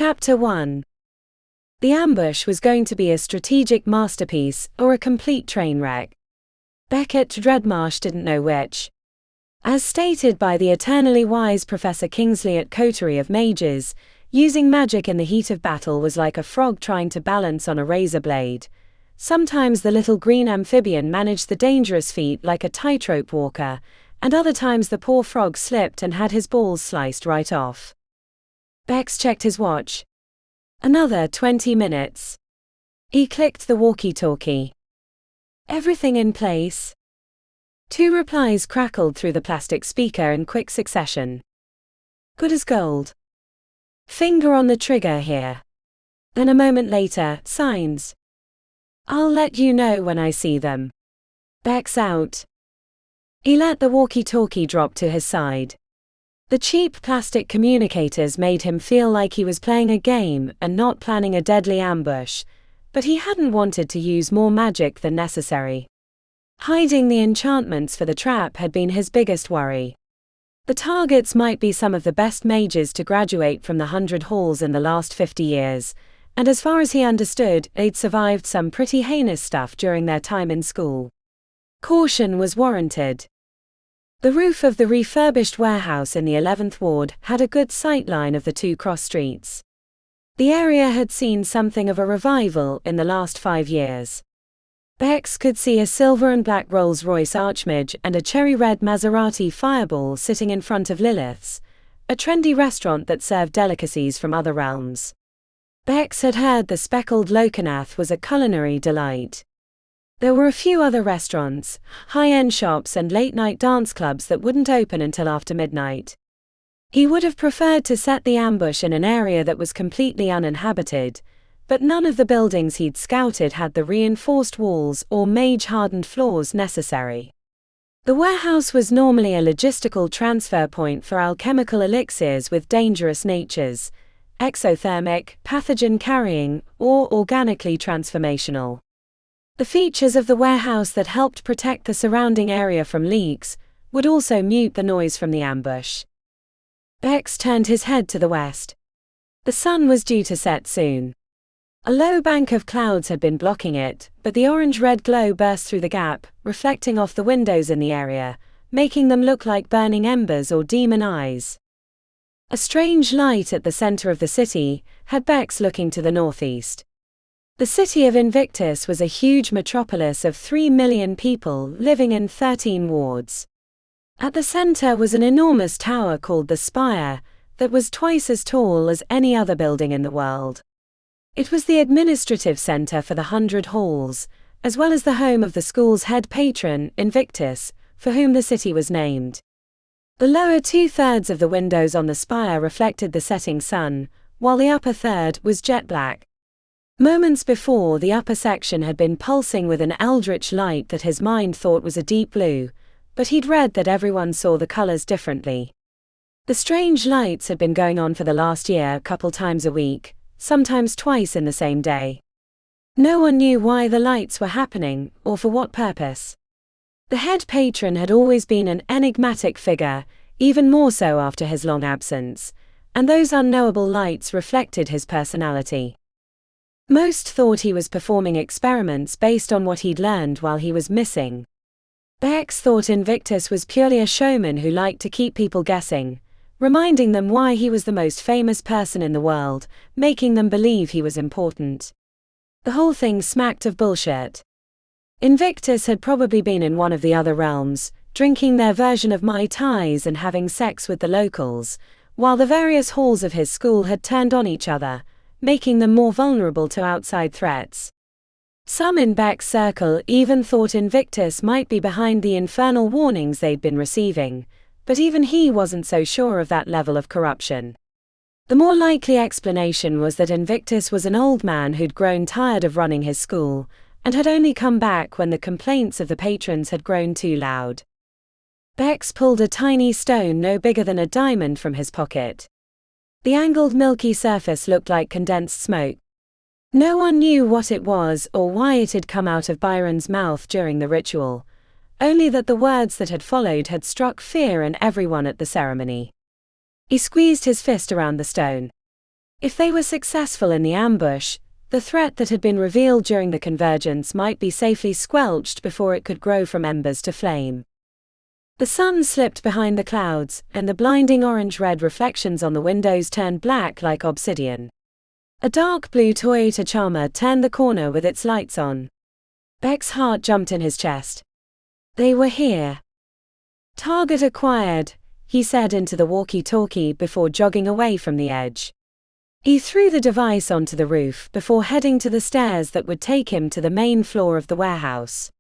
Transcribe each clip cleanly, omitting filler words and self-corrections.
Chapter 1. The ambush was going to be a strategic masterpiece or a complete train wreck. Beckett Dreadmarsh didn't know which. As stated by the eternally wise Professor Kingsley at Coterie of Mages, using magic in the heat of battle was like a frog trying to balance on a razor blade. Sometimes the little green amphibian managed the dangerous feat like a tightrope walker, and other times the poor frog slipped and had his balls sliced right off. Bex checked his watch. Another 20 minutes. He clicked the walkie-talkie. Everything in place? 2 replies crackled through the plastic speaker in quick succession. Good as gold. Finger on the trigger here. Then a moment later, signs. I'll let you know when I see them. Bex out. He let the walkie-talkie drop to his side. The cheap plastic communicators made him feel like he was playing a game and not planning a deadly ambush, but he hadn't wanted to use more magic than necessary. Hiding the enchantments for the trap had been his biggest worry. The targets might be some of the best mages to graduate from the 100 halls in the last 50 years, and as far as he understood, they'd survived some pretty heinous stuff during their time in school. Caution was warranted. The roof of the refurbished warehouse in the 11th ward had a good sightline of the 2 cross streets. The area had seen something of a revival in the last 5 years. Bex could see a silver and black Rolls-Royce Archmage and a cherry-red Maserati Fireball sitting in front of Lilith's, a trendy restaurant that served delicacies from other realms. Bex had heard the speckled Lokanath was a culinary delight. There were a few other restaurants, high-end shops and late-night dance clubs that wouldn't open until after midnight. He would have preferred to set the ambush in an area that was completely uninhabited, but none of the buildings he'd scouted had the reinforced walls or mage-hardened floors necessary. The warehouse was normally a logistical transfer point for alchemical elixirs with dangerous natures, exothermic, pathogen-carrying, or organically transformational. The features of the warehouse that helped protect the surrounding area from leaks would also mute the noise from the ambush. Bex turned his head to the west. The sun was due to set soon. A low bank of clouds had been blocking it, but the orange-red glow burst through the gap, reflecting off the windows in the area, making them look like burning embers or demon eyes. A strange light at the center of the city had Bex looking to the northeast. The city of Invictus was a huge metropolis of 3 million people living in 13 wards. At the center was an enormous tower called the Spire that was twice as tall as any other building in the world. It was the administrative center for the 100 halls, as well as the home of the school's head patron, Invictus, for whom the city was named. The lower 2/3 of the windows on the spire reflected the setting sun, while the upper third was jet black. Moments before, the upper section had been pulsing with an eldritch light that his mind thought was a deep blue, but he'd read that everyone saw the colors differently. The strange lights had been going on for the last year a couple times a week, sometimes twice in the same day. No one knew why the lights were happening, or for what purpose. The head patron had always been an enigmatic figure, even more so after his long absence, and those unknowable lights reflected his personality. Most thought he was performing experiments based on what he'd learned while he was missing. Bex thought Invictus was purely a showman who liked to keep people guessing, reminding them why he was the most famous person in the world, making them believe he was important. The whole thing smacked of bullshit. Invictus had probably been in one of the other realms, drinking their version of Mai Tais and having sex with the locals, while the various halls of his school had turned on each other, making them more vulnerable to outside threats. Some in Beck's circle even thought Invictus might be behind the infernal warnings they'd been receiving, but even he wasn't so sure of that level of corruption. The more likely explanation was that Invictus was an old man who'd grown tired of running his school, and had only come back when the complaints of the patrons had grown too loud. Bex pulled a tiny stone no bigger than a diamond from his pocket. The angled milky surface looked like condensed smoke. No one knew what it was or why it had come out of Byron's mouth during the ritual, only that the words that had followed had struck fear in everyone at the ceremony. He squeezed his fist around the stone. If they were successful in the ambush, the threat that had been revealed during the convergence might be safely squelched before it could grow from embers to flame. The sun slipped behind the clouds, and the blinding orange-red reflections on the windows turned black like obsidian. A dark blue Toyota Charmer turned the corner with its lights on. Beck's heart jumped in his chest. They were here. Target acquired, he said into the walkie-talkie before jogging away from the edge. He threw the device onto the roof before heading to the stairs that would take him to the main floor of the warehouse.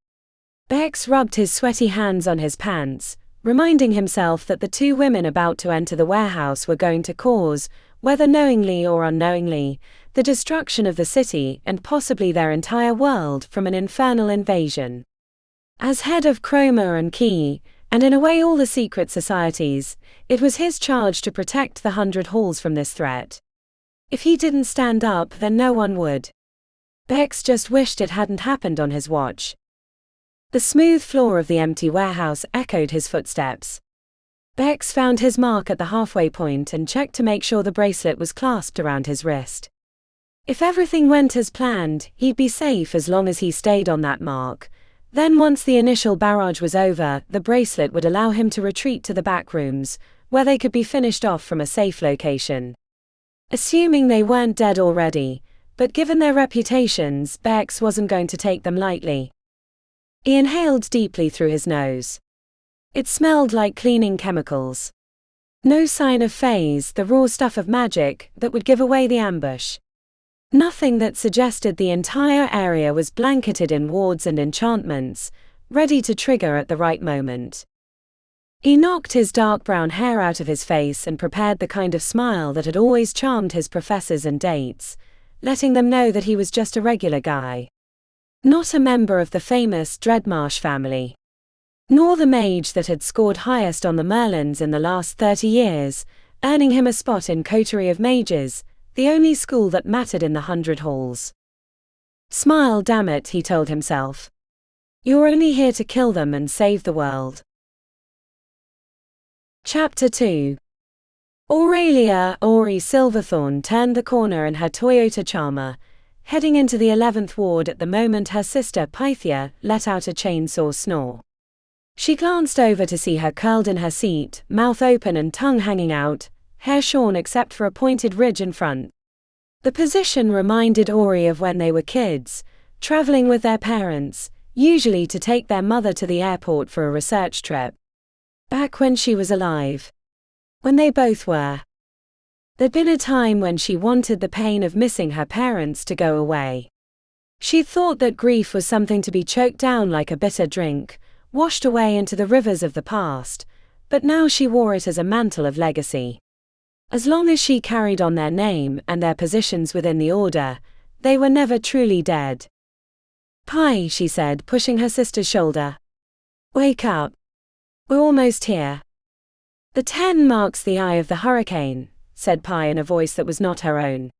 Bex rubbed his sweaty hands on his pants, reminding himself that the two women about to enter the warehouse were going to cause, whether knowingly or unknowingly, the destruction of the city and possibly their entire world from an infernal invasion. As head of Chroma and Key, and in a way all the secret societies, it was his charge to protect the 100 Halls from this threat. If he didn't stand up, then no one would. Bex just wished it hadn't happened on his watch. The smooth floor of the empty warehouse echoed his footsteps. Bex found his mark at the halfway point and checked to make sure the bracelet was clasped around his wrist. If everything went as planned, he'd be safe as long as he stayed on that mark. Then once the initial barrage was over, the bracelet would allow him to retreat to the back rooms, where they could be finished off from a safe location. Assuming they weren't dead already, but given their reputations, Bex wasn't going to take them lightly. He inhaled deeply through his nose. It smelled like cleaning chemicals. No sign of phase, the raw stuff of magic that would give away the ambush. Nothing that suggested the entire area was blanketed in wards and enchantments, ready to trigger at the right moment. He knocked his dark brown hair out of his face and prepared the kind of smile that had always charmed his professors and dates, letting them know that he was just a regular guy. Not a member of the famous Dreadmarsh family. Nor the mage that had scored highest on the Merlins in the last 30 years, earning him a spot in Coterie of Mages, the only school that mattered in the 100 Halls. Smile, damn it, he told himself. You're only here to kill them and save the world. Chapter 2. Aurelia Ori Silverthorn turned the corner in her Toyota Charmer, heading into the 11th ward at the moment her sister Pythia let out a chainsaw snore. She glanced over to see her curled in her seat, mouth open and tongue hanging out, hair shorn except for a pointed ridge in front. The position reminded Ori of when they were kids, traveling with their parents, usually to take their mother to the airport for a research trip. Back when she was alive. When they both were. There'd been a time when she wanted the pain of missing her parents to go away. She thought that grief was something to be choked down like a bitter drink, washed away into the rivers of the past, but now she wore it as a mantle of legacy. As long as she carried on their name and their positions within the Order, they were never truly dead. Pi, she said, pushing her sister's shoulder. Wake up. We're almost here. The 10 marks the eye of the hurricane, said Pi in a voice that was not her own.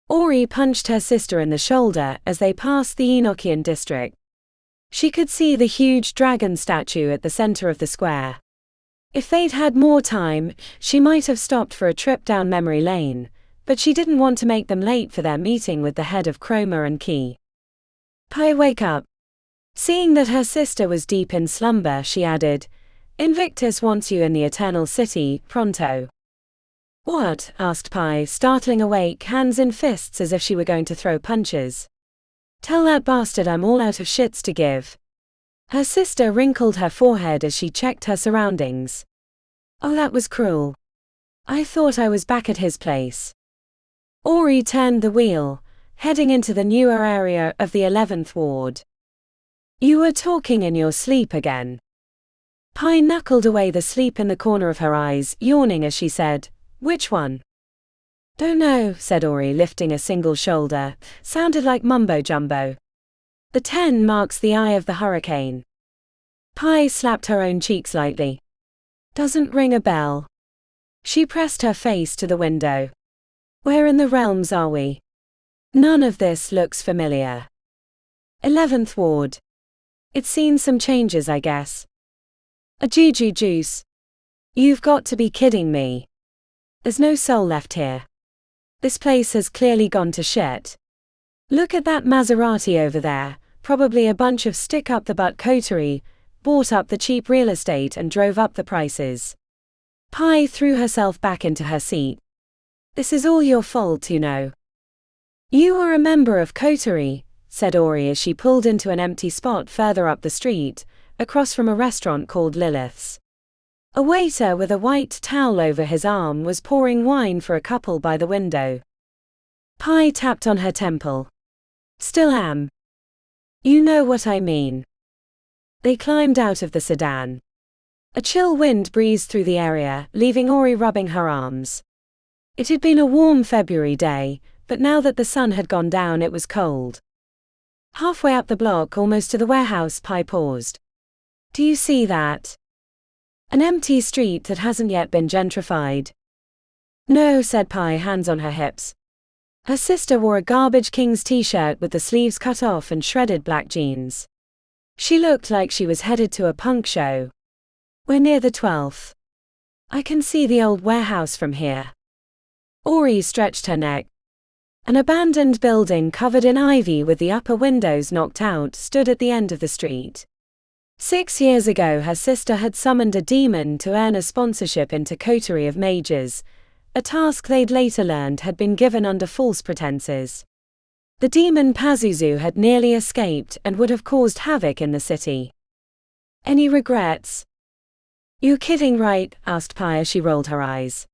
Ori punched her sister in the shoulder as they passed the Enochian district. She could see the huge dragon statue at the center of the square. If they'd had more time, she might have stopped for a trip down memory lane, but she didn't want to make them late for their meeting with the head of Chroma and Key. Pi, wake up. Seeing that her sister was deep in slumber, she added, Invictus wants you in the Eternal City, pronto. What? Asked Pi, startling awake, hands in fists as if she were going to throw punches. Tell that bastard I'm all out of shits to give. Her sister wrinkled her forehead as she checked her surroundings. Oh, that was cruel. I thought I was back at his place. Ori turned the wheel, heading into the newer area of the 11th ward. You were talking in your sleep again. Pi knuckled away the sleep in the corner of her eyes, yawning as she said, Which one? Don't know, said Ori, lifting a single shoulder. Sounded like mumbo-jumbo. The 10 marks the eye of the hurricane. Pi slapped her own cheeks lightly. Doesn't ring a bell. She pressed her face to the window. Where in the realms are we? None of this looks familiar. 11th ward. It's seen some changes, I guess. A juju juice. You've got to be kidding me. There's no soul left here. This place has clearly gone to shit. Look at that Maserati over there, probably a bunch of stick-up-the-butt coterie, bought up the cheap real estate and drove up the prices. Pi threw herself back into her seat. This is all your fault, you know. You were a member of coterie, said Ori as she pulled into an empty spot further up the street, across from a restaurant called Lilith's. A waiter with a white towel over his arm was pouring wine for a couple by the window. Pi tapped on her temple. Still am. You know what I mean. They climbed out of the sedan. A chill wind breezed through the area, leaving Ori rubbing her arms. It had been a warm February day, but now that the sun had gone down it was cold. Halfway up the block, almost to the warehouse, Pi paused. Do you see that? An empty street that hasn't yet been gentrified. No, said Pi, hands on her hips. Her sister wore a Garbage Kings t-shirt with the sleeves cut off and shredded black jeans. She looked like she was headed to a punk show. We're near the 12th. I can see the old warehouse from here. Ori stretched her neck. An abandoned building covered in ivy with the upper windows knocked out stood at the end of the street. 6 years ago her sister had summoned a demon to earn a sponsorship into Coterie of Mages, a task they'd later learned had been given under false pretenses. The demon Pazuzu had nearly escaped and would have caused havoc in the city. Any regrets? You're kidding, right? Asked Pi as she rolled her eyes.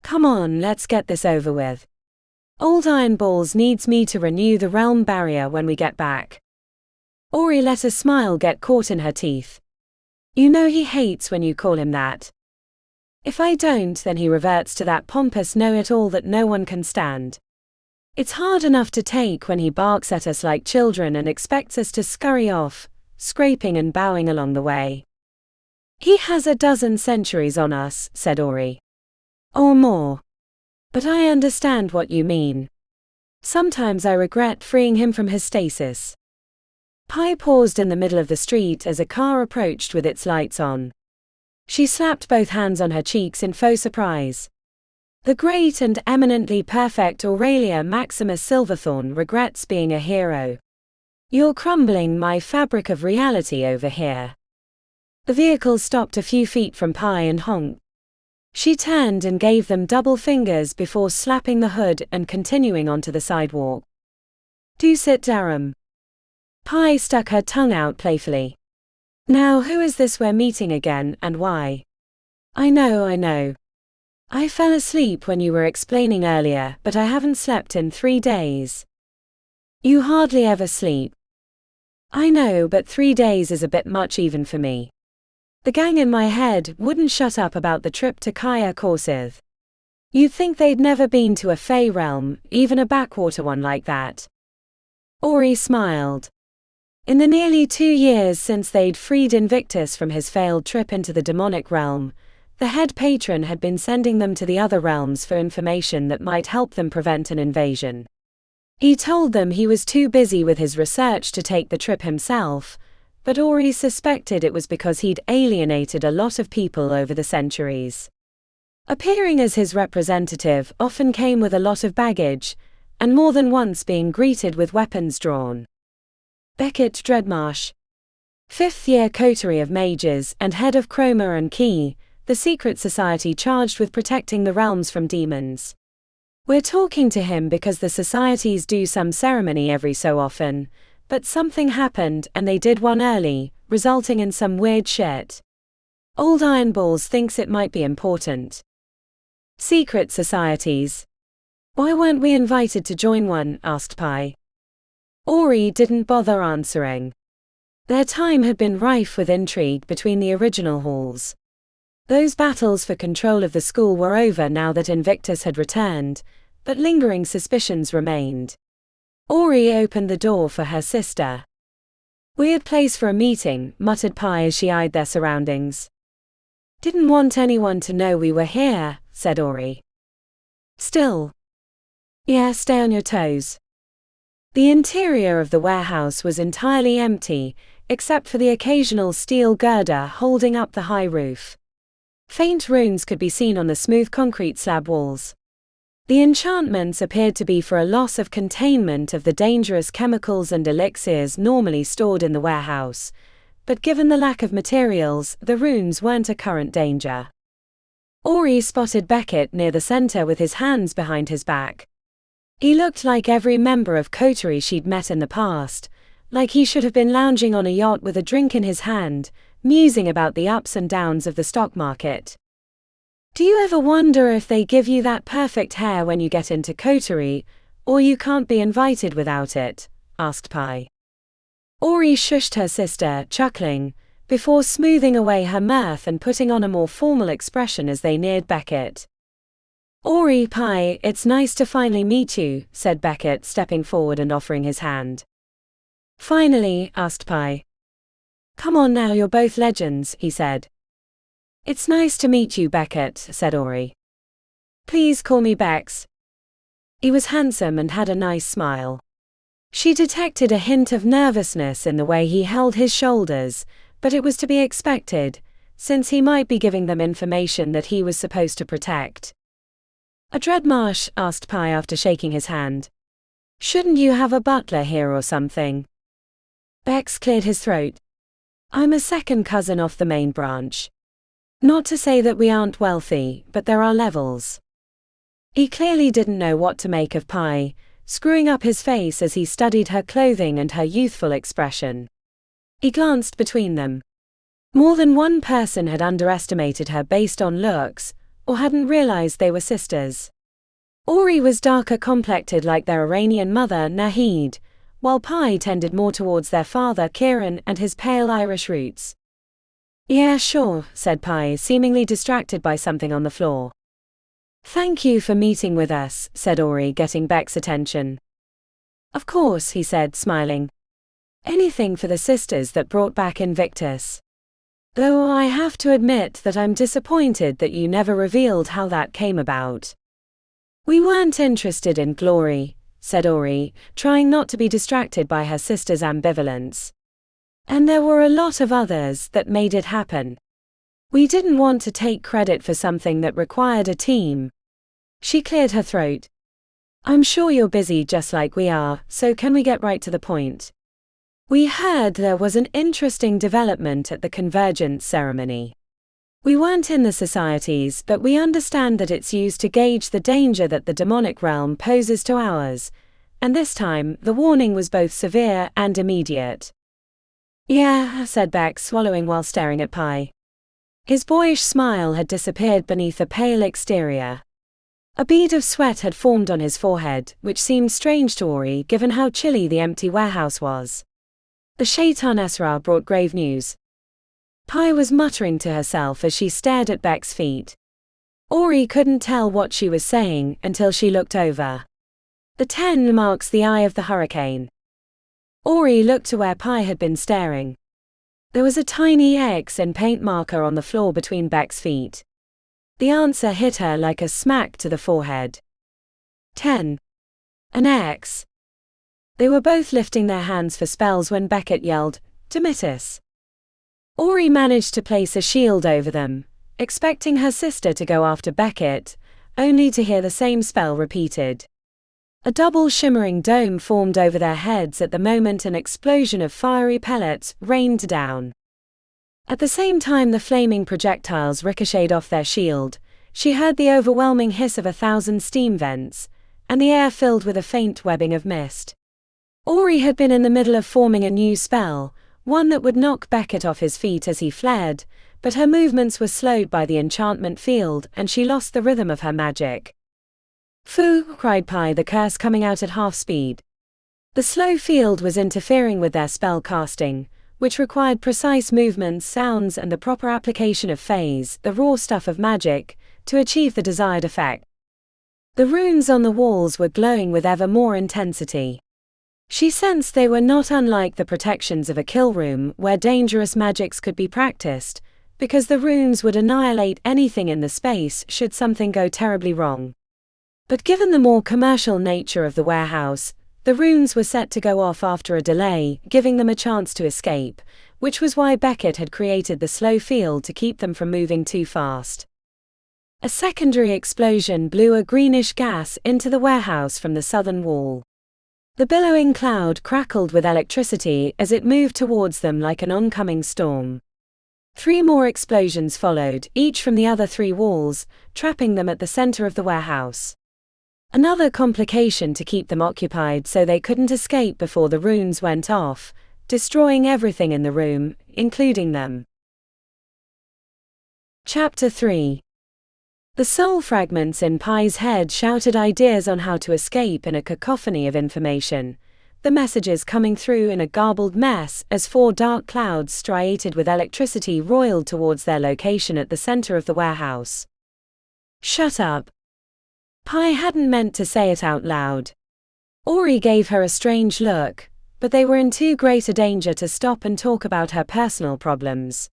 Come on, let's get this over with. Old Ironballs needs me to renew the realm barrier when we get back. Ori let a smile get caught in her teeth. You know he hates when you call him that. If I don't, then he reverts to that pompous know-it-all that no one can stand. It's hard enough to take when he barks at us like children and expects us to scurry off, scraping and bowing along the way. He has a dozen centuries on us, said Ori. Or more. But I understand what you mean. Sometimes I regret freeing him from his stasis. Pi paused in the middle of the street as a car approached with its lights on. She slapped both hands on her cheeks in faux surprise. The great and eminently perfect Aurelia Maximus Silverthorn regrets being a hero. You're crumbling my fabric of reality over here. The vehicle stopped a few feet from Pi and honked. She turned and gave them double fingers before slapping the hood and continuing onto the sidewalk. Do sit, Durham. Pi stuck her tongue out playfully. Now who is this we're meeting again, and why? I know. I fell asleep when you were explaining earlier, but I haven't slept in 3 days. You hardly ever sleep. I know, but 3 days is a bit much even for me. The gang in my head wouldn't shut up about the trip to Kaya Korsith. You'd think they'd never been to a Fey realm, even a backwater one like that. Ori smiled. In the nearly 2 years since they'd freed Invictus from his failed trip into the demonic realm, the head patron had been sending them to the other realms for information that might help them prevent an invasion. He told them he was too busy with his research to take the trip himself, but Ori suspected it was because he'd alienated a lot of people over the centuries. Appearing as his representative often came with a lot of baggage, and more than once being greeted with weapons drawn. Beckett Dreadmarsh, 5th year Coterie of Mages and head of Chroma and Key, the secret society charged with protecting the realms from demons. We're talking to him because the societies do some ceremony every so often, but something happened and they did one early, resulting in some weird shit. Old Ironballs thinks it might be important. Secret societies. Why weren't we invited to join one? Asked Pi. Ori didn't bother answering. Their time had been rife with intrigue between the original halls. Those battles for control of the school were over now that Invictus had returned, but lingering suspicions remained. Ori opened the door for her sister. Weird place for a meeting, muttered Pi as she eyed their surroundings. Didn't want anyone to know we were here, said Ori. Still. Yeah, stay on your toes. The interior of the warehouse was entirely empty, except for the occasional steel girder holding up the high roof. Faint runes could be seen on the smooth concrete slab walls. The enchantments appeared to be for a loss of containment of the dangerous chemicals and elixirs normally stored in the warehouse, but given the lack of materials, the runes weren't a current danger. Ori spotted Beckett near the center with his hands behind his back. He looked like every member of coterie she'd met in the past, like he should have been lounging on a yacht with a drink in his hand, musing about the ups and downs of the stock market. "Do you ever wonder if they give you that perfect hair when you get into coterie, or you can't be invited without it?" asked Pi. Ori shushed her sister, chuckling, before smoothing away her mirth and putting on a more formal expression as they neared Beckett. "Ori, Pi, it's nice to finally meet you," said Beckett, stepping forward and offering his hand. "Finally?" asked Pi. "Come on now, you're both legends," he said. "It's nice to meet you, Beckett," said Ori. "Please call me Bex." He was handsome and had a nice smile. She detected a hint of nervousness in the way he held his shoulders, but it was to be expected, since he might be giving them information that he was supposed to protect. "A Dreadmarsh?" asked Pi after shaking his hand. "Shouldn't you have a butler here or something?" Bex cleared his throat. "I'm a second cousin off the main branch. Not to say that we aren't wealthy, but there are levels." He clearly didn't know what to make of Pi, screwing up his face as he studied her clothing and her youthful expression. He glanced between them. More than one person had underestimated her based on looks, or hadn't realized they were sisters. Ori was darker complected like their Iranian mother, Nahid, while Pi tended more towards their father, Kieran, and his pale Irish roots. "Yeah, sure," said Pi, seemingly distracted by something on the floor. "Thank you for meeting with us," said Ori, getting Beck's attention. "Of course," he said, smiling. "Anything for the sisters that brought back Invictus. Though I have to admit that I'm disappointed that you never revealed how that came about." "We weren't interested in glory," said Ori, trying not to be distracted by her sister's ambivalence. "And there were a lot of others that made it happen. We didn't want to take credit for something that required a team." She cleared her throat. "I'm sure you're busy just like we are, so can we get right to the point? We heard there was an interesting development at the Convergence ceremony. We weren't in the societies, but we understand that it's used to gauge the danger that the demonic realm poses to ours, and this time, the warning was both severe and immediate." "Yeah," said Beck, swallowing while staring at Pi. His boyish smile had disappeared beneath a pale exterior. A bead of sweat had formed on his forehead, which seemed strange to Ori given how chilly the empty warehouse was. The Shaitan Esra brought grave news. Pi was muttering to herself as she stared at Beck's feet. Ori couldn't tell what she was saying until she looked over. The 10 marks the eye of the hurricane. Ori looked to where Pi had been staring. There was a tiny X in paint marker on the floor between Beck's feet. The answer hit her like a smack to the forehead. 10. An X. They were both lifting their hands for spells when Beckett yelled, "Dimitis." Ori managed to place a shield over them, expecting her sister to go after Beckett, only to hear the same spell repeated. A double shimmering dome formed over their heads at the moment an explosion of fiery pellets rained down. At the same time the flaming projectiles ricocheted off their shield, she heard the overwhelming hiss of 1,000 steam vents, and the air filled with a faint webbing of mist. Ori had been in the middle of forming a new spell, one that would knock Beckett off his feet as he fled, but her movements were slowed by the enchantment field and she lost the rhythm of her magic. "Phoo!" cried Pi, the curse coming out at half speed. The slow field was interfering with their spell casting, which required precise movements, sounds and the proper application of phase, the raw stuff of magic, to achieve the desired effect. The runes on the walls were glowing with ever more intensity. She sensed they were not unlike the protections of a kill room where dangerous magics could be practiced, because the runes would annihilate anything in the space should something go terribly wrong. But given the more commercial nature of the warehouse, the runes were set to go off after a delay, giving them a chance to escape, which was why Beckett had created the slow field to keep them from moving too fast. A secondary explosion blew a greenish gas into the warehouse from the southern wall. The billowing cloud crackled with electricity as it moved towards them like an oncoming storm. 3 more explosions followed, each from the other 3 walls, trapping them at the center of the warehouse. Another complication to keep them occupied so they couldn't escape before the runes went off, destroying everything in the room, including them. Chapter 3. The soul fragments in Pi's head shouted ideas on how to escape in a cacophony of information, the messages coming through in a garbled mess as 4 dark clouds striated with electricity roiled towards their location at the center of the warehouse. Shut up. Pi hadn't meant to say it out loud. Ori gave her a strange look, but they were in too great a danger to stop and talk about her personal problems.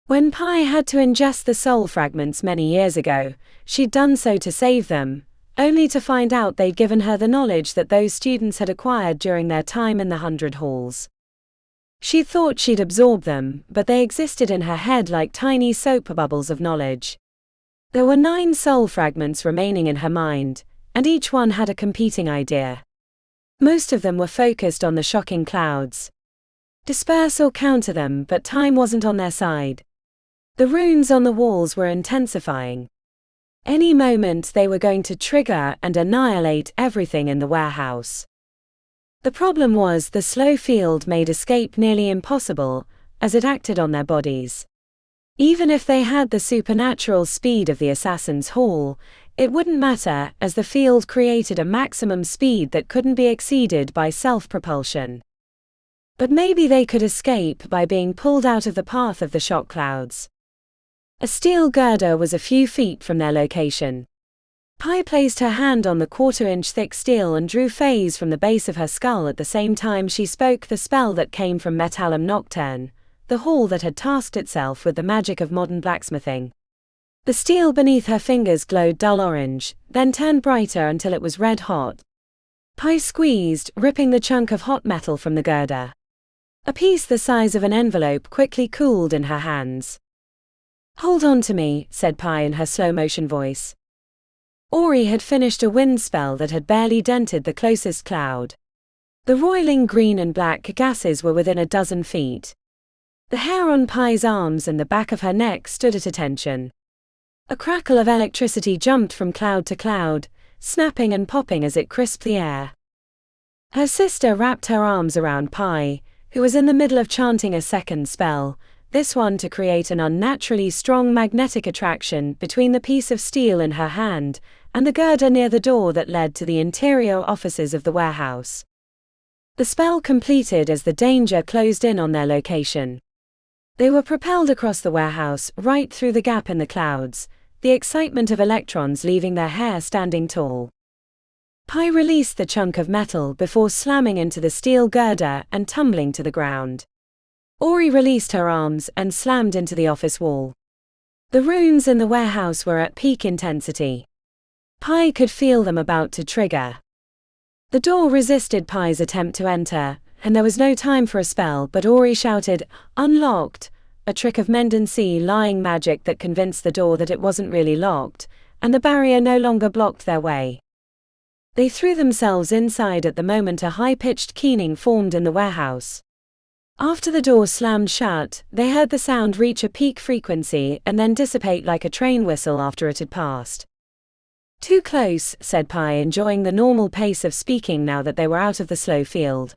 When Pi had to ingest the soul fragments many years ago, she'd done so to save them, only to find out they'd given her the knowledge that those students had acquired during their time in the 100 halls. She thought she'd absorbed them, but they existed in her head like tiny soap bubbles of knowledge. There were 9 soul fragments remaining in her mind, and each one had a competing idea. Most of them were focused on the shocking clouds. Disperse or counter them, but time wasn't on their side. The runes on the walls were intensifying. Any moment they were going to trigger and annihilate everything in the warehouse. The problem was the slow field made escape nearly impossible, as it acted on their bodies. Even if they had the supernatural speed of the Assassin's Hall, it wouldn't matter, as the field created a maximum speed that couldn't be exceeded by self-propulsion. But maybe they could escape by being pulled out of the path of the shock clouds. A steel girder was a few feet from their location. Pi placed her hand on the 1/4-inch thick steel and drew phase from the base of her skull at the same time she spoke the spell that came from Metallum Nocturne, the hall that had tasked itself with the magic of modern blacksmithing. The steel beneath her fingers glowed dull orange, then turned brighter until it was red hot. Pi squeezed, ripping the chunk of hot metal from the girder. A piece the size of an envelope quickly cooled in her hands. "Hold on to me," said Pi in her slow-motion voice. Ori had finished a wind spell that had barely dented the closest cloud. The roiling green and black gases were within a dozen feet. The hair on Pi's arms and the back of her neck stood at attention. A crackle of electricity jumped from cloud to cloud, snapping and popping as it crisped the air. Her sister wrapped her arms around Pi, who was in the middle of chanting a second spell, this one to create an unnaturally strong magnetic attraction between the piece of steel in her hand and the girder near the door that led to the interior offices of the warehouse. The spell completed as the danger closed in on their location. They were propelled across the warehouse, right through the gap in the clouds, the excitement of electrons leaving their hair standing tall. Pi released the chunk of metal before slamming into the steel girder and tumbling to the ground. Ori released her arms and slammed into the office wall. The runes in the warehouse were at peak intensity. Pi could feel them about to trigger. The door resisted Pi's attempt to enter, and there was no time for a spell, but Ori shouted, "Unlocked," a trick of Mendency lying magic that convinced the door that it wasn't really locked, and the barrier no longer blocked their way. They threw themselves inside at the moment a high-pitched keening formed in the warehouse. After the door slammed shut, they heard the sound reach a peak frequency and then dissipate like a train whistle after it had passed. "Too close," said Pi, enjoying the normal pace of speaking now that they were out of the slow field.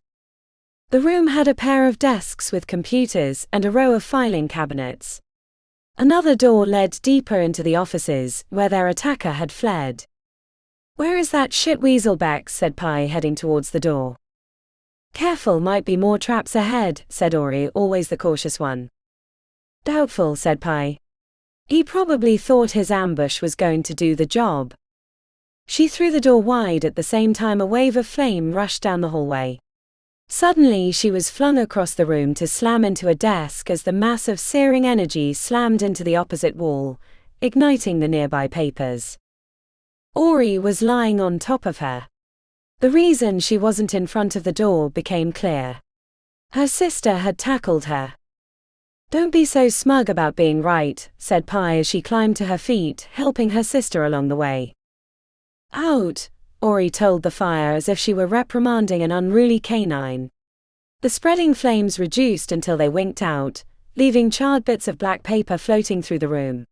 The room had a pair of desks with computers and a row of filing cabinets. Another door led deeper into the offices, where their attacker had fled. "Where is that shit Weaselback?" said Pi, heading towards the door. "Careful, might be more traps ahead," said Ori, always the cautious one. "Doubtful," said Pi. "He probably thought his ambush was going to do the job." She threw the door wide at the same time a wave of flame rushed down the hallway. Suddenly she was flung across the room to slam into a desk as the mass of searing energy slammed into the opposite wall, igniting the nearby papers. Ori was lying on top of her. The reason she wasn't in front of the door became clear. Her sister had tackled her. Don't be so smug about being right, said Pi as she climbed to her feet, helping her sister along the way. Out, Ori told the fire as if she were reprimanding an unruly canine. The spreading flames reduced until they winked out, leaving charred bits of black paper floating through the room.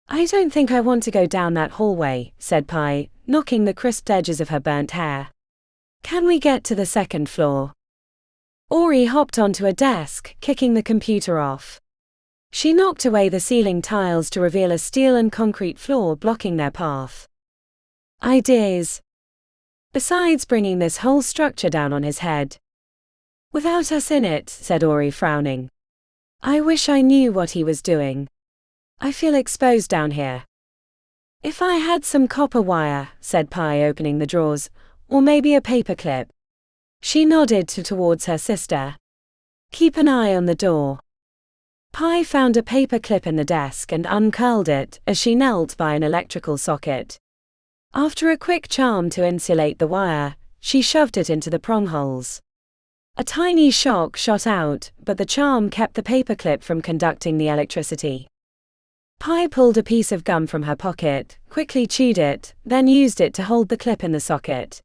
I don't think I want to go down that hallway, said Pi, knocking the crisped edges of her burnt hair. Can we get to the second floor? Ori hopped onto a desk, kicking the computer off. She knocked away the ceiling tiles to reveal a steel and concrete floor blocking their path. Ideas. Besides bringing this whole structure down on his head. Without us in it, said Ori, frowning. I wish I knew what he was doing. I feel exposed down here. If I had some copper wire, said Pi, opening the drawers, or maybe a paperclip. She nodded towards her sister. Keep an eye on the door. Pi found a paperclip in the desk and uncurled it as she knelt by an electrical socket. After a quick charm to insulate the wire, she shoved it into the prongholes. A tiny shock shot out, but the charm kept the paperclip from conducting the electricity. Pi pulled a piece of gum from her pocket, quickly chewed it, then used it to hold the clip in the socket.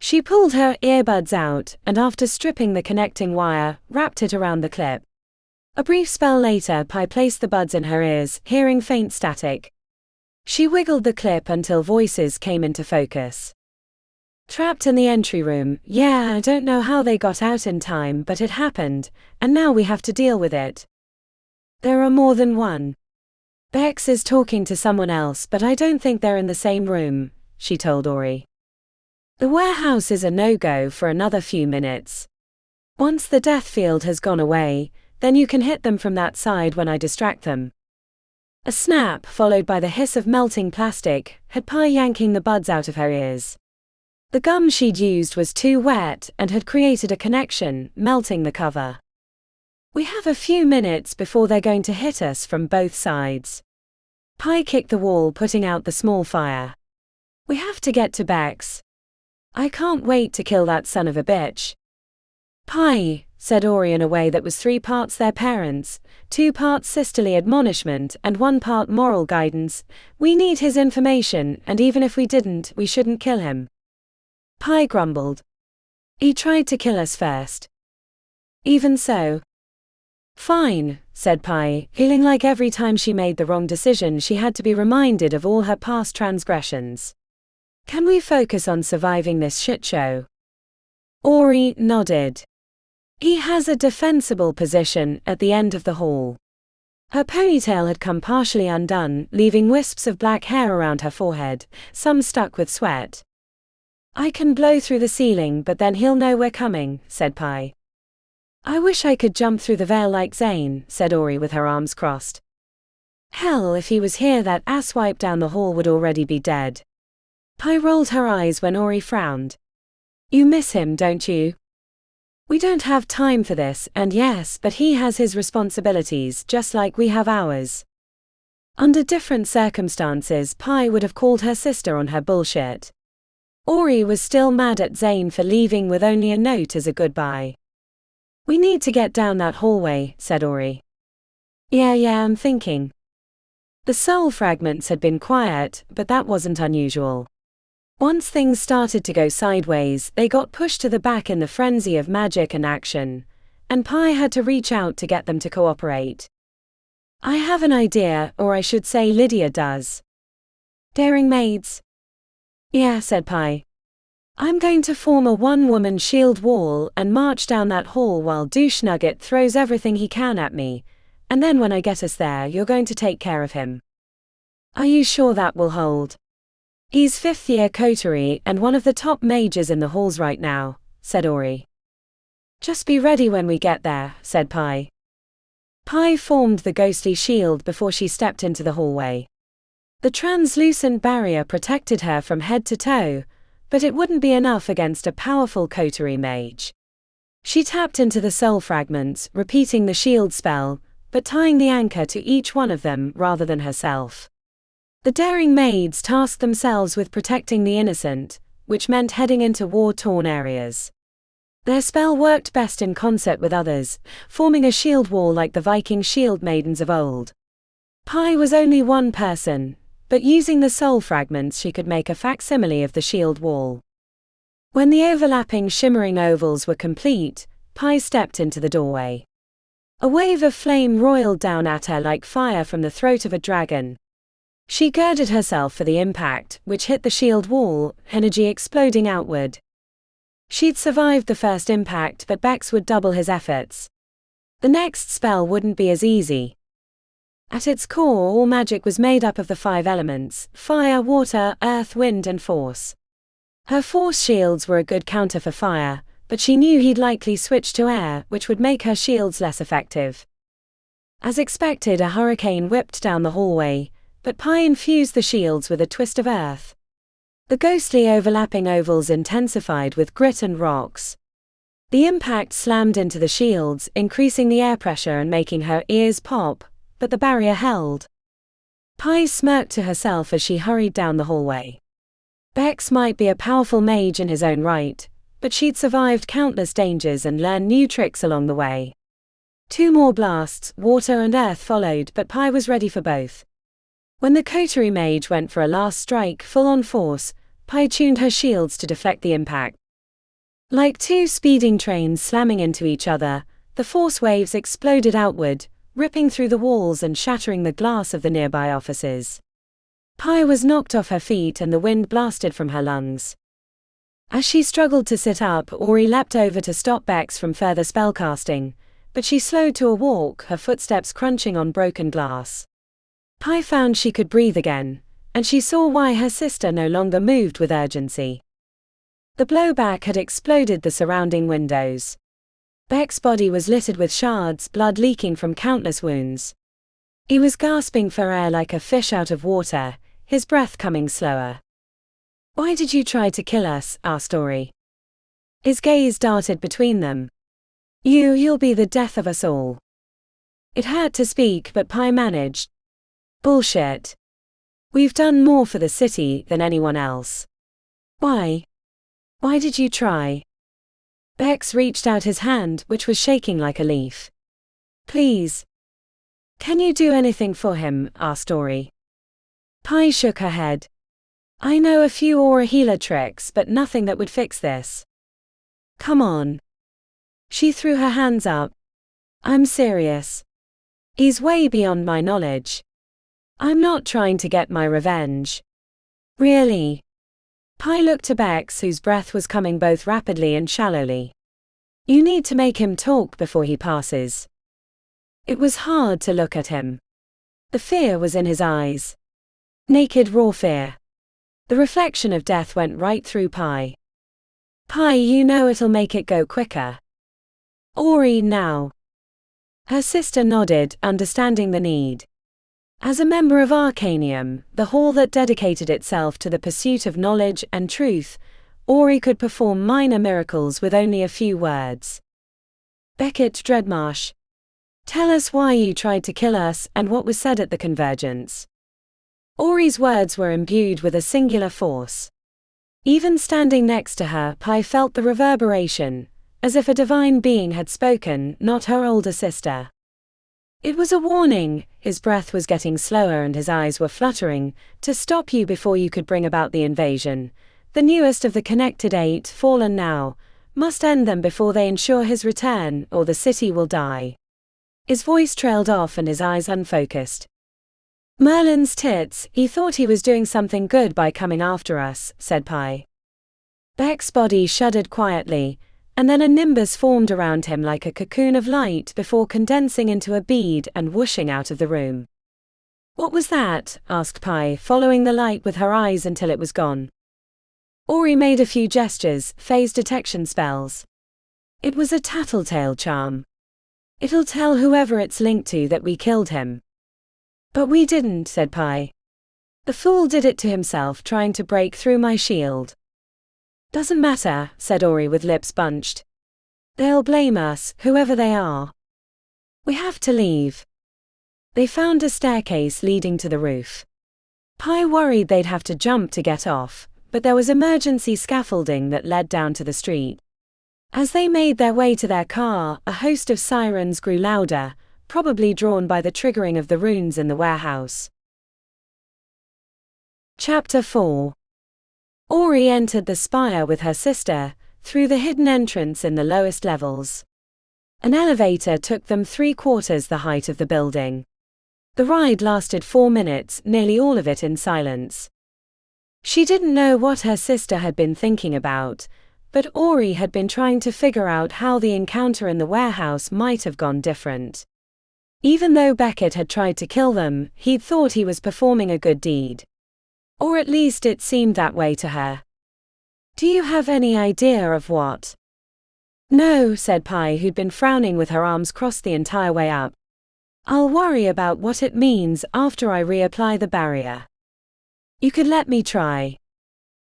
She pulled her earbuds out, and after stripping the connecting wire, wrapped it around the clip. A brief spell later, Pi placed the buds in her ears, hearing faint static. She wiggled the clip until voices came into focus. Trapped in the entry room, yeah, I don't know how they got out in time, but it happened, and now we have to deal with it. There are more than one. Bex is talking to someone else, but I don't think they're in the same room, she told Ori. The warehouse is a no-go for another few minutes. Once the death field has gone away, then you can hit them from that side when I distract them. A snap, followed by the hiss of melting plastic, had Pi yanking the buds out of her ears. The gum she'd used was too wet and had created a connection, melting the cover. We have a few minutes before they're going to hit us from both sides. Pi kicked the wall, putting out the small fire. We have to get to Bex. I can't wait to kill that son of a bitch. Pi, said Ori in a way that was 3 parts their parents, 2 parts sisterly admonishment and 1 part moral guidance. We need his information, and even if we didn't, we shouldn't kill him. Pi grumbled. He tried to kill us first. Even so. Fine, said Pi, feeling like every time she made the wrong decision she had to be reminded of all her past transgressions. Can we focus on surviving this shit show? Ori nodded. He has a defensible position at the end of the hall. Her ponytail had come partially undone, leaving wisps of black hair around her forehead, some stuck with sweat. I can blow through the ceiling, but then he'll know we're coming, said Pi. I wish I could jump through the veil like Zane, said Ori with her arms crossed. Hell, if he was here, that asswipe down the hall would already be dead. Pi rolled her eyes when Ori frowned. You miss him, don't you? We don't have time for this, and yes, but he has his responsibilities just like we have ours. Under different circumstances, Pi would have called her sister on her bullshit. Ori was still mad at Zane for leaving with only a note as a goodbye. We need to get down that hallway, said Ori. Yeah, I'm thinking. The soul fragments had been quiet, but that wasn't unusual. Once things started to go sideways, they got pushed to the back in the frenzy of magic and action, and Pi had to reach out to get them to cooperate. I have an idea, or I should say Lydia does. Daring maids? Yeah, said Pi. I'm going to form a one-woman shield wall and march down that hall while Douche Nugget throws everything he can at me, and then when I get us there, you're going to take care of him. Are you sure that will hold? He's 5th-year coterie and one of the top mages in the halls right now, said Ori. Just be ready when we get there, said Pi. Pi formed the ghostly shield before she stepped into the hallway. The translucent barrier protected her from head to toe, but it wouldn't be enough against a powerful coterie mage. She tapped into the soul fragments, repeating the shield spell, but tying the anchor to each one of them rather than herself. The daring maids tasked themselves with protecting the innocent, which meant heading into war-torn areas. Their spell worked best in concert with others, forming a shield wall like the Viking shield maidens of old. Pi was only one person, but using the soul fragments she could make a facsimile of the shield wall. When the overlapping shimmering ovals were complete, Pi stepped into the doorway. A wave of flame roiled down at her like fire from the throat of a dragon. She girded herself for the impact, which hit the shield wall, energy exploding outward. She'd survived the first impact, but Bex would double his efforts. The next spell wouldn't be as easy. At its core, all magic was made up of the 5 elements: fire, water, earth, wind, and force. Her force shields were a good counter for fire, but she knew he'd likely switch to air, which would make her shields less effective. As expected, a hurricane whipped down the hallway, but Pi infused the shields with a twist of earth. The ghostly overlapping ovals intensified with grit and rocks. The impact slammed into the shields, increasing the air pressure and making her ears pop, but the barrier held. Pi smirked to herself as she hurried down the hallway. Bex might be a powerful mage in his own right, but she'd survived countless dangers and learned new tricks along the way. 2 more blasts, water and earth followed, but Pi was ready for both. When the coterie mage went for a last strike full on force, Pi tuned her shields to deflect the impact. Like 2 speeding trains slamming into each other, the force waves exploded outward, ripping through the walls and shattering the glass of the nearby offices. Pi was knocked off her feet and the wind blasted from her lungs. As she struggled to sit up, Ori leapt over to stop Bex from further spellcasting, but she slowed to a walk, her footsteps crunching on broken glass. Pi found she could breathe again, and she saw why her sister no longer moved with urgency. The blowback had exploded the surrounding windows. Beck's body was littered with shards, blood leaking from countless wounds. He was gasping for air like a fish out of water, his breath coming slower. "Why did you try to kill us?" asked Ori. His gaze darted between them. You'll be the death of us all." It hurt to speak, but Pi managed. "Bullshit. We've done more for the city than anyone else. Why? Why did you try?" Bex reached out his hand, which was shaking like a leaf. "Please. Can you do anything for him?" asked Ori. Pi shook her head. "I know a few aura healer tricks, but nothing that would fix this. Come on." She threw her hands up. "I'm serious. He's way beyond my knowledge. I'm not trying to get my revenge. Really." Pi looked to Bex, whose breath was coming both rapidly and shallowly. "You need to make him talk before he passes." It was hard to look at him. The fear was in his eyes. Naked raw fear. The reflection of death went right through Pi. "Pi, you know it'll make it go quicker." "Ori, now." Her sister nodded, understanding the need. As a member of Arcanium, the hall that dedicated itself to the pursuit of knowledge and truth, Ori could perform minor miracles with only a few words. "Beckett Dreadmarsh, tell us why you tried to kill us and what was said at the convergence." Ori's words were imbued with a singular force. Even standing next to her, Pi felt the reverberation, as if a divine being had spoken, not her older sister. It was a warning, his breath was getting slower and his eyes were fluttering, to stop you before you could bring about the invasion. The newest of the connected 8, fallen now, must end them before they ensure his return, or the city will die. His voice trailed off and his eyes unfocused. "Merlin's tits, he thought he was doing something good by coming after us," said Pi. Beck's body shuddered quietly, and then a nimbus formed around him like a cocoon of light before condensing into a bead and whooshing out of the room. "What was that?" asked Pi, following the light with her eyes until it was gone. Ori made a few gestures, phase detection spells. "It was a tattletale charm. It'll tell whoever it's linked to that we killed him." "But we didn't," said Pi. "The fool did it to himself trying to break through my shield." "Doesn't matter," said Ori with lips bunched. "They'll blame us, whoever they are. We have to leave." They found a staircase leading to the roof. Pi worried they'd have to jump to get off, but there was emergency scaffolding that led down to the street. As they made their way to their car, a host of sirens grew louder, probably drawn by the triggering of the runes in the warehouse. Chapter 4. Ori entered the spire with her sister, through the hidden entrance in the lowest levels. An elevator took them 3/4 the height of the building. The ride lasted 4 minutes, nearly all of it in silence. She didn't know what her sister had been thinking about, but Ori had been trying to figure out how the encounter in the warehouse might have gone different. Even though Beckett had tried to kill them, he'd thought he was performing a good deed. Or at least it seemed that way to her. "Do you have any idea of what?" "No," said Pi, who'd been frowning with her arms crossed the entire way up. "I'll worry about what it means after I reapply the barrier." "You could let me try.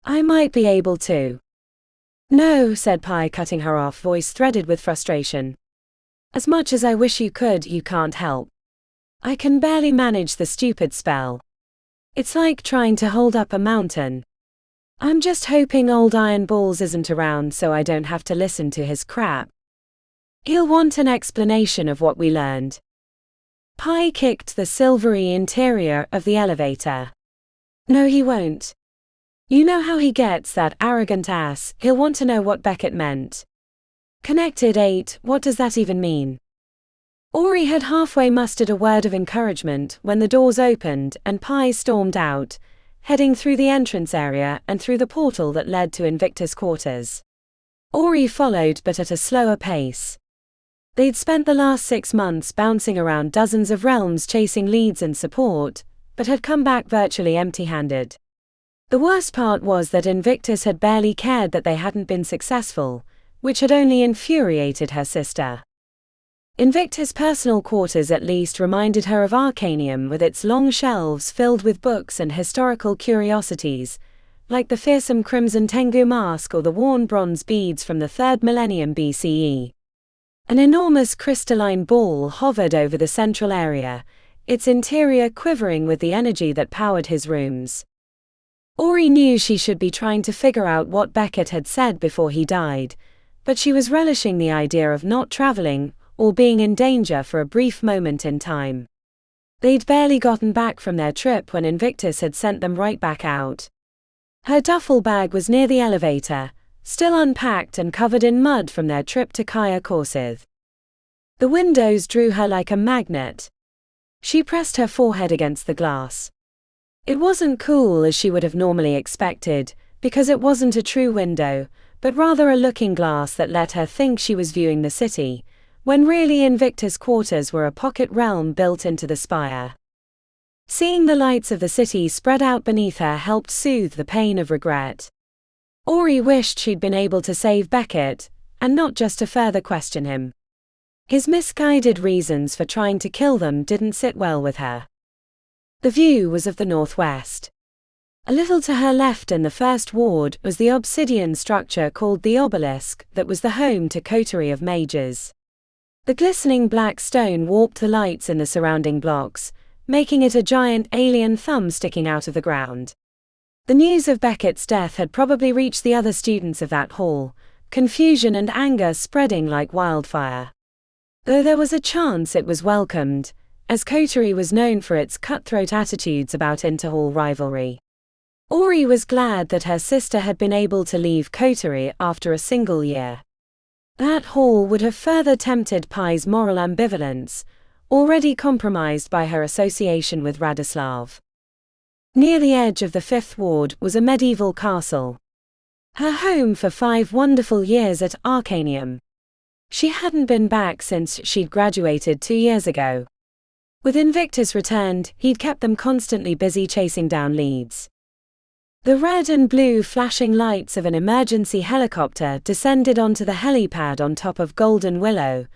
I might be able to." "No," said Pi, cutting her off, voice threaded with frustration. "As much as I wish you could, you can't help. I can barely manage the stupid spell. It's like trying to hold up a mountain. I'm just hoping old Iron Balls isn't around so I don't have to listen to his crap. He'll want an explanation of what we learned." Pi kicked the silvery interior of the elevator. "No, he won't. You know how he gets, that arrogant ass. He'll want to know what Beckett meant. Connected 8, what does that even mean?" Ori had halfway mustered a word of encouragement when the doors opened and Pi stormed out, heading through the entrance area and through the portal that led to Invictus quarters. Ori followed, but at a slower pace. They'd spent the last 6 months bouncing around dozens of realms chasing leads and support, but had come back virtually empty-handed. The worst part was that Invictus had barely cared that they hadn't been successful, which had only infuriated her sister. Invictus' personal quarters at least reminded her of Arcanium, with its long shelves filled with books and historical curiosities, like the fearsome Crimson Tengu mask or the worn bronze beads from the 3rd millennium BCE. An enormous crystalline ball hovered over the central area, its interior quivering with the energy that powered his rooms. Ori knew she should be trying to figure out what Beckett had said before he died, but she was relishing the idea of not traveling, or being in danger for a brief moment in time. They'd barely gotten back from their trip when Invictus had sent them right back out. Her duffel bag was near the elevator, still unpacked and covered in mud from their trip to Kaya Korsith. The windows drew her like a magnet. She pressed her forehead against the glass. It wasn't cool as she would have normally expected, because it wasn't a true window, but rather a looking glass that let her think she was viewing the city, when really Invictus quarters were a pocket realm built into the spire. Seeing the lights of the city spread out beneath her helped soothe the pain of regret. Ori wished she'd been able to save Beckett, and not just to further question him. His misguided reasons for trying to kill them didn't sit well with her. The view was of the northwest. A little to her left in the first ward was the obsidian structure called the Obelisk that was the home to Coterie of Mages. The glistening black stone warped the lights in the surrounding blocks, making it a giant alien thumb sticking out of the ground. The news of Beckett's death had probably reached the other students of that hall, confusion and anger spreading like wildfire. Though there was a chance it was welcomed, as Coterie was known for its cutthroat attitudes about interhall rivalry. Ori was glad that her sister had been able to leave Coterie after a single year. That hall would have further tempted Pi's moral ambivalence, already compromised by her association with Radoslav. Near the edge of the 5th ward was a medieval castle. Her home for 5 wonderful years at Arcanium. She hadn't been back since she'd graduated 2 years ago. With Invictus returned, he'd kept them constantly busy chasing down leads. The red and blue flashing lights of an emergency helicopter descended onto the helipad on top of Golden Willow,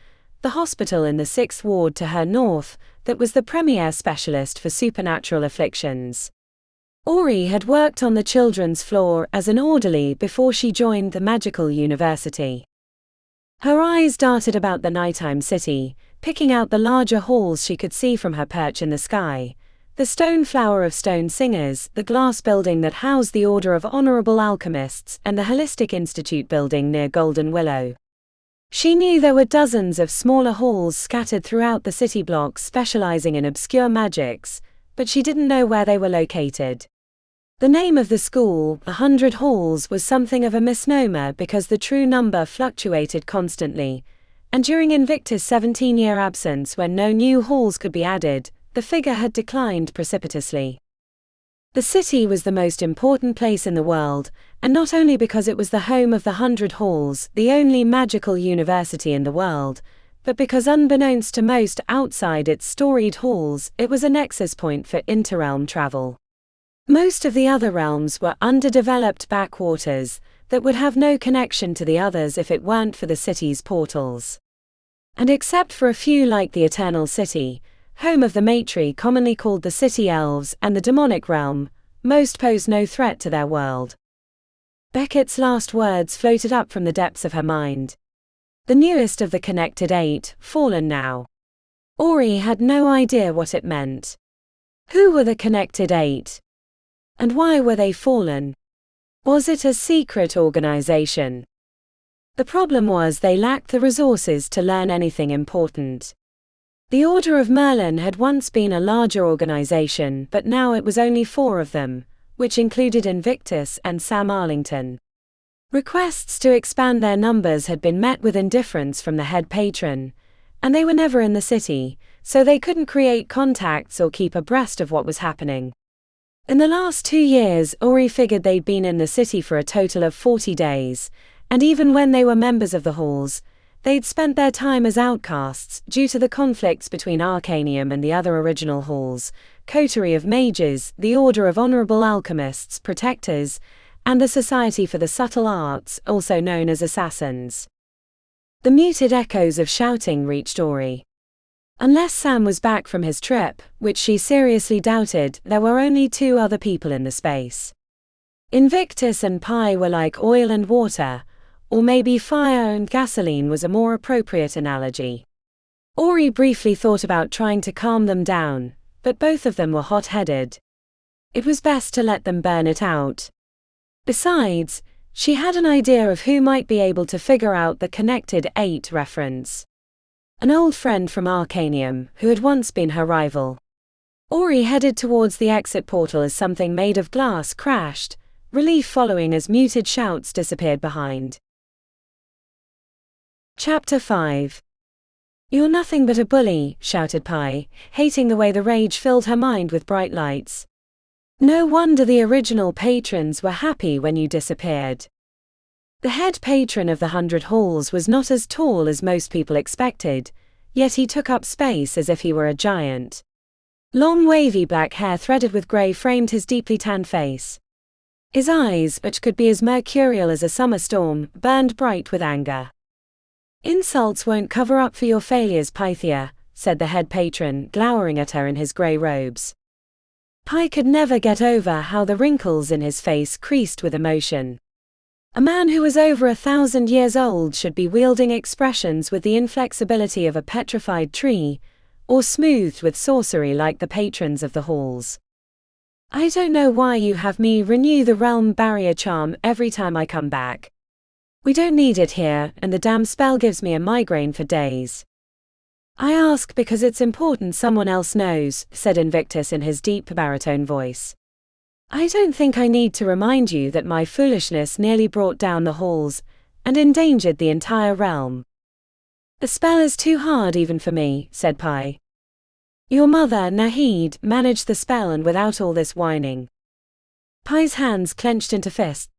the hospital in the 6th ward to her north, that was the premier specialist for supernatural afflictions. Ori had worked on the children's floor as an orderly before she joined the magical university. Her eyes darted about the nighttime city, picking out the larger halls she could see from her perch in the sky. The Stone Flower of Stone Singers, the glass building that housed the Order of Honorable Alchemists, and the Holistic Institute building near Golden Willow. She knew there were dozens of smaller halls scattered throughout the city blocks specializing in obscure magics, but she didn't know where they were located. The name of the school, 100 Halls, was something of a misnomer because the true number fluctuated constantly, and during Invictus' 17-year absence when no new halls could be added, the figure had declined precipitously. The city was the most important place in the world, and not only because it was the home of the 100 Halls, the only magical university in the world, but because unbeknownst to most outside its storied halls, it was a nexus point for interrealm travel. Most of the other realms were underdeveloped backwaters that would have no connection to the others if it weren't for the city's portals. And except for a few like the Eternal City, home of the Matri commonly called the City Elves and the demonic realm, most posed no threat to their world. Beckett's last words floated up from the depths of her mind. The newest of the connected 8, fallen now. Ori had no idea what it meant. Who were the connected 8? And why were they fallen? Was it a secret organization? The problem was they lacked the resources to learn anything important. The Order of Merlin had once been a larger organization, but now it was only 4 of them, which included Invictus and Sam Arlington. Requests to expand their numbers had been met with indifference from the head patron, and they were never in the city, so they couldn't create contacts or keep abreast of what was happening. In the last 2 years, Ori figured they'd been in the city for a total of 40 days, and even when they were members of the halls, they'd spent their time as outcasts due to the conflicts between Arcanium and the other original halls, Coterie of Mages, the Order of Honorable Alchemists, Protectors, and the Society for the Subtle Arts, also known as Assassins. The muted echoes of shouting reached Ori. Unless Sam was back from his trip, which she seriously doubted, there were only 2 other people in the space. Invictus and Pi were like oil and water, or maybe fire and gasoline was a more appropriate analogy. Ori briefly thought about trying to calm them down, but both of them were hot-headed. It was best to let them burn it out. Besides, she had an idea of who might be able to figure out the connected 8 reference. An old friend from Arcanium, who had once been her rival. Ori headed towards the exit portal as something made of glass crashed, relief following as muted shouts disappeared behind. Chapter 5. "You're nothing but a bully," shouted Pi, hating the way the rage filled her mind with bright lights. "No wonder the original patrons were happy when you disappeared." The head patron of the 100 Halls was not as tall as most people expected, yet he took up space as if he were a giant. Long wavy black hair threaded with grey framed his deeply tanned face. His eyes, which could be as mercurial as a summer storm, burned bright with anger. "Insults won't cover up for your failures, Pythia," said the head patron, glowering at her in his grey robes. Pi could never get over how the wrinkles in his face creased with emotion. A man who was over 1,000 years old should be wielding expressions with the inflexibility of a petrified tree, or smoothed with sorcery like the patrons of the halls. "I don't know why you have me renew the realm barrier charm every time I come back. We don't need it here, and the damn spell gives me a migraine for days." "I ask because it's important someone else knows," said Invictus in his deep baritone voice. "I don't think I need to remind you that my foolishness nearly brought down the halls, and endangered the entire realm." "The spell is too hard even for me," said Pi. "Your mother, Nahid, managed the spell and without all this whining." Pi's hands clenched into fists.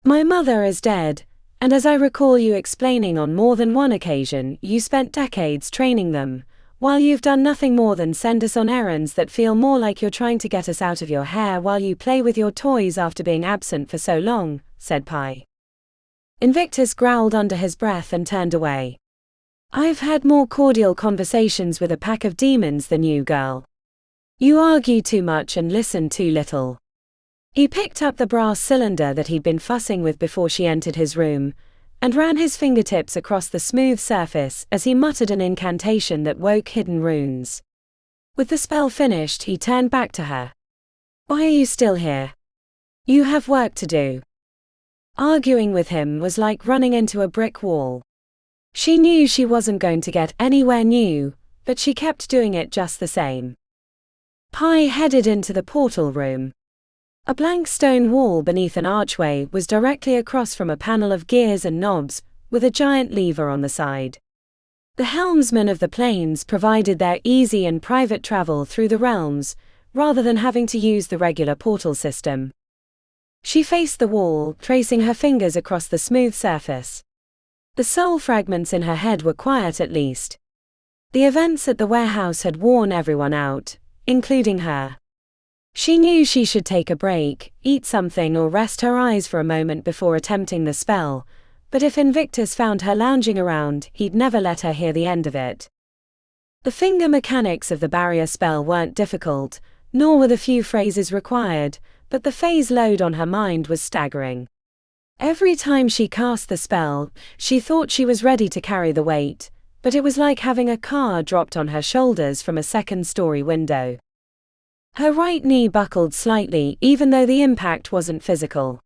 "My mother is dead, and as I recall you explaining on more than one occasion, you spent decades training them, while you've done nothing more than send us on errands that feel more like you're trying to get us out of your hair while you play with your toys after being absent for so long," said Pi. Invictus growled under his breath and turned away. "I've had more cordial conversations with a pack of demons than you, girl. You argue too much and listen too little." He picked up the brass cylinder that he'd been fussing with before she entered his room, and ran his fingertips across the smooth surface as he muttered an incantation that woke hidden runes. With the spell finished, he turned back to her. "Why are you still here? You have work to do." Arguing with him was like running into a brick wall. She knew she wasn't going to get anywhere new, but she kept doing it just the same. Pi headed into the portal room. A blank stone wall beneath an archway was directly across from a panel of gears and knobs, with a giant lever on the side. The helmsmen of the planes provided their easy and private travel through the realms, rather than having to use the regular portal system. She faced the wall, tracing her fingers across the smooth surface. The soul fragments in her head were quiet at least. The events at the warehouse had worn everyone out, including her. She knew she should take a break, eat something or rest her eyes for a moment before attempting the spell, but if Invictus found her lounging around, he'd never let her hear the end of it. The finger mechanics of the barrier spell weren't difficult, nor were the few phrases required, but the phase load on her mind was staggering. Every time she cast the spell, she thought she was ready to carry the weight, but it was like having a car dropped on her shoulders from a second-story window. Her right knee buckled slightly even though the impact wasn't physical.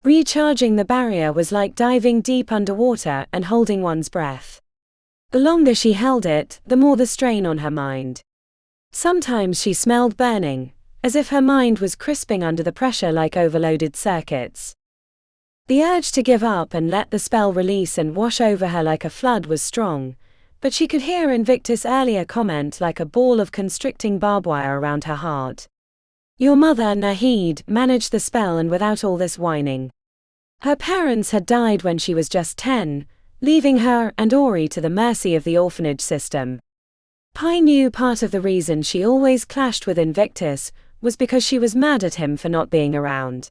Recharging the barrier was like diving deep underwater and holding one's breath. The longer she held it, the more the strain on her mind. Sometimes she smelled burning, as if her mind was crisping under the pressure like overloaded circuits. The urge to give up and let the spell release and wash over her like a flood was strong, but she could hear Invictus' earlier comment like a ball of constricting barbed wire around her heart. Your mother, Nahid, managed the spell and without all this whining. Her parents had died when she was just 10, leaving her and Ori to the mercy of the orphanage system. Pi knew part of the reason she always clashed with Invictus was because she was mad at him for not being around.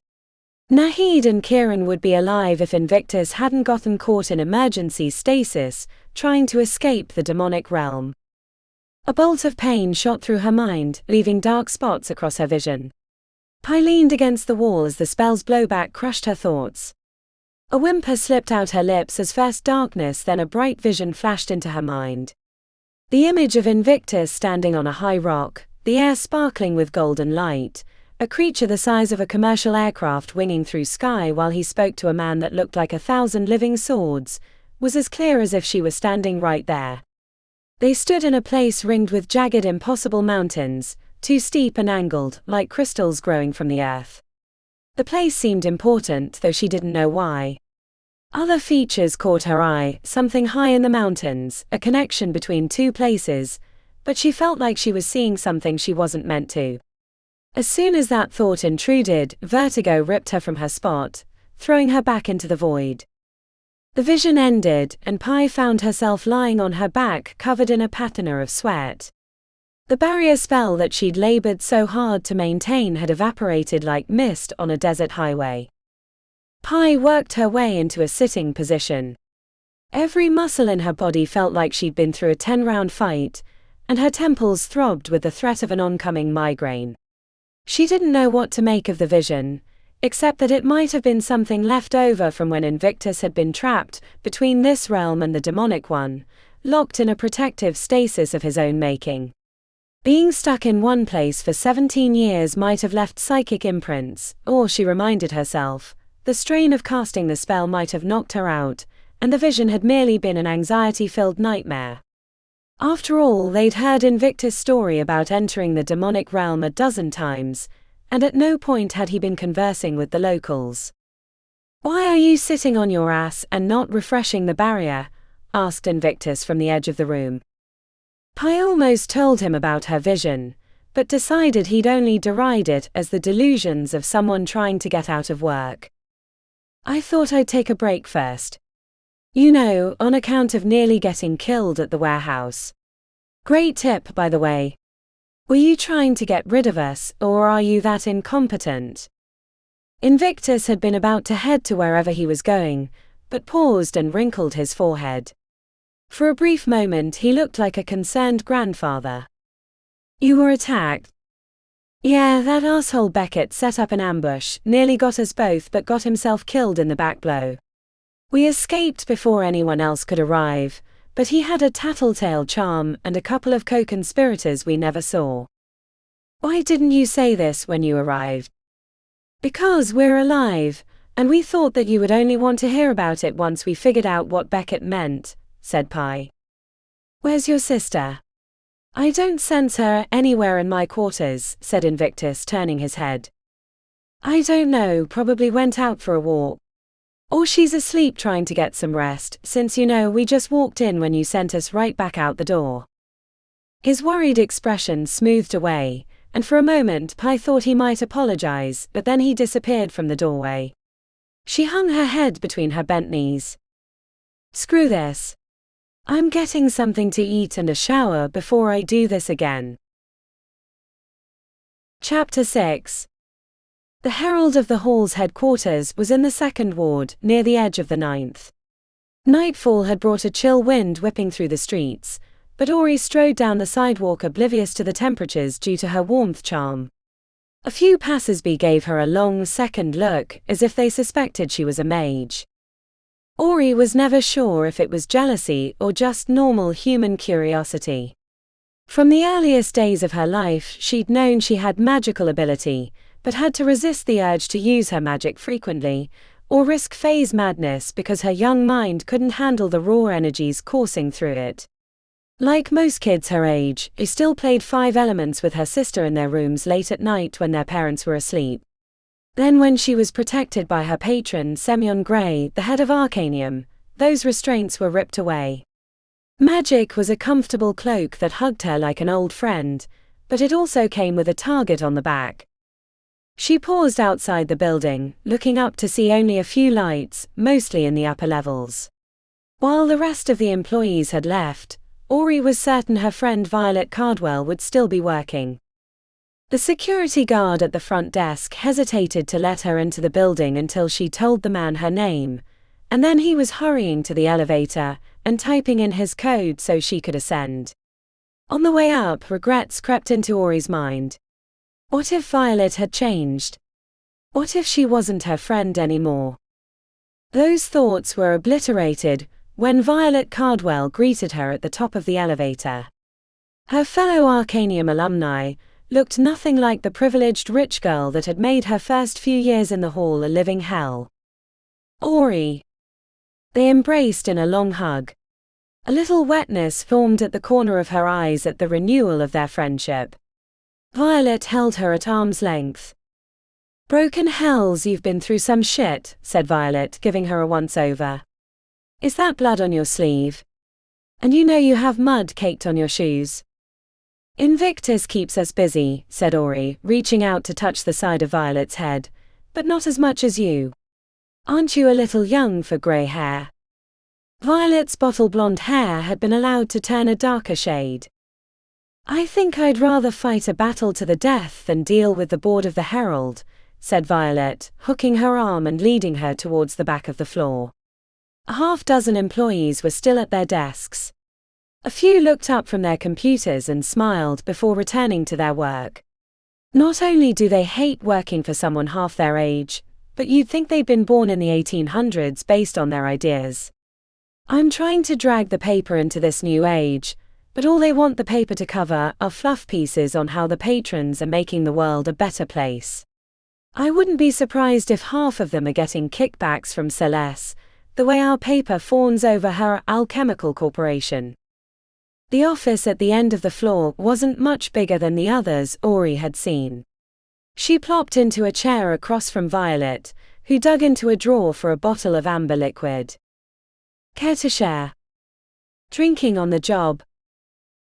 Nahid and Kieran would be alive if Invictus hadn't gotten caught in emergency stasis, trying to escape the demonic realm. A bolt of pain shot through her mind, leaving dark spots across her vision. Pi leaned against the wall as the spell's blowback crushed her thoughts. A whimper slipped out her lips as first darkness then a bright vision flashed into her mind. The image of Invictus standing on a high rock, the air sparkling with golden light, a creature the size of a commercial aircraft winging through sky while he spoke to a man that looked like 1,000 living swords, was as clear as if she were standing right there. They stood in a place ringed with jagged impossible mountains, too steep and angled, like crystals growing from the earth. The place seemed important, though she didn't know why. Other features caught her eye, something high in the mountains, a connection between two places, but she felt like she was seeing something she wasn't meant to. As soon as that thought intruded, vertigo ripped her from her spot, throwing her back into the void. The vision ended, and Pi found herself lying on her back covered in a patina of sweat. The barrier spell that she'd labored so hard to maintain had evaporated like mist on a desert highway. Pi worked her way into a sitting position. Every muscle in her body felt like she'd been through a 10-round fight, and her temples throbbed with the threat of an oncoming migraine. She didn't know what to make of the vision, except that it might have been something left over from when Invictus had been trapped between this realm and the demonic one, locked in a protective stasis of his own making. Being stuck in one place for 17 years might have left psychic imprints, or, she reminded herself, the strain of casting the spell might have knocked her out, and the vision had merely been an anxiety-filled nightmare. After all, they'd heard Invictus' story about entering the demonic realm a dozen times, and at no point had he been conversing with the locals. "Why are you sitting on your ass and not refreshing the barrier?" asked Invictus from the edge of the room. Pi almost told him about her vision, but decided he'd only deride it as the delusions of someone trying to get out of work. "I thought I'd take a break first. You know, on account of nearly getting killed at the warehouse. Great tip, by the way. Were you trying to get rid of us, or are you that incompetent?" Invictus had been about to head to wherever he was going, but paused and wrinkled his forehead. For a brief moment he looked like a concerned grandfather. "You were attacked?" "Yeah, that asshole Beckett set up an ambush, nearly got us both but got himself killed in the back blow. We escaped before anyone else could arrive, but he had a tattletale charm and a couple of co-conspirators we never saw." "Why didn't you say this when you arrived?" "Because we're alive, and we thought that you would only want to hear about it once we figured out what Beckett meant," said Pi. Where's your sister? I don't sense her anywhere in my quarters, said Invictus, turning his head. I don't know, probably went out for a walk. Or she's asleep trying to get some rest, since we just walked in when you sent us right back out the door. His worried expression smoothed away, and for a moment Pi thought he might apologize, but then he disappeared from the doorway. She hung her head between her bent knees. Screw this. I'm getting something to eat and a shower before I do this again. Chapter 6. The Herald of the Hall's headquarters was in the 2nd ward, near the edge of the 9th. Nightfall had brought a chill wind whipping through the streets, but Ori strode down the sidewalk oblivious to the temperatures due to her warmth charm. A few passers-by gave her a long second look, as if they suspected she was a mage. Ori was never sure if it was jealousy or just normal human curiosity. From the earliest days of her life she'd known she had magical ability, but had to resist the urge to use her magic frequently, or risk phase madness because her young mind couldn't handle the raw energies coursing through it. Like most kids her age, she still played 5 elements with her sister in their rooms late at night when their parents were asleep. Then when she was protected by her patron Semyon Grey, the head of Arcanium, those restraints were ripped away. Magic was a comfortable cloak that hugged her like an old friend, but it also came with a target on the back. She paused outside the building, looking up to see only a few lights, mostly in the upper levels. While the rest of the employees had left, Ori was certain her friend Violet Cardwell would still be working. The security guard at the front desk hesitated to let her into the building until she told the man her name, and then he was hurrying to the elevator and typing in his code so she could ascend. On the way up, regrets crept into Ori's mind. What if Violet had changed? What if she wasn't her friend anymore? Those thoughts were obliterated when Violet Cardwell greeted her at the top of the elevator. Her fellow Arcanium alumni looked nothing like the privileged rich girl that had made her first few years in the hall a living hell. Ori. They embraced in a long hug. A little wetness formed at the corner of her eyes at the renewal of their friendship. Violet held her at arm's length. Broken hells, you've been through some shit, said Violet, giving her a once-over. Is that blood on your sleeve? And you have mud caked on your shoes. Invictus keeps us busy, said Ori, reaching out to touch the side of Violet's head, but not as much as you. Aren't you a little young for grey hair? Violet's bottle blonde hair had been allowed to turn a darker shade. I think I'd rather fight a battle to the death than deal with the board of the Herald, said Violet, hooking her arm and leading her towards the back of the floor. A half-dozen employees were still at their desks. A few looked up from their computers and smiled before returning to their work. Not only do they hate working for someone half their age, but you'd think they'd been born in the 1800s based on their ideas. I'm trying to drag the paper into this new age, but all they want the paper to cover are fluff pieces on how the patrons are making the world a better place. I wouldn't be surprised if half of them are getting kickbacks from Celeste, the way our paper fawns over her alchemical corporation. The office at the end of the floor wasn't much bigger than the others Ori had seen. She plopped into a chair across from Violet, who dug into a drawer for a bottle of amber liquid. Care to share? Drinking on the job.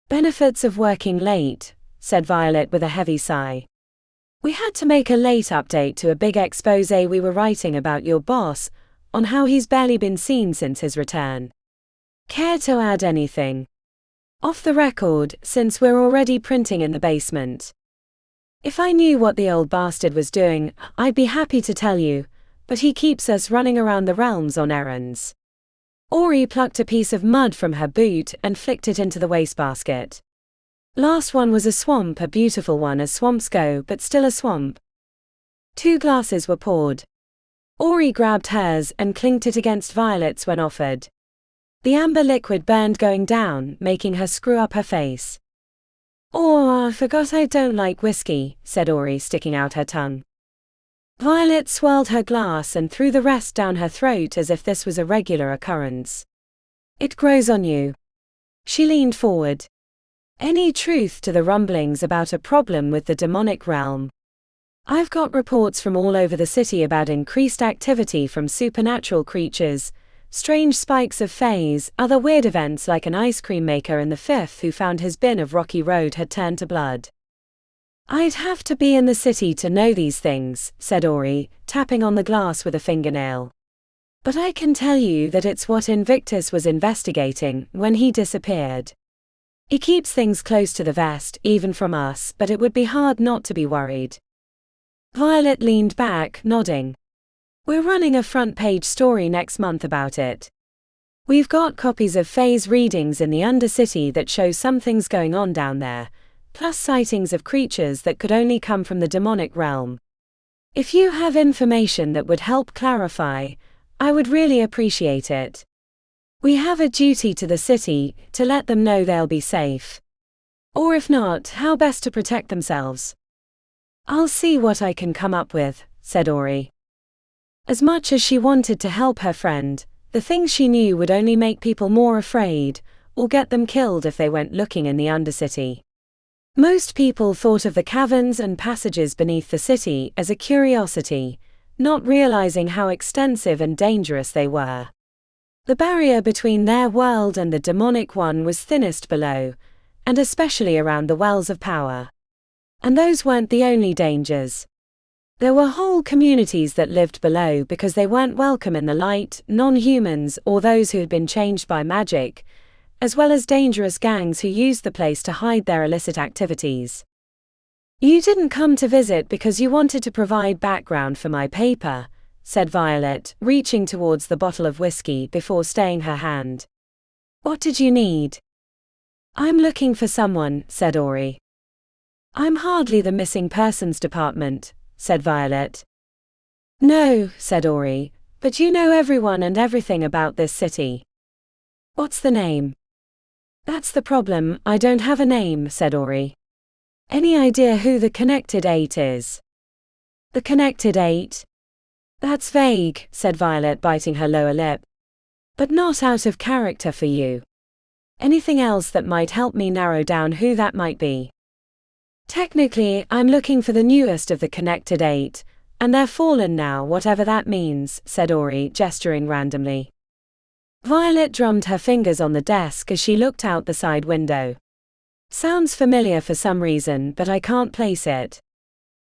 Benefits of working late, said Violet with a heavy sigh. We had to make a late update to a big exposé we were writing about your boss, on how he's barely been seen since his return. Care to add anything? Off the record, since we're already printing in the basement. If I knew what the old bastard was doing, I'd be happy to tell you, but he keeps us running around the realms on errands. Ori plucked a piece of mud from her boot and flicked it into the wastebasket. Last one was a swamp, a beautiful one as swamps go, but still a swamp. 2 glasses were poured. Ori grabbed hers and clinked it against Violet's when offered. The amber liquid burned going down, making her screw up her face. Oh, I forgot I don't like whiskey, said Ori, sticking out her tongue. Violet swirled her glass and threw the rest down her throat as if this was a regular occurrence. It grows on you. She leaned forward. Any truth to the rumblings about a problem with the demonic realm? I've got reports from all over the city about increased activity from supernatural creatures, strange spikes of fays, other weird events like an ice cream maker in the fifth who found his bin of Rocky Road had turned to blood. I'd have to be in the city to know these things, said Ori, tapping on the glass with a fingernail. But I can tell you that it's what Invictus was investigating when he disappeared. He keeps things close to the vest, even from us, but it would be hard not to be worried. Violet leaned back, nodding. We're running a front-page story next month about it. We've got copies of Faye's readings in the Undercity that show something's going on down there, plus sightings of creatures that could only come from the demonic realm. If you have information that would help clarify, I would really appreciate it. We have a duty to the city, to let them know they'll be safe. Or if not, how best to protect themselves. I'll see what I can come up with, said Ori. As much as she wanted to help her friend, the things she knew would only make people more afraid, or get them killed if they went looking in the Undercity. Most people thought of the caverns and passages beneath the city as a curiosity, not realizing how extensive and dangerous they were. The barrier between their world and the demonic one was thinnest below, and especially around the wells of power. And those weren't the only dangers. There were whole communities that lived below because they weren't welcome in the light, non-humans or those who had been changed by magic, as well as dangerous gangs who used the place to hide their illicit activities. You didn't come to visit because you wanted to provide background for my paper, said Violet, reaching towards the bottle of whiskey before staying her hand. What did you need? I'm looking for someone, said Ori. I'm hardly the missing persons department, said Violet. No, said Ori, but you know everyone and everything about this city. What's the name? That's the problem, I don't have a name, said Ori. Any idea who the Connected Eight is? The Connected Eight? That's vague, said Violet, biting her lower lip. But not out of character for you. Anything else that might help me narrow down who that might be? Technically, I'm looking for the newest of the Connected Eight, and they're fallen now, whatever that means, said Ori, gesturing randomly. Violet drummed her fingers on the desk as she looked out the side window. Sounds familiar for some reason, but I can't place it.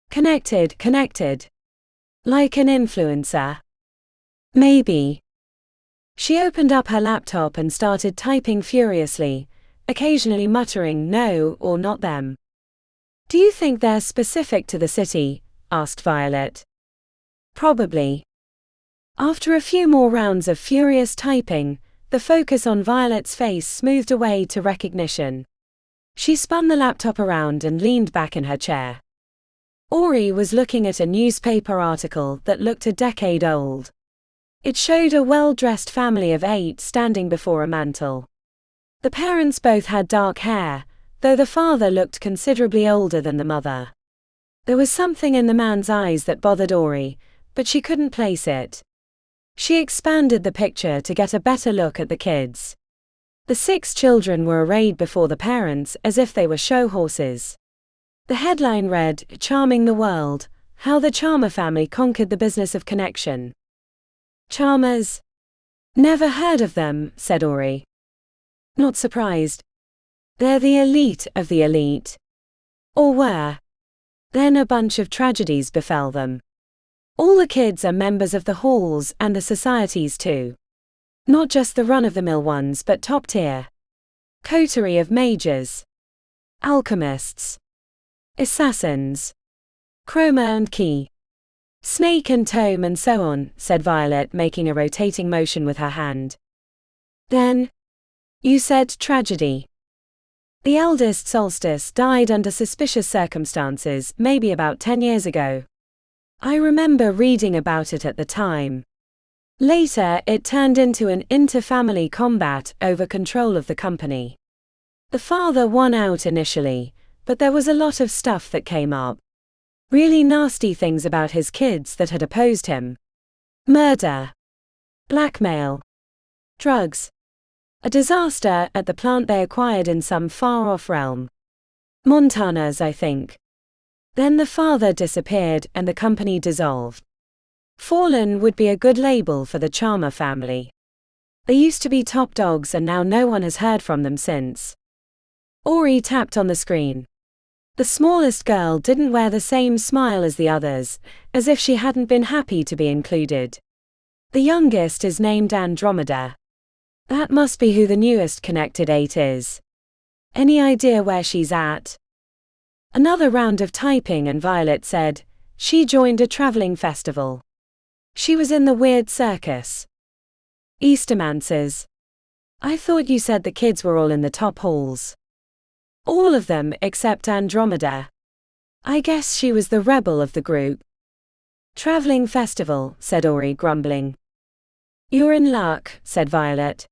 Connected. Like an influencer. Maybe. She opened up her laptop and started typing furiously, occasionally muttering no or not them. Do you think they're specific to the city? Asked Violet. Probably. After a few more rounds of furious typing, the focus on Violet's face smoothed away to recognition. She spun the laptop around and leaned back in her chair. Ori was looking at a newspaper article that looked a decade old. It showed a well-dressed family of 8 standing before a mantel. The parents both had dark hair, though the father looked considerably older than the mother. There was something in the man's eyes that bothered Ori, but she couldn't place it. She expanded the picture to get a better look at the kids. The 6 children were arrayed before the parents as if they were show horses. The headline read, "Charming the World, How the Charmer Family Conquered the Business of Connection." Charmers? Never heard of them, said Ori. Not surprised. They're the elite of the elite. Or were. Then a bunch of tragedies befell them. All the kids are members of the halls and the societies too. Not just the run-of-the-mill ones but top tier. Coterie of mages. Alchemists. Assassins. Chroma and key. Snake and tome and so on, said Violet, making a rotating motion with her hand. Then? You said tragedy. The eldest Solstice died under suspicious circumstances, maybe about 10 years ago. I remember reading about it at the time. Later, it turned into an inter-family combat over control of the company. The father won out initially, but there was a lot of stuff that came up. Really nasty things about his kids that had opposed him. Murder. Blackmail. Drugs. A disaster at the plant they acquired in some far-off realm. Montana's, I think. Then the father disappeared and the company dissolved. Fallen would be a good label for the Charmer family. They used to be top dogs and now no one has heard from them since. Ori tapped on the screen. The smallest girl didn't wear the same smile as the others, as if she hadn't been happy to be included. The youngest is named Andromeda. That must be who the newest Connected 8 is. Any idea where she's at? Another round of typing and Violet said, she joined a traveling festival. She was in the weird circus. Eastermancers. I thought you said the kids were all in the top halls. All of them except Andromeda. I guess she was the rebel of the group. Traveling festival, said Ori, grumbling. You're in luck, said Violet.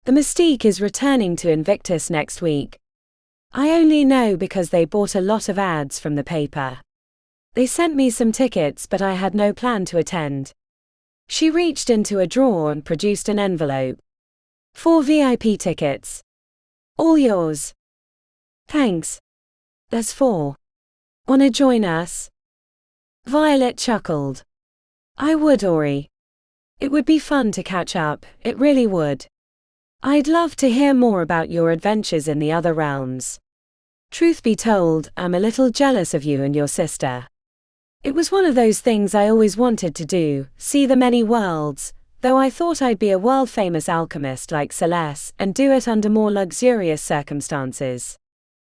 The Mystique is returning to Invictus next week. I only know because they bought a lot of ads from the paper. They sent me some tickets but I had no plan to attend. She reached into a drawer and produced an envelope. 4 VIP tickets. All yours. Thanks. There's 4. Wanna join us? Violet chuckled. I would, Ori. It would be fun to catch up, it really would. I'd love to hear more about your adventures in the other realms. Truth be told, I'm a little jealous of you and your sister. It was one of those things I always wanted to do, see the many worlds, though I thought I'd be a world-famous alchemist like Celeste and do it under more luxurious circumstances.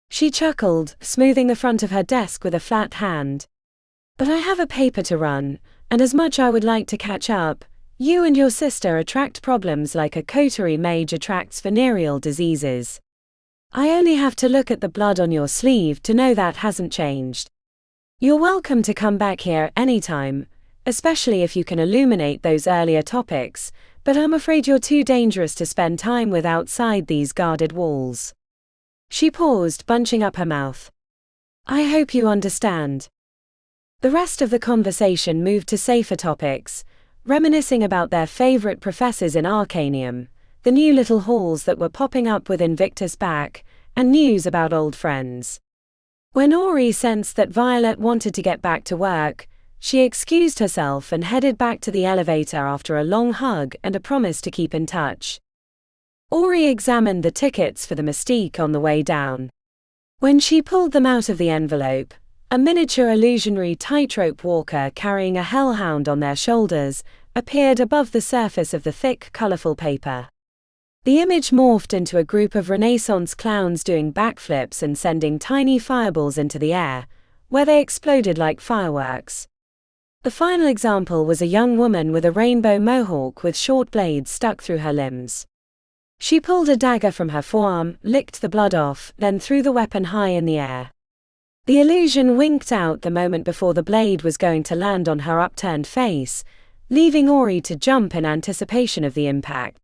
She chuckled, smoothing the front of her desk with a flat hand. But I have a paper to run, and as much I would like to catch up, you and your sister attract problems like a coterie mage attracts venereal diseases. I only have to look at the blood on your sleeve to know that hasn't changed. You're welcome to come back here anytime, especially if you can illuminate those earlier topics, but I'm afraid you're too dangerous to spend time with outside these guarded walls. She paused, bunching up her mouth. I hope you understand. The rest of the conversation moved to safer topics, reminiscing about their favorite professors in Arcanium, the new little halls that were popping up with Invictus back, and news about old friends. When Ori sensed that Violet wanted to get back to work, she excused herself and headed back to the elevator after a long hug and a promise to keep in touch. Ori examined the tickets for the Mystique on the way down. When she pulled them out of the envelope, a miniature illusionary tightrope walker carrying a hellhound on their shoulders appeared above the surface of the thick, colorful paper. The image morphed into a group of Renaissance clowns doing backflips and sending tiny fireballs into the air, where they exploded like fireworks. The final example was a young woman with a rainbow mohawk with short blades stuck through her limbs. She pulled a dagger from her forearm, licked the blood off, then threw the weapon high in the air. The illusion winked out the moment before the blade was going to land on her upturned face, leaving Ori to jump in anticipation of the impact.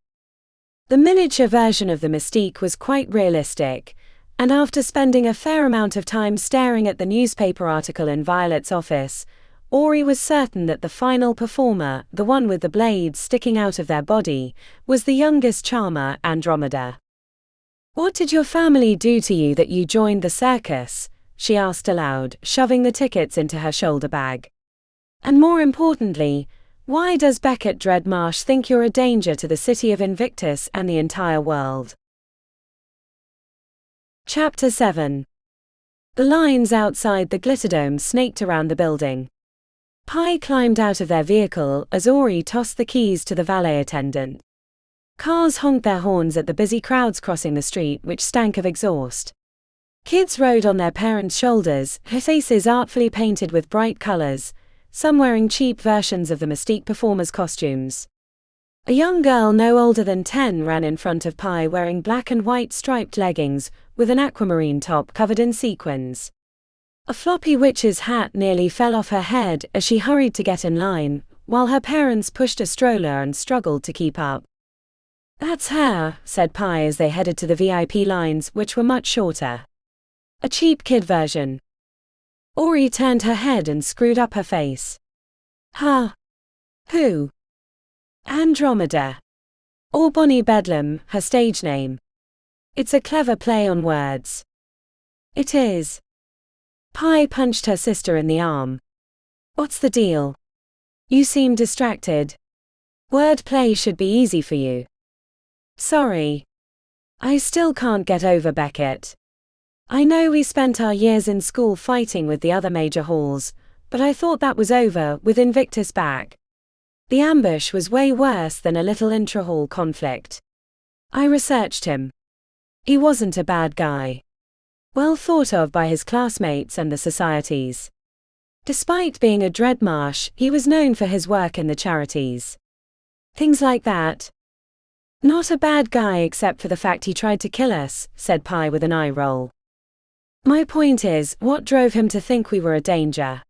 The miniature version of the Mystique was quite realistic, and after spending a fair amount of time staring at the newspaper article in Violet's office, Ori was certain that the final performer, the one with the blades sticking out of their body, was the youngest charmer, Andromeda. What did your family do to you that you joined the circus? She asked aloud, shoving the tickets into her shoulder bag. And more importantly, why does Beckett Dreadmarsh think you're a danger to the city of Invictus and the entire world? Chapter 7. The lines outside the Glitterdome snaked around the building. Pi climbed out of their vehicle as Ori tossed the keys to the valet attendant. Cars honked their horns at the busy crowds crossing the street, which stank of exhaust. Kids rode on their parents' shoulders, their faces artfully painted with bright colors, some wearing cheap versions of the Mystique performers' costumes. A young girl no older than 10 ran in front of Pi wearing black and white striped leggings, with an aquamarine top covered in sequins. A floppy witch's hat nearly fell off her head as she hurried to get in line, while her parents pushed a stroller and struggled to keep up. That's her, said Pi as they headed to the VIP lines, which were much shorter. A cheap kid version. Ori turned her head and screwed up her face. Huh? Who? Andromeda. or Bonnie Bedlam, her stage name. It's a clever play on words. It is. Pi punched her sister in the arm. What's the deal? You seem distracted. Word play should be easy for you. Sorry. I still can't get over Beckett. I know we spent our years in school fighting with the other major halls, but I thought that was over with Invictus back. The ambush was way worse than a little intra-hall conflict. I researched him. He wasn't a bad guy. Well thought of by his classmates and the societies. Despite being a Dreadmarsh, he was known for his work in the charities. Things like that. Not a bad guy except for the fact he tried to kill us, said Pi with an eye roll. My point is, what drove him to think we were a danger?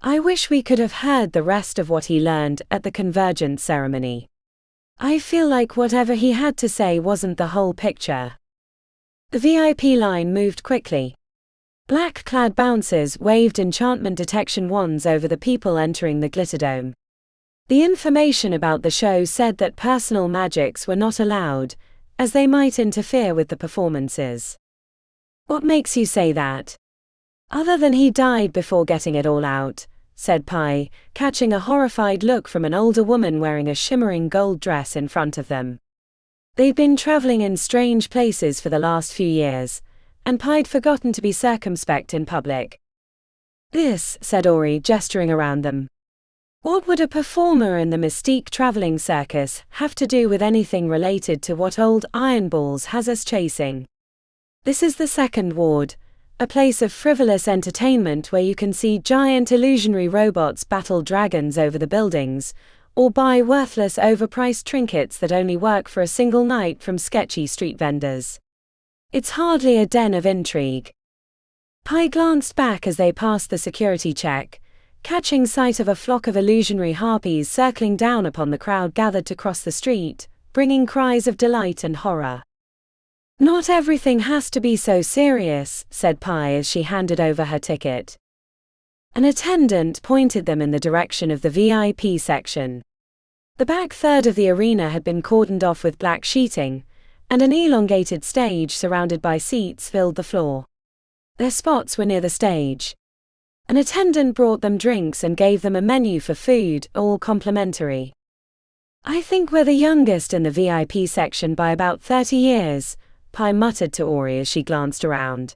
I wish we could have heard the rest of what he learned at the Convergence ceremony. I feel like whatever he had to say wasn't the whole picture. The VIP line moved quickly. Black-clad bouncers waved enchantment detection wands over the people entering the Glitterdome. The information about the show said that personal magics were not allowed, as they might interfere with the performances. What makes you say that? Other than he died before getting it all out, said Pi, catching a horrified look from an older woman wearing a shimmering gold dress in front of them. They'd been traveling in strange places for the last few years, and Pi'd forgotten to be circumspect in public. This, said Ori, gesturing around them. What would a performer in the Mystique traveling circus have to do with anything related to what old Ironballs has us chasing? This is the second ward, a place of frivolous entertainment where you can see giant illusionary robots battle dragons over the buildings, or buy worthless overpriced trinkets that only work for a single night from sketchy street vendors. It's hardly a den of intrigue. Pi glanced back as they passed the security check, catching sight of a flock of illusionary harpies circling down upon the crowd gathered to cross the street, bringing cries of delight and horror. Not everything has to be so serious, said Pi as she handed over her ticket. An attendant pointed them in the direction of the VIP section. The back third of the arena had been cordoned off with black sheeting, and an elongated stage surrounded by seats filled the floor. Their spots were near the stage. An attendant brought them drinks and gave them a menu for food, all complimentary. I think we're the youngest in the VIP section by about 30 years, Pi muttered to Ori as she glanced around.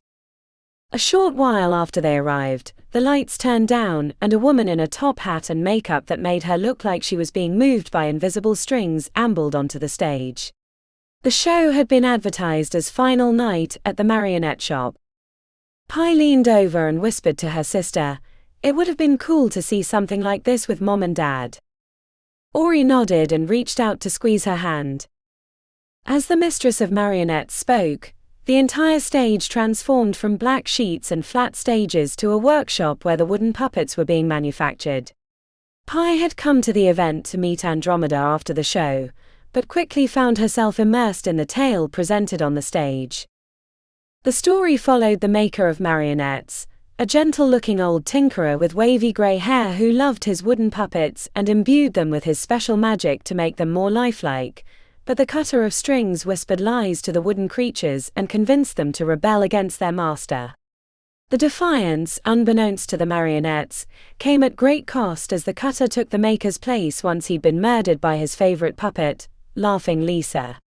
A short while after they arrived, the lights turned down and a woman in a top hat and makeup that made her look like she was being moved by invisible strings ambled onto the stage. The show had been advertised as Final Night at the Marionette Shop. Pi leaned over and whispered to her sister, "It would have been cool to see something like this with Mom and Dad." Ori nodded and reached out to squeeze her hand. As the mistress of marionettes spoke, the entire stage transformed from black sheets and flat stages to a workshop where the wooden puppets were being manufactured. Pi had come to the event to meet Andromeda after the show, but quickly found herself immersed in the tale presented on the stage. The story followed the maker of marionettes, a gentle-looking old tinkerer with wavy grey hair who loved his wooden puppets and imbued them with his special magic to make them more lifelike, but the cutter of strings whispered lies to the wooden creatures and convinced them to rebel against their master. The defiance, unbeknownst to the marionettes, came at great cost as the cutter took the maker's place once he'd been murdered by his favorite puppet, Laughing Lisa.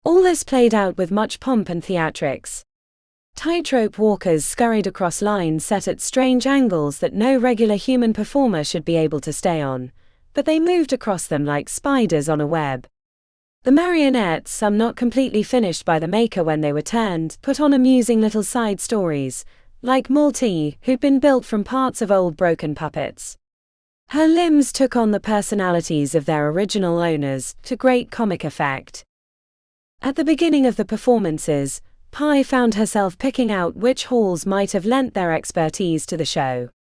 All this played out with much pomp and theatrics. Tightrope walkers scurried across lines set at strange angles that no regular human performer should be able to stay on, but they moved across them like spiders on a web. The marionettes, some not completely finished by the maker when they were turned, put on amusing little side stories, like Maltee, who'd been built from parts of old broken puppets. Her limbs took on the personalities of their original owners, to great comic effect. At the beginning of the performances, Pi found herself picking out which halls might have lent their expertise to the show.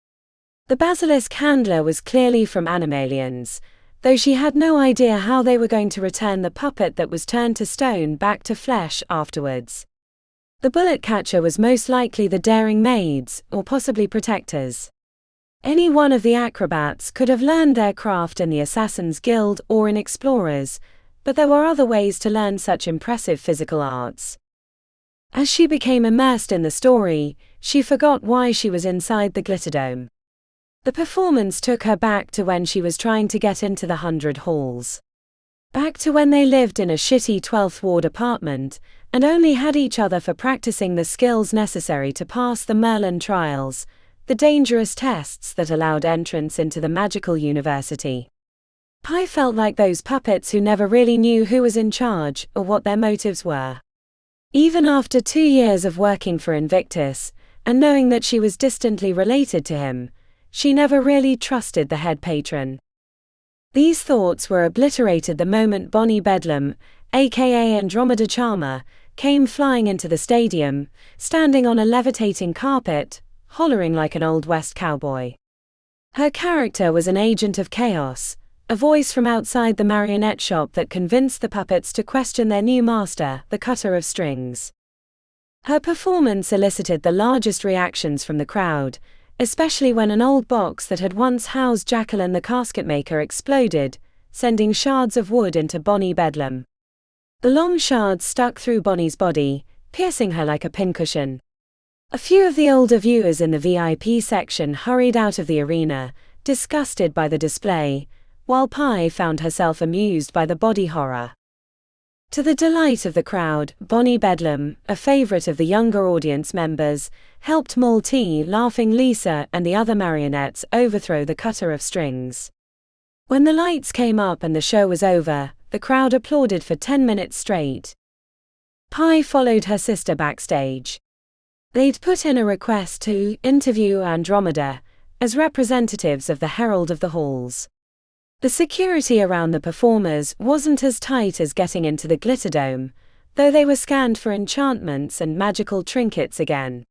The basilisk handler was clearly from Animalians, though she had no idea how they were going to return the puppet that was turned to stone back to flesh afterwards. The bullet catcher was most likely the daring maids, or possibly protectors. Any one of the acrobats could have learned their craft in the Assassin's Guild or in Explorers, but there were other ways to learn such impressive physical arts. As she became immersed in the story, she forgot why she was inside the Glitterdome. The performance took her back to when she was trying to get into the 100 Halls. Back to when they lived in a shitty 12th Ward apartment, and only had each other for practicing the skills necessary to pass the Merlin trials, the dangerous tests that allowed entrance into the magical university. Pi felt like those puppets who never really knew who was in charge or what their motives were. Even after 2 years of working for Invictus, and knowing that she was distantly related to him, she never really trusted the head patron. These thoughts were obliterated the moment Bonnie Bedlam, aka Andromeda Charmer, came flying into the stadium, standing on a levitating carpet, hollering like an Old West cowboy. Her character was an agent of chaos, a voice from outside the marionette shop that convinced the puppets to question their new master, the cutter of strings. Her performance elicited the largest reactions from the crowd, especially when an old box that had once housed Jacqueline the casket maker exploded, sending shards of wood into Bonnie Bedlam. The long shards stuck through Bonnie's body, piercing her like a pincushion. A few of the older viewers in the VIP section hurried out of the arena, disgusted by the display, while Pi found herself amused by the body horror. To the delight of the crowd, Bonnie Bedlam, a favorite of the younger audience members, helped Maltee, Laughing Lisa, and the other marionettes overthrow the cutter of strings. When the lights came up and the show was over, the crowd applauded for 10 minutes straight. Pi followed her sister backstage. They'd put in a request to interview Andromeda as representatives of the Herald of the Halls. The security around the performers wasn't as tight as getting into the Glitterdome, though they were scanned for enchantments and magical trinkets again.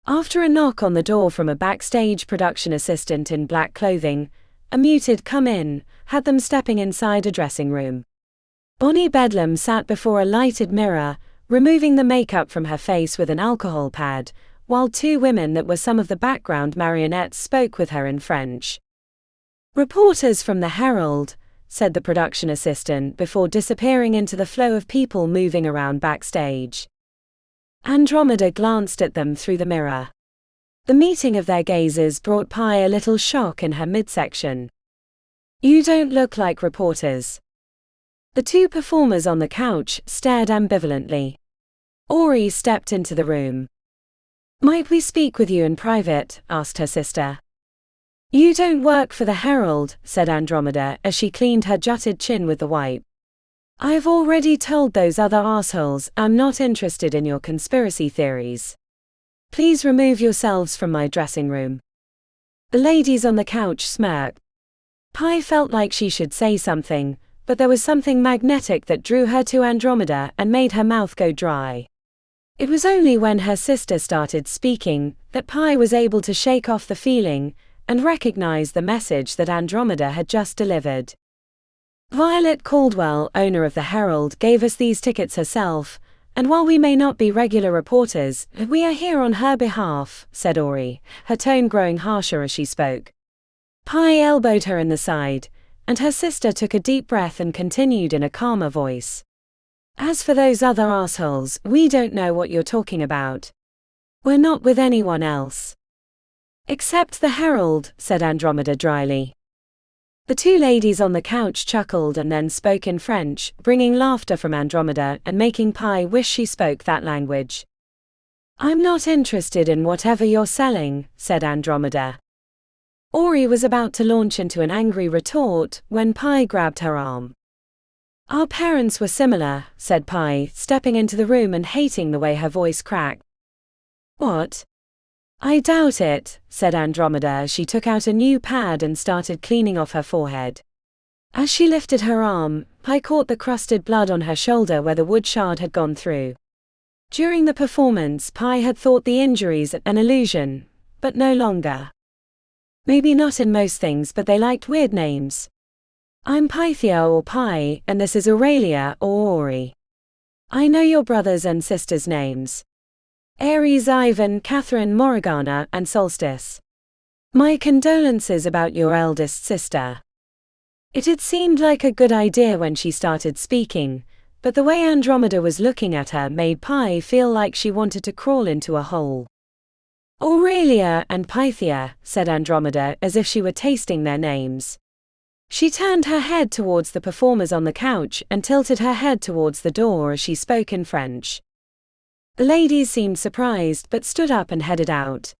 After a knock on the door from a backstage production assistant in black clothing, a muted "come in" had them stepping inside a dressing room. Bonnie Bedlam sat before a lighted mirror, removing the makeup from her face with an alcohol pad, while 2 women that were some of the background marionettes spoke with her in French. "Reporters from the Herald," said the production assistant before disappearing into the flow of people moving around backstage. Andromeda glanced at them through the mirror. The meeting of their gazes brought Pi a little shock in her midsection. "You don't look like reporters." The 2 performers on the couch stared ambivalently. Ori stepped into the room. "Might we speak with you in private?" asked her sister. "You don't work for the Herald," said Andromeda as she cleaned her jutted chin with the wipe. "I've already told those other assholes I'm not interested in your conspiracy theories. Please remove yourselves from my dressing room." The ladies on the couch smirked. Pi felt like she should say something, but there was something magnetic that drew her to Andromeda and made her mouth go dry. It was only when her sister started speaking that Pi was able to shake off the feeling and recognize the message that Andromeda had just delivered. "Violet Caldwell, owner of the Herald, gave us these tickets herself, and while we may not be regular reporters, we are here on her behalf," said Ori, her tone growing harsher as she spoke. Pi elbowed her in the side, and her sister took a deep breath and continued in a calmer voice. "As for those other assholes, we don't know what you're talking about. We're not with anyone else." "Except the Herald," said Andromeda dryly. The 2 ladies on the couch chuckled and then spoke in French, bringing laughter from Andromeda and making Pi wish she spoke that language. "I'm not interested in whatever you're selling," said Andromeda. Ori was about to launch into an angry retort when Pi grabbed her arm. "Our parents were similar," said Pi, stepping into the room and hating the way her voice cracked. "What?" "I doubt it," said Andromeda as she took out a new pad and started cleaning off her forehead. As she lifted her arm, Pi caught the crusted blood on her shoulder where the wood shard had gone through. During the performance, Pi had thought the injuries an illusion, but no longer. Maybe not in most things, but they liked weird names. "I'm Pythia or Pi, and this is Aurelia or Ori. I know your brothers and sisters' names. Aries, Ivan, Catherine, Morriganna, and Solstice. My condolences about your eldest sister. It had seemed like a good idea when she started speaking, but the way Andromeda was looking at her made Pi feel like she wanted to crawl into a hole. Aurelia and Pythia, said Andromeda as if she were tasting their names. She turned her head towards the performers on the couch and tilted her head towards the door as she spoke in French. The ladies seemed surprised but stood up and headed out.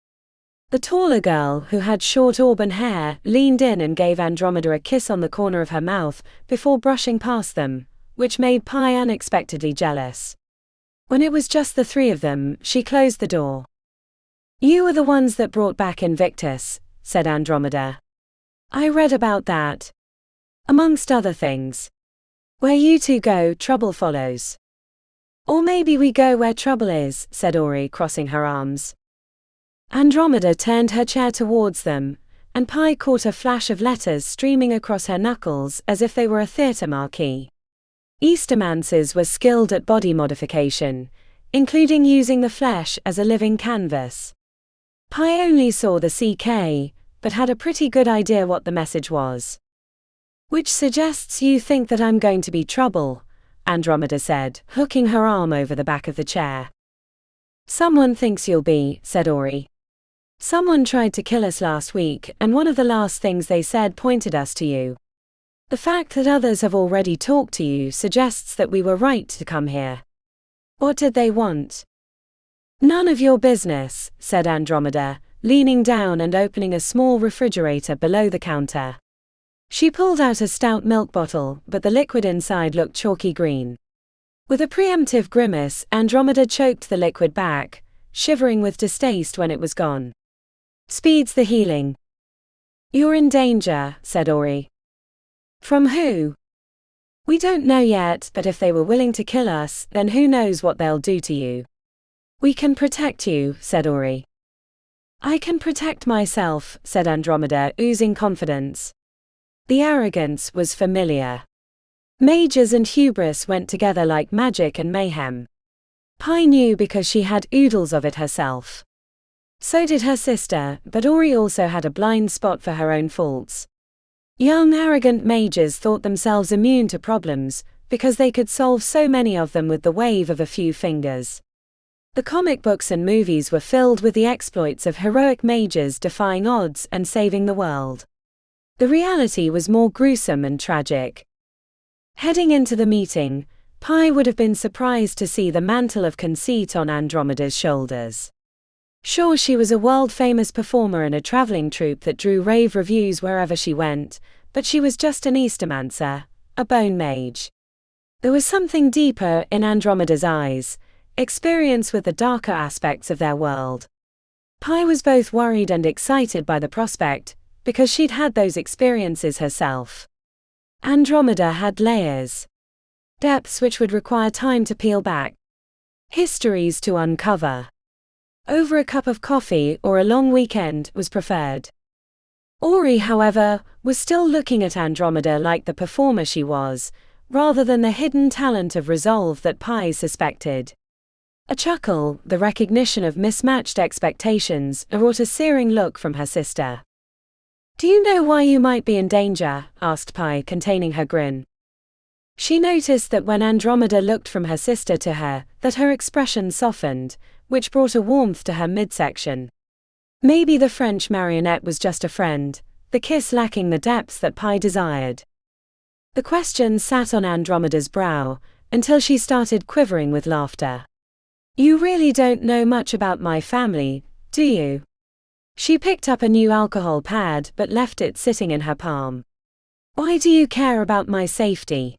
The taller girl, who had short auburn hair, leaned in and gave Andromeda a kiss on the corner of her mouth before brushing past them, which made Pi unexpectedly jealous. When it was just the three of them, she closed the door. You were the ones that brought back Invictus, said Andromeda. I read about that. Amongst other things. Where you two go, trouble follows. Or maybe we go where trouble is, said Ori, crossing her arms. Andromeda turned her chair towards them, and Pi caught a flash of letters streaming across her knuckles as if they were a theatre marquee. Eastermancers were skilled at body modification, including using the flesh as a living canvas. Pi only saw the CK, but had a pretty good idea what the message was. Which suggests you think that I'm going to be trouble, Andromeda said, hooking her arm over the back of the chair. Someone thinks you'll be, said Ori. Someone tried to kill us last week, and one of the last things they said pointed us to you. The fact that others have already talked to you suggests that we were right to come here. What did they want? None of your business, said Andromeda, leaning down and opening a small refrigerator below the counter. She pulled out a stout milk bottle, but the liquid inside looked chalky green. With a preemptive grimace, Andromeda choked the liquid back, shivering with distaste when it was gone. Speeds the healing. You're in danger, said Ori. From who? We don't know yet, but if they were willing to kill us, then who knows what they'll do to you. We can protect you, said Ori. I can protect myself, said Andromeda, oozing confidence. The arrogance was familiar. Mages and hubris went together like magic and mayhem. Pi knew because she had oodles of it herself. So did her sister, but Ori also had a blind spot for her own faults. Young arrogant mages thought themselves immune to problems, because they could solve so many of them with the wave of a few fingers. The comic books and movies were filled with the exploits of heroic mages defying odds and saving the world. The reality was more gruesome and tragic. Heading into the meeting, Pi would have been surprised to see the mantle of conceit on Andromeda's shoulders. Sure, she was a world-famous performer in a traveling troupe that drew rave reviews wherever she went, but she was just an Eastermancer, a bone mage. There was something deeper in Andromeda's eyes, experience with the darker aspects of their world. Pi was both worried and excited by the prospect, because she'd had those experiences herself. Andromeda had layers. Depths which would require time to peel back. Histories to uncover. Over a cup of coffee or a long weekend was preferred. Ori, however, was still looking at Andromeda like the performer she was, rather than the hidden talent of resolve that Pi suspected. A chuckle, the recognition of mismatched expectations, wrought a searing look from her sister. Do you know why you might be in danger? Asked Pi, containing her grin. She noticed that when Andromeda looked from her sister to her, that her expression softened, which brought a warmth to her midsection. Maybe the French marionette was just a friend, the kiss lacking the depth that Pi desired. The question sat on Andromeda's brow, until she started quivering with laughter. You really don't know much about my family, do you? She picked up a new alcohol pad but left it sitting in her palm. Why do you care about my safety?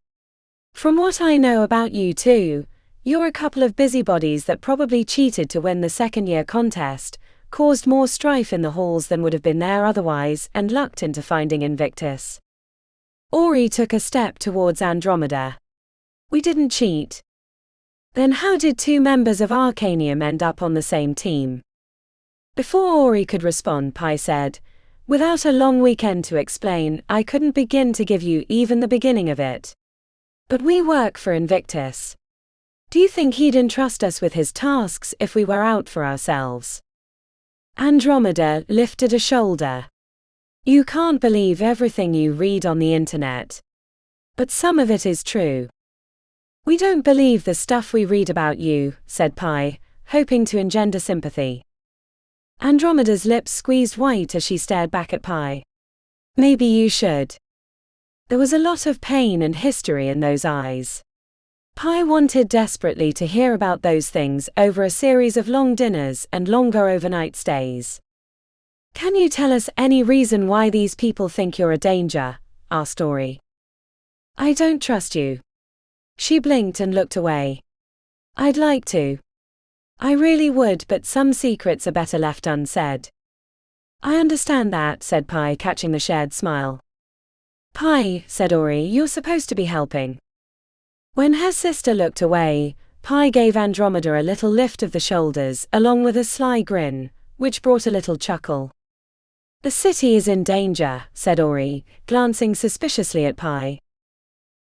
From what I know about you two, you're a couple of busybodies that probably cheated to win the second-year contest, caused more strife in the halls than would have been there otherwise, and lucked into finding Invictus. Ori took a step towards Andromeda. We didn't cheat. Then how did two members of Arcanium end up on the same team? Before Ori could respond, Pi said, without a long weekend to explain, I couldn't begin to give you even the beginning of it. But we work for Invictus. Do you think he'd entrust us with his tasks if we were out for ourselves? Andromeda lifted a shoulder. You can't believe everything you read on the internet. But some of it is true. We don't believe the stuff we read about you, said Pi, hoping to engender sympathy. Andromeda's lips squeezed white as she stared back at Pi. Maybe you should. There was a lot of pain and history in those eyes. Pi wanted desperately to hear about those things over a series of long dinners and longer overnight stays. Can you tell us any reason why these people think you're a danger? Asked Ori. I don't trust you. She blinked and looked away. I'd like to. I really would, but some secrets are better left unsaid. I understand that, said Pi, catching the shared smile. Pi, said Ori, you're supposed to be helping. When her sister looked away, Pi gave Andromeda a little lift of the shoulders along with a sly grin, which brought a little chuckle. The city is in danger, said Ori, glancing suspiciously at Pi.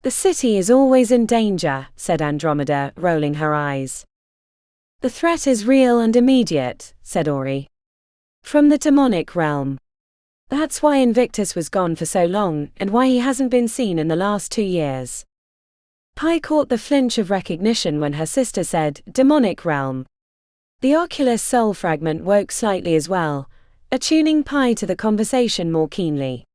The city is always in danger, said Andromeda, rolling her eyes. The threat is real and immediate, said Ori. From the demonic realm. That's why Invictus was gone for so long, and why he hasn't been seen in the last 2 years. Pi caught the flinch of recognition when her sister said, demonic realm. The Oculus soul fragment woke slightly as well, attuning Pi to the conversation more keenly.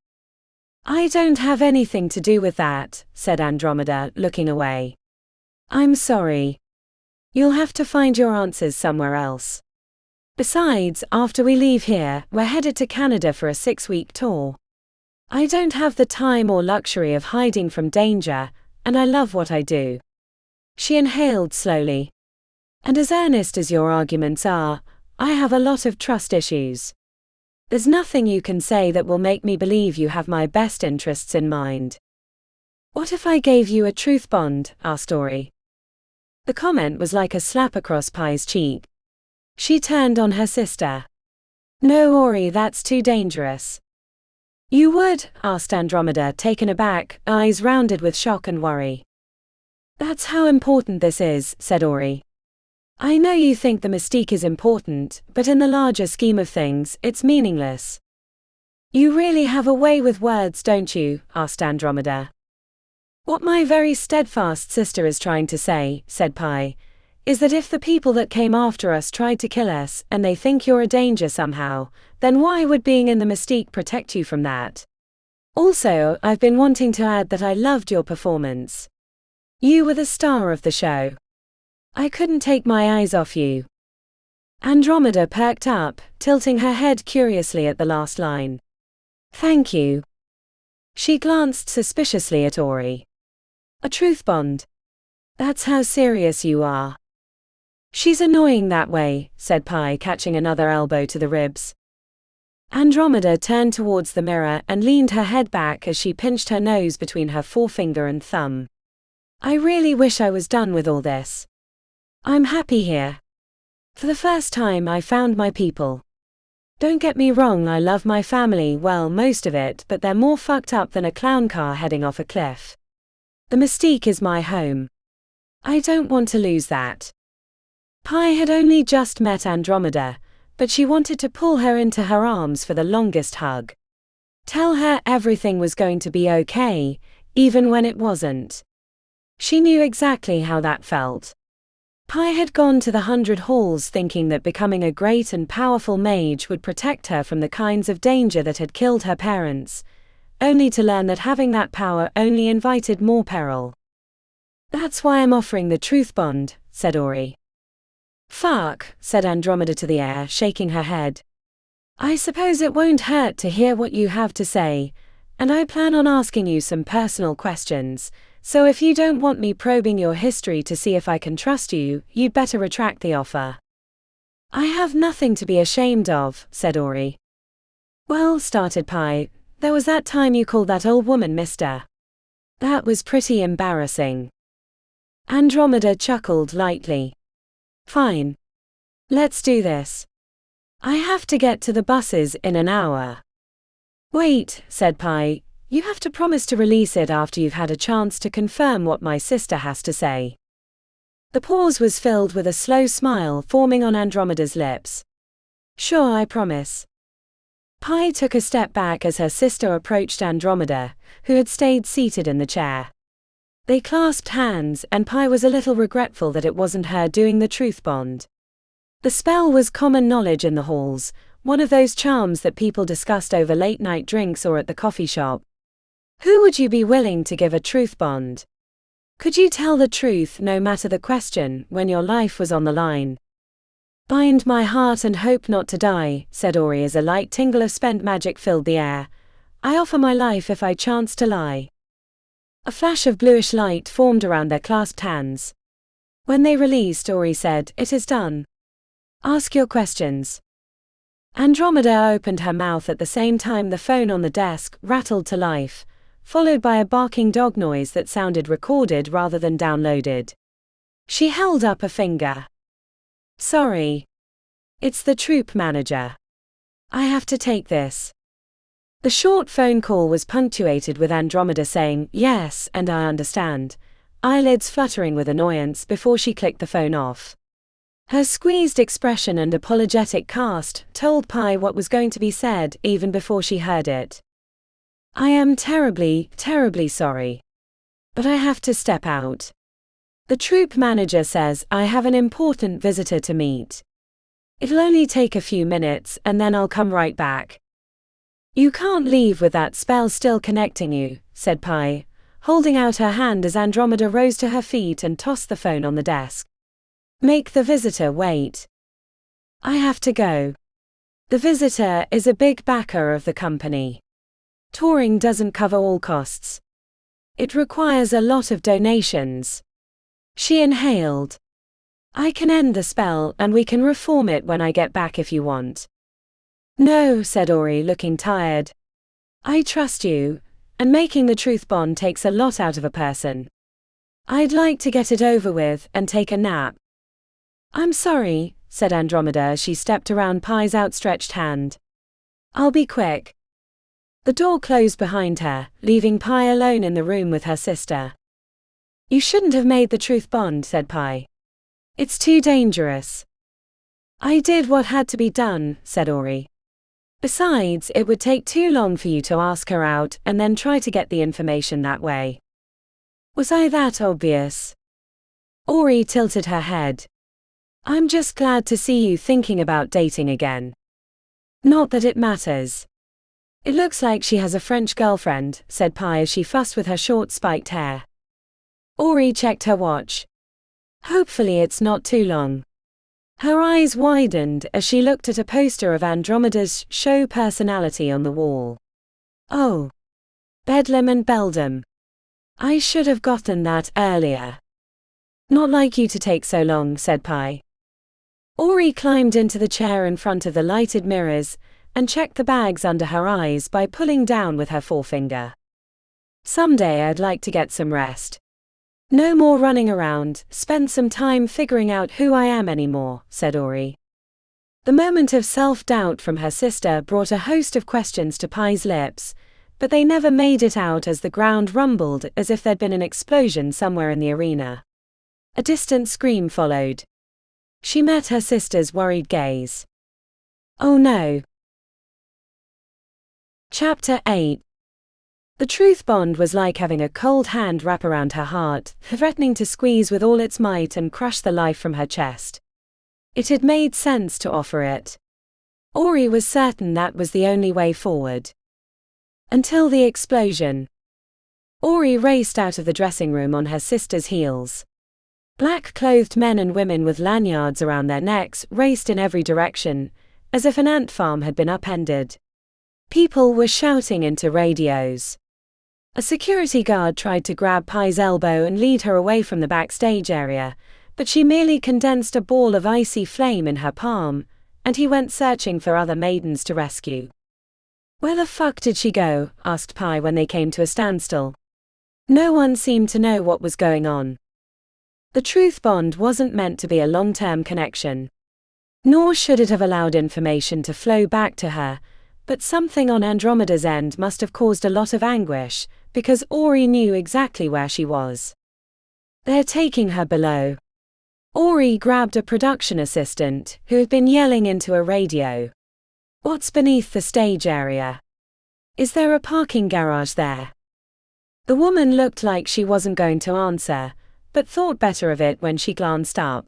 I don't have anything to do with that, said Andromeda, looking away. I'm sorry. You'll have to find your answers somewhere else. Besides, after we leave here, we're headed to Canada for a 6-week tour. I don't have the time or luxury of hiding from danger, and I love what I do. She inhaled slowly. And as earnest as your arguments are, I have a lot of trust issues. There's nothing you can say that will make me believe you have my best interests in mind. What if I gave you a truth bond? Asked Ori. The comment was like a slap across Pi's cheek. She turned on her sister. No, Ori, that's too dangerous. You would? Asked Andromeda, taken aback, eyes rounded with shock and worry. That's how important this is, said Ori. I know you think the mystique is important, but in the larger scheme of things, it's meaningless. You really have a way with words, don't you? Asked Andromeda. What my very steadfast sister is trying to say, said Pi, is that if the people that came after us tried to kill us, and they think you're a danger somehow, then why would being in the mystique protect you from that? Also, I've been wanting to add that I loved your performance. You were the star of the show. I couldn't take my eyes off you. Andromeda perked up, tilting her head curiously at the last line. Thank you. She glanced suspiciously at Ori. A truth bond. That's how serious you are. She's annoying that way, said Pi, catching another elbow to the ribs. Andromeda turned towards the mirror and leaned her head back as she pinched her nose between her forefinger and thumb. I really wish I was done with all this. I'm happy here. For the first time I found my people. Don't get me wrong, I love my family, well, most of it, but they're more fucked up than a clown car heading off a cliff. The mystique is my home. I don't want to lose that. Pi had only just met Andromeda, but she wanted to pull her into her arms for the longest hug. Tell her everything was going to be okay, even when it wasn't. She knew exactly how that felt. Pi had gone to the 100 Halls thinking that becoming a great and powerful mage would protect her from the kinds of danger that had killed her parents, only to learn that having that power only invited more peril. That's why I'm offering the truth bond, said Ori. Fuck, said Andromeda to the air, shaking her head. I suppose it won't hurt to hear what you have to say, and I plan on asking you some personal questions, so if you don't want me probing your history to see if I can trust you, you'd better retract the offer. I have nothing to be ashamed of, said Ori. Well, started Pi, there was that time you called that old woman Mr. That was pretty embarrassing. Andromeda chuckled lightly. Fine. Let's do this. I have to get to the buses in an hour. Wait, said Pi, you have to promise to release it after you've had a chance to confirm what my sister has to say. The pause was filled with a slow smile forming on Andromeda's lips. Sure, I promise. Pi took a step back as her sister approached Andromeda, who had stayed seated in the chair. They clasped hands, and Pi was a little regretful that it wasn't her doing the truth bond. The spell was common knowledge in the halls, one of those charms that people discussed over late-night drinks or at the coffee shop. Who would you be willing to give a truth bond? Could you tell the truth no matter the question when your life was on the line? "Bind my heart and hope not to die," said Ori as a light tingle of spent magic filled the air. "I offer my life if I chance to lie." A flash of bluish light formed around their clasped hands. When they released, Ori said, "It is done. Ask your questions." Andromeda opened her mouth at the same time the phone on the desk rattled to life, followed by a barking dog noise that sounded recorded rather than downloaded. She held up a finger. "Sorry. It's the troop manager. I have to take this." The short phone call was punctuated with Andromeda saying, "Yes, and I understand," eyelids fluttering with annoyance before she clicked the phone off. Her squeezed expression and apologetic cast told Pi what was going to be said even before she heard it. "I am terribly, terribly sorry. But I have to step out. The troop manager says I have an important visitor to meet. It'll only take a few minutes and then I'll come right back." "You can't leave with that spell still connecting you," said Pi, holding out her hand as Andromeda rose to her feet and tossed the phone on the desk. "Make the visitor wait. I have to go. The visitor is a big backer of the company. Touring doesn't cover all costs. It requires a lot of donations." She inhaled. "I can end the spell and we can reform it when I get back if you want." "No," said Ori, looking tired. "I trust you, and making the truth bond takes a lot out of a person. I'd like to get it over with and take a nap." "I'm sorry," said Andromeda as she stepped around Pi's outstretched hand. "I'll be quick." The door closed behind her, leaving Pi alone in the room with her sister. "You shouldn't have made the truth bond," said Pi. "It's too dangerous." "I did what had to be done," said Ori. "Besides, it would take too long for you to ask her out and then try to get the information that way." "Was I that obvious?" Ori tilted her head. "I'm just glad to see you thinking about dating again. Not that it matters." "It looks like she has a French girlfriend," said Pi as she fussed with her short spiked hair. Ori checked her watch. "Hopefully it's not too long." Her eyes widened as she looked at a poster of Andromeda's show personality on the wall. "Oh. Bedlam and Beldam. I should have gotten that earlier." "Not like you to take so long," said Pi. Ori climbed into the chair in front of the lighted mirrors and checked the bags under her eyes by pulling down with her forefinger. "Someday I'd like to get some rest. No more running around, spend some time figuring out who I am anymore," said Ori. The moment of self-doubt from her sister brought a host of questions to Pi's lips, but they never made it out as the ground rumbled as if there'd been an explosion somewhere in the arena. A distant scream followed. She met her sister's worried gaze. "Oh no." Chapter 8. The truth bond was like having a cold hand wrap around her heart, threatening to squeeze with all its might and crush the life from her chest. It had made sense to offer it. Ori was certain that was the only way forward. Until the explosion. Ori raced out of the dressing room on her sister's heels. Black-clothed men and women with lanyards around their necks raced in every direction, as if an ant farm had been upended. People were shouting into radios. A security guard tried to grab Pi's elbow and lead her away from the backstage area, but she merely condensed a ball of icy flame in her palm, and he went searching for other maidens to rescue. "Where the fuck did she go?" asked Pi when they came to a standstill. No one seemed to know what was going on. The truth bond wasn't meant to be a long-term connection. Nor should it have allowed information to flow back to her, but something on Andromeda's end must have caused a lot of anguish, because Ori knew exactly where she was. "They're taking her below." Ori grabbed a production assistant, who had been yelling into a radio. What's beneath the stage area? Is there a parking garage there? The woman looked like she wasn't going to answer, but thought better of it when she glanced up.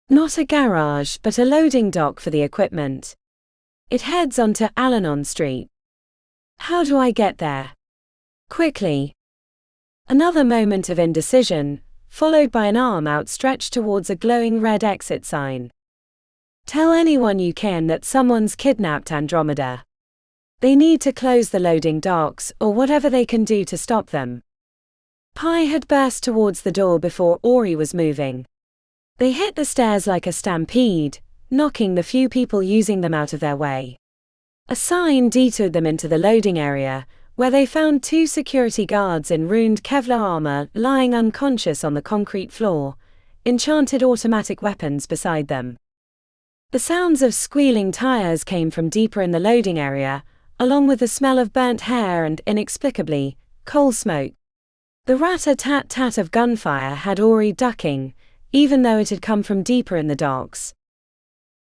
Not a garage, but a loading dock for the equipment. It heads onto Alanon Street. How do I get there? Quickly. Another moment of indecision, followed by an arm outstretched towards a glowing red exit sign. Tell anyone you can that someone's kidnapped Andromeda. They need to close the loading docks or whatever they can do to stop them. Pi had burst towards the door before Ori was moving. They hit the stairs like a stampede, knocking the few people using them out of their way. A sign detoured them into the loading area, where they found 2 security guards in ruined Kevlar armor lying unconscious on the concrete floor, enchanted automatic weapons beside them. The sounds of squealing tires came from deeper in the loading area, along with the smell of burnt hair and, inexplicably, coal smoke. The rat-a-tat-tat of gunfire had Ori ducking, even though it had come from deeper in the docks.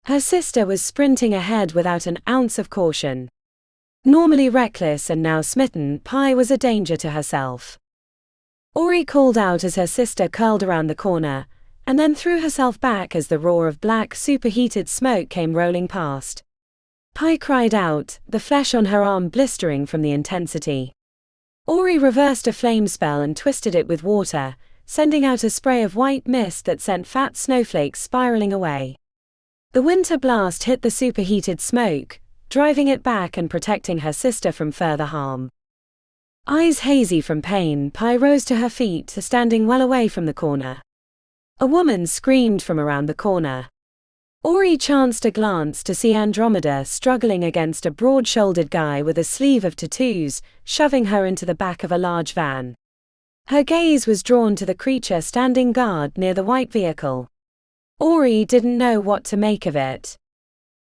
Her sister was sprinting ahead without an ounce of caution. Normally reckless and now smitten, Pi was a danger to herself. Ori called out as her sister curled around the corner, and then threw herself back as the roar of black, superheated smoke came rolling past. Pi cried out, the flesh on her arm blistering from the intensity. Ori reversed a flame spell and twisted it with water, sending out a spray of white mist that sent fat snowflakes spiraling away. The winter blast hit the superheated smoke, driving it back and protecting her sister from further harm. Eyes hazy from pain, Pi rose to her feet, standing well away from the corner. A woman screamed from around the corner. Ori chanced a glance to see Andromeda struggling against a broad-shouldered guy with a sleeve of tattoos, shoving her into the back of a large van. Her gaze was drawn to the creature standing guard near the white vehicle. Ori didn't know what to make of it.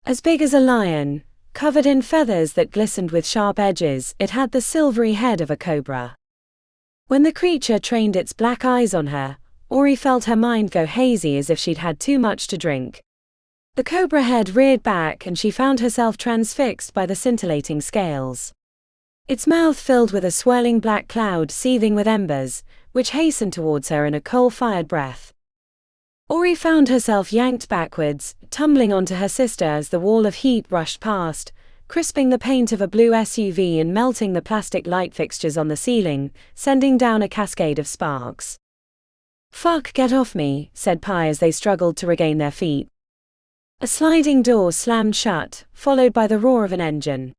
As big as a lion, covered in feathers that glistened with sharp edges, it had the silvery head of a cobra. When the creature trained its black eyes on her, Ori felt her mind go hazy as if she'd had too much to drink. The cobra head reared back and she found herself transfixed by the scintillating scales. Its mouth filled with a swirling black cloud seething with embers, which hastened towards her in a coal-fired breath. Ori found herself yanked backwards, tumbling onto her sister as the wall of heat rushed past, crisping the paint of a blue SUV and melting the plastic light fixtures on the ceiling, sending down a cascade of sparks. "Fuck, get off me," said Pi as they struggled to regain their feet. A sliding door slammed shut, followed by the roar of an engine.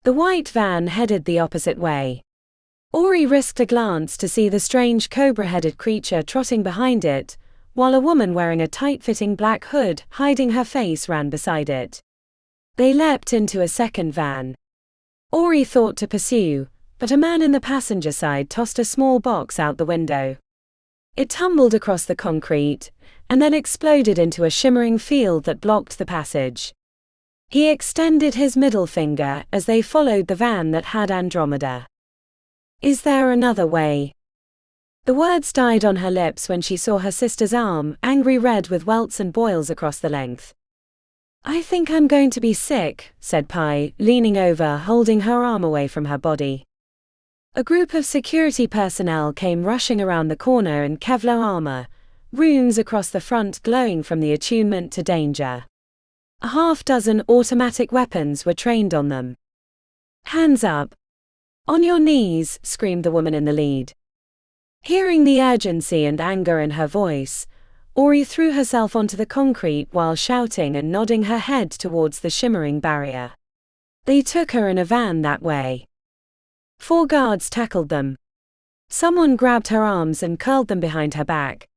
The white van headed the opposite way. Ori risked a glance to see the strange cobra-headed creature trotting behind it, while a woman wearing a tight-fitting black hood hiding her face ran beside it. They leapt into a second van. Ori thought to pursue, but a man in the passenger side tossed a small box out the window. It tumbled across the concrete, and then exploded into a shimmering field that blocked the passage. He extended his middle finger as they followed the van that had Andromeda. "Is there another way?" The words died on her lips when she saw her sister's arm, angry red with welts and boils across the length. "I think I'm going to be sick," said Pi, leaning over, holding her arm away from her body. A group of security personnel came rushing around the corner in Kevlar armor, runes across the front glowing from the attunement to danger. A half-dozen automatic weapons were trained on them. "Hands up! On your knees!" screamed the woman in the lead. Hearing the urgency and anger in her voice, Ori threw herself onto the concrete while shouting and nodding her head towards the shimmering barrier. They took her in a van that way. 4 guards tackled them. Someone grabbed her arms and curled them behind her back.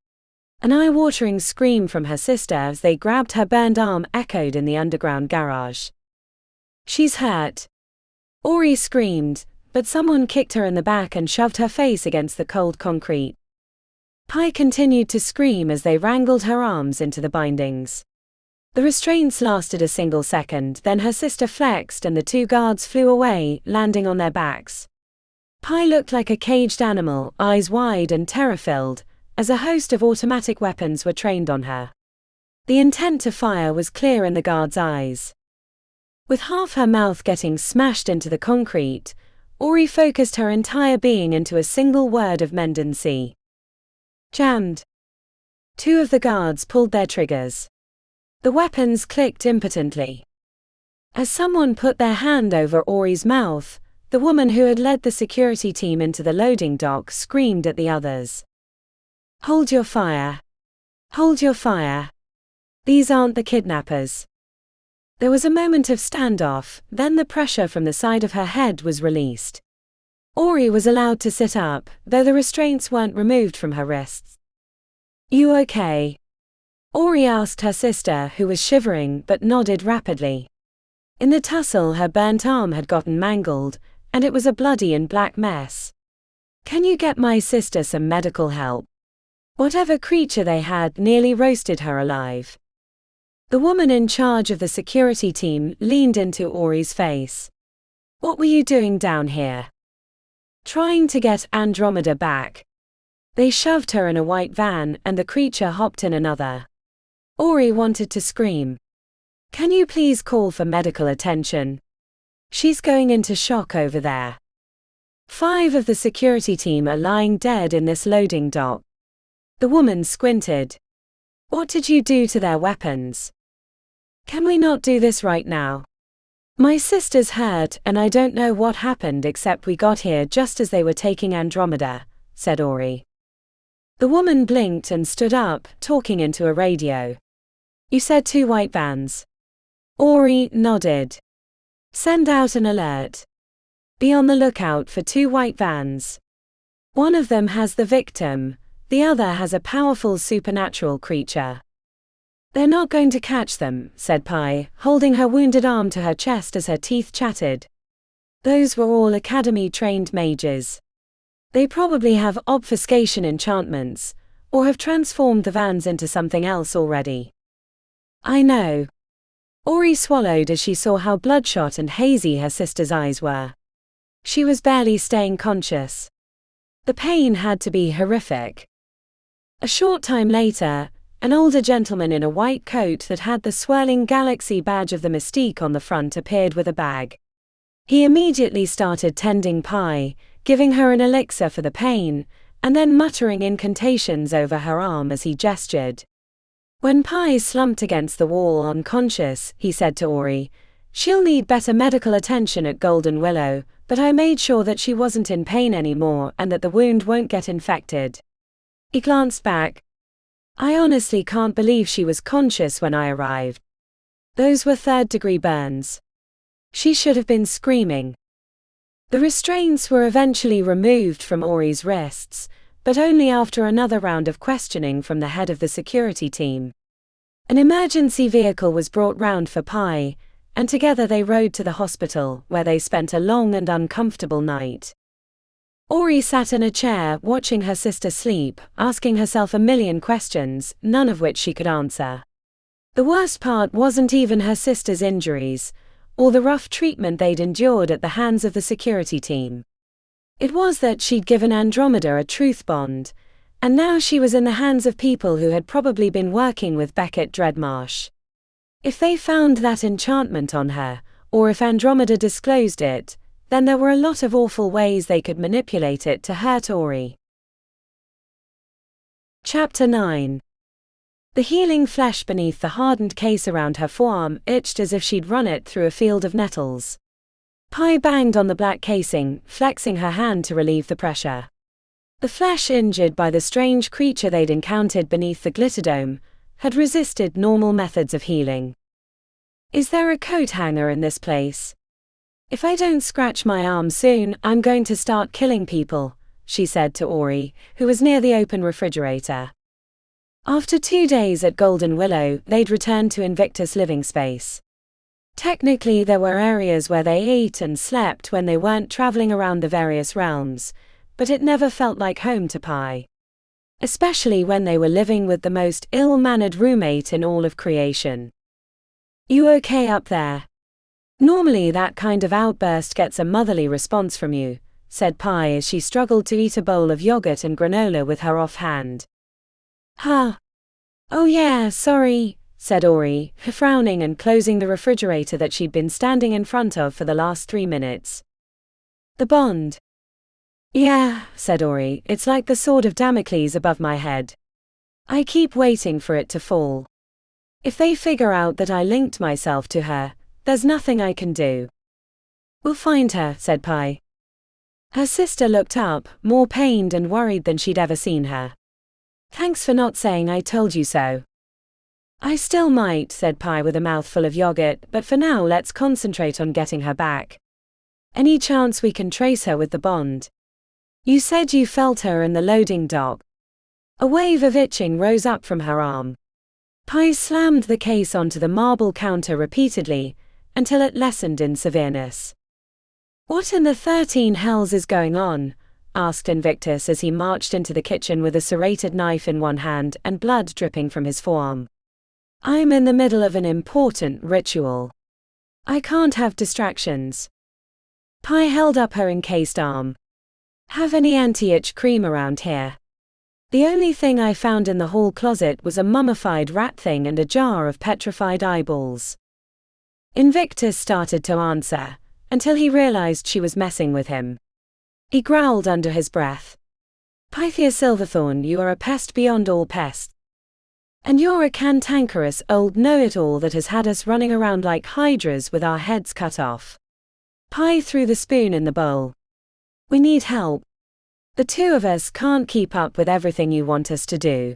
An eye-watering scream from her sister as they grabbed her burned arm echoed in the underground garage. "She's hurt!" Ori screamed, but someone kicked her in the back and shoved her face against the cold concrete. Pi continued to scream as they wrangled her arms into the bindings. The restraints lasted a single second, then her sister flexed and the 2 guards flew away, landing on their backs. Pi looked like a caged animal, eyes wide and terror-filled, as a host of automatic weapons were trained on her. The intent to fire was clear in the guards' eyes. With half her mouth getting smashed into the concrete, Ori focused her entire being into a single word of mendency. Jammed. 2 of the guards pulled their triggers. The weapons clicked impotently. As someone put their hand over Ori's mouth, the woman who had led the security team into the loading dock screamed at the others. Hold your fire. Hold your fire. These aren't the kidnappers. There was a moment of standoff, then the pressure from the side of her head was released. Ori was allowed to sit up, though the restraints weren't removed from her wrists. You okay? Ori asked her sister, who was shivering but nodded rapidly. In the tussle, her burnt arm had gotten mangled, and it was a bloody and black mess. Can you get my sister some medical help? Whatever creature they had nearly roasted her alive. The woman in charge of the security team leaned into Ori's face. What were you doing down here? Trying to get Andromeda back. They shoved her in a white van and the creature hopped in another. Ori wanted to scream. Can you please call for medical attention? She's going into shock over there. 5 of the security team are lying dead in this loading dock. The woman squinted. What did you do to their weapons? Can we not do this right now? My sister's hurt and I don't know what happened except we got here just as they were taking Andromeda, said Ori. The woman blinked and stood up, talking into a radio. You said 2 white vans. Ori nodded. Send out an alert. Be on the lookout for 2 white vans. One of them has the victim, the other has a powerful supernatural creature. They're not going to catch them, said Pi, holding her wounded arm to her chest as her teeth chattered. Those were all academy-trained mages. They probably have obfuscation enchantments, or have transformed the vans into something else already. I know. Ori swallowed as she saw how bloodshot and hazy her sister's eyes were. She was barely staying conscious. The pain had to be horrific. A short time later, an older gentleman in a white coat that had the swirling galaxy badge of the Mystique on the front appeared with a bag. He immediately started tending Pi, giving her an elixir for the pain, and then muttering incantations over her arm as he gestured. When Pi slumped against the wall unconscious, he said to Ori, She'll need better medical attention at Golden Willow, but I made sure that she wasn't in pain anymore and that the wound won't get infected. He glanced back. I honestly can't believe she was conscious when I arrived. Those were 3rd-degree burns. She should have been screaming. The restraints were eventually removed from Ori's wrists, but only after another round of questioning from the head of the security team. An emergency vehicle was brought round for Pi, and together they rode to the hospital, where they spent a long and uncomfortable night. Ori sat in a chair, watching her sister sleep, asking herself a million questions, none of which she could answer. The worst part wasn't even her sister's injuries, or the rough treatment they'd endured at the hands of the security team. It was that she'd given Andromeda a truth bond, and now she was in the hands of people who had probably been working with Beckett Dreadmarsh. If they found that enchantment on her, or if Andromeda disclosed it, then there were a lot of awful ways they could manipulate it to hurt Ori. Chapter 9. The healing flesh beneath the hardened case around her forearm itched as if she'd run it through a field of nettles. Pi banged on the black casing, flexing her hand to relieve the pressure. The flesh injured by the strange creature they'd encountered beneath the glitterdome had resisted normal methods of healing. Is there a coat hanger in this place? If I don't scratch my arm soon, I'm going to start killing people, she said to Ori, who was near the open refrigerator. After 2 days at Golden Willow, they'd returned to Invictus living space. Technically, there were areas where they ate and slept when they weren't traveling around the various realms, but it never felt like home to Pi. Especially when they were living with the most ill-mannered roommate in all of creation. You okay up there? Normally that kind of outburst gets a motherly response from you, said Pi as she struggled to eat a bowl of yogurt and granola with her offhand. Huh? Oh yeah, sorry, said Ori, frowning and closing the refrigerator that she'd been standing in front of for the last 3 minutes. The bond. Yeah, said Ori, it's like the sword of Damocles above my head. I keep waiting for it to fall. If they figure out that I linked myself to her, there's nothing I can do. We'll find her, said Pi. Her sister looked up, more pained and worried than she'd ever seen her. Thanks for not saying I told you so. I still might, said Pi with a mouthful of yogurt, but for now let's concentrate on getting her back. Any chance we can trace her with the bond? You said you felt her in the loading dock. A wave of itching rose up from her arm. Pi slammed the case onto the marble counter repeatedly, until it lessened in severeness. What in the 13 hells is going on? Asked Invictus as he marched into the kitchen with a serrated knife in one hand and blood dripping from his forearm. I'm in the middle of an important ritual. I can't have distractions. Pi held up her encased arm. Have any anti-itch cream around here? The only thing I found in the hall closet was a mummified rat thing and a jar of petrified eyeballs. Invictus started to answer, until he realized she was messing with him. He growled under his breath. Pythia Silverthorn, you are a pest beyond all pests. And you're a cantankerous old know-it-all that has had us running around like hydras with our heads cut off. Pi threw the spoon in the bowl. We need help. The two of us can't keep up with everything you want us to do.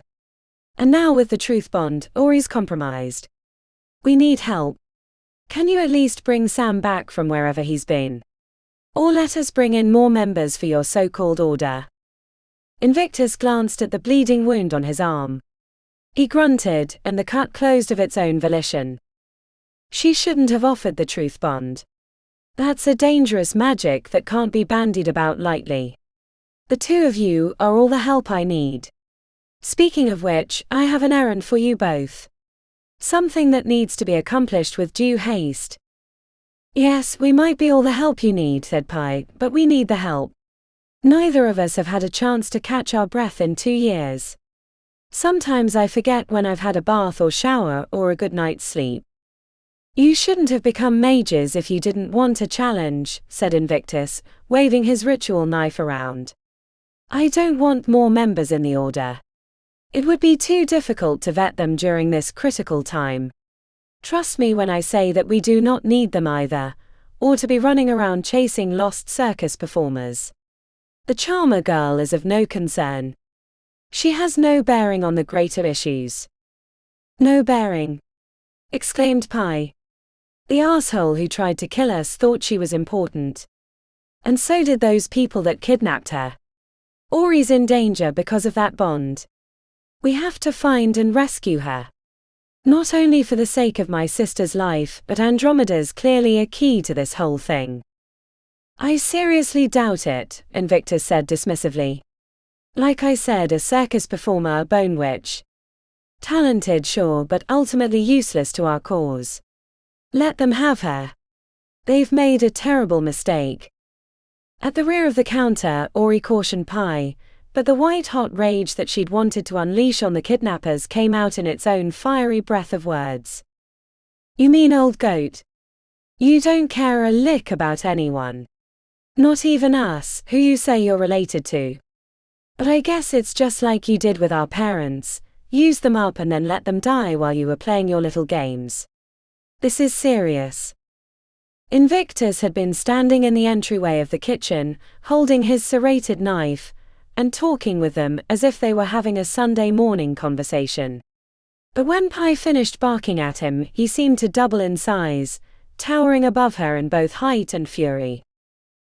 And now with the truth bond, Ori's compromised. We need help. Can you at least bring Sam back from wherever he's been? Or let us bring in more members for your so-called order. Invictus glanced at the bleeding wound on his arm. He grunted, and the cut closed of its own volition. She shouldn't have offered the truth bond. That's a dangerous magic that can't be bandied about lightly. The two of you are all the help I need. Speaking of which, I have an errand for you both. Something that needs to be accomplished with due haste. Yes, we might be all the help you need, said Pi, but we need the help. Neither of us have had a chance to catch our breath in 2 years. Sometimes I forget when I've had a bath or shower or a good night's sleep. You shouldn't have become mages if you didn't want a challenge, said Invictus, waving his ritual knife around. I don't want more members in the order. It would be too difficult to vet them during this critical time. Trust me when I say that we do not need them either, or to be running around chasing lost circus performers. The Charmer girl is of no concern. She has no bearing on the greater issues. No bearing, exclaimed Pi. The arsehole who tried to kill us thought she was important. And so did those people that kidnapped her. Ori's in danger because of that bond. We have to find and rescue her. Not only for the sake of my sister's life, but Andromeda's clearly a key to this whole thing. I seriously doubt it, Invictus said dismissively. Like I said, a circus performer, a bone witch. Talented, sure, but ultimately useless to our cause. Let them have her. They've made a terrible mistake. At the rear of the counter, Ori cautioned Pi, but the white-hot rage that she'd wanted to unleash on the kidnappers came out in its own fiery breath of words. You mean, old goat? You don't care a lick about anyone. Not even us, who you say you're related to. But I guess it's just like you did with our parents, use them up and then let them die while you were playing your little games. This is serious. Invictus had been standing in the entryway of the kitchen, holding his serrated knife, and talking with them as if they were having a Sunday morning conversation. But when Pi finished barking at him, he seemed to double in size, towering above her in both height and fury.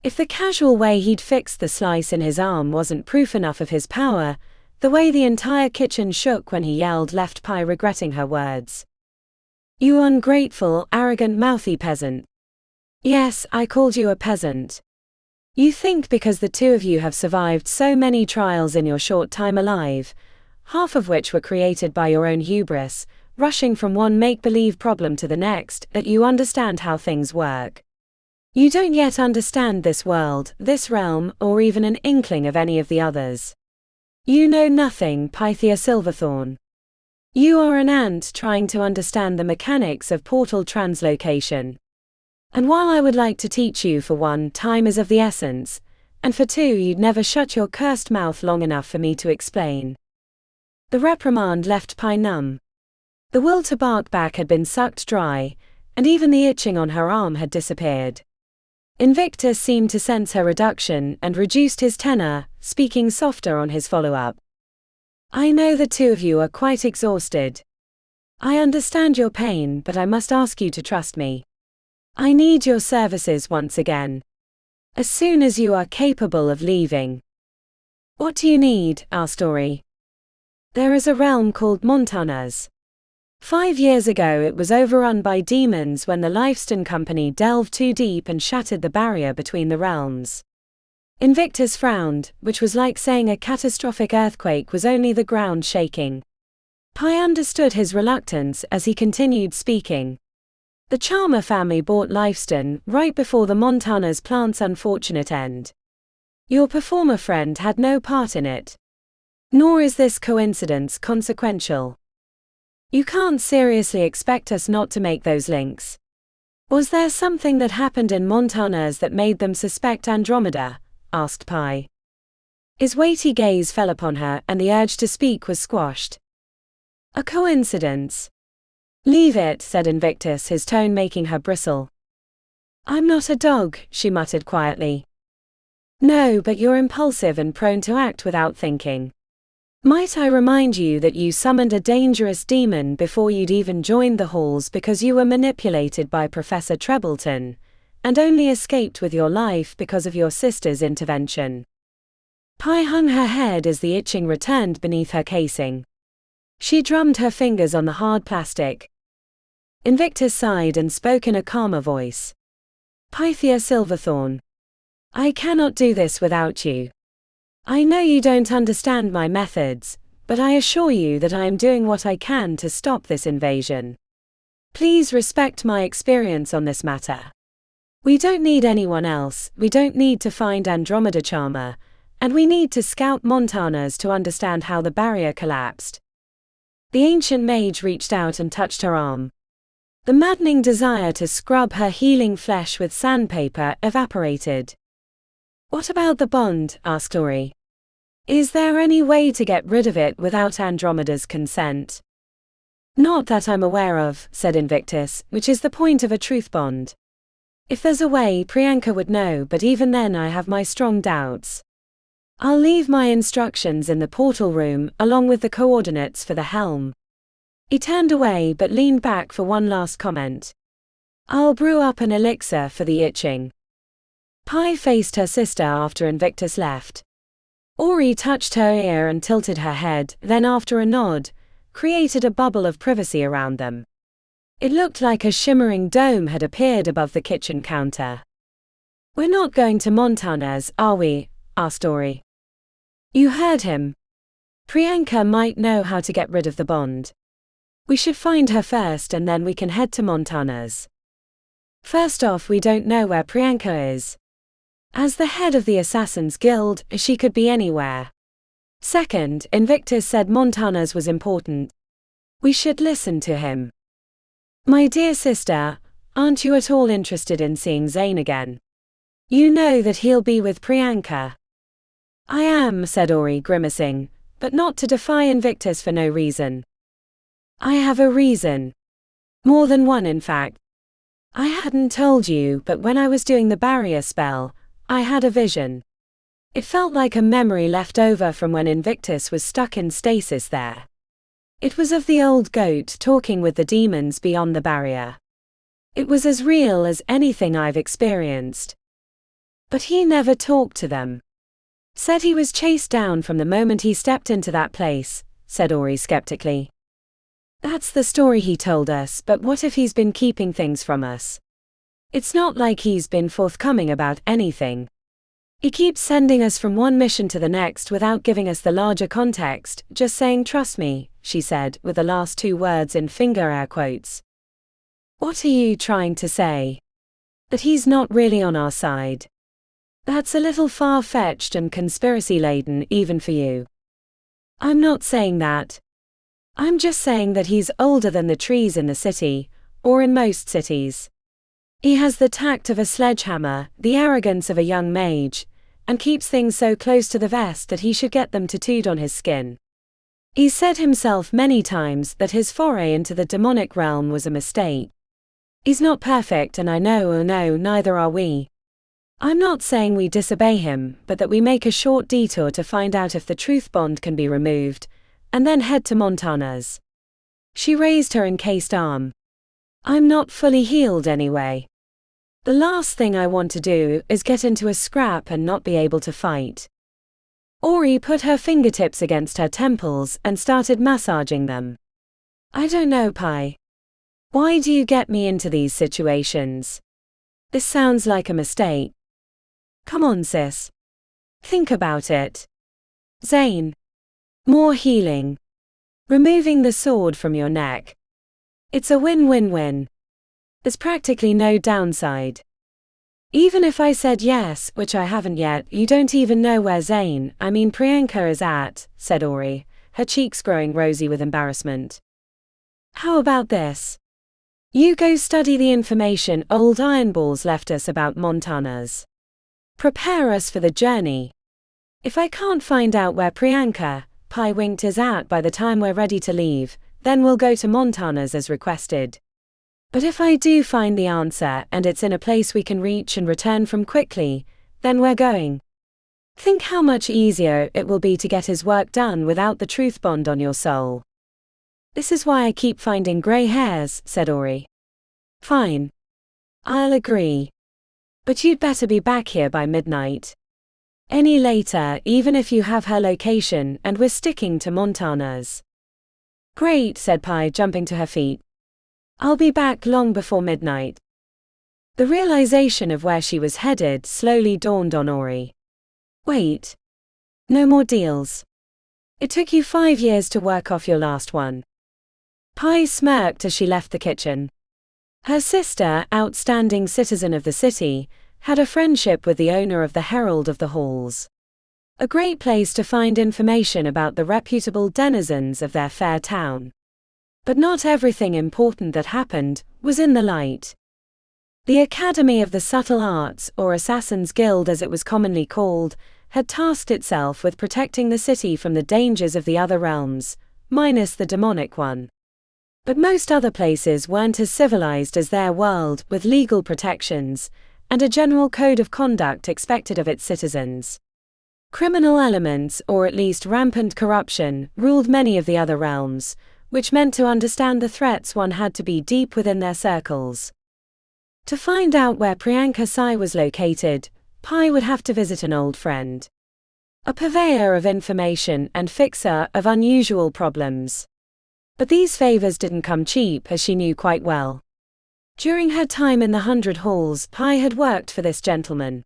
If the casual way he'd fixed the slice in his arm wasn't proof enough of his power, the way the entire kitchen shook when he yelled left Pi regretting her words. You ungrateful, arrogant, mouthy peasant. Yes, I called you a peasant. You think because the two of you have survived so many trials in your short time alive, half of which were created by your own hubris, rushing from one make-believe problem to the next, that you understand how things work. You don't yet understand this world, this realm, or even an inkling of any of the others. You know nothing, Pythia Silverthorn. You are an ant trying to understand the mechanics of portal translocation. And while I would like to teach you, for one, time is of the essence, and for two, you'd never shut your cursed mouth long enough for me to explain. The reprimand left Pi numb. The will to bark back had been sucked dry, and even the itching on her arm had disappeared. Invictus seemed to sense her reduction and reduced his tenor, speaking softer on his follow-up. I know the two of you are quite exhausted. I understand your pain, but I must ask you to trust me. I need your services once again. As soon as you are capable of leaving. What do you need? Asked Ori. There is a realm called Montanas. 5 years ago it was overrun by demons when the Lifestone Company delved too deep and shattered the barrier between the realms. Invictus frowned, which was like saying a catastrophic earthquake was only the ground shaking. Pi understood his reluctance as he continued speaking. The Charmer family bought Lifestone right before the Montanas plant's unfortunate end. Your performer friend had no part in it. Nor is this coincidence consequential. You can't seriously expect us not to make those links. Was there something that happened in Montanas that made them suspect Andromeda? Asked Pi. His weighty gaze fell upon her, and the urge to speak was squashed. A coincidence. Leave it, said Invictus, his tone making her bristle. I'm not a dog, she muttered quietly. No, but you're impulsive and prone to act without thinking. Might I remind you that you summoned a dangerous demon before you'd even joined the halls because you were manipulated by Professor Trebleton, and only escaped with your life because of your sister's intervention. Pi hung her head as the itching returned beneath her casing. She drummed her fingers on the hard plastic. Invictus sighed and spoke in a calmer voice. Pythia Silverthorn. I cannot do this without you. I know you don't understand my methods, but I assure you that I am doing what I can to stop this invasion. Please respect my experience on this matter. We don't need anyone else, we don't need to find Andromeda Charmer, and we need to scout Montanas to understand how the barrier collapsed. The ancient mage reached out and touched her arm. The maddening desire to scrub her healing flesh with sandpaper evaporated. What about the bond? Asked Ori. Is there any way to get rid of it without Andromeda's consent? Not that I'm aware of, said Invictus, which is the point of a truth bond. If there's a way, Priyanka would know, but even then I have my strong doubts. I'll leave my instructions in the portal room, along with the coordinates for the helm. He turned away but leaned back for one last comment. I'll brew up an elixir for the itching. Pi faced her sister after Invictus left. Ori touched her ear and tilted her head, then after a nod, created a bubble of privacy around them. It looked like a shimmering dome had appeared above the kitchen counter. We're not going to Montanas, are we? Asked Ori. You heard him. Priyanka might know how to get rid of the bond. We should find her first and then we can head to Montanas. First off, we don't know where Priyanka is. As the head of the Assassin's Guild, she could be anywhere. Second, Invictus said Montanas was important. We should listen to him. My dear sister, aren't you at all interested in seeing Zane again? You know that he'll be with Priyanka. I am, said Ori, grimacing, but not to defy Invictus for no reason. I have a reason. More than one, in fact. I hadn't told you, but when I was doing the barrier spell, I had a vision. It felt like a memory left over from when Invictus was stuck in stasis there. It was of the old goat talking with the demons beyond the barrier. It was as real as anything I've experienced. But he never talked to them. Said he was chased down from the moment he stepped into that place, said Ori skeptically. That's the story he told us, but what if he's been keeping things from us? It's not like he's been forthcoming about anything. He keeps sending us from one mission to the next without giving us the larger context, just saying trust me, she said, with the last two words in finger air quotes. What are you trying to say? That he's not really on our side? That's a little far-fetched and conspiracy-laden even for you. I'm not saying that. I'm just saying that he's older than the trees in the city, or in most cities. He has the tact of a sledgehammer, the arrogance of a young mage, and keeps things so close to the vest that he should get them tattooed on his skin. He's said himself many times that his foray into the demonic realm was a mistake. He's not perfect, and I know, oh no, neither are we. I'm not saying we disobey him, but that we make a short detour to find out if the truth bond can be removed, and then head to Montana's. She raised her encased arm. I'm not fully healed anyway. The last thing I want to do is get into a scrap and not be able to fight. Ori put her fingertips against her temples and started massaging them. I don't know, Pi. Why do you get me into these situations? This sounds like a mistake. Come on, sis. Think about it. Zane. More healing. Removing the sword from your neck. It's a win-win-win. There's practically no downside. Even if I said yes, which I haven't yet, you don't even know where Priyanka is at, said Ori, her cheeks growing rosy with embarrassment. How about this? You go study the information old Ironballs left us about Montana's. Prepare us for the journey. If I can't find out where Priyanka, Pi winked, is at by the time we're ready to leave, then we'll go to Montana's as requested. But if I do find the answer and it's in a place we can reach and return from quickly, then we're going. Think how much easier it will be to get his work done without the truth bond on your soul. This is why I keep finding grey hairs, said Ori. Fine. I'll agree. But you'd better be back here by midnight. Any later, even if you have her location and we're sticking to Montana's. Great, said Pi, jumping to her feet. I'll be back long before midnight. The realization of where she was headed slowly dawned on Ori. Wait. No more deals. It took you 5 years to work off your last one. Pi smirked as she left the kitchen. Her sister, outstanding citizen of the city, had a friendship with the owner of the Herald of the Halls. A great place to find information about the reputable denizens of their fair town. But not everything important that happened was in the light. The Academy of the Subtle Arts, or Assassin's Guild as it was commonly called, had tasked itself with protecting the city from the dangers of the other realms, minus the demonic one. But most other places weren't as civilized as their world, with legal protections, and a general code of conduct expected of its citizens. Criminal elements, or at least rampant corruption, ruled many of the other realms, which meant to understand the threats one had to be deep within their circles. To find out where Priyanka Sai was located, Pi would have to visit an old friend. A purveyor of information and fixer of unusual problems. But these favors didn't come cheap, as she knew quite well. During her time in the 100 Halls, Pi had worked for this gentleman.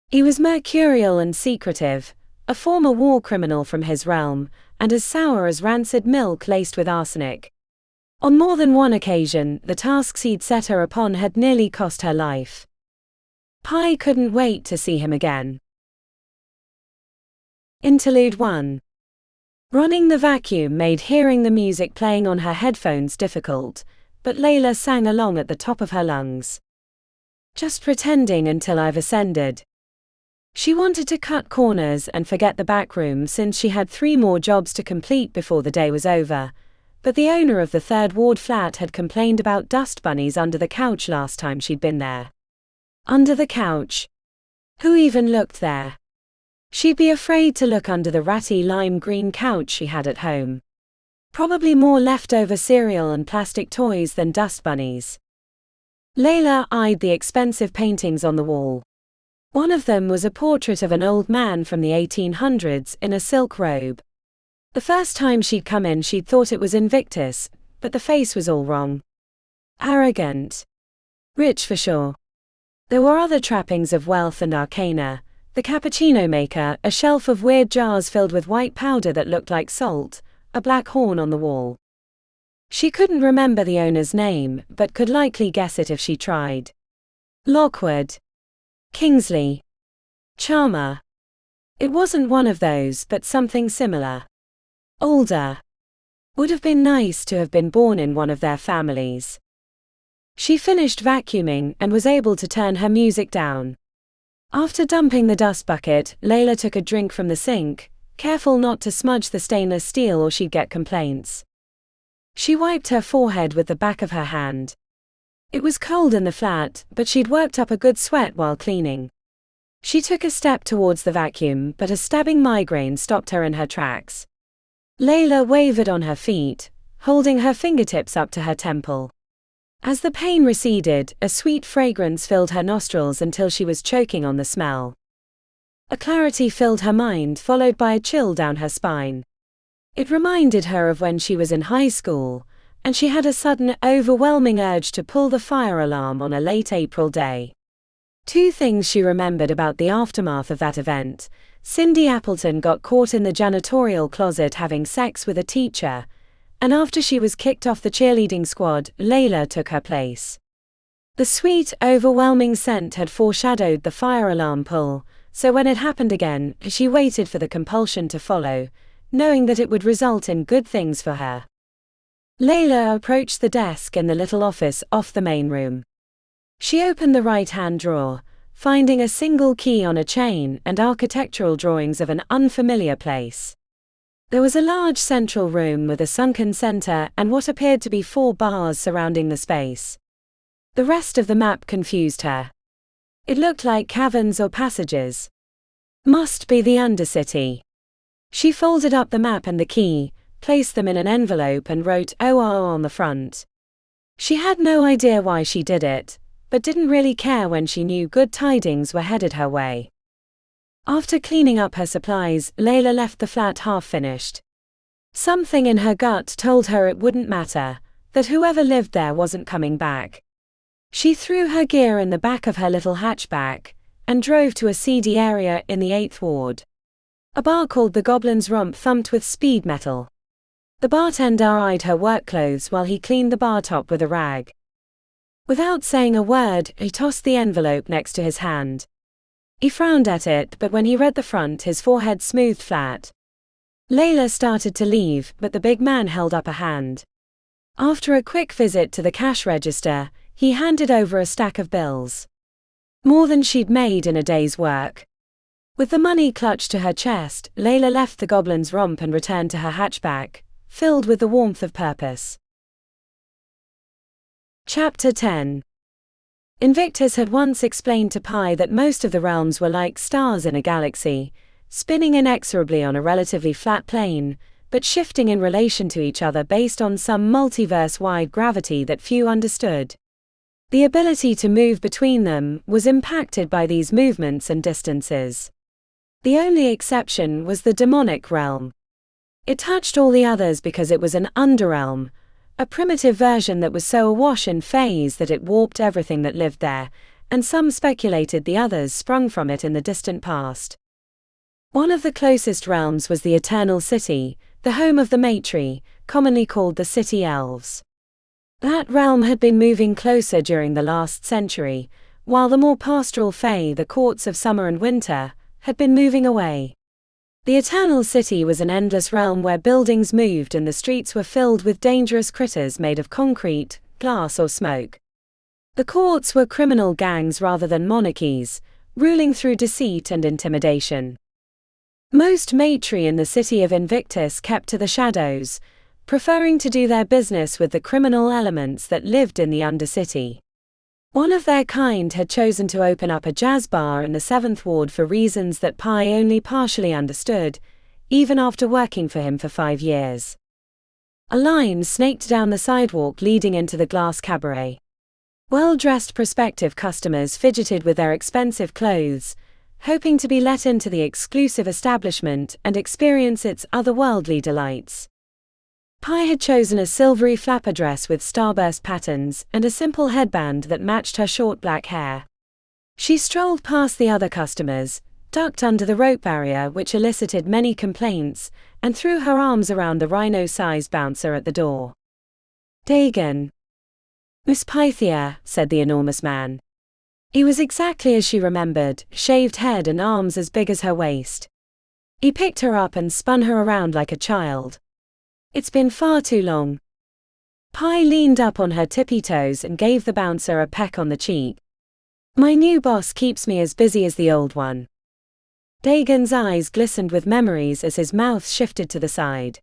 He was mercurial and secretive, a former war criminal from his realm, and as sour as rancid milk laced with arsenic. On more than one occasion, the tasks he'd set her upon had nearly cost her life. Pi couldn't wait to see him again. Interlude 1. Running the vacuum made hearing the music playing on her headphones difficult, but Layla sang along at the top of her lungs. Just pretending until I've ascended. She wanted to cut corners and forget the back room since she had 3 more jobs to complete before the day was over, but the owner of the 3rd ward flat had complained about dust bunnies under the couch last time she'd been there. Under the couch? Who even looked there? She'd be afraid to look under the ratty lime green couch she had at home. Probably more leftover cereal and plastic toys than dust bunnies. Layla eyed the expensive paintings on the wall. One of them was a portrait of an old man from the 1800s in a silk robe. The first time she'd come in she'd thought it was Invictus, but the face was all wrong. Arrogant. Rich for sure. There were other trappings of wealth and arcana, the cappuccino maker, a shelf of weird jars filled with white powder that looked like salt, a black horn on the wall. She couldn't remember the owner's name, but could likely guess it if she tried. Lockwood. Kingsley. Charmer. It wasn't one of those, but something similar. Older. Would have been nice to have been born in one of their families. She finished vacuuming and was able to turn her music down. After dumping the dust bucket, Layla took a drink from the sink, careful not to smudge the stainless steel or she'd get complaints. She wiped her forehead with the back of her hand. It was cold in the flat, but she'd worked up a good sweat while cleaning. She took a step towards the vacuum, but a stabbing migraine stopped her in her tracks. Layla wavered on her feet, holding her fingertips up to her temple. As the pain receded, a sweet fragrance filled her nostrils until she was choking on the smell. A clarity filled her mind, followed by a chill down her spine. It reminded her of when she was in high school, and she had a sudden, overwhelming urge to pull the fire alarm on a late April day. Two things she remembered about the aftermath of that event: Cindy Appleton got caught in the janitorial closet having sex with a teacher, and after she was kicked off the cheerleading squad, Layla took her place. The sweet, overwhelming scent had foreshadowed the fire alarm pull, so when it happened again, she waited for the compulsion to follow, knowing that it would result in good things for her. Layla approached the desk in the little office off the main room. She opened the right-hand drawer, finding a single key on a chain and architectural drawings of an unfamiliar place. There was a large central room with a sunken center and what appeared to be 4 bars surrounding the space. The rest of the map confused her. It looked like caverns or passages. Must be the Undercity. She folded up the map and the key, placed them in an envelope and wrote OR on the front. She had no idea why she did it, but didn't really care when she knew good tidings were headed her way. After cleaning up her supplies, Layla left the flat half-finished. Something in her gut told her it wouldn't matter, that whoever lived there wasn't coming back. She threw her gear in the back of her little hatchback, and drove to a seedy area in the 8th Ward. A bar called the Goblin's Rump thumped with speed metal. The bartender eyed her work clothes while he cleaned the bar top with a rag. Without saying a word, he tossed the envelope next to his hand. He frowned at it, but when he read the front, his forehead smoothed flat. Layla started to leave, but the big man held up a hand. After a quick visit to the cash register, he handed over a stack of bills. More than she'd made in a day's work. With the money clutched to her chest, Layla left the Goblin's Rump and returned to her hatchback, filled with the warmth of purpose. Chapter 10. Invictus had once explained to Pi that most of the realms were like stars in a galaxy, spinning inexorably on a relatively flat plane, but shifting in relation to each other based on some multiverse-wide gravity that few understood. The ability to move between them was impacted by these movements and distances. The only exception was the demonic realm. It touched all the others because it was an underrealm, a primitive version that was so awash in phase that it warped everything that lived there, and some speculated the others sprung from it in the distant past. One of the closest realms was the Eternal City, the home of the Matri, commonly called the City Elves. That realm had been moving closer during the last century, while the more pastoral Fae, the courts of summer and winter, had been moving away. The Eternal City was an endless realm where buildings moved and the streets were filled with dangerous critters made of concrete, glass or smoke. The courts were criminal gangs rather than monarchies, ruling through deceit and intimidation. Most Matri in the city of Invictus kept to the shadows, preferring to do their business with the criminal elements that lived in the Undercity. One of their kind had chosen to open up a jazz bar in the 7th Ward for reasons that Pi only partially understood, even after working for him for 5 years. A line snaked down the sidewalk leading into the glass cabaret. Well-dressed prospective customers fidgeted with their expensive clothes, hoping to be let into the exclusive establishment and experience its otherworldly delights. Pi had chosen a silvery flapper dress with starburst patterns and a simple headband that matched her short black hair. She strolled past the other customers, ducked under the rope barrier which elicited many complaints, and threw her arms around the rhino-sized bouncer at the door. "Dagon." "Miss Pythia," said the enormous man. He was exactly as she remembered, shaved head and arms as big as her waist. He picked her up and spun her around like a child. It's been far too long. Pi leaned up on her tippy toes and gave the bouncer a peck on the cheek. My new boss keeps me as busy as the old one. Dagon's eyes glistened with memories as his mouth shifted to the side.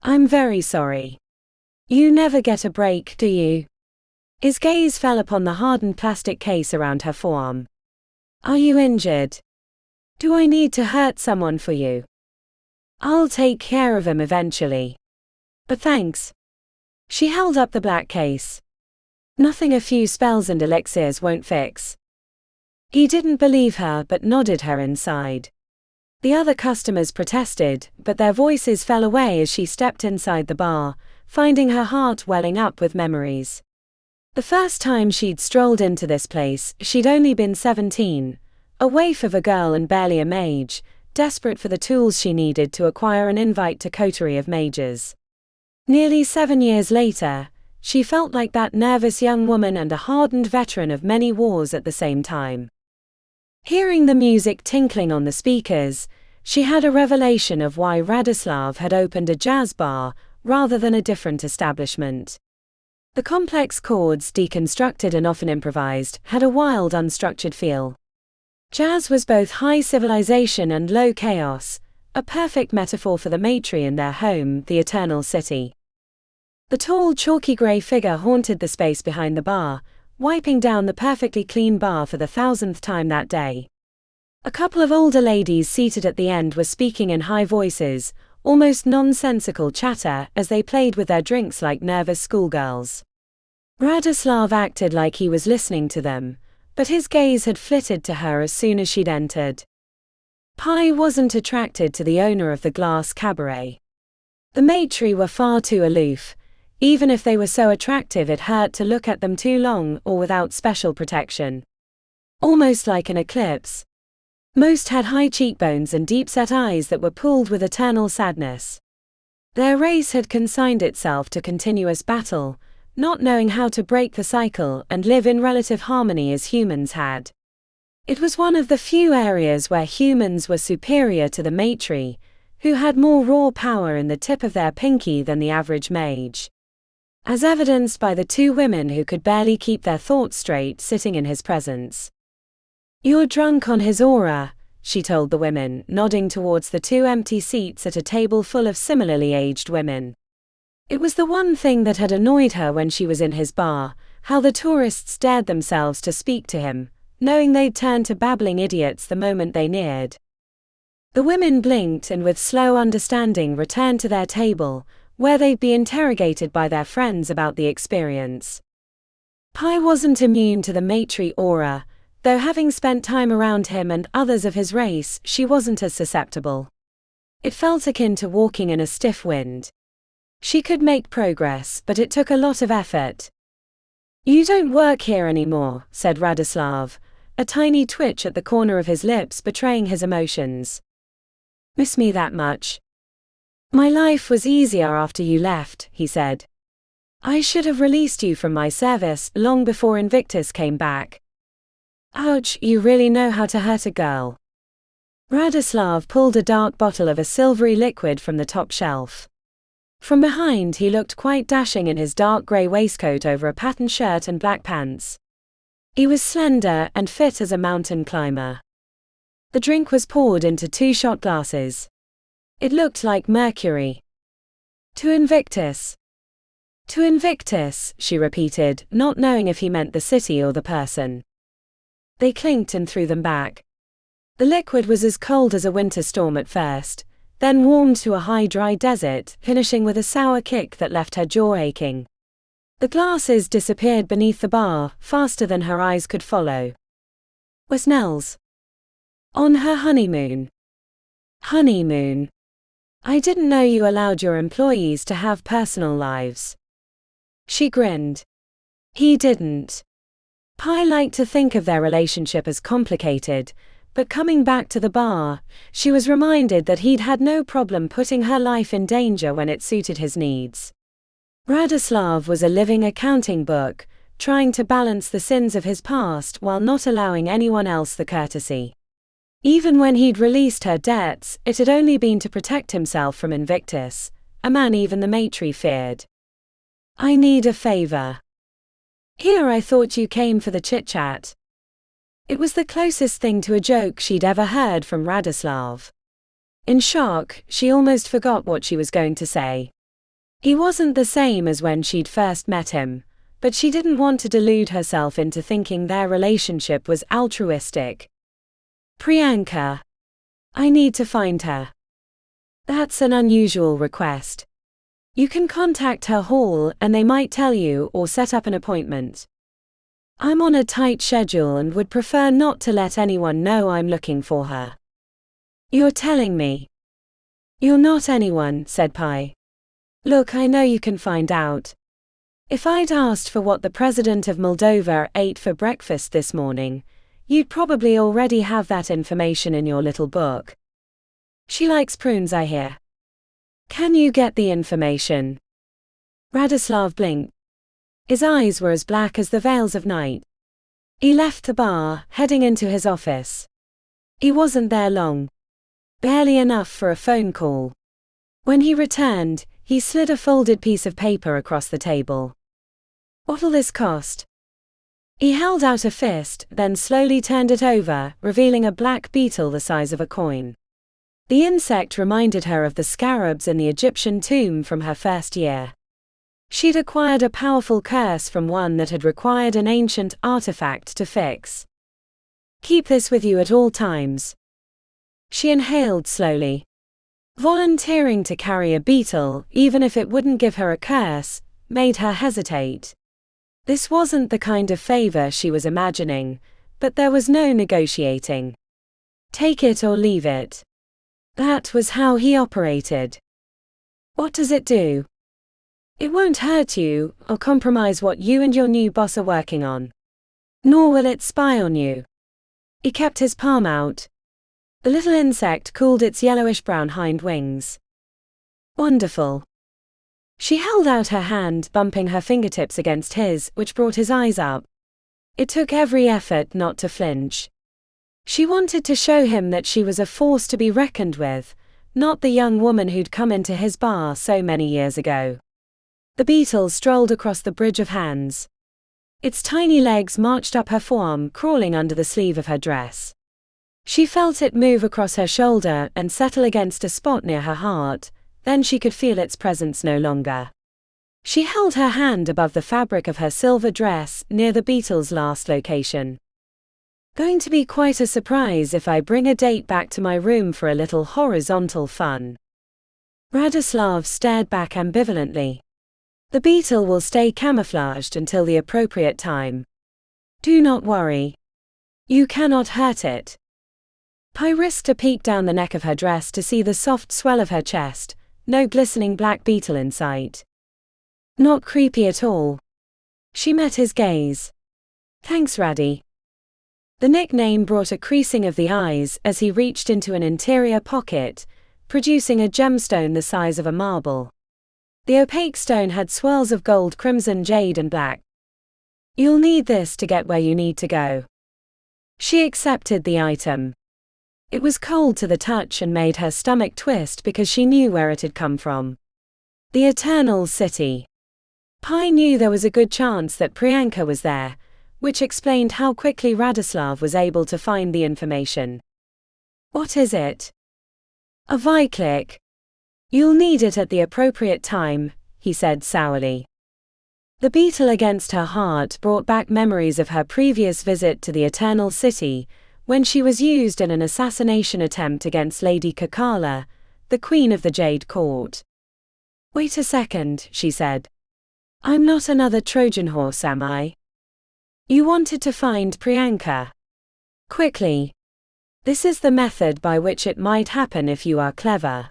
I'm very sorry. You never get a break, do you? His gaze fell upon the hardened plastic case around her forearm. Are you injured? Do I need to hurt someone for you? I'll take care of him eventually. But thanks. She held up the black case. Nothing a few spells and elixirs won't fix. He didn't believe her but nodded her inside. The other customers protested, but their voices fell away as she stepped inside the bar, finding her heart welling up with memories. The first time she'd strolled into this place, she'd only been 17, a waif of a girl and barely a mage, desperate for the tools she needed to acquire an invite to Coterie of Mages. Nearly 7 years later, she felt like that nervous young woman and a hardened veteran of many wars at the same time. Hearing the music tinkling on the speakers, she had a revelation of why Radoslav had opened a jazz bar, rather than a different establishment. The complex chords, deconstructed and often improvised, had a wild, unstructured feel. Jazz was both high civilization and low chaos, a perfect metaphor for the matri in their home, the Eternal City. The tall, chalky grey figure haunted the space behind the bar, wiping down the perfectly clean bar for the 1000th time that day. A couple of older ladies seated at the end were speaking in high voices, almost nonsensical chatter, as they played with their drinks like nervous schoolgirls. Radoslav acted like he was listening to them, but his gaze had flitted to her as soon as she'd entered. Pi wasn't attracted to the owner of the glass cabaret. The matri were far too aloof. Even if they were so attractive, it hurt to look at them too long or without special protection. Almost like an eclipse. Most had high cheekbones and deep-set eyes that were pulled with eternal sadness. Their race had consigned itself to continuous battle, not knowing how to break the cycle and live in relative harmony as humans had. It was one of the few areas where humans were superior to the matri, who had more raw power in the tip of their pinky than the average mage. As evidenced by the two women who could barely keep their thoughts straight sitting in his presence. You're drunk on his aura, she told the women, nodding towards the two empty seats at a table full of similarly aged women. It was the one thing that had annoyed her when she was in his bar, how the tourists dared themselves to speak to him, knowing they'd turn to babbling idiots the moment they neared. The women blinked and with slow understanding returned to their table, where they'd be interrogated by their friends about the experience. Pi wasn't immune to the matri aura, though having spent time around him and others of his race, she wasn't as susceptible. It felt akin to walking in a stiff wind. She could make progress, but it took a lot of effort. You don't work here anymore, said Radoslav, a tiny twitch at the corner of his lips betraying his emotions. Miss me that much? My life was easier after you left, he said. I should have released you from my service long before Invictus came back. Ouch, you really know how to hurt a girl. Radoslav pulled a dark bottle of a silvery liquid from the top shelf. From behind he looked quite dashing in his dark grey waistcoat over a patterned shirt and black pants. He was slender and fit as a mountain climber. The drink was poured into 2 shot glasses. It looked like mercury. To Invictus. To Invictus, she repeated, not knowing if he meant the city or the person. They clinked and threw them back. The liquid was as cold as a winter storm at first, then warmed to a high dry desert, finishing with a sour kick that left her jaw aching. The glasses disappeared beneath the bar, faster than her eyes could follow. Where's Nels? On her honeymoon. Honeymoon. I didn't know you allowed your employees to have personal lives. She grinned. He didn't. Pi liked to think of their relationship as complicated, but coming back to the bar, she was reminded that he'd had no problem putting her life in danger when it suited his needs. Radoslav was a living accounting book, trying to balance the sins of his past while not allowing anyone else the courtesy. Even when he'd released her debts, it had only been to protect himself from Invictus, a man even the matri feared. "I need a favor." "Here, I thought you came for the chit-chat." It was the closest thing to a joke she'd ever heard from Radoslav. In shock, she almost forgot what she was going to say. He wasn't the same as when she'd first met him, but she didn't want to delude herself into thinking their relationship was altruistic. "Priyanka. I need to find her." "That's an unusual request. You can contact her hall and they might tell you or set up an appointment." "I'm on a tight schedule and would prefer not to let anyone know I'm looking for her." "You're telling me?" "You're not anyone," said Pi. "Look, I know you can find out. If I'd asked for what the president of Moldova ate for breakfast this morning, you'd probably already have that information in your little book." "She likes prunes, I hear." "Can you get the information?" Radoslav blinked. His eyes were as black as the veils of night. He left the bar, heading into his office. He wasn't there long. Barely enough for a phone call. When he returned, he slid a folded piece of paper across the table. "What'll this cost?" He held out a fist, then slowly turned it over, revealing a black beetle the size of a coin. The insect reminded her of the scarabs in the Egyptian tomb from her first year. She'd acquired a powerful curse from one that had required an ancient artifact to fix. "Keep this with you at all times." She inhaled slowly. Volunteering to carry a beetle, even if it wouldn't give her a curse, made her hesitate. This wasn't the kind of favor she was imagining, but there was no negotiating. Take it or leave it. That was how he operated. "What does it do?" "It won't hurt you, or compromise what you and your new boss are working on. Nor will it spy on you." He kept his palm out. The little insect cooled its yellowish-brown hind wings. "Wonderful." She held out her hand, bumping her fingertips against his, which brought his eyes up. It took every effort not to flinch. She wanted to show him that she was a force to be reckoned with, not the young woman who'd come into his bar so many years ago. The beetle strolled across the bridge of hands. Its tiny legs marched up her forearm, crawling under the sleeve of her dress. She felt it move across her shoulder and settle against a spot near her heart, then she could feel its presence no longer. She held her hand above the fabric of her silver dress, near the beetle's last location. "Going to be quite a surprise if I bring a date back to my room for a little horizontal fun." Radoslav stared back ambivalently. "The beetle will stay camouflaged until the appropriate time. Do not worry. You cannot hurt it." Pi risked a peek down the neck of her dress to see the soft swell of her chest, no glistening black beetle in sight. "Not creepy at all." She met his gaze. "Thanks, Raddy." The nickname brought a creasing of the eyes as he reached into an interior pocket, producing a gemstone the size of a marble. The opaque stone had swirls of gold, crimson, jade and black. "You'll need this to get where you need to go." She accepted the item. It was cold to the touch and made her stomach twist because she knew where it had come from. The Eternal City. Pi knew there was a good chance that Priyanka was there, which explained how quickly Radoslav was able to find the information. "What is it?" "A Viclick. You'll need it at the appropriate time," he said sourly. The beetle against her heart brought back memories of her previous visit to the Eternal City, when she was used in an assassination attempt against Lady Kakala, the Queen of the Jade Court. "Wait a second," she said. "I'm not another Trojan horse, am I?" "You wanted to find Priyanka." Quickly. "This is the method by which it might happen if you are clever."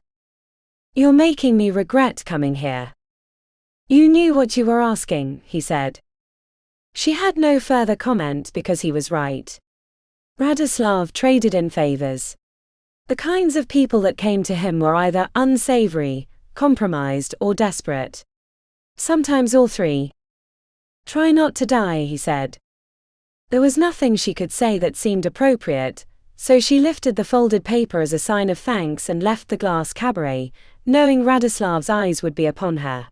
"You're making me regret coming here." "You knew what you were asking," he said. She had no further comment because he was right. Radoslav traded in favors. The kinds of people that came to him were either unsavory, compromised, or desperate. Sometimes all three. "Try not to die," he said. There was nothing she could say that seemed appropriate, so she lifted the folded paper as a sign of thanks and left the glass cabaret, knowing Radislav's eyes would be upon her.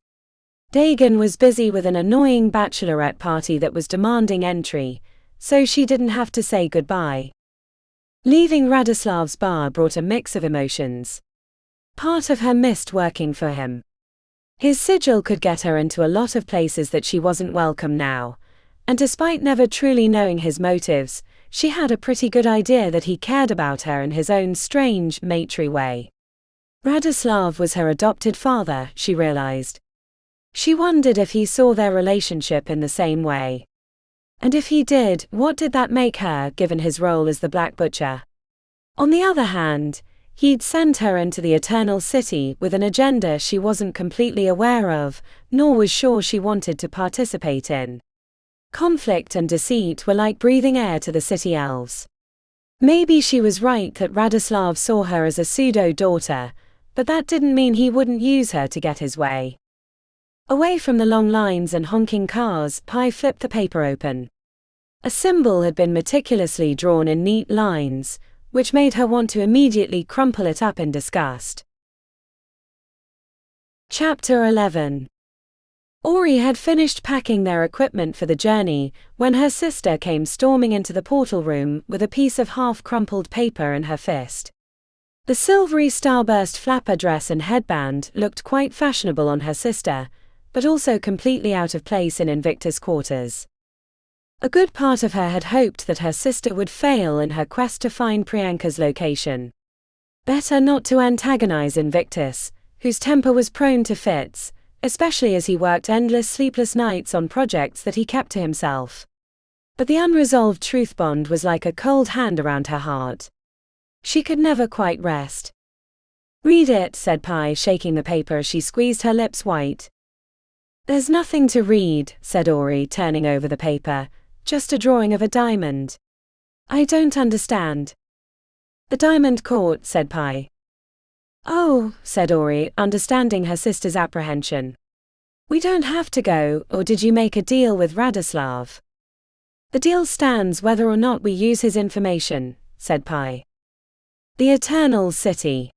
Dagon was busy with an annoying bachelorette party that was demanding entry, so she didn't have to say goodbye. Leaving Radislav's bar brought a mix of emotions. Part of her missed working for him. His sigil could get her into a lot of places that she wasn't welcome now, and despite never truly knowing his motives, she had a pretty good idea that he cared about her in his own strange, matey way. Radislav was her adopted father, she realized. She wondered if he saw their relationship in the same way. And if he did, what did that make her, given his role as the Black Butcher? On the other hand, he'd sent her into the Eternal City with an agenda she wasn't completely aware of, nor was sure she wanted to participate in. Conflict and deceit were like breathing air to the city elves. Maybe she was right that Radislav saw her as a pseudo-daughter, but that didn't mean he wouldn't use her to get his way. Away from the long lines and honking cars, Pi flipped the paper open. A symbol had been meticulously drawn in neat lines, which made her want to immediately crumple it up in disgust. Chapter 11. Ori had finished packing their equipment for the journey when her sister came storming into the portal room with a piece of half-crumpled paper in her fist. The silvery starburst flapper dress and headband looked quite fashionable on her sister, but also completely out of place in Invictus quarters. A good part of her had hoped that her sister would fail in her quest to find Priyanka's location. Better not to antagonize Invictus, whose temper was prone to fits, especially as he worked endless sleepless nights on projects that he kept to himself. But the unresolved truth bond was like a cold hand around her heart. She could never quite rest. "Read it," said Pi, shaking the paper as she squeezed her lips white. "There's nothing to read," said Ori, turning over the paper. "Just a drawing of a diamond." "I don't understand." "The Diamond Court," said Pi. "Oh," said Ori, understanding her sister's apprehension. "We don't have to go, or did you make a deal with Radislav?" "The deal stands whether or not we use his information," said Pi. The Eternal City.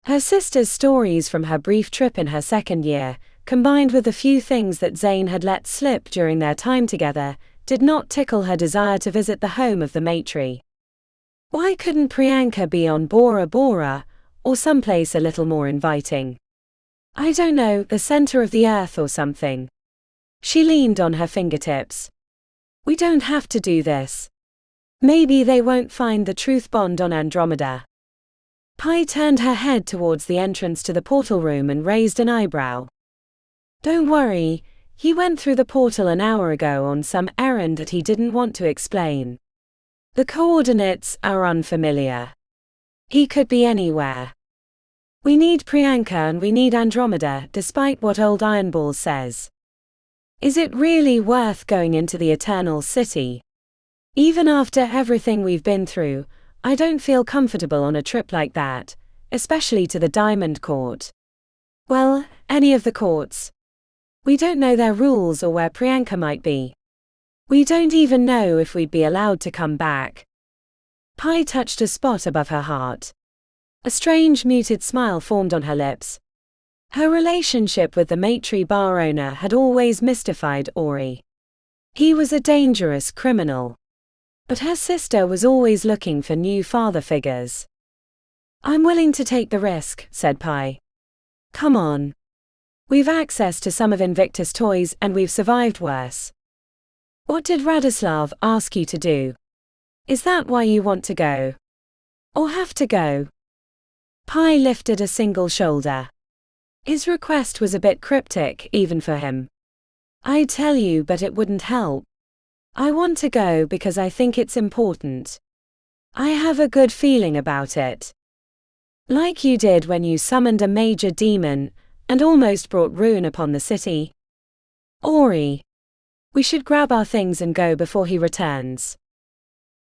Her sister's stories from her brief trip in her second year, combined with the few things that Zane had let slip during their time together, did not tickle her desire to visit the home of the matri. Why couldn't Priyanka be on Bora Bora, or someplace a little more inviting? I don't know, the center of the earth or something. She leaned on her fingertips. We don't have to do this. Maybe they won't find the truth bond on Andromeda. Pi turned her head towards the entrance to the portal room and raised an eyebrow. Don't worry, he went through the portal an hour ago on some errand that he didn't want to explain. The coordinates are unfamiliar. He could be anywhere. We need Priyanka and we need Andromeda, despite what old Ironball says. Is it really worth going into the Eternal City? Even after everything we've been through, I don't feel comfortable on a trip like that, especially to the Diamond Court. Well, any of the courts. We don't know their rules or where Priyanka might be. We don't even know if we'd be allowed to come back. Pi touched a spot above her heart. A strange muted smile formed on her lips. Her relationship with the matri bar owner had always mystified Ori. He was a dangerous criminal. But her sister was always looking for new father figures. I'm willing to take the risk, said Pi. Come on. We've access to some of Invictus' toys and we've survived worse. What did Radislav ask you to do? Is that why you want to go? Or have to go? Pi lifted a single shoulder. His request was a bit cryptic, even for him. I'd tell you, but it wouldn't help. I want to go because I think it's important. I have a good feeling about it. Like you did when you summoned a major demon and almost brought ruin upon the city. Ori. We should grab our things and go before he returns.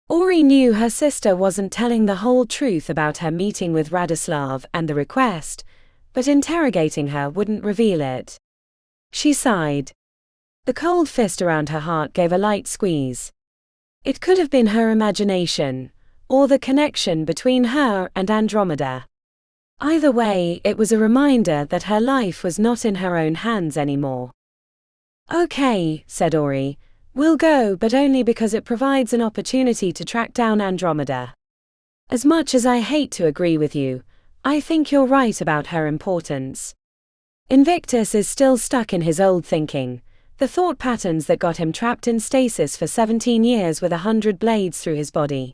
Ori knew her sister wasn't telling the whole truth about her meeting with Radislav and the request, but interrogating her wouldn't reveal it. She sighed. The cold fist around her heart gave a light squeeze. It could have been her imagination, or the connection between her and Andromeda. Either way, it was a reminder that her life was not in her own hands anymore. "Okay," said Ori, "we'll go, but only because it provides an opportunity to track down Andromeda. As much as I hate to agree with you, I think you're right about her importance." Invictus is still stuck in his old thinking, the thought patterns that got him trapped in stasis for 17 years with 100 blades through his body.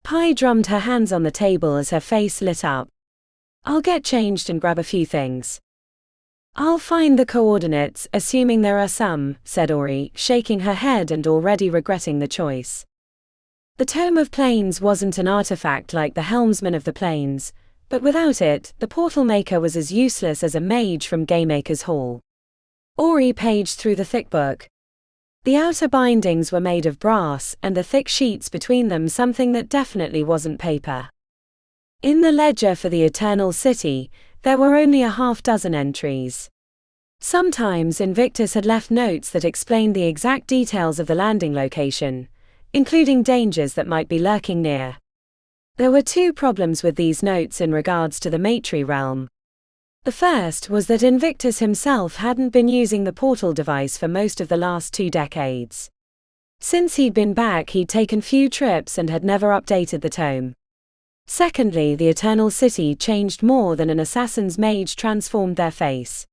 Pi drummed her hands on the table as her face lit up. "I'll get changed and grab a few things." "I'll find the coordinates, assuming there are some," said Ori, shaking her head and already regretting the choice. The Tome of Planes wasn't an artifact like the Helmsman of the Planes, but without it, the Portal Maker was as useless as a mage from GAMEMAKERS Hall. Ori paged through the thick book. The outer bindings were made of brass, and the thick sheets between them something that definitely wasn't paper. In the ledger for the Eternal City, there were only a half-dozen entries. Sometimes Invictus had left notes that explained the exact details of the landing location, including dangers that might be lurking near. There were two problems with these notes in regards to the Matri realm. The first was that Invictus himself hadn't been using the portal device for most of the last 2 decades. Since he'd been back, he'd taken few trips and had never updated the tome. Secondly, the Eternal City changed more than an assassin's mage transformed their face.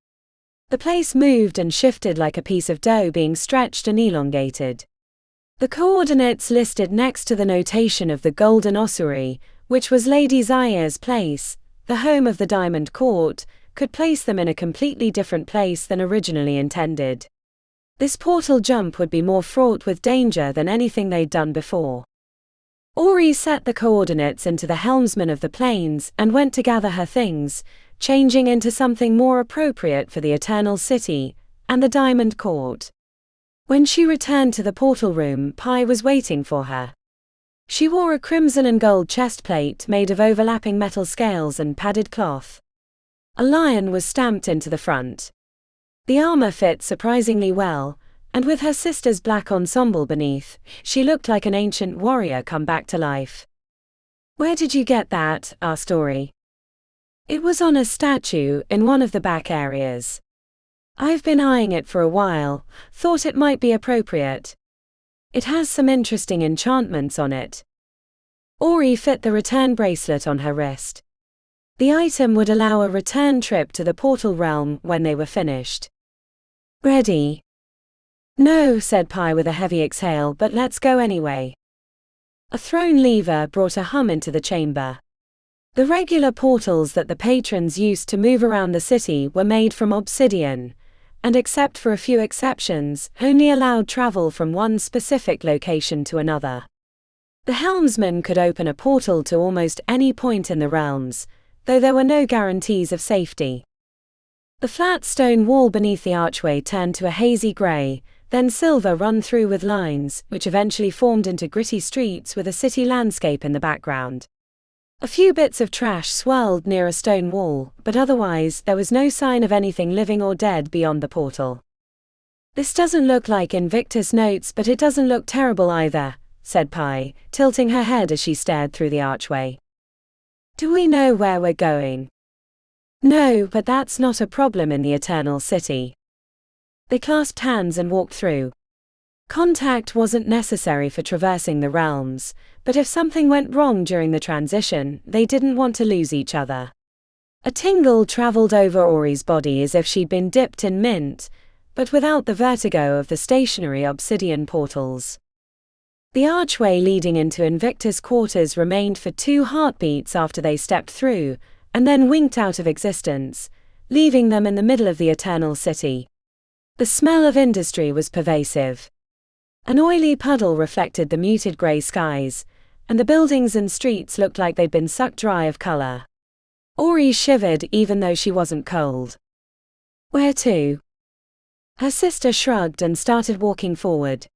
The place moved and shifted like a piece of dough being stretched and elongated. The coordinates listed next to the notation of the Golden Ossuary, which was Lady Zaya's place, the home of the Diamond Court, could place them in a completely different place than originally intended. This portal jump would be more fraught with danger than anything they'd done before. Ori set the coordinates into the Helmsman of the Planes and went to gather her things, changing into something more appropriate for the Eternal City and the Diamond Court. When she returned to the portal room, Pi was waiting for her. She wore a crimson and gold chestplate made of overlapping metal scales and padded cloth. A lion was stamped into the front. The armor fit surprisingly well, and with her sister's black ensemble beneath, she looked like an ancient warrior come back to life. "Where did you get that?" asked Ori. "It was on a statue in one of the back areas. I've been eyeing it for a while, thought it might be appropriate. It has some interesting enchantments on it." Ori fit the return bracelet on her wrist. The item would allow a return trip to the portal realm when they were finished. "Ready?" "No," said Pi with a heavy exhale, "but let's go anyway." A thrown lever brought a hum into the chamber. The regular portals that the patrons used to move around the city were made from obsidian, and except for a few exceptions, only allowed travel from one specific location to another. The helmsman could open a portal to almost any point in the realms, though there were no guarantees of safety. The flat stone wall beneath the archway turned to a hazy grey, then silver run through with lines, which eventually formed into gritty streets with a city landscape in the background. A few bits of trash swirled near a stone wall, but otherwise there was no sign of anything living or dead beyond the portal. "This doesn't look like Invictus notes, but it doesn't look terrible either," said Pi, tilting her head as she stared through the archway. "Do we know where we're going?" "No, but that's not a problem in the Eternal City." They clasped hands and walked through. Contact wasn't necessary for traversing the realms, but if something went wrong during the transition, they didn't want to lose each other. A tingle traveled over Ori's body as if she'd been dipped in mint, but without the vertigo of the stationary obsidian portals. The archway leading into Invictus' quarters remained for 2 heartbeats after they stepped through, and then winked out of existence, leaving them in the middle of the Eternal City. The smell of industry was pervasive. An oily puddle reflected the muted grey skies, and the buildings and streets looked like they'd been sucked dry of colour. Ori shivered even though she wasn't cold. "Where to?" Her sister shrugged and started walking forward.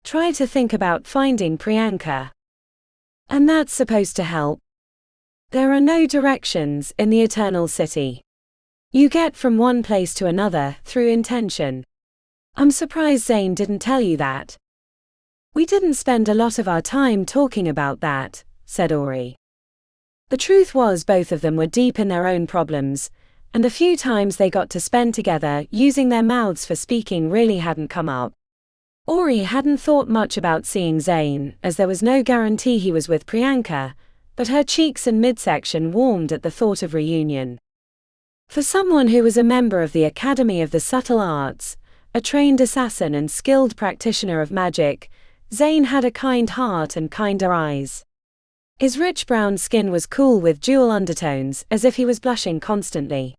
"Try to think about finding Priyanka. And that's supposed to help. There are no directions in the Eternal City. You get from one place to another through intention. I'm surprised Zane didn't tell you that." "We didn't spend a lot of our time talking about that," said Ori. The truth was both of them were deep in their own problems, and the few times they got to spend together using their mouths for speaking really hadn't come up. Ori hadn't thought much about seeing Zane, as there was no guarantee he was with Priyanka, but her cheeks and midsection warmed at the thought of reunion. For someone who was a member of the Academy of the Subtle Arts, a trained assassin and skilled practitioner of magic, Zane had a kind heart and kinder eyes. His rich brown skin was cool with jewel undertones, as if he was blushing constantly.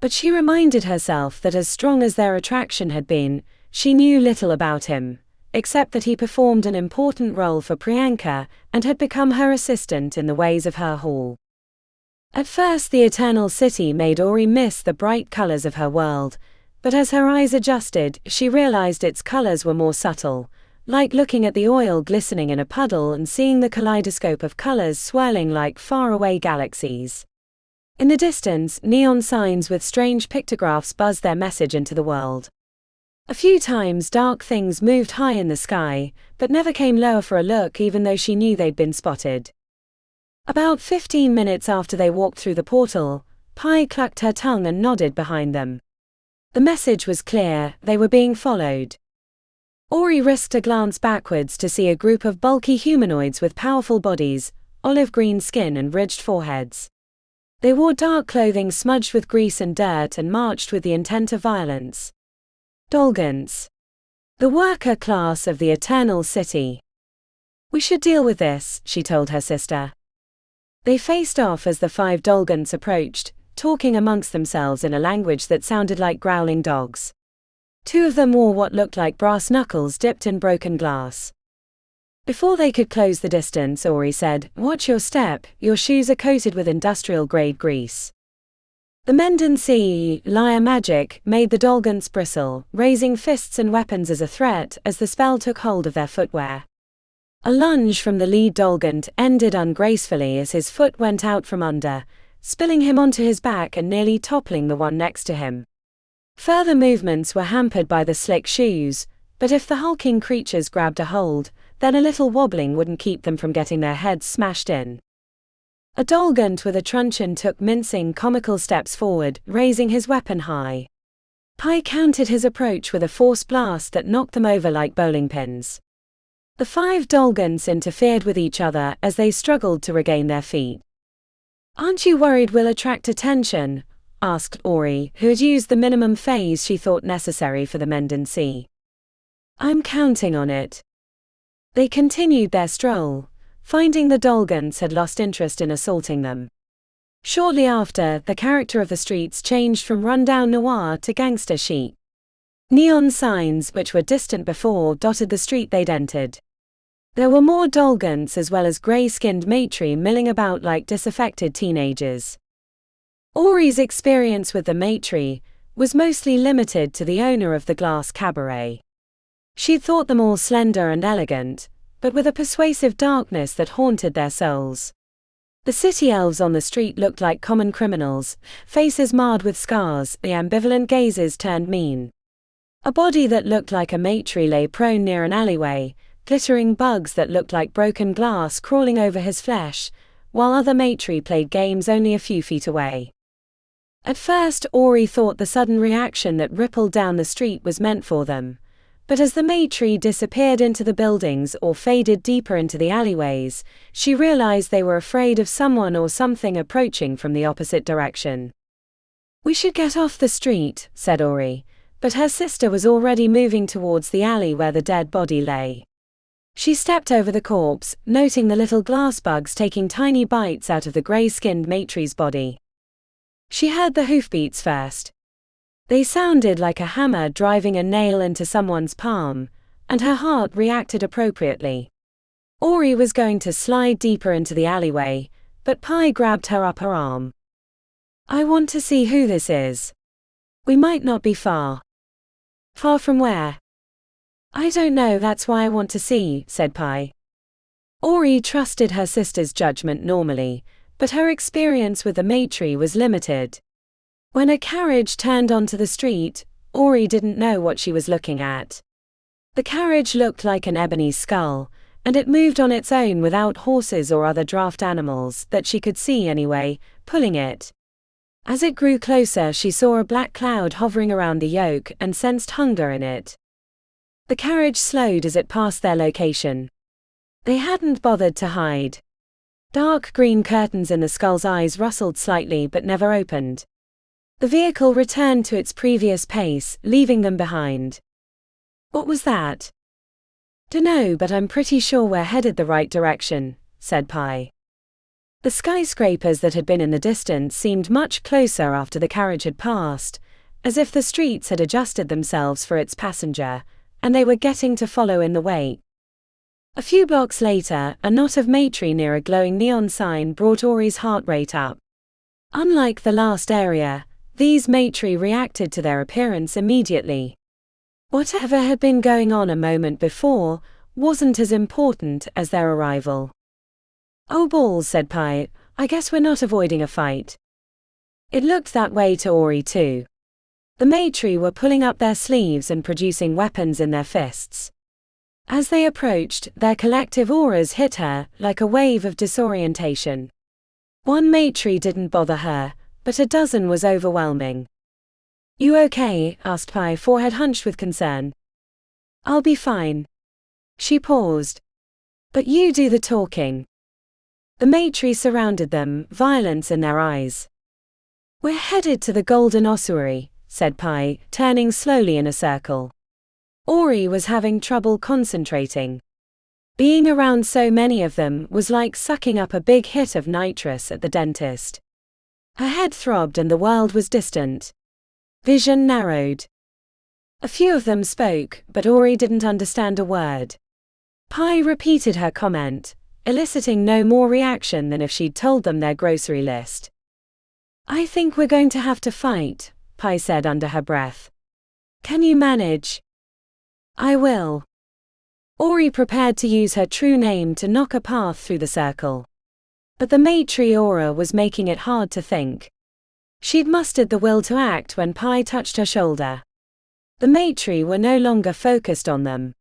But she reminded herself that as strong as their attraction had been, she knew little about him, except that he performed an important role for Priyanka and had become her assistant in the ways of her hall. At first the Eternal City made Ori miss the bright colors of her world, but as her eyes adjusted, she realized its colors were more subtle, like looking at the oil glistening in a puddle and seeing the kaleidoscope of colors swirling like faraway galaxies. In the distance, neon signs with strange pictographs buzzed their message into the world. A few times dark things moved high in the sky, but never came lower for a look even though she knew they'd been spotted. About 15 minutes after they walked through the portal, Pi clucked her tongue and nodded behind them. The message was clear, they were being followed. Ori risked a glance backwards to see a group of bulky humanoids with powerful bodies, olive-green skin and ridged foreheads. They wore dark clothing smudged with grease and dirt and marched with the intent of violence. Dolgans. The worker class of the Eternal City. "We should deal with this," she told her sister. They faced off as the 5 Dolgans approached, talking amongst themselves in a language that sounded like growling dogs. 2 of them wore what looked like brass knuckles dipped in broken glass. Before they could close the distance, Ori said, "Watch your step, your shoes are coated with industrial-grade grease." The Mendency, liar magic, made the Dolgans bristle, raising fists and weapons as a threat as the spell took hold of their footwear. A lunge from the lead Dolgant ended ungracefully as his foot went out from under, spilling him onto his back and nearly toppling the one next to him. Further movements were hampered by the slick shoes, but if the hulking creatures grabbed a hold, then a little wobbling wouldn't keep them from getting their heads smashed in. A Dolgant with a truncheon took mincing comical steps forward, raising his weapon high. Pi countered his approach with a force blast that knocked them over like bowling pins. The 5 Dolgants interfered with each other as they struggled to regain their feet. "Aren't you worried we'll attract attention?" asked Ori, who had used the minimum phase she thought necessary for the Mendency. "I'm counting on it." They continued their stroll, finding the Dolgants had lost interest in assaulting them. Shortly after, the character of the streets changed from rundown noir to gangster chic. Neon signs, which were distant before, dotted the street they'd entered. There were more Dolgants as well as grey-skinned matri milling about like disaffected teenagers. Ori's experience with the matri was mostly limited to the owner of the glass cabaret. She'd thought them all slender and elegant, but with a persuasive darkness that haunted their souls. The city elves on the street looked like common criminals, faces marred with scars, the ambivalent gazes turned mean. A body that looked like a matri lay prone near an alleyway, glittering bugs that looked like broken glass crawling over his flesh, while other matri played games only a few feet away. At first, Ori thought the sudden reaction that rippled down the street was meant for them, but as the matri disappeared into the buildings or faded deeper into the alleyways, she realized they were afraid of someone or something approaching from the opposite direction. "We should get off the street," said Ori, but her sister was already moving towards the alley where the dead body lay. She stepped over the corpse, noting the little glass bugs taking tiny bites out of the grey-skinned matri's body. She heard the hoofbeats first. They sounded like a hammer driving a nail into someone's palm, and her heart reacted appropriately. Ori was going to slide deeper into the alleyway, but Pi grabbed her upper arm. "I want to see who this is. We might not be far." "Far from where?" "I don't know, that's why I want to see," said Pi. Ori trusted her sister's judgment normally, but her experience with the matri was limited. When a carriage turned onto the street, Ori didn't know what she was looking at. The carriage looked like an ebony skull, and it moved on its own without horses or other draft animals that she could see anyway, pulling it. As it grew closer, she saw a black cloud hovering around the yoke and sensed hunger in it. The carriage slowed as it passed their location. They hadn't bothered to hide. Dark green curtains in the skull's eyes rustled slightly but never opened. The vehicle returned to its previous pace, leaving them behind. What was that? Dunno, but I'm pretty sure we're headed the right direction, said Pi. The skyscrapers that had been in the distance seemed much closer after the carriage had passed, as if the streets had adjusted themselves for its passenger, and they were getting to follow in the wake. A few blocks later, a knot of matri near a glowing neon sign brought Ori's heart rate up. Unlike the last area, these matri reacted to their appearance immediately. Whatever had been going on a moment before wasn't as important as their arrival. Oh balls, said Pi, I guess we're not avoiding a fight. It looked that way to Ori too. The matri were pulling up their sleeves and producing weapons in their fists. As they approached, their collective auras hit her like a wave of disorientation. One matri didn't bother her, but a dozen was overwhelming. You okay? Asked Pi, forehead hunched with concern. I'll be fine. She paused. But you do the talking. The matri surrounded them, violence in their eyes. We're headed to the Golden Ossuary, said Pi, turning slowly in a circle. Ori was having trouble concentrating. Being around so many of them was like sucking up a big hit of nitrous at the dentist. Her head throbbed and the world was distant. Vision narrowed. A few of them spoke, but Ori didn't understand a word. Pi repeated her comment, eliciting no more reaction than if she'd told them their grocery list. I think we're going to have to fight, Pi said under her breath. Can you manage? I will. Ori prepared to use her true name to knock a path through the circle. But the matri aura was making it hard to think. She'd mustered the will to act when Pi touched her shoulder. The matri were no longer focused on them.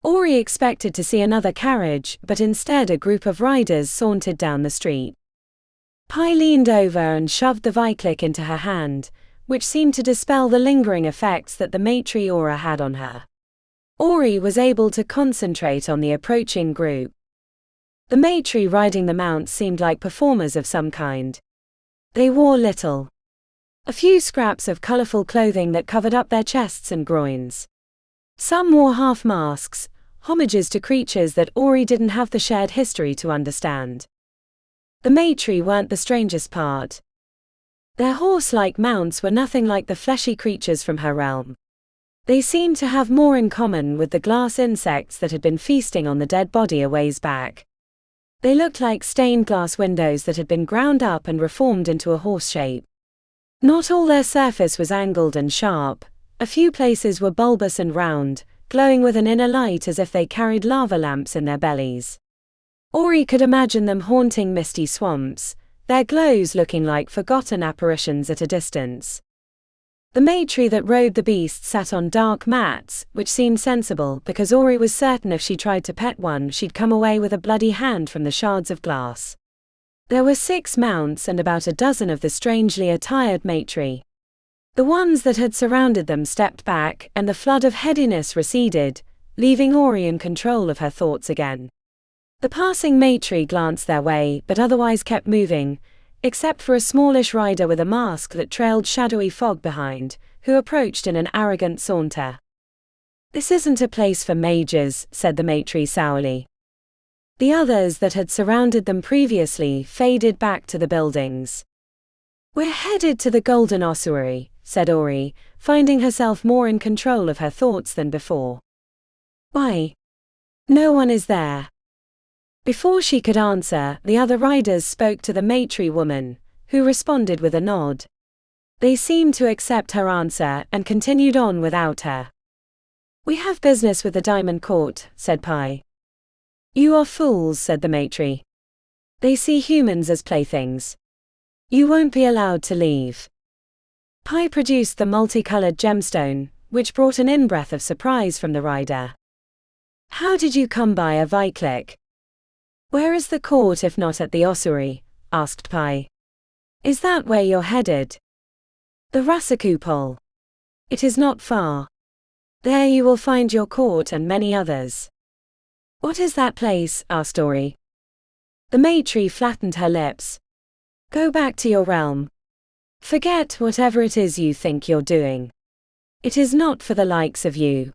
Ori expected to see another carriage, but instead a group of riders sauntered down the street. Pi leaned over and shoved the Viclick into her hand, which seemed to dispel the lingering effects that the matri aura had on her. Ori was able to concentrate on the approaching group. The matri riding the mounts seemed like performers of some kind. They wore little. A few scraps of colorful clothing that covered up their chests and groins. Some wore half masks, homages to creatures that Ori didn't have the shared history to understand. The matri weren't the strangest part. Their horse-like mounts were nothing like the fleshy creatures from her realm. They seemed to have more in common with the glass insects that had been feasting on the dead body a ways back. They looked like stained glass windows that had been ground up and reformed into a horse shape. Not all their surface was angled and sharp. A few places were bulbous and round, glowing with an inner light as if they carried lava lamps in their bellies. Ori could imagine them haunting misty swamps, their glows looking like forgotten apparitions at a distance. The matri that rode the beast sat on dark mats, which seemed sensible because Ori was certain if she tried to pet one she'd come away with a bloody hand from the shards of glass. There were 6 mounts and about a dozen of the strangely attired matri. The ones that had surrounded them stepped back and the flood of headiness receded, leaving Ori in control of her thoughts again. The passing matri glanced their way but otherwise kept moving, except for a smallish rider with a mask that trailed shadowy fog behind, who approached in an arrogant saunter. This isn't a place for mages, said the matri sourly. The others that had surrounded them previously faded back to the buildings. We're headed to the Golden Ossuary, said Ori, finding herself more in control of her thoughts than before. Why? No one is there. Before she could answer, the other riders spoke to the matri woman, who responded with a nod. They seemed to accept her answer and continued on without her. We have business with the Diamond Court, said Pi. You are fools, said the matri. They see humans as playthings. You won't be allowed to leave. Pi produced the multicolored gemstone, which brought an in-breath of surprise from the rider. How did you come by a Viclick? Where is the court if not at the ossuary? Asked Pi. Is that where you're headed? The Rasakupol. It is not far. There you will find your court and many others. What is that place? Asked Ori. The matri flattened her lips. Go back to your realm. Forget whatever it is you think you're doing. It is not for the likes of you.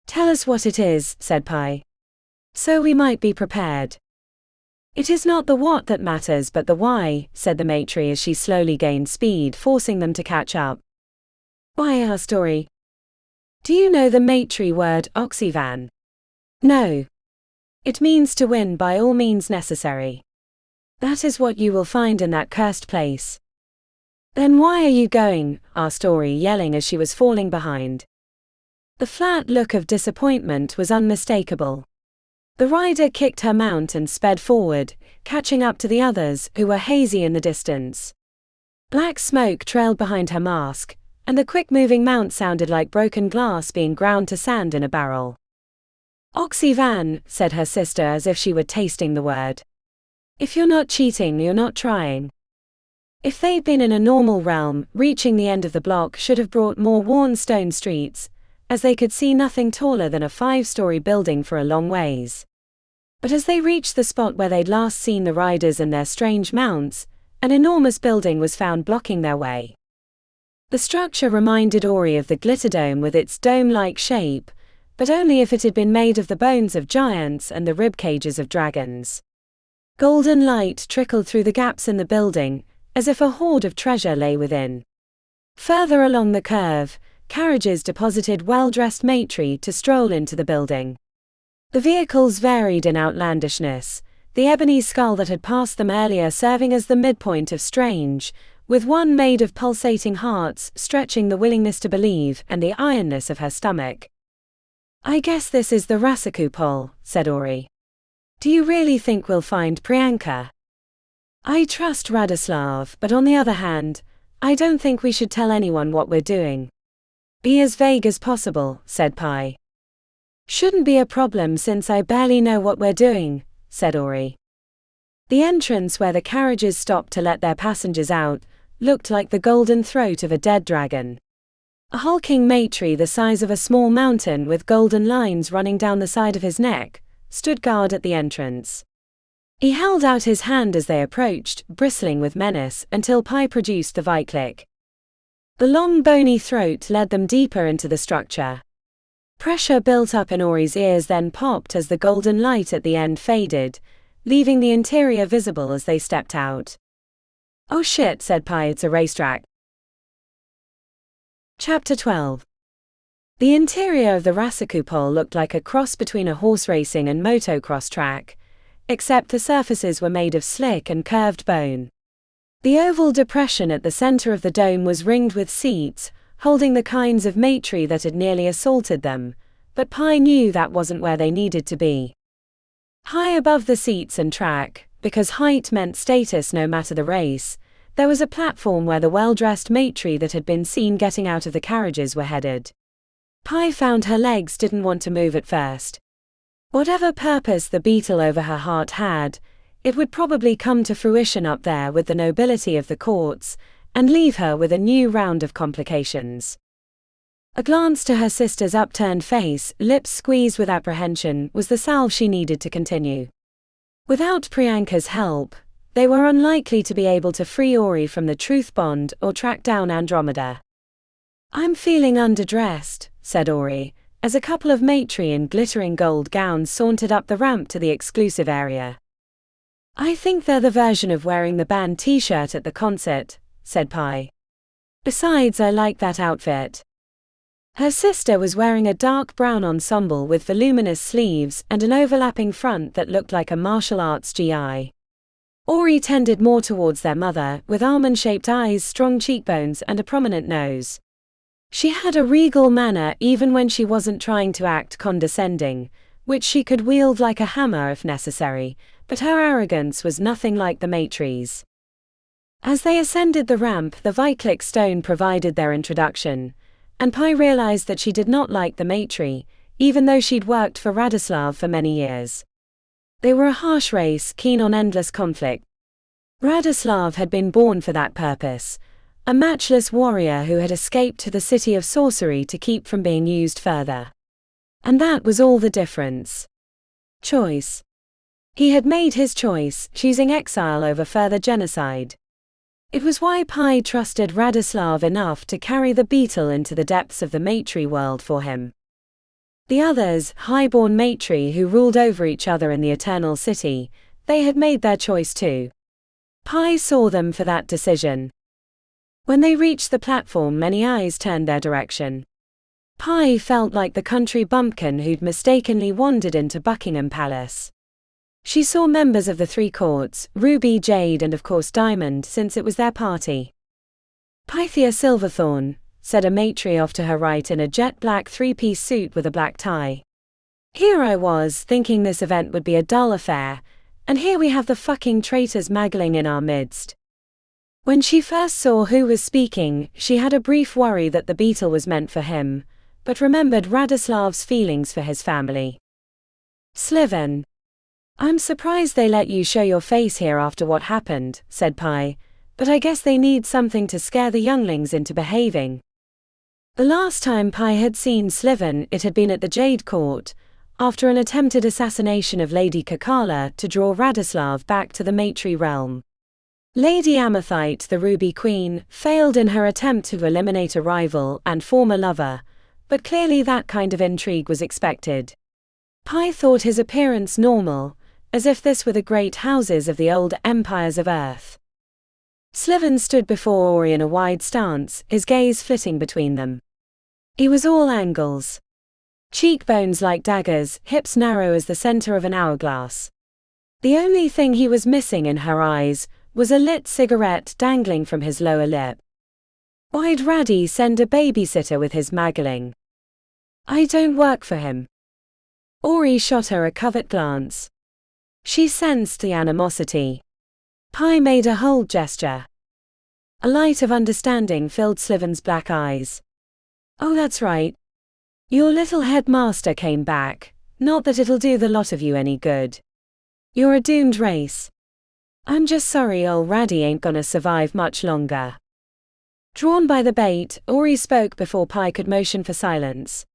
Tell us what it is, said Pi. So we might be prepared. It is not the what that matters but the why, said the matri as she slowly gained speed, forcing them to catch up. Why? Asked Ori. Do you know the matri word oxyvan? No. It means to win by all means necessary. That is what you will find in that cursed place. Then why are you going? Asked Ori, yelling as she was falling behind. The flat look of disappointment was unmistakable. The rider kicked her mount and sped forward, catching up to the others, who were hazy in the distance. Black smoke trailed behind her mask, and the quick-moving mount sounded like broken glass being ground to sand in a barrel. Oxyvan, said her sister as if she were tasting the word. If you're not cheating, you're not trying. If they'd been in a normal realm, reaching the end of the block should have brought more worn stone streets, as they could see nothing taller than a 5-story building for a long ways. But as they reached the spot where they'd last seen the riders and their strange mounts, an enormous building was found blocking their way. The structure reminded Ori of the glitter dome with its dome-like shape, but only if it had been made of the bones of giants and the rib cages of dragons. Golden light trickled through the gaps in the building, as if a hoard of treasure lay within. Further along the curve, carriages deposited well-dressed matri to stroll into the building. The vehicles varied in outlandishness, the ebony skull that had passed them earlier serving as the midpoint of strange, with one made of pulsating hearts stretching the willingness to believe and the ironness of her stomach. I guess this is the Rasakupol, said Ori. Do you really think we'll find Priyanka? I trust Radoslav, but on the other hand, I don't think we should tell anyone what we're doing. Be as vague as possible, said Pi. Shouldn't be a problem since I barely know what we're doing, said Ori. The entrance where the carriages stopped to let their passengers out looked like the golden throat of a dead dragon. A hulking matri the size of a small mountain with golden lines running down the side of his neck stood guard at the entrance. He held out his hand as they approached, bristling with menace, until Pi produced the Viclick. The long bony throat led them deeper into the structure. Pressure built up in Ori's ears, then popped as the golden light at the end faded, leaving the interior visible as they stepped out. Oh shit, said Pi, it's a racetrack. Chapter 12. The interior of the Rasakupol looked like a cross between a horse racing and motocross track, except the surfaces were made of slick and curved bone. The oval depression at the center of the dome was ringed with seats, holding the kinds of matri that had nearly assaulted them, but Pi knew that wasn't where they needed to be. High above the seats and track, because height meant status no matter the race, there was a platform where the well-dressed matri that had been seen getting out of the carriages were headed. Pi found her legs didn't want to move at first. Whatever purpose the beetle over her heart had, it would probably come to fruition up there with the nobility of the courts, and leave her with a new round of complications. A glance to her sister's upturned face, lips squeezed with apprehension, was the salve she needed to continue. Without Priyanka's help, they were unlikely to be able to free Ori from the truth bond or track down Andromeda. I'm feeling underdressed, said Ori, as a couple of matri in glittering gold gowns sauntered up the ramp to the exclusive area. I think they're the version of wearing the band t-shirt at the concert, said Pi. Besides, I like that outfit. Her sister was wearing a dark brown ensemble with voluminous sleeves and an overlapping front that looked like a martial arts GI. Ori tended more towards their mother, with almond-shaped eyes, strong cheekbones, and a prominent nose. She had a regal manner even when she wasn't trying to act condescending, which she could wield like a hammer if necessary, but her arrogance was nothing like the matri's. As they ascended the ramp, the Viclick stone provided their introduction, and Pi realized that she did not like the matri, even though she'd worked for Radoslav for many years. They were a harsh race, keen on endless conflict. Radoslav had been born for that purpose, a matchless warrior who had escaped to the city of Sorcery to keep from being used further. And that was all the difference. Choice. He had made his choice, choosing exile over further genocide. It was why Pi trusted Radoslav enough to carry the beetle into the depths of the Matri world for him. The others, highborn Matri who ruled over each other in the Eternal City, they had made their choice too. Pi saw them for that decision. When they reached the platform, many eyes turned their direction. Pi felt like the country bumpkin who'd mistakenly wandered into Buckingham Palace. She saw members of the three courts, Ruby, Jade and of course Diamond, since it was their party. Pythia Silverthorn, said a Matri off to her right in a jet-black three-piece suit with a black tie. Here I was, thinking this event would be a dull affair, and here we have the fucking traitors maggling in our midst. When she first saw who was speaking, she had a brief worry that the beetle was meant for him, but remembered Radoslav's feelings for his family. Sliven. I'm surprised they let you show your face here after what happened, said Pi, but I guess they need something to scare the younglings into behaving. The last time Pi had seen Sliven, it had been at the Jade Court, after an attempted assassination of Lady Kakala to draw Radoslav back to the Matri realm. Lady Amethyte, the Ruby Queen, failed in her attempt to eliminate a rival and former lover, but clearly that kind of intrigue was expected. Pi thought his appearance normal, as if this were the great houses of the old empires of Earth. Sliven stood before Ori in a wide stance, his gaze flitting between them. He was all angles. Cheekbones like daggers, hips narrow as the center of an hourglass. The only thing he was missing in her eyes was a lit cigarette dangling from his lower lip. Why'd Raddy send a babysitter with his maggling? I don't work for him. Ori shot her a covert glance. She sensed the animosity. Pi made a hold gesture. A light of understanding filled Sliven's black eyes. Oh, that's right. Your little headmaster came back, not that it'll do the lot of you any good. You're a doomed race. I'm just sorry ol' Raddy ain't gonna survive much longer. Drawn by the bait, Ori spoke before Pi could motion for silence.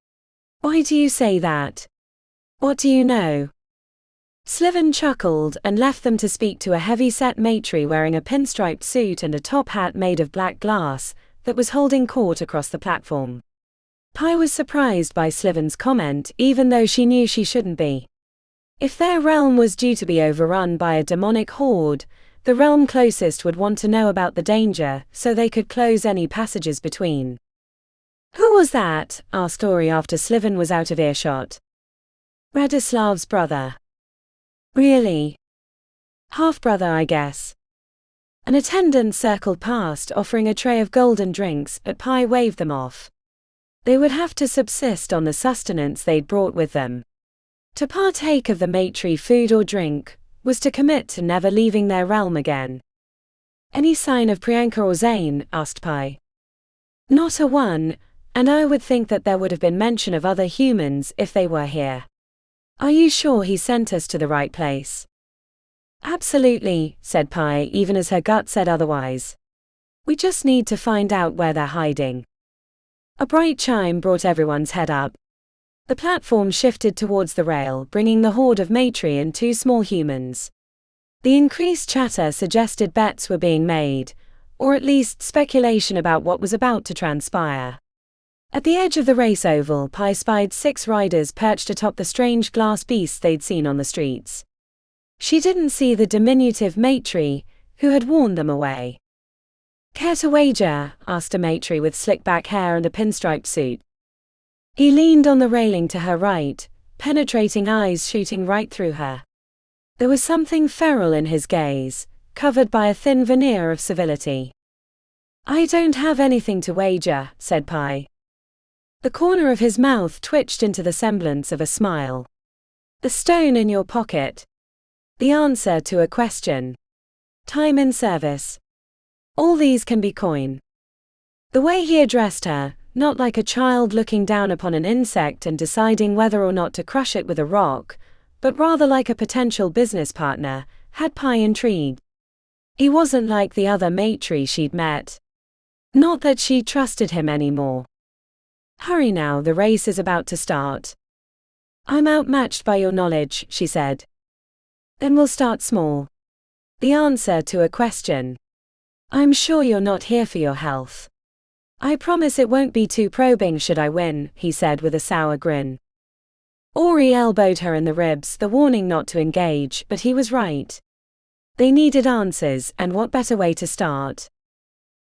Why do you say that? What do you know? Sliven chuckled and left them to speak to a heavy-set Matri wearing a pinstriped suit and a top hat made of black glass that was holding court across the platform. Pi was surprised by Sliven's comment, even though she knew she shouldn't be. If their realm was due to be overrun by a demonic horde, the realm closest would want to know about the danger so they could close any passages between. Who was that? Asked Ori after Sliven was out of earshot. Radoslav's brother. Really? Half-brother, I guess. An attendant circled past, offering a tray of golden drinks, but Pi waved them off. They would have to subsist on the sustenance they'd brought with them. To partake of the Matri food or drink was to commit to never leaving their realm again. Any sign of Priyanka or Zane? Asked Pi. Not a one, and I would think that there would have been mention of other humans if they were here. Are you sure he sent us to the right place? Absolutely, said Pi, even as her gut said otherwise. We just need to find out where they're hiding. A bright chime brought everyone's head up. The platform shifted towards the rail, bringing the horde of Matri and two small humans. The increased chatter suggested bets were being made, or at least speculation about what was about to transpire. At the edge of the race oval, Pi spied 6 riders perched atop the strange glass beasts they'd seen on the streets. She didn't see the diminutive Matri, who had warned them away. Care to wager? Asked a Matri with slick-back hair and a pinstriped suit. He leaned on the railing to her right, penetrating eyes shooting right through her. There was something feral in his gaze, covered by a thin veneer of civility. I don't have anything to wager, said Pi. The corner of his mouth twitched into the semblance of a smile. The stone in your pocket. The answer to a question. Time in service. All these can be coin. The way he addressed her, not like a child looking down upon an insect and deciding whether or not to crush it with a rock, but rather like a potential business partner, had Pi intrigued. He wasn't like the other matri she'd met. Not that she trusted him anymore. "Hurry now, the race is about to start." "I'm outmatched by your knowledge," she said. "Then we'll start small." The answer to a question. "I'm sure you're not here for your health." "I promise it won't be too probing should I win," he said with a sour grin. Ori elbowed her in the ribs, the warning not to engage, but he was right. They needed answers, and what better way to start?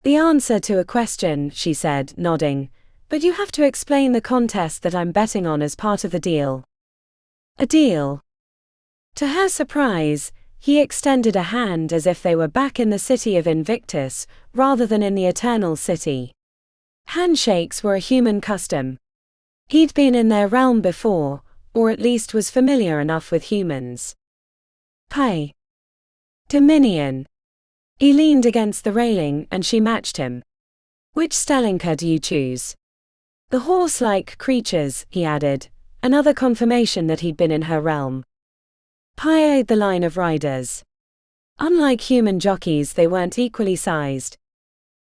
"The answer to a question," she said, nodding, "but you have to explain the contest that I'm betting on as part of the deal." "A deal?" To her surprise, he extended a hand as if they were back in the city of Invictus, rather than in the Eternal City. Handshakes were a human custom. He'd been in their realm before, or at least was familiar enough with humans. "Pi." "Dominion." He leaned against the railing, and she matched him. "Which Stellinker do you choose?" "The horse-like creatures," he added, another confirmation that he'd been in her realm. Pi eyed the line of riders. Unlike human jockeys, they weren't equally sized.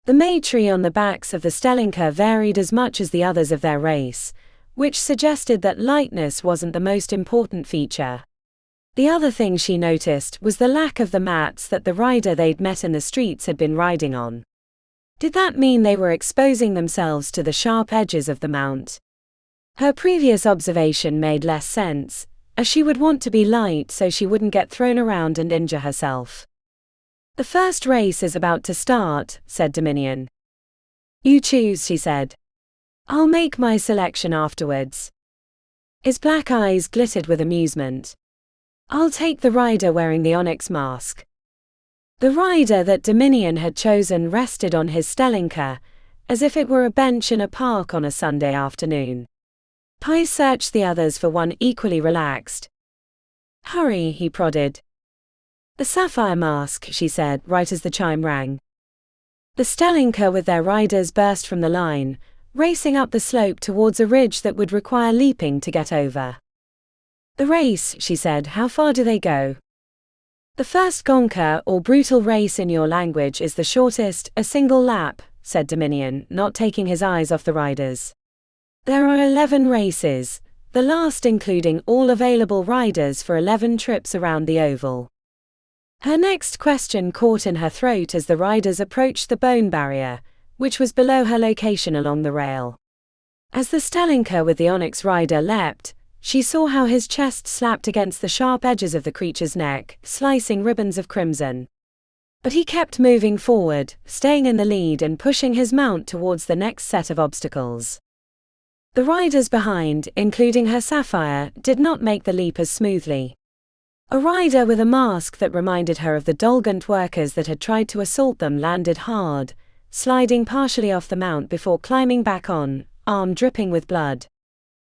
The matri on the backs of the Stellinker varied as much as the others of their race, which suggested that lightness wasn't the most important feature. The other thing she noticed was the lack of the mats that the rider they'd met in the streets had been riding on. Did that mean they were exposing themselves to the sharp edges of the mount? Her previous observation made less sense, as she would want to be light so she wouldn't get thrown around and injure herself. "The first race is about to start," said Dominion. "You choose," she said. "I'll make my selection afterwards." His black eyes glittered with amusement. "I'll take the rider wearing the onyx mask." The rider that Dominion had chosen rested on his Stellinker, as if it were a bench in a park on a Sunday afternoon. Pi searched the others for one equally relaxed. "Hurry," he prodded. "The sapphire mask," she said, right as the chime rang. The Stellinker with their riders burst from the line, racing up the slope towards a ridge that would require leaping to get over. "The race," she said, "how far do they go?" "The first gonka, or brutal race in your language, is the shortest, a single lap," said Dominion, not taking his eyes off the riders. "There are 11 races, the last including all available riders for 11 trips around the oval." Her next question caught in her throat as the riders approached the bone barrier, which was below her location along the rail. As the Stellinker with the onyx rider leapt, she saw how his chest slapped against the sharp edges of the creature's neck, slicing ribbons of crimson. But he kept moving forward, staying in the lead and pushing his mount towards the next set of obstacles. The riders behind, including her Sapphire, did not make the leap as smoothly. A rider with a mask that reminded her of the Dolgant workers that had tried to assault them landed hard, sliding partially off the mount before climbing back on, arm dripping with blood.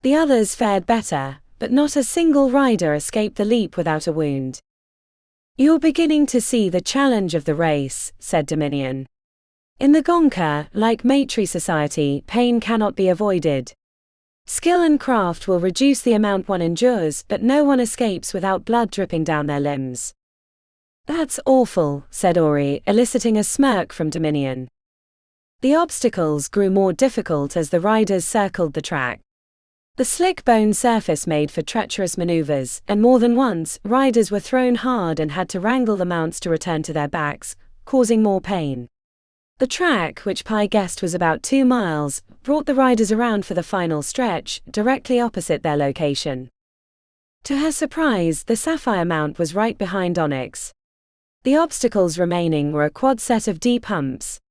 The others fared better, but not a single rider escaped the leap without a wound. "You're beginning to see the challenge of the race," said Dominion. "In the Gonka, like Matri society, pain cannot be avoided. Skill and craft will reduce the amount one endures, but no one escapes without blood dripping down their limbs." "That's awful," said Ori, eliciting a smirk from Dominion. The obstacles grew more difficult as the riders circled the track. The slick bone surface made for treacherous maneuvers, and more than once, riders were thrown hard and had to wrangle the mounts to return to their backs, causing more pain. The track, which Pi guessed was about 2 miles, brought the riders around for the final stretch, directly opposite their location. To her surprise, the Sapphire mount was right behind Onyx. The obstacles remaining were a quad set of deep humps.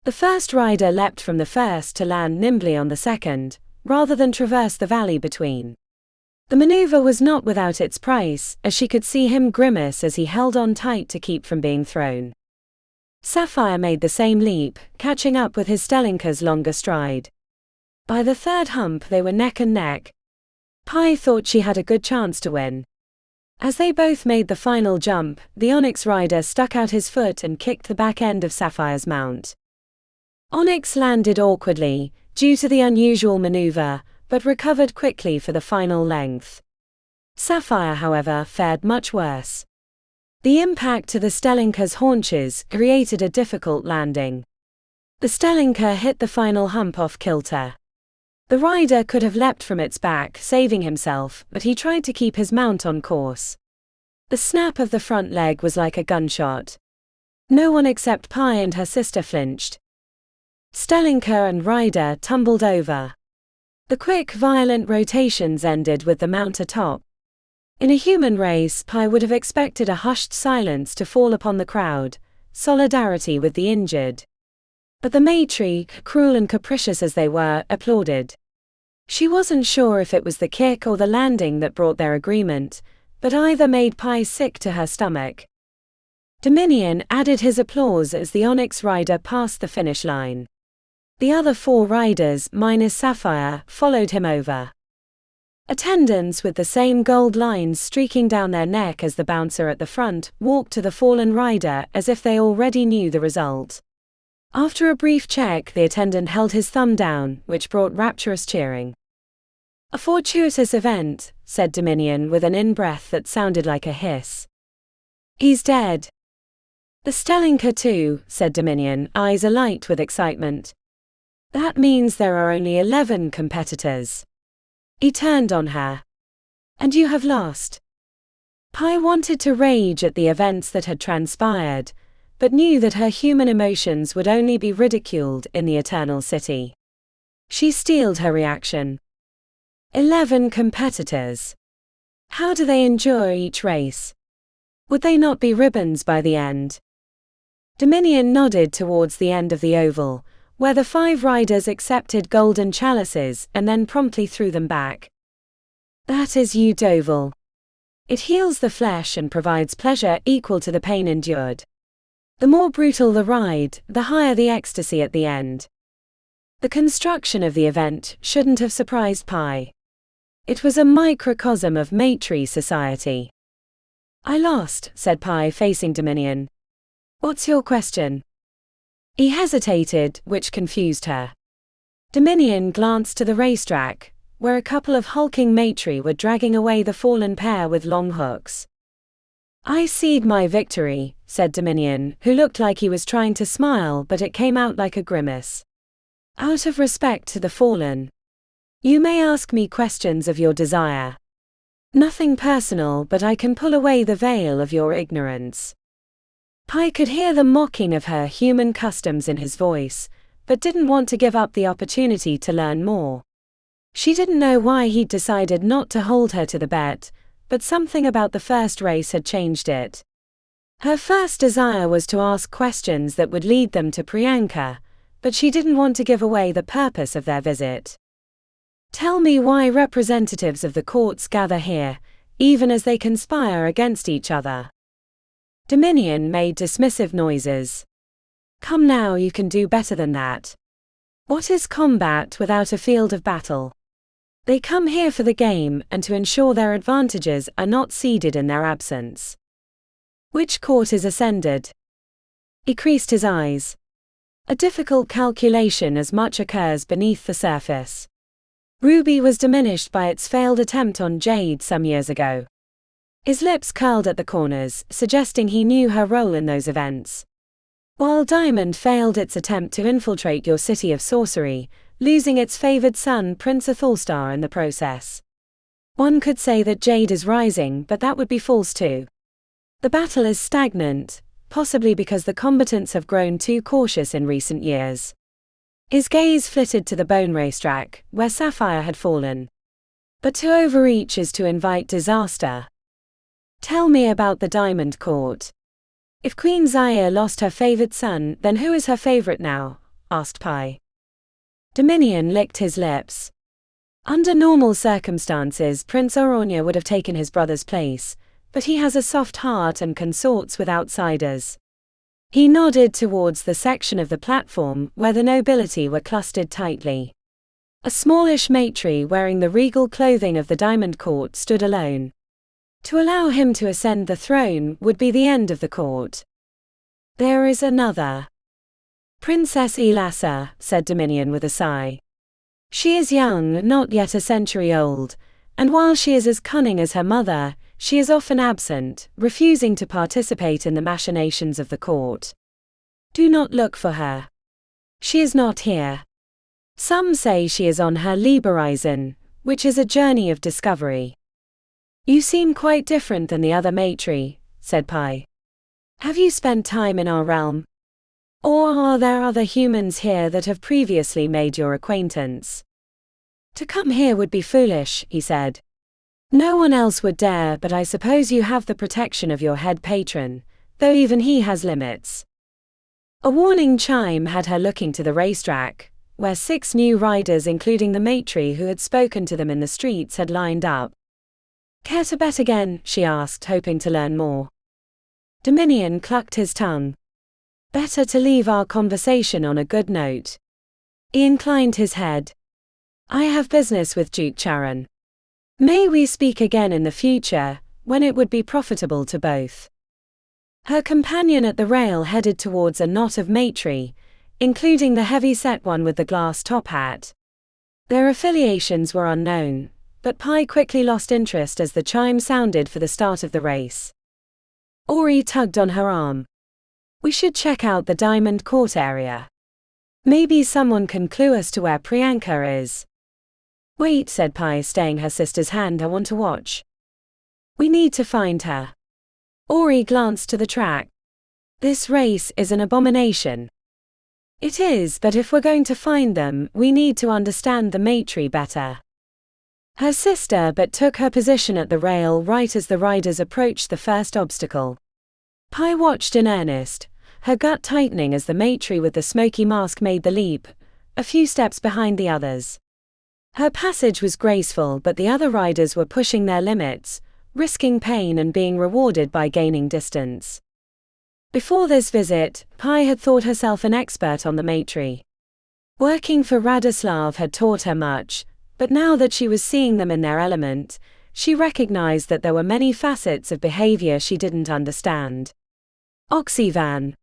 The first rider leapt from the first to land nimbly on the second, rather than traverse the valley between. The maneuver was not without its price, as she could see him grimace as he held on tight to keep from being thrown. Sapphire made the same leap, catching up with his Stellinker's longer stride. By the third hump they were neck and neck. Pi thought she had a good chance to win. As they both made the final jump, the Onyx rider stuck out his foot and kicked the back end of Sapphire's mount. Onyx landed awkwardly, due to the unusual maneuver, but recovered quickly for the final length. Sapphire, however, fared much worse. The impact to the Stellinker's haunches created a difficult landing. The Stellinker hit the final hump off kilter. The rider could have leapt from its back, saving himself, but he tried to keep his mount on course. The snap of the front leg was like a gunshot. No one except Pi and her sister flinched. Stellinker and rider tumbled over. The quick, violent rotations ended with the mount atop. In a human race, Pi would have expected a hushed silence to fall upon the crowd, solidarity with the injured. But the Maitri, cruel and capricious as they were, applauded. She wasn't sure if it was the kick or the landing that brought their agreement, but either made Pi sick to her stomach. Dominion added his applause as the Onyx rider passed the finish line. The other 4 riders, minus Sapphire, followed him over. Attendants with the same gold lines streaking down their neck as the bouncer at the front walked to the fallen rider as if they already knew the result. After a brief check, the attendant held his thumb down, which brought rapturous cheering. "A fortuitous event," said Dominion with an in-breath that sounded like a hiss. "He's dead." "The Stellinker too," said Dominion, eyes alight with excitement. "That means there are only 11 competitors." He turned on her. "And you have lost." Pi wanted to rage at the events that had transpired, but knew that her human emotions would only be ridiculed in the Eternal City. She steeled her reaction. 11 competitors. How do they endure each race? Would they not be ribbons by the end? Dominion nodded towards the end of the oval, where the 5 riders accepted golden chalices and then promptly threw them back. "That is Udoval. It heals the flesh and provides pleasure equal to the pain endured. The more brutal the ride, the higher the ecstasy at the end." The construction of the event shouldn't have surprised Pi. It was a microcosm of Maitri society. "I lost," said Pi, facing Dominion. "What's your question?" He hesitated, which confused her. Dominion glanced to the racetrack, where a couple of hulking Maitri were dragging away the fallen pair with long hooks. "I cede my victory," said Dominion, who looked like he was trying to smile but it came out like a grimace. "Out of respect to the fallen. You may ask me questions of your desire. Nothing personal, but I can pull away the veil of your ignorance." Pi could hear the mocking of her human customs in his voice, but didn't want to give up the opportunity to learn more. She didn't know why he'd decided not to hold her to the bet, but something about the first race had changed it. Her first desire was to ask questions that would lead them to Priyanka, but she didn't want to give away the purpose of their visit. "Tell me why representatives of the courts gather here, even as they conspire against each other." Dominion made dismissive noises. "Come now, you can do better than that. What is combat without a field of battle? They come here for the game and to ensure their advantages are not ceded in their absence. Which court is ascended?" He creased his eyes. "A difficult calculation as much occurs beneath the surface. Ruby was diminished by its failed attempt on Jade some years ago." His lips curled at the corners, suggesting he knew her role in those events. "While Diamond failed its attempt to infiltrate your city of sorcery, losing its favored son Prince Athalstar in the process. One could say that Jade is rising, but that would be false too. The battle is stagnant, possibly because the combatants have grown too cautious in recent years." His gaze flitted to the bone racetrack, where Sapphire had fallen. "But to overreach is to invite disaster. Tell me about the Diamond Court. If Queen Zaire lost her favored son, then who is her favorite now?" asked Pi. Dominion licked his lips. Under normal circumstances, Prince Orania would have taken his brother's place, but he has a soft heart and consorts with outsiders. He nodded towards the section of the platform where the nobility were clustered tightly. A smallish Maitri wearing the regal clothing of the Diamond Court stood alone. To allow him to ascend the throne would be the end of the court. "There is another. Princess Elassa," said Dominion with a sigh. She is young, not yet a century old, and while she is as cunning as her mother, she is often absent, refusing to participate in the machinations of the court. Do not look for her. She is not here. Some say she is on her Liebereisen, which is a journey of discovery. You seem quite different than the other matri, said Pi. Have you spent time in our realm? Or are there other humans here that have previously made your acquaintance? To come here would be foolish, he said. No one else would dare, but I suppose you have the protection of your head patron, though even he has limits. A warning chime had her looking to the racetrack, where 6 new riders including the matri who had spoken to them in the streets had lined up. Care to bet again? She asked, hoping to learn more. Dominion clucked his tongue. Better to leave our conversation on a good note. He inclined his head. I have business with Duke Charon. May we speak again in the future, when it would be profitable to both. Her companion at the rail headed towards a knot of matri, including the heavy-set one with the glass top hat. Their affiliations were unknown, but Pi quickly lost interest as the chime sounded for the start of the race. Ori tugged on her arm. We should check out the Diamond Court area. Maybe someone can clue us to where Priyanka is. Wait, said Pi, staying her sister's hand, I want to watch. We need to find her. Ori glanced to the track. This race is an abomination. It is, but if we're going to find them, we need to understand the matri better. Her sister but took her position at the rail right as the riders approached the first obstacle. Pi watched in earnest, her gut tightening as the matri with the smoky mask made the leap, a few steps behind the others. Her passage was graceful, but the other riders were pushing their limits, risking pain and being rewarded by gaining distance. Before this visit, Pi had thought herself an expert on the matri. Working for Radoslav had taught her much, but now that she was seeing them in their element, she recognized that there were many facets of behavior she didn't understand. Oxyvan.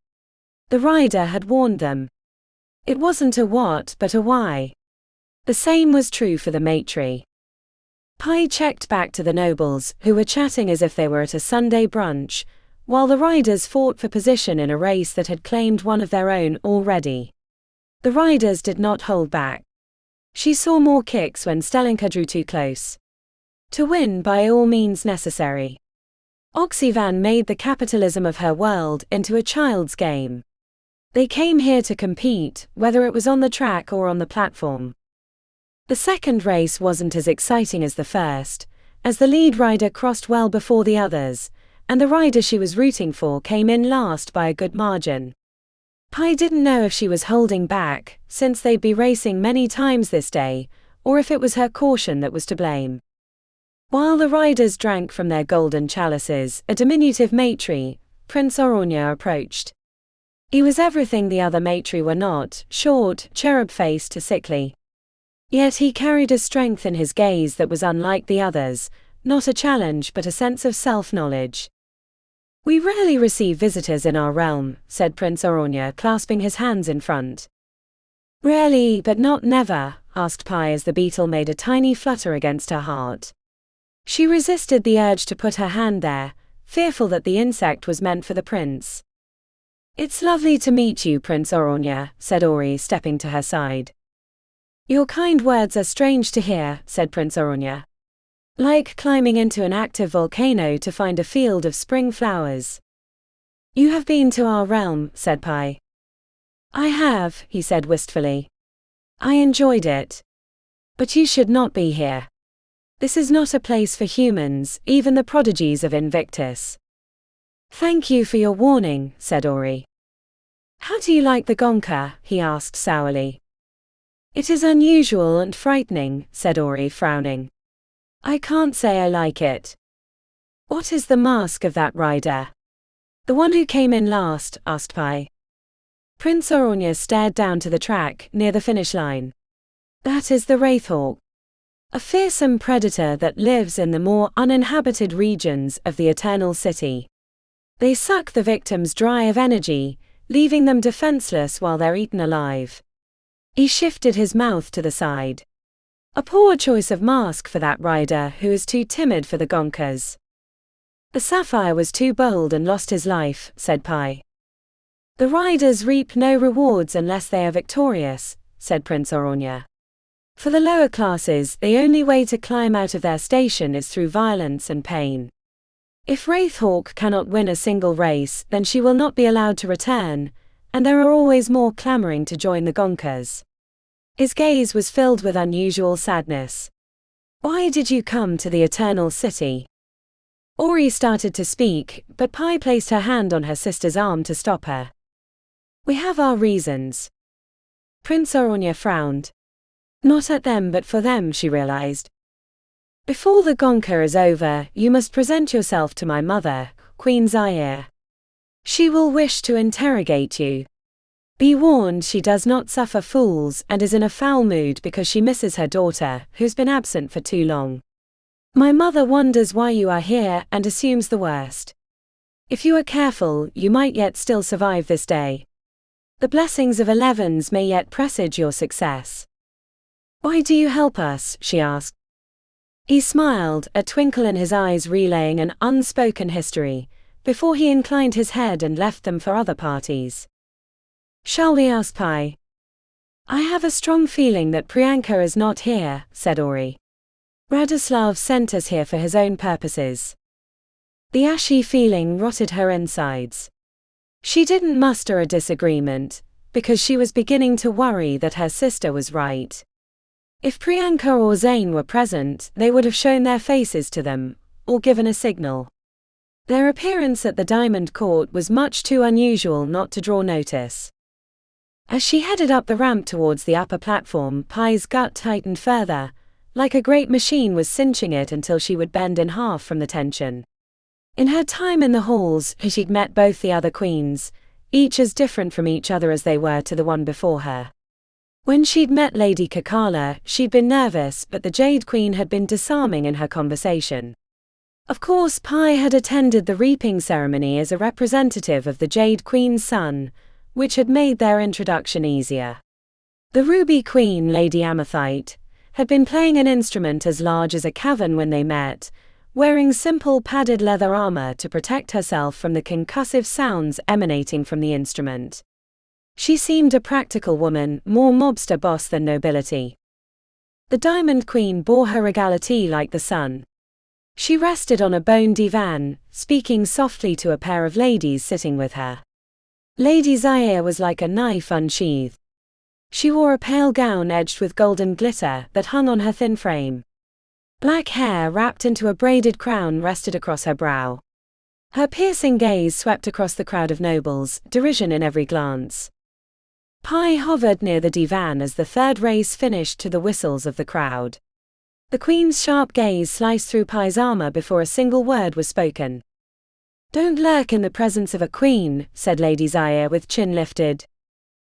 The rider had warned them. It wasn't a what but a why. The same was true for the matri. Pi checked back to the nobles, who were chatting as if they were at a Sunday brunch, while the riders fought for position in a race that had claimed one of their own already. The riders did not hold back. She saw more kicks when Stelinka drew too close. To win by all means necessary. Oxyvan made the capitalism of her world into a child's game. They came here to compete, whether it was on the track or on the platform. The second race wasn't as exciting as the first, as the lead rider crossed well before the others, and the rider she was rooting for came in last by a good margin. Pi didn't know if she was holding back, since they'd be racing many times this day, or if it was her caution that was to blame. While the riders drank from their golden chalices, a diminutive matri, Prince Oronya, approached. He was everything the other matri were not, short, cherub-faced to sickly. Yet he carried a strength in his gaze that was unlike the others, not a challenge but a sense of self-knowledge. We rarely receive visitors in our realm, said Prince Oronya, clasping his hands in front. Rarely, but not never, asked Pi as the beetle made a tiny flutter against her heart. She resisted the urge to put her hand there, fearful that the insect was meant for the prince. It's lovely to meet you, Prince Oronya, said Ori, stepping to her side. Your kind words are strange to hear, said Prince Oronya. Like climbing into an active volcano to find a field of spring flowers. You have been to our realm, said Pi. I have, he said wistfully. I enjoyed it. But you should not be here. This is not a place for humans, even the prodigies of Invictus. Thank you for your warning, said Ori. How do you like the Gonka? He asked sourly. It is unusual and frightening, said Ori, frowning. I can't say I like it. What is the mask of that rider? The one who came in last, asked Pi. Prince Oronya stared down to the track, near the finish line. That is the Wraithhawk. A fearsome predator that lives in the more uninhabited regions of the Eternal City. They suck the victims dry of energy, leaving them defenseless while they're eaten alive. He shifted his mouth to the side. A poor choice of mask for that rider who is too timid for the Gonkers. The sapphire was too bold and lost his life, said Pi. The riders reap no rewards unless they are victorious, said Prince Oranya. For the lower classes, the only way to climb out of their station is through violence and pain. If Wraithhawk cannot win a single race, then she will not be allowed to return, and there are always more clamoring to join the Gonkers. His gaze was filled with unusual sadness. Why did you come to the Eternal City? Ori started to speak, but Pi placed her hand on her sister's arm to stop her. We have our reasons. Prince Oranya frowned. Not at them but for them, she realized. Before the Gonker is over, you must present yourself to my mother, Queen Zaire. She will wish to interrogate you. Be warned, she does not suffer fools and is in a foul mood because she misses her daughter, who's been absent for too long. My mother wonders why you are here and assumes the worst. If you are careful, you might yet still survive this day. The blessings of Elevens may yet presage your success. Why do you help us? She asked. He smiled, a twinkle in his eyes relaying an unspoken history, before he inclined his head and left them for other parties. Shall we ask Pi? I have a strong feeling that Priyanka is not here, said Ori. Radoslav sent us here for his own purposes. The ashy feeling rotted her insides. She didn't muster a disagreement, because she was beginning to worry that her sister was right. If Priyanka or Zane were present, they would have shown their faces to them, or given a signal. Their appearance at the Diamond Court was much too unusual not to draw notice. As she headed up the ramp towards the upper platform, Pi's gut tightened further, like a great machine was cinching it until she would bend in half from the tension. In her time in the halls, she'd met both the other queens, each as different from each other as they were to the one before her. When she'd met Lady Kakala, she'd been nervous, but the Jade Queen had been disarming in her conversation. Of course, Pi had attended the reaping ceremony as a representative of the Jade Queen's son, which had made their introduction easier. The Ruby Queen, Lady Amathite, had been playing an instrument as large as a cavern when they met, wearing simple padded leather armor to protect herself from the concussive sounds emanating from the instrument. She seemed a practical woman, more mobster boss than nobility. The Diamond Queen bore her regality like the sun. She rested on a bone divan, speaking softly to a pair of ladies sitting with her. Lady Zaire was like a knife unsheathed. She wore a pale gown edged with golden glitter that hung on her thin frame. Black hair wrapped into a braided crown rested across her brow. Her piercing gaze swept across the crowd of nobles, derision in every glance. Pi hovered near the divan as the third race finished to the whistles of the crowd. The Queen's sharp gaze sliced through Pi's armor before a single word was spoken. Don't lurk in the presence of a queen, said Lady Zaire with chin lifted.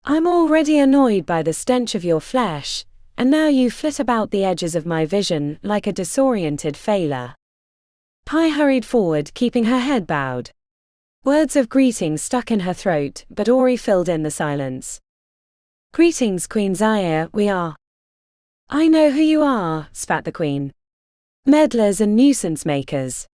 I'm already annoyed by the stench of your flesh, and now you flit about the edges of my vision like a disoriented failer. Pi hurried forward, keeping her head bowed. Words of greeting stuck in her throat, but Ori filled in the silence. Greetings, Queen Zaire, we are. I know who you are, spat the Queen. Meddlers and nuisance makers.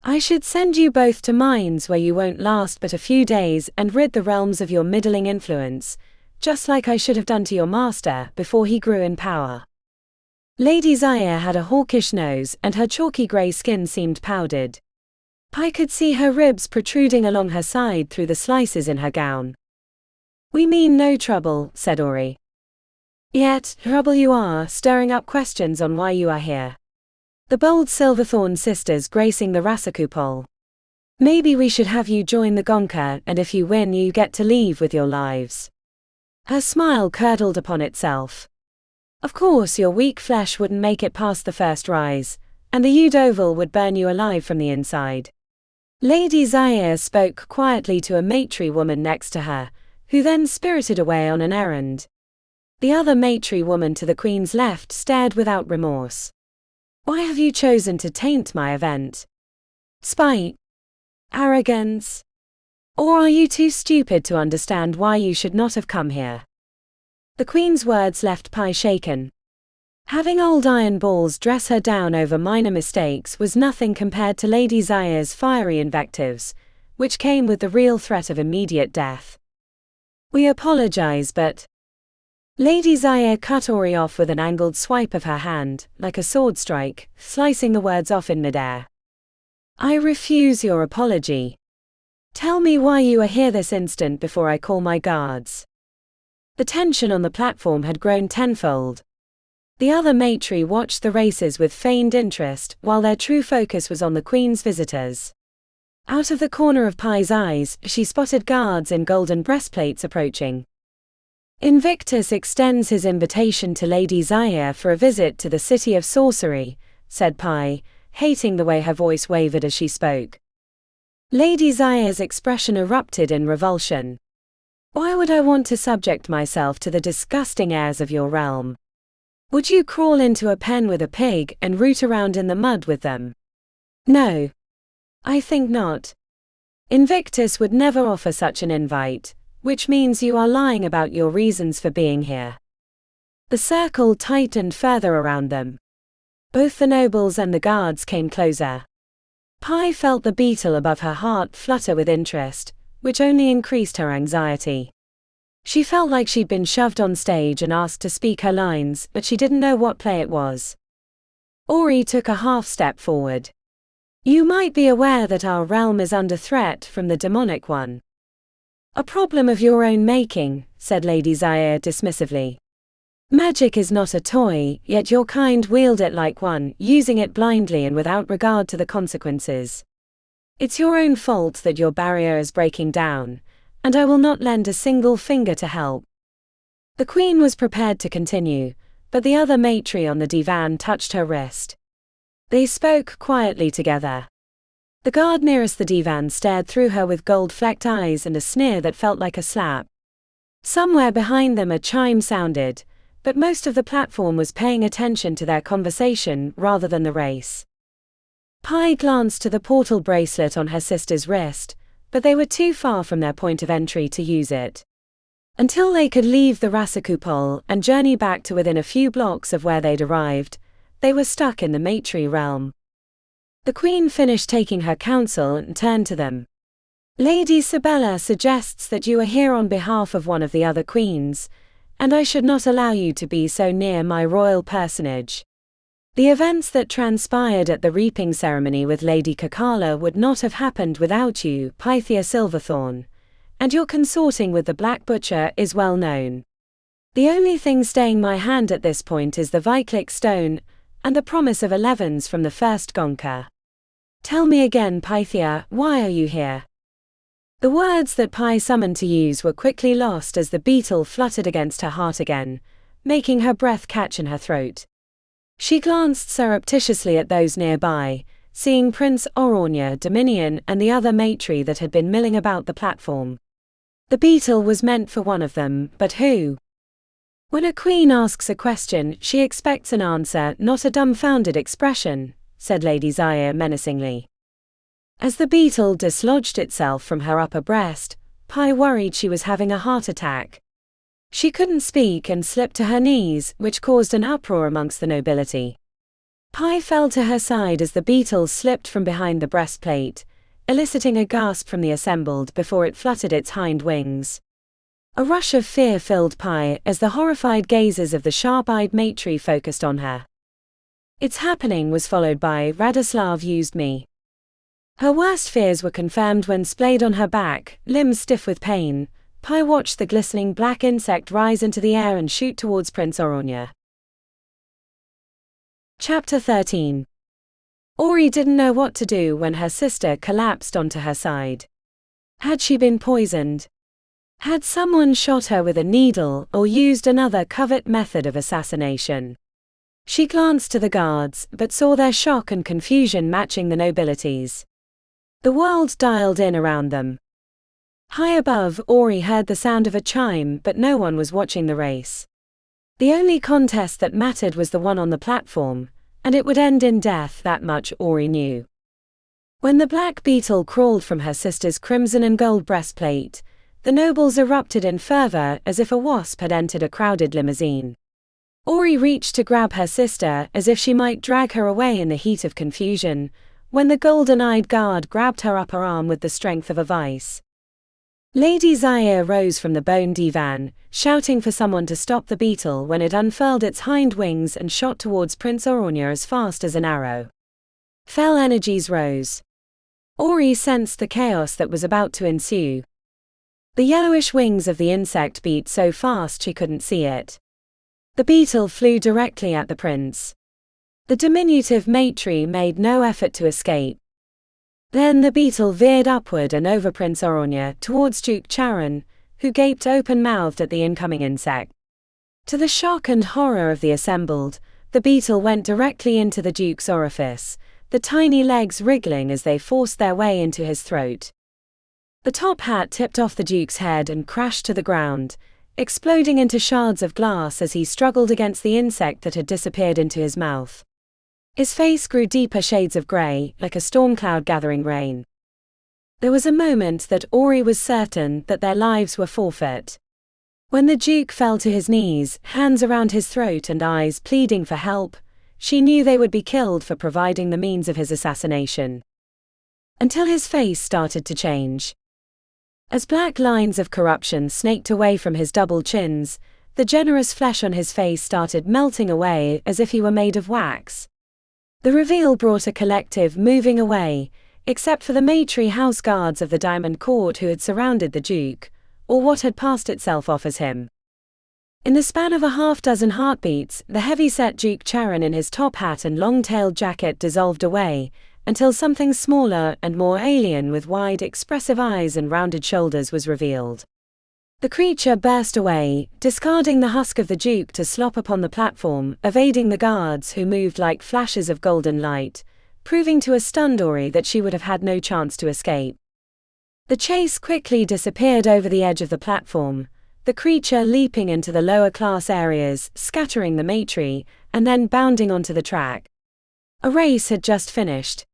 I should send you both to mines where you won't last but a few days and rid the realms of your middling influence, just like I should have done to your master before he grew in power. Lady Zaire had a hawkish nose and her chalky grey skin seemed powdered. Pi could see her ribs protruding along her side through the slices in her gown. We mean no trouble, said Ori. Yet, trouble you are, stirring up questions on why you are here. The bold Silverthorn sisters gracing the Rasaku pole. Maybe we should have you join the Gonka, and if you win you get to leave with your lives. Her smile curdled upon itself. Of course your weak flesh wouldn't make it past the first rise, and the Udoval would burn you alive from the inside. Lady Zaire spoke quietly to a matry woman next to her, who then spirited away on an errand. The other matry woman to the Queen's left stared without remorse. Why have you chosen to taint my event? Spite? Arrogance? Or are you too stupid to understand why you should not have come here? The Queen's words left Pi shaken. Having old iron balls dress her down over minor mistakes was nothing compared to Lady Zaya's fiery invectives, which came with the real threat of immediate death. "We apologize, but..." Lady Zaya cut Ori off with an angled swipe of her hand, like a sword strike, slicing the words off in midair. "I refuse your apology. Tell me why you are here this instant before I call my guards." The tension on the platform had grown tenfold. The other matri watched the races with feigned interest, while their true focus was on the Queen's visitors. Out of the corner of Pai's eyes, she spotted guards in golden breastplates approaching. "Invictus extends his invitation to Lady Zaya for a visit to the city of Sorcery," said Pai, hating the way her voice wavered as she spoke. Lady Zaya's expression erupted in revulsion. "Why would I want to subject myself to the disgusting airs of your realm? Would you crawl into a pen with a pig and root around in the mud with them? No. I think not. Invictus would never offer such an invite, which means you are lying about your reasons for being here." The circle tightened further around them. Both the nobles and the guards came closer. Pai felt the beetle above her heart flutter with interest, which only increased her anxiety. She felt like she'd been shoved on stage and asked to speak her lines, but she didn't know what play it was. Ori took a half step forward. "You might be aware that our realm is under threat from the demonic one." "A problem of your own making," said Lady Zaya dismissively. "Magic is not a toy, yet your kind wield it like one, using it blindly and without regard to the consequences. It's your own fault that your barrier is breaking down, and I will not lend a single finger to help." The Queen was prepared to continue, but the other matri on the divan touched her wrist. They spoke quietly together. The guard nearest the divan stared through her with gold-flecked eyes and a sneer that felt like a slap. Somewhere behind them a chime sounded, but most of the platform was paying attention to their conversation rather than the race. Pai glanced to the portal bracelet on her sister's wrist, but they were too far from their point of entry to use it. Until they could leave the Rasakupol and journey back to within a few blocks of where they'd arrived, they were stuck in the matri realm. The Queen finished taking her counsel and turned to them. "Lady Sabella suggests that you are here on behalf of one of the other queens, and I should not allow you to be so near my royal personage. The events that transpired at the reaping ceremony with Lady Kakala would not have happened without you, Pythia Silverthorn, and your consorting with the Black Butcher is well known. The only thing staying my hand at this point is the Viclic Stone, and the promise of 11s from the first Gonka. Tell me again, Pythia, why are you here?" The words that Pai summoned to use were quickly lost as the beetle fluttered against her heart again, making her breath catch in her throat. She glanced surreptitiously at those nearby, seeing Prince Orornya, Dominion, and the other matri that had been milling about the platform. The beetle was meant for one of them, but who? When a queen asks a question, she expects an answer, not a dumbfounded expression, said Lady Zaya menacingly. As the beetle dislodged itself from her upper breast, Pai worried she was having a heart attack. She couldn't speak and slipped to her knees, which caused an uproar amongst the nobility. Pai fell to her side as the beetle slipped from behind the breastplate, eliciting a gasp from the assembled before it fluttered its hind wings. A rush of fear filled Pai as the horrified gazes of the sharp-eyed matri focused on her. "It's happening" was followed by "Radoslav used me." Her worst fears were confirmed when, splayed on her back, limbs stiff with pain, Pai watched the glistening black insect rise into the air and shoot towards Prince Orornya. Chapter 13. Ori didn't know what to do when her sister collapsed onto her side. Had she been poisoned? Had someone shot her with a needle or used another covert method of assassination? She glanced to the guards, but saw their shock and confusion matching the nobility's. The world dialed in around them. High above, Ori heard the sound of a chime, but no one was watching the race. The only contest that mattered was the one on the platform, and it would end in death, that much Ori knew. When the black beetle crawled from her sister's crimson and gold breastplate, the nobles erupted in fervor as if a wasp had entered a crowded limousine. Ori reached to grab her sister as if she might drag her away in the heat of confusion, when the golden-eyed guard grabbed her upper arm with the strength of a vice. Lady Zaire rose from the bone divan, shouting for someone to stop the beetle when it unfurled its hind wings and shot towards Prince Orania as fast as an arrow. Fell energies rose. Ori sensed the chaos that was about to ensue. The yellowish wings of the insect beat so fast she couldn't see it. The beetle flew directly at the prince. The diminutive maitre made no effort to escape. Then the beetle veered upward and over Prince Orania towards Duke Charon, who gaped open-mouthed at the incoming insect. To the shock and horror of the assembled, the beetle went directly into the Duke's orifice, the tiny legs wriggling as they forced their way into his throat. The top hat tipped off the Duke's head and crashed to the ground, exploding into shards of glass as he struggled against the insect that had disappeared into his mouth. His face grew deeper shades of grey, like a storm cloud gathering rain. There was a moment that Ori was certain that their lives were forfeit. When the Duke fell to his knees, hands around his throat and eyes pleading for help, she knew they would be killed for providing the means of his assassination. Until his face started to change. As black lines of corruption snaked away from his double chins, the generous flesh on his face started melting away as if he were made of wax. The reveal brought a collective moving away, except for the maitre house guards of the Diamond Court who had surrounded the Duke, or what had passed itself off as him. In the span of a half-dozen heartbeats, the heavy-set Duke Charon in his top hat and long-tailed jacket dissolved away, until something smaller and more alien with wide, expressive eyes and rounded shoulders was revealed. The creature burst away, discarding the husk of the Duke to slop upon the platform, evading the guards who moved like flashes of golden light, proving to a stunned Ori that she would have had no chance to escape. The chase quickly disappeared over the edge of the platform, the creature leaping into the lower class areas, scattering the maitre, and then bounding onto the track. A race had just finished.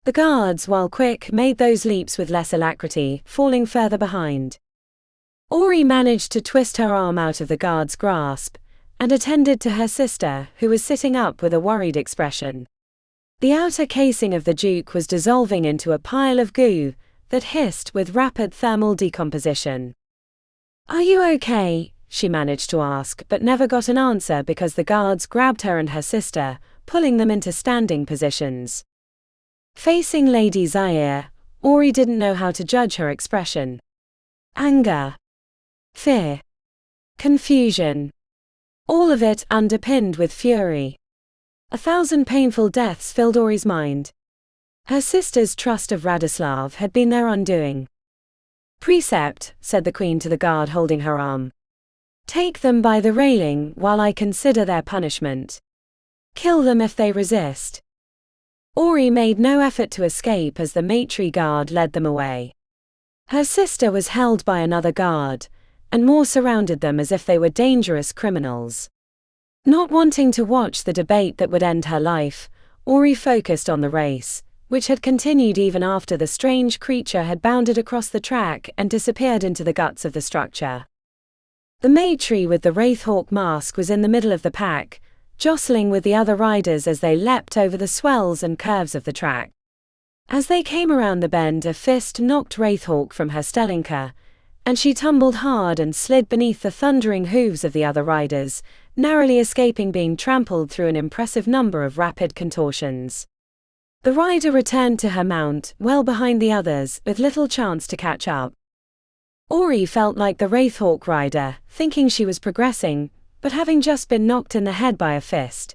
The guards, while quick, made those leaps with less alacrity, falling further behind. Ori managed to twist her arm out of the guard's grasp, and attended to her sister, who was sitting up with a worried expression. The outer casing of the Duke was dissolving into a pile of goo that hissed with rapid thermal decomposition. "Are you okay?" she managed to ask, but never got an answer because the guards grabbed her and her sister, pulling them into standing positions. Facing Lady Zaire, Ori didn't know how to judge her expression. Anger. Fear. Confusion. All of it underpinned with fury. 1,000 painful deaths filled Ori's mind. Her sister's trust of Radoslav had been their undoing. "Precept," said the Queen to the guard holding her arm. "Take them by the railing while I consider their punishment. Kill them if they resist." Ori made no effort to escape as the maitre guard led them away. Her sister was held by another guard, and more surrounded them as if they were dangerous criminals. Not wanting to watch the debate that would end her life, Ori focused on the race, which had continued even after the strange creature had bounded across the track and disappeared into the guts of the structure. The maitre with the Wraithhawk mask was in the middle of the pack, jostling with the other riders as they leapt over the swells and curves of the track. As they came around the bend, a fist knocked Wraithhawk from her Stellinka, and she tumbled hard and slid beneath the thundering hooves of the other riders, narrowly escaping being trampled through an impressive number of rapid contortions. The rider returned to her mount, well behind the others, with little chance to catch up. Ori felt like the Wraithhawk rider, thinking she was progressing, but having just been knocked in the head by a fist.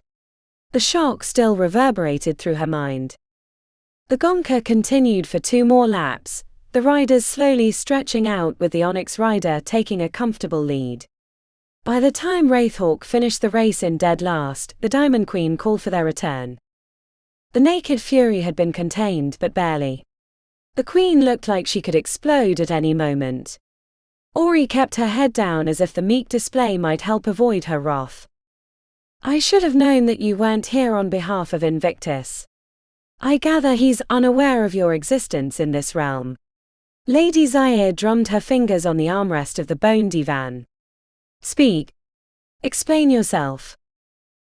The shock still reverberated through her mind. The Gonka continued for 2 more laps, the riders slowly stretching out with the Onyx rider taking a comfortable lead. By the time Wraithhawk finished the race in dead last, the Diamond Queen called for their return. The naked fury had been contained, but barely. The Queen looked like she could explode at any moment. Ori kept her head down as if the meek display might help avoid her wrath. "I should have known that you weren't here on behalf of Invictus. I gather he's unaware of your existence in this realm." Lady Zaire drummed her fingers on the armrest of the bone divan. "Speak. Explain yourself."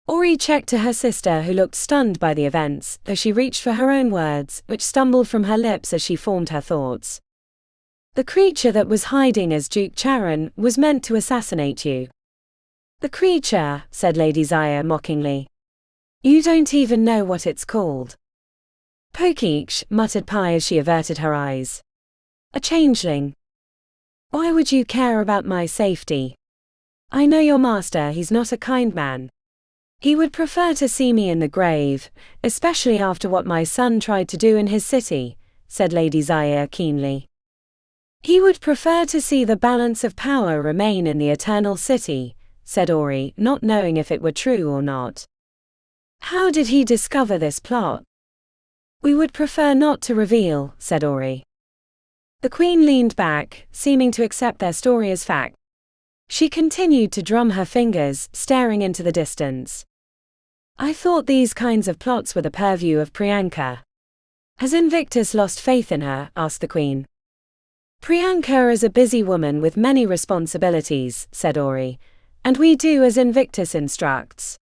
Ori checked to her sister, who looked stunned by the events, though she reached for her own words, which stumbled from her lips as she formed her thoughts. The creature that was hiding as Duke Charon was meant to assassinate you. The creature, said Lady Zaya mockingly. You don't even know what it's called. Pokeesh, muttered Pi as she averted her eyes. A changeling. Why would you care about my safety? I know your master, he's not a kind man. He would prefer to see me in the grave, especially after what my son tried to do in his city, said Lady Zaya keenly. He would prefer to see the balance of power remain in the Eternal City, said Ori, not knowing if it were true or not. How did he discover this plot? We would prefer not to reveal, said Ori. The Queen leaned back, seeming to accept their story as fact. She continued to drum her fingers, staring into the distance. I thought these kinds of plots were the purview of Priyanka. Has Invictus lost faith in her? Asked the Queen. Priyanka is a busy woman with many responsibilities, said Ori, and we do as Invictus instructs.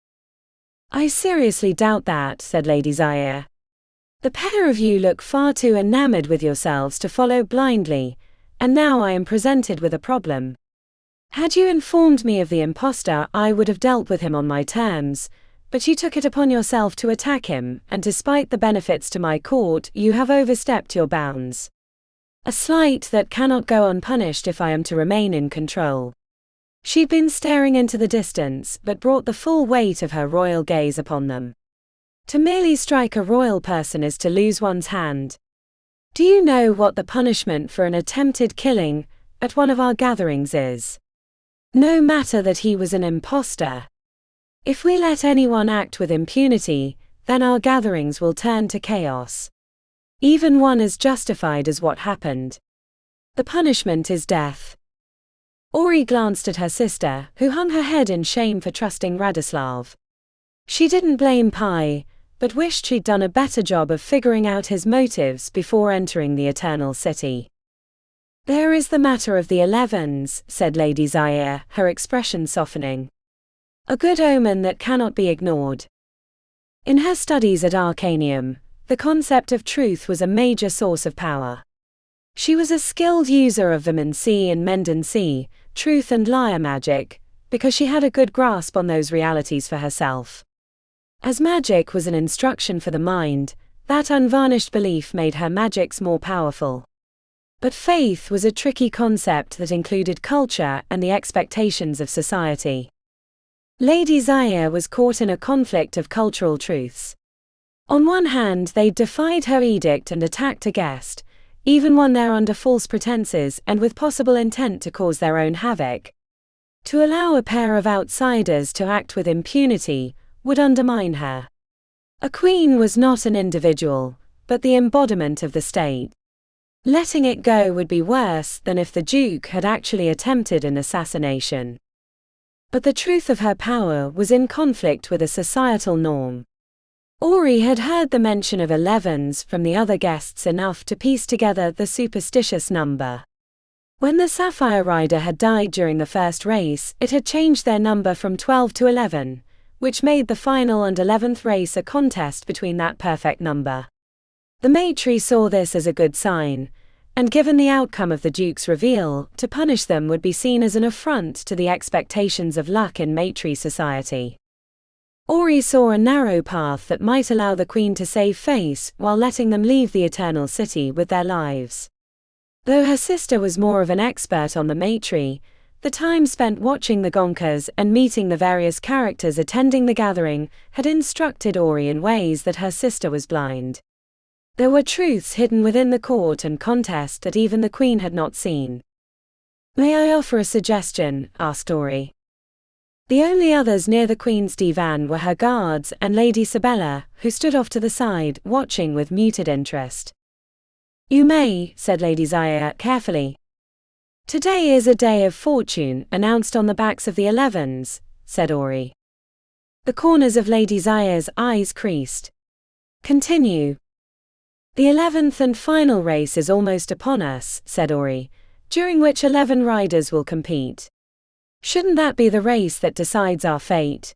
I seriously doubt that, said Lady Zaya. The pair of you look far too enamored with yourselves to follow blindly, and now I am presented with a problem. Had you informed me of the impostor, I would have dealt with him on my terms, but you took it upon yourself to attack him, and despite the benefits to my court, you have overstepped your bounds. A slight that cannot go unpunished if I am to remain in control. She'd been staring into the distance, but brought the full weight of her royal gaze upon them. To merely strike a royal person is to lose one's hand. Do you know what the punishment for an attempted killing at one of our gatherings is? No matter that he was an impostor. If we let anyone act with impunity, then our gatherings will turn to chaos. Even one as justified as what happened. The punishment is death. Ori glanced at her sister, who hung her head in shame for trusting Radoslav. She didn't blame Pi, but wished she'd done a better job of figuring out his motives before entering the Eternal City. There is the matter of the 11s, said Lady Zaya, her expression softening. A good omen that cannot be ignored. In her studies at Arcanium, the concept of truth was a major source of power. She was a skilled user of Vimancy and Mendancy, truth and liar magic, because she had a good grasp on those realities for herself. As magic was an instruction for the mind, that unvarnished belief made her magics more powerful. But faith was a tricky concept that included culture and the expectations of society. Lady Zaya was caught in a conflict of cultural truths. On one hand, they defied her edict and attacked a guest, even one there under false pretenses and with possible intent to cause their own havoc. To allow a pair of outsiders to act with impunity would undermine her. A queen was not an individual, but the embodiment of the state. Letting it go would be worse than if the Duke had actually attempted an assassination. But the truth of her power was in conflict with a societal norm. Ori had heard the mention of 11s from the other guests enough to piece together the superstitious number. When the Sapphire Rider had died during the first race, it had changed their number from 12 to 11, which made the final and 11th race a contest between that perfect number. The Matri saw this as a good sign, and given the outcome of the Duke's reveal, to punish them would be seen as an affront to the expectations of luck in Matri society. Ori saw a narrow path that might allow the Queen to save face while letting them leave the Eternal City with their lives. Though her sister was more of an expert on the Matri, the time spent watching the Gonkers and meeting the various characters attending the gathering had instructed Ori in ways that her sister was blind. There were truths hidden within the court and contest that even the Queen had not seen. May I offer a suggestion? Asked Ori. The only others near the Queen's divan were her guards and Lady Sabella, who stood off to the side, watching with muted interest. You may, said Lady Zaya carefully. Today is a day of fortune, announced on the backs of the 11s, said Ori. The corners of Lady Zaya's eyes creased. Continue. The 11th and final race is almost upon us, said Ori, during which 11 riders will compete. Shouldn't that be the race that decides our fate?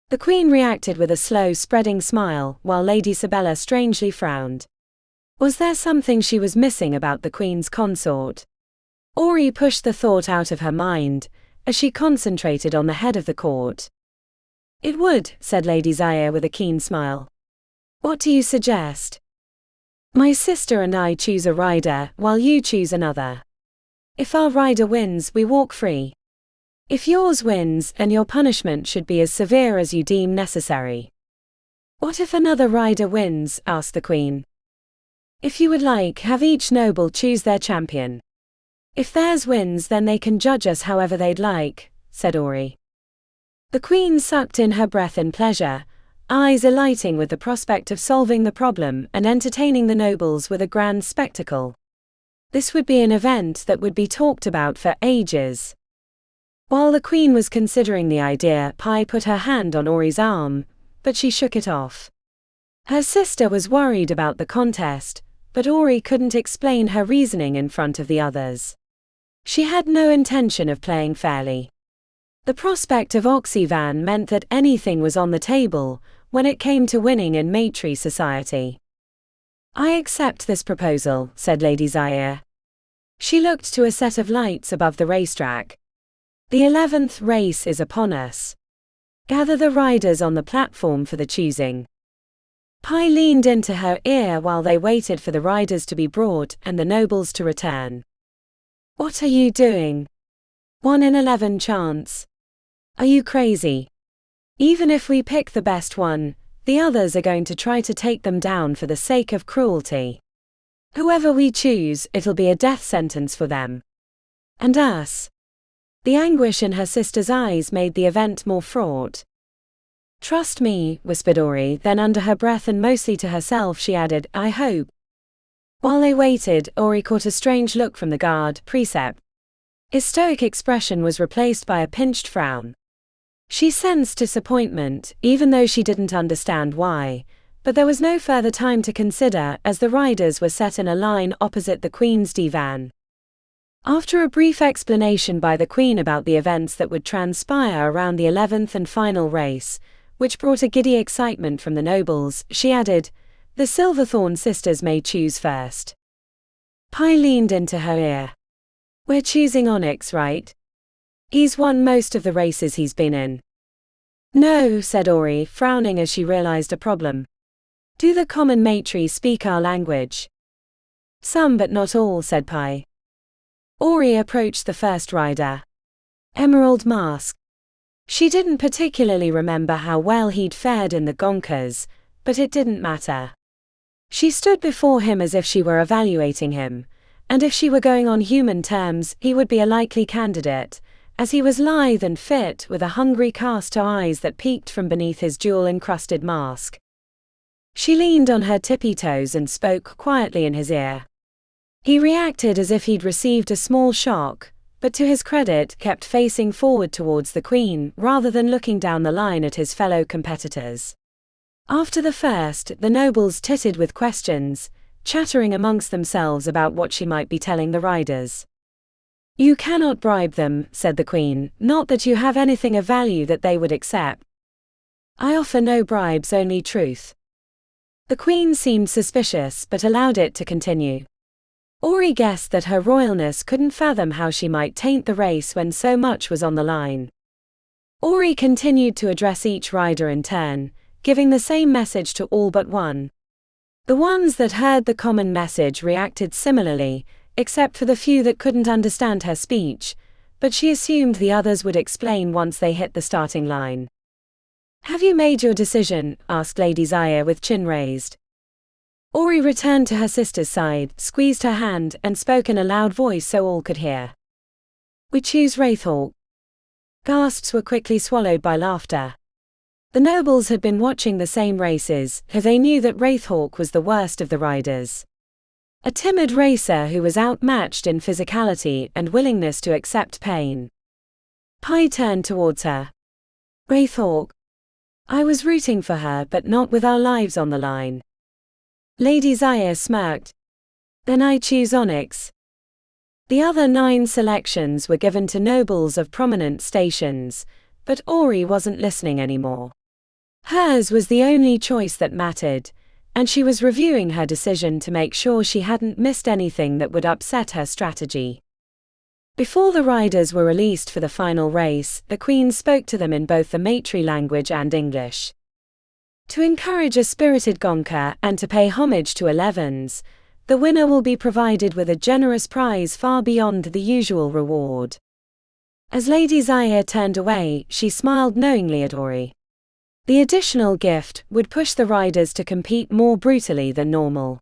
The Queen reacted with a slow, spreading smile, while Lady Sabella strangely frowned. Was there something she was missing about the Queen's consort? Ori pushed the thought out of her mind, as she concentrated on the head of the court. "It would," said Lady Zaya with a keen smile. "What do you suggest?" "My sister and I choose a rider, while you choose another. If our rider wins, we walk free. If yours wins, then your punishment should be as severe as you deem necessary." "What if another rider wins?" asked the Queen. "If you would like, have each noble choose their champion. If theirs wins, then they can judge us however they'd like," said Ori. The Queen sucked in her breath in pleasure, eyes alighting with the prospect of solving the problem and entertaining the nobles with a grand spectacle. This would be an event that would be talked about for ages. While the Queen was considering the idea, Pi put her hand on Ori's arm, but she shook it off. Her sister was worried about the contest, but Ori couldn't explain her reasoning in front of the others. She had no intention of playing fairly. The prospect of Oxyvan meant that anything was on the table when it came to winning in Matri society. "I accept this proposal," said Lady Zaya. She looked to a set of lights above the racetrack. "The 11th race is upon us. Gather the riders on the platform for the choosing." Pi leaned into her ear while they waited for the riders to be brought and the nobles to return. "What are you doing? 1 in 11 chance. Are you crazy? Even if we pick the best one, the others are going to try to take them down for the sake of cruelty. Whoever we choose, it'll be a death sentence for them. And us." The anguish in her sister's eyes made the event more fraught. "Trust me," whispered Ori, then under her breath and mostly to herself she added, "I hope." While they waited, Ori caught a strange look from the guard, Precept. His stoic expression was replaced by a pinched frown. She sensed disappointment, even though she didn't understand why, but there was no further time to consider as the riders were set in a line opposite the Queen's divan. After a brief explanation by the Queen about the events that would transpire around the 11th and final race, which brought a giddy excitement from the nobles, she added, "The Silverthorn sisters may choose first." Pi leaned into her ear. "We're choosing Onyx, right? He's won most of the races he's been in." "No," said Ori, frowning as she realized a problem. "Do the common Matri speak our language?" "Some but not all," said Pi. Ori approached the first rider. Emerald Mask. She didn't particularly remember how well he'd fared in the Gonkers, but it didn't matter. She stood before him as if she were evaluating him, and if she were going on human terms, he would be a likely candidate, as he was lithe and fit with a hungry cast to eyes that peeked from beneath his jewel-encrusted mask. She leaned on her tippy toes and spoke quietly in his ear. He reacted as if he'd received a small shock, but to his credit kept facing forward towards the Queen rather than looking down the line at his fellow competitors. After the first, the nobles tittered with questions, chattering amongst themselves about what she might be telling the riders. "You cannot bribe them," said the Queen, "not that you have anything of value that they would accept." "I offer no bribes, only truth." The Queen seemed suspicious but allowed it to continue. Ori guessed that her royalness couldn't fathom how she might taint the race when so much was on the line. Ori continued to address each rider in turn, giving the same message to all but one. The ones that heard the common message reacted similarly, except for the few that couldn't understand her speech, but she assumed the others would explain once they hit the starting line. "Have you made your decision?" asked Lady Zaya with chin raised. Ori returned to her sister's side, squeezed her hand, and spoke in a loud voice so all could hear. "We choose Wraithhawk." Gasps were quickly swallowed by laughter. The nobles had been watching the same races, and they knew that Wraithhawk was the worst of the riders. A timid racer who was outmatched in physicality and willingness to accept pain. Pi turned towards her. "Wraithhawk. I was rooting for her but not with our lives on the line." Lady Zaya smirked. "Then I choose Onyx." The other 9 selections were given to nobles of prominent stations, but Ori wasn't listening anymore. Hers was the only choice that mattered, and she was reviewing her decision to make sure she hadn't missed anything that would upset her strategy. Before the riders were released for the final race, the Queen spoke to them in both the Matri language and English. To encourage a spirited gonka and to pay homage to 11s, the winner will be provided with a generous prize far beyond the usual reward. As Lady Zaire turned away, she smiled knowingly at Ori. The additional gift would push the riders to compete more brutally than normal.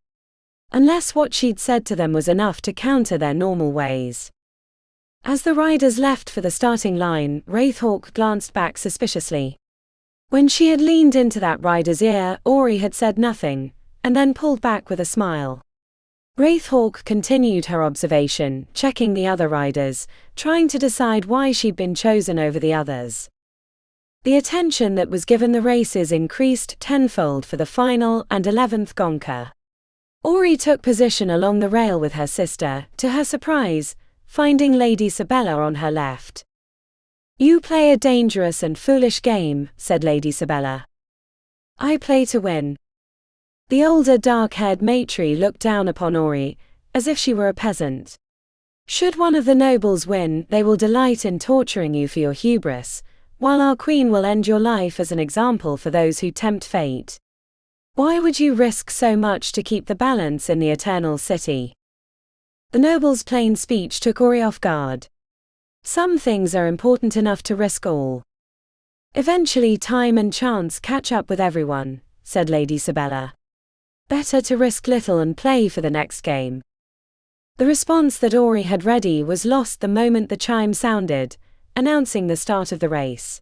Unless what she'd said to them was enough to counter their normal ways. As the riders left for the starting line, Wraithhawk glanced back suspiciously. When she had leaned into that rider's ear, Ori had said nothing, and then pulled back with a smile. Wraithhawk continued her observation, checking the other riders, trying to decide why she'd been chosen over the others. The attention that was given the races increased tenfold for the final and 11th gonka. Ori took position along the rail with her sister, to her surprise, finding Lady Sabella on her left. "You play a dangerous and foolish game," said Lady Sabella. "I play to win." The older dark-haired matri looked down upon Ori, as if she were a peasant. "Should one of the nobles win, they will delight in torturing you for your hubris, while our queen will end your life as an example for those who tempt fate. Why would you risk so much to keep the balance in the Eternal City?" The noble's plain speech took Ori off guard. Some things are important enough to risk all. "Eventually time and chance catch up with everyone," said Lady Sabella. "Better to risk little and play for the next game." The response that Ori had ready was lost the moment the chime sounded, announcing the start of the race.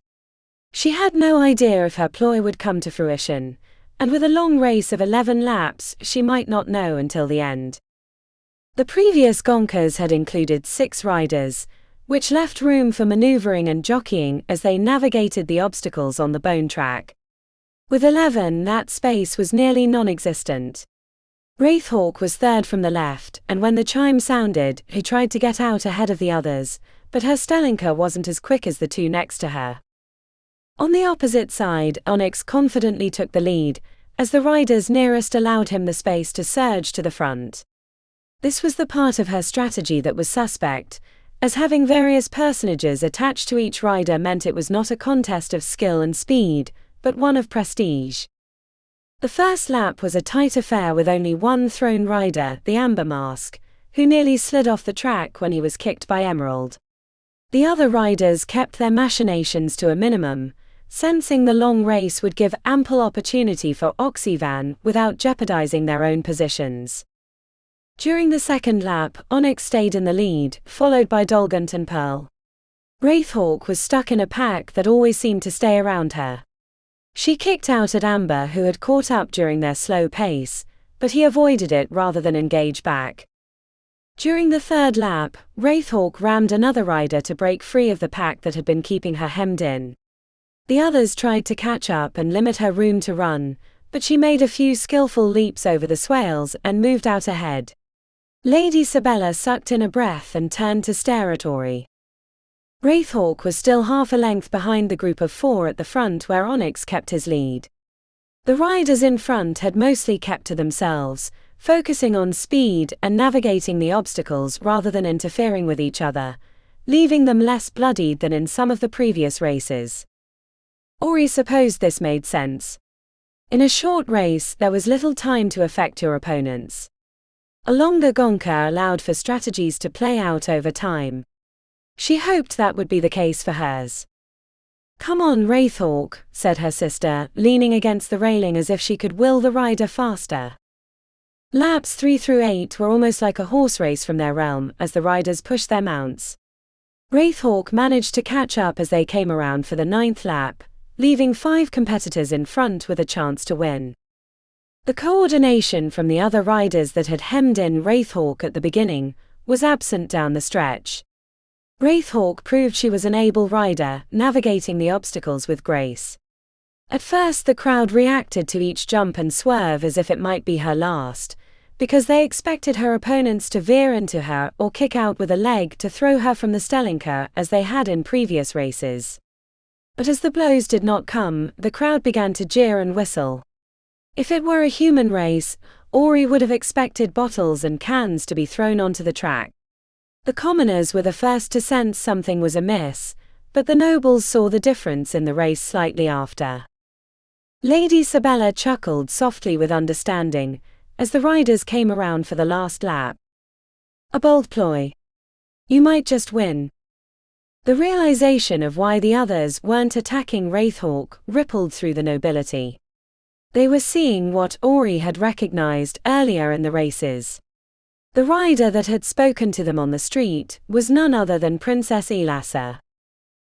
She had no idea if her ploy would come to fruition, and with a long race of 11 laps, she might not know until the end. The previous gonkas had included 6 riders, which left room for maneuvering and jockeying as they navigated the obstacles on the bone track. With 11, that space was nearly non-existent. Wraithhawk was third from the left, and when the chime sounded, he tried to get out ahead of the others, but her Stellinka wasn't as quick as the two next to her. On the opposite side, Onyx confidently took the lead, as the riders nearest allowed him the space to surge to the front. This was the part of her strategy that was suspect, as having various personages attached to each rider meant it was not a contest of skill and speed, but one of prestige. The first lap was a tight affair with only one thrown rider, the Amber Mask, who nearly slid off the track when he was kicked by Emerald. The other riders kept their machinations to a minimum, sensing the long race would give ample opportunity for Oxyvan without jeopardizing their own positions. During the second lap, Onyx stayed in the lead, followed by Dolgant and Pearl. Wraithhawk was stuck in a pack that always seemed to stay around her. She kicked out at Amber, who had caught up during their slow pace, but he avoided it rather than engage back. During the third lap, Wraithhawk rammed another rider to break free of the pack that had been keeping her hemmed in. The others tried to catch up and limit her room to run, but she made a few skillful leaps over the swales and moved out ahead. Lady Sabella sucked in a breath and turned to stare at Ori. Wraithhawk was still half a length behind the group of 4 at the front where Onyx kept his lead. The riders in front had mostly kept to themselves, focusing on speed and navigating the obstacles rather than interfering with each other, leaving them less bloodied than in some of the previous races. Ori supposed this made sense. In a short race, there was little time to affect your opponents. A longer gonka allowed for strategies to play out over time. She hoped that would be the case for hers. "Come on, Wraithhawk," said her sister, leaning against the railing as if she could will the rider faster. Laps 3 through 8 were almost like a horse race from their realm as the riders pushed their mounts. Wraithhawk managed to catch up as they came around for the 9th lap, leaving 5 competitors in front with a chance to win. The coordination from the other riders that had hemmed in Wraithhawk at the beginning was absent down the stretch. Wraithhawk proved she was an able rider, navigating the obstacles with grace. At first the crowd reacted to each jump and swerve as if it might be her last, because they expected her opponents to veer into her or kick out with a leg to throw her from the Stellinka as they had in previous races. But as the blows did not come, the crowd began to jeer and whistle. If it were a human race, Ori would have expected bottles and cans to be thrown onto the track. The commoners were the first to sense something was amiss, but the nobles saw the difference in the race slightly after. Lady Sabella chuckled softly with understanding, as the riders came around for the last lap. A bold ploy. You might just win. The realization of why the others weren't attacking Wraithhawk rippled through the nobility. They were seeing what Ori had recognized earlier in the races. The rider that had spoken to them on the street was none other than Princess Elassa.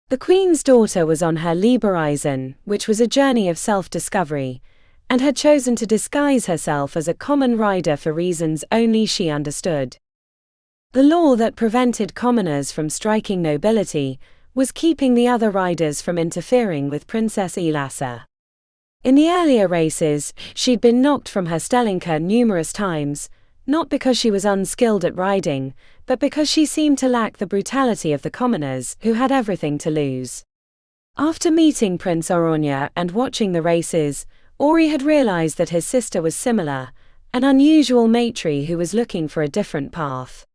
The Queen's daughter was on her Liebereisen, which was a journey of self-discovery, and had chosen to disguise herself as a common rider for reasons only she understood. The law that prevented commoners from striking nobility was keeping the other riders from interfering with Princess Elassa. In the earlier races, she'd been knocked from her Stellinker numerous times, not because she was unskilled at riding, but because she seemed to lack the brutality of the commoners who had everything to lose. After meeting Prince Oronia and watching the races, Ori had realized that his sister was similar, an unusual matri who was looking for a different path.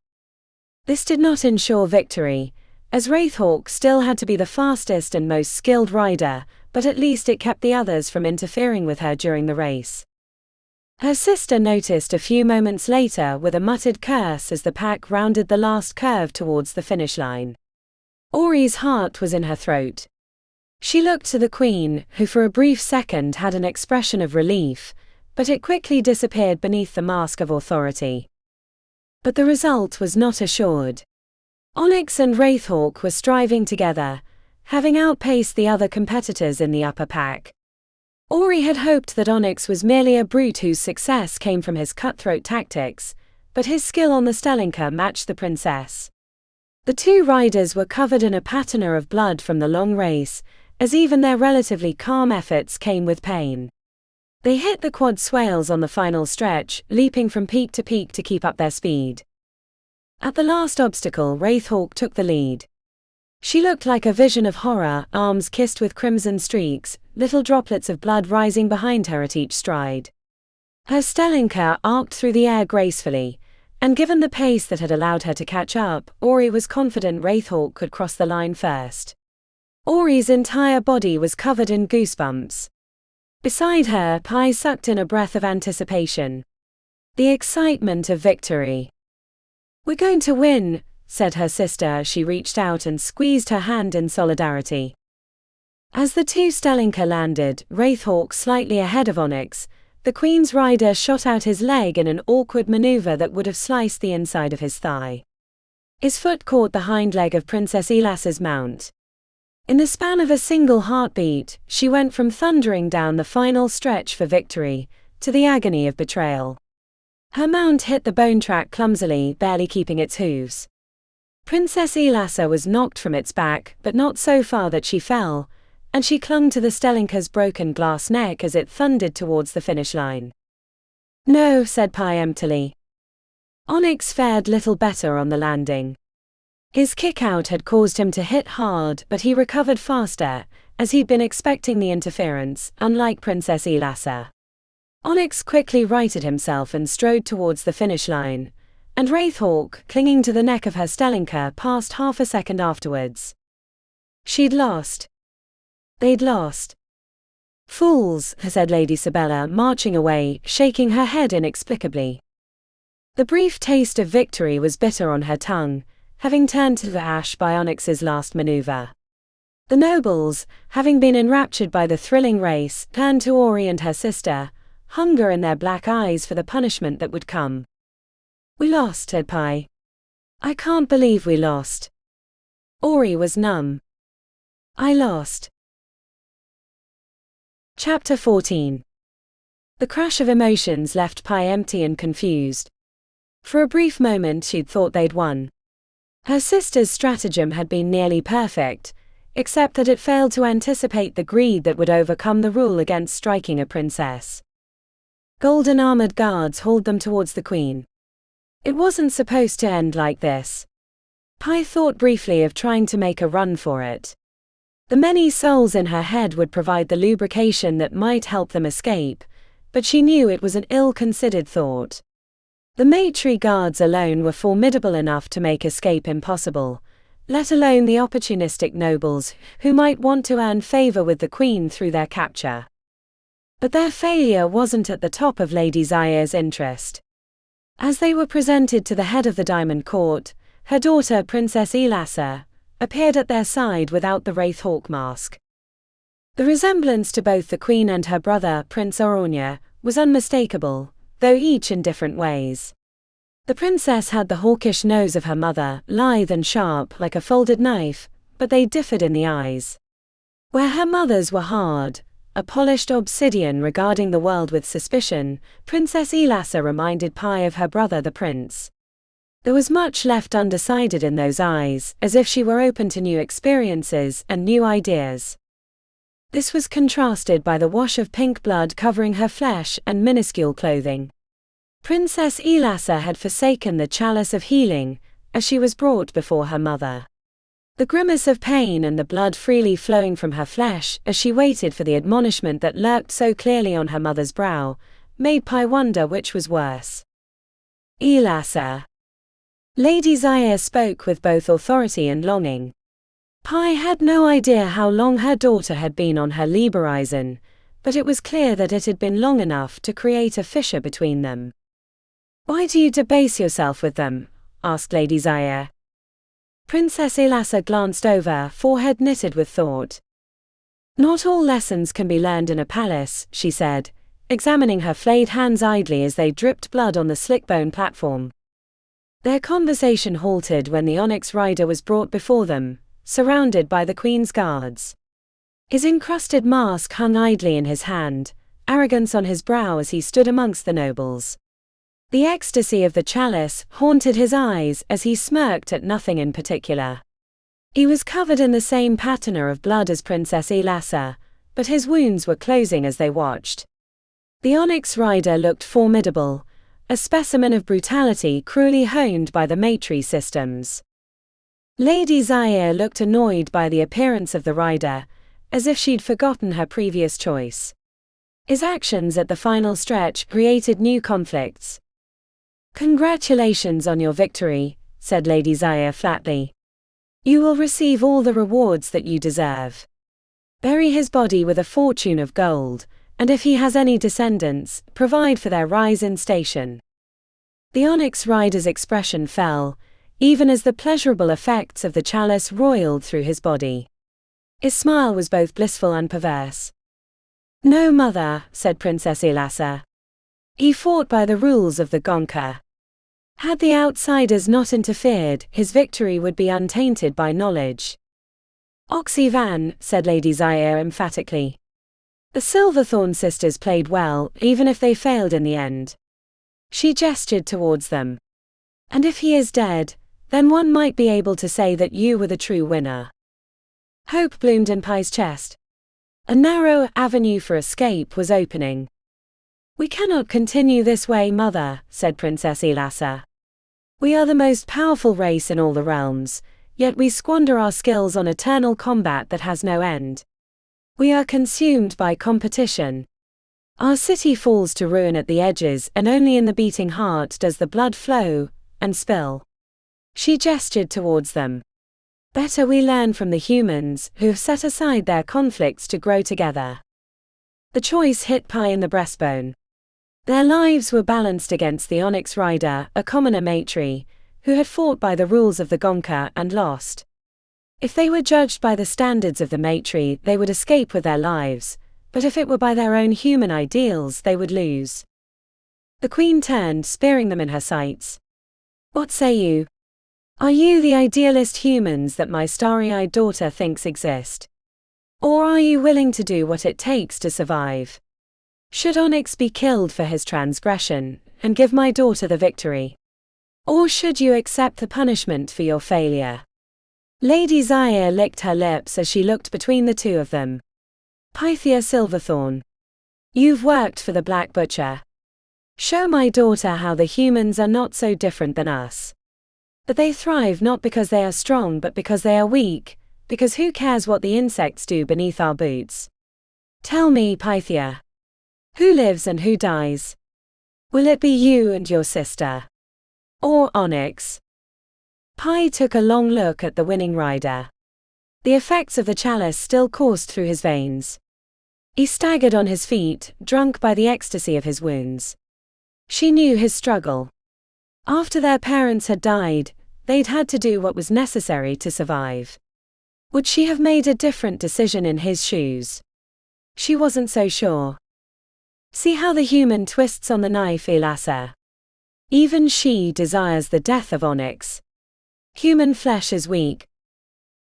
This did not ensure victory, as Wraithhawk still had to be the fastest and most skilled rider, but at least it kept the others from interfering with her during the race. Her sister noticed a few moments later with a muttered curse as the pack rounded the last curve towards the finish line. Ori's heart was in her throat. She looked to the Queen, who for a brief second had an expression of relief, but it quickly disappeared beneath the mask of authority. But the result was not assured. Onyx and Wraithhawk were striving together, having outpaced the other competitors in the upper pack. Ori had hoped that Onyx was merely a brute whose success came from his cutthroat tactics, but his skill on the Stellinker matched the princess. The two riders were covered in a patina of blood from the long race, as even their relatively calm efforts came with pain. They hit the quad swales on the final stretch, leaping from peak to peak to keep up their speed. At the last obstacle, Wraithhawk took the lead. She looked like a vision of horror, arms kissed with crimson streaks, little droplets of blood rising behind her at each stride. Her Stellinker arced through the air gracefully, and given the pace that had allowed her to catch up, Ori was confident Wraithhawk could cross the line first. Ori's entire body was covered in goosebumps. Beside her, Pi sucked in a breath of anticipation. The excitement of victory. "We're going to win," said her sister as she reached out and squeezed her hand in solidarity. As the two Stellinker landed, Wraithhawk slightly ahead of Onyx, the Queen's rider shot out his leg in an awkward maneuver that would have sliced the inside of his thigh. His foot caught the hind leg of Princess Elassa's mount. In the span of a single heartbeat, she went from thundering down the final stretch for victory, to the agony of betrayal. Her mount hit the bone track clumsily, barely keeping its hooves. Princess Elassa was knocked from its back, but not so far that she fell, and she clung to the Stellinker's broken glass neck as it thundered towards the finish line. "No," said Pi emptily. Onyx fared little better on the landing. His kick-out had caused him to hit hard, but he recovered faster, as he'd been expecting the interference, unlike Princess Elassa. Onyx quickly righted himself and strode towards the finish line, and Wraithhawk, clinging to the neck of her Stellinker, passed half a second afterwards. She'd lost. They'd lost. "Fools," said Lady Sabella, marching away, shaking her head inexplicably. The brief taste of victory was bitter on her tongue, having turned to ash by Onyx's last maneuver. The nobles, having been enraptured by the thrilling race, turned to Ori and her sister, hunger in their black eyes for the punishment that would come. "We lost," said Pi. "I can't believe we lost." Ori was numb. "I lost." Chapter 14. The crash of emotions left Pi empty and confused. For a brief moment she'd thought they'd won. Her sister's stratagem had been nearly perfect, except that it failed to anticipate the greed that would overcome the rule against striking a princess. Golden armored guards hauled them towards the Queen. It wasn't supposed to end like this. Pi thought briefly of trying to make a run for it. The many souls in her head would provide the lubrication that might help them escape, but she knew it was an ill-considered thought. The Matry guards alone were formidable enough to make escape impossible, let alone the opportunistic nobles who might want to earn favor with the Queen through their capture. But their failure wasn't at the top of Lady Zaya's interest. As they were presented to the head of the Diamond Court, her daughter Princess Elassa appeared at their side without the Wraithhawk mask. The resemblance to both the Queen and her brother Prince Orania was unmistakable, though each in different ways. The princess had the hawkish nose of her mother, lithe and sharp like a folded knife, but they differed in the eyes. Where her mother's were hard, a polished obsidian regarding the world with suspicion, Princess Elassa reminded Pi of her brother the prince. There was much left undecided in those eyes, as if she were open to new experiences and new ideas. This was contrasted by the wash of pink blood covering her flesh and minuscule clothing. Princess Elassa had forsaken the chalice of healing, as she was brought before her mother. The grimace of pain and the blood freely flowing from her flesh as she waited for the admonishment that lurked so clearly on her mother's brow, made Pi wonder which was worse. Elassa. Lady Zaya spoke with both authority and longing. Pi had no idea how long her daughter had been on her Liebereisen, but it was clear that it had been long enough to create a fissure between them. "Why do you debase yourself with them?" asked Lady Zaya. Princess Elassa glanced over, forehead knitted with thought. "Not all lessons can be learned in a palace," she said, examining her flayed hands idly as they dripped blood on the slick-bone platform. Their conversation halted when the onyx rider was brought before them, surrounded by the Queen's guards. His encrusted mask hung idly in his hand, arrogance on his brow as he stood amongst the nobles. The ecstasy of the chalice haunted his eyes as he smirked at nothing in particular. He was covered in the same patina of blood as Princess Elassa, but his wounds were closing as they watched. The onyx rider looked formidable, a specimen of brutality cruelly honed by the Matry systems. Lady Zaya looked annoyed by the appearance of the rider, as if she'd forgotten her previous choice. His actions at the final stretch created new conflicts. "Congratulations on your victory," said Lady Zaya flatly. "You will receive all the rewards that you deserve. Bury his body with a fortune of gold, and if he has any descendants, provide for their rise in station." The onyx rider's expression fell, even as the pleasurable effects of the chalice roiled through his body. His smile was both blissful and perverse. "No, mother," said Princess Elassa. "He fought by the rules of the Gonka. Had the outsiders not interfered, his victory would be untainted by knowledge." "Oxyvan," said Lady Zaya emphatically. "The Silverthorn sisters played well, even if they failed in the end." She gestured towards them. "And if he is dead, then one might be able to say that you were the true winner." Hope bloomed in Pi's chest. A narrow avenue for escape was opening. "We cannot continue this way, mother," said Princess Elassa. "We are the most powerful race in all the realms, yet we squander our skills on eternal combat that has no end. We are consumed by competition. Our city falls to ruin at the edges, and only in the beating heart does the blood flow and spill." She gestured towards them. "Better we learn from the humans, who have set aside their conflicts to grow together." The choice hit Pi in the breastbone. Their lives were balanced against the onyx rider, a commoner Matry, who had fought by the rules of the Gonka and lost. If they were judged by the standards of the Matry, they would escape with their lives, but if it were by their own human ideals, they would lose. The Queen turned, spearing them in her sights. "What say you? Are you the idealist humans that my starry-eyed daughter thinks exist? Or are you willing to do what it takes to survive? Should Onyx be killed for his transgression, and give my daughter the victory? Or should you accept the punishment for your failure?" Lady Zaya licked her lips as she looked between the two of them. "Pythia Silverthorn. You've worked for the Black Butcher. Show my daughter how the humans are not so different than us. That they thrive not because they are strong but because they are weak, because who cares what the insects do beneath our boots? Tell me, Pythia. Who lives and who dies? Will it be you and your sister? Or Onyx? Pi took a long look at the winning rider. The effects of the chalice still coursed through his veins. He staggered on his feet, drunk by the ecstasy of his wounds. She knew his struggle. After their parents had died, they'd had to do what was necessary to survive. Would she have made a different decision in his shoes? She wasn't so sure. See how the human twists on the knife, Elassa. Even she desires the death of Onyx. Human flesh is weak.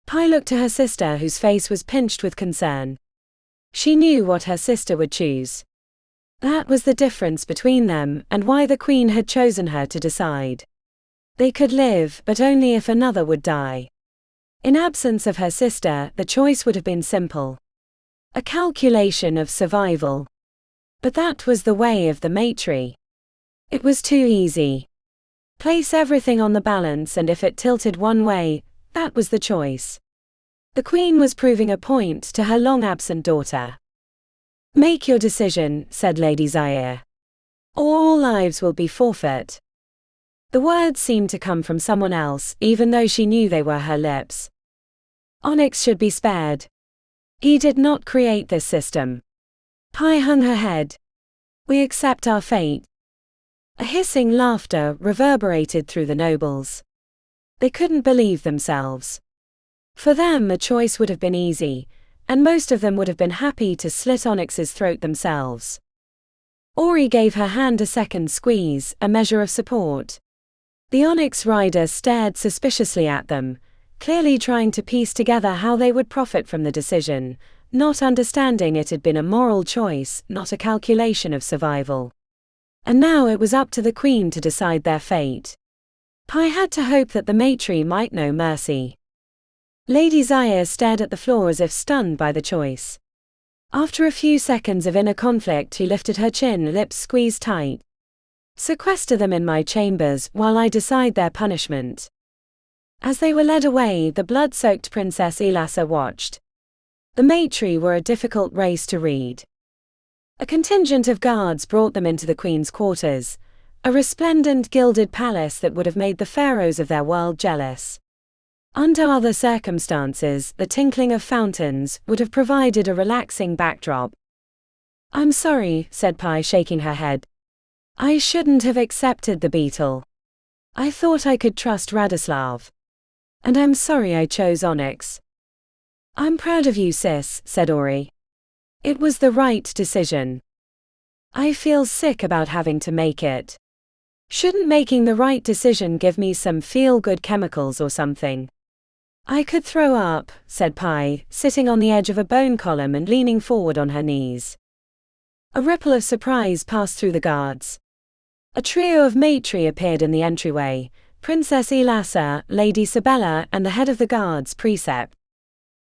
Pi looked to her sister, whose face was pinched with concern. She knew what her sister would choose. That was the difference between them, and why the Queen had chosen her to decide. They could live, but only if another would die. In absence of her sister, the choice would have been simple. A calculation of survival. But that was the way of the Matri. It was too easy. Place everything on the balance, and if it tilted one way, that was the choice. The Queen was proving a point to her long-absent daughter. Make your decision, said Lady Zaire. Or all lives will be forfeit. The words seemed to come from someone else, even though she knew they were her lips. Onyx should be spared. He did not create this system. Pi hung her head. We accept our fate. A hissing laughter reverberated through the nobles. They couldn't believe themselves. For them, a choice would have been easy, and most of them would have been happy to slit Onyx's throat themselves. Ori gave her hand a second squeeze, a measure of support. The Onyx rider stared suspiciously at them, clearly trying to piece together how they would profit from the decision, not understanding it had been a moral choice, not a calculation of survival. And now it was up to the Queen to decide their fate. Pi had to hope that the Matri might know mercy. Lady Zaire stared at the floor as if stunned by the choice. After a few seconds of inner conflict, she lifted her chin, lips squeezed tight. Sequester them in my chambers while I decide their punishment. As they were led away, the blood-soaked Princess Elassa watched. The Matri were a difficult race to read. A contingent of guards brought them into the Queen's quarters, a resplendent gilded palace that would have made the pharaohs of their world jealous. Under other circumstances, the tinkling of fountains would have provided a relaxing backdrop. I'm sorry, said Pi, shaking her head. I shouldn't have accepted the beetle. I thought I could trust Radoslav. And I'm sorry I chose Onyx. I'm proud of you, sis, said Ori. It was the right decision. I feel sick about having to make it. Shouldn't making the right decision give me some feel-good chemicals or something? I could throw up, said Pi, sitting on the edge of a bone column and leaning forward on her knees. A ripple of surprise passed through the guards. A trio of Matri appeared in the entryway, Princess Elassa, Lady Sabella, and the head of the guards, Precept.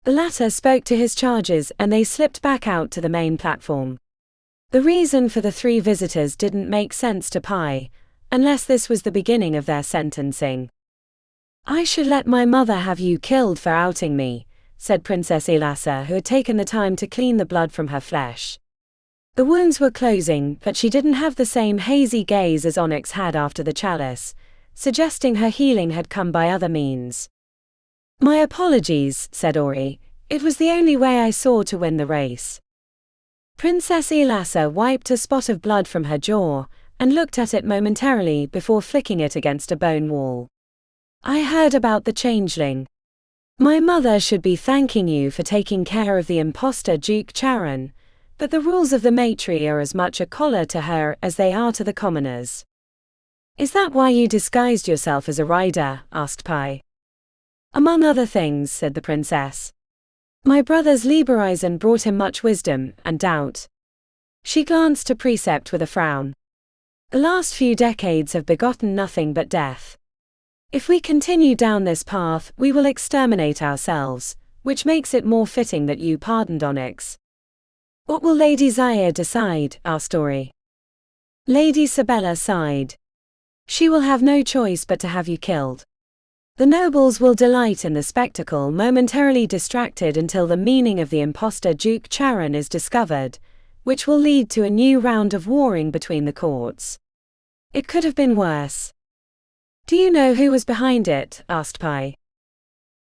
The latter spoke to his charges and they slipped back out to the main platform. The reason for the three visitors didn't make sense to Pi, unless this was the beginning of their sentencing. I should let my mother have you killed for outing me, said Princess Elassa, who had taken the time to clean the blood from her flesh. The wounds were closing, but she didn't have the same hazy gaze as Onyx had after the chalice, suggesting her healing had come by other means. My apologies, said Ori. It was the only way I saw to win the race. Princess Elassa wiped a spot of blood from her jaw, and looked at it momentarily before flicking it against a bone wall. I heard about the changeling. My mother should be thanking you for taking care of the imposter Duke Charon, but the rules of the Matri are as much a collar to her as they are to the commoners. Is that why you disguised yourself as a rider? Asked Pi. Among other things, said the princess. My brother's Libereisen brought him much wisdom and doubt. She glanced to Precept with a frown. The last few decades have begotten nothing but death. If we continue down this path, we will exterminate ourselves, which makes it more fitting that you pardoned Onyx. What will Lady Zaire decide? Asked Ori. Lady Sabella sighed. She will have no choice but to have you killed. The nobles will delight in the spectacle, momentarily distracted until the meaning of the impostor Duke Charon is discovered, which will lead to a new round of warring between the courts. It could have been worse. Do you know who was behind it? Asked Pi.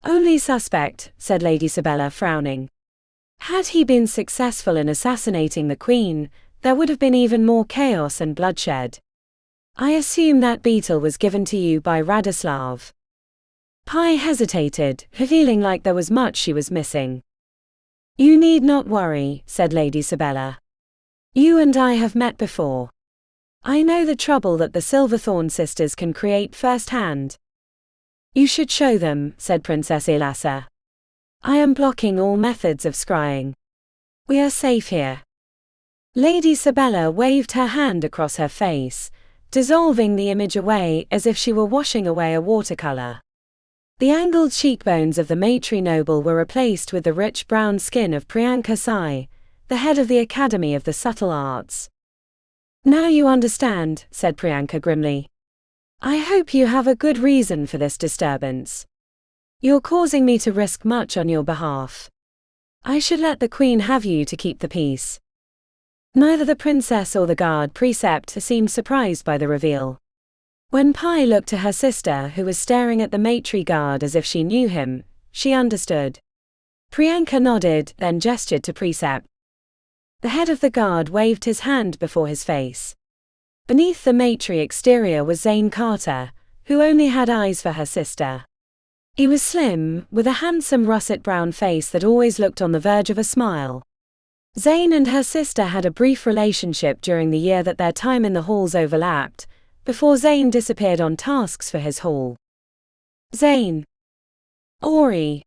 Only suspect, said Lady Sabella, frowning. Had he been successful in assassinating the Queen, there would have been even more chaos and bloodshed. I assume that beetle was given to you by Radoslav. Pi hesitated, feeling like there was much she was missing. You need not worry, said Lady Sabella. You and I have met before. I know the trouble that the Silverthorn sisters can create firsthand. You should show them, said Princess Elassa. I am blocking all methods of scrying. We are safe here. Lady Sabella waved her hand across her face, dissolving the image away as if she were washing away a watercolor. The angled cheekbones of the matri noble were replaced with the rich brown skin of Priyanka Sai, the head of the Academy of the Subtle Arts. Now you understand, said Priyanka grimly. I hope you have a good reason for this disturbance. You're causing me to risk much on your behalf. I should let the Queen have you to keep the peace. Neither the princess or the guard precept seemed surprised by the reveal. When Pi looked to her sister, who was staring at the matri guard as if she knew him, she understood. Priyanka nodded, then gestured to Precept. The head of the guard waved his hand before his face. Beneath the matri exterior was Zane Carter, who only had eyes for her sister. He was slim, with a handsome russet-brown face that always looked on the verge of a smile. Zane and her sister had a brief relationship during the year that their time in the halls overlapped, before Zane disappeared on tasks for his hall. Zane. Ori.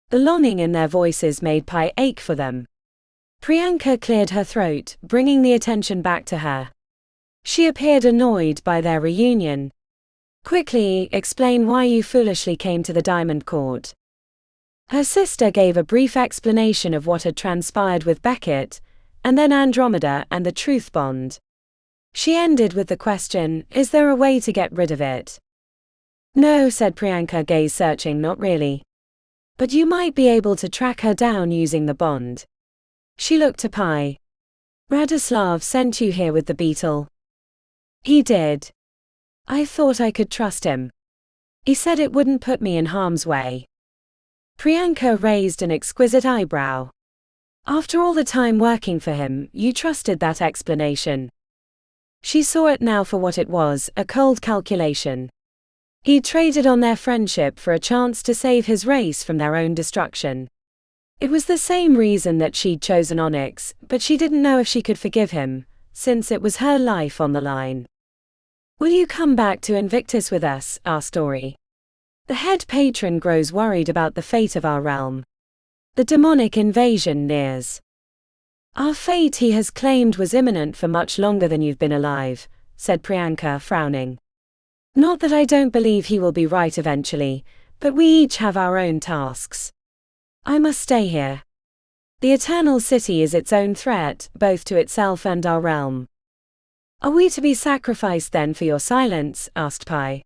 The longing in their voices made Pi ache for them. Priyanka cleared her throat, bringing the attention back to her. She appeared annoyed by their reunion. Quickly, explain why you foolishly came to the Diamond Court. Her sister gave a brief explanation of what had transpired with Beckett, and then Andromeda and the Truth Bond. She ended with the question, is there a way to get rid of it? No, said Priyanka, gaze searching. Not really. But you might be able to track her down using the bond. She looked to Pi. Radoslav sent you here with the beetle. He did. I thought I could trust him. He said it wouldn't put me in harm's way. Priyanka raised an exquisite eyebrow. After all the time working for him, you trusted that explanation. She saw it now for what it was, a cold calculation. He traded on their friendship for a chance to save his race from their own destruction. It was the same reason that she'd chosen Onyx, but she didn't know if she could forgive him, since it was her life on the line. Will you come back to Invictus with us? Asked Ori. The head patron grows worried about the fate of our realm. The demonic invasion nears. Our fate, he has claimed, was imminent for much longer than you've been alive, said Priyanka, frowning. Not that I don't believe he will be right eventually, but we each have our own tasks. I must stay here. The Eternal City is its own threat, both to itself and our realm. Are we to be sacrificed then for your silence? Asked Pi.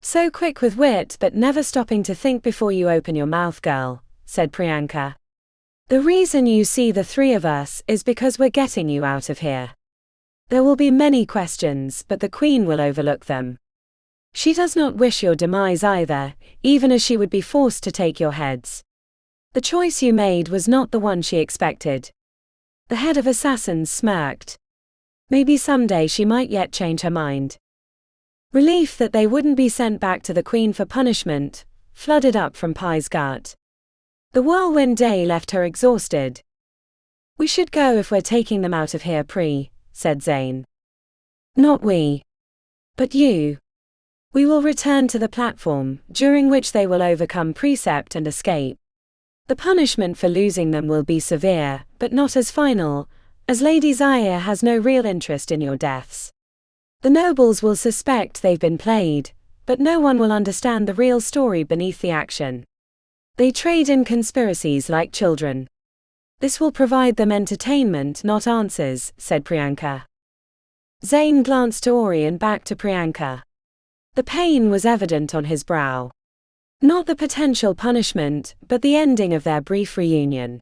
So quick with wit but never stopping to think before you open your mouth, girl, said Priyanka. The reason you see the three of us is because we're getting you out of here. There will be many questions, but the Queen will overlook them. She does not wish your demise either, even as she would be forced to take your heads. The choice you made was not the one she expected. The head of assassins smirked. Maybe someday she might yet change her mind. Relief that they wouldn't be sent back to the Queen for punishment flooded up from Pi's gut. The whirlwind day left her exhausted. We should go if we're taking them out of here, said Zane. Not we. But you. We will return to the platform, during which they will overcome Precept and escape. The punishment for losing them will be severe, but not as final, as Lady Zaire has no real interest in your deaths. The nobles will suspect they've been played, but no one will understand the real story beneath the action. They trade in conspiracies like children. This will provide them entertainment, not answers, said Priyanka. Zane glanced to Ori and back to Priyanka. The pain was evident on his brow. Not the potential punishment, but the ending of their brief reunion.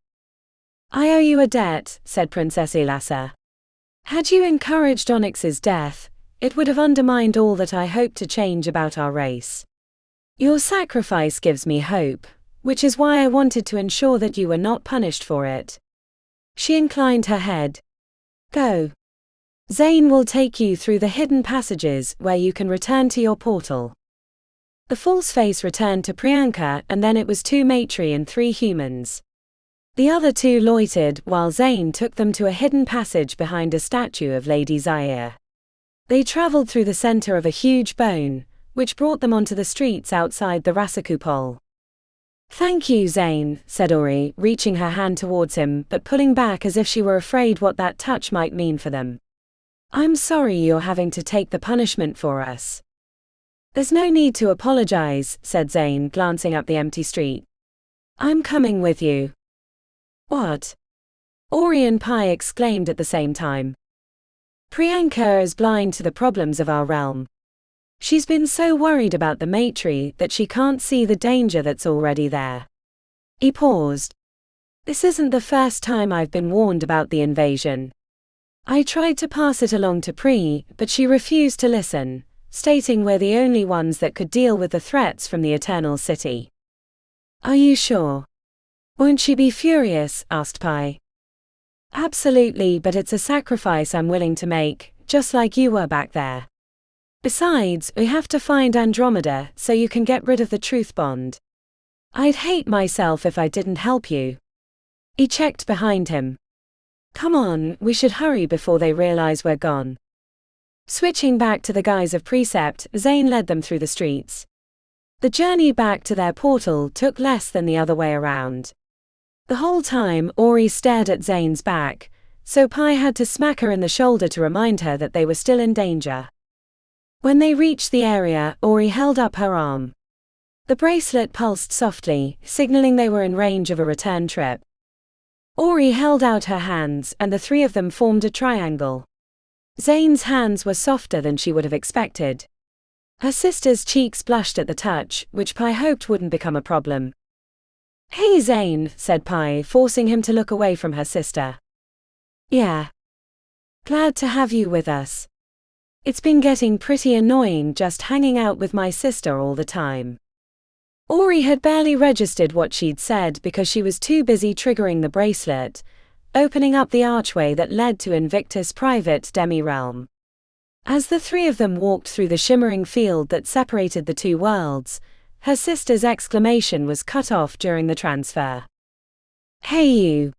"I owe you a debt," said Princess Elassa. "Had you encouraged Onyx's death, it would have undermined all that I hoped to change about our race. Your sacrifice gives me hope, which is why I wanted to ensure that you were not punished for it." She inclined her head. "Go. Zane will take you through the hidden passages where you can return to your portal." The false face returned to Priyanka, and then it was 2 Matri and 3 humans. The other 2 loitered while Zane took them to a hidden passage behind a statue of Lady Zaire. They traveled through the center of a huge bone, which brought them onto the streets outside the Rasakupol. "Thank you, Zane," said Ori, reaching her hand towards him but pulling back as if she were afraid what that touch might mean for them. "I'm sorry you're having to take the punishment for us." "There's no need to apologize," said Zane, glancing up the empty street. "I'm coming with you." "What?" Ori and Pai exclaimed at the same time. "Priyanka is blind to the problems of our realm. She's been so worried about the Matri that she can't see the danger that's already there." He paused. "This isn't the first time I've been warned about the invasion. I tried to pass it along to Pri, but she refused to listen, stating we're the only ones that could deal with the threats from the Eternal City." "Are you sure? Won't she be furious?" asked Pai. "Absolutely, but it's a sacrifice I'm willing to make, just like you were back there. Besides, we have to find Andromeda so you can get rid of the truth bond. I'd hate myself if I didn't help you." He checked behind him. "Come on, we should hurry before they realize we're gone." Switching back to the guise of Precept, Zane led them through the streets. The journey back to their portal took less than the other way around. The whole time, Ori stared at Zane's back, so Pai had to smack her in the shoulder to remind her that they were still in danger. When they reached the area, Ori held up her arm. The bracelet pulsed softly, signaling they were in range of a return trip. Ori held out her hands, and the 3 of them formed a triangle. Zane's hands were softer than she would have expected. Her sister's cheeks blushed at the touch, which Pai hoped wouldn't become a problem. "Hey Zane," said Pai, forcing him to look away from her sister. "Yeah. Glad to have you with us. It's been getting pretty annoying just hanging out with my sister all the time." Ori had barely registered what she'd said because she was too busy triggering the bracelet, opening up the archway that led to Invictus' private demi-realm. As the 3 of them walked through the shimmering field that separated the 2 worlds, her sister's exclamation was cut off during the transfer. "Hey you!"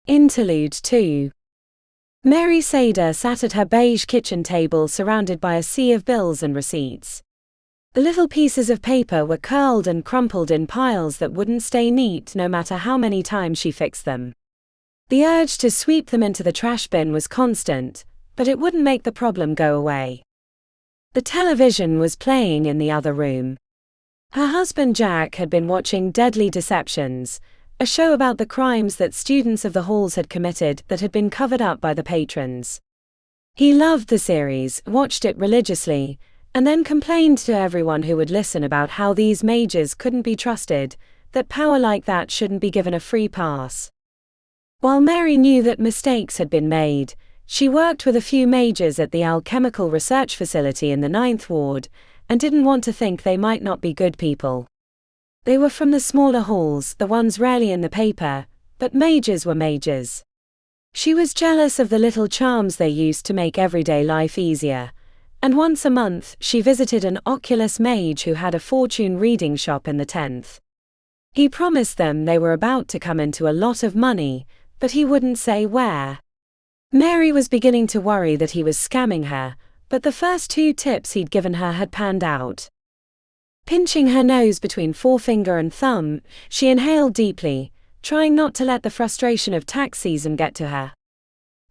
Interlude 2. Mary Sader sat at her beige kitchen table surrounded by a sea of bills and receipts. The little pieces of paper were curled and crumpled in piles that wouldn't stay neat no matter how many times she fixed them. The urge to sweep them into the trash bin was constant, but it wouldn't make the problem go away. The television was playing in the other room. Her husband Jack had been watching Deadly Deceptions, a show about the crimes that students of the halls had committed that had been covered up by the patrons. He loved the series, watched it religiously, and then complained to everyone who would listen about how these mages couldn't be trusted, that power like that shouldn't be given a free pass. While Mary knew that mistakes had been made, she worked with a few mages at the alchemical research facility in the 9th Ward, and didn't want to think they might not be good people. They were from the smaller halls, the ones rarely in the paper, but mages were mages. She was jealous of the little charms they used to make everyday life easier, and once a month she visited an Oculus mage who had a fortune reading shop in the 10th. He promised them they were about to come into a lot of money, but he wouldn't say where. Mary was beginning to worry that he was scamming her, but the first 2 tips he'd given her had panned out. Pinching her nose between forefinger and thumb, she inhaled deeply, trying not to let the frustration of tax season get to her.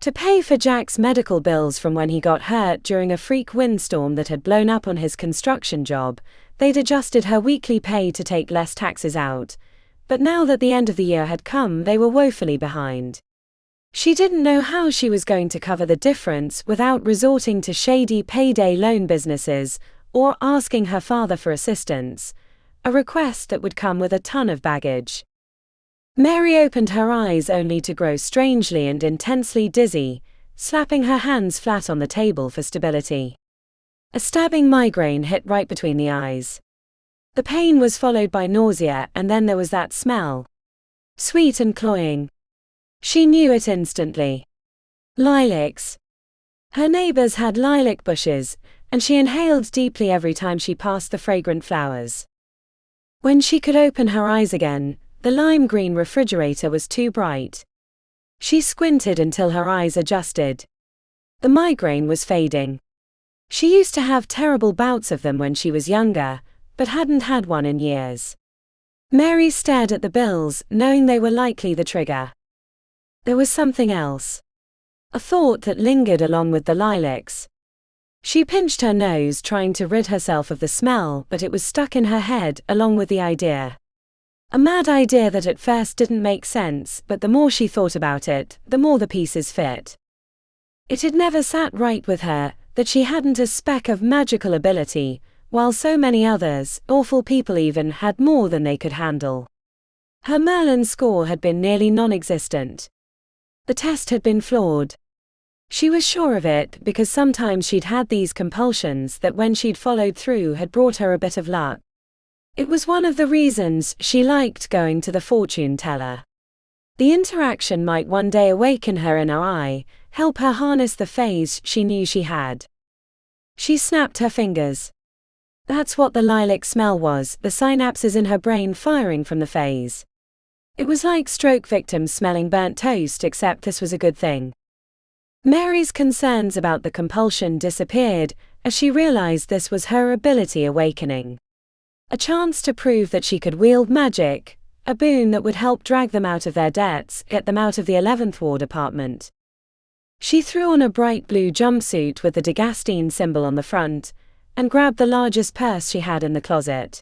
To pay for Jack's medical bills from when he got hurt during a freak windstorm that had blown up on his construction job, they'd adjusted her weekly pay to take less taxes out, but now that the end of the year had come, they were woefully behind. She didn't know how she was going to cover the difference without resorting to shady payday loan businesses or asking her father for assistance, a request that would come with a ton of baggage. Mary opened her eyes only to grow strangely and intensely dizzy, slapping her hands flat on the table for stability. A stabbing migraine hit right between the eyes. The pain was followed by nausea, and then there was that smell. Sweet and cloying. She knew it instantly. Lilacs. Her neighbors had lilac bushes, and she inhaled deeply every time she passed the fragrant flowers. When she could open her eyes again, the lime green refrigerator was too bright. She squinted until her eyes adjusted. The migraine was fading. She used to have terrible bouts of them when she was younger, but hadn't had one in years. Mary stared at the bills, knowing they were likely the trigger. There was something else. A thought that lingered along with the lilacs. She pinched her nose, trying to rid herself of the smell, but it was stuck in her head, along with the idea. A mad idea that at first didn't make sense, but the more she thought about it, the more the pieces fit. It had never sat right with her that she hadn't a speck of magical ability, while so many others, awful people even, had more than they could handle. Her Merlin score had been nearly non-existent. The test had been flawed. She was sure of it because sometimes she'd had these compulsions that when she'd followed through had brought her a bit of luck. It was one of the reasons she liked going to the fortune teller. The interaction might one day awaken her inner eye, help her harness the phase she knew she had. She snapped her fingers. That's what the lilac smell was, the synapses in her brain firing from the phase. It was like stroke victims smelling burnt toast, except this was a good thing. Mary's concerns about the compulsion disappeared as she realized this was her ability awakening. A chance to prove that she could wield magic, a boon that would help drag them out of their debts, get them out of the 11th Ward apartment. She threw on a bright blue jumpsuit with the Degastine symbol on the front, and grabbed the largest purse she had in the closet.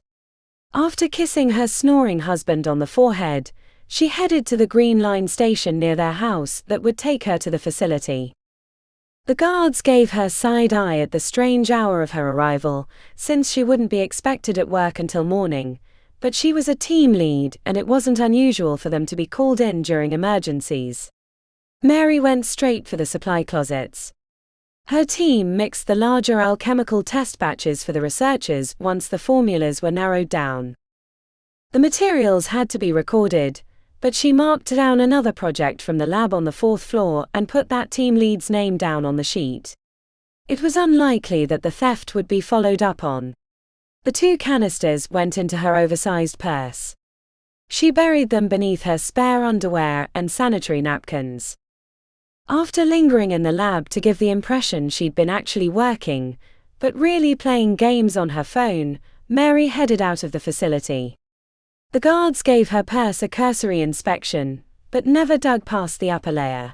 After kissing her snoring husband on the forehead, she headed to the Green Line station near their house that would take her to the facility. The guards gave her side eye at the strange hour of her arrival, since she wouldn't be expected at work until morning, but she was a team lead and it wasn't unusual for them to be called in during emergencies. Mary went straight for the supply closets. Her team mixed the larger alchemical test batches for the researchers once the formulas were narrowed down. The materials had to be recorded, but she marked down another project from the lab on the 4th floor and put that team lead's name down on the sheet. It was unlikely that the theft would be followed up on. The 2 canisters went into her oversized purse. She buried them beneath her spare underwear and sanitary napkins. After lingering in the lab to give the impression she'd been actually working, but really playing games on her phone, Mary headed out of the facility. The guards gave her purse a cursory inspection, but never dug past the upper layer.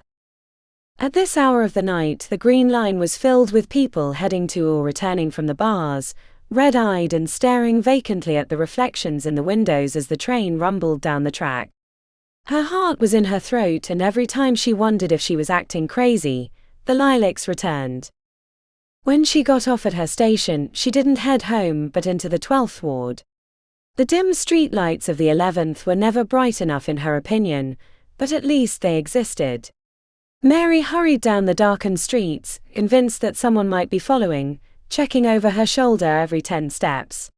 At this hour of the night, the Green Line was filled with people heading to or returning from the bars, red-eyed and staring vacantly at the reflections in the windows as the train rumbled down the track. Her heart was in her throat, and every time she wondered if she was acting crazy, the lilacs returned. When she got off at her station, she didn't head home but into the 12th Ward. The dim streetlights of the 11th were never bright enough in her opinion, but at least they existed. Mary hurried down the darkened streets, convinced that someone might be following, checking over her shoulder every 10 steps.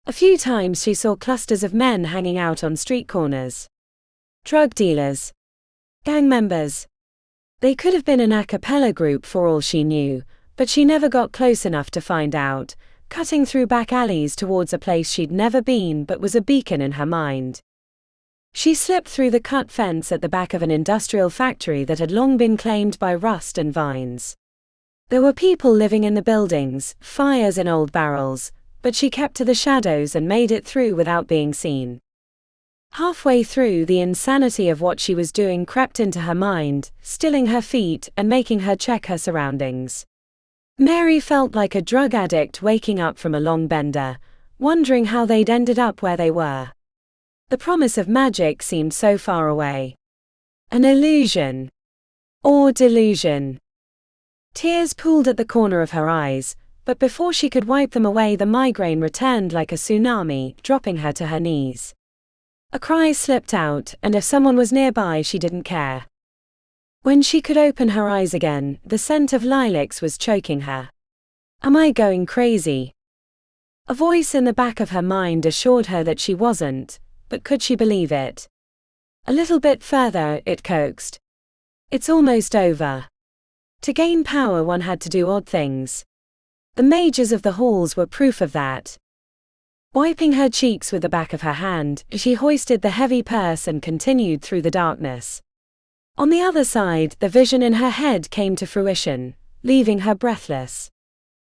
A few times she saw clusters of men hanging out on street corners. Drug dealers. Gang members. They could have been an a cappella group for all she knew, but she never got close enough to find out, cutting through back alleys towards a place she'd never been but was a beacon in her mind. She slipped through the cut fence at the back of an industrial factory that had long been claimed by rust and vines. There were people living in the buildings, fires in old barrels, but she kept to the shadows and made it through without being seen. Halfway through, the insanity of what she was doing crept into her mind, stilling her feet and making her check her surroundings. Mary felt like a drug addict waking up from a long bender, wondering how they'd ended up where they were. The promise of magic seemed so far away. An illusion. or delusion. Tears pooled at the corner of her eyes, but before she could wipe them away, the migraine returned like a tsunami, dropping her to her knees. A cry slipped out, and if someone was nearby, she didn't care. When she could open her eyes again, the scent of lilacs was choking her. Am I going crazy? A voice in the back of her mind assured her that she wasn't, but could she believe it? A little bit further, it coaxed. It's almost over. To gain power, one had to do odd things. The mages of the halls were proof of that. Wiping her cheeks with the back of her hand, she hoisted the heavy purse and continued through the darkness. On the other side, the vision in her head came to fruition, leaving her breathless.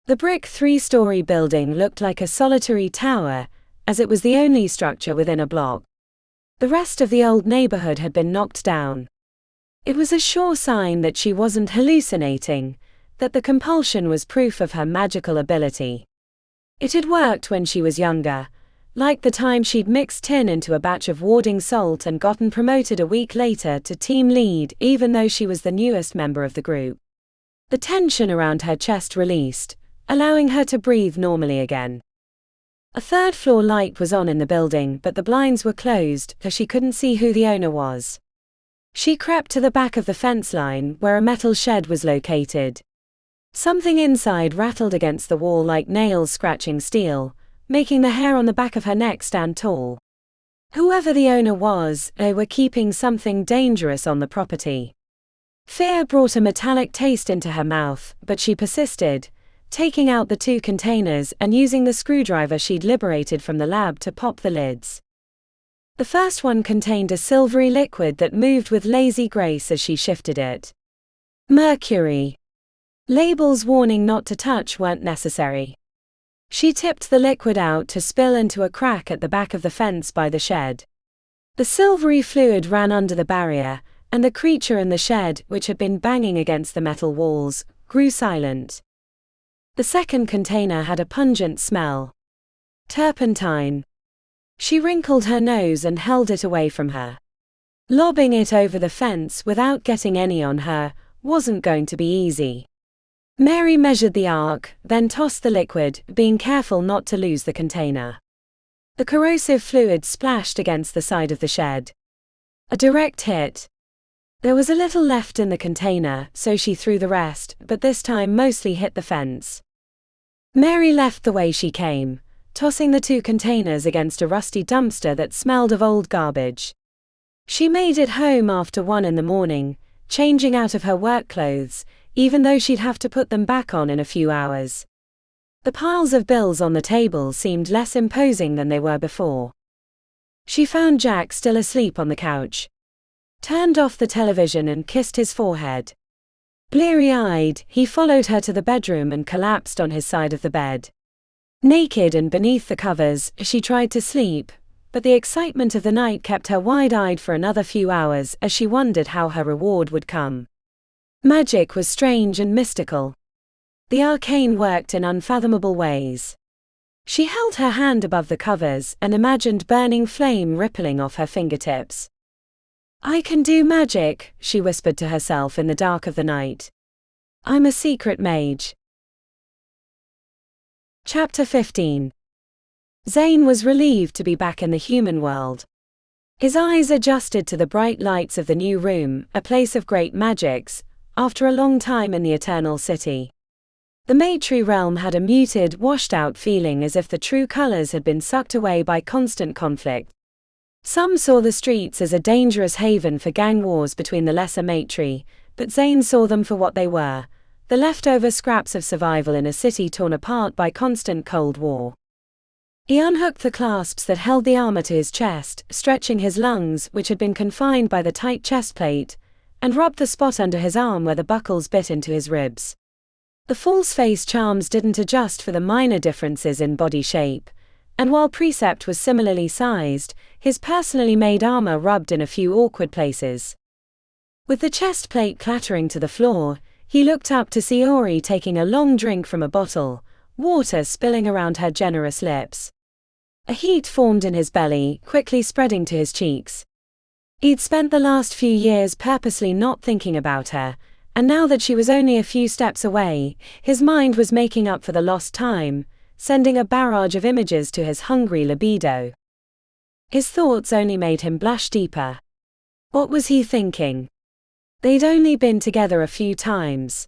The brick 3-story building looked like a solitary tower, as it was the only structure within a block. The rest of the old neighborhood had been knocked down. It was a sure sign that she wasn't hallucinating, that the compulsion was proof of her magical ability. It had worked when she was younger, like the time she'd mixed tin into a batch of warding salt and gotten promoted a week later to team lead, even though she was the newest member of the group. The tension around her chest released, allowing her to breathe normally again. A third-floor light was on in the building, but the blinds were closed, so she couldn't see who the owner was. She crept to the back of the fence line, where a metal shed was located. Something inside rattled against the wall like nails scratching steel, making the hair on the back of her neck stand tall. Whoever the owner was, they were keeping something dangerous on the property. Fear brought a metallic taste into her mouth, but she persisted, taking out the 2 containers and using the screwdriver she'd liberated from the lab to pop the lids. The first one contained a silvery liquid that moved with lazy grace as she shifted it. Mercury. Labels warning not to touch weren't necessary. She tipped the liquid out to spill into a crack at the back of the fence by the shed. The silvery fluid ran under the barrier, and the creature in the shed, which had been banging against the metal walls, grew silent. The second container had a pungent smell. Turpentine. She wrinkled her nose and held it away from her. Lobbing it over the fence without getting any on her wasn't going to be easy. Mary measured the arc, then tossed the liquid, being careful not to lose the container. The corrosive fluid splashed against the side of the shed. A direct hit. There was a little left in the container, so she threw the rest, but this time mostly hit the fence. Mary left the way she came, tossing the 2 containers against a rusty dumpster that smelled of old garbage. She made it home after 1 in the morning, changing out of her work clothes, even though she'd have to put them back on in a few hours. The piles of bills on the table seemed less imposing than they were before. She found Jack still asleep on the couch. Turned off the television and kissed his forehead. Bleary-eyed, he followed her to the bedroom and collapsed on his side of the bed. Naked and beneath the covers, she tried to sleep, but the excitement of the night kept her wide-eyed for another few hours as she wondered how her reward would come. Magic was strange and mystical. The arcane worked in unfathomable ways. She held her hand above the covers and imagined burning flame rippling off her fingertips. I can do magic, she whispered to herself in the dark of the night. I'm a secret mage. Chapter 15. Zane was relieved to be back in the human world. His eyes adjusted to the bright lights of the new room, a place of great magics, after a long time in the Eternal City. The Matri realm had a muted, washed-out feeling as if the true colors had been sucked away by constant conflict. Some saw the streets as a dangerous haven for gang wars between the lesser Matri, but Zane saw them for what they were, the leftover scraps of survival in a city torn apart by constant Cold War. He unhooked the clasps that held the armor to his chest, stretching his lungs, which had been confined by the tight chest plate, and rubbed the spot under his arm where the buckles bit into his ribs. The false face charms didn't adjust for the minor differences in body shape, and while Precept was similarly sized, his personally made armor rubbed in a few awkward places. With the chest plate clattering to the floor, he looked up to see Ori taking a long drink from a bottle, water spilling around her generous lips. A heat formed in his belly, quickly spreading to his cheeks. He'd spent the last few years purposely not thinking about her, and now that she was only a few steps away, his mind was making up for the lost time, sending a barrage of images to his hungry libido. His thoughts only made him blush deeper. What was he thinking? They'd only been together a few times.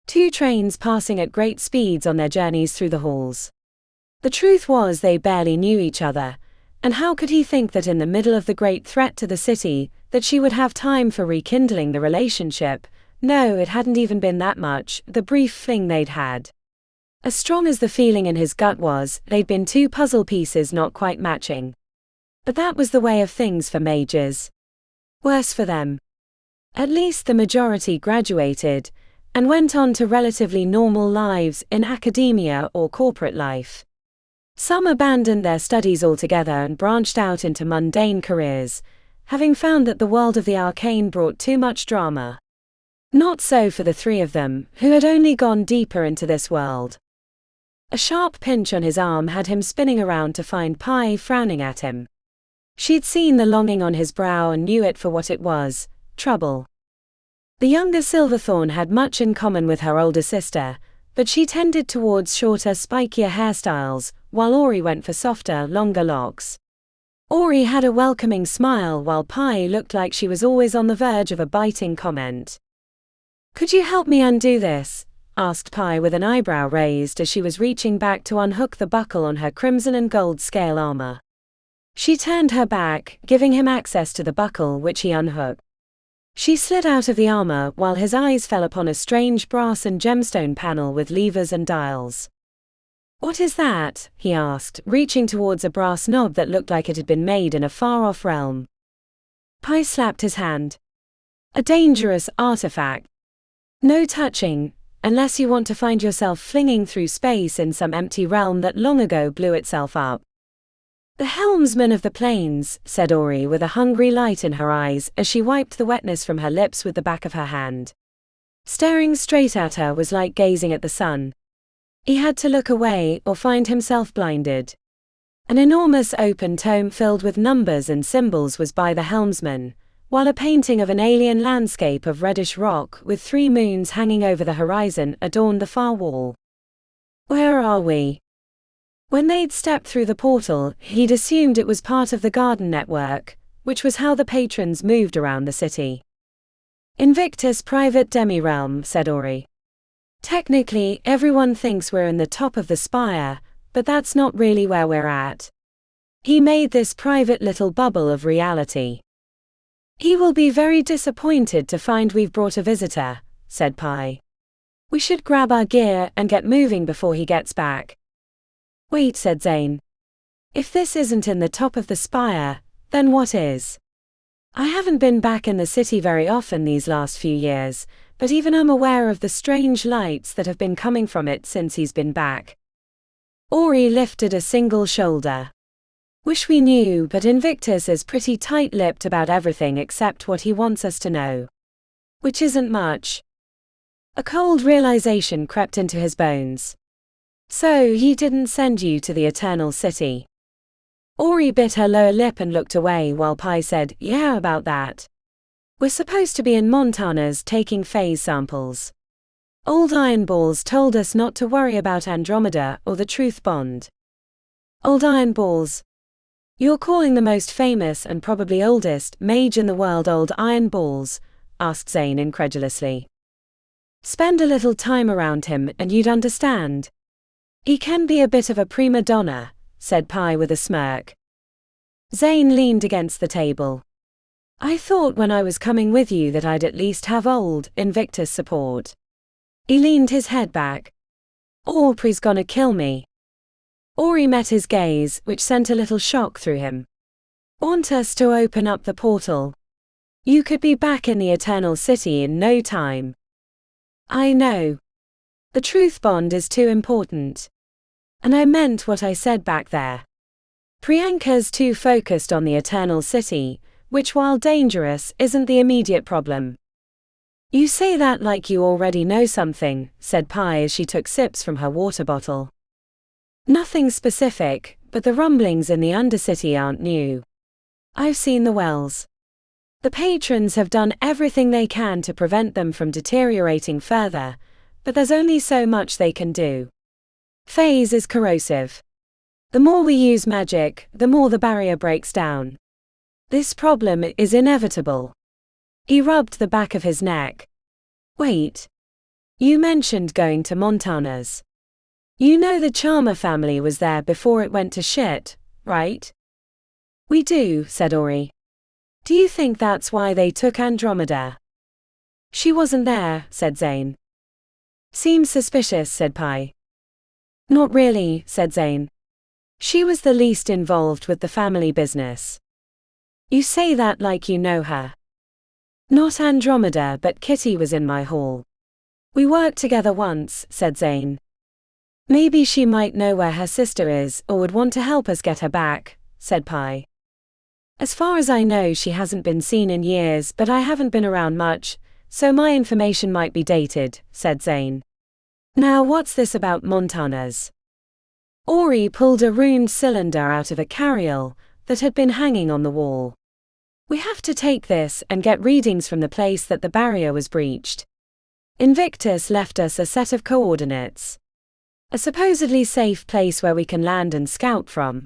2 trains passing at great speeds on their journeys through the halls. The truth was they barely knew each other, and how could he think that in the middle of the great threat to the city, that she would have time for rekindling the relationship? No, it hadn't even been that much, the brief fling they'd had. As strong as the feeling in his gut was, they'd been 2 puzzle pieces not quite matching. But that was the way of things for mages. Worse for them. At least the majority graduated, and went on to relatively normal lives in academia or corporate life. Some abandoned their studies altogether and branched out into mundane careers, having found that the world of the arcane brought too much drama. Not so for the 3 of them, who had only gone deeper into this world. A sharp pinch on his arm had him spinning around to find Pi frowning at him. She'd seen the longing on his brow and knew it for what it was, trouble. The younger Silverthorn had much in common with her older sister, but she tended towards shorter, spikier hairstyles, while Ori went for softer, longer locks. Ori had a welcoming smile while Pi looked like she was always on the verge of a biting comment. "Could you help me undo this?" asked Pi with an eyebrow raised as she was reaching back to unhook the buckle on her crimson and gold scale armor. She turned her back, giving him access to the buckle which he unhooked. She slid out of the armor while his eyes fell upon a strange brass and gemstone panel with levers and dials. "What is that?" he asked, reaching towards a brass knob that looked like it had been made in a far-off realm. Pi slapped his hand. "A dangerous artifact. No touching, unless you want to find yourself flinging through space in some empty realm that long ago blew itself up." "The helmsman of the plains," said Ori with a hungry light in her eyes as she wiped the wetness from her lips with the back of her hand. Staring straight at her was like gazing at the sun. He had to look away or find himself blinded. An enormous open tome filled with numbers and symbols was by the helmsman, while a painting of an alien landscape of reddish rock with 3 moons hanging over the horizon adorned the far wall. "Where are we?" When they'd stepped through the portal, he'd assumed it was part of the garden network, which was how the patrons moved around the city. "Invictus private demi-realm," said Ori. "Technically, everyone thinks we're in the top of the spire, but that's not really where we're at. He made this private little bubble of reality. He will be very disappointed to find we've brought a visitor," said Pi. "We should grab our gear and get moving before he gets back." "Wait," said Zane. "If this isn't in the top of the spire, then what is? I haven't been back in the city very often these last few years, but even I'm aware of the strange lights that have been coming from it since he's been back." Ori lifted a single shoulder. "Wish we knew, but Invictus is pretty tight-lipped about everything except what he wants us to know. Which isn't much." A cold realization crept into his bones. "So he didn't send you to the Eternal City?" Ori bit her lower lip and looked away while Pi said, "Yeah, about that. We're supposed to be in Montana's taking phase samples. Old Ironballs told us not to worry about Andromeda or the Truth Bond." "Old Ironballs? You're calling the most famous and probably oldest mage in the world Old Ironballs?" asked Zane incredulously. "Spend a little time around him and you'd understand. He can be a bit of a prima donna," said Pi with a smirk. Zane leaned against the table. "I thought when I was coming with you that I'd at least have old Invictus support." He leaned his head back. "Aubrey's gonna kill me." Ori met his gaze, which sent a little shock through him. "Want us to open up the portal? You could be back in the Eternal City in no time." "I know. The Truth Bond is too important. And I meant what I said back there. Priyanka's too focused on the Eternal City, which while dangerous isn't the immediate problem." "You say that like you already know something," said Pi as she took sips from her water bottle. "Nothing specific, but the rumblings in the Undercity aren't new. I've seen the wells. The patrons have done everything they can to prevent them from deteriorating further, but there's only so much they can do. Phase is corrosive. The more we use magic, the more the barrier breaks down. This problem is inevitable. He rubbed the back of his neck. Wait. You mentioned going to Montana's. You know the Charmer family was there before it went to shit, right? We do, said Ori. Do you think that's why they took Andromeda? She wasn't there, said Zane. Seems suspicious, said Pi. Not really, said Zane. She was the least involved with the family business. You say that like you know her. Not Andromeda, but Kitty was in my hall. We worked together once, said Zane. Maybe she might know where her sister is or would want to help us get her back, said Pi. As far as I know, she hasn't been seen in years, but I haven't been around much, so my information might be dated, said Zane. Now what's this about Montana's? Ori pulled a runed cylinder out of a carryall that had been hanging on the wall. We have to take this and get readings from the place that the barrier was breached. Invictus left us a set of coordinates. A supposedly safe place where we can land and scout from.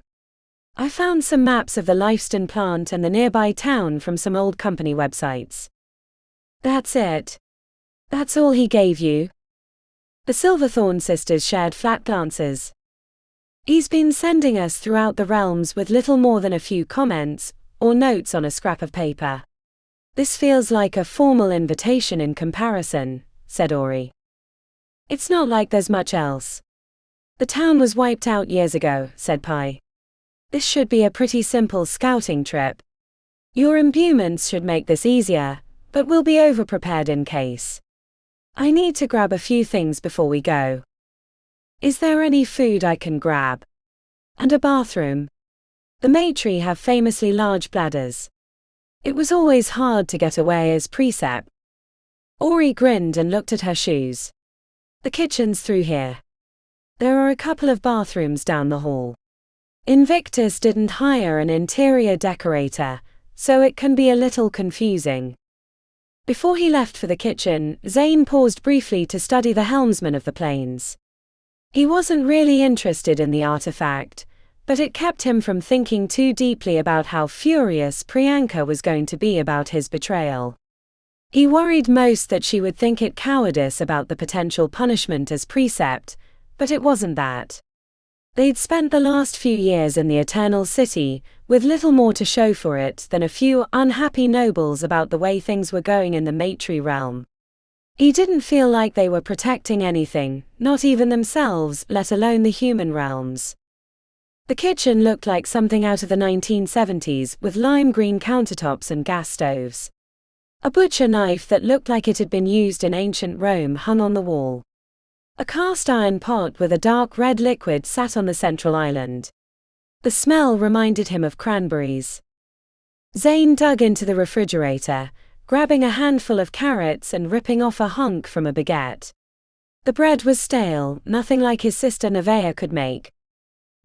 I found some maps of the Lifestone plant and the nearby town from some old company websites. That's it. That's all he gave you? The Silverthorn sisters shared flat glances. He's been sending us throughout the realms with little more than a few comments, or notes on a scrap of paper. This feels like a formal invitation in comparison, said Ori. It's not like there's much else. The town was wiped out years ago, said Pi. This should be a pretty simple scouting trip. Your imbuements should make this easier, but we'll be over-prepared in case. I need to grab a few things before we go. Is there any food I can grab? And a bathroom? The Matri have famously large bladders. It was always hard to get away as precept. Ori grinned and looked at her shoes. The kitchen's through here. There are a couple of bathrooms down the hall. Invictus didn't hire an interior decorator, so it can be a little confusing. Before he left for the kitchen, Zane paused briefly to study the helmsman of the planes. He wasn't really interested in the artifact, but it kept him from thinking too deeply about how furious Priyanka was going to be about his betrayal. He worried most that she would think it cowardice about the potential punishment as precept, but it wasn't that. They'd spent the last few years in the Eternal City, with little more to show for it than a few unhappy nobles about the way things were going in the Matri realm. He didn't feel like they were protecting anything, not even themselves, let alone the human realms. The kitchen looked like something out of the 1970s, with lime green countertops and gas stoves. A butcher knife that looked like it had been used in ancient Rome hung on the wall. A cast iron pot with a dark red liquid sat on the central island. The smell reminded him of cranberries. Zane dug into the refrigerator, grabbing a handful of carrots and ripping off a hunk from a baguette. The bread was stale, nothing like his sister Nevaeh could make.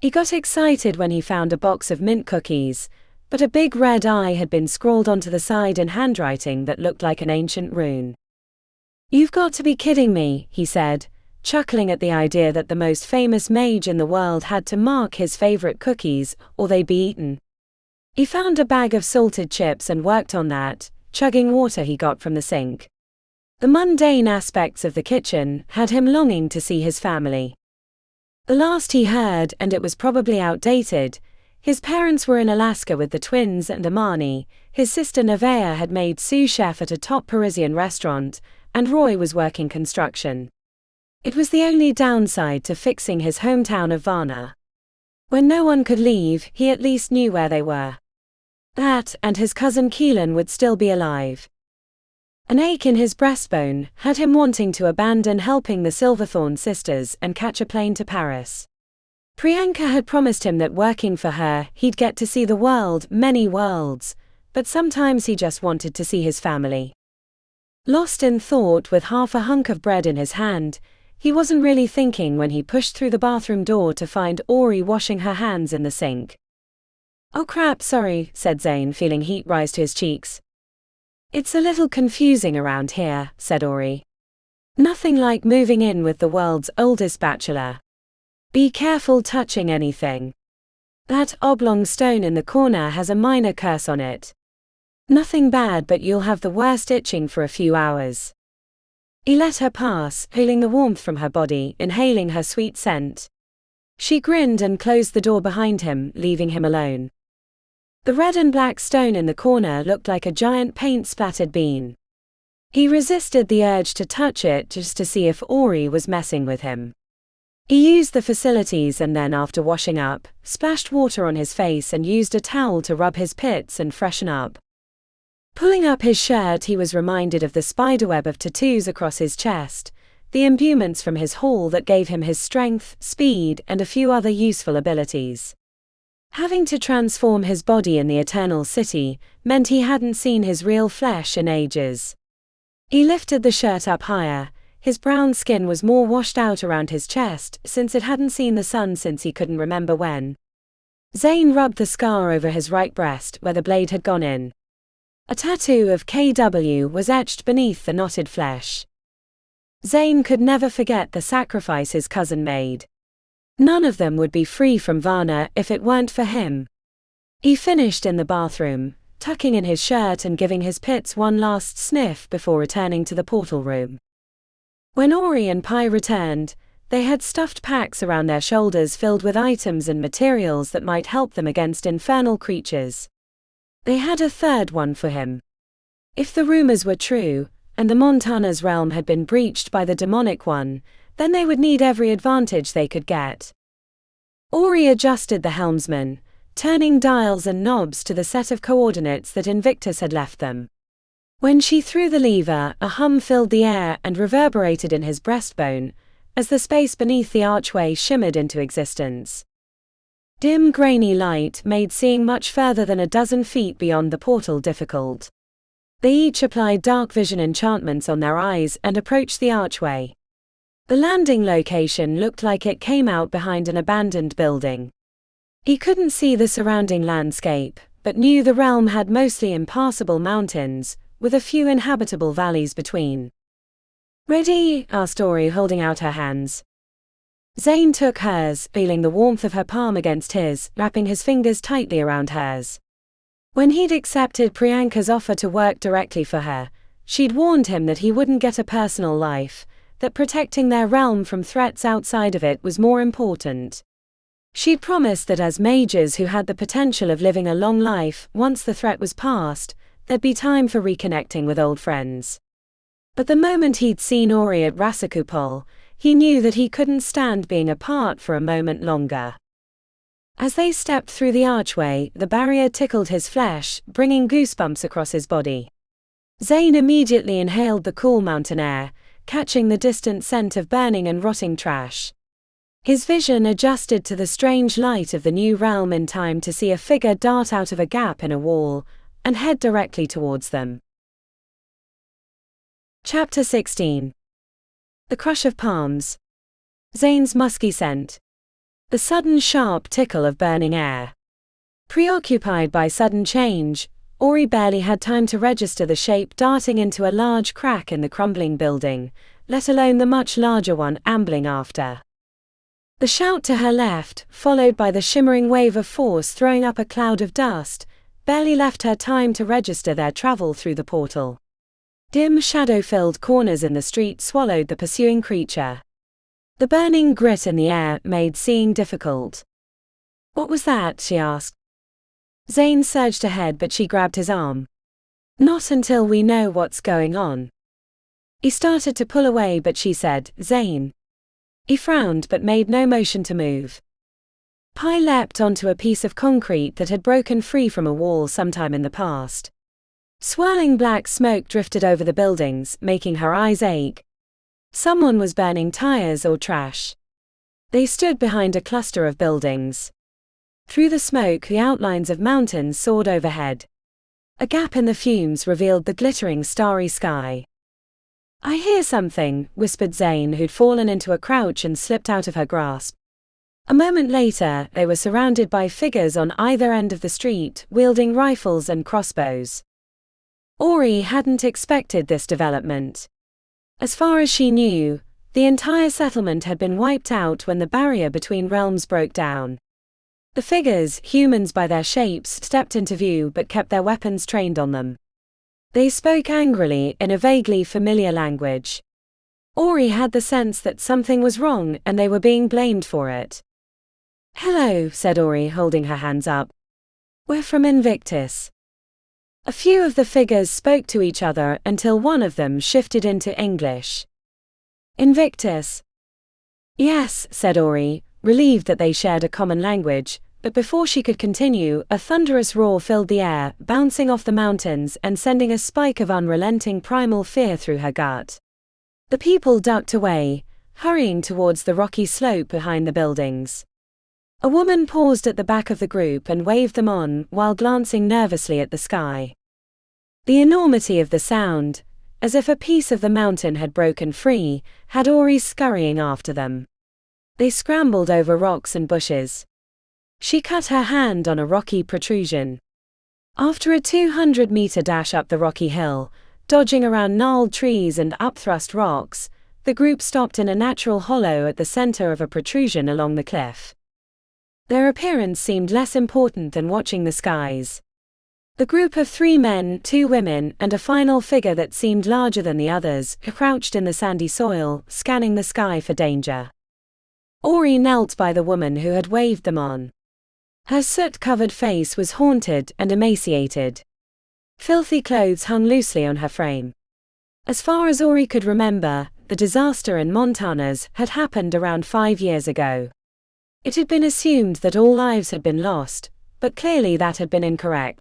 He got excited when he found a box of mint cookies, but a big red eye had been scrawled onto the side in handwriting that looked like an ancient rune. "You've got to be kidding me," he said, chuckling at the idea that the most famous mage in the world had to mark his favorite cookies, or they'd be eaten. He found a bag of salted chips and worked on that, chugging water he got from the sink. The mundane aspects of the kitchen had him longing to see his family. The last he heard, and it was probably outdated, his parents were in Alaska with the twins and Amani, his sister Nevaeh had made sous chef at a top Parisian restaurant, and Roy was working construction. It was the only downside to fixing his hometown of Varna. When no one could leave, he at least knew where they were. That, and his cousin Keelan would still be alive. An ache in his breastbone had him wanting to abandon helping the Silverthorn sisters and catch a plane to Paris. Priyanka had promised him that working for her, he'd get to see the world, many worlds, but sometimes he just wanted to see his family. Lost in thought with half a hunk of bread in his hand, he wasn't really thinking when he pushed through the bathroom door to find Ori washing her hands in the sink. "Oh crap, sorry," said Zane, feeling heat rise to his cheeks. "It's a little confusing around here," said Ori. "Nothing like moving in with the world's oldest bachelor. Be careful touching anything. That oblong stone in the corner has a minor curse on it. Nothing bad, but you'll have the worst itching for a few hours." He let her pass, feeling the warmth from her body, inhaling her sweet scent. She grinned and closed the door behind him, leaving him alone. The red and black stone in the corner looked like a giant paint-splattered bean. He resisted the urge to touch it just to see if Ori was messing with him. He used the facilities and then, after washing up, splashed water on his face and used a towel to rub his pits and freshen up. Pulling up his shirt, he was reminded of the spiderweb of tattoos across his chest, the imbuements from his haul that gave him his strength, speed, and a few other useful abilities. Having to transform his body in the Eternal City meant he hadn't seen his real flesh in ages. He lifted the shirt up higher. His brown skin was more washed out around his chest, since it hadn't seen the sun since he couldn't remember when. Zane rubbed the scar over his right breast, where the blade had gone in. A tattoo of KW was etched beneath the knotted flesh. Zane could never forget the sacrifice his cousin made. None of them would be free from Varna if it weren't for him. He finished in the bathroom, tucking in his shirt and giving his pits one last sniff before returning to the portal room. When Ori and Pi returned, they had stuffed packs around their shoulders filled with items and materials that might help them against infernal creatures. They had a third one for him. If the rumors were true, and the Montana's realm had been breached by the demonic one, then they would need every advantage they could get. Ori adjusted the helmsman, turning dials and knobs to the set of coordinates that Invictus had left them. When she threw the lever, a hum filled the air and reverberated in his breastbone, as the space beneath the archway shimmered into existence. Dim, grainy light made seeing much further than a dozen feet beyond the portal difficult. They each applied dark vision enchantments on their eyes and approached the archway. The landing location looked like it came out behind an abandoned building. He couldn't see the surrounding landscape, but knew the realm had mostly impassable mountains, with a few inhabitable valleys between. "Ready?" asked Ori, holding out her hands. Zane took hers, feeling the warmth of her palm against his, wrapping his fingers tightly around hers. When he'd accepted Priyanka's offer to work directly for her, she'd warned him that he wouldn't get a personal life, that protecting their realm from threats outside of it was more important. She'd promised that as mages who had the potential of living a long life, once the threat was past, there'd be time for reconnecting with old friends. But the moment he'd seen Ori at Rasakupol, he knew that he couldn't stand being apart for a moment longer. As they stepped through the archway, the barrier tickled his flesh, bringing goosebumps across his body. Zane immediately inhaled the cool mountain air, catching the distant scent of burning and rotting trash. His vision adjusted to the strange light of the new realm in time to see a figure dart out of a gap in a wall and head directly towards them. Chapter 16. The crush of palms. Zane's musky scent. The sudden sharp tickle of burning air. Preoccupied by sudden change, Ori barely had time to register the shape darting into a large crack in the crumbling building, let alone the much larger one ambling after. The shout to her left, followed by the shimmering wave of force throwing up a cloud of dust, barely left her time to register their travel through the portal. Dim, shadow-filled corners in the street swallowed the pursuing creature. The burning grit in the air made seeing difficult. "What was that?" she asked. Zane surged ahead, but she grabbed his arm. "Not until we know what's going on." He started to pull away, but she said, "Zane." He frowned but made no motion to move. Pi leapt onto a piece of concrete that had broken free from a wall sometime in the past. Swirling black smoke drifted over the buildings, making her eyes ache. Someone was burning tires or trash. They stood behind a cluster of buildings. Through the smoke, the outlines of mountains soared overhead. A gap in the fumes revealed the glittering starry sky. "I hear something," whispered Zane, who'd fallen into a crouch and slipped out of her grasp. A moment later, they were surrounded by figures on either end of the street, wielding rifles and crossbows. Ori hadn't expected this development. As far as she knew, the entire settlement had been wiped out when the barrier between realms broke down. The figures, humans by their shapes, stepped into view but kept their weapons trained on them. They spoke angrily in a vaguely familiar language. Ori had the sense that something was wrong and they were being blamed for it. "Hello," said Ori, holding her hands up. "We're from Invictus." A few of the figures spoke to each other until one of them shifted into English. "Invictus?" "Yes," said Ori, relieved that they shared a common language, but before she could continue, a thunderous roar filled the air, bouncing off the mountains and sending a spike of unrelenting primal fear through her gut. The people ducked away, hurrying towards the rocky slope behind the buildings. A woman paused at the back of the group and waved them on while glancing nervously at the sky. The enormity of the sound, as if a piece of the mountain had broken free, had Ori scurrying after them. They scrambled over rocks and bushes. She cut her hand on a rocky protrusion. After a 200-meter dash up the rocky hill, dodging around gnarled trees and upthrust rocks, the group stopped in a natural hollow at the center of a protrusion along the cliff. Their appearance seemed less important than watching the skies. The group of 3 men, 2 women, and a final figure that seemed larger than the others, crouched in the sandy soil, scanning the sky for danger. Ori knelt by the woman who had waved them on. Her soot-covered face was haunted and emaciated. Filthy clothes hung loosely on her frame. As far as Ori could remember, the disaster in Montana's had happened around 5 years ago. It had been assumed that all lives had been lost, but clearly that had been incorrect.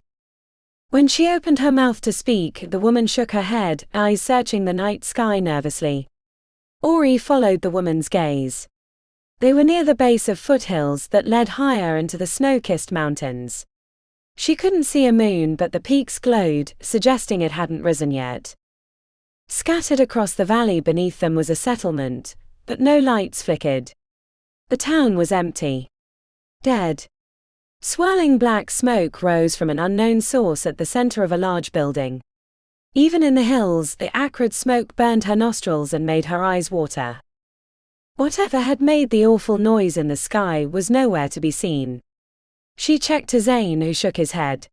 When she opened her mouth to speak, the woman shook her head, eyes searching the night sky nervously. Ori followed the woman's gaze. They were near the base of foothills that led higher into the snow-kissed mountains. She couldn't see a moon, but the peaks glowed, suggesting it hadn't risen yet. Scattered across the valley beneath them was a settlement, but no lights flickered. The town was empty. Dead. Swirling black smoke rose from an unknown source at the center of a large building. Even in the hills, the acrid smoke burned her nostrils and made her eyes water. Whatever had made the awful noise in the sky was nowhere to be seen. She checked to Zane, who shook his head.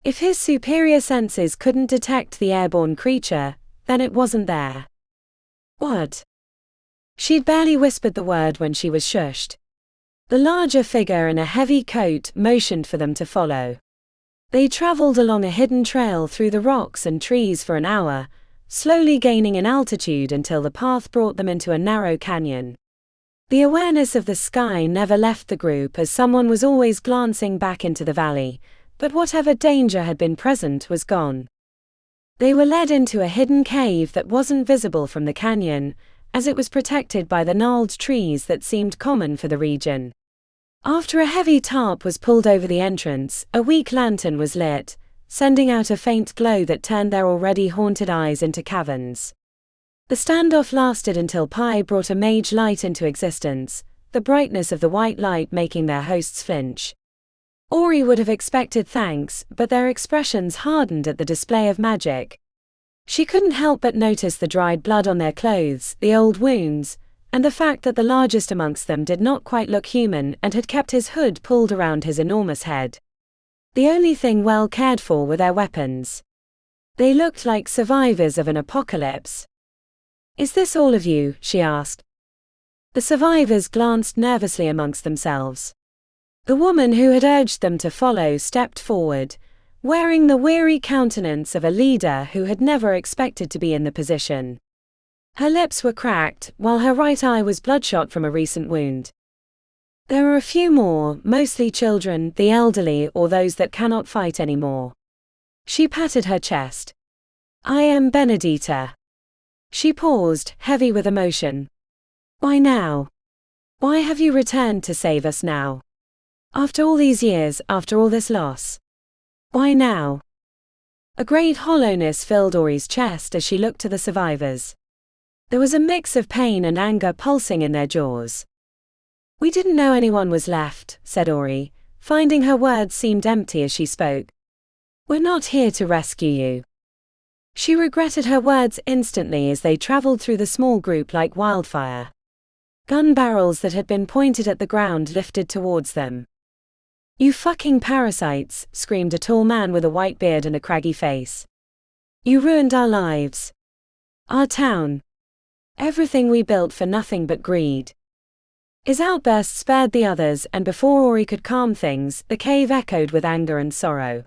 If his superior senses couldn't detect the airborne creature, then it wasn't there. What? She'd barely whispered the word when she was shushed. The larger figure in a heavy coat motioned for them to follow. They traveled along a hidden trail through the rocks and trees for an hour, slowly gaining in altitude until the path brought them into a narrow canyon. The awareness of the sky never left the group, as someone was always glancing back into the valley, but whatever danger had been present was gone. They were led into a hidden cave that wasn't visible from the canyon, as it was protected by the gnarled trees that seemed common for the region. After a heavy tarp was pulled over the entrance, a weak lantern was lit, sending out a faint glow that turned their already haunted eyes into caverns. The standoff lasted until Pi brought a mage light into existence, the brightness of the white light making their hosts flinch. Ori would have expected thanks, but their expressions hardened at the display of magic. She couldn't help but notice the dried blood on their clothes, the old wounds, and the fact that the largest amongst them did not quite look human and had kept his hood pulled around his enormous head. The only thing well cared for were their weapons. They looked like survivors of an apocalypse. "Is this all of you?" she asked. The survivors glanced nervously amongst themselves. The woman who had urged them to follow stepped forward, wearing the weary countenance of a leader who had never expected to be in the position. Her lips were cracked, while her right eye was bloodshot from a recent wound. There are a few more, mostly children, the elderly, or those that cannot fight anymore. She patted her chest. "I am Benedita." She paused, heavy with emotion. "Why now? Why have you returned to save us now? After all these years, after all this loss? Why now?" A great hollowness filled Ori's chest as she looked to the survivors. There was a mix of pain and anger pulsing in their jaws. "We didn't know anyone was left," said Ori, finding her words seemed empty as she spoke. "We're not here to rescue you. She regretted her words instantly as they traveled through the small group like wildfire. Gun barrels that had been pointed at the ground lifted towards them. "You fucking parasites," screamed a tall man with a white beard and a craggy face. "You ruined our lives. Our town. Everything we built for nothing but greed." His outburst spared the others, and before Ori could calm things, the cave echoed with anger and sorrow.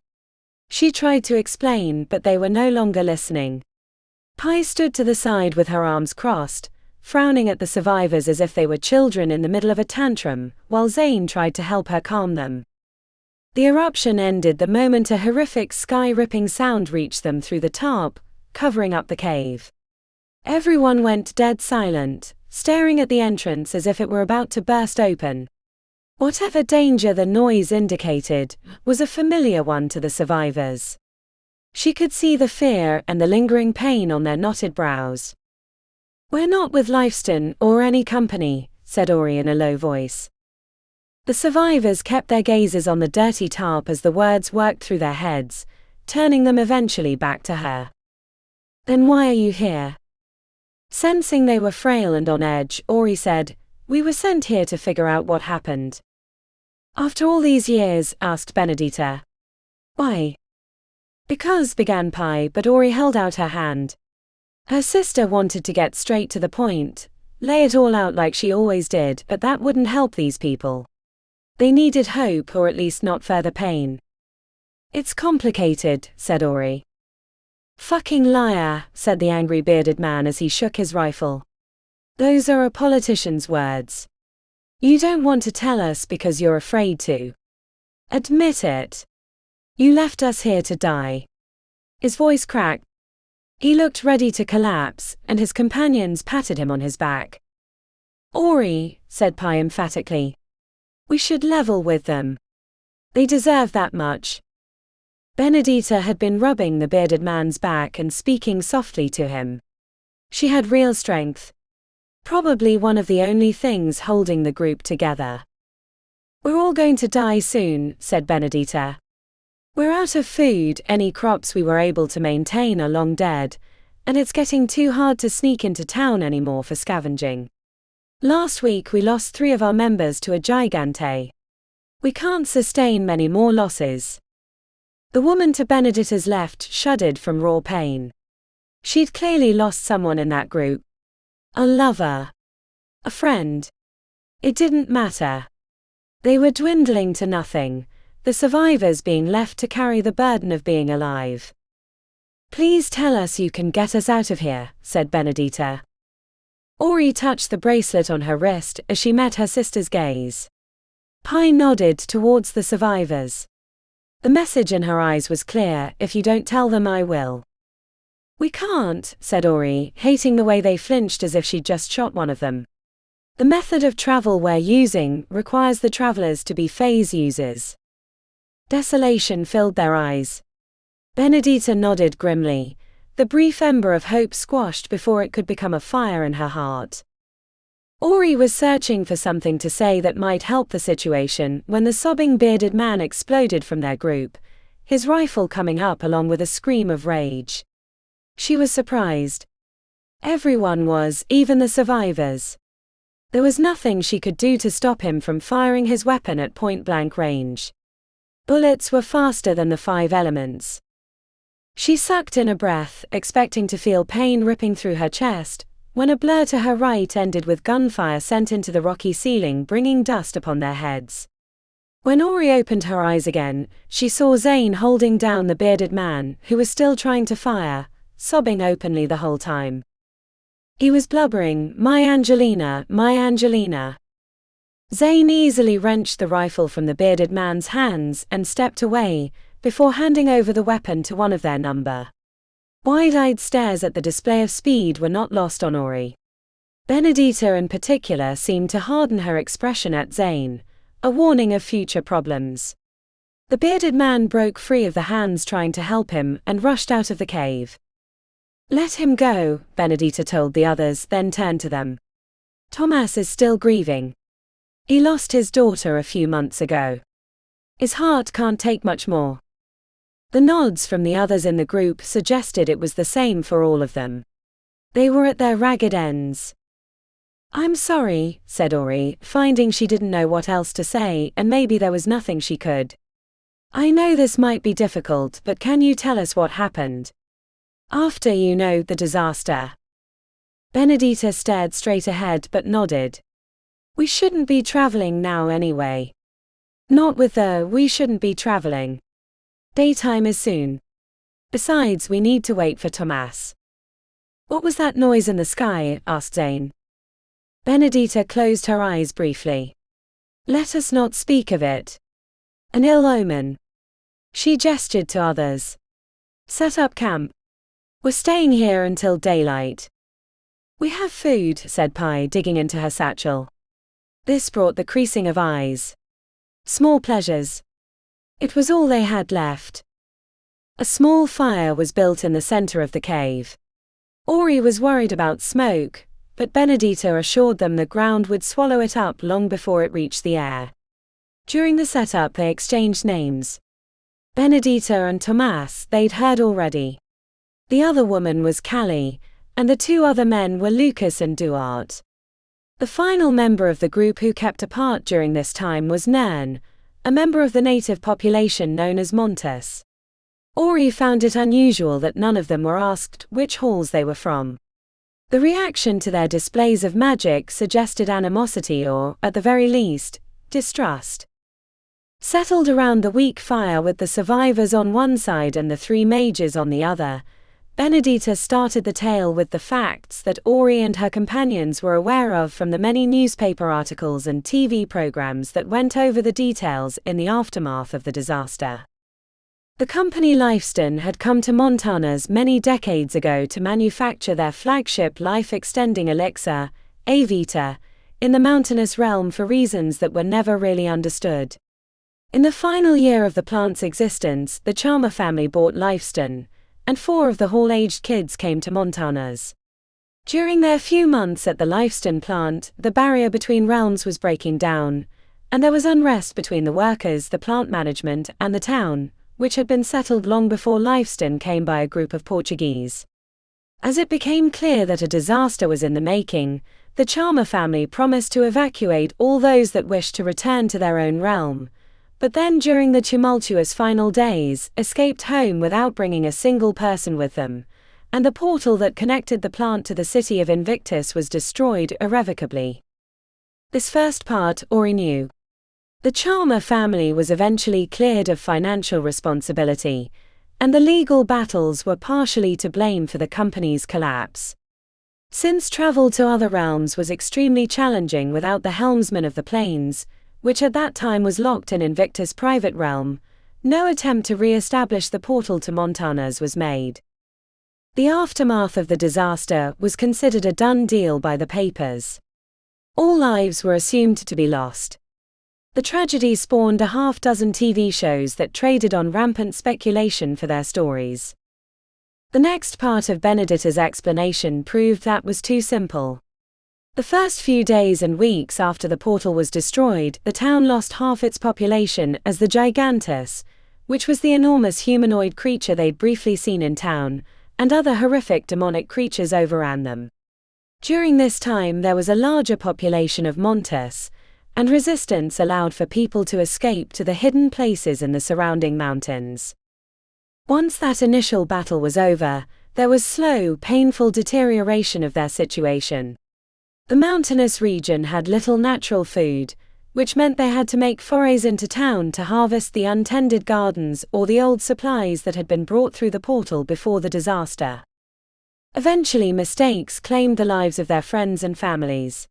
She tried to explain, but they were no longer listening. Pi stood to the side with her arms crossed, frowning at the survivors as if they were children in the middle of a tantrum, while Zane tried to help her calm them. The eruption ended the moment a horrific sky-ripping sound reached them through the tarp, covering up the cave. Everyone went dead silent, staring at the entrance as if it were about to burst open. Whatever danger the noise indicated was a familiar one to the survivors. She could see the fear and the lingering pain on their knotted brows. "We're not with Lifestone or any company," said Ori in a low voice. The survivors kept their gazes on the dirty tarp as the words worked through their heads, turning them eventually back to her. "Then why are you here?" Sensing they were frail and on edge, Ori said, "We were sent here to figure out what happened." "After all these years?" asked Benedita. "Why?" "Because," began Pi, but Ori held out her hand. Her sister wanted to get straight to the point, lay it all out like she always did, but that wouldn't help these people. They needed hope, or at least not further pain. "It's complicated," said Ori. "Fucking liar," said the angry bearded man as he shook his rifle. "Those are a politician's words. You don't want to tell us because you're afraid to. Admit it. You left us here to die." His voice cracked. He looked ready to collapse, and his companions patted him on his back. "Ori," said Pi emphatically, "we should level with them. They deserve that much." Benedita had been rubbing the bearded man's back and speaking softly to him. She had real strength. Probably one of the only things holding the group together. "We're all going to die soon," said Benedita. "We're out of food, any crops we were able to maintain are long dead, and it's getting too hard to sneak into town anymore for scavenging. Last week we lost 3 of our members to a gigante. We can't sustain many more losses." The woman to Benedita's left shuddered from raw pain. She'd clearly lost someone in that group. A lover. A friend. It didn't matter. They were dwindling to nothing, the survivors being left to carry the burden of being alive. "Please tell us you can get us out of here," said Benedita. Ori touched the bracelet on her wrist as she met her sister's gaze. Pi nodded towards the survivors. The message in her eyes was clear: "If you don't tell them, I will." "We can't," said Ori, hating the way they flinched as if she'd just shot one of them. "The method of travel we're using requires the travelers to be phase users." Desolation filled their eyes. Benedita nodded grimly, the brief ember of hope squashed before it could become a fire in her heart. Ori was searching for something to say that might help the situation when the sobbing bearded man exploded from their group, his rifle coming up along with a scream of rage. She was surprised. Everyone was, even the survivors. There was nothing she could do to stop him from firing his weapon at point-blank range. Bullets were faster than the 5 elements. She sucked in a breath, expecting to feel pain ripping through her chest, when a blur to her right ended with gunfire sent into the rocky ceiling, bringing dust upon their heads. When Ori opened her eyes again, she saw Zane holding down the bearded man, who was still trying to fire, sobbing openly the whole time. He was blubbering, "My Angelina, my Angelina." Zane easily wrenched the rifle from the bearded man's hands and stepped away, before handing over the weapon to one of their number. Wide-eyed stares at the display of speed were not lost on Ori. Benedita in particular seemed to harden her expression at Zane, a warning of future problems. The bearded man broke free of the hands trying to help him and rushed out of the cave. "Let him go," Benedita told the others, then turned to them. "Thomas is still grieving. He lost his daughter a few months ago. His heart can't take much more." The nods from the others in the group suggested it was the same for all of them. They were at their ragged ends. "I'm sorry," said Ori, finding she didn't know what else to say and maybe there was nothing she could. "I know this might be difficult, but can you tell us what happened? After the disaster." Benedita stared straight ahead but nodded. "We shouldn't be traveling now anyway." "Not with we shouldn't be traveling. Daytime is soon. Besides, we need to wait for Tomas." "What was that noise in the sky?" asked Zane. Benedita closed her eyes briefly. "Let us not speak of it. An ill omen." She gestured to others. "Set up camp. We're staying here until daylight." "We have food," said Pi, digging into her satchel. This brought the creasing of eyes. Small pleasures. It was all they had left. A small fire was built in the center of the cave. Ori was worried about smoke, but Benedita assured them the ground would swallow it up long before it reached the air. During the setup they exchanged names. Benedita and Tomas they'd heard already. The other woman was Callie, and the two other men were Lucas and Duarte. The final member of the group who kept apart during this time was Nern, a member of the native population known as Montes. Ori found it unusual that none of them were asked which halls they were from. The reaction to their displays of magic suggested animosity or, at the very least, distrust. Settled around the weak fire with the survivors on one side and the three mages on the other, Benedita started the tale with the facts that Ori and her companions were aware of from the many newspaper articles and TV programs that went over the details in the aftermath of the disaster. The company Lifestone had come to Montana's many decades ago to manufacture their flagship life-extending elixir, Avita, in the mountainous realm for reasons that were never really understood. In the final year of the plant's existence, the Charmer family bought Lifestone, and 4 of the hall-aged kids came to Montana's. During their few months at the Lifestone plant, the barrier between realms was breaking down, and there was unrest between the workers, the plant management, and the town, which had been settled long before Lifestone came by a group of Portuguese. As it became clear that a disaster was in the making, the Charmer family promised to evacuate all those that wished to return to their own realm, but then during the tumultuous final days, escaped home without bringing a single person with them, and the portal that connected the plant to the city of Invictus was destroyed irrevocably. This first part Ori knew. The Charmer family was eventually cleared of financial responsibility, and the legal battles were partially to blame for the company's collapse. Since travel to other realms was extremely challenging without the helmsman of the plains, which at that time was locked in Invictus' private realm, no attempt to re-establish the portal to Montana's was made. The aftermath of the disaster was considered a done deal by the papers. All lives were assumed to be lost. The tragedy spawned a half-dozen TV shows that traded on rampant speculation for their stories. The next part of Benedita's explanation proved that was too simple. The first few days and weeks after the portal was destroyed, the town lost half its population as the Gigantus, which was the enormous humanoid creature they'd briefly seen in town, and other horrific demonic creatures overran them. During this time there was a larger population of Montes, and resistance allowed for people to escape to the hidden places in the surrounding mountains. Once that initial battle was over, there was slow, painful deterioration of their situation. The mountainous region had little natural food, which meant they had to make forays into town to harvest the untended gardens or the old supplies that had been brought through the portal before the disaster. Eventually, mistakes claimed the lives of their friends and families.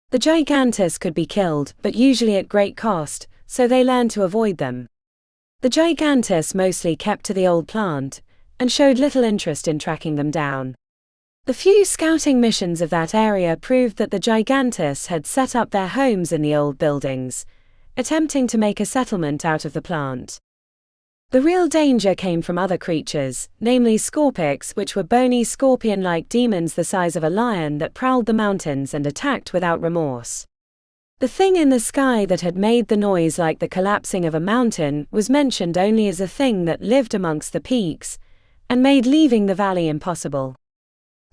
The Gigantus could be killed, but usually at great cost, so they learned to avoid them. The Gigantus mostly kept to the old plant, and showed little interest in tracking them down. The few scouting missions of that area proved that the Gigantus had set up their homes in the old buildings, attempting to make a settlement out of the plant. The real danger came from other creatures, namely Scorpics, which were bony scorpion-like demons the size of a lion that prowled the mountains and attacked without remorse. The thing in the sky that had made the noise like the collapsing of a mountain was mentioned only as a thing that lived amongst the peaks, and made leaving the valley impossible.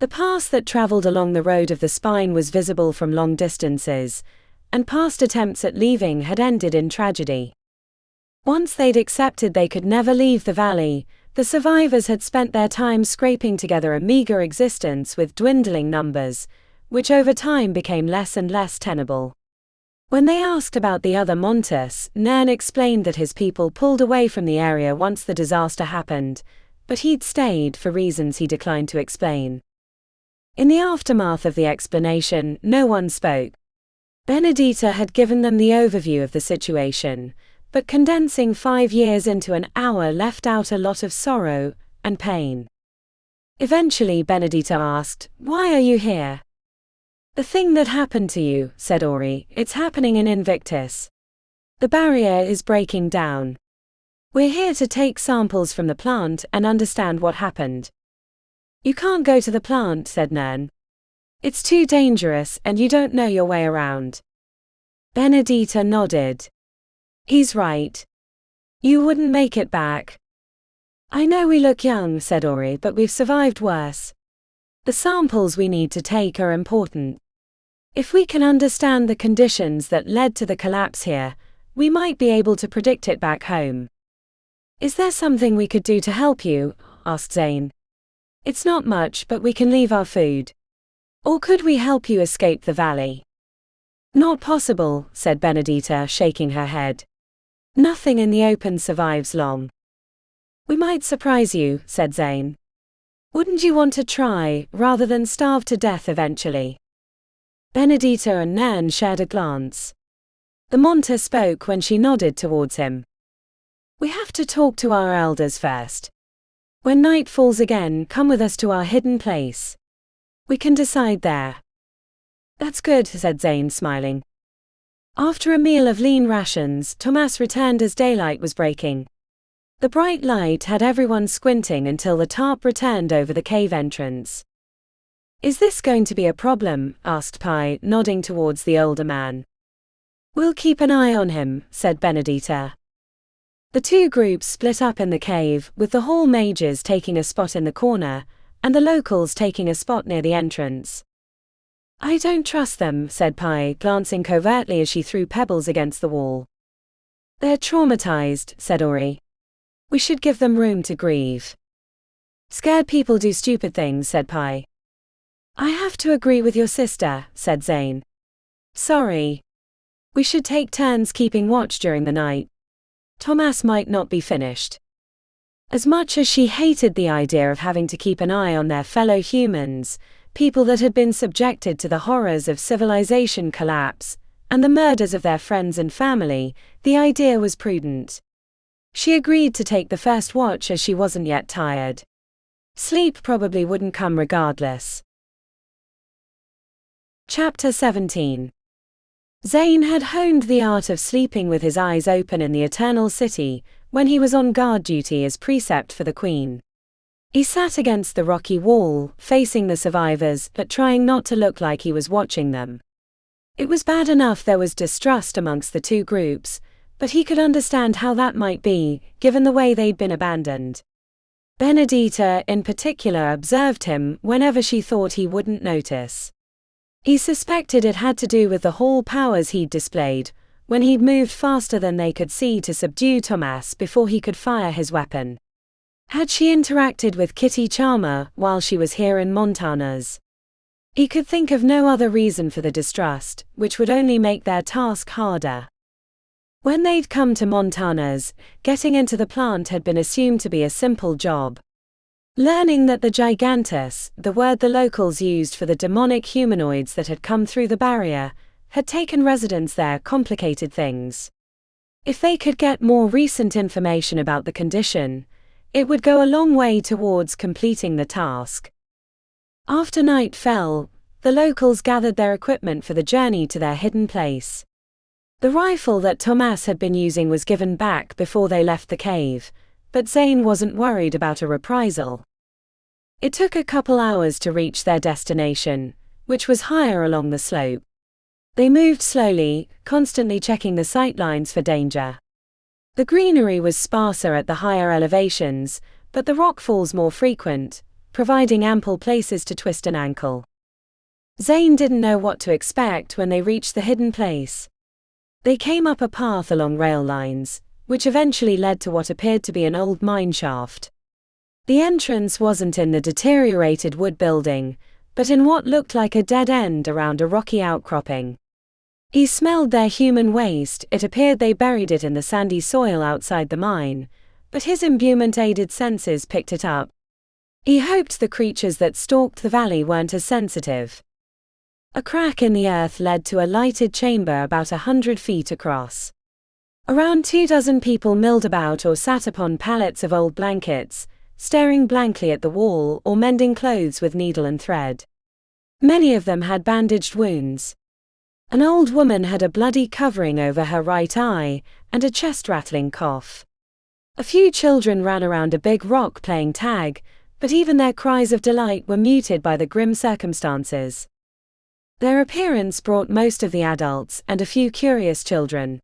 The pass that traveled along the road of the spine was visible from long distances, and past attempts at leaving had ended in tragedy. Once they'd accepted they could never leave the valley, the survivors had spent their time scraping together a meager existence with dwindling numbers, which over time became less and less tenable. When they asked about the other Montes, Nairn explained that his people pulled away from the area once the disaster happened, but he'd stayed for reasons he declined to explain. In the aftermath of the explanation, no one spoke. Benedita had given them the overview of the situation, but condensing 5 years into an hour left out a lot of sorrow and pain. Eventually Benedita asked, "Why are you here?" "The thing that happened to you," said Ori, "it's happening in Invictus. The barrier is breaking down. We're here to take samples from the plant and understand what happened." "You can't go to the plant," said Nairn. "It's too dangerous and you don't know your way around." Benedita nodded. "He's right. You wouldn't make it back." "I know we look young," said Ori, "but we've survived worse. The samples we need to take are important. If we can understand the conditions that led to the collapse here, we might be able to predict it back home." "Is there something we could do to help you?" asked Zane. "It's not much, but we can leave our food. Or could we help you escape the valley?" "Not possible," said Benedita, shaking her head. "Nothing in the open survives long." "We might surprise you," said Zane. "Wouldn't you want to try, rather than starve to death eventually?" Benedita and Nairn shared a glance. The Monte spoke when she nodded towards him. "We have to talk to our elders first. When night falls again, come with us to our hidden place. We can decide there." "That's good," said Zane, smiling. After a meal of lean rations, Tomas returned as daylight was breaking. The bright light had everyone squinting until the tarp returned over the cave entrance. "Is this going to be a problem?" asked Pi, nodding towards the older man. "We'll keep an eye on him," said Benedita. The two groups split up in the cave, with the hall mages taking a spot in the corner, and the locals taking a spot near the entrance. "I don't trust them," said Pi, glancing covertly as she threw pebbles against the wall. "They're traumatized," said Ori. "We should give them room to grieve." "Scared people do stupid things," said Pi. "I have to agree with your sister," said Zane. "Sorry. We should take turns keeping watch during the night. Tomas might not be finished." As much as she hated the idea of having to keep an eye on their fellow humans, people that had been subjected to the horrors of civilization collapse, and the murders of their friends and family, the idea was prudent. She agreed to take the first watch as she wasn't yet tired. Sleep probably wouldn't come regardless. Chapter 17. Zane had honed the art of sleeping with his eyes open in the Eternal City, when he was on guard duty as precept for the Queen. He sat against the rocky wall, facing the survivors, but trying not to look like he was watching them. It was bad enough there was distrust amongst the two groups, but he could understand how that might be, given the way they'd been abandoned. Benedita, in particular, observed him whenever she thought he wouldn't notice. He suspected it had to do with the hall powers he'd displayed, when he'd moved faster than they could see to subdue Tomas before he could fire his weapon. Had she interacted with Kitty Charmer while she was here in Montana's? He could think of no other reason for the distrust, which would only make their task harder. When they'd come to Montana's, getting into the plant had been assumed to be a simple job. Learning that the Gigantus, the word the locals used for the demonic humanoids that had come through the barrier, had taken residence there complicated things. If they could get more recent information about the condition, it would go a long way towards completing the task. After night fell, the locals gathered their equipment for the journey to their hidden place. The rifle that Tomas had been using was given back before they left the cave, but Zane wasn't worried about a reprisal. It took a couple hours to reach their destination, which was higher along the slope. They moved slowly, constantly checking the sightlines for danger. The greenery was sparser at the higher elevations, but the rockfalls more frequent, providing ample places to twist an ankle. Zane didn't know what to expect when they reached the hidden place. They came up a path along rail lines, which eventually led to what appeared to be an old mine shaft. The entrance wasn't in the deteriorated wood building, but in what looked like a dead end around a rocky outcropping. He smelled their human waste. It appeared they buried it in the sandy soil outside the mine, but his imbuement-aided senses picked it up. He hoped the creatures that stalked the valley weren't as sensitive. A crack in the earth led to a lighted chamber about 100 feet across. Around 24 people milled about or sat upon pallets of old blankets, staring blankly at the wall or mending clothes with needle and thread. Many of them had bandaged wounds. An old woman had a bloody covering over her right eye, and a chest-rattling cough. A few children ran around a big rock playing tag, but even their cries of delight were muted by the grim circumstances. Their appearance brought most of the adults and a few curious children.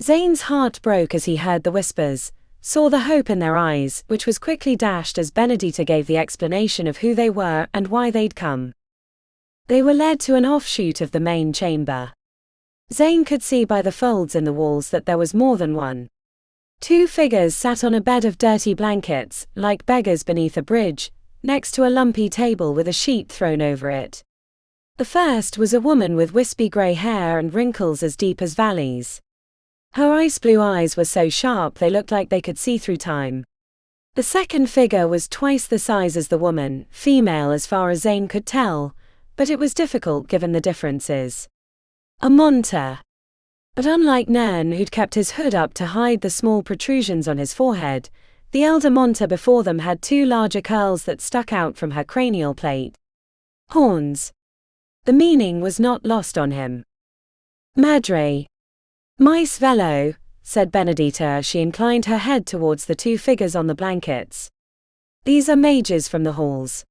Zane's heart broke as he heard the whispers, saw the hope in their eyes, which was quickly dashed as Benedita gave the explanation of who they were and why they'd come. They were led to an offshoot of the main chamber. Zane could see by the folds in the walls that there was more than one. 2 figures sat on a bed of dirty blankets, like beggars beneath a bridge, next to a lumpy table with a sheet thrown over it. The first was a woman with wispy grey hair and wrinkles as deep as valleys. Her ice blue eyes were so sharp they looked like they could see through time. The second figure was twice the size as the woman, female as far as Zane could tell, but it was difficult given the differences. A monter. But unlike Nern, who'd kept his hood up to hide the small protrusions on his forehead, the elder monter before them had 2 larger curls that stuck out from her cranial plate. Horns. The meaning was not lost on him. Madre. Mais velo, said Benedita as she inclined her head towards the 2 figures on the blankets. These are mages from the halls.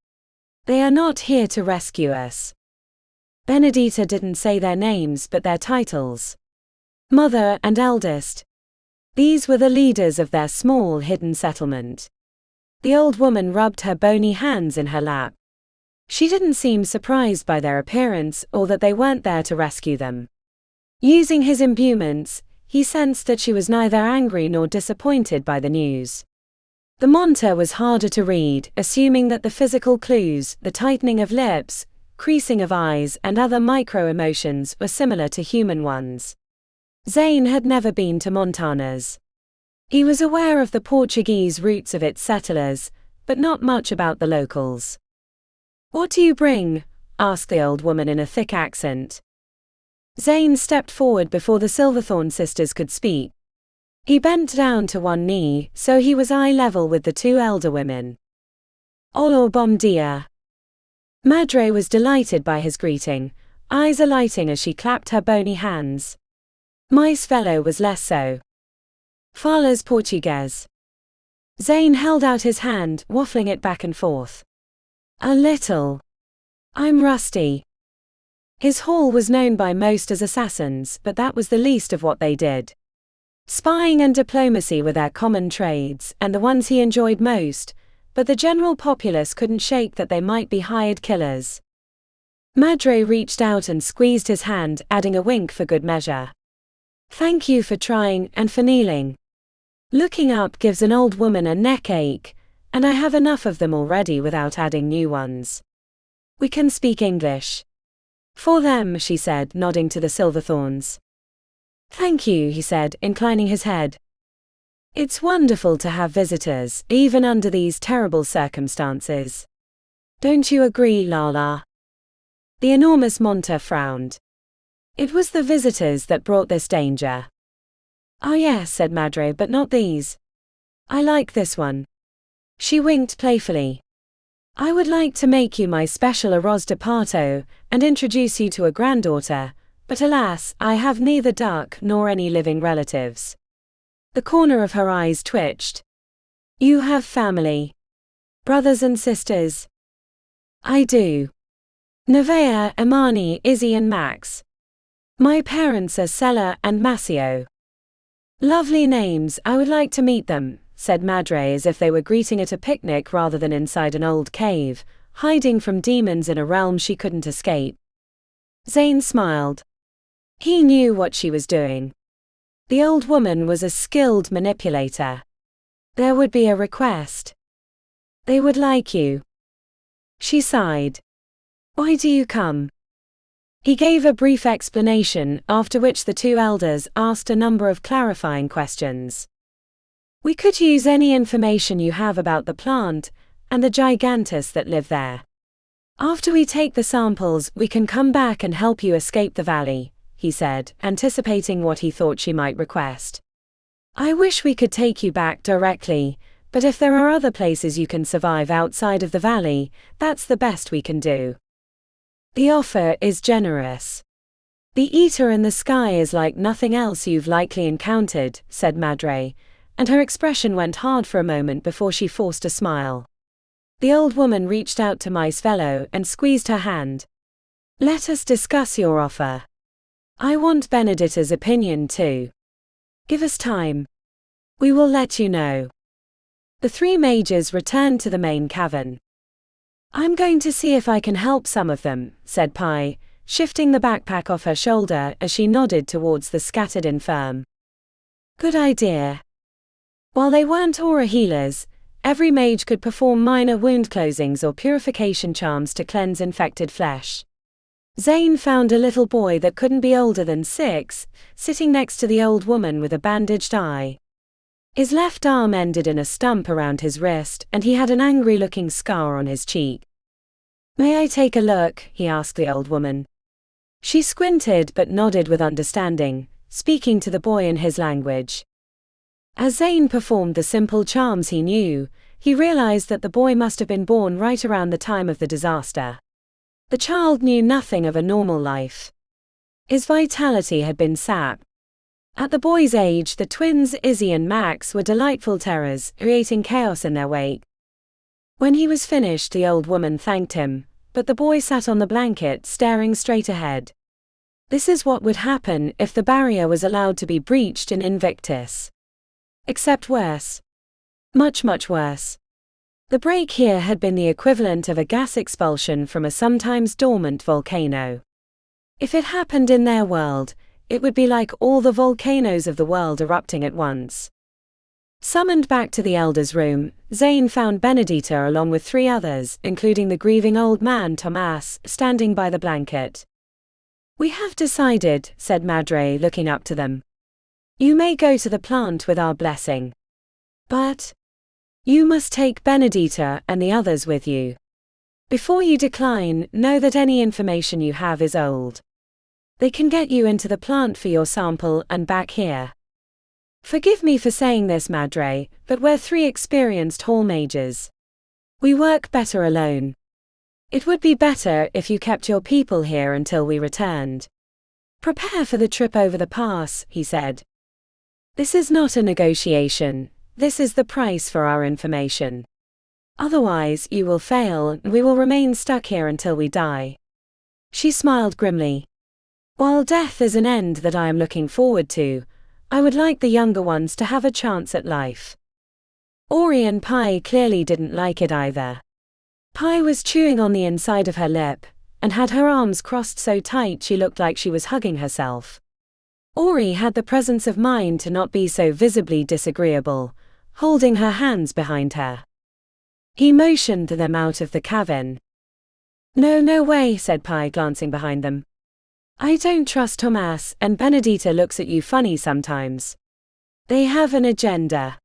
They are not here to rescue us. Benedita didn't say their names but their titles. Mother and eldest. These were the leaders of their small hidden settlement. The old woman rubbed her bony hands in her lap. She didn't seem surprised by their appearance or that they weren't there to rescue them. Using his imbuements, he sensed that she was neither angry nor disappointed by the news. The monter was harder to read, assuming that the physical clues, the tightening of lips, creasing of eyes and other micro-emotions were similar to human ones. Zane had never been to Montanas. He was aware of the Portuguese roots of its settlers, but not much about the locals. "What do you bring?" asked the old woman in a thick accent. Zane stepped forward before the Silverthorn sisters could speak. He bent down to one knee, so he was eye level with the 2 elder women. "Olor bom dia." Madre was delighted by his greeting, eyes alighting as she clapped her bony hands. Mais velo was less so. "Falas Português." Zane held out his hand, waffling it back and forth. "A little. I'm rusty." His hall was known by most as assassins, but that was the least of what they did. Spying and diplomacy were their common trades, and the ones he enjoyed most, but the general populace couldn't shake that they might be hired killers. Madre reached out and squeezed his hand, adding a wink for good measure. "Thank you for trying, and for kneeling. Looking up gives an old woman a neck ache, and I have enough of them already without adding new ones. We can speak English." "For them," she said, nodding to the Silverthorns. "Thank you," he said, inclining his head. "It's wonderful to have visitors, even under these terrible circumstances. Don't you agree, Lala?" The enormous monter frowned. It was the visitors that brought this danger. "Oh yes," said Madre, "but not these. I like this one." She winked playfully. "I would like to make you my special arroz de pato, and introduce you to a granddaughter, but alas, I have neither duck nor any living relatives." The corner of her eyes twitched. "You have family? Brothers and sisters?" "I do. Nevaeh, Imani, Izzy and Max." My parents are Sella and Massio. Lovely names, I would like to meet them, said Madre as if they were greeting at a picnic rather than inside an old cave, hiding from demons in a realm she couldn't escape. Zane smiled. He knew what she was doing. The old woman was a skilled manipulator. There would be a request. They would like you. She sighed. Why do you come? He gave a brief explanation, after which the two elders asked a number of clarifying questions. We could use any information you have about the plant and the gigantus that live there. After we take the samples, we can come back and help you escape the valley, he said, anticipating what he thought she might request. I wish we could take you back directly, but if there are other places you can survive outside of the valley, that's the best we can do. The offer is generous. The eater in the sky is like nothing else you've likely encountered, said Madre, and her expression went hard for a moment before she forced a smile. The old woman reached out to Mice Velo and squeezed her hand. Let us discuss your offer. I want Benedita's opinion too. Give us time. We will let you know. The three mages returned to the main cavern. I'm going to see if I can help some of them, said Pi, shifting the backpack off her shoulder as she nodded towards the scattered infirm. Good idea. While they weren't aura healers, every mage could perform minor wound closings or purification charms to cleanse infected flesh. Zane found a little boy that couldn't be older than 6, sitting next to the old woman with a bandaged eye. His left arm ended in a stump around his wrist, and he had an angry-looking scar on his cheek. May I take a look? He asked the old woman. She squinted but nodded with understanding, speaking to the boy in his language. As Zane performed the simple charms he knew, he realized that the boy must have been born right around the time of the disaster. The child knew nothing of a normal life. His vitality had been sapped. At the boy's age, the twins Izzy and Max were delightful terrors, creating chaos in their wake. When he was finished, the old woman thanked him, but the boy sat on the blanket, staring straight ahead. This is what would happen if the barrier was allowed to be breached in Invictus. Except worse. Much, much worse. The break here had been the equivalent of a gas expulsion from a sometimes dormant volcano. If it happened in their world, it would be like all the volcanoes of the world erupting at once. Summoned back to the Elder's room, Zane found Benedita along with 3 others, including the grieving old man Tomas, standing by the blanket. We have decided, said Madre, looking up to them. You may go to the plant with our blessing. But you must take Benedita and the others with you. Before you decline, know that any information you have is old. They can get you into the plant for your sample and back here. Forgive me for saying this, Madre, but we're 3 experienced hall mages. We work better alone. It would be better if you kept your people here until we returned. Prepare for the trip over the pass, he said. This is not a negotiation, this is the price for our information. Otherwise, you will fail, and we will remain stuck here until we die. She smiled grimly. While death is an end that I am looking forward to, I would like the younger ones to have a chance at life. Ori and Pi clearly didn't like it either. Pi was chewing on the inside of her lip, and had her arms crossed so tight she looked like she was hugging herself. Ori had the presence of mind to not be so visibly disagreeable, holding her hands behind her. He motioned them out of the cavern. No way, said Pi, glancing behind them. I don't trust Tomas, and Benedita looks at you funny sometimes. They have an agenda.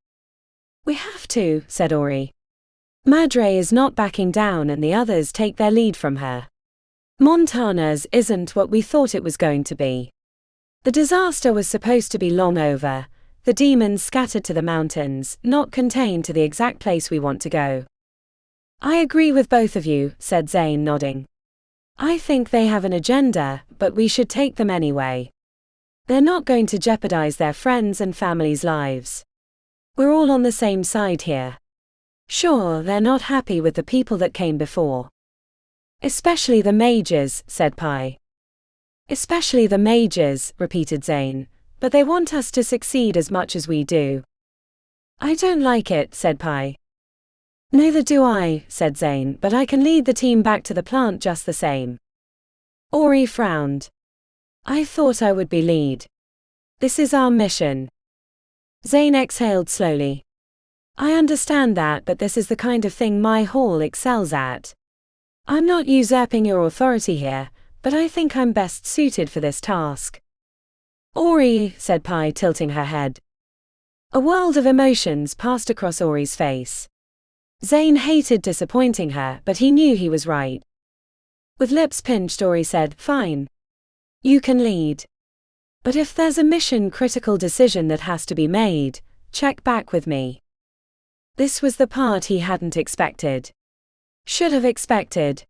We have to, said Ori. Madre is not backing down and the others take their lead from her. Montana's isn't what we thought it was going to be. The disaster was supposed to be long over, the demons scattered to the mountains, not contained to the exact place we want to go. I agree with both of you, said Zane, nodding. I think they have an agenda, but we should take them anyway. They're not going to jeopardize their friends' and families' lives. We're all on the same side here. Sure, they're not happy with the people that came before. Especially the mages, said Pi. Especially the mages, repeated Zane, but they want us to succeed as much as we do. I don't like it, said Pi. Neither do I, said Zane, but I can lead the team back to the plant just the same. Ori frowned. I thought I would be lead. This is our mission. Zane exhaled slowly. I understand that, but this is the kind of thing my hall excels at. I'm not usurping your authority here, but I think I'm best suited for this task. Ori, said Pi, tilting her head. A world of emotions passed across Ori's face. Zane hated disappointing her, but he knew he was right. With lips pinched, Ori said, Fine. You can lead. But if there's a mission-critical decision that has to be made, check back with me. This was the part he hadn't expected. Should have expected.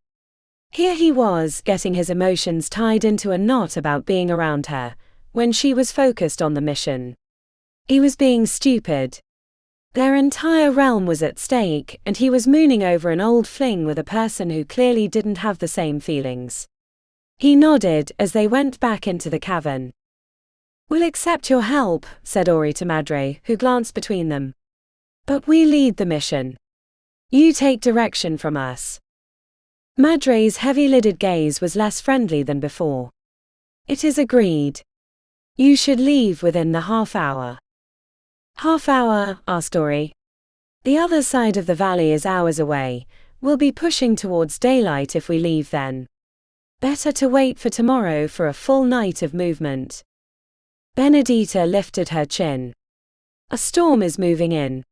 Here he was, getting his emotions tied into a knot about being around her, when she was focused on the mission. He was being stupid. Their entire realm was at stake, and he was mooning over an old fling with a person who clearly didn't have the same feelings. He nodded as they went back into the cavern. We'll accept your help, said Ori to Madre, who glanced between them. But we lead the mission. You take direction from us. Madre's heavy-lidded gaze was less friendly than before. It is agreed. You should leave within the half hour. Half hour? Asked Ori. The other side of the valley is hours away. We'll be pushing towards daylight if we leave then. Better to wait for tomorrow for a full night of movement. Benedita lifted her chin. A storm is moving in.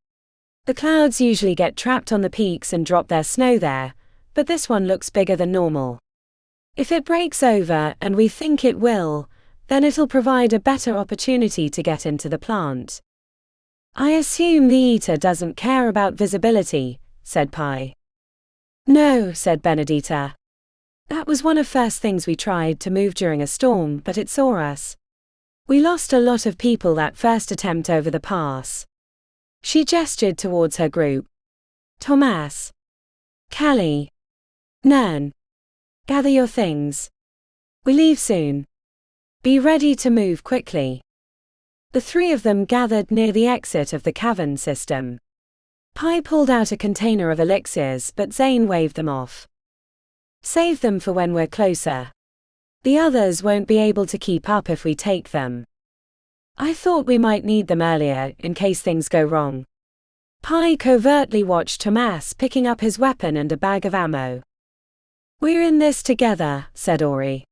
The clouds usually get trapped on the peaks and drop their snow there, but this one looks bigger than normal. If it breaks over, and we think it will, then it'll provide a better opportunity to get into the plant. I assume the Eater doesn't care about visibility, said Pi. No, said Benedita. That was one of the first things we tried to move during a storm, but it saw us. We lost a lot of people that first attempt over the pass. She gestured towards her group. Tomas. Kelly. Nern. Gather your things. We leave soon. Be ready to move quickly. The three of them gathered near the exit of the cavern system. Pi pulled out a container of elixirs, but Zane waved them off. Save them for when we're closer. The others won't be able to keep up if we take them. I thought we might need them earlier, in case things go wrong. Pi covertly watched Tomas picking up his weapon and a bag of ammo. We're in this together, said Ori.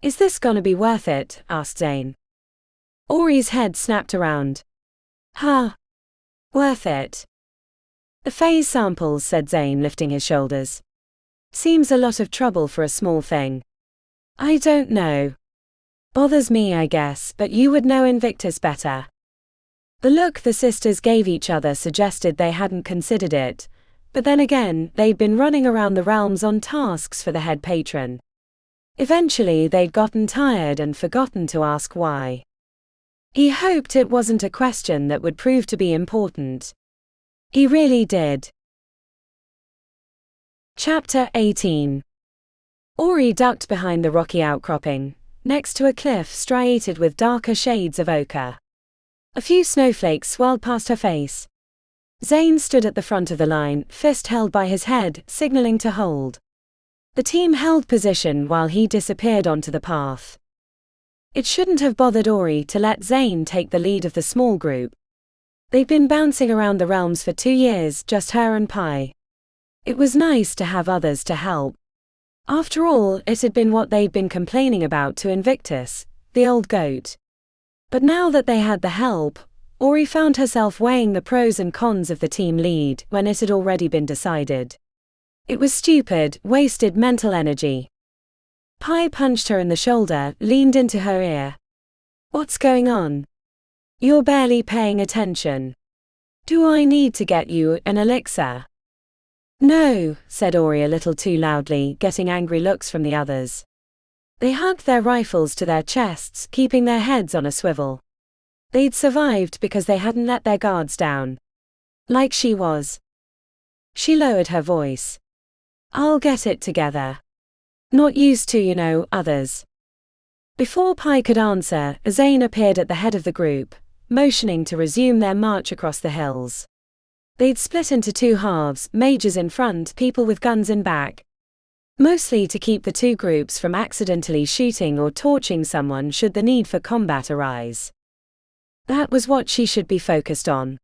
Is this gonna be worth it? Asked Zane. Ori's head snapped around. Huh. Worth it. The phase samples, said Zane, lifting his shoulders. Seems a lot of trouble for a small thing. I don't know. Bothers me, I guess, but you would know Invictus better. The look the sisters gave each other suggested they hadn't considered it, but then again, they'd been running around the realms on tasks for the head patron. Eventually they'd gotten tired and forgotten to ask why. He hoped it wasn't a question that would prove to be important. He really did. Chapter 18. Ori ducked behind the rocky outcropping, next to a cliff striated with darker shades of ochre. A few snowflakes swirled past her face. Zane stood at the front of the line, fist held by his head, signaling to hold. The team held position while he disappeared onto the path. It shouldn't have bothered Ori to let Zane take the lead of the small group. They'd been bouncing around the realms for 2 years, just her and Pi. It was nice to have others to help. After all, it had been what they'd been complaining about to Invictus, the old goat. But now that they had the help, Ori found herself weighing the pros and cons of the team lead when it had already been decided. It was stupid, wasted mental energy. Pi punched her in the shoulder, leaned into her ear. What's going on? You're barely paying attention. Do I need to get you an elixir? No, said Ori a little too loudly, getting angry looks from the others. They hugged their rifles to their chests, keeping their heads on a swivel. They'd survived because they hadn't let their guards down. Like she was. She lowered her voice. I'll get it together. Not used to, others. Before Pi could answer, Zane appeared at the head of the group, motioning to resume their march across the hills. They'd split into two halves, mages in front, people with guns in back, mostly to keep the two groups from accidentally shooting or torching someone should the need for combat arise. That was what she should be focused on.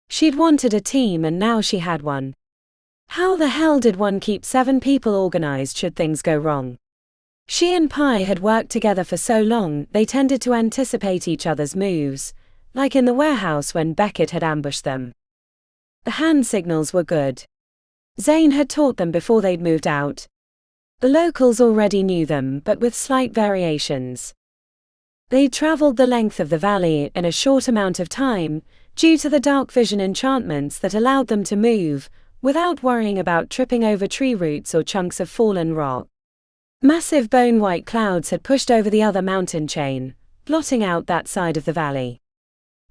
She'd wanted a team and now she had one. How the hell did one keep 7 people organized should things go wrong? She and Pi had worked together for so long, they tended to anticipate each other's moves, like in the warehouse when Beckett had ambushed them. The hand signals were good. Zane had taught them before they'd moved out. The locals already knew them, but with slight variations. They'd traveled the length of the valley in a short amount of time, due to the dark vision enchantments that allowed them to move, without worrying about tripping over tree roots or chunks of fallen rock. Massive bone-white clouds had pushed over the other mountain chain, blotting out that side of the valley.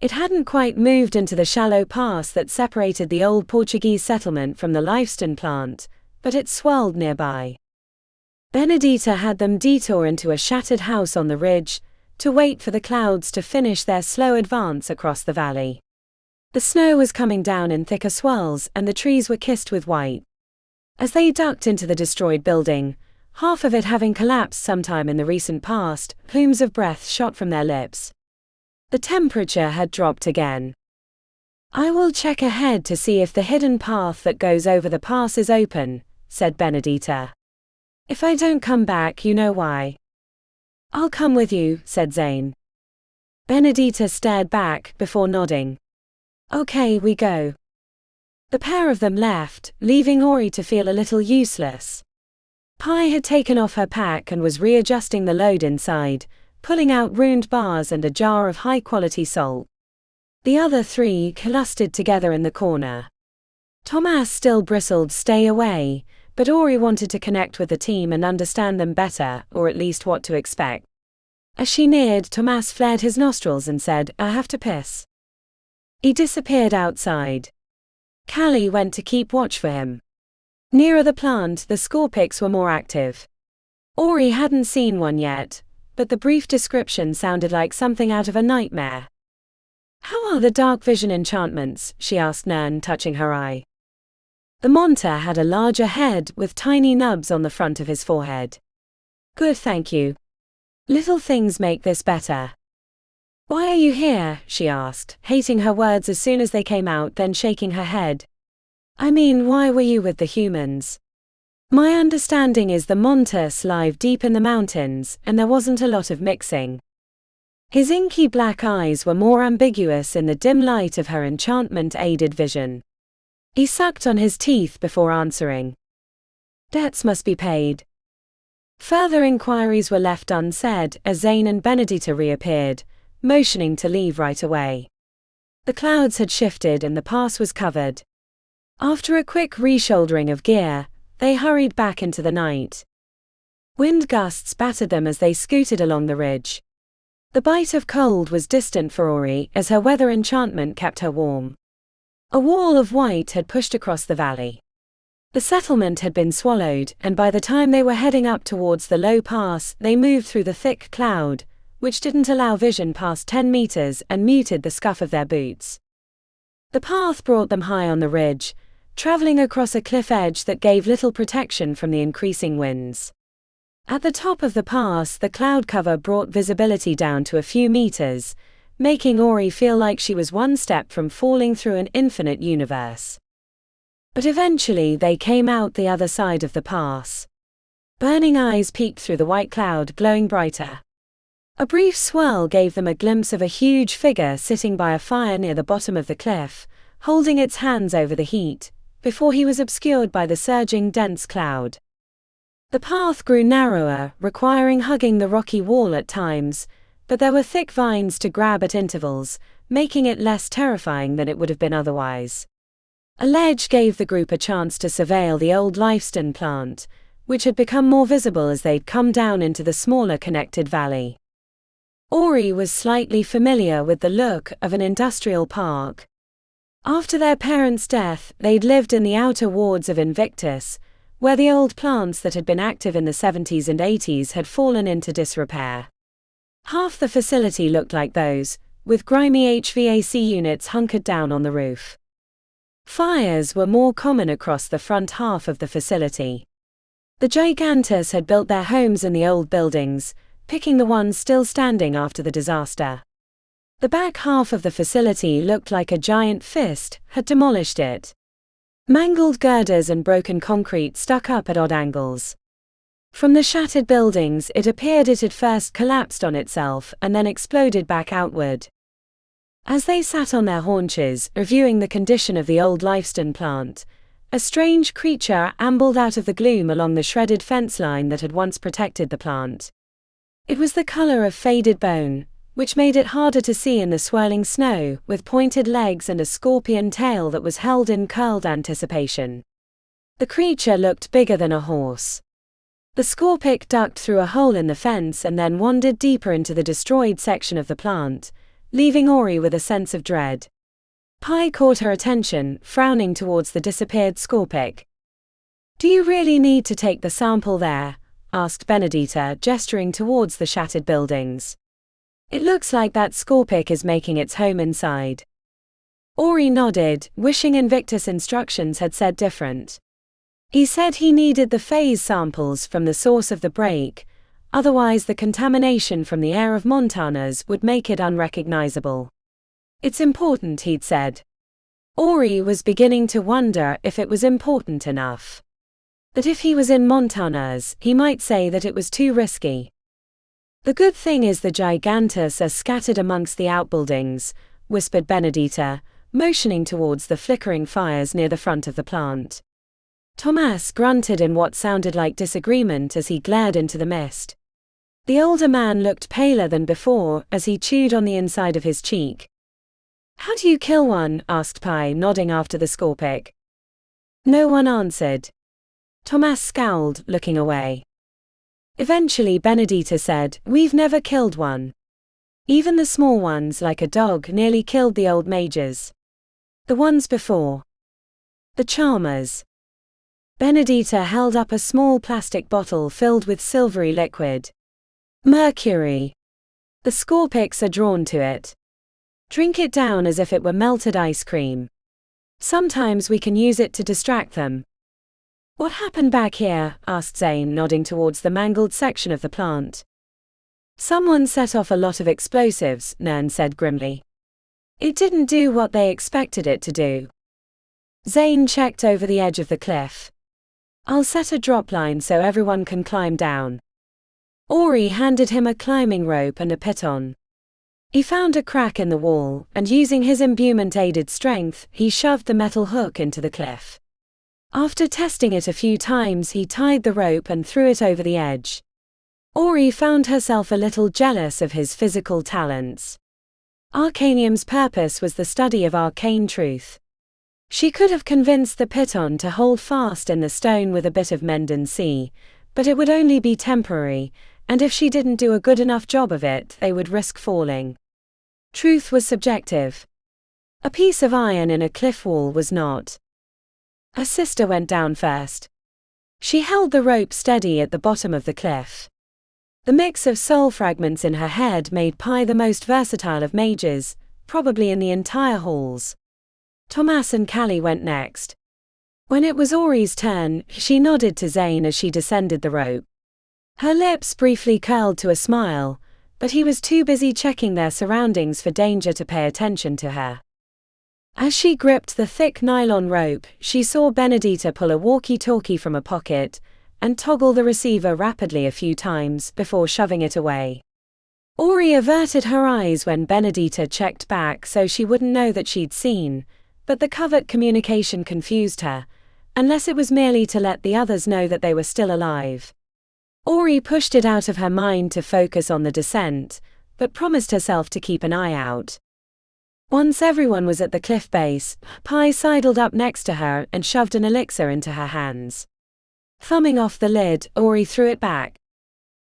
It hadn't quite moved into the shallow pass that separated the old Portuguese settlement from the lifestone plant, but it swirled nearby. Benedita had them detour into a shattered house on the ridge, to wait for the clouds to finish their slow advance across the valley. The snow was coming down in thicker swirls and the trees were kissed with white. As they ducked into the destroyed building, half of it having collapsed sometime in the recent past, plumes of breath shot from their lips. The temperature had dropped again. "I will check ahead to see if the hidden path that goes over the pass is open," said Benedita. "If I don't come back, you know why." "I'll come with you," said Zane. Benedita stared back before nodding. "Okay, we go." The pair of them left, leaving Ori to feel a little useless. Pi had taken off her pack and was readjusting the load inside, pulling out ruined bars and a jar of high-quality salt. The other 3 clustered together in the corner. Tomas still bristled "stay away," but Ori wanted to connect with the team and understand them better, or at least what to expect. As she neared, Tomas flared his nostrils and said, "I have to piss." He disappeared outside. Callie went to keep watch for him. Nearer the plant, the scorpics were more active. Ori hadn't seen one yet, but the brief description sounded like something out of a nightmare. "How are the dark vision enchantments?" she asked Nern, touching her eye. The Monter had a larger head with tiny nubs on the front of his forehead. "Good, thank you. Little things make this better." "Why are you here?" she asked, hating her words as soon as they came out, then shaking her head. "I mean, why were you with the humans? My understanding is the Montes live deep in the mountains, and there wasn't a lot of mixing." His inky black eyes were more ambiguous in the dim light of her enchantment-aided vision. He sucked on his teeth before answering. "Debts must be paid." Further inquiries were left unsaid as Zane and Benedita reappeared, motioning to leave right away. The clouds had shifted and the pass was covered. After a quick reshouldering of gear, they hurried back into the night. Wind gusts battered them as they scooted along the ridge. The bite of cold was distant for Ori as her weather enchantment kept her warm. A wall of white had pushed across the valley. The settlement had been swallowed, and by the time they were heading up towards the low pass, they moved through the thick cloud, which didn't allow vision past 10 meters and muted the scuff of their boots. The path brought them high on the ridge, traveling across a cliff edge that gave little protection from the increasing winds. At the top of the pass, the cloud cover brought visibility down to a few meters, making Ori feel like she was one step from falling through an infinite universe. But eventually they came out the other side of the pass. Burning eyes peeked through the white cloud, glowing brighter. A brief swirl gave them a glimpse of a huge figure sitting by a fire near the bottom of the cliff, holding its hands over the heat, before he was obscured by the surging dense cloud. The path grew narrower, requiring hugging the rocky wall at times, but there were thick vines to grab at intervals, making it less terrifying than it would have been otherwise. A ledge gave the group a chance to surveil the old lifestone plant, which had become more visible as they'd come down into the smaller connected valley. Ori was slightly familiar with the look of an industrial park. After their parents' death, they'd lived in the outer wards of Invictus, where the old plants that had been active in the 70s and 80s had fallen into disrepair. Half the facility looked like those, with grimy HVAC units hunkered down on the roof. Fires were more common across the front half of the facility. The Gigantus had built their homes in the old buildings, picking the ones still standing after the disaster. The back half of the facility looked like a giant fist had demolished it. Mangled girders and broken concrete stuck up at odd angles. From the shattered buildings, it appeared it had first collapsed on itself and then exploded back outward. As they sat on their haunches, reviewing the condition of the old limestone plant, a strange creature ambled out of the gloom along the shredded fence line that had once protected the plant. It was the color of faded bone, which made it harder to see in the swirling snow, with pointed legs and a scorpion tail that was held in curled anticipation. The creature looked bigger than a horse. The scorpion ducked through a hole in the fence and then wandered deeper into the destroyed section of the plant, leaving Ori with a sense of dread. Pi caught her attention, frowning towards the disappeared scorpion. "Do you really need to take the sample there?" asked Benedita, gesturing towards the shattered buildings. "It looks like that scorpion is making its home inside." Ori nodded, wishing Invictus instructions had said different. He said he needed the phase samples from the source of the break, otherwise the contamination from the air of Montana's would make it unrecognizable. "It's important," he'd said. Ori was beginning to wonder if it was important enough. That if he was in Montana's, he might say that it was too risky. "The good thing is the Gigantus are scattered amongst the outbuildings," whispered Benedita, motioning towards the flickering fires near the front of the plant. Thomas grunted in what sounded like disagreement as he glared into the mist. The older man looked paler than before as he chewed on the inside of his cheek. "How do you kill one?" asked Pi, nodding after the scorpion. No one answered. Thomas scowled, looking away. Eventually Benedita said, "We've never killed one. Even the small ones, like a dog, nearly killed the old mages. The ones before. The charmers." Benedita held up a small plastic bottle filled with silvery liquid. "Mercury. The scorpions are drawn to it. Drink it down as if it were melted ice cream. Sometimes we can use it to distract them." "What happened back here?" asked Zane, nodding towards the mangled section of the plant. "Someone set off a lot of explosives," Nern said grimly. "It didn't do what they expected it to do." Zane checked over the edge of the cliff. "I'll set a drop line so everyone can climb down." Ori handed him a climbing rope and a piton. He found a crack in the wall, and using his imbuement-aided strength, he shoved the metal hook into the cliff. After testing it a few times, he tied the rope and threw it over the edge. Ori found herself a little jealous of his physical talents. Arcanium's purpose was the study of arcane truth. She could have convinced the piton to hold fast in the stone with a bit of mendancy, but it would only be temporary, and if she didn't do a good enough job of it, they would risk falling. Truth was subjective. A piece of iron in a cliff wall was not. Her sister went down first. She held the rope steady at the bottom of the cliff. The mix of soul fragments in her head made Pi the most versatile of mages, probably in the entire halls. Thomas and Callie went next. When it was Ori's turn, she nodded to Zane as she descended the rope. Her lips briefly curled to a smile, but he was too busy checking their surroundings for danger to pay attention to her. As she gripped the thick nylon rope, she saw Benedita pull a walkie-talkie from a pocket and toggle the receiver rapidly a few times before shoving it away. Ori averted her eyes when Benedita checked back so she wouldn't know that she'd seen, but the covert communication confused her, unless it was merely to let the others know that they were still alive. Ori pushed it out of her mind to focus on the descent, but promised herself to keep an eye out. Once everyone was at the cliff base, Pi sidled up next to her and shoved an elixir into her hands. Thumbing off the lid, Ori threw it back.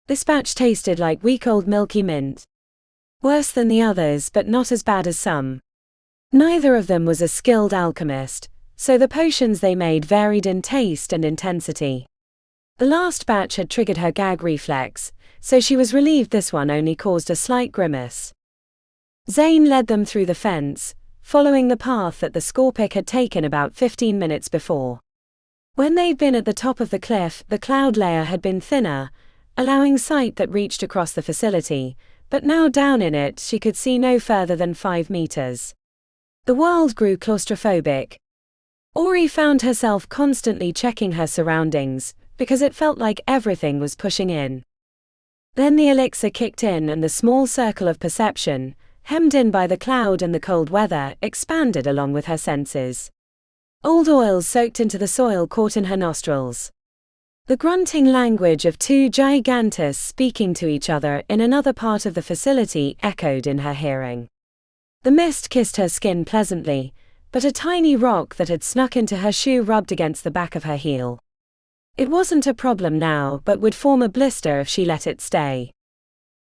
This batch tasted like week-old milky mint. Worse than the others, but not as bad as some. Neither of them was a skilled alchemist, so the potions they made varied in taste and intensity. The last batch had triggered her gag reflex, so she was relieved this one only caused a slight grimace. Zane led them through the fence, following the path that the Scorpic had taken about 15 minutes before. When they'd been at the top of the cliff, the cloud layer had been thinner, allowing sight that reached across the facility, but now down in it she could see no further than 5 meters. The world grew claustrophobic. Ori found herself constantly checking her surroundings, because it felt like everything was pushing in. Then the elixir kicked in and the small circle of perception, hemmed in by the cloud and the cold weather, expanded along with her senses. Old oils soaked into the soil caught in her nostrils. The grunting language of two gigantus speaking to each other in another part of the facility echoed in her hearing. The mist kissed her skin pleasantly, but a tiny rock that had snuck into her shoe rubbed against the back of her heel. It wasn't a problem now, but would form a blister if she let it stay.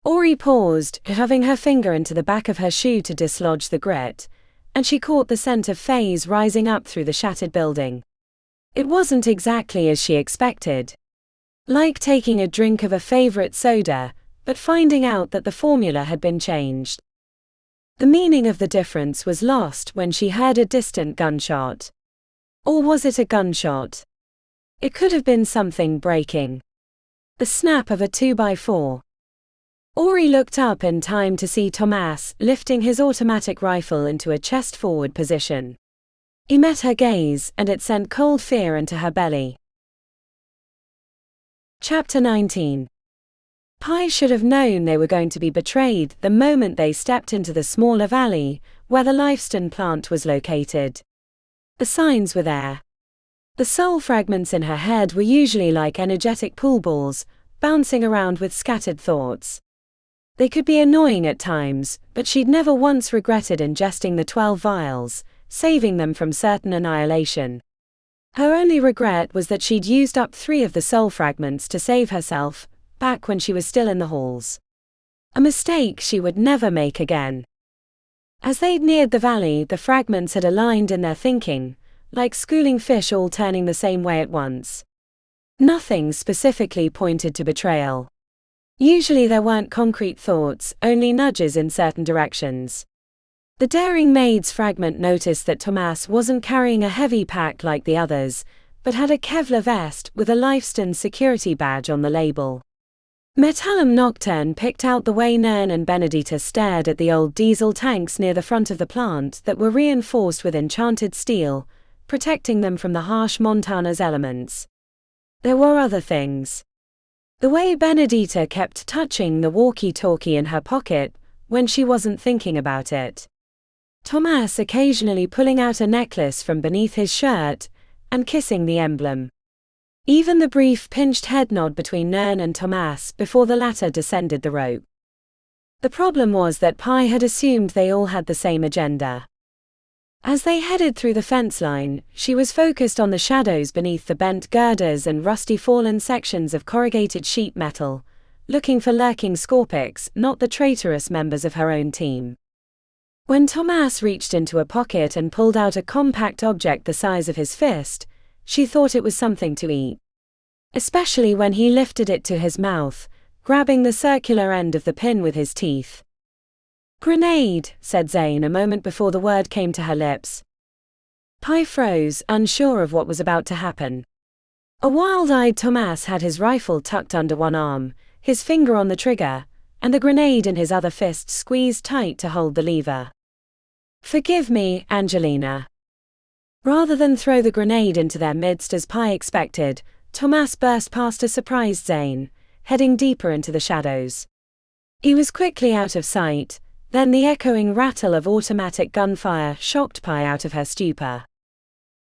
Ori paused, shoving her finger into the back of her shoe to dislodge the grit, and she caught the scent of phase rising up through the shattered building. It wasn't exactly as she expected. Like taking a drink of a favorite soda, but finding out that the formula had been changed. The meaning of the difference was lost when she heard a distant gunshot. Or was it a gunshot? It could have been something breaking. The snap of a 2x4. Ori looked up in time to see Tomas lifting his automatic rifle into a chest-forward position. He met her gaze, and it sent cold fear into her belly. Chapter 19. Pi should have known they were going to be betrayed the moment they stepped into the smaller valley, where the lifestone plant was located. The signs were there. The soul fragments in her head were usually like energetic pool balls, bouncing around with scattered thoughts. They could be annoying at times, but she'd never once regretted ingesting the 12 vials, saving them from certain annihilation. Her only regret was that she'd used up 3 of the soul fragments to save herself, back when she was still in the halls. A mistake she would never make again. As they'd neared the valley, the fragments had aligned in their thinking, like schooling fish all turning the same way at once. Nothing specifically pointed to betrayal. Usually there weren't concrete thoughts, only nudges in certain directions. The daring maid's fragment noticed that Tomas wasn't carrying a heavy pack like the others, but had a Kevlar vest with a Lifestone security badge on the label. Metallum Nocturne picked out the way Nern and Benedita stared at the old diesel tanks near the front of the plant that were reinforced with enchanted steel, protecting them from the harsh Montana's elements. There were other things. The way Benedita kept touching the walkie-talkie in her pocket when she wasn't thinking about it. Tomas occasionally pulling out a necklace from beneath his shirt and kissing the emblem. Even the brief pinched head nod between Nern and Tomas before the latter descended the rope. The problem was that Pi had assumed they all had the same agenda. As they headed through the fence line, she was focused on the shadows beneath the bent girders and rusty fallen sections of corrugated sheet metal, looking for lurking Scorpics, not the traitorous members of her own team. When Tomas reached into a pocket and pulled out a compact object the size of his fist, she thought it was something to eat. Especially when he lifted it to his mouth, grabbing the circular end of the pin with his teeth. "Grenade," said Zane a moment before the word came to her lips. Pi froze, unsure of what was about to happen. A wild-eyed Tomas had his rifle tucked under one arm, his finger on the trigger, and the grenade in his other fist squeezed tight to hold the lever. "Forgive me, Angelina." Rather than throw the grenade into their midst as Pi expected, Tomas burst past a surprised Zane, heading deeper into the shadows. He was quickly out of sight. Then the echoing rattle of automatic gunfire shocked Pi out of her stupor.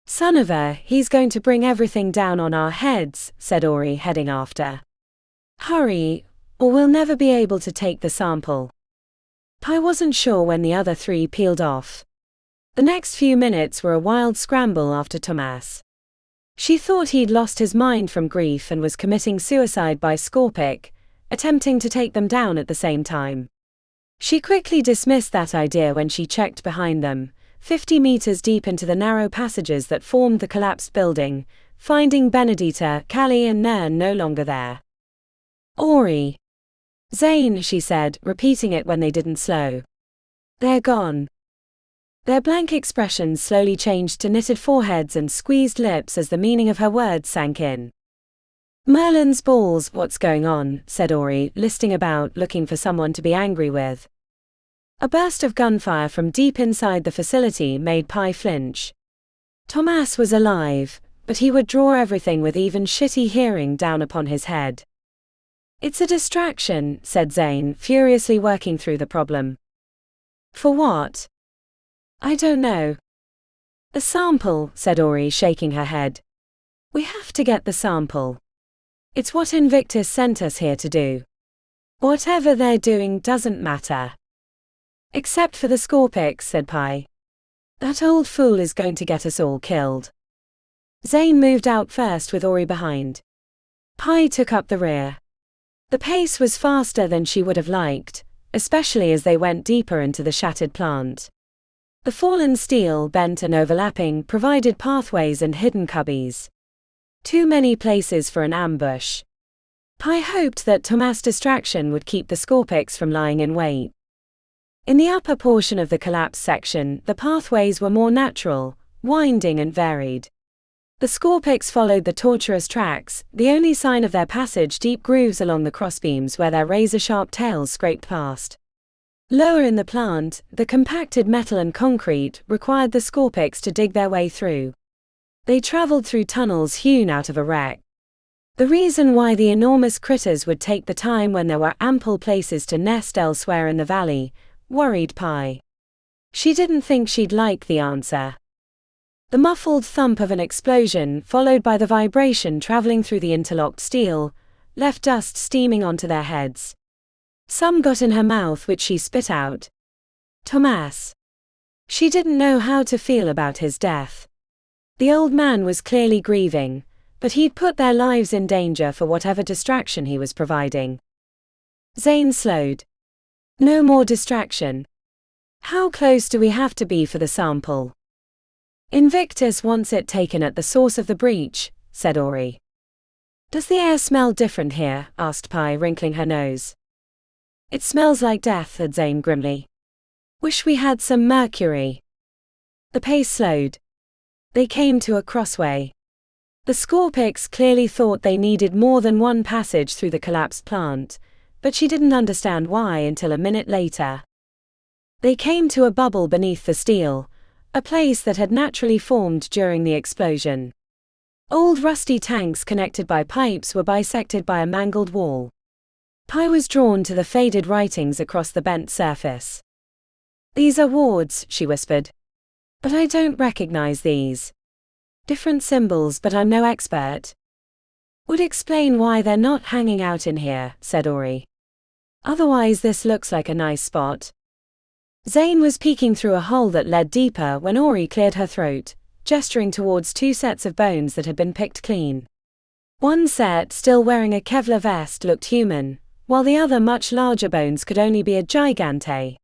"Son of a, he's going to bring everything down on our heads," said Ori, heading after. "Hurry, or we'll never be able to take the sample." Pi wasn't sure when the other 3 peeled off. The next few minutes were a wild scramble after Tomas. She thought he'd lost his mind from grief and was committing suicide by Scorpic, attempting to take them down at the same time. She quickly dismissed that idea when she checked behind them, 50 meters deep into the narrow passages that formed the collapsed building, finding Benedita, Callie and Nern no longer there. "Ori." Zane, she said, repeating it when they didn't slow. They're gone. Their blank expressions slowly changed to knitted foreheads and squeezed lips as the meaning of her words sank in. Merlin's balls, what's going on? Said Ori, listing about, looking for someone to be angry with. A burst of gunfire from deep inside the facility made Pi flinch. Tomas was alive, but he would draw everything with even shitty hearing down upon his head. It's a distraction, said Zane, furiously working through the problem. For what? I don't know. A sample, said Ori, shaking her head. We have to get the sample. It's what Invictus sent us here to do. Whatever they're doing doesn't matter. Except for the Scorpix, said Pi. That old fool is going to get us all killed. Zane moved out first with Ori behind. Pi took up the rear. The pace was faster than she would have liked, especially as they went deeper into the shattered plant. The fallen steel, bent and overlapping, provided pathways and hidden cubbies. Too many places for an ambush. Pi hoped that Tomas' distraction would keep the Scorpix from lying in wait. In the upper portion of the collapsed section, the pathways were more natural, winding and varied. The Scorpix followed the tortuous tracks, the only sign of their passage deep grooves along the crossbeams where their razor-sharp tails scraped past. Lower in the plant, the compacted metal and concrete required the Scorpix to dig their way through. They traveled through tunnels hewn out of a wreck. The reason why the enormous critters would take the time when there were ample places to nest elsewhere in the valley worried Pi. She didn't think she'd like the answer. The muffled thump of an explosion, followed by the vibration traveling through the interlocked steel, left dust steaming onto their heads. Some got in her mouth, which she spit out. Tomas. She didn't know how to feel about his death. The old man was clearly grieving, but he'd put their lives in danger for whatever distraction he was providing. Zane slowed. No more distraction. How close do we have to be for the sample? Invictus wants it taken at the source of the breach, said Ori. Does the air smell different here? Asked Pi, wrinkling her nose. It smells like death, said Zane grimly. Wish we had some mercury. The pace slowed. They came to a crossway. The Scorpix clearly thought they needed more than one passage through the collapsed plant, but she didn't understand why until a minute later. They came to a bubble beneath the steel, a place that had naturally formed during the explosion. Old rusty tanks connected by pipes were bisected by a mangled wall. Pi was drawn to the faded writings across the bent surface. These are wards, she whispered. But I don't recognize these. Different symbols, but I'm no expert. Would explain why they're not hanging out in here, said Ori. Otherwise this looks like a nice spot. Zane was peeking through a hole that led deeper when Ori cleared her throat, gesturing towards two sets of bones that had been picked clean. One set, still wearing a Kevlar vest, looked human, while the other, much larger bones could only be a gigante.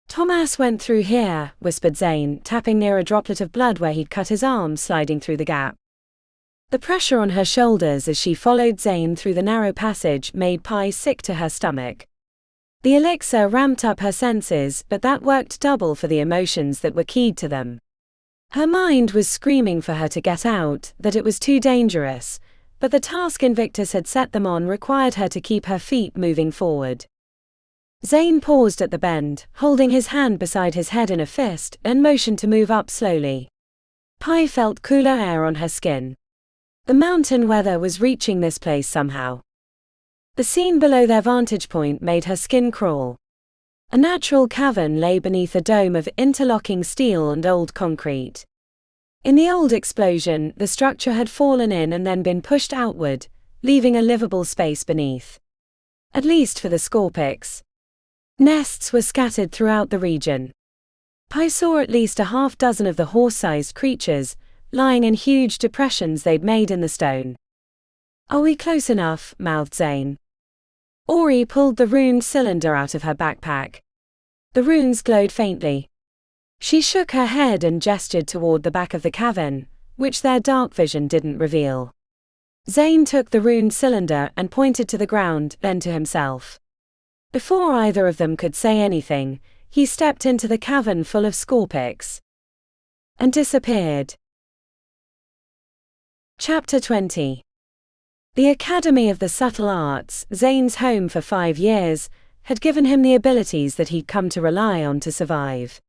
Tomas went through here, whispered Zane, tapping near a droplet of blood where he'd cut his arm, sliding through the gap. The pressure on her shoulders as she followed Zane through the narrow passage made Pi sick to her stomach. The elixir ramped up her senses, but that worked double for the emotions that were keyed to them. Her mind was screaming for her to get out, that it was too dangerous, but the task Invictus had set them on required her to keep her feet moving forward. Zane paused at the bend, holding his hand beside his head in a fist, and motioned to move up slowly. Pi felt cooler air on her skin. The mountain weather was reaching this place somehow. The scene below their vantage point made her skin crawl. A natural cavern lay beneath a dome of interlocking steel and old concrete. In the old explosion, the structure had fallen in and then been pushed outward, leaving a livable space beneath. At least for the Scorpix. Nests were scattered throughout the region. Pi saw at least a half-dozen of the horse-sized creatures, lying in huge depressions they'd made in the stone. Are we close enough? Mouthed Zane. Ori pulled the runed cylinder out of her backpack. The runes glowed faintly. She shook her head and gestured toward the back of the cavern, which their dark vision didn't reveal. Zane took the runed cylinder and pointed to the ground, then to himself. Before either of them could say anything, he stepped into the cavern full of Scorpics and disappeared. Chapter 20. The Academy of the Subtle Arts, Zane's home for 5 years, had given him the abilities that he'd come to rely on to survive.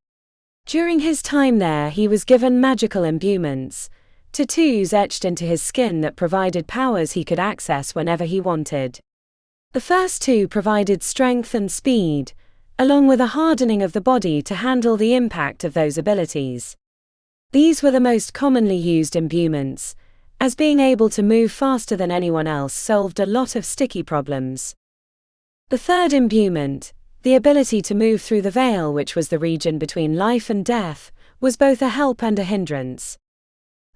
During his time there, he was given magical imbuements, tattoos etched into his skin that provided powers he could access whenever he wanted. The first 2 provided strength and speed, along with a hardening of the body to handle the impact of those abilities. These were the most commonly used imbuements, as being able to move faster than anyone else solved a lot of sticky problems. The third imbuement, the ability to move through the veil, which was the region between life and death, was both a help and a hindrance.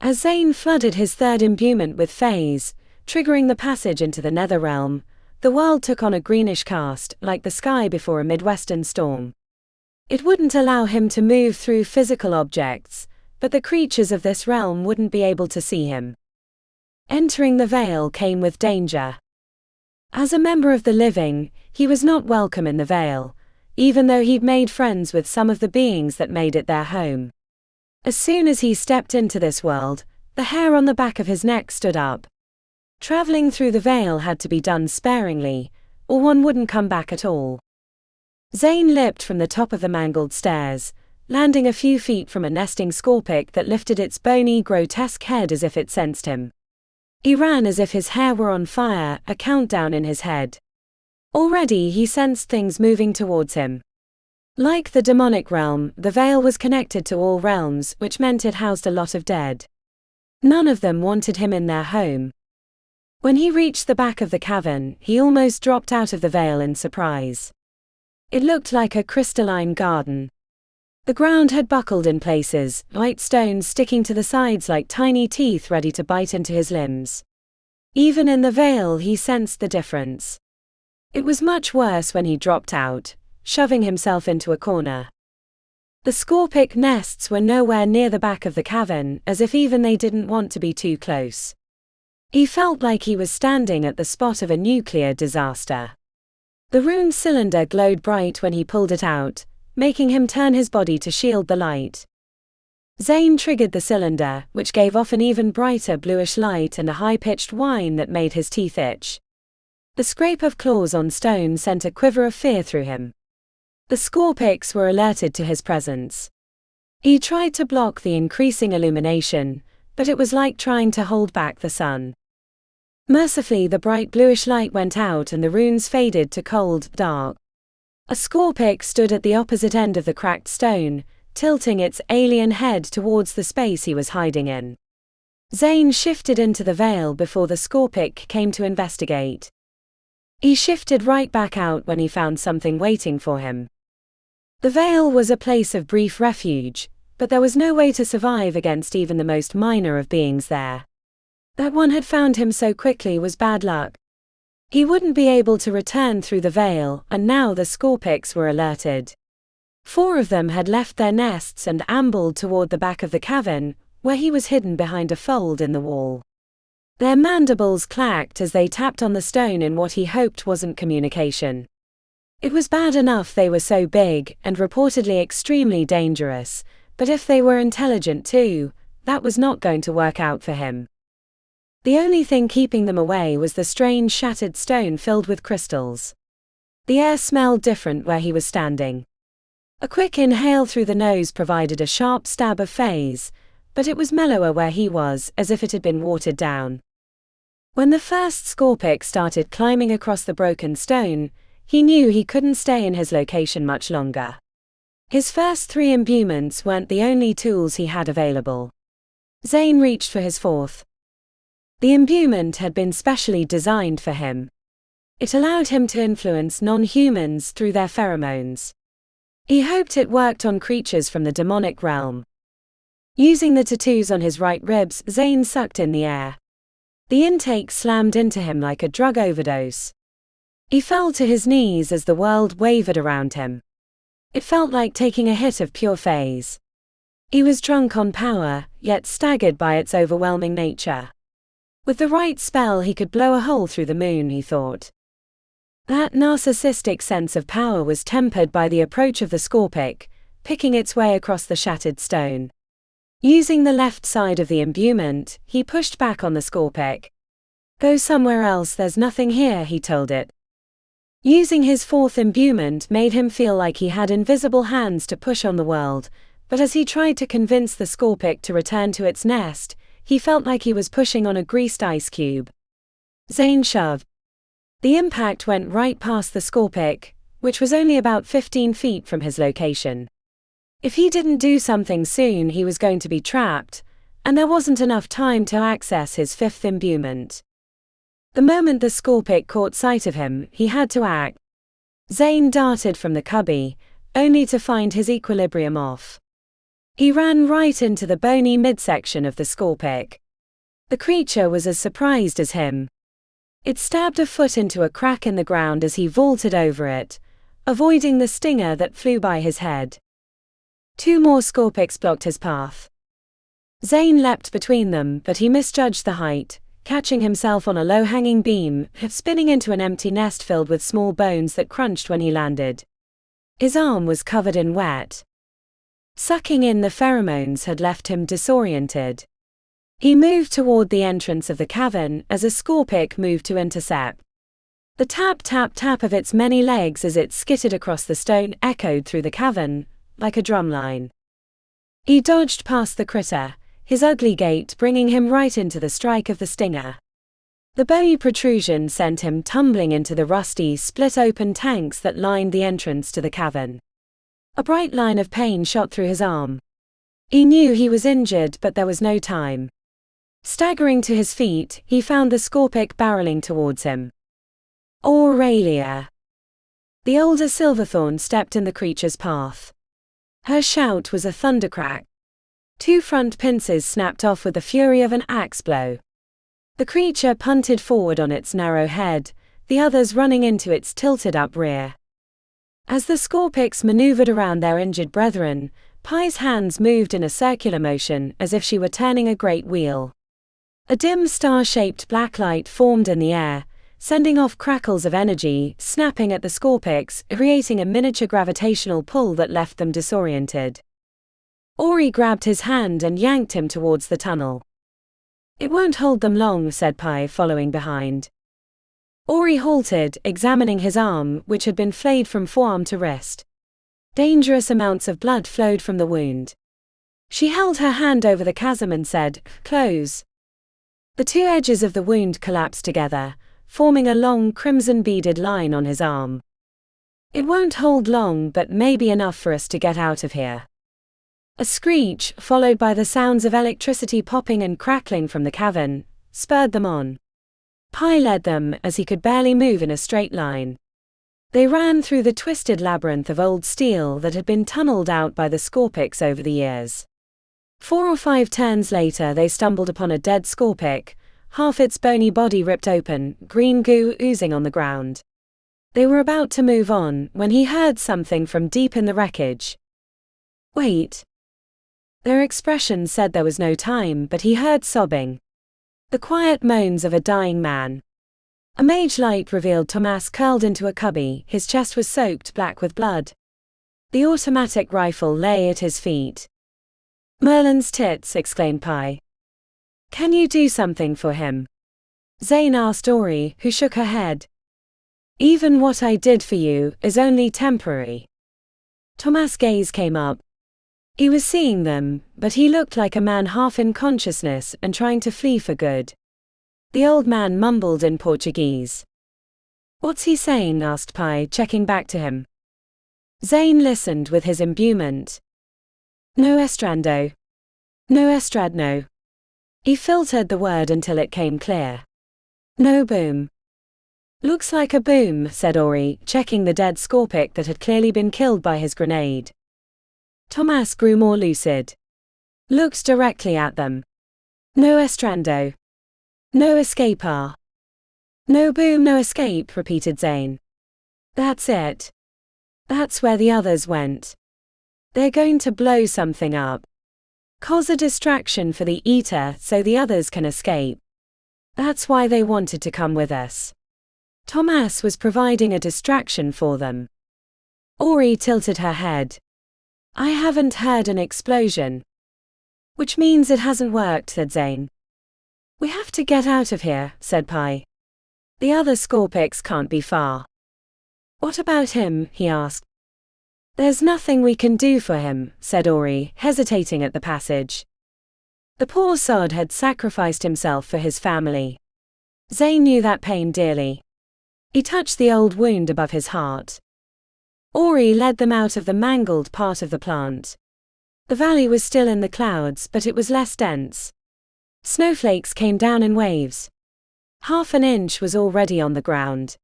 As Zane flooded his third imbuement with phase, triggering the passage into the Netherrealm, the world took on a greenish cast, like the sky before a Midwestern storm. It wouldn't allow him to move through physical objects, but the creatures of this realm wouldn't be able to see him. Entering the veil came with danger. As a member of the living, he was not welcome in the veil, even though he'd made friends with some of the beings that made it their home. As soon as he stepped into this world, the hair on the back of his neck stood up. Traveling through the veil had to be done sparingly, or one wouldn't come back at all. Zane leapt from the top of the mangled stairs, landing a few feet from a nesting Scorpic that lifted its bony, grotesque head as if it sensed him. He ran as if his hair were on fire, a countdown in his head. Already he sensed things moving towards him. Like the demonic realm, the veil was connected to all realms, which meant it housed a lot of dead. None of them wanted him in their home. When he reached the back of the cavern, he almost dropped out of the veil in surprise. It looked like a crystalline garden. The ground had buckled in places, white stones sticking to the sides like tiny teeth ready to bite into his limbs. Even in the veil he sensed the difference. It was much worse when he dropped out, shoving himself into a corner. The Scorpic nests were nowhere near the back of the cavern, as if even they didn't want to be too close. He felt like he was standing at the spot of a nuclear disaster. The rune cylinder glowed bright when he pulled it out, making him turn his body to shield the light. Zane triggered the cylinder, which gave off an even brighter bluish light and a high-pitched whine that made his teeth itch. The scrape of claws on stone sent a quiver of fear through him. The Scorpics were alerted to his presence. He tried to block the increasing illumination, but it was like trying to hold back the sun. Mercifully, the bright bluish light went out and the runes faded to cold, dark. A Scorpic stood at the opposite end of the cracked stone, tilting its alien head towards the space he was hiding in. Zane shifted into the veil before the Scorpic came to investigate. He shifted right back out when he found something waiting for him. The veil was a place of brief refuge, but there was no way to survive against even the most minor of beings there. That one had found him so quickly was bad luck. He wouldn't be able to return through the veil, and now the Scorpics were alerted. 4 of them had left their nests and ambled toward the back of the cavern, where he was hidden behind a fold in the wall. Their mandibles clacked as they tapped on the stone in what he hoped wasn't communication. It was bad enough they were so big, and reportedly extremely dangerous, but if they were intelligent too, that was not going to work out for him. The only thing keeping them away was the strange shattered stone filled with crystals. The air smelled different where he was standing. A quick inhale through the nose provided a sharp stab of phase, but it was mellower where he was, as if it had been watered down. When the first Scorpic started climbing across the broken stone, he knew he couldn't stay in his location much longer. His first 3 imbuements weren't the only tools he had available. Zane reached for his 4th. The imbuement had been specially designed for him. It allowed him to influence non-humans through their pheromones. He hoped it worked on creatures from the demonic realm. Using the tattoos on his right ribs, Zane sucked in the air. The intake slammed into him like a drug overdose. He fell to his knees as the world wavered around him. It felt like taking a hit of pure phase. He was drunk on power, yet staggered by its overwhelming nature. With the right spell he could blow a hole through the moon, he thought. That narcissistic sense of power was tempered by the approach of the Scorpic, picking its way across the shattered stone. Using the left side of the imbuement, he pushed back on the Scorpic. "Go somewhere else, there's nothing here," he told it. Using his fourth imbuement made him feel like he had invisible hands to push on the world, but as he tried to convince the Scorpic to return to its nest, he felt like he was pushing on a greased ice cube. Zane shoved. The impact went right past the Scorpic, which was only about 15 feet from his location. If he didn't do something soon, he was going to be trapped, and there wasn't enough time to access his fifth imbuement. The moment the Scorpic caught sight of him, he had to act. Zane darted from the cubby, only to find his equilibrium off. He ran right into the bony midsection of the Scorpic. The creature was as surprised as him. It stabbed a foot into a crack in the ground as he vaulted over it, avoiding the stinger that flew by his head. 2 more Scorpics blocked his path. Zane leapt between them, but he misjudged the height, catching himself on a low-hanging beam, spinning into an empty nest filled with small bones that crunched when he landed. His arm was covered in wet. Sucking in the pheromones had left him disoriented. He moved toward the entrance of the cavern as a Scorpic moved to intercept. The tap-tap-tap of its many legs as it skittered across the stone echoed through the cavern, like a drumline. He dodged past the critter, his ugly gait bringing him right into the strike of the stinger. The bony protrusion sent him tumbling into the rusty, split-open tanks that lined the entrance to the cavern. A bright line of pain shot through his arm. He knew he was injured, but there was no time. Staggering to his feet, he found the Scorpic barreling towards him. Aurelia. The older Silverthorn stepped in the creature's path. Her shout was a thundercrack. 2 front pincers snapped off with the fury of an axe blow. The creature punted forward on its narrow head, the others running into its tilted-up rear. As the Scorpics maneuvered around their injured brethren, Pie's hands moved in a circular motion as if she were turning a great wheel. A dim star-shaped black light formed in the air, sending off crackles of energy, snapping at the Scorpics, creating a miniature gravitational pull that left them disoriented. Ori grabbed his hand and yanked him towards the tunnel. "It won't hold them long," said Pie, following behind. Ori halted, examining his arm, which had been flayed from forearm to wrist. Dangerous amounts of blood flowed from the wound. She held her hand over the chasm and said, "Close." The 2 edges of the wound collapsed together, forming a long crimson-beaded line on his arm. "It won't hold long, but maybe enough for us to get out of here." A screech, followed by the sounds of electricity popping and crackling from the cavern, spurred them on. Pie led them, as he could barely move in a straight line. They ran through the twisted labyrinth of old steel that had been tunneled out by the Scorpics over the years. 4 or 5 turns later they stumbled upon a dead Scorpic, half its bony body ripped open, green goo oozing on the ground. They were about to move on, when he heard something from deep in the wreckage. "Wait." Their expression said there was no time, but he heard sobbing. The quiet moans of a dying man. A mage light revealed Thomas curled into a cubby, his chest was soaked black with blood. The automatic rifle lay at his feet. "Merlin's tits," exclaimed Pie. "Can you do something for him?" Zane asked Ori, who shook her head. "Even what I did for you is only temporary." Thomas' gaze came up. He was seeing them, but he looked like a man half in consciousness and trying to flee for good. The old man mumbled in Portuguese. "What's he saying?" asked Pie, checking back to him. Zane listened with his imbuement. "No estrando. No estradno." He filtered the word until it came clear. "No boom." "Looks like a boom," said Ori, checking the dead Scorpic that had clearly been killed by his grenade. Thomas grew more lucid. Looked directly at them. "No estrando. No escapar." "No boom, no escape," repeated Zane. "That's it. That's where the others went. They're going to blow something up. Cause a distraction for the Eater so the others can escape. That's why they wanted to come with us." Tomas was providing a distraction for them. Ori tilted her head. I haven't heard an explosion. Which means it hasn't worked, said Zane. We have to get out of here, said Pi. The other Scorpix can't be far. What about him? He asked. There's nothing we can do for him, said Ori, hesitating at the passage. The poor sod had sacrificed himself for his family. Zane knew that pain dearly. He touched the old wound above his heart. Ori led them out of the mangled part of the plant. The valley was still in the clouds, but it was less dense. Snowflakes came down in waves. Half an inch was already on the ground.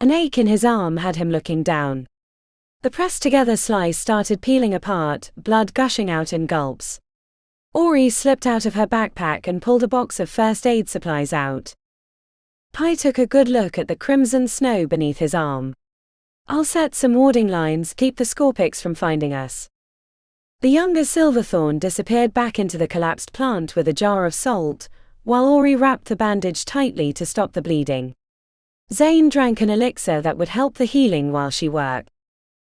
An ache in his arm had him looking down. The pressed-together slice started peeling apart, blood gushing out in gulps. Ori slipped out of her backpack and pulled a box of first aid supplies out. Pi took a good look at the crimson snow beneath his arm. I'll set some warding lines, keep the Scorpix from finding us. The younger Silverthorn disappeared back into the collapsed plant with a jar of salt, while Ori wrapped the bandage tightly to stop the bleeding. Zane drank an elixir that would help the healing while she worked.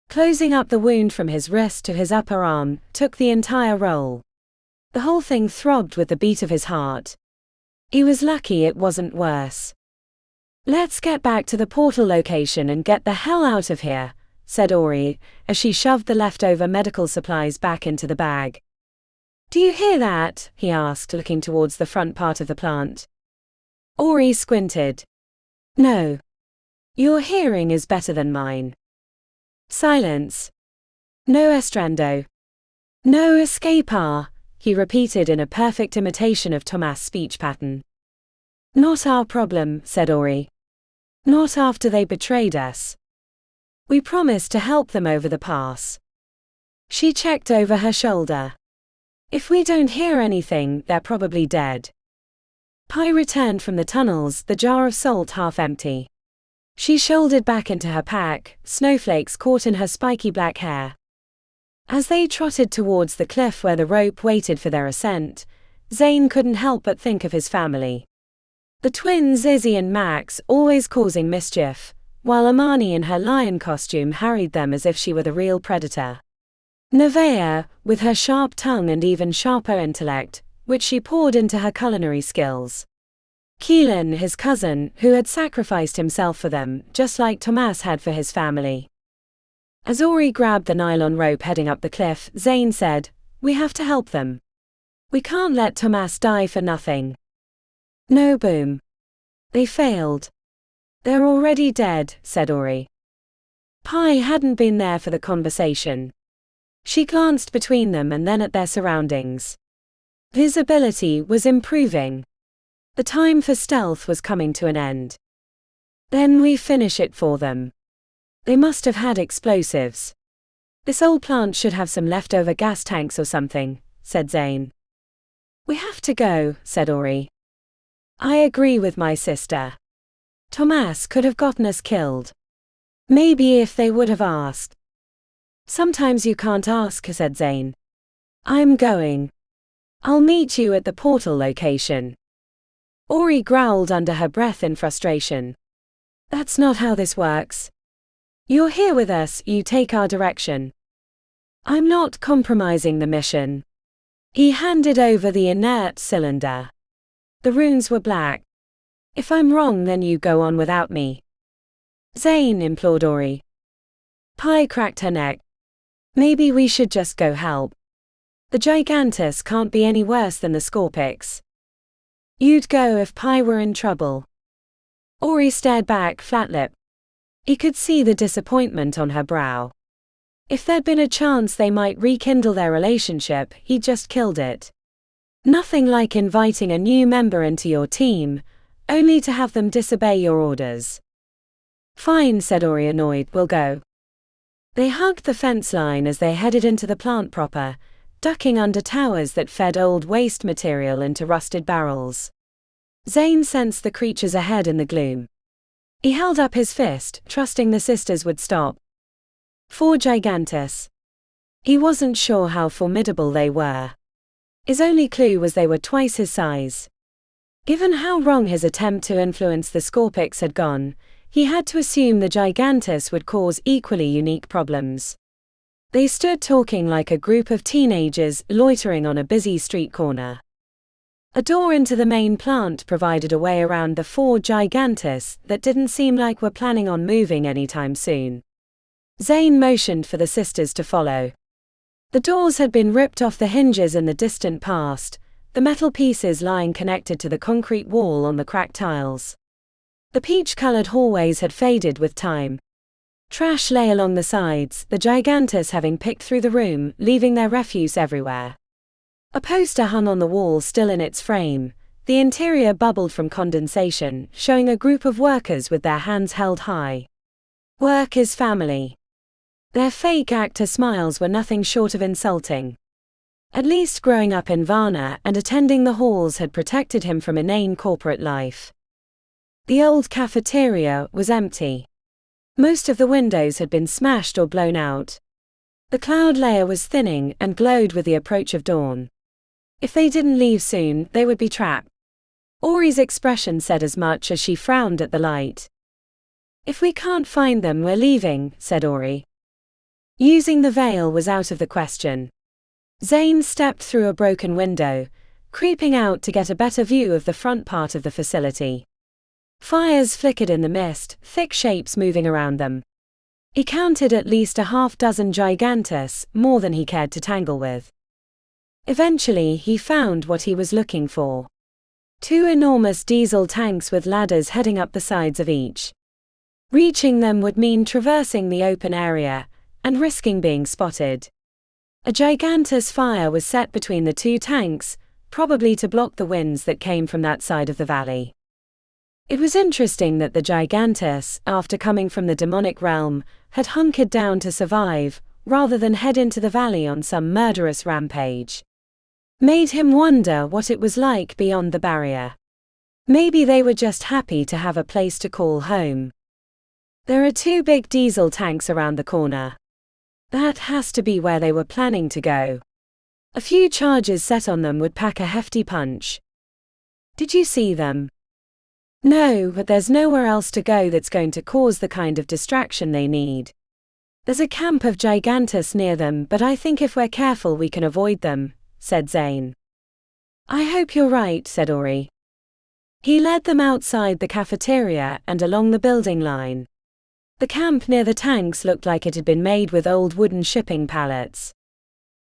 Closing up the wound from his wrist to his upper arm took the entire roll. The whole thing throbbed with the beat of his heart. He was lucky it wasn't worse. Let's get back to the portal location and get the hell out of here, said Ori, as she shoved the leftover medical supplies back into the bag. Do you hear that? He asked, looking towards the front part of the plant. Ori squinted. No. Your hearing is better than mine. Silence. No estrando. No escapar, he repeated in a perfect imitation of Tomas' speech pattern. Not our problem, said Ori. Not after they betrayed us. We promised to help them over the pass. She checked over her shoulder. If we don't hear anything, they're probably dead. Pi returned from the tunnels, the jar of salt half empty. She shouldered back into her pack, snowflakes caught in her spiky black hair. As they trotted towards the cliff where the rope waited for their ascent, Zane couldn't help but think of his family. The twins Izzy and Max always causing mischief, while Amani in her lion costume harried them as if she were the real predator. Nevaeh, with her sharp tongue and even sharper intellect, which she poured into her culinary skills. Keelan, his cousin, who had sacrificed himself for them, just like Tomas had for his family. As Ori grabbed the nylon rope heading up the cliff, Zane said, We have to help them. We can't let Tomas die for nothing. No, boom. They failed. They're already dead, said Ori. Pi hadn't been there for the conversation. She glanced between them and then at their surroundings. Visibility was improving. The time for stealth was coming to an end. Then we finish it for them. They must have had explosives. This old plant should have some leftover gas tanks or something, said Zane. We have to go, said Ori. I agree with my sister. Tomas could have gotten us killed. Maybe if they would have asked. Sometimes you can't ask, said Zane. I'm going. I'll meet you at the portal location. Ori growled under her breath in frustration. That's not how this works. You're here with us, you take our direction. I'm not compromising the mission. He handed over the inert cylinder. The runes were black. If I'm wrong, then you go on without me. Zane, implored Ori. Pi cracked her neck. Maybe we should just go help. The Gigantus can't be any worse than the Scorpix. You'd go if Pi were in trouble. Ori stared back, flat-lipped. He could see the disappointment on her brow. If there'd been a chance they might rekindle their relationship, he'd just killed it. Nothing like inviting a new member into your team, only to have them disobey your orders. Fine, said Ori, annoyed, we'll go. They hugged the fence line as they headed into the plant proper, ducking under towers that fed old waste material into rusted barrels. Zane sensed the creatures ahead in the gloom. He held up his fist, trusting the sisters would stop. 4 Gigantus. He wasn't sure how formidable they were. His only clue was they were twice his size. Given how wrong his attempt to influence the Scorpix had gone, he had to assume the Gigantus would cause equally unique problems. They stood talking like a group of teenagers loitering on a busy street corner. A door into the main plant provided a way around the 4 Gigantus that didn't seem like were planning on moving anytime soon. Zane motioned for the sisters to follow. The doors had been ripped off the hinges in the distant past, the metal pieces lying connected to the concrete wall on the cracked tiles. The peach-colored hallways had faded with time. Trash lay along the sides, the Gigantus having picked through the room, leaving their refuse everywhere. A poster hung on the wall still in its frame, the interior bubbled from condensation, showing a group of workers with their hands held high. Work is family. Their fake actor smiles were nothing short of insulting. At least growing up in Varna and attending the halls had protected him from inane corporate life. The old cafeteria was empty. Most of the windows had been smashed or blown out. The cloud layer was thinning and glowed with the approach of dawn. If they didn't leave soon, they would be trapped. Ori's expression said as much as she frowned at the light. "If we can't find them, we're leaving," said Ori. Using the veil was out of the question. Zane stepped through a broken window, creeping out to get a better view of the front part of the facility. Fires flickered in the mist, thick shapes moving around them. He counted at least a half-dozen Gigantus, more than he cared to tangle with. Eventually he found what he was looking for. 2 enormous diesel tanks with ladders heading up the sides of each. Reaching them would mean traversing the open area, and risking being spotted. A Gigantus fire was set between the 2 tanks, probably to block the winds that came from that side of the valley. It was interesting that the Gigantus, after coming from the demonic realm, had hunkered down to survive, rather than head into the valley on some murderous rampage. Made him wonder what it was like beyond the barrier. Maybe they were just happy to have a place to call home. There are 2 big diesel tanks around the corner. That has to be where they were planning to go. A few charges set on them would pack a hefty punch. Did you see them? No, but there's nowhere else to go that's going to cause the kind of distraction they need. There's a camp of Gigantus near them, but I think if we're careful we can avoid them, said Zane. I hope you're right, said Ori. He led them outside the cafeteria and along the building line. The camp near the tanks looked like it had been made with old wooden shipping pallets.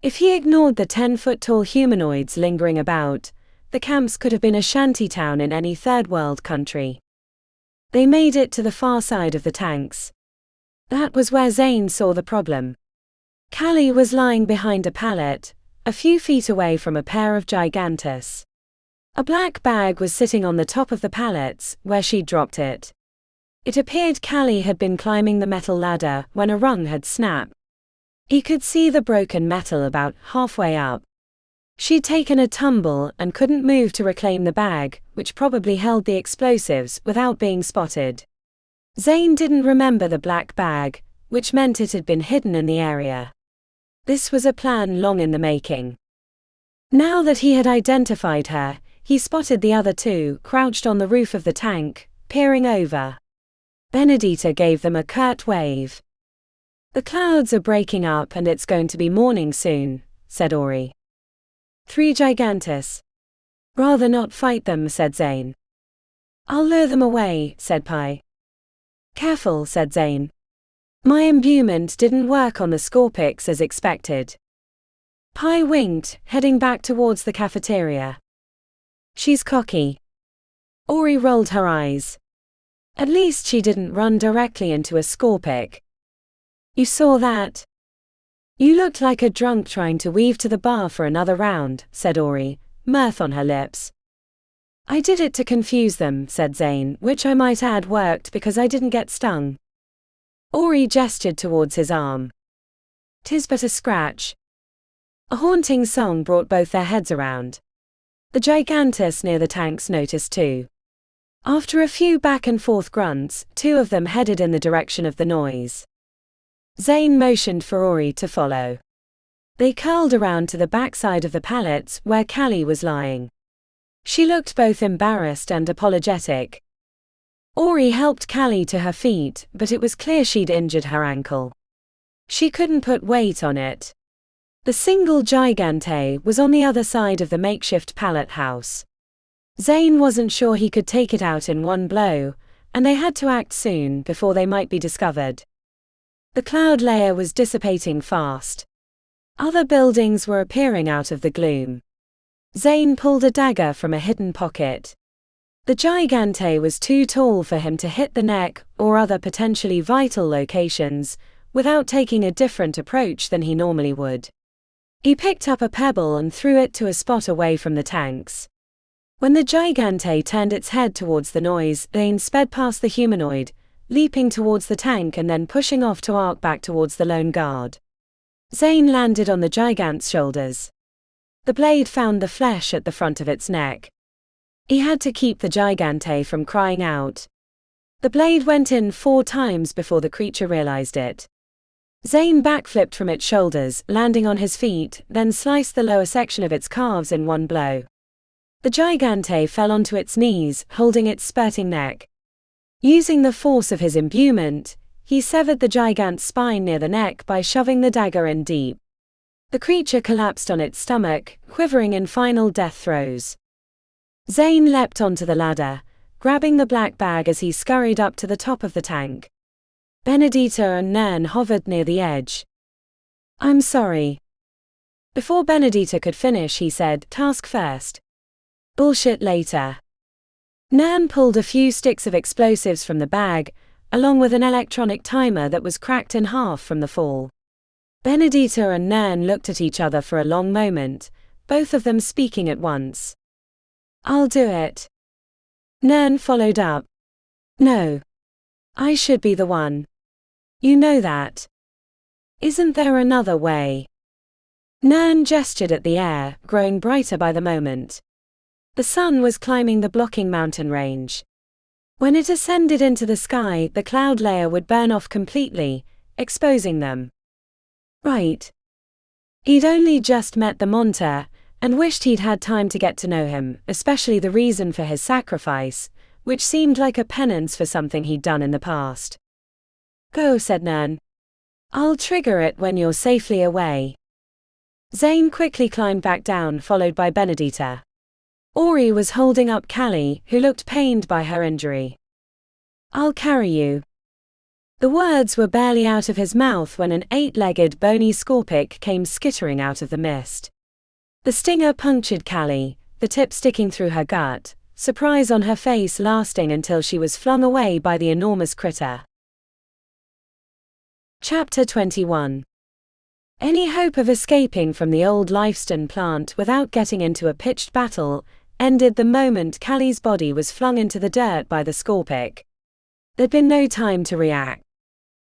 If he ignored the 10-foot-tall humanoids lingering about, the camps could have been a shantytown in any third-world country. They made it to the far side of the tanks. That was where Zane saw the problem. Callie was lying behind a pallet, a few feet away from a pair of Gigantus. A black bag was sitting on the top of the pallets, where she'd dropped it. It appeared Callie had been climbing the metal ladder when a rung had snapped. He could see the broken metal about halfway up. She'd taken a tumble and couldn't move to reclaim the bag, which probably held the explosives, without being spotted. Zane didn't remember the black bag, which meant it had been hidden in the area. This was a plan long in the making. Now that he had identified her, he spotted the other 2, crouched on the roof of the tank, peering over. Benedita gave them a curt wave. The clouds are breaking up and it's going to be morning soon, said Ori. 3 Gigantus. Rather not fight them, said Zane. I'll lure them away, said Pi. Careful, said Zane. My imbuement didn't work on the Scorpix as expected. Pi winked, heading back towards the cafeteria. She's cocky. Ori rolled her eyes. At least she didn't run directly into a Scorpic. You saw that? You looked like a drunk trying to weave to the bar for another round, said Ori, mirth on her lips. I did it to confuse them, said Zane, which I might add worked because I didn't get stung. Ori gestured towards his arm. 'Tis but a scratch. A haunting song brought both their heads around. The Gigantus near the tanks noticed too. After a few back-and-forth grunts, 2 of them headed in the direction of the noise. Zane motioned for Ori to follow. They curled around to the backside of the pallets where Callie was lying. She looked both embarrassed and apologetic. Ori helped Callie to her feet, but it was clear she'd injured her ankle. She couldn't put weight on it. The single gigante was on the other side of the makeshift pallet house. Zane wasn't sure he could take it out in one blow, and they had to act soon before they might be discovered. The cloud layer was dissipating fast. Other buildings were appearing out of the gloom. Zane pulled a dagger from a hidden pocket. The gigante was too tall for him to hit the neck or other potentially vital locations without taking a different approach than he normally would. He picked up a pebble and threw it to a spot away from the tanks. When the gigante turned its head towards the noise, Zane sped past the humanoid, leaping towards the tank and then pushing off to arc back towards the lone guard. Zane landed on the gigant's shoulders. The blade found the flesh at the front of its neck. He had to keep the gigante from crying out. The blade went in 4 times before the creature realized it. Zane backflipped from its shoulders, landing on his feet, then sliced the lower section of its calves in one blow. The gigante fell onto its knees, holding its spurting neck. Using the force of his imbuement, he severed the gigant's spine near the neck by shoving the dagger in deep. The creature collapsed on its stomach, quivering in final death throes. Zane leapt onto the ladder, grabbing the black bag as he scurried up to the top of the tank. Benedita and Nern hovered near the edge. "I'm sorry." Before Benedita could finish, he said, "Task first. Bullshit later." Nern pulled a few sticks of explosives from the bag, along with an electronic timer that was cracked in half from the fall. Benedita and Nern looked at each other for a long moment, both of them speaking at once. "I'll do it." Nern followed up. "No. I should be the one. You know that. Isn't there another way?" Nern gestured at the air, growing brighter by the moment. The sun was climbing the blocking mountain range. When it ascended into the sky, the cloud layer would burn off completely, exposing them. Right. He'd only just met the Monter, and wished he'd had time to get to know him, especially the reason for his sacrifice, which seemed like a penance for something he'd done in the past. "Go," said Nern. "I'll trigger it when you're safely away." Zane quickly climbed back down, followed by Benedita. Ori was holding up Callie, who looked pained by her injury. "I'll carry you." The words were barely out of his mouth when an 8-legged bony scorpic came skittering out of the mist. The stinger punctured Callie, the tip sticking through her gut, surprise on her face lasting until she was flung away by the enormous critter. Chapter 21. Any hope of escaping from the old lifestone plant without getting into a pitched battle ended the moment Callie's body was flung into the dirt by the scorpic. There'd been no time to react.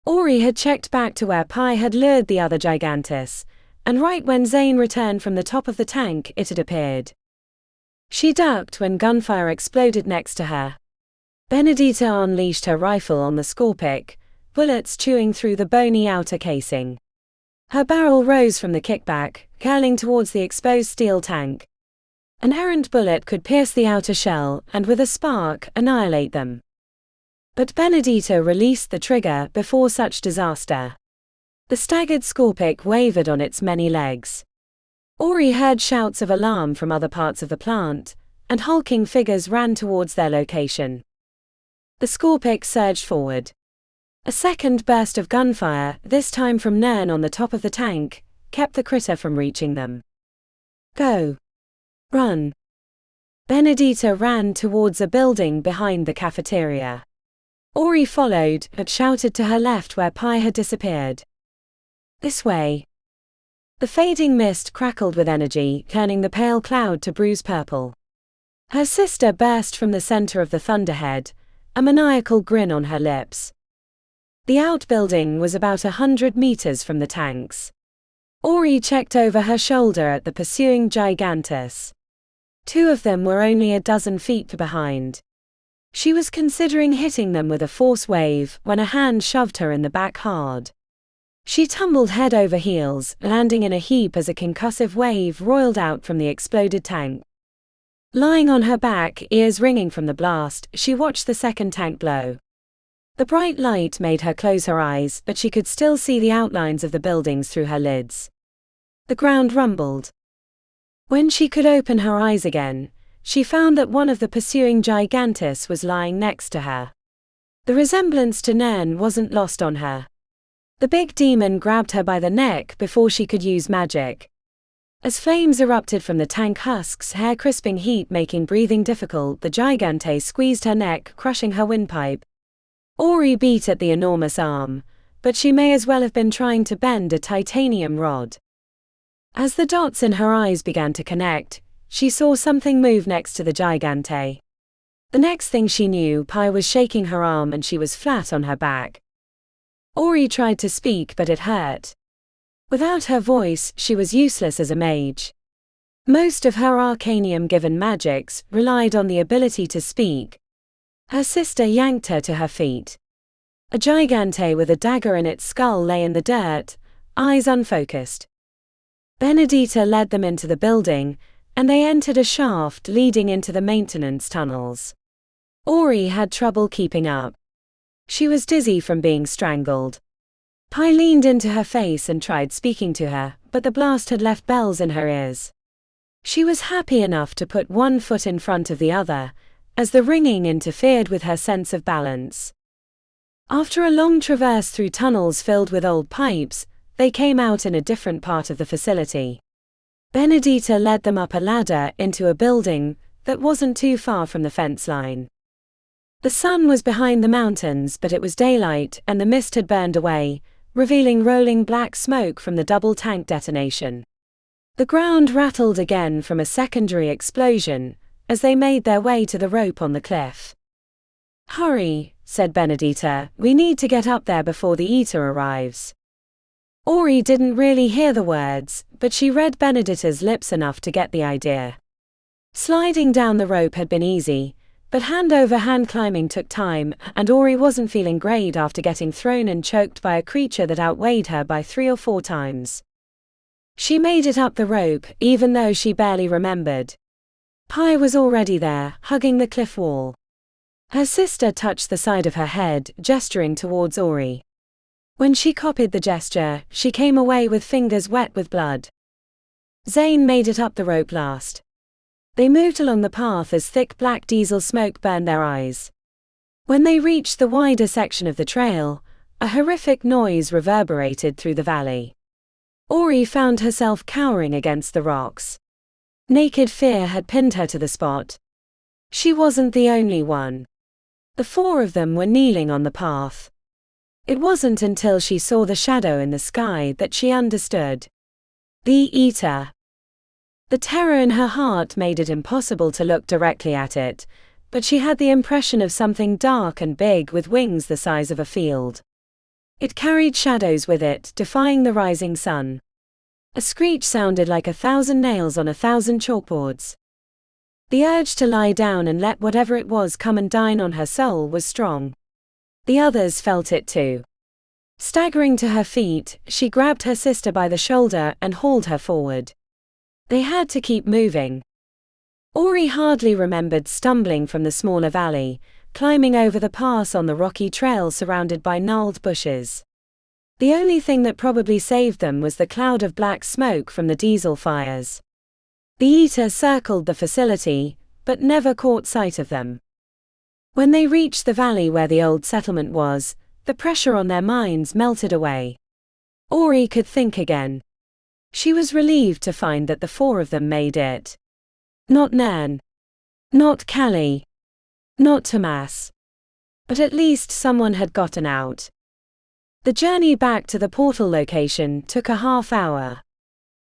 Ori had checked back to where Pi had lured the other gigantus, and right when Zane returned from the top of the tank, it had appeared. She ducked when gunfire exploded next to her. Benedita unleashed her rifle on the scorpic, bullets chewing through the bony outer casing. Her barrel rose from the kickback, curling towards the exposed steel tank. An errant bullet could pierce the outer shell and with a spark annihilate them. But Benedita released the trigger before such disaster. The staggered scorpic wavered on its many legs. Ori heard shouts of alarm from other parts of the plant, and hulking figures ran towards their location. The scorpic surged forward. A second burst of gunfire, this time from Nern on the top of the tank, kept the critter from reaching them. "Go. Run." Benedita ran towards a building behind the cafeteria. Ori followed, but shouted to her left where Pi had disappeared. "This way." The fading mist crackled with energy, turning the pale cloud to bruise purple. Her sister burst from the center of the thunderhead, a maniacal grin on her lips. The outbuilding was about 100 meters from the tanks. Ori checked over her shoulder at the pursuing gigantus. 2 of them were only a dozen feet behind. She was considering hitting them with a force wave when a hand shoved her in the back hard. She tumbled head over heels, landing in a heap as a concussive wave roiled out from the exploded tank. Lying on her back, ears ringing from the blast, she watched the second tank blow. The bright light made her close her eyes, but she could still see the outlines of the buildings through her lids. The ground rumbled. When she could open her eyes again, she found that one of the pursuing gigantes was lying next to her. The resemblance to Nairn wasn't lost on her. The big demon grabbed her by the neck before she could use magic. As flames erupted from the tank husks, hair-crisping heat making breathing difficult, the gigante squeezed her neck, crushing her windpipe. Ori beat at the enormous arm, but she may as well have been trying to bend a titanium rod. As the dots in her eyes began to connect, she saw something move next to the gigante. The next thing she knew, Pi was shaking her arm and she was flat on her back. Ori tried to speak, but it hurt. Without her voice, she was useless as a mage. Most of her arcanium-given magics relied on the ability to speak. Her sister yanked her to her feet. A gigante with a dagger in its skull lay in the dirt, eyes unfocused. Benedita led them into the building, and they entered a shaft leading into the maintenance tunnels. Ori had trouble keeping up. She was dizzy from being strangled. Pi leaned into her face and tried speaking to her, but the blast had left bells in her ears. She was happy enough to put one foot in front of the other, as the ringing interfered with her sense of balance. After a long traverse through tunnels filled with old pipes, they came out in a different part of the facility. Benedita led them up a ladder into a building that wasn't too far from the fence line. The sun was behind the mountains, but it was daylight and the mist had burned away, revealing rolling black smoke from the double tank detonation. The ground rattled again from a secondary explosion as they made their way to the rope on the cliff. "Hurry," said Benedita, "we need to get up there before the eater arrives." Ori didn't really hear the words, but she read Benedita's lips enough to get the idea. Sliding down the rope had been easy, but hand-over-hand climbing took time, and Ori wasn't feeling great after getting thrown and choked by a creature that outweighed her by 3 or 4 times. She made it up the rope, even though she barely remembered. Pi was already there, hugging the cliff wall. Her sister touched the side of her head, gesturing towards Ori. When she copied the gesture, she came away with fingers wet with blood. Zane made it up the rope last. They moved along the path as thick black diesel smoke burned their eyes. When they reached the wider section of the trail, a horrific noise reverberated through the valley. Ori found herself cowering against the rocks. Naked fear had pinned her to the spot. She wasn't the only one. The 4 of them were kneeling on the path. It wasn't until she saw the shadow in the sky that she understood. The Eater. The terror in her heart made it impossible to look directly at it, but she had the impression of something dark and big with wings the size of a field. It carried shadows with it, defying the rising sun. A screech sounded like 1,000 nails on 1,000 chalkboards. The urge to lie down and let whatever it was come and dine on her soul was strong. The others felt it too. Staggering to her feet, she grabbed her sister by the shoulder and hauled her forward. They had to keep moving. Ori hardly remembered stumbling from the smaller valley, climbing over the pass on the rocky trail surrounded by gnarled bushes. The only thing that probably saved them was the cloud of black smoke from the diesel fires. The Eater circled the facility, but never caught sight of them. When they reached the valley where the old settlement was, the pressure on their minds melted away. Ori could think again. She was relieved to find that the 4 of them made it. Not Nairn. Not Callie. Not Tomas. But at least someone had gotten out. The journey back to the portal location took a half hour.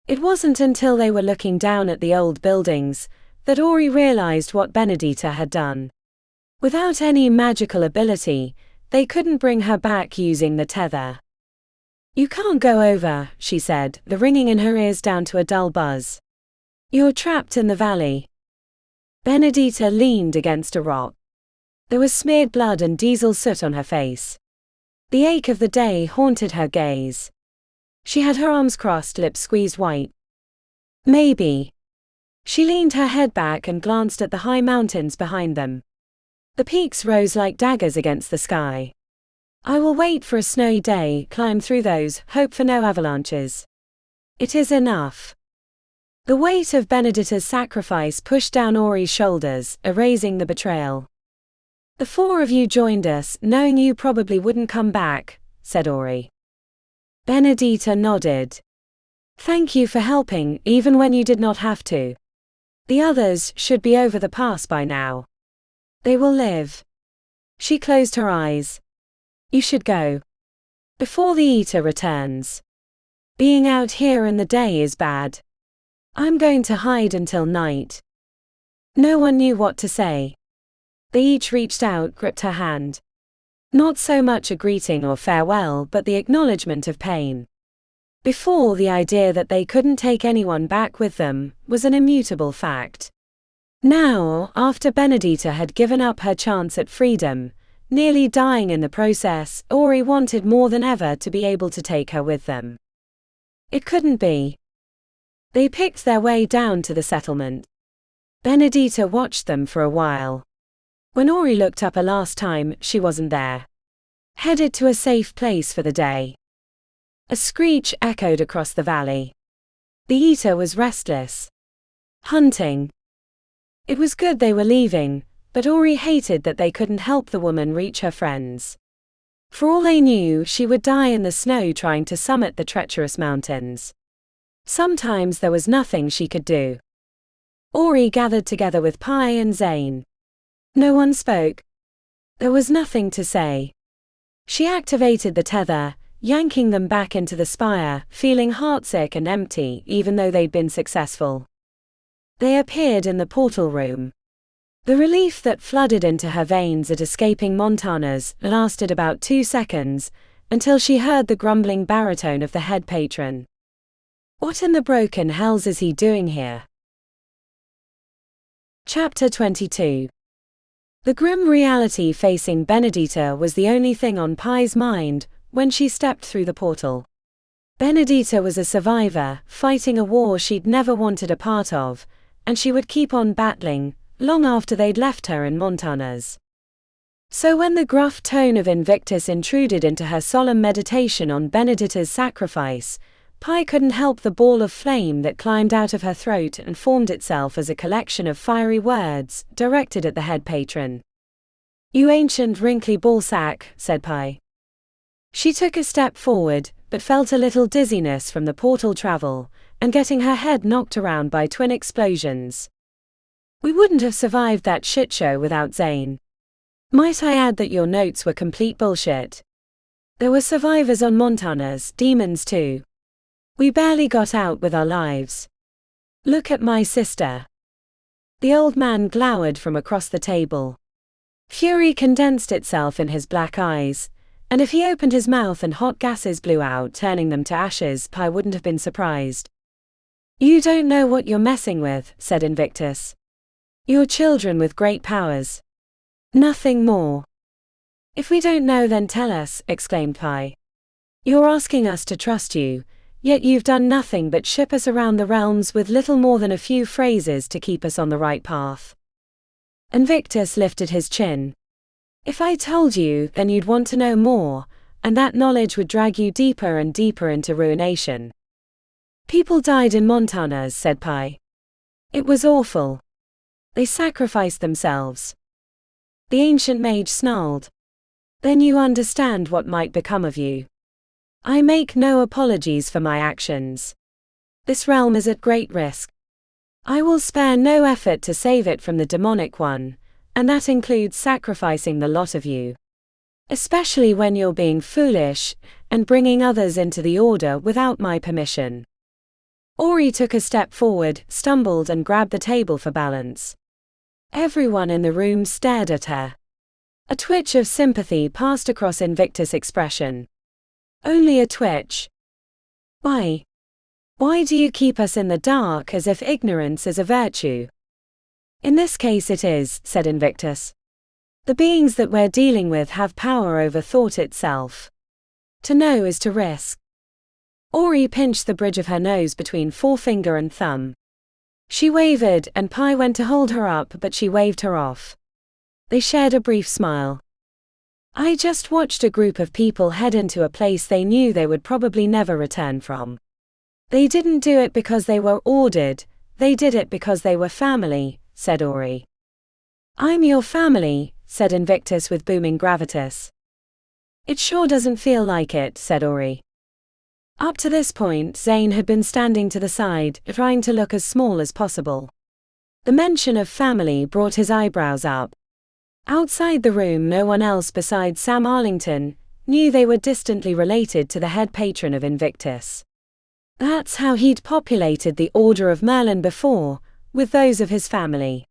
It wasn't until they were looking down at the old buildings that Ori realized what Benedita had done. Without any magical ability, they couldn't bring her back using the tether. "You can't go over," she said, the ringing in her ears down to a dull buzz. "You're trapped in the valley." Benedita leaned against a rock. There was smeared blood and diesel soot on her face. The ache of the day haunted her gaze. She had her arms crossed, lips squeezed white. "Maybe. She leaned her head back and glanced at the high mountains behind them. The peaks rose like daggers against the sky. I will wait for a snowy day, climb through those, hope for no avalanches. It is enough. The weight of Benedikta's sacrifice pushed down Ori's shoulders, erasing the betrayal. The four of you joined us, knowing you probably wouldn't come back, said Ori. Benedikta nodded. Thank you for helping, even when you did not have to. The others should be over the pass by now. They will live. She closed her eyes. You should go. Before the Eater returns. Being out here in the day is bad. I'm going to hide until night. No one knew what to say. They each reached out, gripped her hand. Not so much a greeting or farewell, but the acknowledgement of pain. Before, the idea that they couldn't take anyone back with them was an immutable fact. Now, after Benedikta had given up her chance at freedom, nearly dying in the process, Ori wanted more than ever to be able to take her with them. It couldn't be. They picked their way down to the settlement. Benedikta watched them for a while. When Ori looked up a last time, she wasn't there. Headed to a safe place for the day. A screech echoed across the valley. The Eater was restless. Hunting. It was good they were leaving, but Ori hated that they couldn't help the woman reach her friends. For all they knew, she would die in the snow trying to summit the treacherous mountains. Sometimes there was nothing she could do. Ori gathered together with Pi and Zane. No one spoke. There was nothing to say. She activated the tether, yanking them back into the spire, feeling heartsick and empty even though they'd been successful. They appeared in the portal room. The relief that flooded into her veins at escaping Montanas lasted about 2 seconds, until she heard the grumbling baritone of the head patron. What in the broken hells is he doing here? Chapter 22. The grim reality facing Benedikta was the only thing on Pi's mind when she stepped through the portal. Benedikta was a survivor, fighting a war she'd never wanted a part of, and she would keep on battling, long after they'd left her in Montanas. So when the gruff tone of Invictus intruded into her solemn meditation on Benedikta's sacrifice, Pi couldn't help the ball of flame that climbed out of her throat and formed itself as a collection of fiery words, directed at the head patron. You ancient wrinkly ballsack, said Pi. She took a step forward, but felt a little dizziness from the portal travel, and getting her head knocked around by twin explosions. We wouldn't have survived that shitshow without Zane. Might I add that your notes were complete bullshit? There were survivors on Montanas, demons too. We barely got out with our lives. Look at my sister. The old man glowered from across the table. Fury condensed itself in his black eyes, and if he opened his mouth and hot gases blew out, turning them to ashes, Pi wouldn't have been surprised. You don't know what you're messing with, said Invictus. You're children with great powers. Nothing more. If we don't know, then tell us, exclaimed Pi. You're asking us to trust you, yet you've done nothing but ship us around the realms with little more than a few phrases to keep us on the right path. Invictus lifted his chin. If I told you, then you'd want to know more, and that knowledge would drag you deeper and deeper into ruination. People died in Montanas, said Pi. It was awful. They sacrificed themselves. The ancient mage snarled. Then you understand what might become of you. I make no apologies for my actions. This realm is at great risk. I will spare no effort to save it from the demonic one, and that includes sacrificing the lot of you. Especially when you're being foolish, and bringing others into the order without my permission. Ori took a step forward, stumbled and grabbed the table for balance. Everyone in the room stared at her. A twitch of sympathy passed across Invictus' expression. Only a twitch. Why? Why do you keep us in the dark as if ignorance is a virtue? In this case it is, said Invictus. The beings that we're dealing with have power over thought itself. To know is to risk. Ori pinched the bridge of her nose between forefinger and thumb. She wavered, and Pi went to hold her up, but she waved her off. They shared a brief smile. I just watched a group of people head into a place they knew they would probably never return from. They didn't do it because they were ordered, they did it because they were family, said Ori. I'm your family, said Invictus with booming gravitas. It sure doesn't feel like it, said Ori. Up to this point, Zane had been standing to the side, trying to look as small as possible. The mention of family brought his eyebrows up. Outside the room, no one else besides Sam Arlington knew they were distantly related to the head patron of Invictus. That's how he'd populated the Order of Merlin before, with those of his family.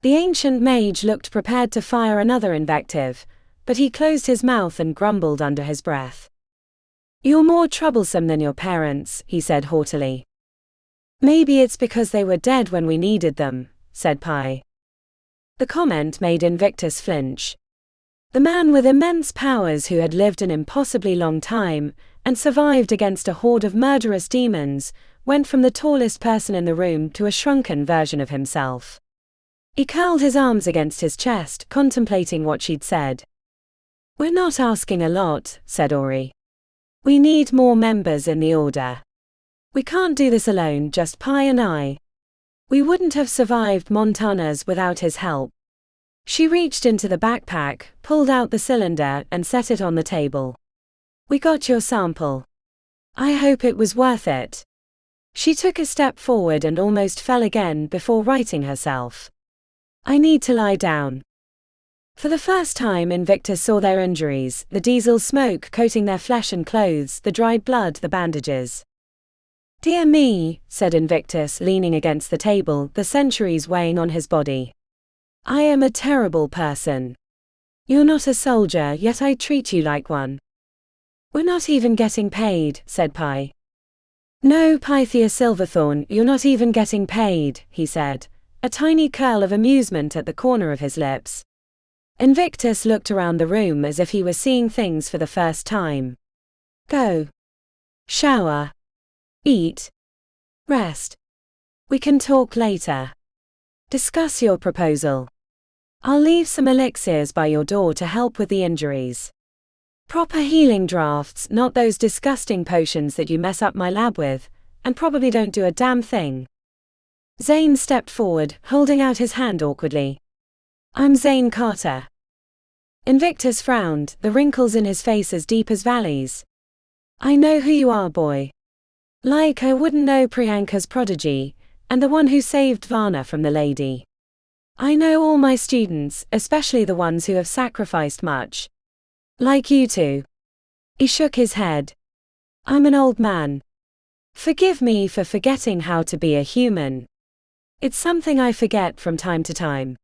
The ancient mage looked prepared to fire another invective, but he closed his mouth and grumbled under his breath. You're more troublesome than your parents, he said haughtily. Maybe it's because they were dead when we needed them, said Pi. The comment made Invictus flinch. The man with immense powers who had lived an impossibly long time and survived against a horde of murderous demons went from the tallest person in the room to a shrunken version of himself. He curled his arms against his chest, contemplating what she'd said. We're not asking a lot, said Ori. We need more members in the Order. We can't do this alone, just Pi and I. We wouldn't have survived Montana's without his help. She reached into the backpack, pulled out the cylinder, and set it on the table. We got your sample. I hope it was worth it. She took a step forward and almost fell again before righting herself. I need to lie down. For the first time, Invictus saw their injuries, the diesel smoke coating their flesh and clothes, the dried blood, the bandages. Dear me, said Invictus, leaning against the table, the centuries weighing on his body. I am a terrible person. You're not a soldier, yet I treat you like one. We're not even getting paid, said Pi. No, Pythia Silverthorn, you're not even getting paid, he said, a tiny curl of amusement at the corner of his lips. Invictus looked around the room as if he were seeing things for the first time. Go. Shower. Eat. Rest. We can talk later. Discuss your proposal. I'll leave some elixirs by your door to help with the injuries. Proper healing drafts, not those disgusting potions that you mess up my lab with, and probably don't do a damn thing. Zane stepped forward, holding out his hand awkwardly. I'm Zane Carter. Invictus frowned, the wrinkles in his face as deep as valleys. I know who you are, boy. Like I wouldn't know Priyanka's prodigy, and the one who saved Varna from the lady. I know all my students, especially the ones who have sacrificed much. Like you two. He shook his head. I'm an old man. Forgive me for forgetting how to be a human. It's something I forget from time to time.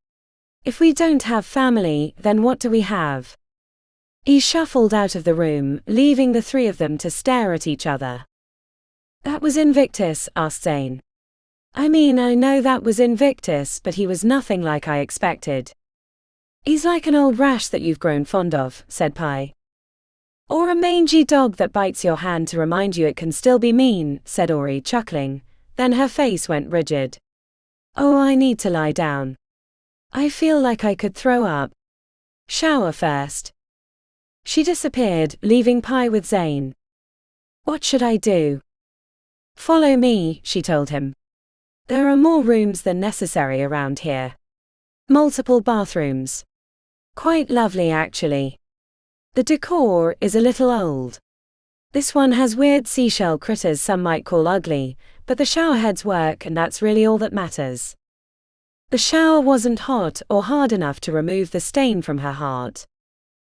If we don't have family, then what do we have? He shuffled out of the room, leaving the three of them to stare at each other. That was Invictus, asked Zane. I mean, I know that was Invictus, but he was nothing like I expected. He's like an old rash that you've grown fond of, said Pi. Or a mangy dog that bites your hand to remind you it can still be mean, said Ori, chuckling. Then her face went rigid. Oh, I need to lie down. I feel like I could throw up. Shower first. She disappeared, leaving Pi with Zane. What should I do? Follow me, she told him. There are more rooms than necessary around here. Multiple bathrooms. Quite lovely, actually. The decor is a little old. This one has weird seashell critters some might call ugly, but the showerheads work and that's really all that matters. The shower wasn't hot or hard enough to remove the stain from her heart.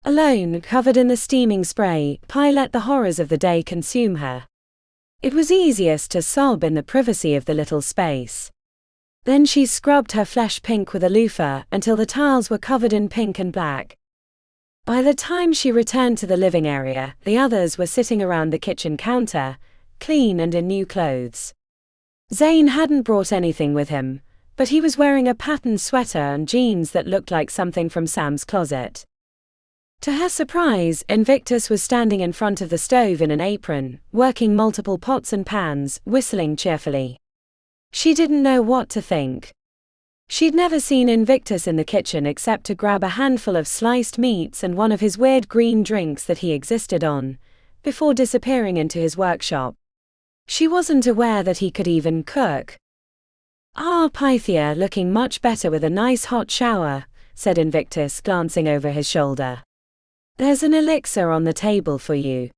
Alone, covered in the steaming spray, Pi let the horrors of the day consume her. It was easiest to sob in the privacy of the little space. Then she scrubbed her flesh pink with a loofah until the tiles were covered in pink and black. By the time she returned to the living area, the others were sitting around the kitchen counter, clean and in new clothes. Zane hadn't brought anything with him, but he was wearing a patterned sweater and jeans that looked like something from Sam's closet. To her surprise, Invictus was standing in front of the stove in an apron, working multiple pots and pans, whistling cheerfully. She didn't know what to think. She'd never seen Invictus in the kitchen except to grab a handful of sliced meats and one of his weird green drinks that he existed on, before disappearing into his workshop. She wasn't aware that he could even cook. "Ah, Pythia, looking much better with a nice hot shower," said Invictus, glancing over his shoulder. "There's an elixir on the table for you."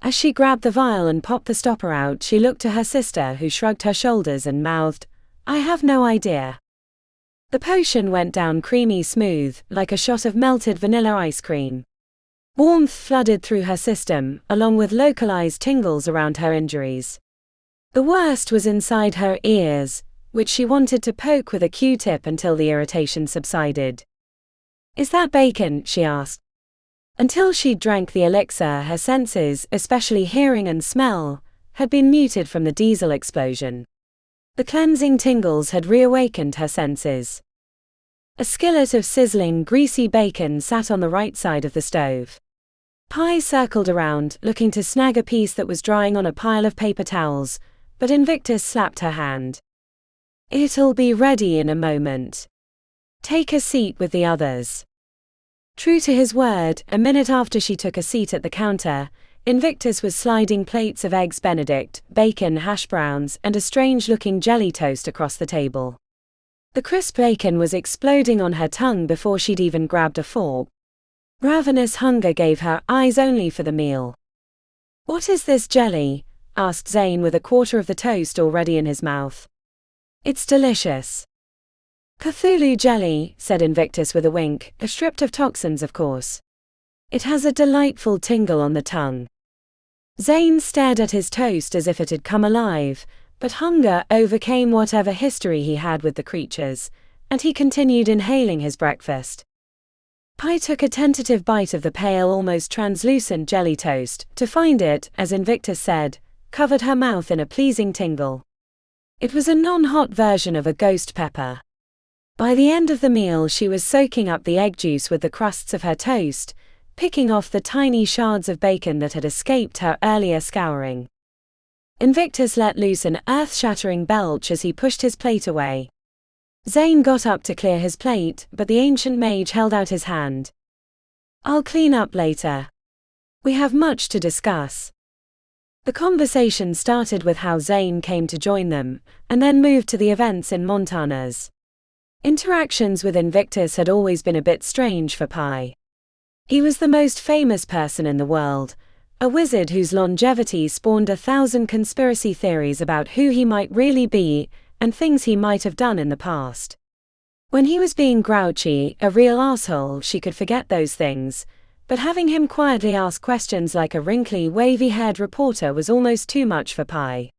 As she grabbed the vial and popped the stopper out, she looked to her sister, who shrugged her shoulders and mouthed, "I have no idea." The potion went down creamy smooth, like a shot of melted vanilla ice cream. Warmth flooded through her system, along with localized tingles around her injuries. The worst was inside her ears, which she wanted to poke with a Q-tip until the irritation subsided. "Is that bacon?" she asked. Until she drank the elixir, her senses, especially hearing and smell, had been muted from the diesel explosion. The cleansing tingles had reawakened her senses. A skillet of sizzling, greasy bacon sat on the right side of the stove. Pi circled around, looking to snag a piece that was drying on a pile of paper towels, but Invictus slapped her hand. "It'll be ready in a moment. Take a seat with the others." True to his word, a minute after she took a seat at the counter, Invictus was sliding plates of eggs Benedict, bacon, hash browns, and a strange-looking jelly toast across the table. The crisp bacon was exploding on her tongue before she'd even grabbed a fork. Ravenous hunger gave her eyes only for the meal. "What is this jelly?" asked Zane with a quarter of the toast already in his mouth. "It's delicious." "Cthulhu jelly," said Invictus with a wink, "stripped of toxins, of course. It has a delightful tingle on the tongue." Zane stared at his toast as if it had come alive, but hunger overcame whatever history he had with the creatures, and he continued inhaling his breakfast. Pi took a tentative bite of the pale, almost translucent jelly toast, to find it, as Invictus said, covered her mouth in a pleasing tingle. It was a non-hot version of a ghost pepper. By the end of the meal, she was soaking up the egg juice with the crusts of her toast, picking off the tiny shards of bacon that had escaped her earlier scouring. Invictus let loose an earth-shattering belch as he pushed his plate away. Zane got up to clear his plate, but the ancient mage held out his hand. "I'll clean up later. We have much to discuss." The conversation started with how Zane came to join them, and then moved to the events in Montanas. Interactions with Invictus had always been a bit strange for Pi. He was the most famous person in the world, a wizard whose longevity spawned 1,000 conspiracy theories about who he might really be, and things he might have done in the past. When he was being grouchy, a real asshole, she could forget those things, but having him quietly ask questions like a wrinkly, wavy-haired reporter was almost too much for Pi.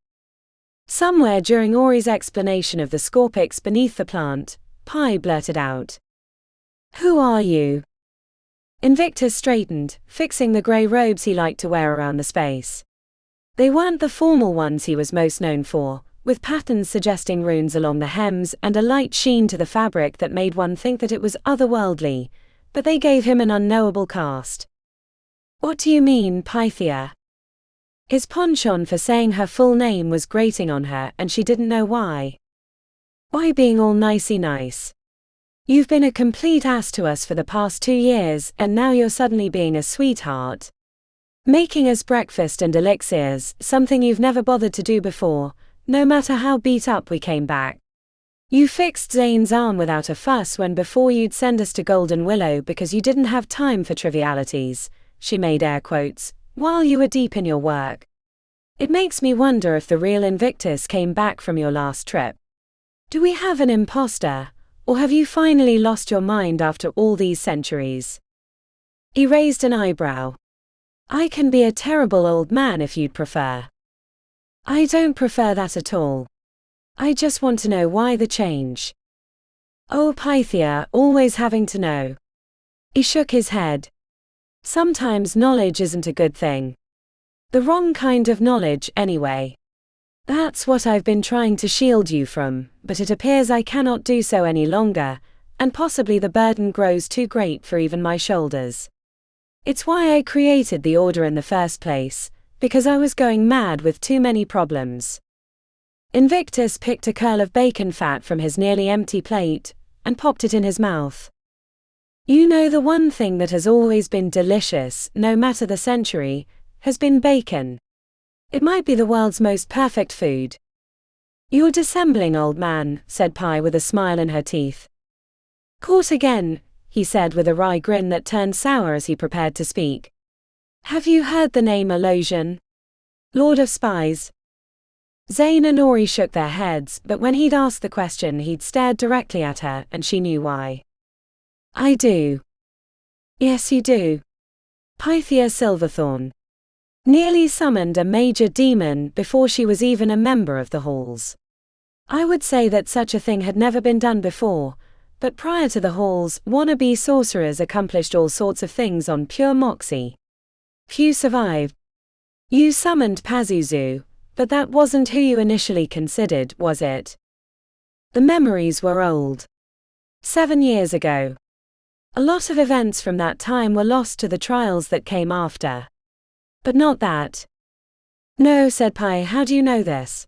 Somewhere during Ori's explanation of the scorpix beneath the plant, Pi blurted out, "Who are you?" Invictus straightened, fixing the grey robes he liked to wear around the space. They weren't the formal ones he was most known for, with patterns suggesting runes along the hems and a light sheen to the fabric that made one think that it was otherworldly, but they gave him an unknowable cast. "What do you mean, Pythia?" His penchant for saying her full name was grating on her, and she didn't know why. "Why being all nicey nice? You've been a complete ass to us for the past 2 years, and now you're suddenly being a sweetheart. Making us breakfast and elixirs, something you've never bothered to do before, no matter how beat up we came back. You fixed Zane's arm without a fuss when before you'd send us to Golden Willow because you didn't have time for trivialities," she made air quotes, "while you were deep in your work. It makes me wonder if the real Invictus came back from your last trip. Do we have an imposter? Or have you finally lost your mind after all these centuries?" He raised an eyebrow. "I can be a terrible old man if you'd prefer." "I don't prefer that at all. I just want to know why the change." "Oh, Pythia, always having to know." He shook his head. "Sometimes knowledge isn't a good thing. The wrong kind of knowledge, anyway. That's what I've been trying to shield you from, but it appears I cannot do so any longer, and possibly the burden grows too great for even my shoulders. It's why I created the Order in the first place, because I was going mad with too many problems." Invictus picked a curl of bacon fat from his nearly empty plate and popped it in his mouth. You know, the one thing that has always been delicious, no matter the century, has been bacon. It might be the world's most perfect food. You're dissembling, old man, said Pi with a smile in her teeth. Caught again, he said with a wry grin that turned sour as he prepared to speak. Have you heard the name Illusion? Lord of Spies? Zane and Ori shook their heads, but when he'd asked the question he'd stared directly at her, and she knew why. I do. Yes, you do. Pythia Silverthorn nearly summoned a major demon before she was even a member of the halls. I would say that such a thing had never been done before, but prior to the halls, wannabe sorcerers accomplished all sorts of things on pure moxie. Few survived. You summoned Pazuzu, but that wasn't who you initially considered, was it? The memories were old. 7 years ago. A lot of events from that time were lost to the trials that came after. But not that. No, said Pi, how do you know this?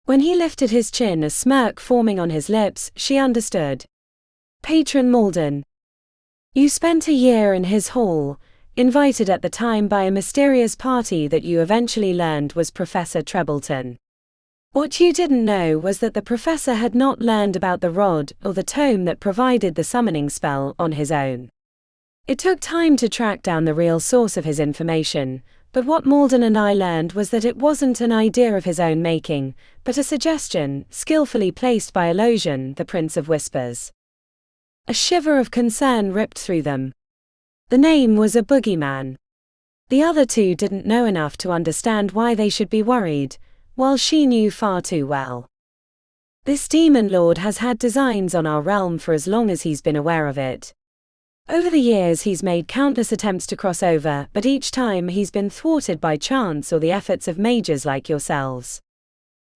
When he lifted his chin, a smirk forming on his lips, she understood. Patron Malden. You spent a year in his hall, invited at the time by a mysterious party that you eventually learned was Professor Trebleton. What you didn't know was that the professor had not learned about the rod or the tome that provided the summoning spell on his own. It took time to track down the real source of his information, but what Malden and I learned was that it wasn't an idea of his own making, but a suggestion, skillfully placed by Illusion, the Prince of Whispers. A shiver of concern ripped through them. The name was a boogeyman. The other two didn't know enough to understand why they should be worried, while she knew far too well. This demon lord has had designs on our realm for as long as he's been aware of it. Over the years he's made countless attempts to cross over, but each time he's been thwarted by chance or the efforts of mages like yourselves.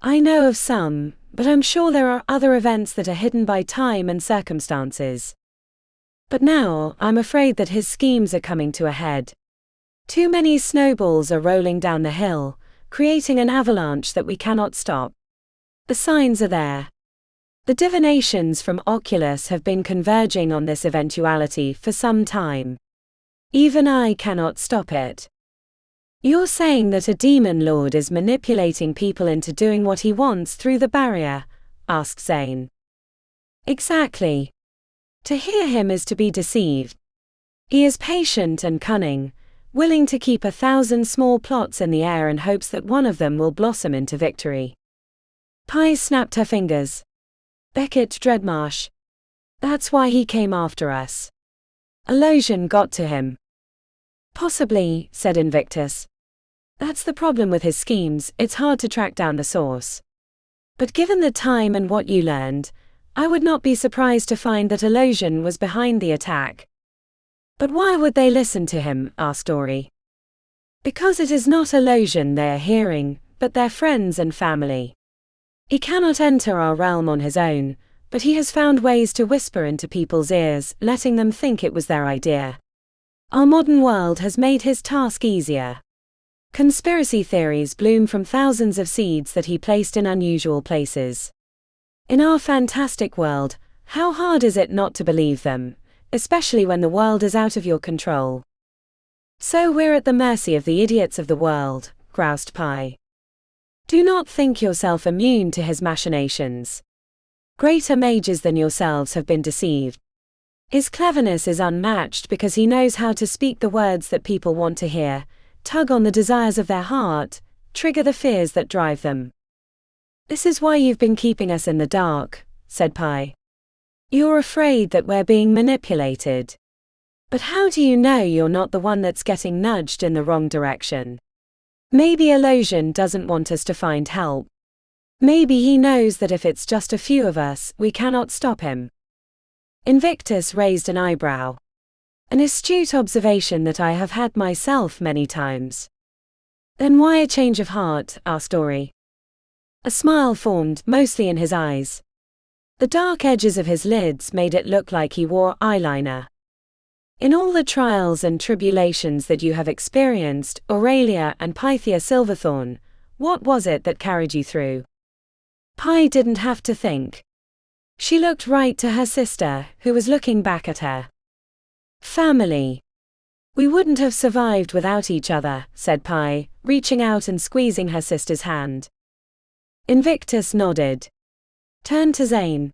I know of some, but I'm sure there are other events that are hidden by time and circumstances. But now, I'm afraid that his schemes are coming to a head. Too many snowballs are rolling down the hill, creating an avalanche that we cannot stop. The signs are there. The divinations from Oculus have been converging on this eventuality for some time. Even I cannot stop it. You're saying that a demon lord is manipulating people into doing what he wants through the barrier? Asked Zane. Exactly. To hear him is to be deceived. He is patient and cunning, willing to keep 1,000 small plots in the air in hopes that one of them will blossom into victory. Pi snapped her fingers. Beckett Dreadmarsh. That's why he came after us. Illusion got to him. Possibly, said Invictus. That's the problem with his schemes, it's hard to track down the source. But given the time and what you learned, I would not be surprised to find that Illusion was behind the attack. But why would they listen to him? Asked Ori. Because it is not Illusion they are hearing, but their friends and family. He cannot enter our realm on his own, but he has found ways to whisper into people's ears, letting them think it was their idea. Our modern world has made his task easier. Conspiracy theories bloom from thousands of seeds that he placed in unusual places. In our fantastic world, how hard is it not to believe them, especially when the world is out of your control? So we're at the mercy of the idiots of the world, groused Pi. Do not think yourself immune to his machinations. Greater mages than yourselves have been deceived. His cleverness is unmatched because he knows how to speak the words that people want to hear, tug on the desires of their heart, trigger the fears that drive them. This is why you've been keeping us in the dark, said Pi. You're afraid that we're being manipulated. But how do you know you're not the one that's getting nudged in the wrong direction? Maybe Illusion doesn't want us to find help. Maybe he knows that if it's just a few of us, we cannot stop him. Invictus raised an eyebrow. An astute observation that I have had myself many times. Then why a change of heart? Asked Ori. A smile formed, mostly in his eyes. The dark edges of his lids made it look like he wore eyeliner. In all the trials and tribulations that you have experienced, Aurelia and Pythia Silverthorn, what was it that carried you through? Pi didn't have to think. She looked right to her sister, who was looking back at her. Family. We wouldn't have survived without each other, said Pi, reaching out and squeezing her sister's hand. Invictus nodded. Turned to Zane.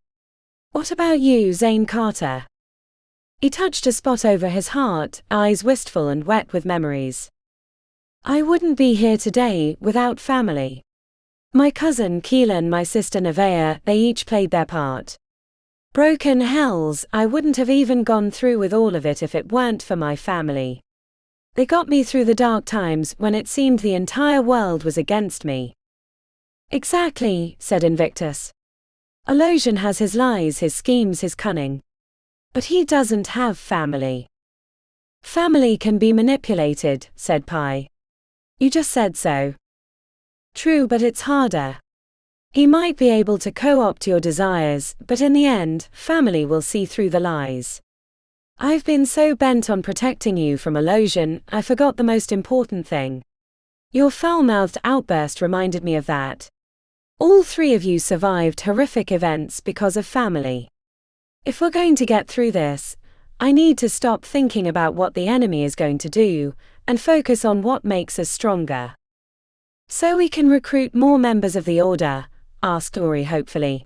What about you, Zane Carter? He touched a spot over his heart, eyes wistful and wet with memories. I wouldn't be here today without family. My cousin Keelan, my sister Nevaeh, they each played their part. Broken hells, I wouldn't have even gone through with all of it if it weren't for my family. They got me through the dark times when it seemed the entire world was against me. Exactly, said Invictus. Illusion has his lies, his schemes, his cunning. But he doesn't have family. Family can be manipulated, said Pi. You just said so. True, but it's harder. He might be able to co-opt your desires, but in the end, family will see through the lies. I've been so bent on protecting you from illusion, I forgot the most important thing. Your foul-mouthed outburst reminded me of that. All three of you survived horrific events because of family. If we're going to get through this, I need to stop thinking about what the enemy is going to do, and focus on what makes us stronger. So we can recruit more members of the Order? Asked Ori hopefully.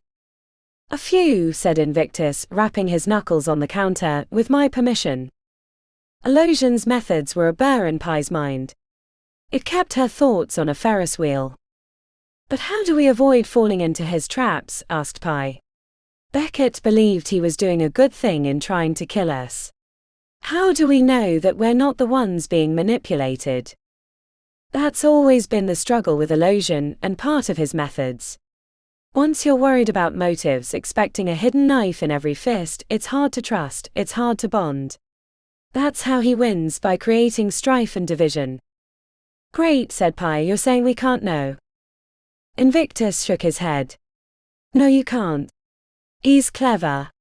A few, said Invictus, rapping his knuckles on the counter, with my permission. Illusion's methods were a burr in Pi's mind. It kept her thoughts on a Ferris wheel. But how do we avoid falling into his traps? Asked Pi. Beckett believed he was doing a good thing in trying to kill us. How do we know that we're not the ones being manipulated? That's always been the struggle with illusion and part of his methods. Once you're worried about motives, expecting a hidden knife in every fist, it's hard to trust, it's hard to bond. That's how he wins, by creating strife and division. Great, said Pi, you're saying we can't know? Invictus shook his head. No, you can't. He's clever.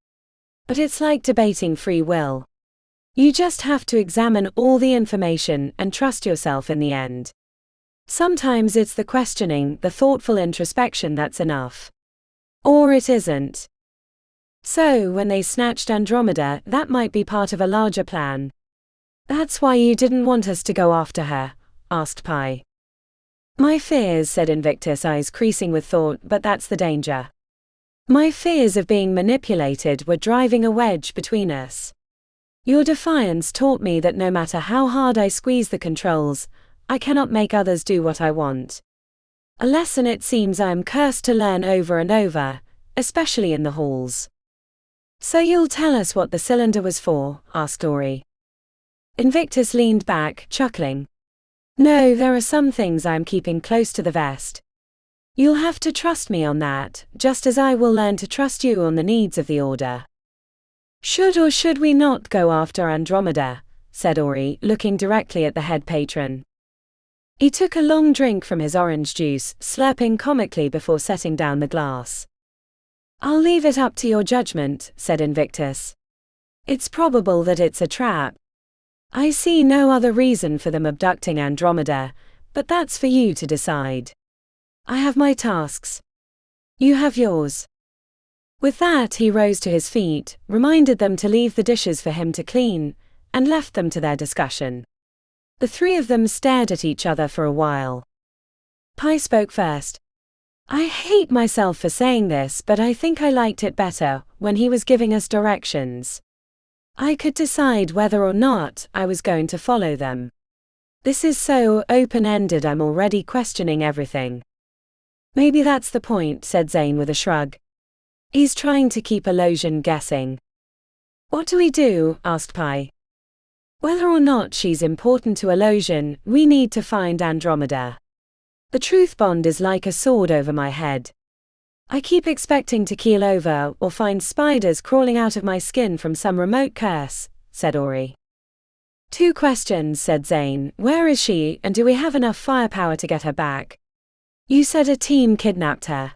But it's like debating free will. You just have to examine all the information and trust yourself in the end. Sometimes it's the questioning, the thoughtful introspection that's enough. Or it isn't. So when they snatched Andromeda, that might be part of a larger plan. That's why you didn't want us to go after her? Asked Pi. My fears, said Invictus, eyes creasing with thought, but that's the danger. My fears of being manipulated were driving a wedge between us. Your defiance taught me that no matter how hard I squeeze the controls, I cannot make others do what I want. A lesson it seems I am cursed to learn over and over, especially in the halls. So you'll tell us what the cylinder was for? Asked Ori. Invictus leaned back, chuckling. No, there are some things I am keeping close to the vest. You'll have to trust me on that, just as I will learn to trust you on the needs of the Order. Should or should we not go after Andromeda? Said Ori, looking directly at the head patron. He took a long drink from his orange juice, slurping comically before setting down the glass. I'll leave it up to your judgment, said Invictus. It's probable that it's a trap. I see no other reason for them abducting Andromeda, but that's for you to decide. I have my tasks. You have yours. With that he rose to his feet, reminded them to leave the dishes for him to clean, and left them to their discussion. The three of them stared at each other for a while. Pi spoke first. I hate myself for saying this, but I think I liked it better when he was giving us directions. I could decide whether or not I was going to follow them. This is so open-ended, I'm already questioning everything. Maybe that's the point, said Zane with a shrug. He's trying to keep Illusion guessing. What do we do? Asked Pi. Whether or not she's important to Illusion, we need to find Andromeda. The truth bond is like a sword over my head. I keep expecting to keel over or find spiders crawling out of my skin from some remote curse, said Ori. 2 questions, said Zane. Where is she, and do we have enough firepower to get her back? You said a team kidnapped her.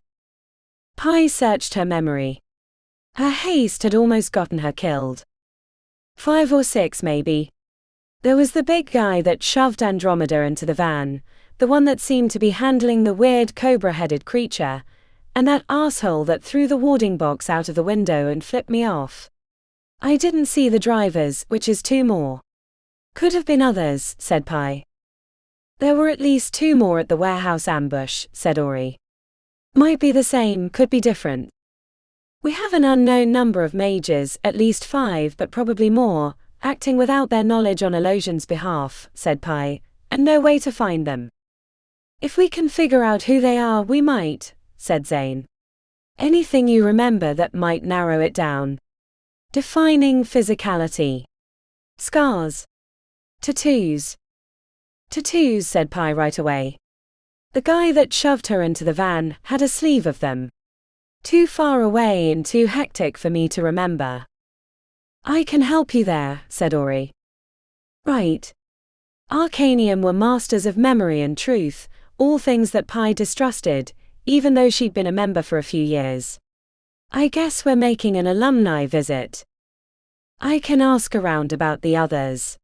Pi searched her memory. Her haste had almost gotten her killed. 5 or 6 maybe. There was the big guy that shoved Andromeda into the van, the one that seemed to be handling the weird cobra-headed creature, And that asshole that threw the warding box out of the window and flipped me off. I didn't see the drivers, which is 2 more. Could have been others, said Pi. There were at least 2 more at the warehouse ambush, said Ori. Might be the same, could be different. We have an unknown number of mages, at least 5 but probably more, acting without their knowledge on Elosian's behalf, said Pi, and no way to find them. If we can figure out who they are, we might, said Zane. Anything you remember that might narrow it down? Defining physicality. Scars. Tattoos. Tattoos, said Pi right away. The guy that shoved her into the van had a sleeve of them. Too far away and too hectic for me to remember. I can help you there, said Ori. Right. Arcanium were masters of memory and truth, all things that Pi distrusted, even though she'd been a member for a few years. I guess we're making an alumni visit. I can ask around about the others.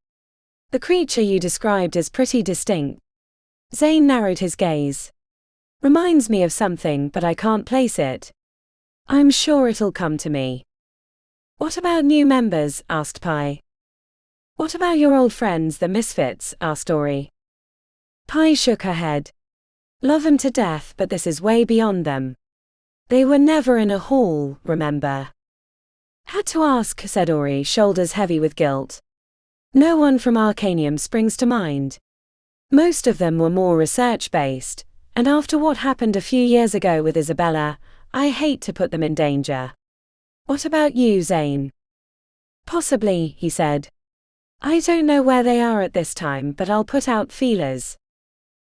The creature you described is pretty distinct. Zane narrowed his gaze. Reminds me of something, but I can't place it. I'm sure it'll come to me. What about new members? Asked Pi. What about your old friends, the Misfits? Asked Ori. Pi shook her head. Love them to death, but this is way beyond them. They were never in a hall, remember? Had to ask, said Ori, shoulders heavy with guilt. No one from Arcanium springs to mind. Most of them were more research-based, and after what happened a few years ago with Isabella, I hate to put them in danger. What about you, Zane? Possibly, he said. I don't know where they are at this time, but I'll put out feelers.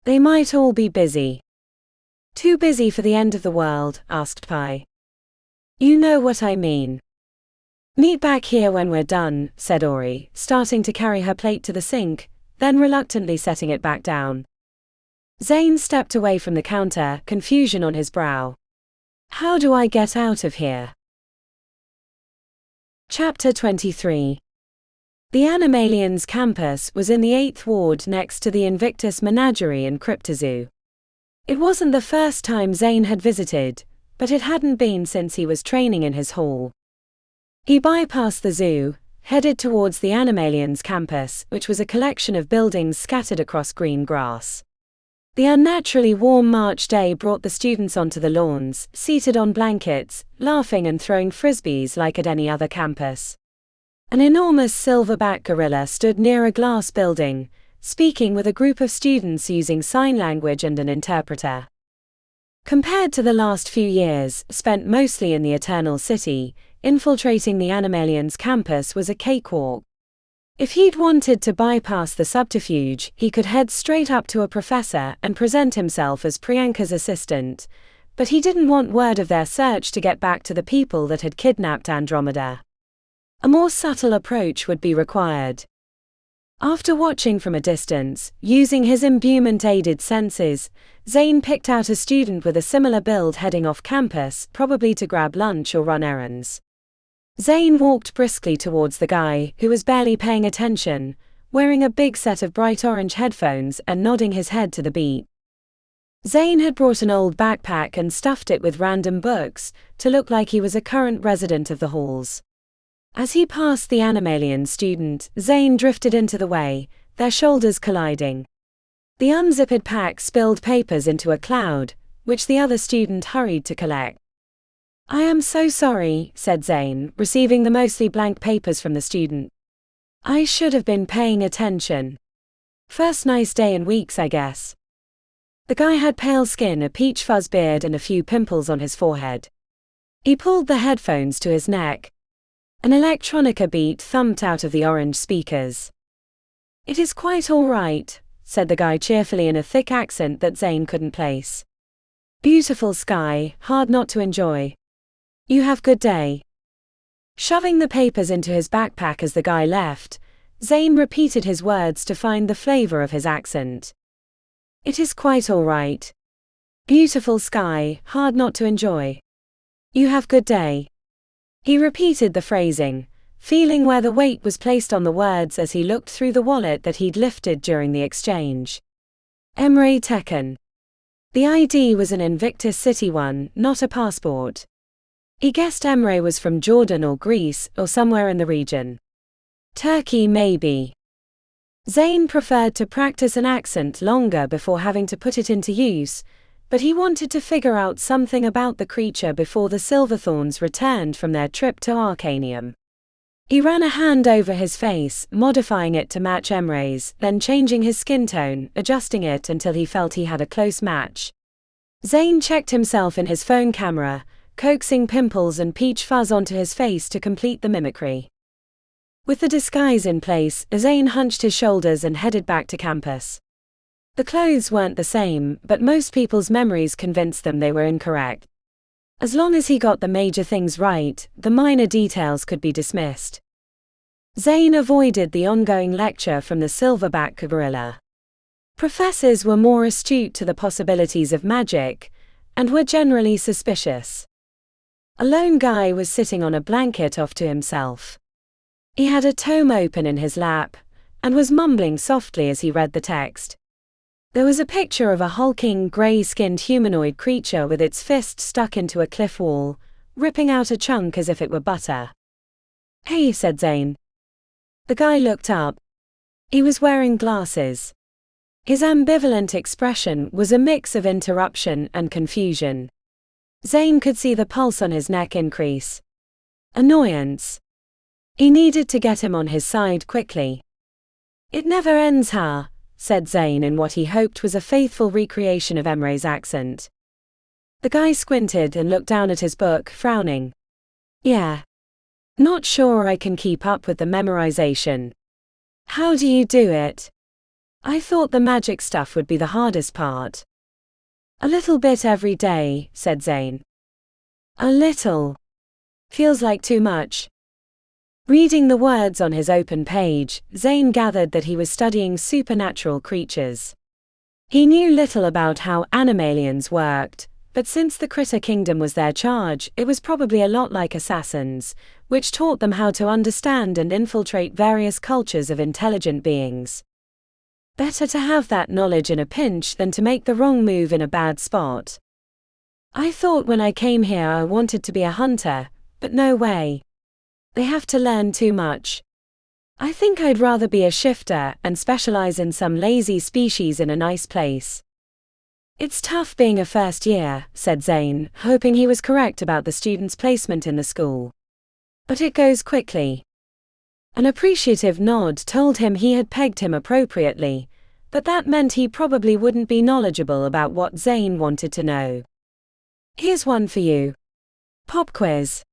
They might all be busy. Too busy for the end of the world? Asked Pi. You know what I mean. Meet back here when we're done, said Ori, starting to carry her plate to the sink, then reluctantly setting it back down. Zane stepped away from the counter, confusion on his brow. How do I get out of here? Chapter 23. The Animalians campus was in the 8th ward next to the Invictus Menagerie and Cryptozoo. It wasn't the first time Zane had visited, but it hadn't been since he was training in his hall. He bypassed the zoo, headed towards the Animalians campus, which was a collection of buildings scattered across green grass. The unnaturally warm March day brought the students onto the lawns, seated on blankets, laughing and throwing frisbees like at any other campus. An enormous silverback gorilla stood near a glass building, speaking with a group of students using sign language and an interpreter. Compared to the last few years, spent mostly in the Eternal City, infiltrating the Animalians campus was a cakewalk. If he'd wanted to bypass the subterfuge, he could head straight up to a professor and present himself as Priyanka's assistant, but he didn't want word of their search to get back to the people that had kidnapped Andromeda. A more subtle approach would be required. After watching from a distance, using his imbuement-aided senses, Zane picked out a student with a similar build heading off campus, probably to grab lunch or run errands. Zane walked briskly towards the guy, who was barely paying attention, wearing a big set of bright orange headphones and nodding his head to the beat. Zane had brought an old backpack and stuffed it with random books, to look like he was a current resident of the halls. As he passed the Animalian student, Zane drifted into the way, their shoulders colliding. The unzipped pack spilled papers into a cloud, which the other student hurried to collect. I am so sorry, said Zane, receiving the mostly blank papers from the student. I should have been paying attention. First nice day in weeks, I guess. The guy had pale skin, a peach fuzz beard and a few pimples on his forehead. He pulled the headphones to his neck. An electronica beat thumped out of the orange speakers. It is quite all right, said the guy cheerfully in a thick accent that Zane couldn't place. Beautiful sky, hard not to enjoy. You have good day. Shoving the papers into his backpack as the guy left, Zane repeated his words to find the flavor of his accent. It is quite all right. Beautiful sky, hard not to enjoy. You have good day. He repeated the phrasing, feeling where the weight was placed on the words as he looked through the wallet that he'd lifted during the exchange. Emre Tekken. The ID was an Invictus City one, not a passport. He guessed Emre was from Jordan or Greece, or somewhere in the region. Turkey maybe. Zayn preferred to practice an accent longer before having to put it into use, but he wanted to figure out something about the creature before the Silverthorns returned from their trip to Arcanium. He ran a hand over his face, modifying it to match Emre's, then changing his skin tone, adjusting it until he felt he had a close match. Zayn checked himself in his phone camera, coaxing pimples and peach fuzz onto his face to complete the mimicry. With the disguise in place, Zayn hunched his shoulders and headed back to campus. The clothes weren't the same, but most people's memories convinced them they were incorrect. As long as he got the major things right, the minor details could be dismissed. Zayn avoided the ongoing lecture from the silverback gorilla. Professors were more astute to the possibilities of magic, and were generally suspicious. A lone guy was sitting on a blanket off to himself. He had a tome open in his lap, and was mumbling softly as he read the text. There was a picture of a hulking, grey-skinned humanoid creature with its fist stuck into a cliff wall, ripping out a chunk as if it were butter. "Hey," said Zayn. The guy looked up. He was wearing glasses. His ambivalent expression was a mix of interruption and confusion. Zayn could see the pulse on his neck increase. Annoyance. He needed to get him on his side quickly. "It never ends, huh?" said Zayn in what he hoped was a faithful recreation of Emre's accent. The guy squinted and looked down at his book, frowning. "Yeah. Not sure I can keep up with the memorization." "How do you do it?" "I thought the magic stuff would be the hardest part." "A little bit every day," said Zayn. "A little. Feels like too much." Reading the words on his open page, Zayn gathered that he was studying supernatural creatures. He knew little about how animalians worked, but since the Critter Kingdom was their charge, it was probably a lot like assassins, which taught them how to understand and infiltrate various cultures of intelligent beings. Better to have that knowledge in a pinch than to make the wrong move in a bad spot. "I thought when I came here I wanted to be a hunter, but no way. They have to learn too much. I think I'd rather be a shifter and specialize in some lazy species in a nice place." "It's tough being a first year," said Zayn, hoping he was correct about the student's placement in the school. "But it goes quickly." An appreciative nod told him he had pegged him appropriately, but that meant he probably wouldn't be knowledgeable about what Zayn wanted to know. "Here's one for you. Pop quiz."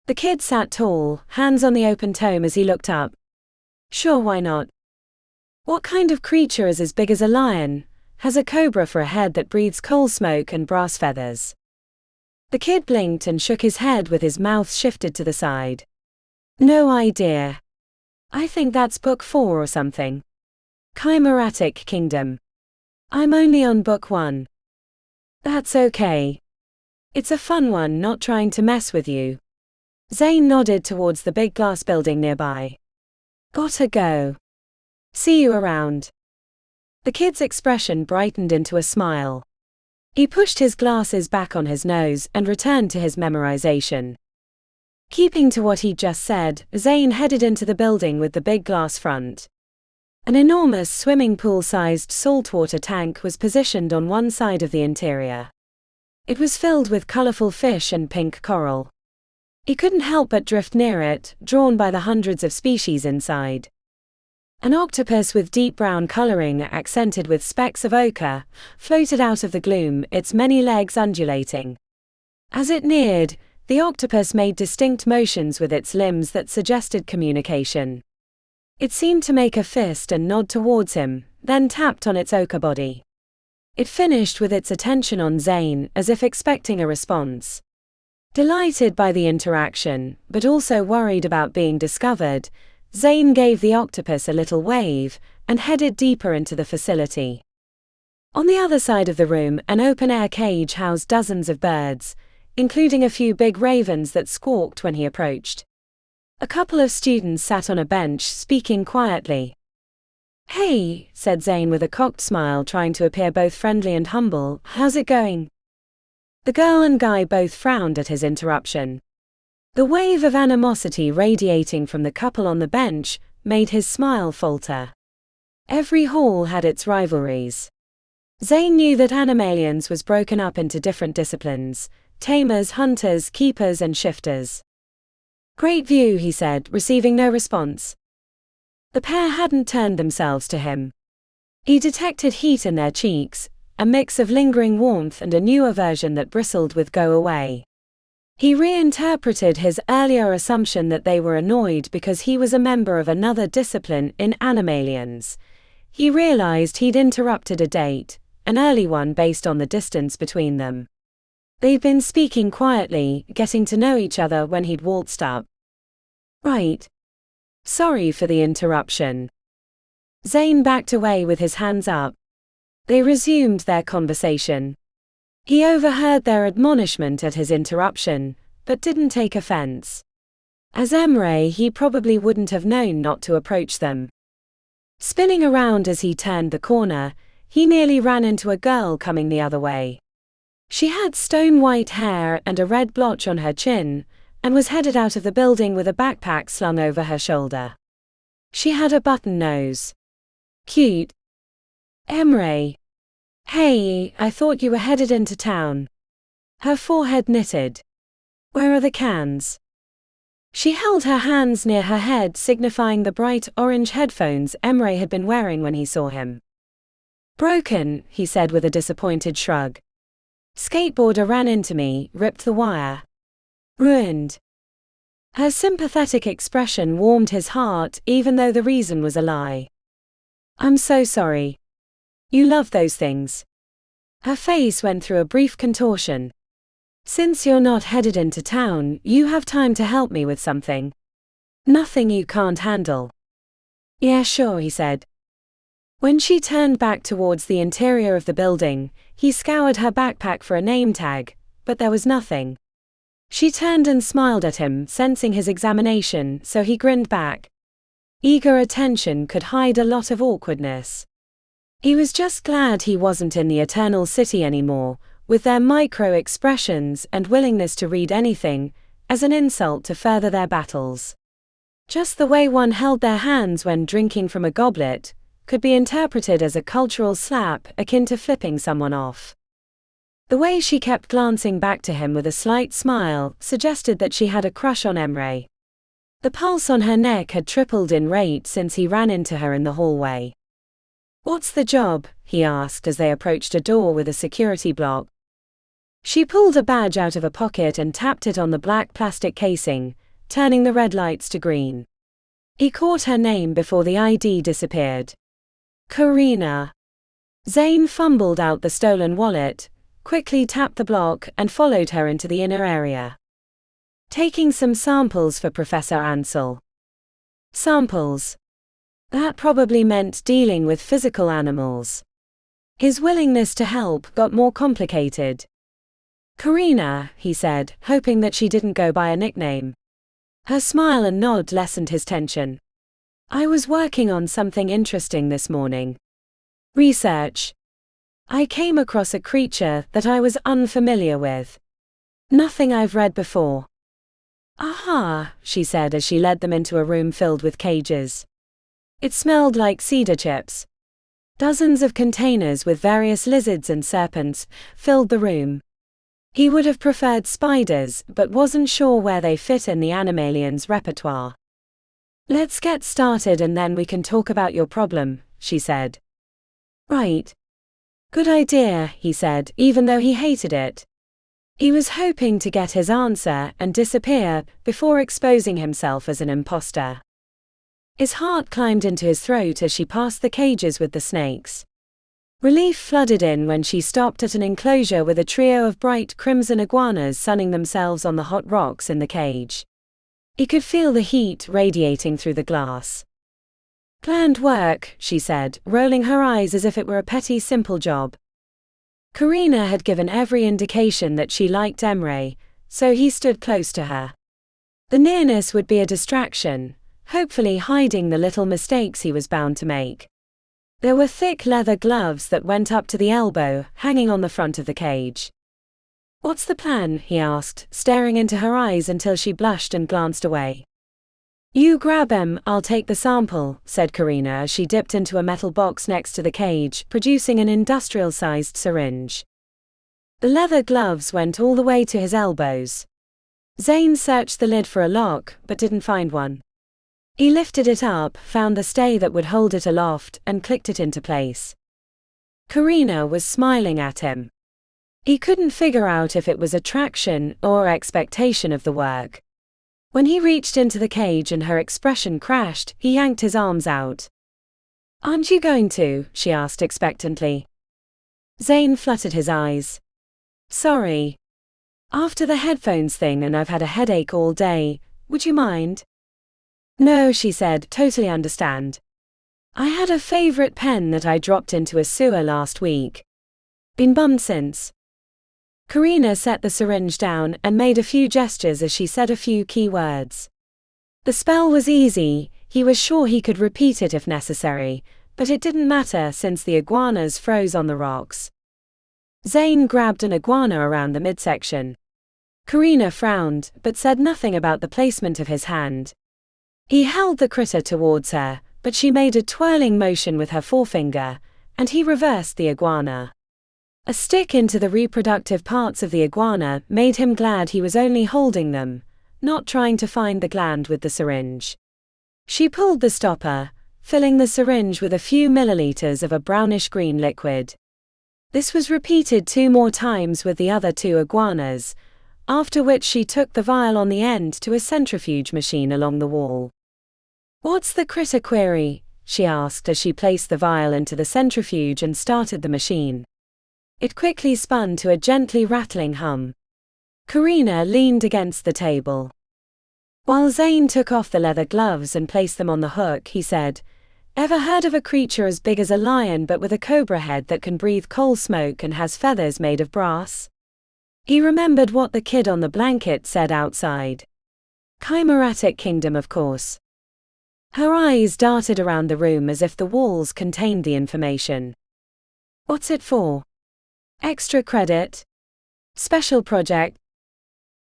The kid sat tall, hands on the open tome as he looked up. "Sure, why not?" "What kind of creature is as big as a lion, has a cobra for a head that breathes coal smoke and brass feathers?" The kid blinked and shook his head with his mouth shifted to the side. "No idea. I think that's book 4 or something. Chimeratic Kingdom. I'm only on book 1. "That's okay. It's a fun one, not trying to mess with you." Zayn nodded towards the big glass building nearby. "Gotta go. See you around." The kid's expression brightened into a smile. He pushed his glasses back on his nose and returned to his memorization. Keeping to what he'd just said, Zayn headed into the building with the big glass front. An enormous swimming pool-sized saltwater tank was positioned on one side of the interior. It was filled with colorful fish and pink coral. He couldn't help but drift near it, drawn by the hundreds of species inside. An octopus with deep brown coloring accented with specks of ochre floated out of the gloom, its many legs undulating. As it neared, the octopus made distinct motions with its limbs that suggested communication. It seemed to make a fist and nod towards him, then tapped on its ochre body. It finished with its attention on Zayn, as if expecting a response. Delighted by the interaction, but also worried about being discovered, Zayn gave the octopus a little wave, and headed deeper into the facility. On the other side of the room, an open-air cage housed dozens of birds, including a few big ravens that squawked when he approached. A couple of students sat on a bench speaking quietly. "Hey," said Zane with a cocked smile, trying to appear both friendly and humble, "how's it going?" The girl and guy both frowned at his interruption. The wave of animosity radiating from the couple on the bench made his smile falter. Every hall had its rivalries. Zane knew that Animalians was broken up into different disciplines: tamers, hunters, keepers, and shifters. "Great view," he said, receiving no response. The pair hadn't turned themselves to him. He detected heat in their cheeks, a mix of lingering warmth and a new aversion that bristled with "go away." He reinterpreted his earlier assumption that they were annoyed because he was a member of another discipline in Animalians. He realized he'd interrupted a date, an early one based on the distance between them. They'd been speaking quietly, getting to know each other when he'd waltzed up. "Right. Sorry for the interruption." Zane backed away with his hands up. They resumed their conversation. He overheard their admonishment at his interruption, but didn't take offense. As Emre, he probably wouldn't have known not to approach them. Spinning around as he turned the corner, he nearly ran into a girl coming the other way. She had stone-white hair and a red blotch on her chin, and was headed out of the building with a backpack slung over her shoulder. She had a button nose. Cute. "Emre. Hey, I thought you were headed into town." Her forehead knitted. "Where are the cans?" She held her hands near her head, signifying the bright orange headphones Emre had been wearing when he saw him. "Broken," he said with a disappointed shrug. "Skateboarder ran into me, ripped the wire. Ruined." Her sympathetic expression warmed his heart, even though the reason was a lie. "I'm so sorry. You love those things." Her face went through a brief contortion. "Since you're not headed into town, you have time to help me with something. Nothing you can't handle." "Yeah, sure," he said. When she turned back towards the interior of the building, he scoured her backpack for a name tag, but there was nothing. She turned and smiled at him, sensing his examination, so he grinned back. Eager attention could hide a lot of awkwardness. He was just glad he wasn't in the Eternal City anymore, with their micro-expressions and willingness to read anything as an insult to further their battles. Just the way one held their hands when drinking from a goblet could be interpreted as a cultural slap akin to flipping someone off. The way she kept glancing back to him with a slight smile suggested that she had a crush on Emre. The pulse on her neck had tripled in rate since he ran into her in the hallway. "What's the job?" he asked as they approached a door with a security block. She pulled a badge out of a pocket and tapped it on the black plastic casing, turning the red lights to green. He caught her name before the ID disappeared. "Karina." Zane fumbled out the stolen wallet, quickly tapped the block, and followed her into the inner area. "Taking some samples for Professor Ansel." Samples. That probably meant dealing with physical animals. His willingness to help got more complicated. "Karina," he said, hoping that she didn't go by a nickname. Her smile and nod lessened his tension. "I was working on something interesting this morning. Research. I came across a creature that I was unfamiliar with. Nothing I've read before." "Aha," she said as she led them into a room filled with cages. It smelled like cedar chips. Dozens of containers with various lizards and serpents filled the room. He would have preferred spiders, but wasn't sure where they fit in the Animalians' repertoire. "Let's get started and then we can talk about your problem," she said. "Right. Good idea," he said, even though he hated it. He was hoping to get his answer and disappear before exposing himself as an imposter. His heart climbed into his throat as she passed the cages with the snakes. Relief flooded in when she stopped at an enclosure with a trio of bright crimson iguanas sunning themselves on the hot rocks in the cage. He could feel the heat radiating through the glass. "Planned work," she said, rolling her eyes as if it were a petty simple job. Karina had given every indication that she liked Emre, so he stood close to her. The nearness would be a distraction, hopefully hiding the little mistakes he was bound to make. There were thick leather gloves that went up to the elbow, hanging on the front of the cage. "What's the plan?" he asked, staring into her eyes until she blushed and glanced away. "You grab him, I'll take the sample," said Karina as she dipped into a metal box next to the cage, producing an industrial-sized syringe. The leather gloves went all the way to his elbows. Zane searched the lid for a lock, but didn't find one. He lifted it up, found the stay that would hold it aloft, and clicked it into place. Karina was smiling at him. He couldn't figure out if it was attraction or expectation of the work. When he reached into the cage and her expression crashed, he yanked his arms out. "Aren't you going to?" she asked expectantly. Zane fluttered his eyes. "Sorry. After the headphones thing and I've had a headache all day, would you mind?" "No," she said, "totally understand. I had a favorite pen that I dropped into a sewer last week. Been bummed since." Karina set the syringe down and made a few gestures as she said a few key words. The spell was easy, he was sure he could repeat it if necessary, but it didn't matter since the iguanas froze on the rocks. Zane grabbed an iguana around the midsection. Karina frowned, but said nothing about the placement of his hand. He held the critter towards her, but she made a twirling motion with her forefinger, and he reversed the iguana. A stick into the reproductive parts of the iguana made him glad he was only holding them, not trying to find the gland with the syringe. She pulled the stopper, filling the syringe with a few milliliters of a brownish-green liquid. This was repeated 2 more times with the other 2 iguanas, after which she took the vial on the end to a centrifuge machine along the wall. "What's the critter query?" she asked as she placed the vial into the centrifuge and started the machine. It quickly spun to a gently rattling hum. Karina leaned against the table. While Zane took off the leather gloves and placed them on the hook, he said, "Ever heard of a creature as big as a lion but with a cobra head that can breathe coal smoke and has feathers made of brass?" He remembered what the kid on the blanket said outside. Chimeratic kingdom, of course. Her eyes darted around the room as if the walls contained the information. "What's it for? Extra credit? Special project?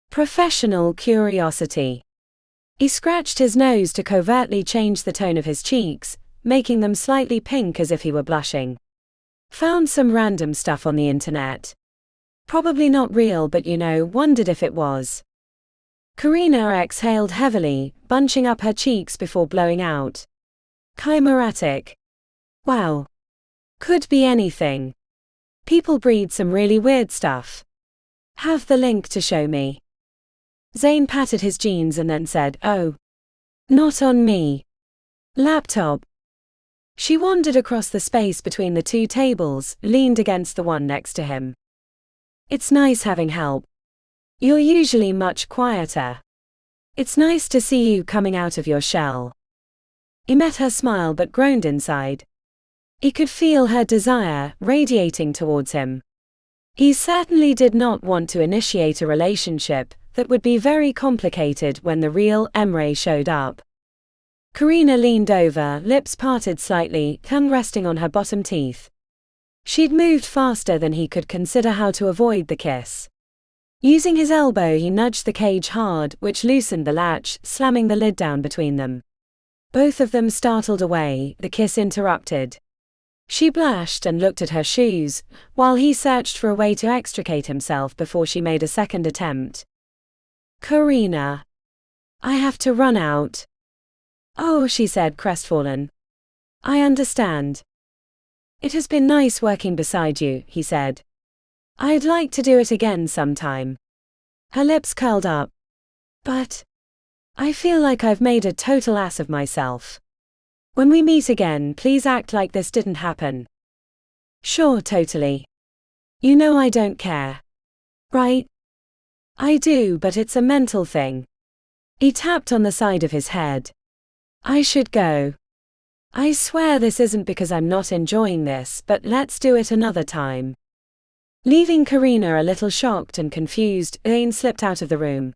Professional curiosity?" He scratched his nose to covertly change the tone of his cheeks, making them slightly pink as if he were blushing. "Found some random stuff on the internet. Probably not real, but wondered if it was." Karina exhaled heavily, bunching up her cheeks before blowing out. "Chimeratic. Wow. Could be anything. People breed some really weird stuff. Have the link to show me." Zane patted his jeans and then said, "Oh. Not on me. Laptop." She wandered across the space between the 2 tables, leaned against the one next to him. "It's nice having help. You're usually much quieter. It's nice to see you coming out of your shell." He met her smile but groaned inside. He could feel her desire radiating towards him. He certainly did not want to initiate a relationship that would be very complicated when the real Emre showed up. Karina leaned over, lips parted slightly, tongue resting on her bottom teeth. She'd moved faster than he could consider how to avoid the kiss. Using his elbow, he nudged the cage hard, which loosened the latch, slamming the lid down between them. Both of them startled away, the kiss interrupted. She blushed and looked at her shoes, while he searched for a way to extricate himself before she made a second attempt. "Karina. I have to run out." "Oh," she said, crestfallen. "I understand. It has been nice working beside you," he said. "I'd like to do it again sometime." Her lips curled up. "But I feel like I've made a total ass of myself. When we meet again, please act like this didn't happen." "Sure, totally. You know I don't care. Right?" "I do, but it's a mental thing." He tapped on the side of his head. "I should go. I swear this isn't because I'm not enjoying this, but let's do it another time." Leaving Karina a little shocked and confused, Zane slipped out of the room.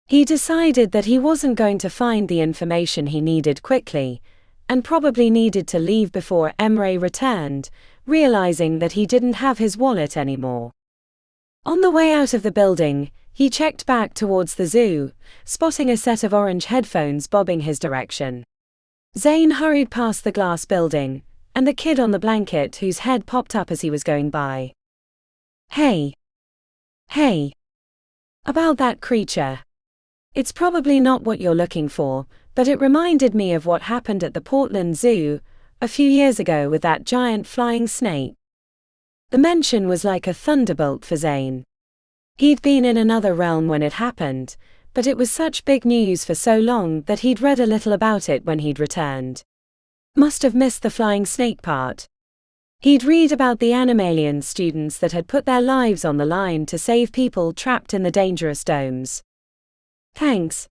He decided that he wasn't going to find the information he needed quickly, and probably needed to leave before Emre returned, realizing that he didn't have his wallet anymore. On the way out of the building, he checked back towards the zoo, spotting a set of orange headphones bobbing his direction. Zane hurried past the glass building, and the kid on the blanket whose head popped up as he was going by. Hey. About that creature. It's probably not what you're looking for, but it reminded me of what happened at the Portland Zoo a few years ago with that giant flying snake. The mention was like a thunderbolt for Zane. He'd been in another realm when it happened, but it was such big news for so long that he'd read a little about it when he'd returned. Must have missed the flying snake part. He'd read about the Animalian students that had put their lives on the line to save people trapped in the dangerous domes. Thanks.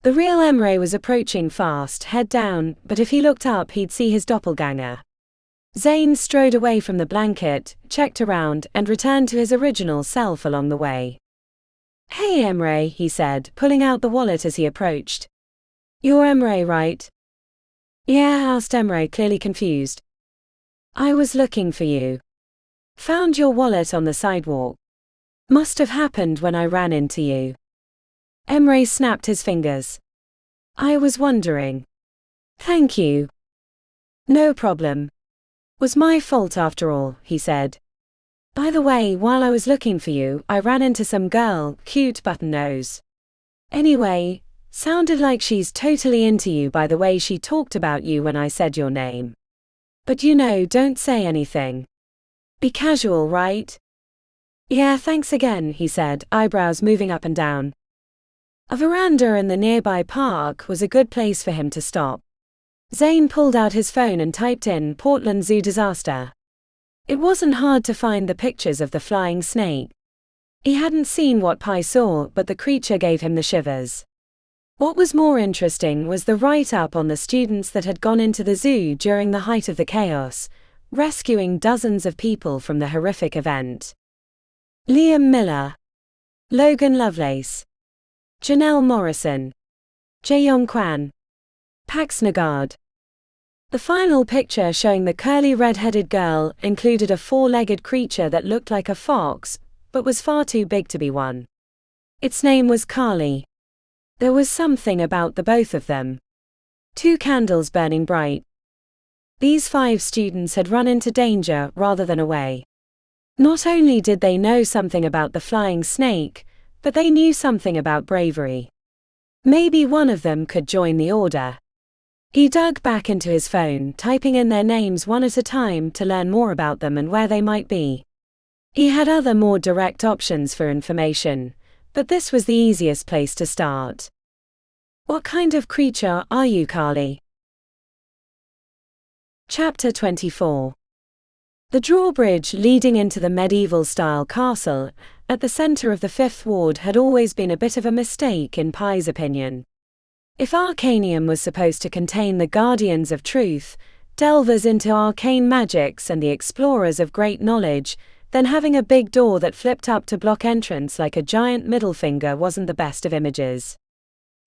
The real Emre was approaching fast, head down, but if he looked up he'd see his doppelganger. Zane strode away from the blanket, checked around, and returned to his original self along the way. Hey Emre, he said, pulling out the wallet as he approached. You're Emre, right? Yeah, asked Emre, clearly confused. I was looking for you. Found your wallet on the sidewalk. Must have happened when I ran into you. Emre snapped his fingers. I was wondering. Thank you. No problem. Was my fault after all, he said. By the way, while I was looking for you, I ran into some girl, cute button nose. Anyway, sounded like she's totally into you by the way she talked about you when I said your name. But don't say anything. Be casual, right? Yeah, thanks again, he said, eyebrows moving up and down. A veranda in the nearby park was a good place for him to stop. Zane pulled out his phone and typed in Portland Zoo disaster. It wasn't hard to find the pictures of the flying snake. He hadn't seen what Pi saw, but the creature gave him the shivers. What was more interesting was the write-up on the students that had gone into the zoo during the height of the chaos, rescuing dozens of people from the horrific event. Liam Miller, Logan Lovelace, Janelle Morrison, Jaeyoung Kwan, Pax Nagard. The final picture showing the curly red-headed girl included a four-legged creature that looked like a fox, but was far too big to be one. Its name was Carly. There was something about the both of them. 2 candles burning bright. These 5 students had run into danger rather than away. Not only did they know something about the flying snake, but they knew something about bravery. Maybe one of them could join the Order. He dug back into his phone, typing in their names one at a time to learn more about them and where they might be. He had other more direct options for information, but this was the easiest place to start. What kind of creature are you, Carly? Chapter 24. The drawbridge leading into the medieval-style castle, at the center of the Fifth Ward, had always been a bit of a mistake in Pi's opinion. If Arcanium was supposed to contain the Guardians of Truth, delvers into arcane magics and the explorers of great knowledge, then having a big door that flipped up to block entrance like a giant middle finger wasn't the best of images.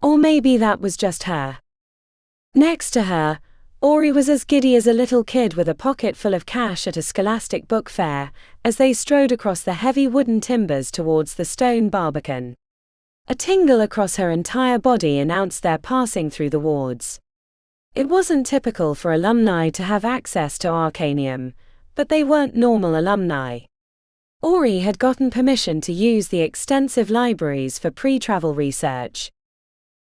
Or maybe that was just her. Next to her, Ori was as giddy as a little kid with a pocket full of cash at a scholastic book fair, as they strode across the heavy wooden timbers towards the stone barbican. A tingle across her entire body announced their passing through the wards. It wasn't typical for alumni to have access to Arcanium, but they weren't normal alumni. Ori had gotten permission to use the extensive libraries for pre-travel research.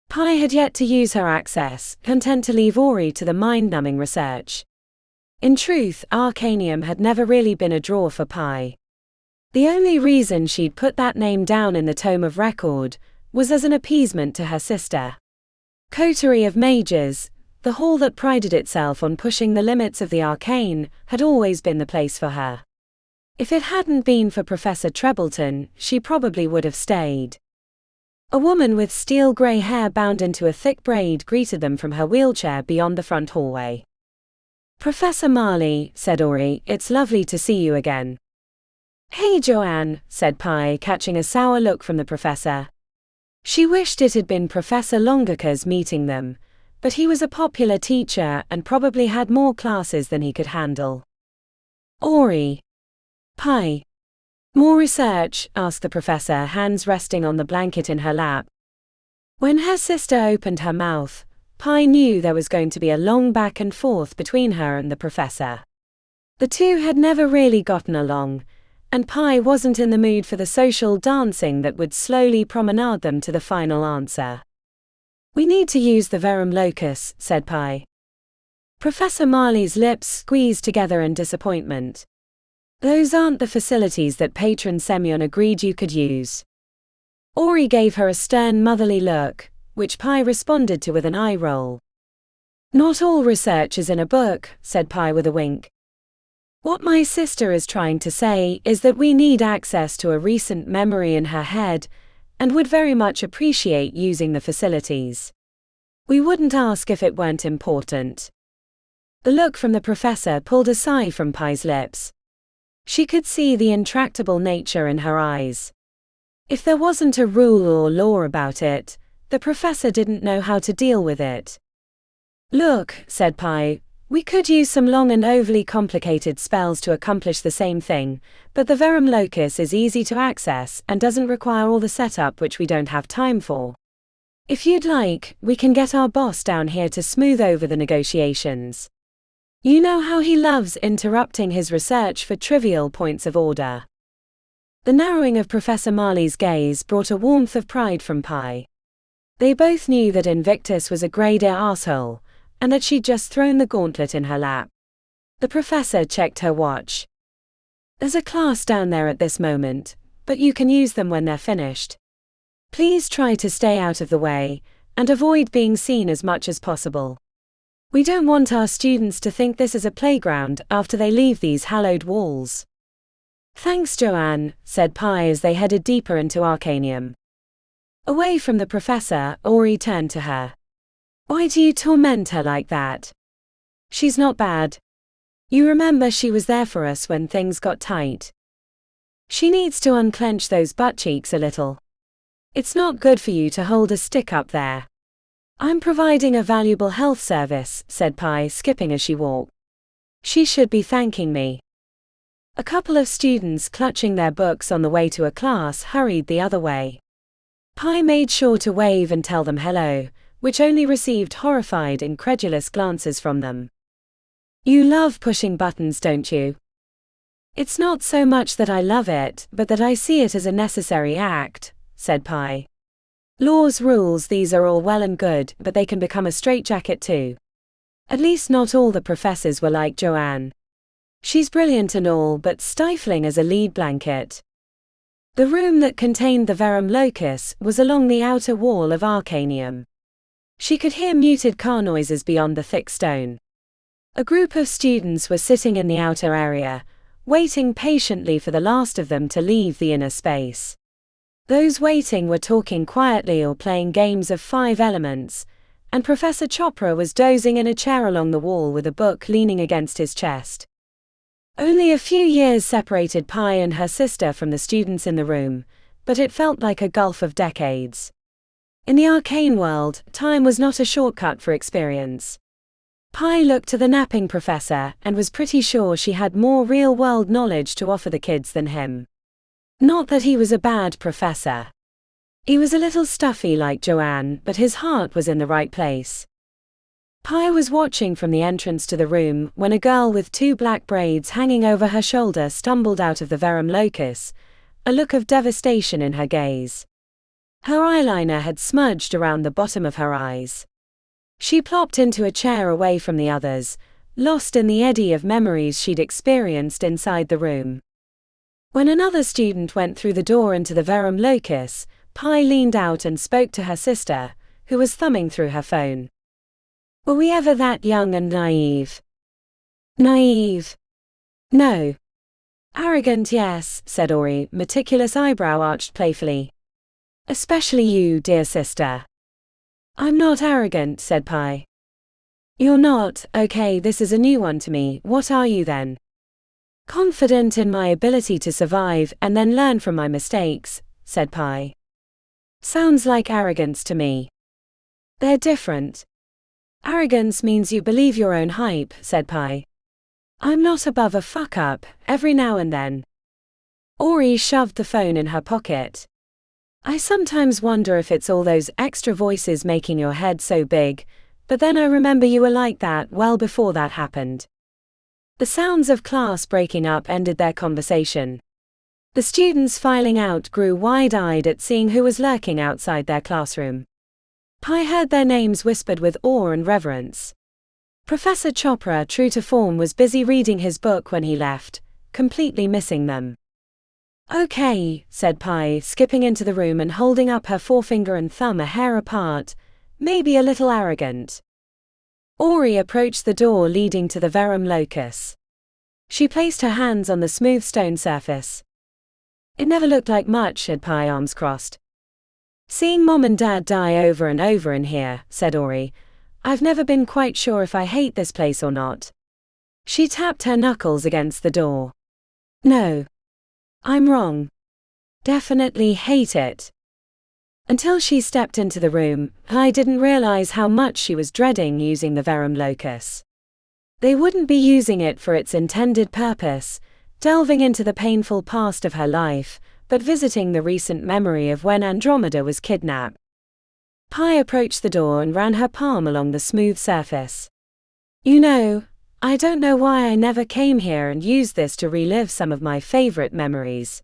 Pi had yet to use her access, content to leave Ori to the mind-numbing research. In truth, Arcanium had never really been a draw for Pi. The only reason she'd put that name down in the Tome of Record was as an appeasement to her sister. Coterie of Mages, the hall that prided itself on pushing the limits of the arcane, had always been the place for her. If it hadn't been for Professor Trebleton, she probably would have stayed. A woman with steel grey hair bound into a thick braid greeted them from her wheelchair beyond the front hallway. Professor Marley, said Ori, it's lovely to see you again. Hey Joanne, said Pi, catching a sour look from the professor. She wished it had been Professor Longaker's meeting them, But he was a popular teacher and probably had more classes than he could handle. Ori. Pi. More research? Asked the professor, hands resting on the blanket in her lap. When her sister opened her mouth, Pi knew there was going to be a long back and forth between her and the professor. The two had never really gotten along, and Pi wasn't in the mood for the social dancing that would slowly promenade them to the final answer. We need to use the verum locus, said Pi. Professor Marley's lips squeezed together in disappointment. Those aren't the facilities that Patron Semyon agreed you could use. Ori gave her a stern motherly look, which Pi responded to with an eye roll. Not all research is in a book, said Pi with a wink. What my sister is trying to say is that we need access to a recent memory in her head, and would very much appreciate using the facilities. We wouldn't ask if it weren't important. The look from the professor pulled a sigh from Pi's lips. She could see the intractable nature in her eyes. If there wasn't a rule or law about it, the professor didn't know how to deal with it. Look, said Pi, we could use some long and overly complicated spells to accomplish the same thing, but the verum locus is easy to access and doesn't require all the setup which we don't have time for. If you'd like, we can get our boss down here to smooth over the negotiations. You know how he loves interrupting his research for trivial points of order. The narrowing of Professor Marley's gaze brought a warmth of pride from Pi. They both knew that Invictus was a grade A arsehole, and that she'd just thrown the gauntlet in her lap. The professor checked her watch. There's a class down there at this moment, but you can use them when they're finished. Please try to stay out of the way, and avoid being seen as much as possible. We don't want our students to think this is a playground after they leave these hallowed walls. Thanks, Joanne, said Pi as they headed deeper into Arcanium. Away from the professor, Ori turned to her. Why do you torment her like that? She's not bad. You remember she was there for us when things got tight. She needs to unclench those butt cheeks a little. It's not good for you to hold a stick up there. I'm providing a valuable health service, said Pi, skipping as she walked. She should be thanking me. A couple of students clutching their books on the way to a class hurried the other way. Pi made sure to wave and tell them hello, which only received horrified, incredulous glances from them. You love pushing buttons, don't you? It's not so much that I love it, but that I see it as a necessary act, said Pi. Laws, rules, these are all well and good, but they can become a straitjacket too. At least not all the professors were like Joanne. She's brilliant and all, but stifling as a lead blanket. The room that contained the verum locus was along the outer wall of Arcanium. She could hear muted car noises beyond the thick stone. A group of students were sitting in the outer area, waiting patiently for the last of them to leave the inner space. Those waiting were talking quietly or playing games of 5 elements, and Professor Chopra was dozing in a chair along the wall with a book leaning against his chest. Only a few years separated Pi and her sister from the students in the room, but it felt like a gulf of decades. In the arcane world, time was not a shortcut for experience. Pi looked to the napping professor and was pretty sure she had more real-world knowledge to offer the kids than him. Not that he was a bad professor. He was a little stuffy like Joanne, but his heart was in the right place. Pi was watching from the entrance to the room when a girl with 2 black braids hanging over her shoulder stumbled out of the verum locus, a look of devastation in her gaze. Her eyeliner had smudged around the bottom of her eyes. She plopped into a chair away from the others, lost in the eddy of memories she'd experienced inside the room. When another student went through the door into the verum locus, Pi leaned out and spoke to her sister, who was thumbing through her phone. Were we ever that young and naive? Naive? No. Arrogant, yes, said Ori, meticulous eyebrow arched playfully. Especially you, dear sister. I'm not arrogant, said Pi. You're not? Okay, this is a new one to me. What are you then? Confident in my ability to survive and then learn from my mistakes, said Pi. Sounds like arrogance to me. They're different. Arrogance means you believe your own hype, said Pi. I'm not above a fuck-up, every now and then. Ori shoved the phone in her pocket. I sometimes wonder if it's all those extra voices making your head so big, but then I remember you were like that well before that happened. The sounds of class breaking up ended their conversation. The students filing out grew wide-eyed at seeing who was lurking outside their classroom. Pi heard their names whispered with awe and reverence. Professor Chopra, true to form, was busy reading his book when he left, completely missing them. Okay, said Pi, skipping into the room and holding up her forefinger and thumb a hair apart, maybe a little arrogant. Ori approached the door leading to the Verum Locus. She placed her hands on the smooth stone surface. It never looked like much, said Pi, arms crossed. Seeing Mom and Dad die over and over in here, said Ori, I've never been quite sure if I hate this place or not. She tapped her knuckles against the door. No. I'm wrong. Definitely hate it. Until she stepped into the room, I didn't realize how much she was dreading using the Verum Locus. They wouldn't be using it for its intended purpose, delving into the painful past of her life, but visiting the recent memory of when Andromeda was kidnapped. Pi approached the door and ran her palm along the smooth surface. You know, I don't know why I never came here and used this to relive some of my favorite memories.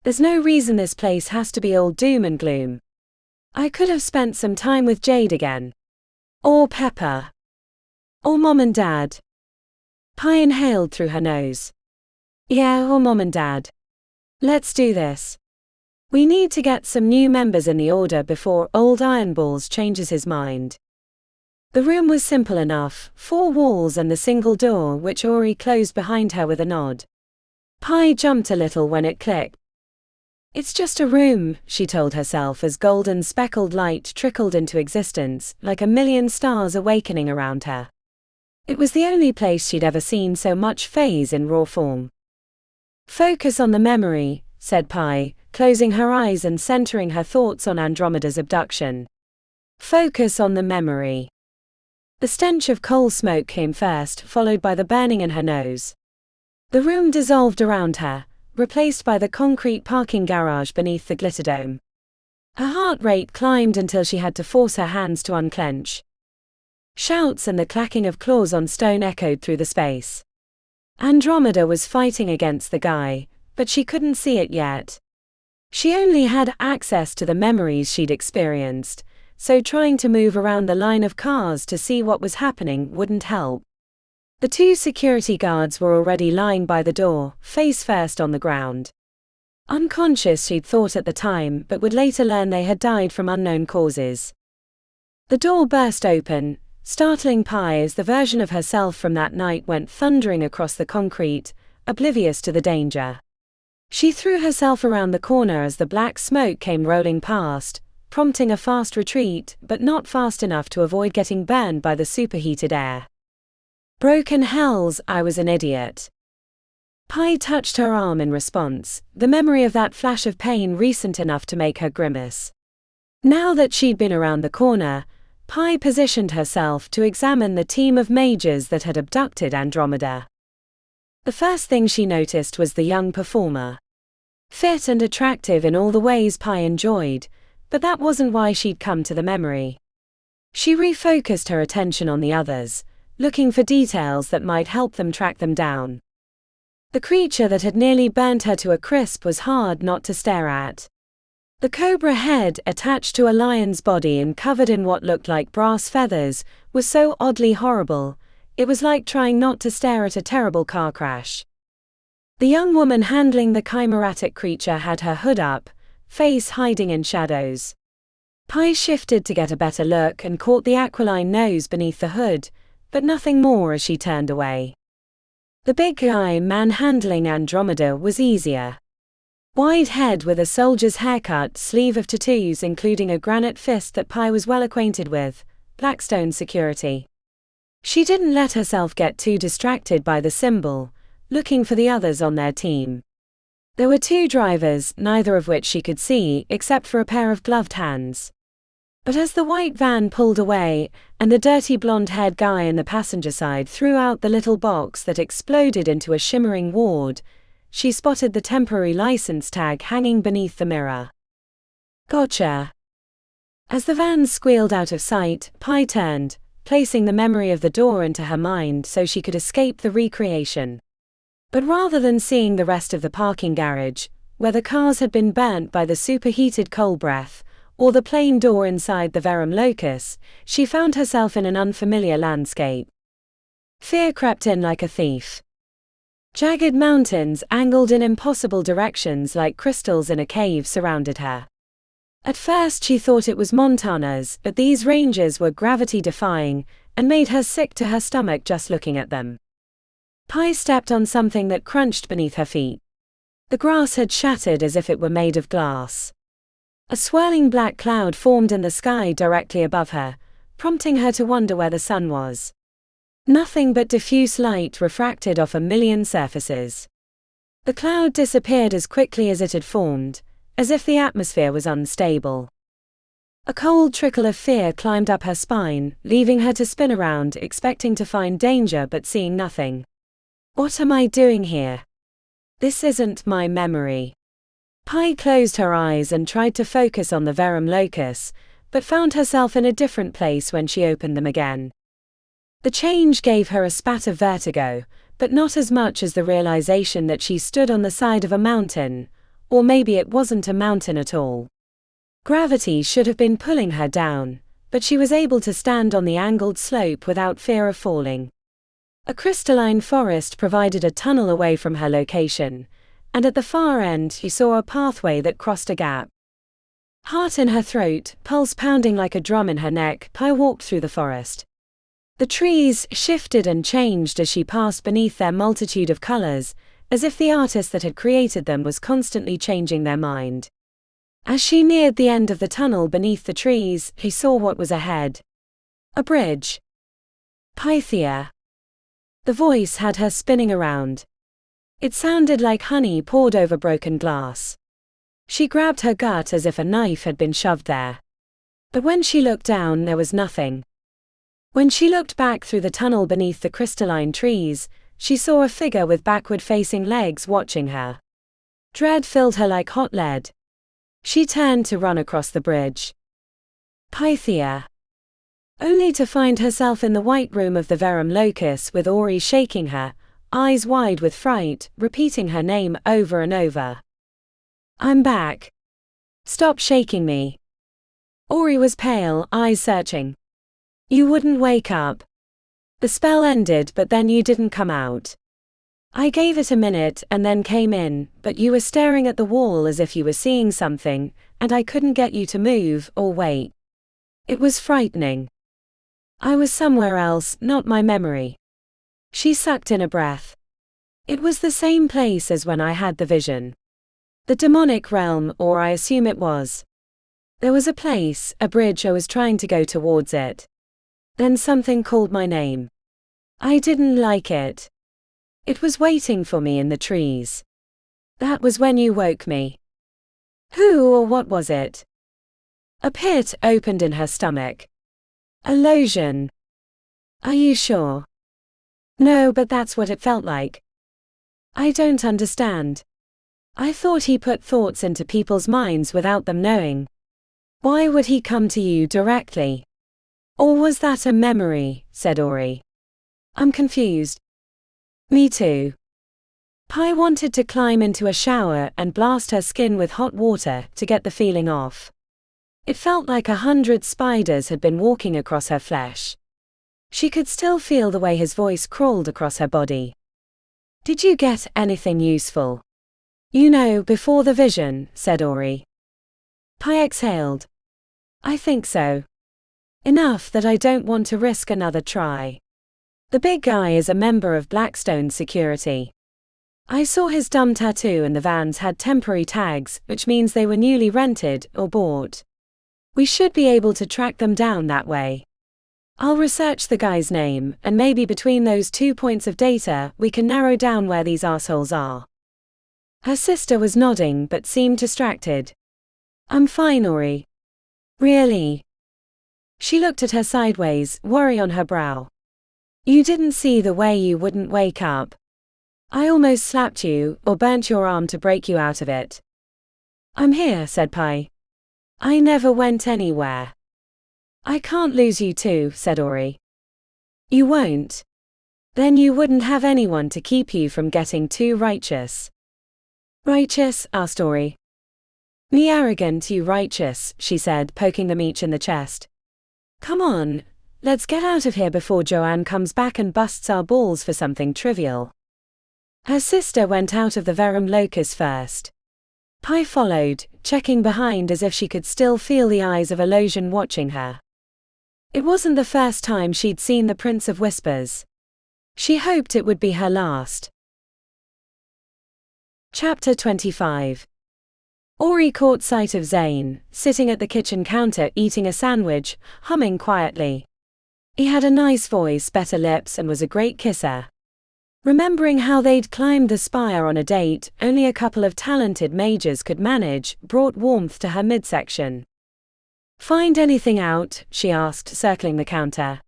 There's no reason this place has to be all doom and gloom. I could have spent some time with Jade again. Or Pepper. Or Mom and Dad. Pi inhaled through her nose. Yeah, or Mom and Dad. Let's do this. We need to get some new members in the Order before old Ironballs changes his mind. The room was simple enough, 4 walls and the single door which Ori closed behind her with a nod. Pi jumped a little when it clicked. It's just a room, she told herself as golden speckled light trickled into existence, like a million stars awakening around her. It was the only place she'd ever seen so much phase in raw form. Focus on the memory, said Pi, closing her eyes and centering her thoughts on Andromeda's abduction. Focus on the memory. The stench of coal smoke came first, followed by the burning in her nose. The room dissolved around her, replaced by the concrete parking garage beneath the glitterdome. Her heart rate climbed until she had to force her hands to unclench. Shouts and the clacking of claws on stone echoed through the space. Andromeda was fighting against the guy, but she couldn't see it yet. She only had access to the memories she'd experienced, so trying to move around the line of cars to see what was happening wouldn't help. The 2 security guards were already lying by the door, face first on the ground. Unconscious, she'd thought at the time, but would later learn they had died from unknown causes. The door burst open, startling Pi as the version of herself from that night went thundering across the concrete, oblivious to the danger. She threw herself around the corner as the black smoke came rolling past, prompting a fast retreat, but not fast enough to avoid getting burned by the superheated air. Broken hells, I was an idiot. Pi touched her arm in response, the memory of that flash of pain recent enough to make her grimace. Now that she'd been around the corner, Pi positioned herself to examine the team of mages that had abducted Andromeda. The first thing she noticed was the young performer. Fit and attractive in all the ways Pi enjoyed, but that wasn't why she'd come to the memory. She refocused her attention on the others, looking for details that might help them track them down. The creature that had nearly burnt her to a crisp was hard not to stare at. The cobra head, attached to a lion's body and covered in what looked like brass feathers, was so oddly horrible, it was like trying not to stare at a terrible car crash. The young woman handling the chimeratic creature had her hood up, face hiding in shadows. Pi shifted to get a better look and caught the aquiline nose beneath the hood, but nothing more as she turned away. The big guy manhandling Andromeda was easier. Wide head with a soldier's haircut, sleeve of tattoos including a granite fist that Pi was well acquainted with, Blackstone security. She didn't let herself get too distracted by the symbol, looking for the others on their team. There were 2 drivers, neither of which she could see except for a pair of gloved hands. But as the white van pulled away, and the dirty blonde-haired guy in the passenger side threw out the little box that exploded into a shimmering ward, she spotted the temporary license tag hanging beneath the mirror. Gotcha. As the van squealed out of sight, Pi turned, placing the memory of the door into her mind so she could escape the recreation. But rather than seeing the rest of the parking garage, where the cars had been burnt by the superheated coal breath, or the plain door inside the Verum Locus, she found herself in an unfamiliar landscape. Fear crept in like a thief. Jagged mountains angled in impossible directions like crystals in a cave surrounded her. At first she thought it was Montana's, but these ranges were gravity-defying, and made her sick to her stomach just looking at them. Pi stepped on something that crunched beneath her feet. The grass had shattered as if it were made of glass. A swirling black cloud formed in the sky directly above her, prompting her to wonder where the sun was. Nothing but diffuse light refracted off a million surfaces. The cloud disappeared as quickly as it had formed, as if the atmosphere was unstable. A cold trickle of fear climbed up her spine, leaving her to spin around, expecting to find danger but seeing nothing. What am I doing here? This isn't my memory. Pi closed her eyes and tried to focus on the Verum Locus, but found herself in a different place when she opened them again. The change gave her a spat of vertigo, but not as much as the realization that she stood on the side of a mountain, or maybe it wasn't a mountain at all. Gravity should have been pulling her down, but she was able to stand on the angled slope without fear of falling. A crystalline forest provided a tunnel away from her location, and at the far end she saw a pathway that crossed a gap. Heart in her throat, pulse pounding like a drum in her neck, Pi walked through the forest. The trees shifted and changed as she passed beneath their multitude of colors, as if the artist that had created them was constantly changing their mind. As she neared the end of the tunnel beneath the trees, she saw what was ahead. A bridge. Pythia. The voice had her spinning around. It sounded like honey poured over broken glass. She grabbed her gut as if a knife had been shoved there. But when she looked down, there was nothing. When she looked back through the tunnel beneath the crystalline trees, she saw a figure with backward-facing legs watching her. Dread filled her like hot lead. She turned to run across the bridge. Pythia. Only to find herself in the white room of the Verum Locus with Ori shaking her, eyes wide with fright, repeating her name over and over. I'm back. Stop shaking me. Ori was pale, eyes searching. You wouldn't wake up. The spell ended, but then you didn't come out. I gave it a minute and then came in, but you were staring at the wall as if you were seeing something, and I couldn't get you to move or wait. It was frightening. I was somewhere else, not my memory. She sucked in a breath. It was the same place as when I had the vision. The demonic realm, or I assume it was. There was a place, a bridge, I was trying to go towards it. Then something called my name. I didn't like it. It was waiting for me in the trees. That was when you woke me. Who or what was it? A pit opened in her stomach. Illusion. Are you sure? No, but that's what it felt like. I don't understand. I thought he put thoughts into people's minds without them knowing. Why would he come to you directly? Or was that a memory, said Ori. I'm confused. Me too. Pi wanted to climb into a shower and blast her skin with hot water to get the feeling off. It felt like 100 spiders had been walking across her flesh. She could still feel the way his voice crawled across her body. Did you get anything useful? You know, before the vision, said Ori. Pi exhaled. I think so. Enough that I don't want to risk another try. The big guy is a member of Blackstone's security. I saw his dumb tattoo and the vans had temporary tags, which means they were newly rented or bought. We should be able to track them down that way. I'll research the guy's name, and maybe between those 2 points of data, we can narrow down where these assholes are. Her sister was nodding but seemed distracted. I'm fine, Ori. Really? She looked at her sideways, worry on her brow. You didn't see the way you wouldn't wake up. I almost slapped you, or burnt your arm to break you out of it. I'm here, said Pi. I never went anywhere. I can't lose you too, said Ori. You won't. Then you wouldn't have anyone to keep you from getting too righteous. Righteous? Asked Ori. Me arrogant, you righteous, she said, poking them each in the chest. Come on, let's get out of here before Joanne comes back and busts our balls for something trivial. Her sister went out of the Verum Locus first. Pi followed, checking behind as if she could still feel the eyes of Elosion watching her. It wasn't the first time she'd seen the Prince of Whispers. She hoped it would be her last. Chapter 25. Ori caught sight of Zane, sitting at the kitchen counter eating a sandwich, humming quietly. He had a nice voice, better lips, and was a great kisser. Remembering how they'd climbed the spire on a date only a couple of talented mages could manage, brought warmth to her midsection. Find anything out? She asked, circling the counter.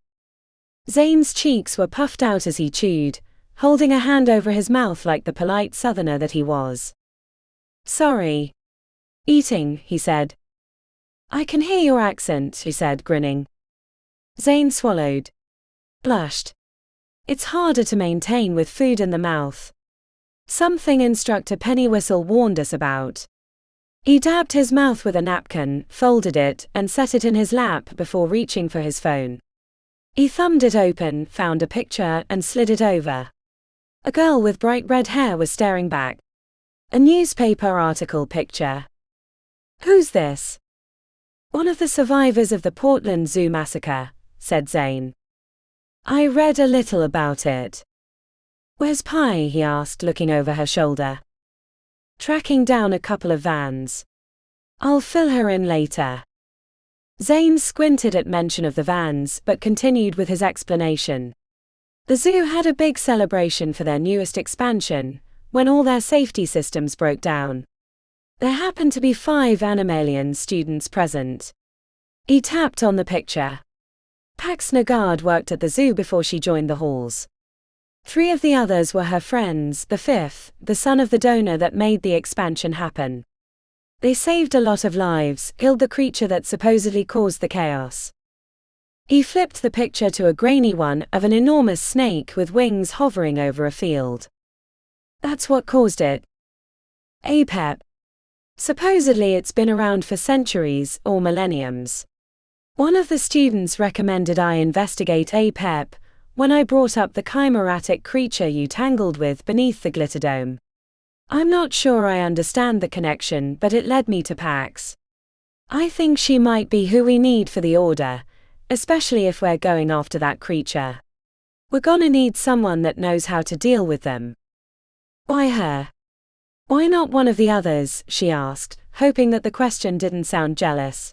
Zane's cheeks were puffed out as he chewed, holding a hand over his mouth like the polite southerner that he was. Sorry. Eating, he said. I can hear your accent, she said, grinning. Zane swallowed. Blushed. It's harder to maintain with food in the mouth. Something Instructor Pennywhistle warned us about. He dabbed his mouth with a napkin, folded it, and set it in his lap before reaching for his phone. He thumbed it open, found a picture, and slid it over. A girl with bright red hair was staring back. A newspaper article picture. Who's this? One of the survivors of the Portland Zoo massacre, said Zane. I read a little about it. Where's Pi? He asked, looking over her shoulder. Tracking down a couple of vans. I'll fill her in later. Zane squinted at mention of the vans, but continued with his explanation. The zoo had a big celebration for their newest expansion, when all their safety systems broke down. There happened to be 5 Animalian students present. He tapped on the picture. Pax Nagard worked at the zoo before she joined the halls. 3 of the others were her friends, the 5th, the son of the donor that made the expansion happen. They saved a lot of lives, killed the creature that supposedly caused the chaos. He flipped the picture to a grainy one of an enormous snake with wings hovering over a field. That's what caused it. APEP. Supposedly it's been around for centuries, or millenniums. One of the students recommended I investigate APEP, when I brought up the chimeratic creature you tangled with beneath the glitter dome. I'm not sure I understand the connection, but it led me to Pax. I think she might be who we need for the Order, especially if we're going after that creature. We're gonna need someone that knows how to deal with them. Why her? Why not one of the others? She asked, hoping that the question didn't sound jealous.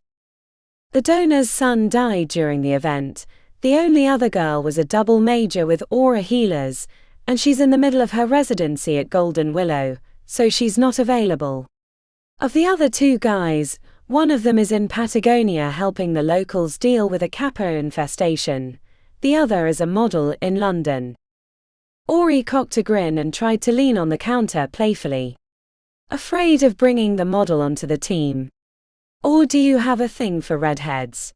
The donor's son died during the event. The only other girl was a double major with aura healers, and she's in the middle of her residency at Golden Willow, so she's not available. Of the other 2 guys, one of them is in Patagonia helping the locals deal with a capo infestation. The other is a model in London. Ori cocked a grin and tried to lean on the counter playfully. Afraid of bringing the model onto the team. Or do you have a thing for redheads?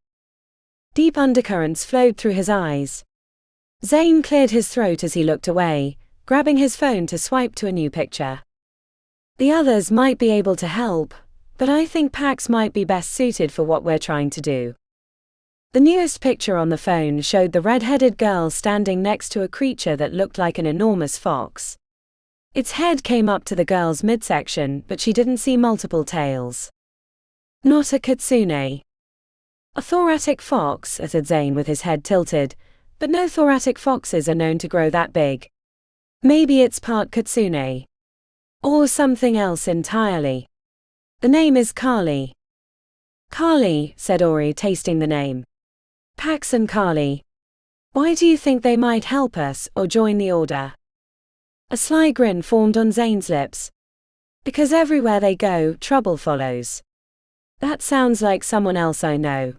Deep undercurrents flowed through his eyes. Zane cleared his throat as he looked away, grabbing his phone to swipe to a new picture. The others might be able to help, but I think Pax might be best suited for what we're trying to do. The newest picture on the phone showed the red-headed girl standing next to a creature that looked like an enormous fox. Its head came up to the girl's midsection, but she didn't see multiple tails. Not a kitsune. A thoracic fox, said Zane with his head tilted, but no thoracic foxes are known to grow that big. Maybe it's part kitsune. Or something else entirely. The name is Carly. Carly, said Ori, tasting the name. Pax and Carly. Why do you think they might help us, or join the Order? A sly grin formed on Zane's lips. Because everywhere they go, trouble follows. That sounds like someone else I know.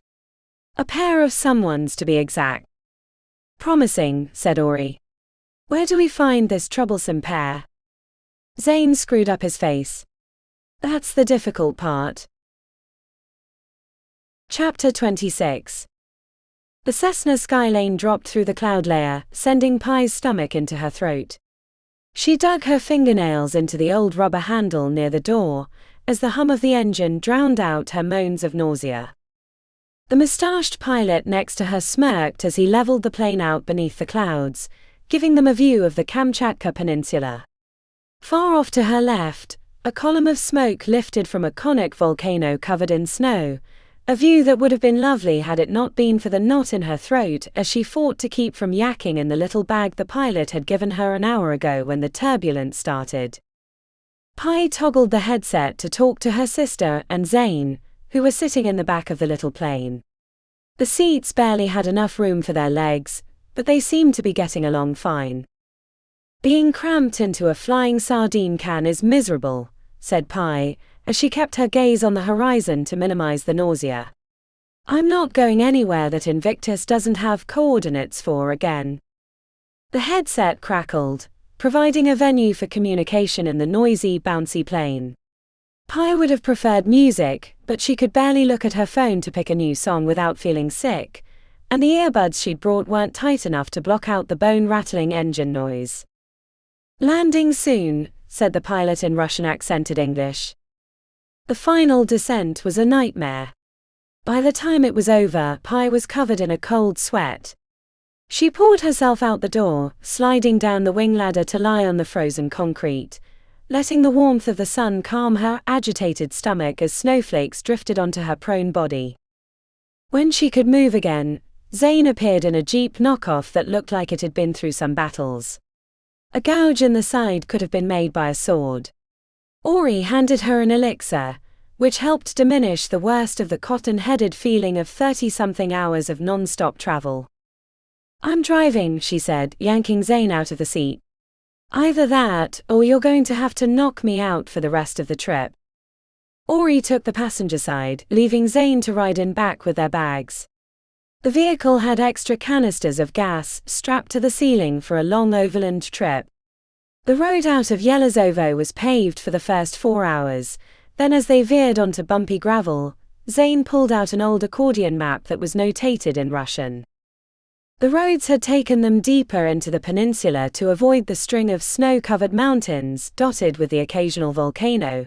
A pair of someones, to be exact. Promising, said Ori. Where do we find this troublesome pair? Zane screwed up his face. That's the difficult part. Chapter 26. The Cessna Skylane dropped through the cloud layer, sending Pi's stomach into her throat. She dug her fingernails into the old rubber handle near the door, as the hum of the engine drowned out her moans of nausea. The mustached pilot next to her smirked as he leveled the plane out beneath the clouds, giving them a view of the Kamchatka Peninsula. Far off to her left, a column of smoke lifted from a conic volcano covered in snow, a view that would have been lovely had it not been for the knot in her throat as she fought to keep from yakking in the little bag the pilot had given her an hour ago when the turbulence started. Pi toggled the headset to talk to her sister and Zane, who were sitting in the back of the little plane. The seats barely had enough room for their legs, but they seemed to be getting along fine. Being cramped into a flying sardine can is miserable, said Pi, as she kept her gaze on the horizon to minimize the nausea. I'm not going anywhere that Invictus doesn't have coordinates for again. The headset crackled, providing a venue for communication in the noisy, bouncy plane. Pi would have preferred music, but she could barely look at her phone to pick a new song without feeling sick, and the earbuds she'd brought weren't tight enough to block out the bone-rattling engine noise. Landing soon, said the pilot in Russian-accented English. The final descent was a nightmare. By the time it was over, Pi was covered in a cold sweat. She poured herself out the door, sliding down the wing ladder to lie on the frozen concrete, letting the warmth of the sun calm her agitated stomach as snowflakes drifted onto her prone body. When she could move again, Zane appeared in a Jeep knockoff that looked like it had been through some battles. A gouge in the side could have been made by a sword. Ori handed her an elixir, which helped diminish the worst of the cotton-headed feeling of 30-something hours of non-stop travel. I'm driving, she said, yanking Zane out of the seat. Either that, or you're going to have to knock me out for the rest of the trip. Ori took the passenger side, leaving Zane to ride in back with their bags. The vehicle had extra canisters of gas strapped to the ceiling for a long overland trip. The road out of Yelezovo was paved for the first 4 hours, then as they veered onto bumpy gravel, Zane pulled out an old accordion map that was notated in Russian. The roads had taken them deeper into the peninsula to avoid the string of snow-covered mountains dotted with the occasional volcano,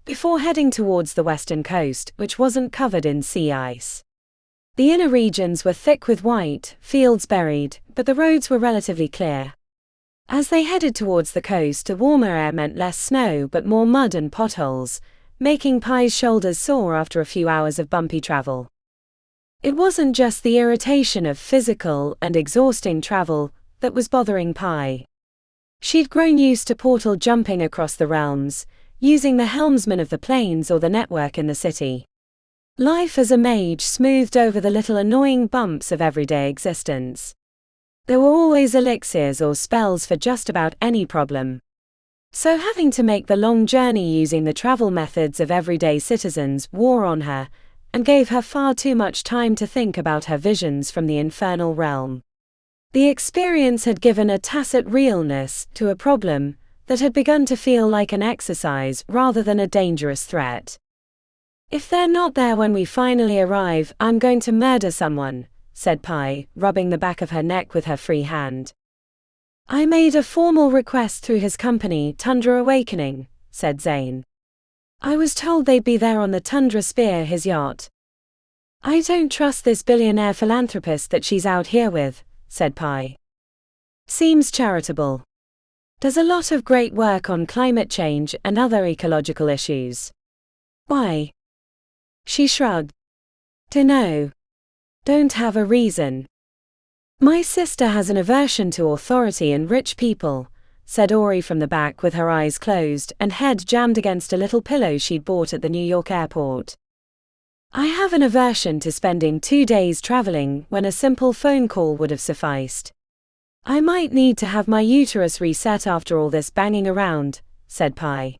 before heading towards the western coast, which wasn't covered in sea ice. The inner regions were thick with white, fields buried, but the roads were relatively clear. As they headed towards the coast, a warmer air meant less snow but more mud and potholes, making Pi's shoulders sore after a few hours of bumpy travel. It wasn't just the irritation of physical and exhausting travel that was bothering Pi. She'd grown used to portal jumping across the realms, using the helmsman of the planes or the network in the city. Life as a mage smoothed over the little annoying bumps of everyday existence. There were always elixirs or spells for just about any problem. So having to make the long journey using the travel methods of everyday citizens wore on her, and gave her far too much time to think about her visions from the infernal realm. The experience had given a tacit realness to a problem that had begun to feel like an exercise rather than a dangerous threat. If they're not there when we finally arrive, I'm going to murder someone, said Pi, rubbing the back of her neck with her free hand. I made a formal request through his company, Tundra Awakening, said Zane. I was told they'd be there on the Tundra Spear, his yacht. I don't trust this billionaire philanthropist that she's out here with, said Pi. Seems charitable. Does a lot of great work on climate change and other ecological issues. Why? She shrugged. Dunno. Don't have a reason. My sister has an aversion to authority and rich people, said Ori from the back with her eyes closed and head jammed against a little pillow she'd bought at the New York airport. I have an aversion to spending 2 days traveling when a simple phone call would have sufficed. I might need to have my uterus reset after all this banging around, said Pi.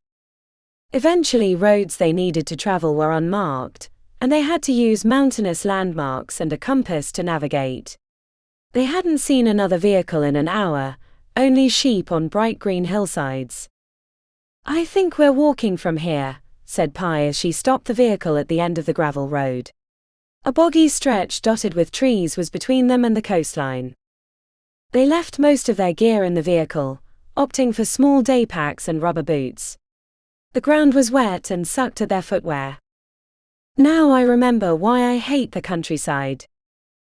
Eventually roads they needed to travel were unmarked, and they had to use mountainous landmarks and a compass to navigate. They hadn't seen another vehicle in an hour, only sheep on bright green hillsides. "I think we're walking from here," said Pi as she stopped the vehicle at the end of the gravel road. A boggy stretch dotted with trees was between them and the coastline. They left most of their gear in the vehicle, opting for small day packs and rubber boots. The ground was wet and sucked at their footwear. "Now I remember why I hate the countryside.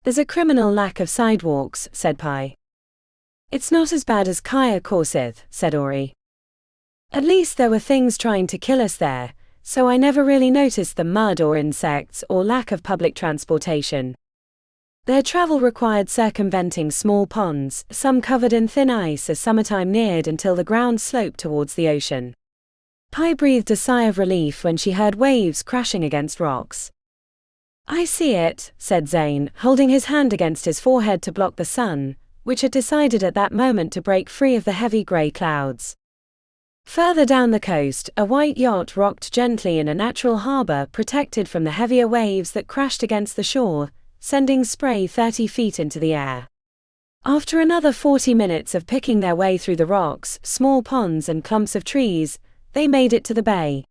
There's a criminal lack of sidewalks," said Pi. "It's not as bad as Kaya Korsith," said Ori. "At least there were things trying to kill us there, so I never really noticed the mud or insects or lack of public transportation. Their travel required circumventing small ponds, some covered in thin ice as summertime neared until the ground sloped towards the ocean." Pi breathed a sigh of relief when she heard waves crashing against rocks. "I see it," said Zane, holding his hand against his forehead to block the sun, which had decided at that moment to break free of the heavy grey clouds. Further down the coast, a white yacht rocked gently in a natural harbour protected from the heavier waves that crashed against the shore, sending spray 30 feet into the air. After another 40 minutes of picking their way through the rocks, small ponds and clumps of trees, they made it to the bay.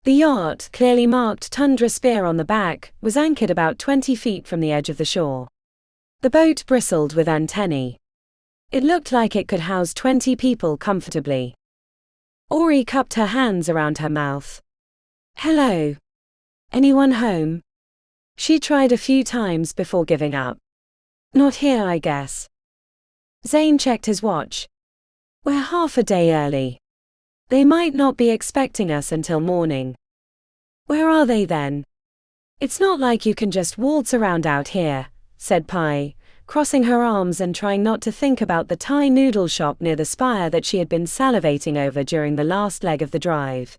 The yacht, clearly marked Tundra Spear on the back, was anchored about 20 feet from the edge of the shore. The boat bristled with antennae. It looked like it could house 20 people comfortably. Ori cupped her hands around her mouth. "Hello. Anyone home?" She tried a few times before giving up. "Not here, I guess." Zane checked his watch. "We're half a day early. They might not be expecting us until morning." "Where are they then?" "It's not like you can just waltz around out here," said Pi, crossing her arms and trying not to think about the Thai noodle shop near the spire that she had been salivating over during the last leg of the drive.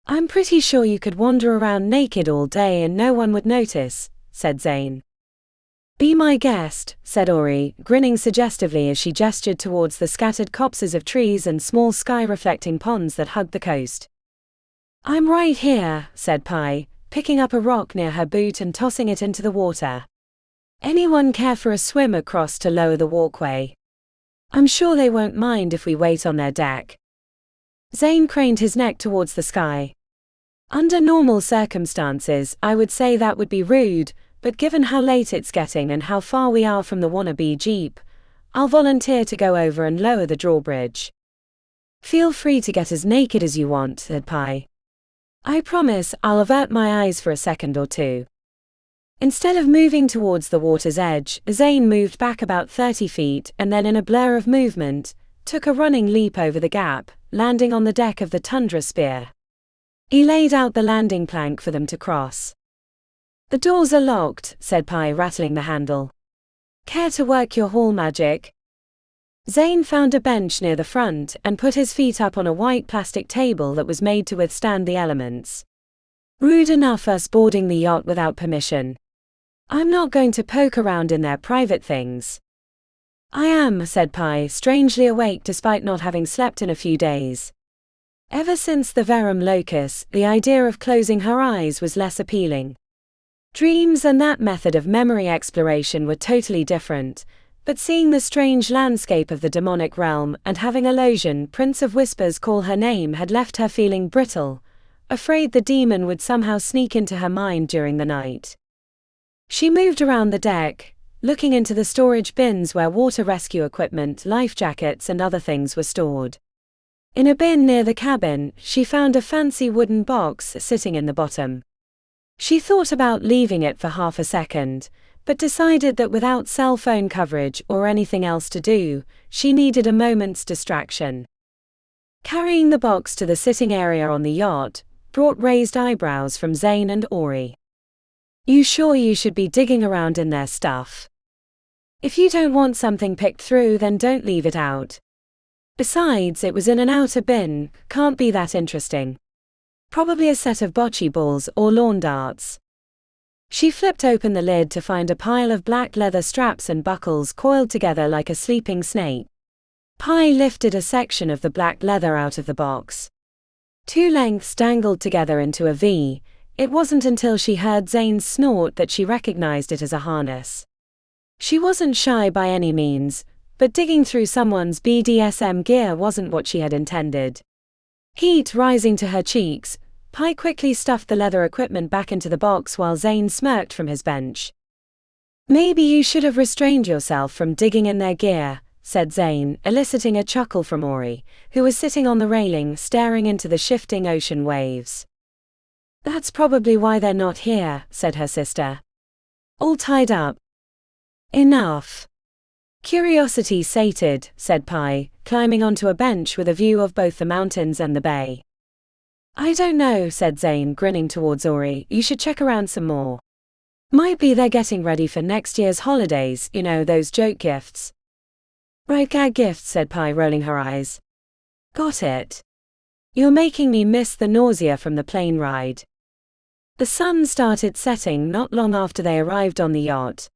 "I'm pretty sure you could wander around naked all day and no one would notice," said Zane. "Be my guest," said Ori, grinning suggestively as she gestured towards the scattered copses of trees and small sky-reflecting ponds that hugged the coast. "I'm right here," said Pi, picking up a rock near her boot and tossing it into the water. "Anyone care for a swim across to lower the walkway? I'm sure they won't mind if we wait on their deck." Zane craned his neck towards the sky. "Under normal circumstances, I would say that would be rude, but given how late it's getting and how far we are from the wannabe jeep, I'll volunteer to go over and lower the drawbridge." "Feel free to get as naked as you want," said Pi. "I promise I'll avert my eyes for a second or two." Instead of moving towards the water's edge, Zane moved back about 30 feet and then in a blur of movement, took a running leap over the gap, landing on the deck of the Tundra Spear. He laid out the landing plank for them to cross. "The doors are locked," said Pi, rattling the handle. "Care to work your hall magic?" Zane found a bench near the front and put his feet up on a white plastic table that was made to withstand the elements. "Rude enough us boarding the yacht without permission. I'm not going to poke around in their private things." "I am," said Pi, strangely awake despite not having slept in a few days. Ever since the Verum Locus, the idea of closing her eyes was less appealing. Dreams and that method of memory exploration were totally different, but seeing the strange landscape of the demonic realm and having Elosian, Prince of Whispers, call her name had left her feeling brittle, afraid the demon would somehow sneak into her mind during the night. She moved around the deck, looking into the storage bins where water rescue equipment, life jackets and other things were stored. In a bin near the cabin, she found a fancy wooden box sitting in the bottom. She thought about leaving it for half a second, but decided that without cell phone coverage or anything else to do, she needed a moment's distraction. Carrying the box to the sitting area on the yacht brought raised eyebrows from Zane and Ori. "You sure you should be digging around in their stuff? If you don't want something picked through, then don't leave it out. Besides, it was in an outer bin, can't be that interesting. Probably a set of bocce balls or lawn darts." She flipped open the lid to find a pile of black leather straps and buckles coiled together like a sleeping snake. Pi lifted a section of the black leather out of the box. Two lengths dangled together into a V, It wasn't until she heard Zane's snort that she recognized it as a harness. She wasn't shy by any means, but digging through someone's BDSM gear wasn't what she had intended. Heat rising to her cheeks, Pi quickly stuffed the leather equipment back into the box while Zane smirked from his bench. "Maybe you should have restrained yourself from digging in their gear," said Zane, eliciting a chuckle from Ori, who was sitting on the railing staring into the shifting ocean waves. "That's probably why they're not here," said her sister. "All tied up." "Enough." "Curiosity sated," said Pi, climbing onto a bench with a view of both the mountains and the bay. "I don't know," said Zane, grinning towards Ori. "You should check around some more. Might be they're getting ready for next year's holidays, you know, those joke gifts." "Right, gag gifts," said Pi, rolling her eyes. "Got it. You're making me miss the nausea from the plane ride." The sun started setting not long after they arrived on the yacht.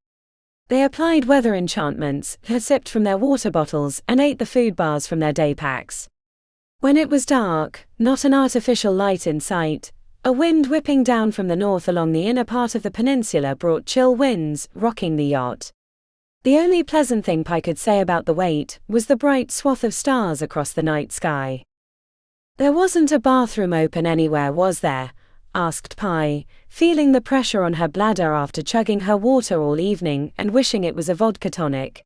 They applied weather enchantments, had sipped from their water bottles, and ate the food bars from their day packs. When it was dark, not an artificial light in sight, a wind whipping down from the north along the inner part of the peninsula brought chill winds, rocking the yacht. The only pleasant thing Pi could say about the wait was the bright swath of stars across the night sky. "There wasn't a bathroom open anywhere, was there?" asked Pi, feeling the pressure on her bladder after chugging her water all evening and wishing it was a vodka tonic.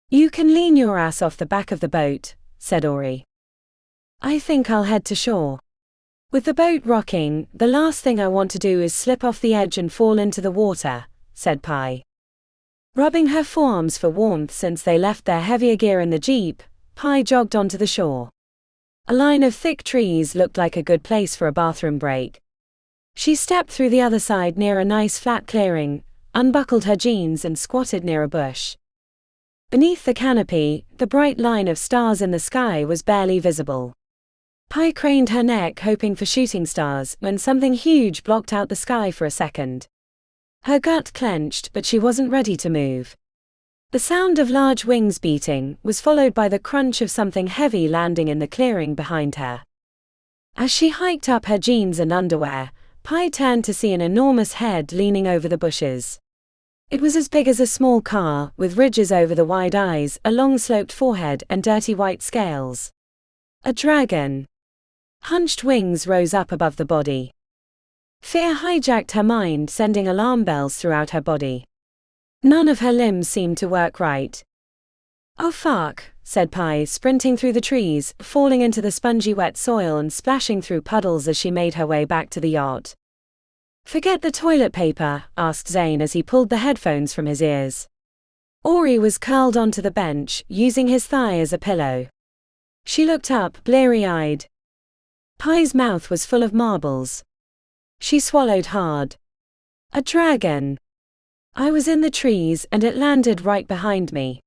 "You can lean your ass off the back of the boat," said Ori. "I think I'll head to shore. With the boat rocking, the last thing I want to do is slip off the edge and fall into the water," said Pi. Rubbing her forearms for warmth since they left their heavier gear in the jeep, Pi jogged onto the shore. A line of thick trees looked like a good place for a bathroom break. She stepped through the other side near a nice flat clearing, unbuckled her jeans and squatted near a bush. Beneath the canopy, the bright line of stars in the sky was barely visible. Pi craned her neck hoping for shooting stars when something huge blocked out the sky for a second. Her gut clenched, but she wasn't ready to move. The sound of large wings beating was followed by the crunch of something heavy landing in the clearing behind her. As she hiked up her jeans and underwear, Pi turned to see an enormous head leaning over the bushes. It was as big as a small car, with ridges over the wide eyes, a long sloped forehead and dirty white scales. A dragon. Hunched wings rose up above the body. Fear hijacked her mind, sending alarm bells throughout her body. None of her limbs seemed to work right. "Oh fuck," said Pi, sprinting through the trees, falling into the spongy wet soil and splashing through puddles as she made her way back to the yacht. "Forget the toilet paper?" asked Zane as he pulled the headphones from his ears. Ori was curled onto the bench, using his thigh as a pillow. She looked up, bleary-eyed. Pi's mouth was full of marbles. She swallowed hard. "A dragon. I was in the trees and it landed right behind me.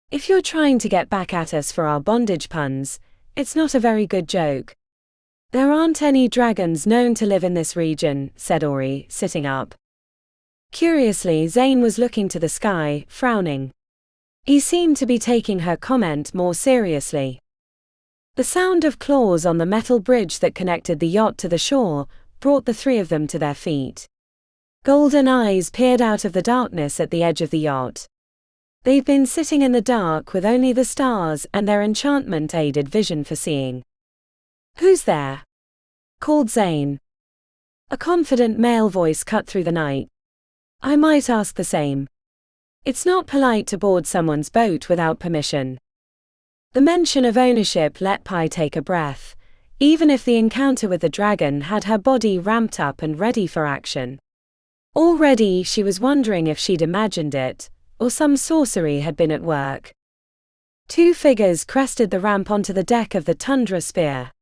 If you're trying to get back at us for our bondage puns, it's not a very good joke. There aren't any dragons known to live in this region," said Ori, sitting up. Curiously, Zane was looking to the sky, frowning. He seemed to be taking her comment more seriously. The sound of claws on the metal bridge that connected the yacht to the shore brought the three of them to their feet. Golden eyes peered out of the darkness at the edge of the yacht. They'd been sitting in the dark with only the stars and their enchantment aided vision for seeing. "Who's there?" called Zane. A confident male voice cut through the night. "I might ask the same. It's not polite to board someone's boat without permission." The mention of ownership let Pi take a breath, even if the encounter with the dragon had her body ramped up and ready for action. Already she was wondering if she'd imagined it, or some sorcery had been at work. Two figures crested the ramp onto the deck of the Tundra Spear.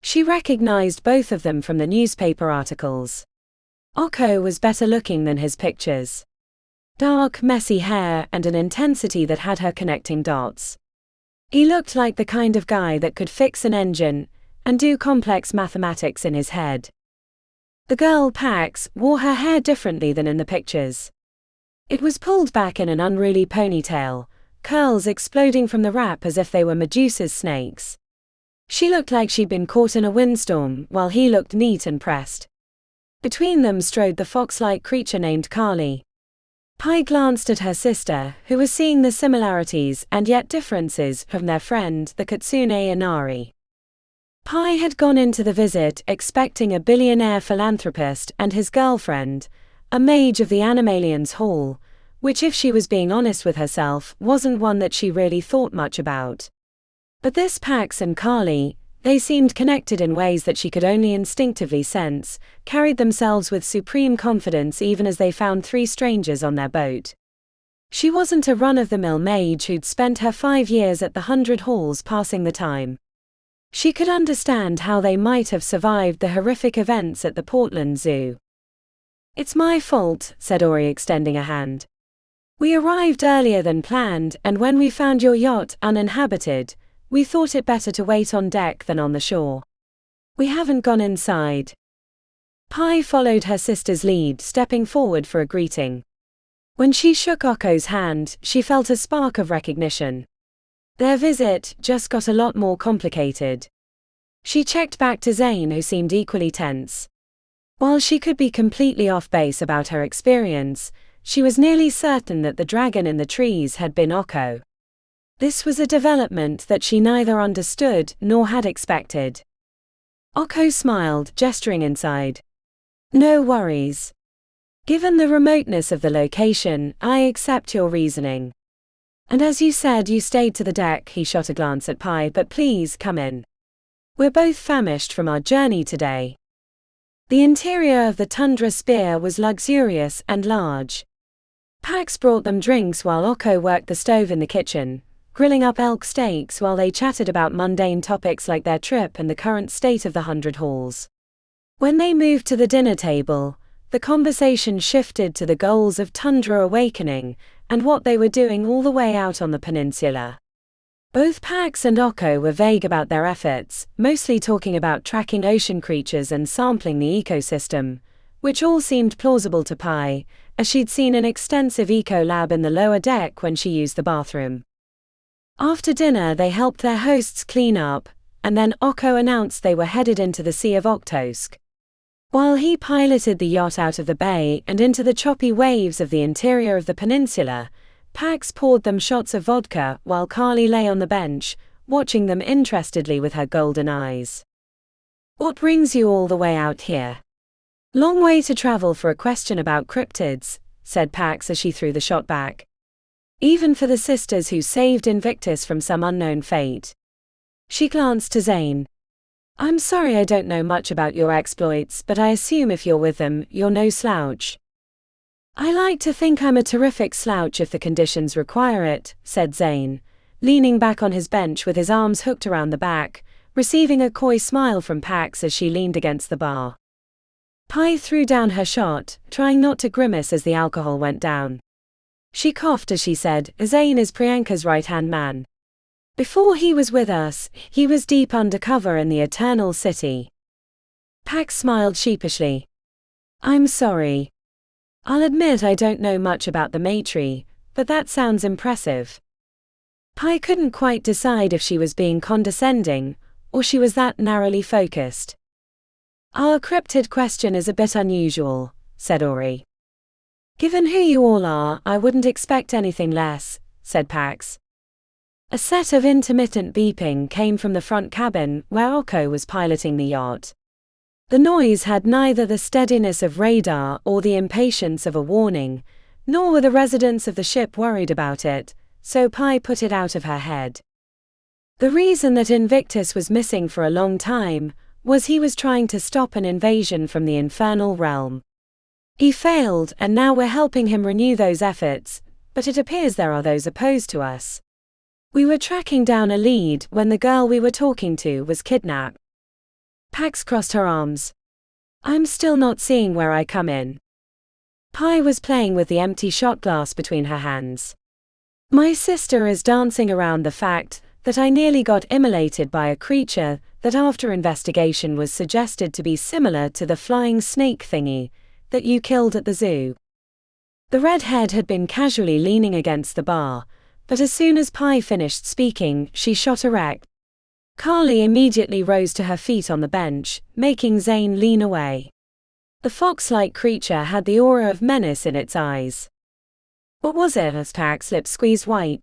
She recognized both of them from the newspaper articles. Okko was better looking than his pictures. Dark, messy hair and an intensity that had her connecting dots. He looked like the kind of guy that could fix an engine and do complex mathematics in his head. The girl, Pax, wore her hair differently than in the pictures. It was pulled back in an unruly ponytail, curls exploding from the wrap as if they were Medusa's snakes. She looked like she'd been caught in a windstorm, while he looked neat and pressed. Between them strode the fox-like creature named Carly. Pi glanced at her sister, who was seeing the similarities and yet differences from their friend, the Kitsune Inari. Pi had gone into the visit expecting a billionaire philanthropist and his girlfriend, a mage of the Animalians Hall, which, if she was being honest with herself, wasn't one that she really thought much about. But this Pax and Carly, they seemed connected in ways that she could only instinctively sense, carried themselves with supreme confidence even as they found 3 strangers on their boat. She wasn't a run-of-the-mill mage who'd spent her 5 years at the 100 Halls passing the time. She could understand how they might have survived the horrific events at the Portland Zoo. "It's my fault," said Ori, extending a hand. "We arrived earlier than planned, and when we found your yacht uninhabited, we thought it better to wait on deck than on the shore. We haven't gone inside." Pi followed her sister's lead, stepping forward for a greeting. When she shook Okko's hand, she felt a spark of recognition. Their visit just got a lot more complicated. She checked back to Zane, who seemed equally tense. While she could be completely off base about her experience, she was nearly certain that the dragon in the trees had been Okko. This was a development that she neither understood nor had expected. Okko smiled, gesturing inside. "No worries. Given the remoteness of the location, I accept your reasoning. And as you said, you stayed to the deck," he shot a glance at Pi, "but please come in. We're both famished from our journey today." The interior of the Tundra Spear was luxurious and large. Pax brought them drinks while Okko worked the stove in the kitchen, grilling up elk steaks while they chatted about mundane topics like their trip and the current state of the 100 Halls. When they moved to the dinner table, the conversation shifted to the goals of Tundra Awakening and what they were doing all the way out on the peninsula. Both Pax and Okko were vague about their efforts, mostly talking about tracking ocean creatures and sampling the ecosystem, which all seemed plausible to Pi, as she'd seen an extensive eco-lab in the lower deck when she used the bathroom. After dinner they helped their hosts clean up, and then Okko announced they were headed into the Sea of Oktosk. While he piloted the yacht out of the bay and into the choppy waves of the interior of the peninsula, Pax poured them shots of vodka while Carly lay on the bench, watching them interestedly with her golden eyes. "What brings you all the way out here?" "Long way to travel for a question about cryptids," said Pax as she threw the shot back. "Even for the sisters who saved Invictus from some unknown fate." She glanced to Zane. "I'm sorry I don't know much about your exploits, but I assume if you're with them, you're no slouch." "I like to think I'm a terrific slouch if the conditions require it," said Zane, leaning back on his bench with his arms hooked around the back, receiving a coy smile from Pax as she leaned against the bar. Pi threw down her shot, trying not to grimace as the alcohol went down. She coughed as she said, "Zane is Priyanka's right-hand man. Before he was with us, he was deep undercover in the Eternal City." Pax smiled sheepishly. "I'm sorry. I'll admit I don't know much about the Matri, but that sounds impressive." Pi couldn't quite decide if she was being condescending, or she was that narrowly focused. "Our cryptid question is a bit unusual," said Ori. "Given who you all are, I wouldn't expect anything less," said Pax. A set of intermittent beeping came from the front cabin where Okko was piloting the yacht. The noise had neither the steadiness of radar or the impatience of a warning, nor were the residents of the ship worried about it, so Pi put it out of her head. The reason that Invictus was missing for a long time was he was trying to stop an invasion from the infernal realm. He failed, and now we're helping him renew those efforts, but it appears there are those opposed to us. We were tracking down a lead when the girl we were talking to was kidnapped." Pax crossed her arms. "I'm still not seeing where I come in." Pi was playing with the empty shot glass between her hands. "My sister is dancing around the fact that I nearly got immolated by a creature that after investigation was suggested to be similar to the flying snake thingy that you killed at the zoo." The redhead had been casually leaning against the bar, but as soon as Pi finished speaking, she shot erect. Carly immediately rose to her feet on the bench, making Zane lean away. The fox-like creature had the aura of menace in its eyes. What was it? As Pax's lips squeezed white.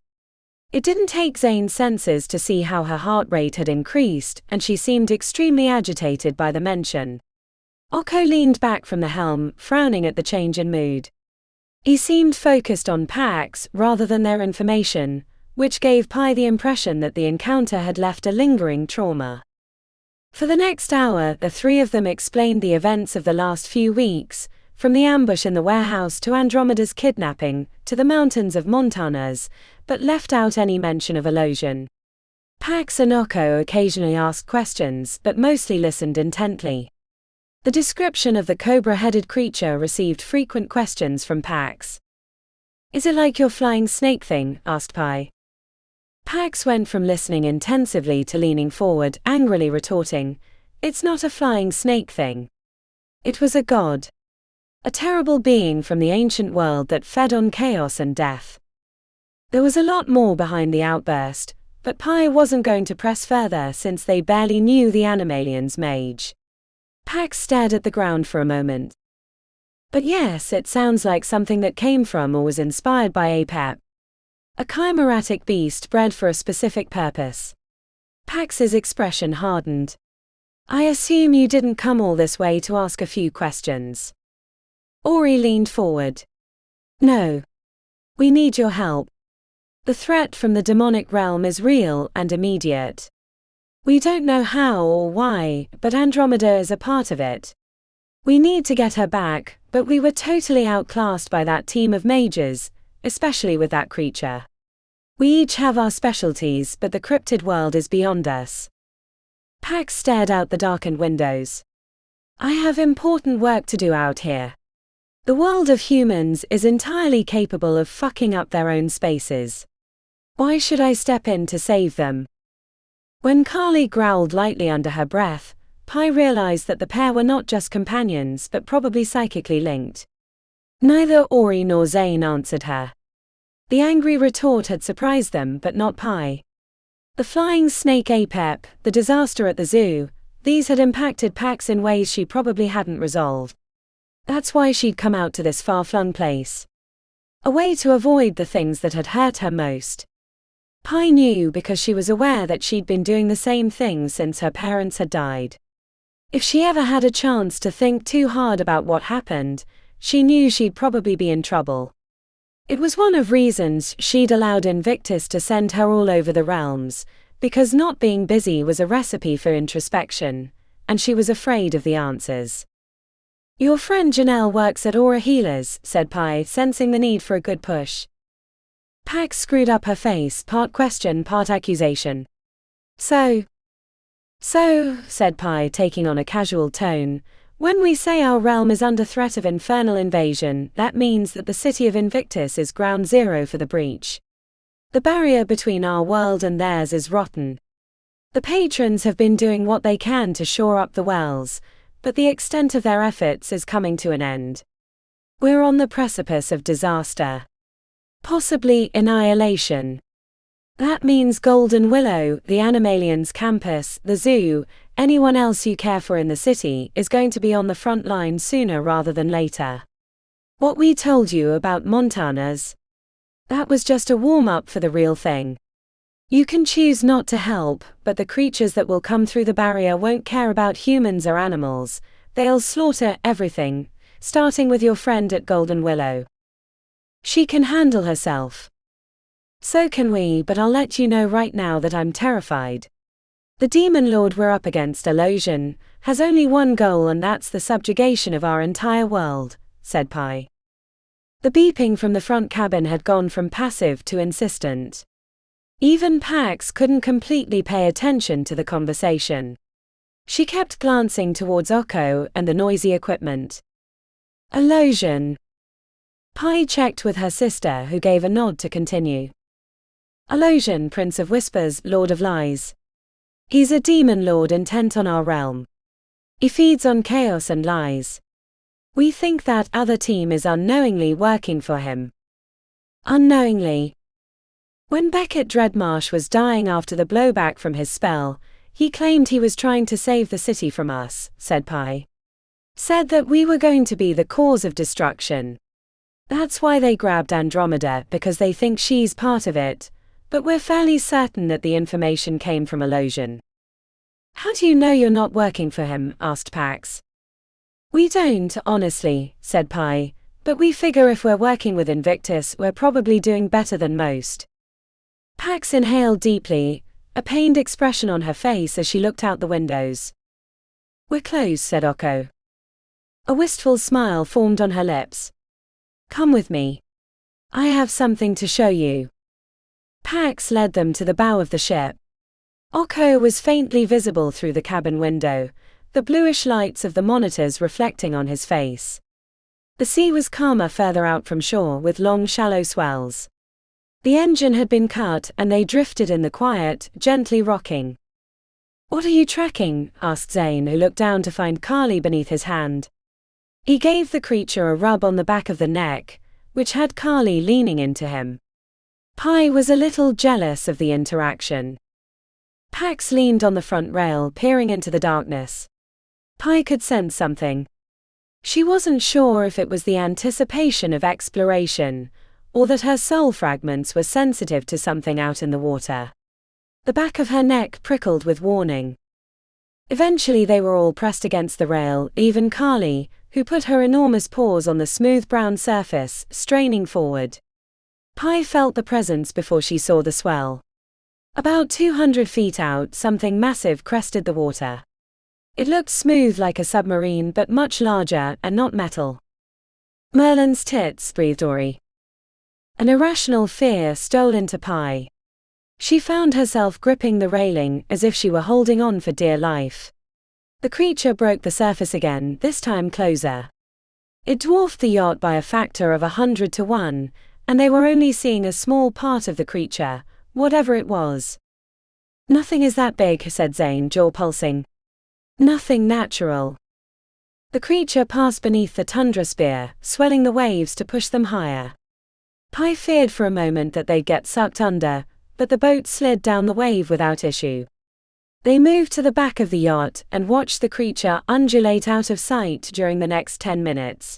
It didn't take Zane's senses to see how her heart rate had increased, and she seemed extremely agitated by the mention. Okko leaned back from the helm, frowning at the change in mood. He seemed focused on Pax rather than their information, which gave Pi the impression that the encounter had left a lingering trauma. For the next hour, the three of them explained the events of the last few weeks, from the ambush in the warehouse to Andromeda's kidnapping, to the mountains of Montanas, but left out any mention of illusion. Pax and Okko occasionally asked questions, but mostly listened intently. The description of the cobra-headed creature received frequent questions from Pax. "Is it like your flying snake thing?" asked Pi. Pax went from listening intensively to leaning forward, angrily retorting, "It's not a flying snake thing. It was a god. A terrible being from the ancient world that fed on chaos and death." There was a lot more behind the outburst, but Pi wasn't going to press further since they barely knew the Animalian's mage. Pax stared at the ground for a moment. "But yes, it sounds like something that came from or was inspired by a pet. A chimeratic beast bred for a specific purpose." Pax's expression hardened. "I assume you didn't come all this way to ask a few questions." Ori leaned forward. "No. We need your help. The threat from the demonic realm is real and immediate. We don't know how or why, but Andromeda is a part of it. We need to get her back, but we were totally outclassed by that team of mages, especially with that creature. We each have our specialties, but the cryptid world is beyond us." Pax stared out the darkened windows. "I have important work to do out here. The world of humans is entirely capable of fucking up their own spaces. Why should I step in to save them?" When Carly growled lightly under her breath, Pi realized that the pair were not just companions but probably psychically linked. Neither Ori nor Zane answered her. The angry retort had surprised them, but not Pi. The flying snake ape, the disaster at the zoo, these had impacted Pax in ways she probably hadn't resolved. That's why she'd come out to this far-flung place. A way to avoid the things that had hurt her most. Pi knew because she was aware that she'd been doing the same thing since her parents had died. If she ever had a chance to think too hard about what happened, she knew she'd probably be in trouble. It was one of reasons she'd allowed Invictus to send her all over the realms, because not being busy was a recipe for introspection, and she was afraid of the answers. "Your friend Janelle works at Aura Healers," said Pi, sensing the need for a good push. Pax screwed up her face, part question, part accusation. So, said Pi, taking on a casual tone, "when we say our realm is under threat of infernal invasion, that means that the city of Invictus is ground zero for the breach. The barrier between our world and theirs is rotten. The patrons have been doing what they can to shore up the wells, but the extent of their efforts is coming to an end. We're on the precipice of disaster. Possibly annihilation. That means Golden Willow, the Animalians campus, the zoo, anyone else you care for in the city, is going to be on the front line sooner rather than later. What we told you about Montanas, that was just a warm-up for the real thing. You can choose not to help, but the creatures that will come through the barrier won't care about humans or animals. They'll slaughter everything, starting with your friend at Golden Willow. She can handle herself. So can we, but I'll let you know right now that I'm terrified. The demon lord we're up against, Illusion, has only one goal, and that's the subjugation of our entire world," said Pi. The beeping from the front cabin had gone from passive to insistent. Even Pax couldn't completely pay attention to the conversation. She kept glancing towards Okko and the noisy equipment. "Illusion." Pi checked with her sister, who gave a nod to continue. "Illusion, Prince of Whispers, Lord of Lies. He's a demon lord intent on our realm. He feeds on chaos and lies. We think that other team is unknowingly working for him." Unknowingly. When Beckett Dreadmarsh was dying after the blowback from his spell, he claimed he was trying to save the city from us, said Pi. Said that we were going to be the cause of destruction. That's why they grabbed Andromeda, because they think she's part of it, but we're fairly certain that the information came from Illusion. How do you know you're not working for him? Asked Pax. We don't, honestly, said Pi, but we figure if we're working with Invictus, we're probably doing better than most. Pax inhaled deeply, a pained expression on her face as she looked out the windows. We're close, said Oko. A wistful smile formed on her lips. Come with me. I have something to show you. Pax led them to the bow of the ship. Oko was faintly visible through the cabin window, the bluish lights of the monitors reflecting on his face. The sea was calmer further out from shore with long shallow swells. The engine had been cut and they drifted in the quiet, gently rocking. What are you tracking? Asked Zane, who looked down to find Carly beneath his hand. He gave the creature a rub on the back of the neck, which had Carly leaning into him. Pi was a little jealous of the interaction. Pax leaned on the front rail, peering into the darkness. Pi could sense something. She wasn't sure if it was the anticipation of exploration, or that her soul fragments were sensitive to something out in the water. The back of her neck prickled with warning. Eventually they were all pressed against the rail, even Carly, who put her enormous paws on the smooth brown surface, straining forward. Pi felt the presence before she saw the swell. About 200 feet out, something massive crested the water. It looked smooth like a submarine but much larger and not metal. Merlin's tits, breathed Ori. An irrational fear stole into Pi. She found herself gripping the railing as if she were holding on for dear life. The creature broke the surface again, this time closer. It dwarfed the yacht by a factor of 100 to 1, and they were only seeing a small part of the creature, whatever it was. Nothing is that big, said Zane, jaw pulsing. Nothing natural. The creature passed beneath the tundra spear, swelling the waves to push them higher. Pi feared for a moment that they'd get sucked under, but the boat slid down the wave without issue. They moved to the back of the yacht and watched the creature undulate out of sight during the next 10 minutes.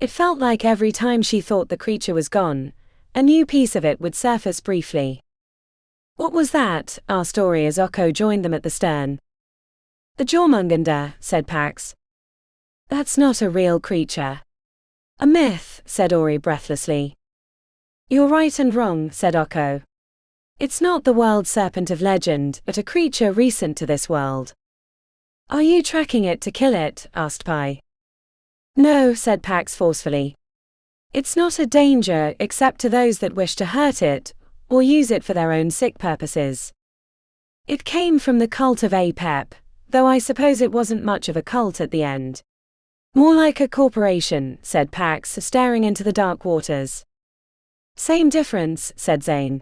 It felt like every time she thought the creature was gone, a new piece of it would surface briefly. What was that? Asked Ori as Oko joined them at the stern. The Jormungandr, said Pax. That's not a real creature. A myth, said Ori breathlessly. You're right and wrong, said Oko. It's not the world serpent of legend, but a creature recent to this world. Are you tracking it to kill it? Asked Pi. No, said Pax forcefully. It's not a danger except to those that wish to hurt it, or use it for their own sick purposes. It came from the cult of Apep, though I suppose it wasn't much of a cult at the end. More like a corporation, said Pax, staring into the dark waters. Same difference, said Zane.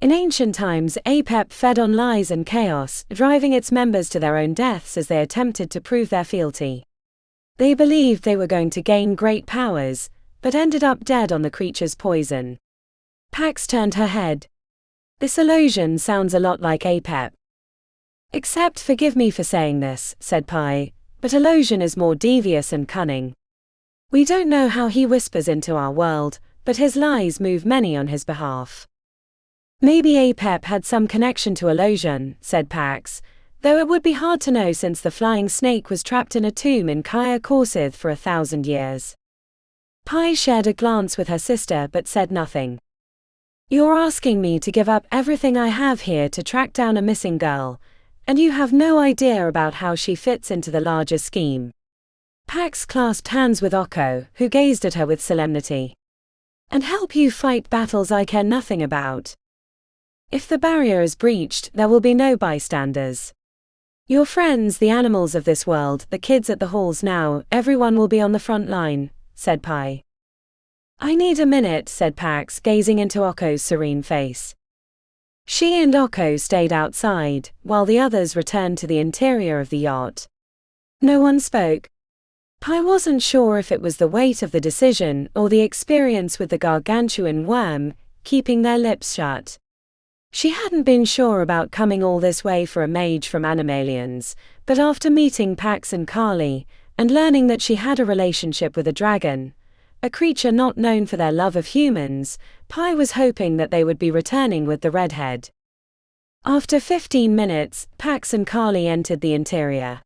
In ancient times, Apep fed on lies and chaos, driving its members to their own deaths as they attempted to prove their fealty. They believed they were going to gain great powers, but ended up dead on the creature's poison. Pax turned her head. This illusion sounds a lot like Apep. Except, forgive me for saying this, said Pi, but illusion is more devious and cunning. We don't know how he whispers into our world, but his lies move many on his behalf. Maybe Apep had some connection to illusion, said Pax, though it would be hard to know since the flying snake was trapped in a tomb in Kaya Korsith for 1,000 years. Pi shared a glance with her sister but said nothing. You're asking me to give up everything I have here to track down a missing girl, and you have no idea about how she fits into the larger scheme. Pax clasped hands with Oko, who gazed at her with solemnity. And help you fight battles I care nothing about. If the barrier is breached, there will be no bystanders. Your friends, the animals of this world, the kids at the halls now, everyone will be on the front line, said Pi. I need a minute, said Pax, gazing into Oko's serene face. She and Oko stayed outside, while the others returned to the interior of the yacht. No one spoke. Pi wasn't sure if it was the weight of the decision or the experience with the gargantuan worm, keeping their lips shut. She hadn't been sure about coming all this way for a mage from Animalians, but after meeting Pax and Carly, and learning that she had a relationship with a dragon, a creature not known for their love of humans, Pi was hoping that they would be returning with the redhead. After 15 minutes, Pax and Carly entered the interior.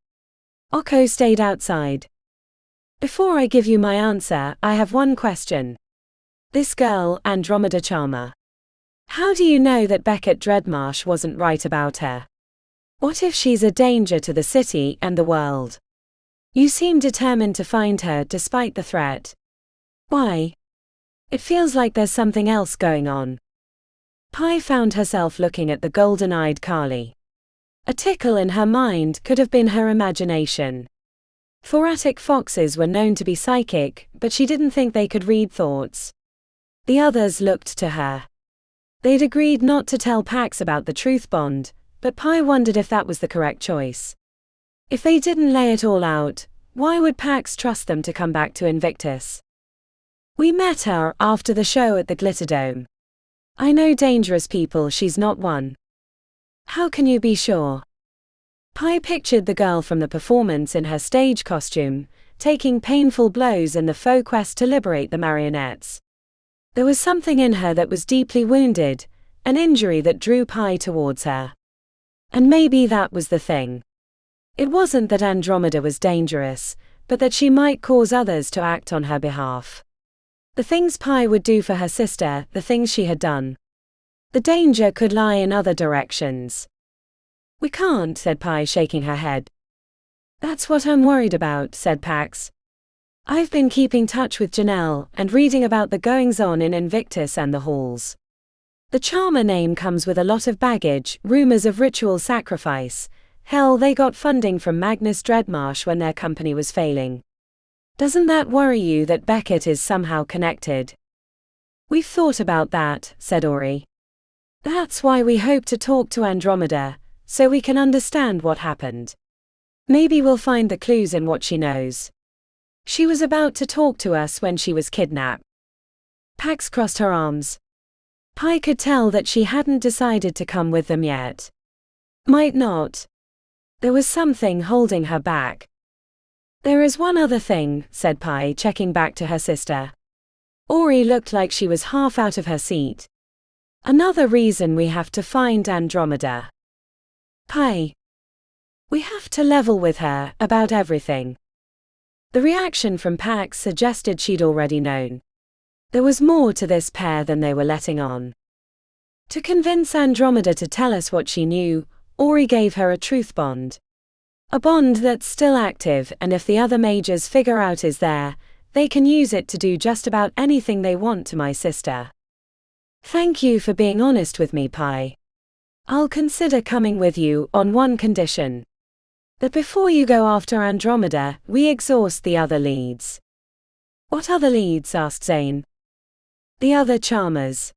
Okko stayed outside. Before I give you my answer, I have one question. This girl, Andromeda Charmer. How do you know that Beckett Dreadmarsh wasn't right about her? What if she's a danger to the city and the world? You seem determined to find her despite the threat. Why? It feels like there's something else going on. Pi found herself looking at the golden-eyed Carly. A tickle in her mind could have been her imagination. Thoracic foxes were known to be psychic, but she didn't think they could read thoughts. The others looked to her. They'd agreed not to tell Pax about the truth bond, but Pi wondered if that was the correct choice. If they didn't lay it all out, why would Pax trust them to come back to Invictus? We met her after the show at the Glitterdome. I know dangerous people, she's not one. How can you be sure? Pi pictured the girl from the performance in her stage costume, taking painful blows in the faux quest to liberate the marionettes. There was something in her that was deeply wounded, an injury that drew Pi towards her. And maybe that was the thing. It wasn't that Andromeda was dangerous, but that she might cause others to act on her behalf. The things Pi would do for her sister, the things she had done. The danger could lie in other directions. We can't, said Pi, shaking her head. That's what I'm worried about, said Pax. I've been keeping touch with Janelle and reading about the goings-on in Invictus and the halls. The Charmer name comes with a lot of baggage, rumors of ritual sacrifice. Hell, they got funding from Magnus Dreadmarsh when their company was failing. Doesn't that worry you that Beckett is somehow connected? We've thought about that, said Ori. That's why we hope to talk to Andromeda, so we can understand what happened. Maybe we'll find the clues in what she knows. She was about to talk to us when she was kidnapped. Pax crossed her arms. Pi could tell that she hadn't decided to come with them yet. Might not. There was something holding her back. There is one other thing, said Pi, checking back to her sister. Ori looked like she was half out of her seat. Another reason we have to find Andromeda. Pi. We have to level with her about everything. The reaction from Pax suggested she'd already known. There was more to this pair than they were letting on. To convince Andromeda to tell us what she knew, Ori gave her a truth bond. A bond that's still active, and if the other mages figure out is there, they can use it to do just about anything they want to my sister. Thank you for being honest with me, Pi. I'll consider coming with you on one condition. That before you go after Andromeda, we exhaust the other leads. What other leads? Asked Zane. The other Charmers.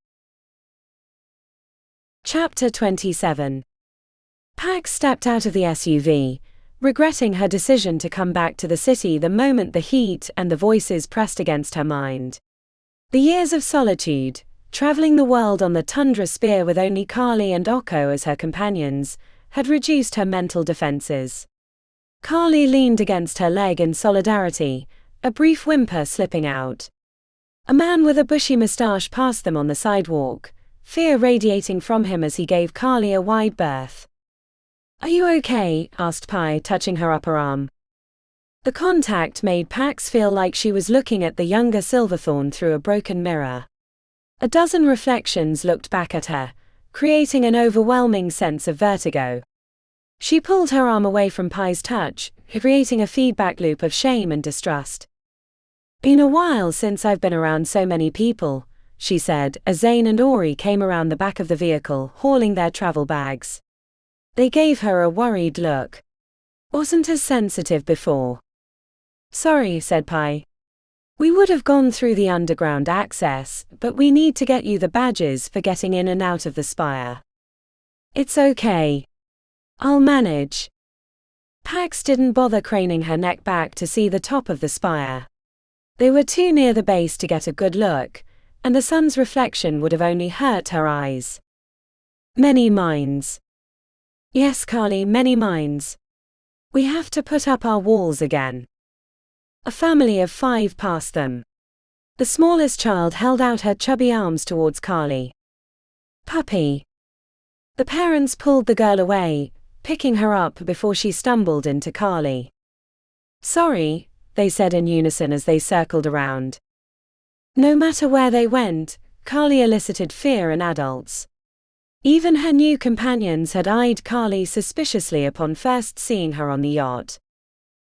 Chapter 27. Pax stepped out of the SUV, regretting her decision to come back to the city the moment the heat and the voices pressed against her mind. The years of solitude, traveling the world on the tundra spear with only Carly and Okko as her companions, had reduced her mental defenses. Carly leaned against her leg in solidarity, a brief whimper slipping out. A man with a bushy moustache passed them on the sidewalk, fear radiating from him as he gave Carly a wide berth. Are you okay? Asked Pi, touching her upper arm. The contact made Pax feel like she was looking at the younger Silverthorn through a broken mirror. A dozen reflections looked back at her, creating an overwhelming sense of vertigo. She pulled her arm away from Pi's touch, creating a feedback loop of shame and distrust. Been a while since I've been around so many people, she said, as Zane and Ori came around the back of the vehicle, hauling their travel bags. They gave her a worried look. Wasn't as sensitive before. Sorry, said Pi. We would have gone through the underground access, but we need to get you the badges for getting in and out of the spire. It's okay. I'll manage. Pax didn't bother craning her neck back to see the top of the spire. They were too near the base to get a good look, and the sun's reflection would have only hurt her eyes. Many mines. Yes, Carly, many mines. We have to put up our walls again. A family of 5 passed them. The smallest child held out her chubby arms towards Carly. Puppy. The parents pulled the girl away, picking her up before she stumbled into Carly. Sorry, they said in unison as they circled around. No matter where they went, Carly elicited fear in adults. Even her new companions had eyed Carly suspiciously upon first seeing her on the yacht.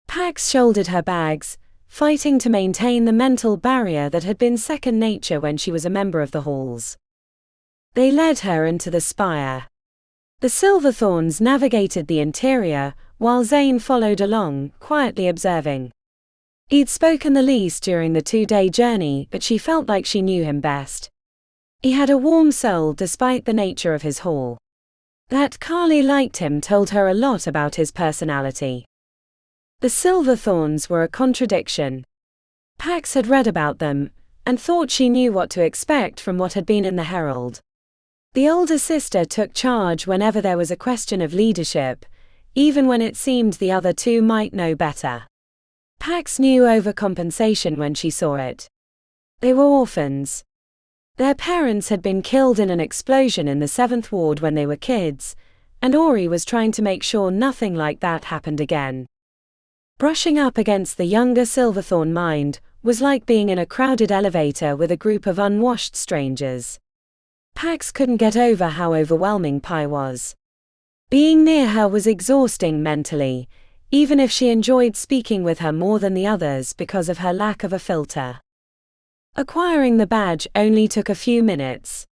Pax shouldered her bags, fighting to maintain the mental barrier that had been second nature when she was a member of the halls. They led her into the spire. The Silverthorns navigated the interior, while Zane followed along, quietly observing. He'd spoken the least during the 2-day journey, but she felt like she knew him best. He had a warm soul despite the nature of his haul. That Carly liked him told her a lot about his personality. The Silverthorns were a contradiction. Pax had read about them, and thought she knew what to expect from what had been in the Herald. The older sister took charge whenever there was a question of leadership, even when it seemed the other 2 might know better. Pax knew overcompensation when she saw it. They were orphans. Their parents had been killed in an explosion in the 7th Ward when they were kids, and Ori was trying to make sure nothing like that happened again. Brushing up against the younger Silverthorn mind was like being in a crowded elevator with a group of unwashed strangers. Pax couldn't get over how overwhelming Pi was. Being near her was exhausting mentally, even if she enjoyed speaking with her more than the others because of her lack of a filter. Acquiring the badge only took a few minutes.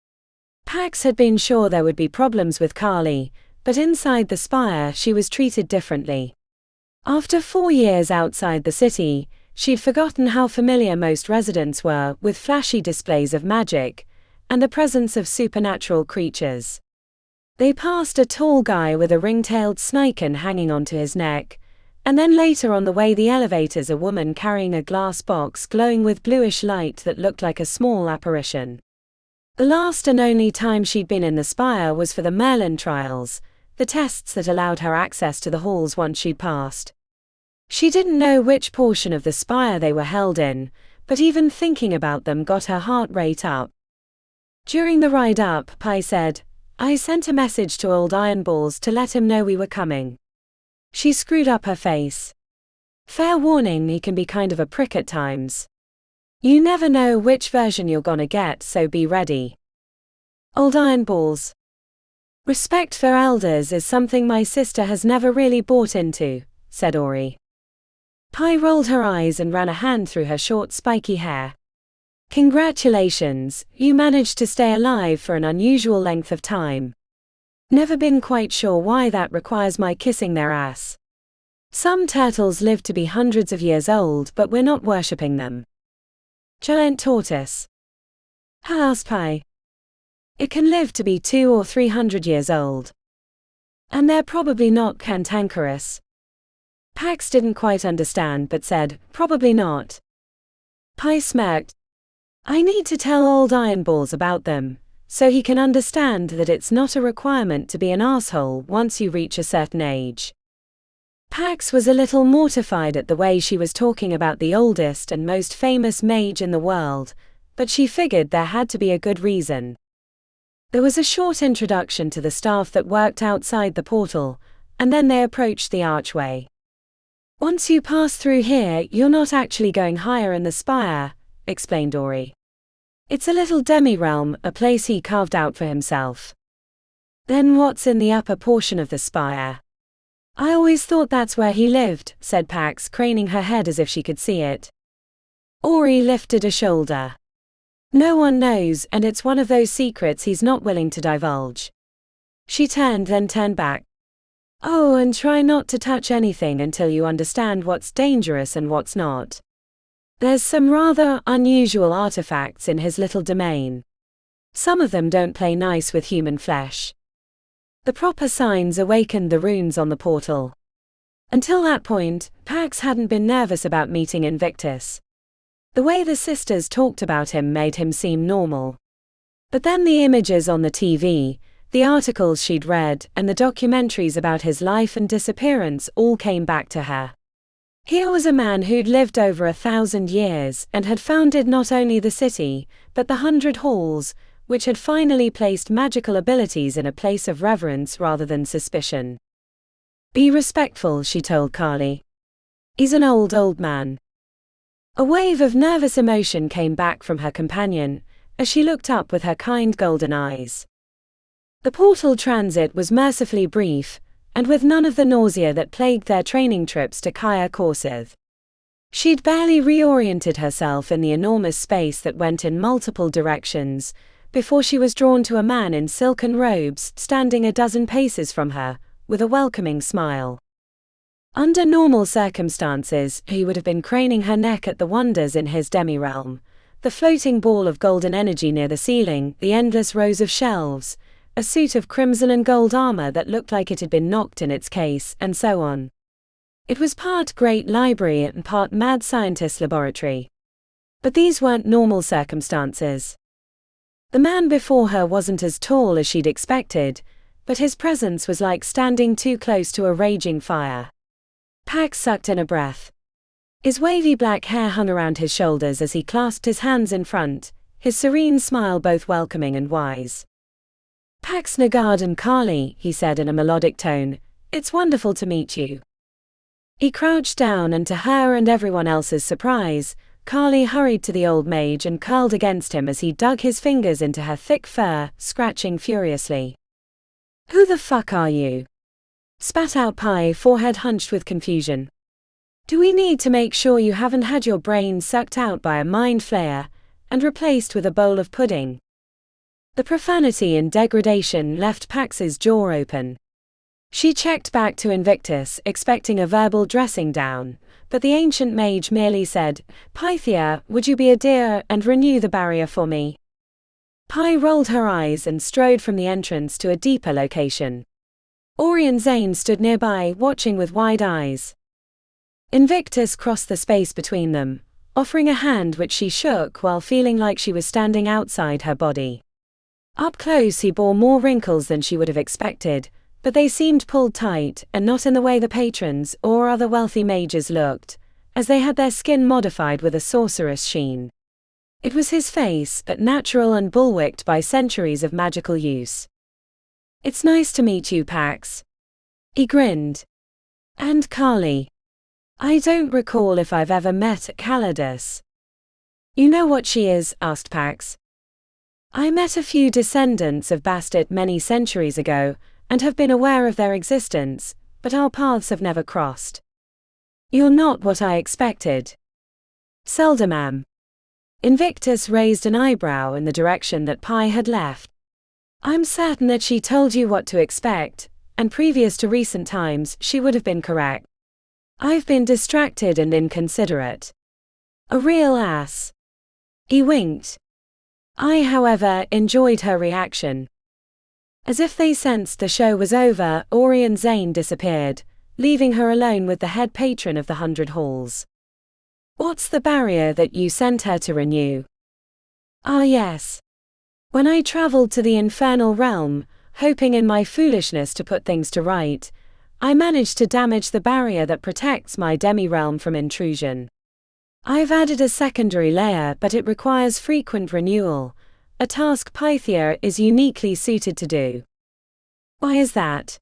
Pax had been sure there would be problems with Carly, but inside the spire she was treated differently. After 4 years outside the city, she'd forgotten how familiar most residents were with flashy displays of magic and the presence of supernatural creatures. They passed a tall guy with a ring-tailed sniken hanging onto his neck, and then later on the way the elevators a woman carrying a glass box glowing with bluish light that looked like a small apparition. The last and only time she'd been in the spire was for the Merlin trials, the tests that allowed her access to the halls once she'd passed. She didn't know which portion of the spire they were held in, but even thinking about them got her heart rate up. During the ride up, Pi said, "I sent a message to old Ironballs to let him know we were coming." She screwed up her face. Fair warning, he can be kind of a prick at times. You never know which version you're gonna get, so be ready. Old Ironballs. Respect for elders is something my sister has never really bought into, said Ori. Pi rolled her eyes and ran a hand through her short spiky hair. Congratulations, you managed to stay alive for an unusual length of time. Never been quite sure why that requires my kissing their ass. Some turtles live to be hundreds of years old, but we're not worshipping them. Giant tortoise. Asked Pi. It can live to be 200 or 300 years old. And they're probably not cantankerous. Pax didn't quite understand but said, probably not. Pi smirked. I need to tell old Ironballs about them, so he can understand that it's not a requirement to be an asshole once you reach a certain age. Pax was a little mortified at the way she was talking about the oldest and most famous mage in the world, but she figured there had to be a good reason. There was a short introduction to the staff that worked outside the portal, and then they approached the archway. Once you pass through here, you're not actually going higher in the spire, explained Ori. It's a little demi-realm, a place he carved out for himself. Then what's in the upper portion of the spire? I always thought that's where he lived, said Pax, craning her head as if she could see it. Ori lifted a shoulder. No one knows, and it's one of those secrets he's not willing to divulge. She turned, then turned back. Oh, and try not to touch anything until you understand what's dangerous and what's not. There's some rather unusual artifacts in his little domain. Some of them don't play nice with human flesh. The proper signs awakened the runes on the portal. Until that point, Pax hadn't been nervous about meeting Invictus. The way the sisters talked about him made him seem normal. But then the images on the TV, the articles she'd read, and the documentaries about his life and disappearance all came back to her. Here was a man who'd lived over 1,000 years and had founded not only the city, but the 100 Halls, which had finally placed magical abilities in a place of reverence rather than suspicion. "Be respectful," she told Carly. "He's an old man." A wave of nervous emotion came back from her companion, as she looked up with her kind golden eyes. The portal transit was mercifully brief, and with none of the nausea that plagued their training trips to Kaya Korsith. She'd barely reoriented herself in the enormous space that went in multiple directions, before she was drawn to a man in silken robes standing a dozen paces from her, with a welcoming smile. Under normal circumstances, he would have been craning her neck at the wonders in his demi-realm: the floating ball of golden energy near the ceiling, the endless rows of shelves, a suit of crimson and gold armor that looked like it had been knocked in its case, and so on. It was part great library and part mad scientist laboratory. But these weren't normal circumstances. The man before her wasn't as tall as she'd expected, but his presence was like standing too close to a raging fire. Pax sucked in a breath. His wavy black hair hung around his shoulders as he clasped his hands in front, his serene smile both welcoming and wise. "Pax Nagard and Carly," he said in a melodic tone, "it's wonderful to meet you." He crouched down, and to her and everyone else's surprise, Carly hurried to the old mage and curled against him as he dug his fingers into her thick fur, scratching furiously. "Who the fuck are you?" spat out Pi, forehead hunched with confusion. "Do we need to make sure you haven't had your brain sucked out by a mind flayer and replaced with a bowl of pudding?" The profanity and degradation left Pax's jaw open. She checked back to Invictus, expecting a verbal dressing down, but the ancient mage merely said, "Pythia, would you be a dear and renew the barrier for me?" Pi rolled her eyes and strode from the entrance to a deeper location. Orion Zane stood nearby, watching with wide eyes. Invictus crossed the space between them, offering a hand which she shook while feeling like she was standing outside her body. Up close he bore more wrinkles than she would have expected, but they seemed pulled tight and not in the way the patrons or other wealthy mages looked, as they had their skin modified with a sorcerous sheen. It was his face, but natural and bulwarked by centuries of magical use. "It's nice to meet you, Pax." He grinned. "And Carly. I don't recall if I've ever met Calidus." "You know what she is?" asked Pax. "I met a few descendants of Bastet many centuries ago, and have been aware of their existence, but our paths have never crossed." "You're not what I expected." "Seldom. Invictus raised an eyebrow in the direction that Pi had left. "I'm certain that she told you what to expect, and previous to recent times she would have been correct. I've been distracted and inconsiderate. A real ass." He winked. I, however, enjoyed her reaction. As if they sensed the show was over, Orion Zane disappeared, leaving her alone with the head patron of the 100 Halls. "What's the barrier that you sent her to renew?" "Ah yes. When I traveled to the infernal realm, hoping in my foolishness to put things to right, I managed to damage the barrier that protects my demi-realm from intrusion. I've added a secondary layer, but it requires frequent renewal, a task Pythia is uniquely suited to do." "Why is that?"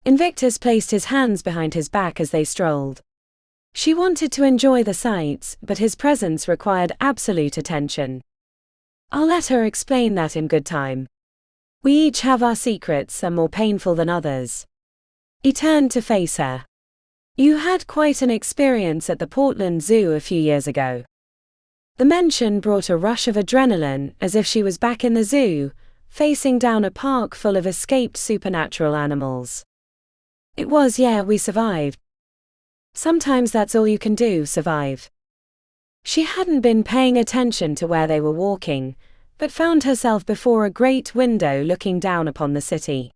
Invictus placed his hands behind his back as they strolled. She wanted to enjoy the sights, but his presence required absolute attention. "I'll let her explain that in good time. We each have our secrets, some more painful than others." He turned to face her. "You had quite an experience at the Portland Zoo a few years ago." The mention brought a rush of adrenaline, as if she was back in the zoo, facing down a park full of escaped supernatural animals. "It was, yeah, we survived." "Sometimes that's all you can do, survive." She hadn't been paying attention to where they were walking, but found herself before a great window looking down upon the city.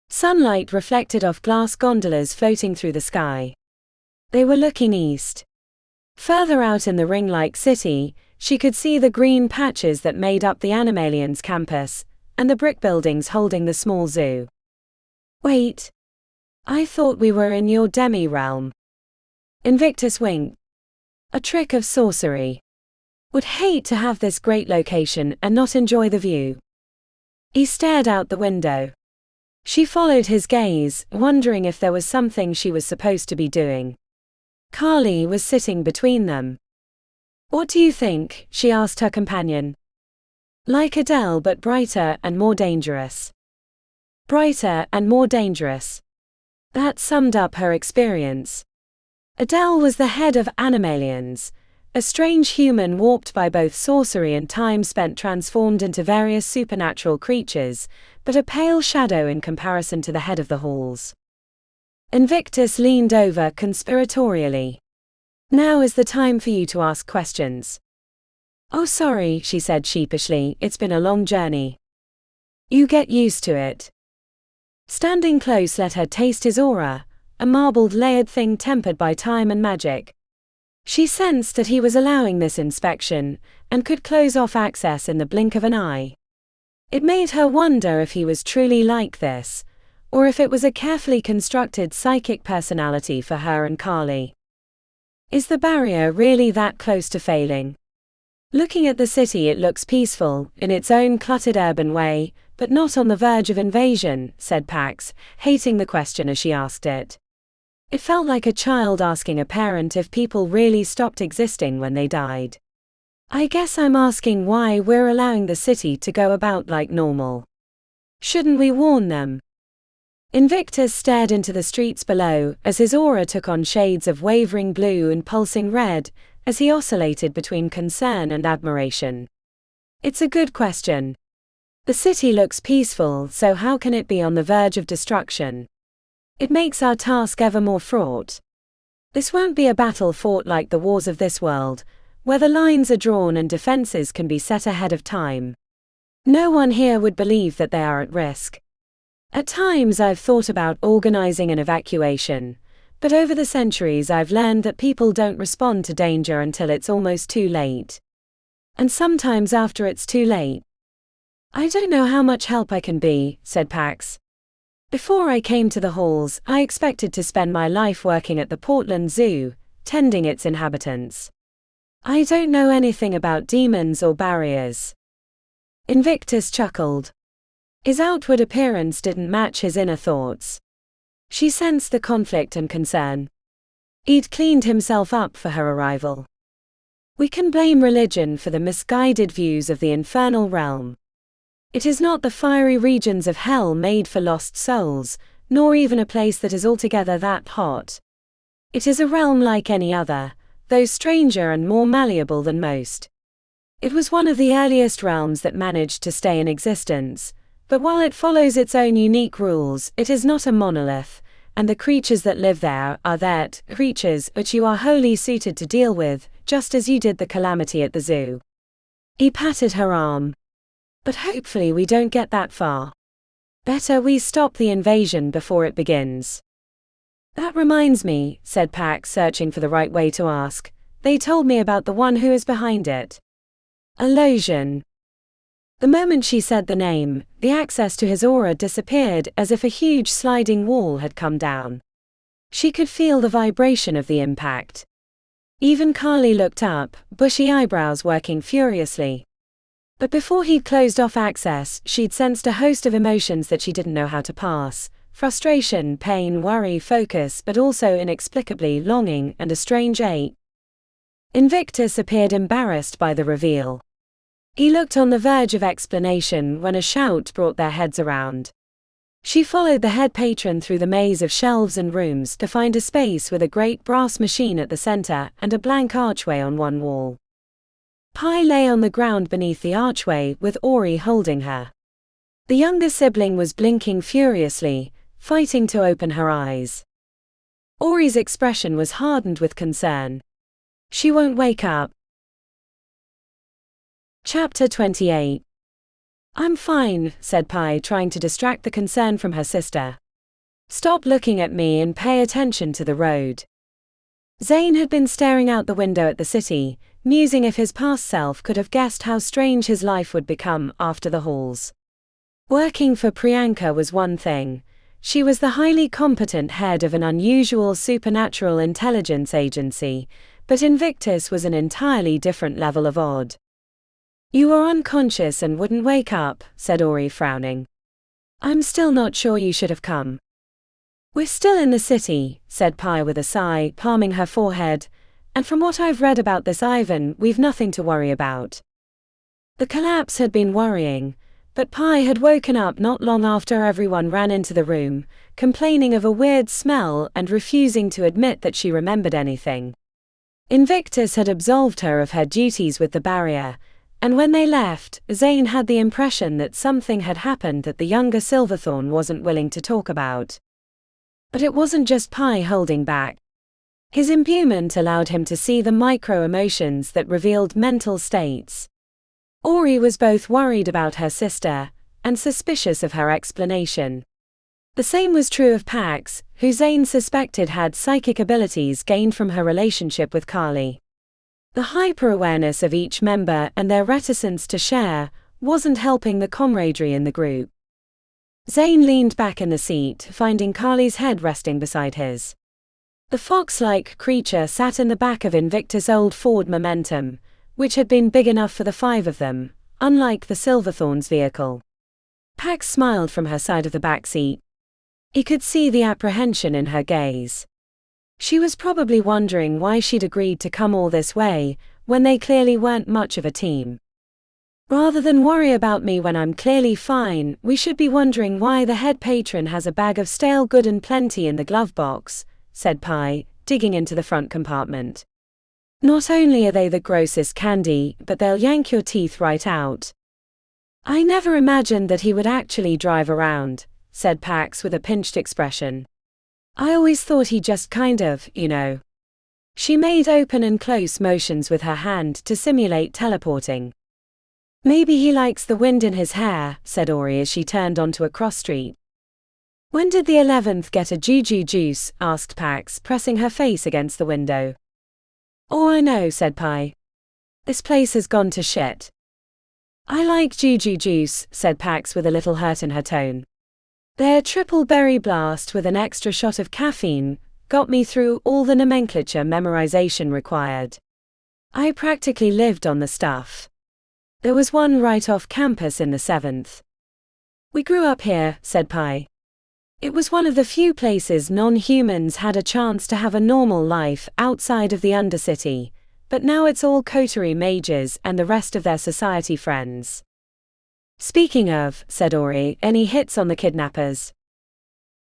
Sunlight reflected off glass gondolas floating through the sky. They were looking east. Further out in the ring-like city, she could see the green patches that made up the Animalians campus, and the brick buildings holding the small zoo. "Wait. I thought we were in your demi-realm." Invictus winked. A trick of sorcery. Would hate to have this great location and not enjoy the view. He stared out the window. She followed his gaze, wondering if there was something she was supposed to be doing. Carly was sitting between them. What do you think? She asked her companion. Like Adele, but brighter and more dangerous. Brighter and more dangerous. That summed up her experience. Adele was the head of Animalians, a strange human warped by both sorcery and time spent transformed into various supernatural creatures, but a pale shadow in comparison to the head of the halls. Invictus leaned over conspiratorially. Now is the time for you to ask questions. Oh, sorry, she said sheepishly, it's been a long journey. You get used to it. Standing close let her taste his aura, a marbled layered thing tempered by time and magic. She sensed that he was allowing this inspection, and could close off access in the blink of an eye. It made her wonder if he was truly like this, or if it was a carefully constructed psychic personality for her and Carly. Is the barrier really that close to failing? Looking at the city, it looks peaceful, in its own cluttered urban way, but not on the verge of invasion, said Pax, hating the question as she asked it. It felt like a child asking a parent if people really stopped existing when they died. I guess I'm asking why we're allowing the city to go about like normal. Shouldn't we warn them? Invictus stared into the streets below, as his aura took on shades of wavering blue and pulsing red, as he oscillated between concern and admiration. It's a good question. The city looks peaceful, so how can it be on the verge of destruction? It makes our task ever more fraught. This won't be a battle fought like the wars of this world, where the lines are drawn and defenses can be set ahead of time. No one here would believe that they are at risk. At times I've thought about organizing an evacuation, but over the centuries I've learned that people don't respond to danger until it's almost too late. And sometimes after it's too late. I don't know how much help I can be, said Pax. Before I came to the halls, I expected to spend my life working at the Portland Zoo, tending its inhabitants. I don't know anything about demons or barriers. Invictus chuckled. His outward appearance didn't match his inner thoughts. She sensed the conflict and concern. He'd cleaned himself up for her arrival. We can blame religion for the misguided views of the infernal realm. It is not the fiery regions of hell made for lost souls, nor even a place that is altogether that hot. It is a realm like any other, though stranger and more malleable than most. It was one of the earliest realms that managed to stay in existence, but while it follows its own unique rules, it is not a monolith, and the creatures that live there are that creatures which you are wholly suited to deal with, just as you did the calamity at the zoo. He patted her arm. But hopefully we don't get that far. Better we stop the invasion before it begins. That reminds me, said Pax, searching for the right way to ask. They told me about the one who is behind it. Illusion. The moment she said the name, the access to his aura disappeared as if a huge sliding wall had come down. She could feel the vibration of the impact. Even Carly looked up, bushy eyebrows working furiously. But before he'd closed off access, she'd sensed a host of emotions that she didn't know how to pass. Frustration, pain, worry, focus, but also inexplicably longing and a strange ache. Invictus appeared embarrassed by the reveal. He looked on the verge of explanation when a shout brought their heads around. She followed the head patron through the maze of shelves and rooms to find a space with a great brass machine at the center and a blank archway on one wall. Pi lay on the ground beneath the archway with Ori holding her. The younger sibling was blinking furiously, fighting to open her eyes. Ori's expression was hardened with concern. She won't wake up. Chapter 28. I'm fine, said Pi, trying to distract the concern from her sister. Stop looking at me and pay attention to the road. Zane had been staring out the window at the city, musing if his past self could have guessed how strange his life would become after the halls. Working for Priyanka was one thing. She was the highly competent head of an unusual supernatural intelligence agency, but Invictus was an entirely different level of odd. "You are unconscious and wouldn't wake up," said Ori, frowning. "I'm still not sure you should have come." "We're still in the city," said Pi with a sigh, palming her forehead, "and from what I've read about this Ivan, we've nothing to worry about." The collapse had been worrying, but Pi had woken up not long after everyone ran into the room, complaining of a weird smell and refusing to admit that she remembered anything. Invictus had absolved her of her duties with the barrier, and when they left, Zane had the impression that something had happened that the younger Silverthorn wasn't willing to talk about. But it wasn't just Pi holding back. His imbuement allowed him to see the micro-emotions that revealed mental states. Ori was both worried about her sister and suspicious of her explanation. The same was true of Pax, who Zane suspected had psychic abilities gained from her relationship with Carly. The hyper-awareness of each member and their reticence to share wasn't helping the camaraderie in the group. Zane leaned back in the seat, finding Carly's head resting beside his. The fox-like creature sat in the back of Invictus' old Ford Momentum, which had been big enough for the 5 of them, unlike the Silverthorn's vehicle. Pax smiled from her side of the back seat. He could see the apprehension in her gaze. She was probably wondering why she'd agreed to come all this way, when they clearly weren't much of a team. "Rather than worry about me when I'm clearly fine, we should be wondering why the head patron has a bag of stale good and plenty in the glove box," said Pi, digging into the front compartment. "Not only are they the grossest candy, but they'll yank your teeth right out." "I never imagined that he would actually drive around," said Pax with a pinched expression. "I always thought he just kind of, you know." She made open and close motions with her hand to simulate teleporting. "Maybe he likes the wind in his hair," said Ori as she turned onto a cross street. "When did the 11th get a juju juice?" asked Pax, pressing her face against the window. "Oh, I know," said Pi. "This place has gone to shit." "I like juju juice," said Pax with a little hurt in her tone. "Their triple berry blast with an extra shot of caffeine got me through all the nomenclature memorization required. I practically lived on the stuff. There was one right off campus in the 7th. We grew up here," said Pi. "It was one of the few places non-humans had a chance to have a normal life outside of the Undercity, but now it's all coterie mages and the rest of their society friends." "Speaking of," said Ori, "any hits on the kidnappers?"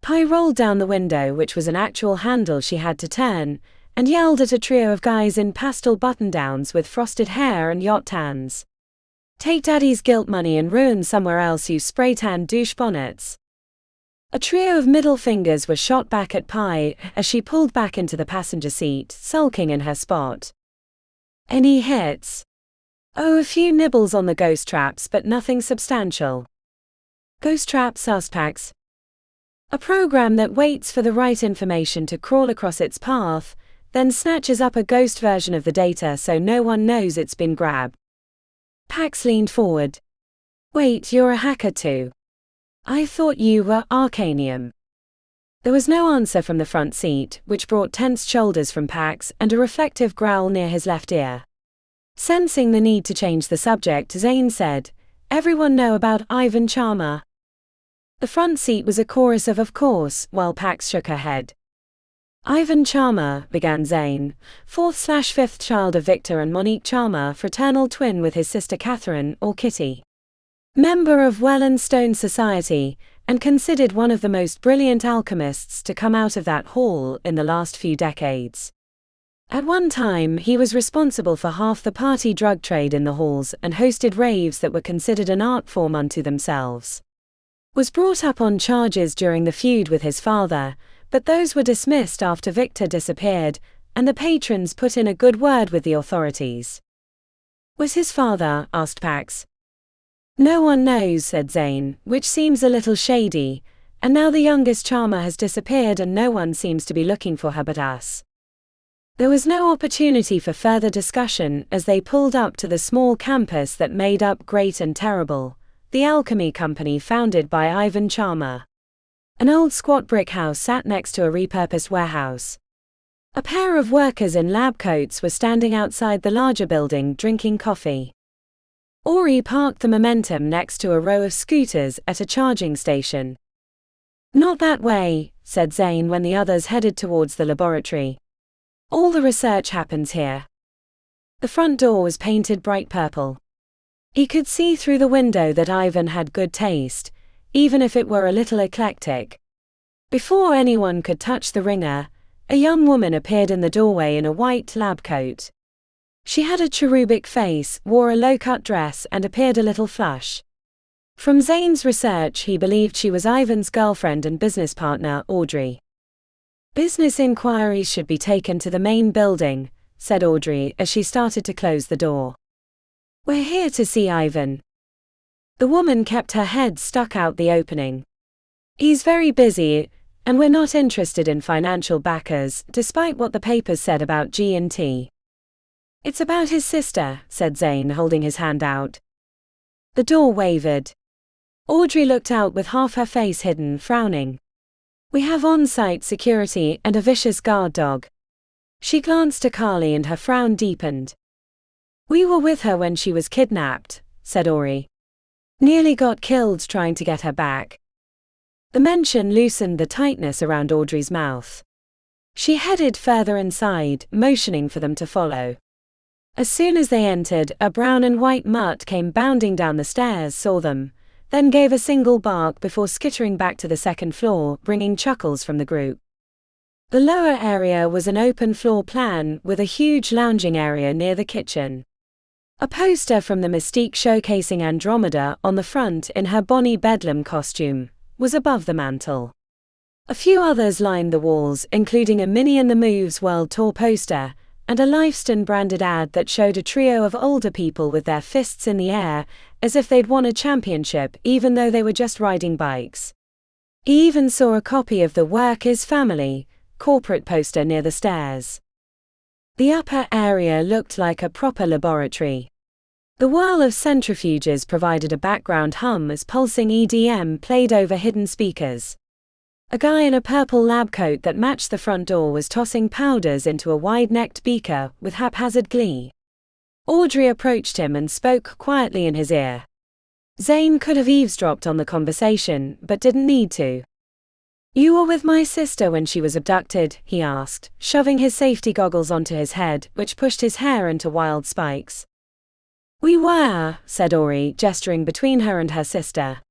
Pi rolled down the window, which was an actual handle she had to turn, and yelled at a trio of guys in pastel button-downs with frosted hair and yacht tans. "Take daddy's guilt money and ruin somewhere else, you spray-tan douche bonnets." A trio of middle fingers were shot back at Pi as she pulled back into the passenger seat, sulking in her spot. "Any hits?" "Oh, a few nibbles on the ghost traps, but nothing substantial." "Ghost traps?" asked Pax. "A program that waits for the right information to crawl across its path, then snatches up a ghost version of the data so no one knows it's been grabbed." Pax leaned forward. "Wait, you're a hacker too? I thought you were Arcanium." There was no answer from the front seat, which brought tensed shoulders from Pax and a reflective growl near his left ear. Sensing the need to change the subject, Zane said, "Everyone know about Ivan Charmer?" The front seat was a chorus of course, while Pax shook her head. "Ivan Charmer," began Zane, 4th/5th child of Victor and Monique Charmer, fraternal twin with his sister Catherine, or Kitty. Member of Wellandstone Society, and considered one of the most brilliant alchemists to come out of that hall in the last few decades. At one time, he was responsible for half the party drug trade in the halls and hosted raves that were considered an art form unto themselves. Was brought up on charges during the feud with his father, but those were dismissed after Victor disappeared, and the patrons put in a good word with the authorities. "Was his father?" asked Pax. "No one knows," said Zane, "which seems a little shady, and now the youngest Charmer has disappeared and no one seems to be looking for her but us." There was no opportunity for further discussion as they pulled up to the small campus that made up Great and Terrible, the alchemy company founded by Ivan Charmer. An old squat brick house sat next to a repurposed warehouse. A pair of workers in lab coats were standing outside the larger building drinking coffee. Ori parked the Momentum next to a row of scooters at a charging station. "Not that way," said Zane when the others headed towards the laboratory. "All the research happens here." The front door was painted bright purple. He could see through the window that Ivan had good taste, even if it were a little eclectic. Before anyone could touch the ringer, a young woman appeared in the doorway in a white lab coat. She had a cherubic face, wore a low-cut dress, and appeared a little flush. From Zane's research, he believed she was Ivan's girlfriend and business partner, Audrey. "Business inquiries should be taken to the main building," said Audrey as she started to close the door. "We're here to see Ivan." The woman kept her head stuck out the opening. "He's very busy, and we're not interested in financial backers, despite what the papers said about G&T. "It's about his sister," said Zane, holding his hand out. The door wavered. Audrey looked out with half her face hidden, frowning. "We have on-site security and a vicious guard dog." She glanced at Carly and her frown deepened. "We were with her when she was kidnapped," said Ori. "Nearly got killed trying to get her back." The mention loosened the tightness around Audrey's mouth. She headed further inside, motioning for them to follow. As soon as they entered, a brown and white mutt came bounding down the stairs, saw them, then gave a single bark before skittering back to the second floor, bringing chuckles from the group. The lower area was an open floor plan with a huge lounging area near the kitchen. A poster from the Mystique showcasing Andromeda on the front in her Bonnie Bedlam costume was above the mantel. A few others lined the walls, including a Minnie and the Moves World Tour poster, and a Lifestone-branded ad that showed a trio of older people with their fists in the air, as if they'd won a championship even though they were just riding bikes. He even saw a copy of the Work is Family corporate poster near the stairs. The upper area looked like a proper laboratory. The whirl of centrifuges provided a background hum as pulsing EDM played over hidden speakers. A guy in a purple lab coat that matched the front door was tossing powders into a wide-necked beaker with haphazard glee. Audrey approached him and spoke quietly in his ear. Zane could have eavesdropped on the conversation, but didn't need to. "You were with my sister when she was abducted?" he asked, shoving his safety goggles onto his head, which pushed his hair into wild spikes. "We were," said Ori, gesturing between her and her sister.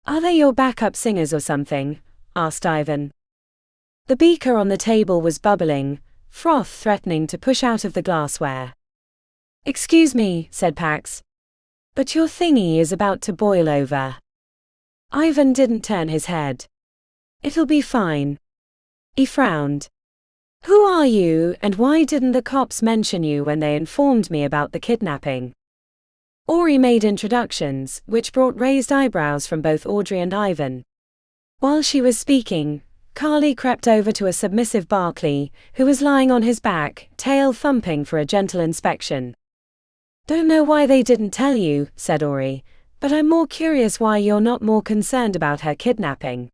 "Are they your backup singers or something?" asked Ivan. The beaker on the table was bubbling, froth threatening to push out of the glassware. "Excuse me," said Pax, "but your thingy is about to boil over." Ivan didn't turn his head. "It'll be fine." He frowned. "Who are you, and why didn't the cops mention you when they informed me about the kidnapping?" Ori made introductions, which brought raised eyebrows from both Audrey and Ivan. While she was speaking, Carly crept over to a submissive Barclay, who was lying on his back, tail thumping for a gentle inspection. "Don't know why they didn't tell you," said Ori, "but I'm more curious why you're not more concerned about her kidnapping."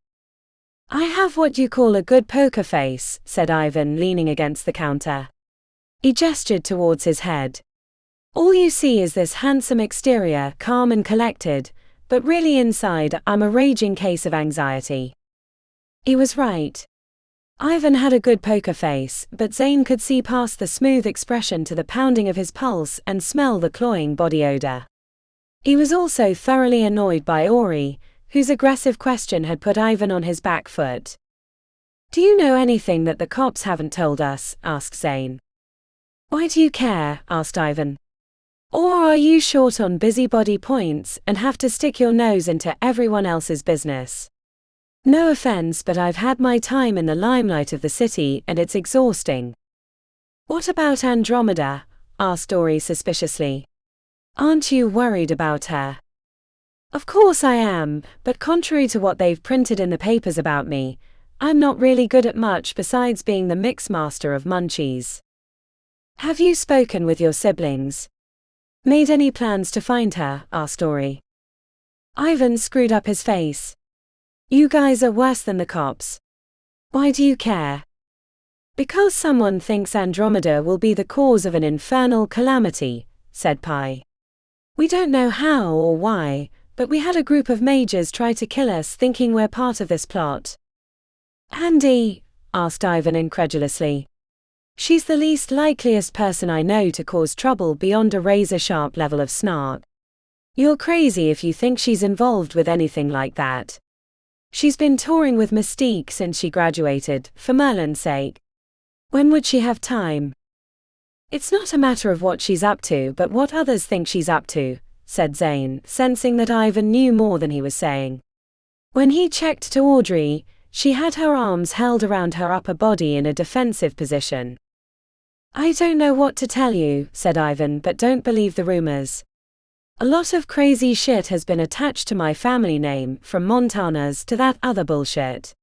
"I have what you call a good poker face," said Ivan, leaning against the counter. He gestured towards his head. "All you see is this handsome exterior, calm and collected, but really inside, I'm a raging case of anxiety." He was right. Ivan had a good poker face, but Zane could see past the smooth expression to the pounding of his pulse and smell the cloying body odor. He was also thoroughly annoyed by Ori, whose aggressive question had put Ivan on his back foot. "Do you know anything that the cops haven't told us?" asked Zane. "Why do you care?" asked Ivan. "Or are you short on busybody points and have to stick your nose into everyone else's business? No offense, but I've had my time in the limelight of the city and it's exhausting." "What about Andromeda?" asked Ori suspiciously. "Aren't you worried about her?" "Of course I am, but contrary to what they've printed in the papers about me, I'm not really good at much besides being the mixmaster of munchies." "Have you spoken with your siblings? Made any plans to find her?" asked Ori. Ivan screwed up his face. You guys are worse than the cops. Why do you care? Because someone thinks Andromeda will be the cause of an infernal calamity, said Pi. We don't know how or why, but we had a group of mages try to kill us thinking we're part of this plot. Andy? Asked Ivan incredulously. She's the least likeliest person I know to cause trouble beyond a razor-sharp level of snark. You're crazy if you think she's involved with anything like that. She's been touring with Mystique since she graduated, for Merlin's sake. When would she have time? It's not a matter of what she's up to but what others think she's up to, said Zane, sensing that Ivan knew more than he was saying. When he checked to Audrey, she had her arms held around her upper body in a defensive position. I don't know what to tell you, said Ivan, but don't believe the rumors. A lot of crazy shit has been attached to my family name, from Montana's to that other bullshit.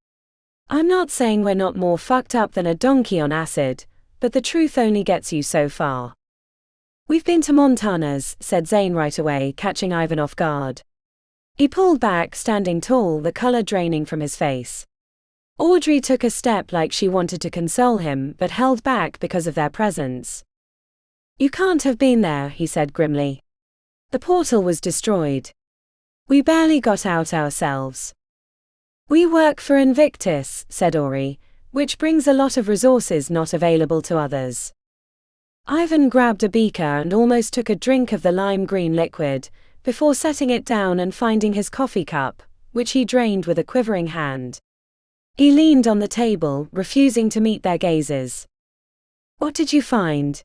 I'm not saying we're not more fucked up than a donkey on acid, but the truth only gets you so far. We've been to Montana's, said Zane right away, catching Ivan off guard. He pulled back, standing tall, the color draining from his face. Audrey took a step like she wanted to console him, but held back because of their presence. You can't have been there, he said grimly. The portal was destroyed. We barely got out ourselves. We work for Invictus, said Ori, which brings a lot of resources not available to others. Ivan grabbed a beaker and almost took a drink of the lime-green liquid, before setting it down and finding his coffee cup, which he drained with a quivering hand. He leaned on the table, refusing to meet their gazes. What did you find?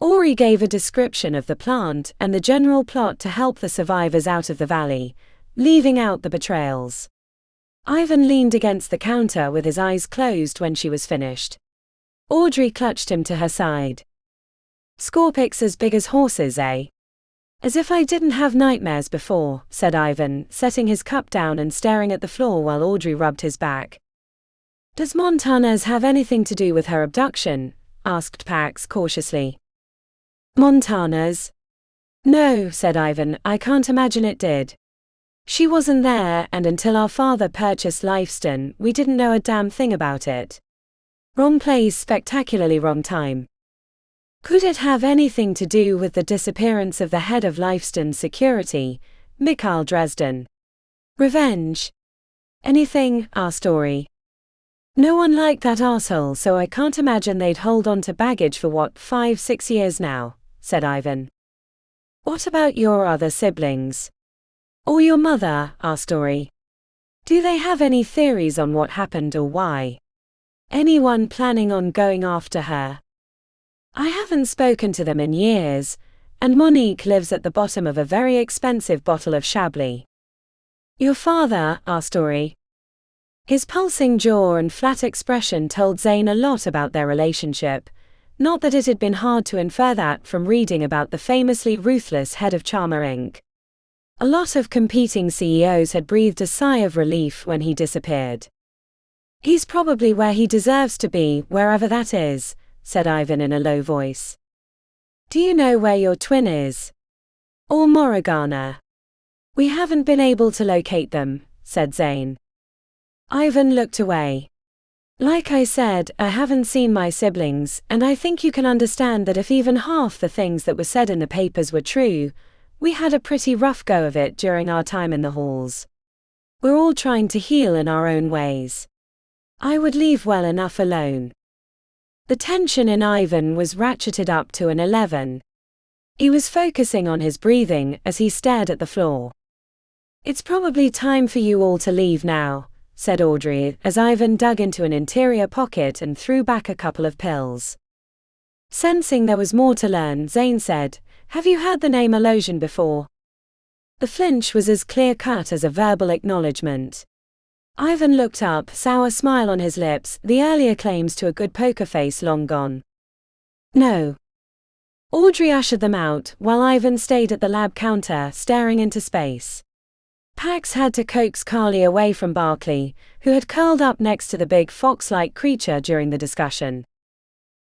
Ori gave a description of the plant and the general plot to help the survivors out of the valley, leaving out the betrayals. Ivan leaned against the counter with his eyes closed when she was finished. Audrey clutched him to her side. Scorpics as big as horses, eh? As if I didn't have nightmares before, said Ivan, setting his cup down and staring at the floor while Audrey rubbed his back. Does Montana's have anything to do with her abduction? Asked Pax cautiously. Montana's? No, said Ivan, I can't imagine it did. She wasn't there, and until our father purchased Lifestone, we didn't know a damn thing about it. Wrong place, spectacularly wrong time. Could it have anything to do with the disappearance of the head of Lifestone's security, Mikhail Dresden? Revenge? Anything? Asked Ori. No one liked that arsehole, so I can't imagine they'd hold on to baggage for 5-6 years now, said Ivan. What about your other siblings? Or your mother? Asked Ori. Do they have any theories on what happened or why? Anyone planning on going after her? I haven't spoken to them in years, and Monique lives at the bottom of a very expensive bottle of Chablis. Your father? Asked Ori. His pulsing jaw and flat expression told Zane a lot about their relationship, not that it had been hard to infer that from reading about the famously ruthless head of Charmer Inc. A lot of competing CEOs had breathed a sigh of relief when he disappeared. He's probably where he deserves to be, wherever that is, said Ivan in a low voice. Do you know where your twin is? Or Morriganna? We haven't been able to locate them, said Zane. Ivan looked away. Like I said, I haven't seen my siblings, and I think you can understand that if even half the things that were said in the papers were true, we had a pretty rough go of it during our time in the halls. We're all trying to heal in our own ways. I would leave well enough alone. The tension in Ivan was ratcheted up to an 11. He was focusing on his breathing as he stared at the floor. It's probably time for you all to leave now, said Audrey, as Ivan dug into an interior pocket and threw back a couple of pills. Sensing there was more to learn, Zane said, Have you heard the name Elosion before? The flinch was as clear-cut as a verbal acknowledgement. Ivan looked up, sour smile on his lips, the earlier claims to a good poker face long gone. No. Audrey ushered them out, while Ivan stayed at the lab counter, staring into space. Pax had to coax Carly away from Barclay, who had curled up next to the big fox-like creature during the discussion.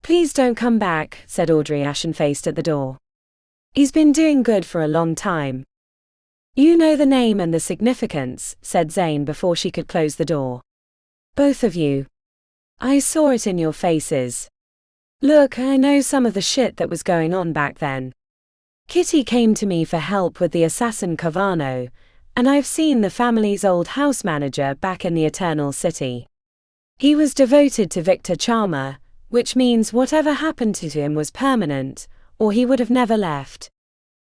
Please don't come back, said Audrey ashen-faced at the door. He's been doing good for a long time. You know the name and the significance, said Zane before she could close the door. Both of you. I saw it in your faces. Look, I know some of the shit that was going on back then. Kitty came to me for help with the assassin Cavano, and I've seen the family's old house manager back in the Eternal City. He was devoted to Victor Charmer, which means whatever happened to him was permanent, or he would have never left.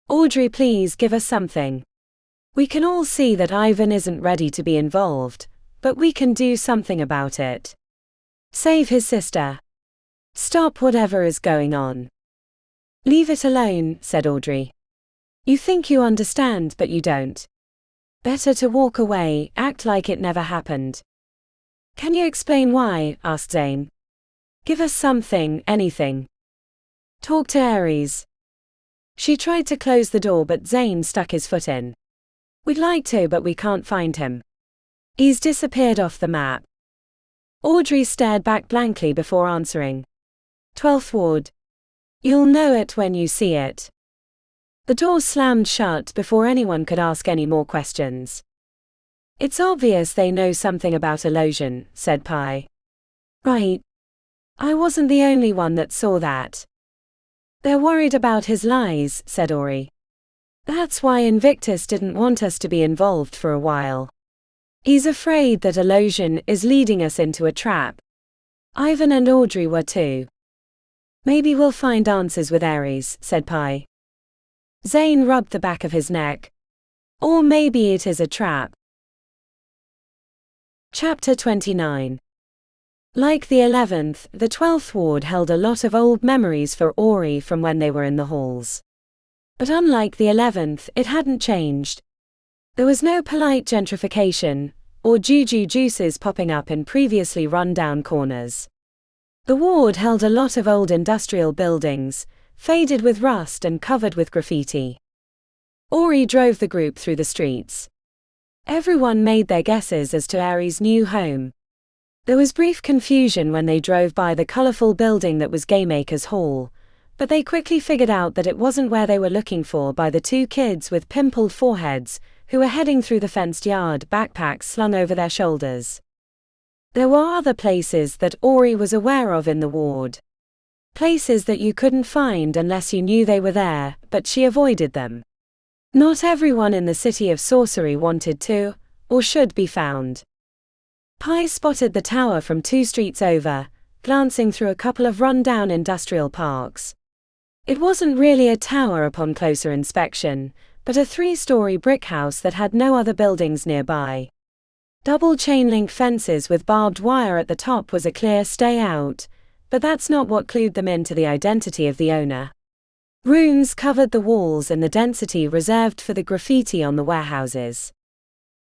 Audrey, please give us something. We can all see that Ivan isn't ready to be involved, but we can do something about it. Save his sister. Stop whatever is going on. Leave it alone, said Audrey. You think you understand, but you don't. Better to walk away, act like it never happened. Can you explain why? Asked Zane. Give us something, anything. Talk to Ares. She tried to close the door, but Zane stuck his foot in. We'd like to, but we can't find him. He's disappeared off the map. Audrey stared back blankly before answering. 12th Ward. You'll know it when you see it. The door slammed shut before anyone could ask any more questions. It's obvious they know something about Elosion, said Pi. Right. I wasn't the only one that saw that. They're worried about his lies, said Ori. That's why Invictus didn't want us to be involved for a while. He's afraid that Elosion is leading us into a trap. Ivan and Audrey were too. Maybe we'll find answers with Ares, said Pi. Zane rubbed the back of his neck. Or maybe it is a trap. Chapter 29. Like the 11th, the 12th Ward held a lot of old memories for Ori from when they were in the halls. But unlike the 11th, it hadn't changed. There was no polite gentrification, or juju juices popping up in previously run-down corners. The ward held a lot of old industrial buildings, faded with rust and covered with graffiti. Ori drove the group through the streets. Everyone made their guesses as to Ares' new home. There was brief confusion when they drove by the colorful building that was GAMEMAKERS Hall, but they quickly figured out that it wasn't where they were looking for by the two kids with pimpled foreheads, who were heading through the fenced yard, backpacks slung over their shoulders. There were other places that Ori was aware of in the ward. Places that you couldn't find unless you knew they were there, but she avoided them. Not everyone in the city of Sorcery wanted to, or should be found. Pi spotted the tower from 2 streets over, glancing through a couple of run-down industrial parks. It wasn't really a tower upon closer inspection, but a 3-story brick house that had no other buildings nearby. Double chain-link fences with barbed wire at the top was a clear stay out, but that's not what clued them into the identity of the owner. Runes covered the walls and the density reserved for the graffiti on the warehouses.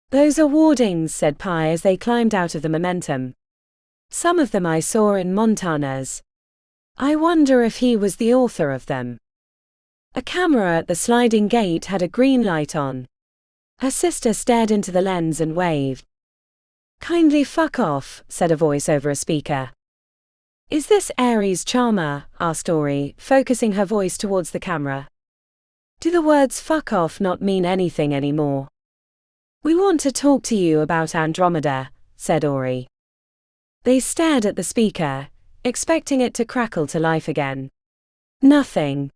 Those are wardings, said Pi as they climbed out of the momentum. Some of them I saw in Montana's. I wonder if he was the author of them. A camera at the sliding gate had a green light on. Her sister stared into the lens and waved. Kindly fuck off, said a voice over a speaker. Is this Ares Charmer? Asked Ori, focusing her voice towards the camera. Do the words fuck off not mean anything anymore? We want to talk to you about Andromeda, said Ori. They stared at the speaker, expecting it to crackle to life again. Nothing.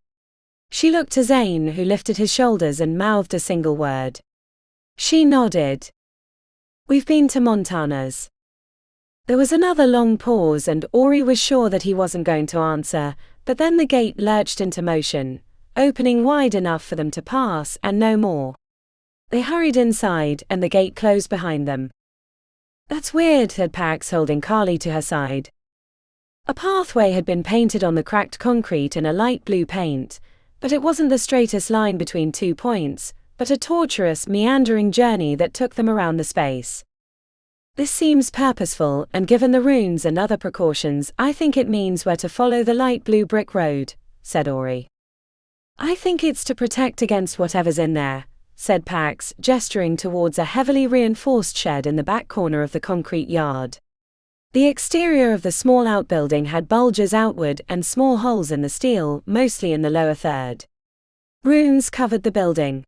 She looked to Zane, who lifted his shoulders and mouthed a single word. She nodded. We've been to Montana's. There was another long pause and Ori was sure that he wasn't going to answer, but then the gate lurched into motion, opening wide enough for them to pass and no more. They hurried inside and the gate closed behind them. That's weird, said Pax, holding Carly to her side. A pathway had been painted on the cracked concrete in a light blue paint, but it wasn't the straightest line between 2 points, but a tortuous, meandering journey that took them around the space. This seems purposeful, and given the runes and other precautions, I think it means we're to follow the light blue brick road, said Ori. I think it's to protect against whatever's in there, said Pax, gesturing towards a heavily reinforced shed in the back corner of the concrete yard. The exterior of the small outbuilding had bulges outward and small holes in the steel, mostly in the lower third. Runes covered the building.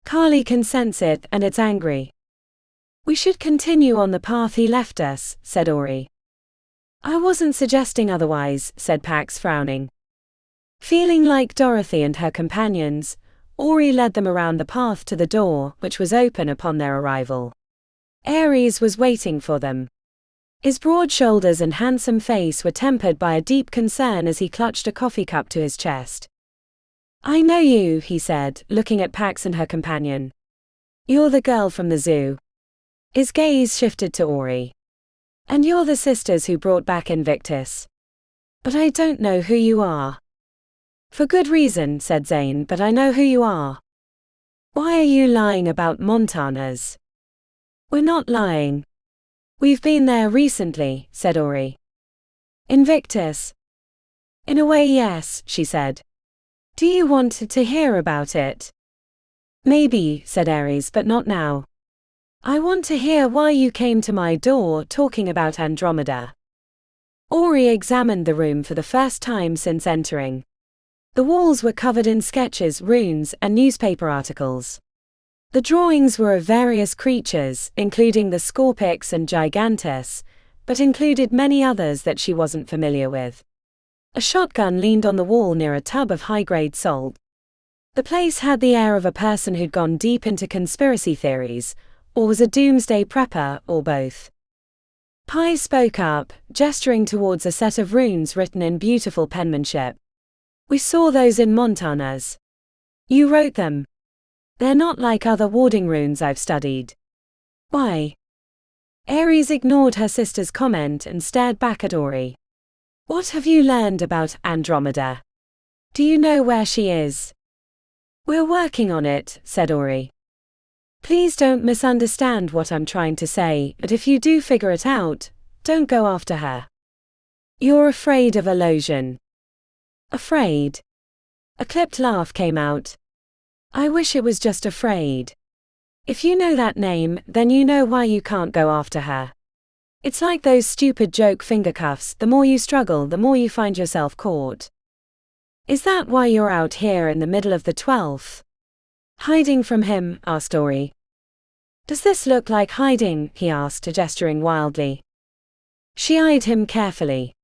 Carly can sense it, and it's angry. We should continue on the path he left us, said Ori. I wasn't suggesting otherwise, said Pax, frowning. Feeling like Dorothy and her companions, Ori led them around the path to the door, which was open upon their arrival. Ares was waiting for them. His broad shoulders and handsome face were tempered by a deep concern as he clutched a coffee cup to his chest. I know you, he said, looking at Pax and her companion. You're the girl from the zoo. His gaze shifted to Ori. And you're the sisters who brought back Invictus. But I don't know who you are. For good reason, said Zane, but I know who you are. Why are you lying about Montanas? We're not lying. We've been there recently, said Ori. Invictus? In a way, yes, she said. Do you want to hear about it? Maybe, said Ares, but not now. I want to hear why you came to my door talking about Andromeda. Ori examined the room for the first time since entering. The walls were covered in sketches, runes, and newspaper articles. The drawings were of various creatures, including the Scorpix and Gigantus, but included many others that she wasn't familiar with. A shotgun leaned on the wall near a tub of high-grade salt. The place had the air of a person who'd gone deep into conspiracy theories, or was a doomsday prepper, or both. Pi spoke up, gesturing towards a set of runes written in beautiful penmanship. We saw those in Montanas. You wrote them. They're not like other warding runes I've studied. Why? Ares ignored her sister's comment and stared back at Ori. What have you learned about Andromeda? Do you know where she is? We're working on it, said Ori. Please don't misunderstand what I'm trying to say, but if you do figure it out, don't go after her. You're afraid of illusion. Afraid? A clipped laugh came out. I wish it was just afraid. If you know that name, then you know why you can't go after her. It's like those stupid joke finger cuffs, the more you struggle, the more you find yourself caught. Is that why you're out here in the middle of the 12th? Hiding from him, asked Ori. Does this look like hiding? He asked, gesturing wildly. She eyed him carefully.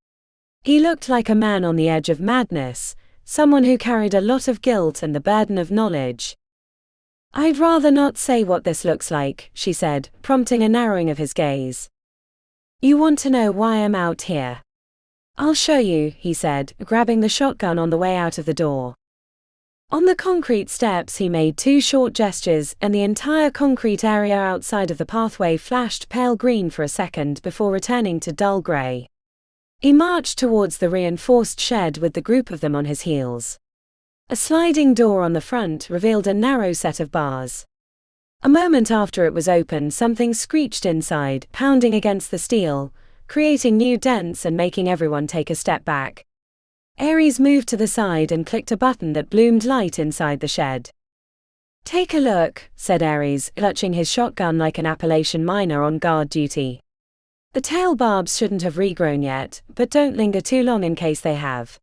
He looked like a man on the edge of madness, someone who carried a lot of guilt and the burden of knowledge. I'd rather not say what this looks like, she said, prompting a narrowing of his gaze. You want to know why I'm out here? I'll show you, he said, grabbing the shotgun on the way out of the door. On the concrete steps he made two short gestures and the entire concrete area outside of the pathway flashed pale green for a second before returning to dull grey. He marched towards the reinforced shed with the group of them on his heels. A sliding door on the front revealed a narrow set of bars. A moment after it was open, something screeched inside, pounding against the steel, creating new dents and making everyone take a step back. Ares moved to the side and clicked a button that bloomed light inside the shed. Take a look, said Ares, clutching his shotgun like an Appalachian miner on guard duty. The tail barbs shouldn't have regrown yet, but don't linger too long in case they have.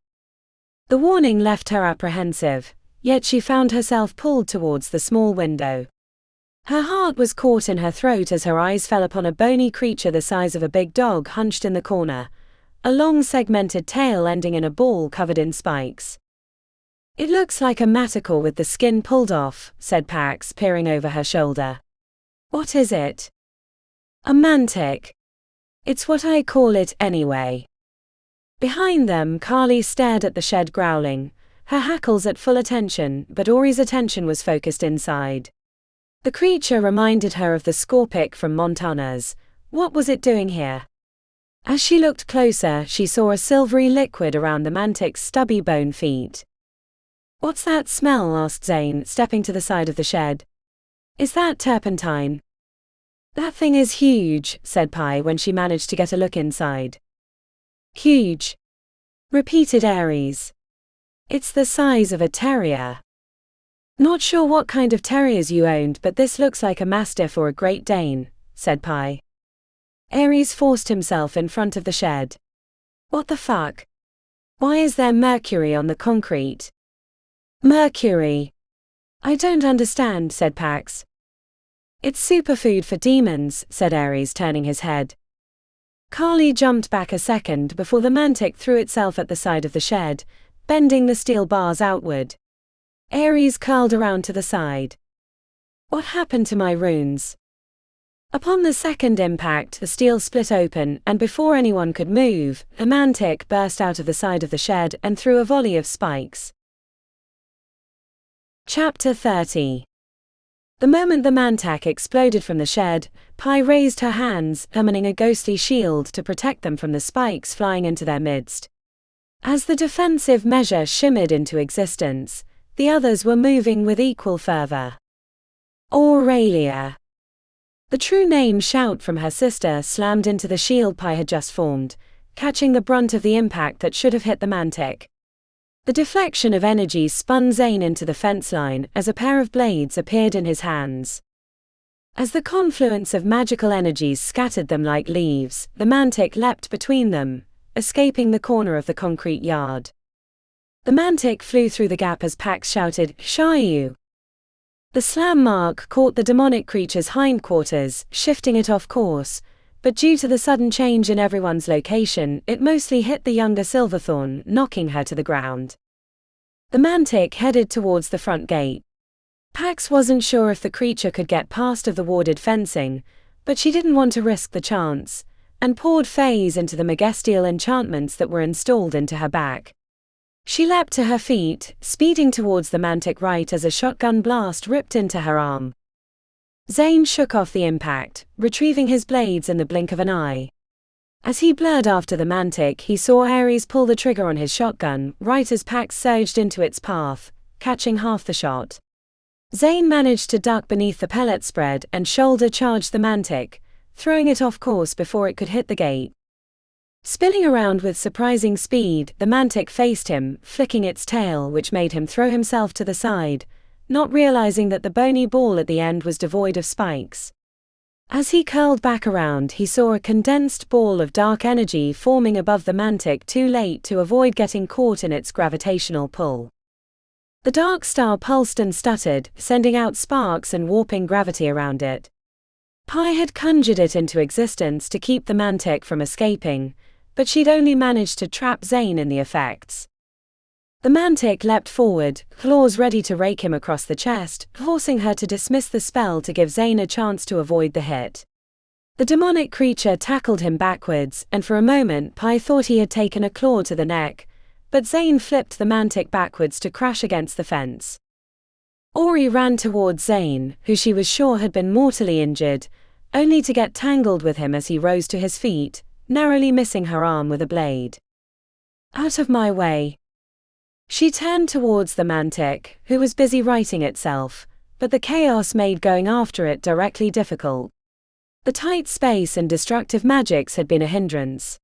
The warning left her apprehensive, yet she found herself pulled towards the small window. Her heart was caught in her throat as her eyes fell upon a bony creature the size of a big dog hunched in the corner, a long segmented tail ending in a ball covered in spikes. It looks like a manticore with the skin pulled off, said Pax, peering over her shoulder. What is it? A mantic. It's what I call it anyway. Behind them, Carly stared at the shed growling, her hackles at full attention, but Ori's attention was focused inside. The creature reminded her of the Scorpic from Montanas. What was it doing here? As she looked closer, she saw a silvery liquid around the mantic's stubby bone feet. What's that smell? Asked Zane, stepping to the side of the shed. Is that turpentine? That thing is huge, said Pi when she managed to get a look inside. Huge, repeated Ares. It's the size of a terrier. Not sure what kind of terriers you owned, but this looks like a Mastiff or a Great Dane, said Pi. Ares forced himself in front of the shed. What the fuck? Why is there mercury on the concrete? Mercury. I don't understand, said Pax. It's superfood for demons, said Ares, turning his head. Carly jumped back a second before the mantic threw itself at the side of the shed, bending the steel bars outward. Ares curled around to the side. What happened to my runes? Upon the second impact, the steel split open, and before anyone could move, a mantic burst out of the side of the shed and threw a volley of spikes. Chapter 30. The moment the mantic exploded from the shed, Pi raised her hands, summoning a ghostly shield to protect them from the spikes flying into their midst. As the defensive measure shimmered into existence, the others were moving with equal fervor. Aurelia. The true name shout from her sister slammed into the shield Pi had just formed, catching the brunt of the impact that should have hit the mantic. The deflection of energy spun Zane into the fence line as a pair of blades appeared in his hands. As the confluence of magical energies scattered them like leaves, the mantic leapt between them, escaping the corner of the concrete yard. The mantic flew through the gap as Pax shouted, "Shayu!" The slam mark caught the demonic creature's hindquarters, shifting it off course, but due to the sudden change in everyone's location, it mostly hit the younger Silverthorn, knocking her to the ground. The mantic headed towards the front gate. Pax wasn't sure if the creature could get past of the warded fencing, but she didn't want to risk the chance, and poured phase into the megestial enchantments that were installed into her back. She leapt to her feet, speeding towards the mantic right as a shotgun blast ripped into her arm. Zane shook off the impact, retrieving his blades in the blink of an eye. As he blurred after the mantic, he saw Ares pull the trigger on his shotgun, right as Pax surged into its path, catching half the shot. Zane managed to duck beneath the pellet spread and shoulder-charged the mantic, throwing it off course before it could hit the gate. Spinning around with surprising speed, the mantic faced him, flicking its tail, which made him throw himself to the side, not realizing that the bony ball at the end was devoid of spikes. As he curled back around, he saw a condensed ball of dark energy forming above the mantic, too late to avoid getting caught in its gravitational pull. The dark star pulsed and stuttered, sending out sparks and warping gravity around it. Pi had conjured it into existence to keep the mantic from escaping, but she'd only managed to trap Zane in the effects. The mantic leapt forward, claws ready to rake him across the chest, forcing her to dismiss the spell to give Zane a chance to avoid the hit. The demonic creature tackled him backwards, and for a moment Pi thought he had taken a claw to the neck, but Zane flipped the mantic backwards to crash against the fence. Ori ran towards Zane, who she was sure had been mortally injured, only to get tangled with him as he rose to his feet, narrowly missing her arm with a blade. "Out of my way." She turned towards the mantic, who was busy righting itself, but the chaos made going after it directly difficult. The tight space and destructive magics had been a hindrance.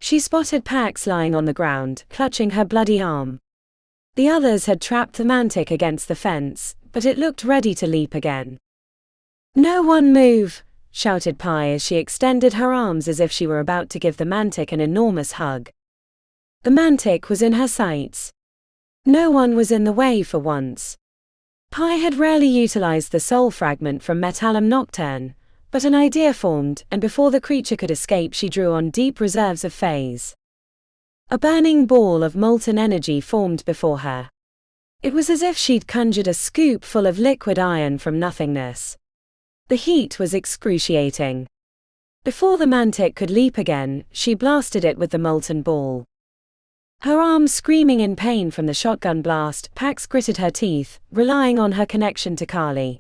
She spotted Pax lying on the ground, clutching her bloody arm. The others had trapped the mantic against the fence, but it looked ready to leap again. "No one move!" shouted Pi as she extended her arms as if she were about to give the mantic an enormous hug. The mantic was in her sights. No one was in the way for once. Pi had rarely utilized the soul fragment from Metallum Nocturne, but an idea formed, and before the creature could escape she drew on deep reserves of phase. A burning ball of molten energy formed before her. It was as if she'd conjured a scoop full of liquid iron from nothingness. The heat was excruciating. Before the mantic could leap again, she blasted it with the molten ball. Her arm screaming in pain from the shotgun blast, Pax gritted her teeth, relying on her connection to Carly.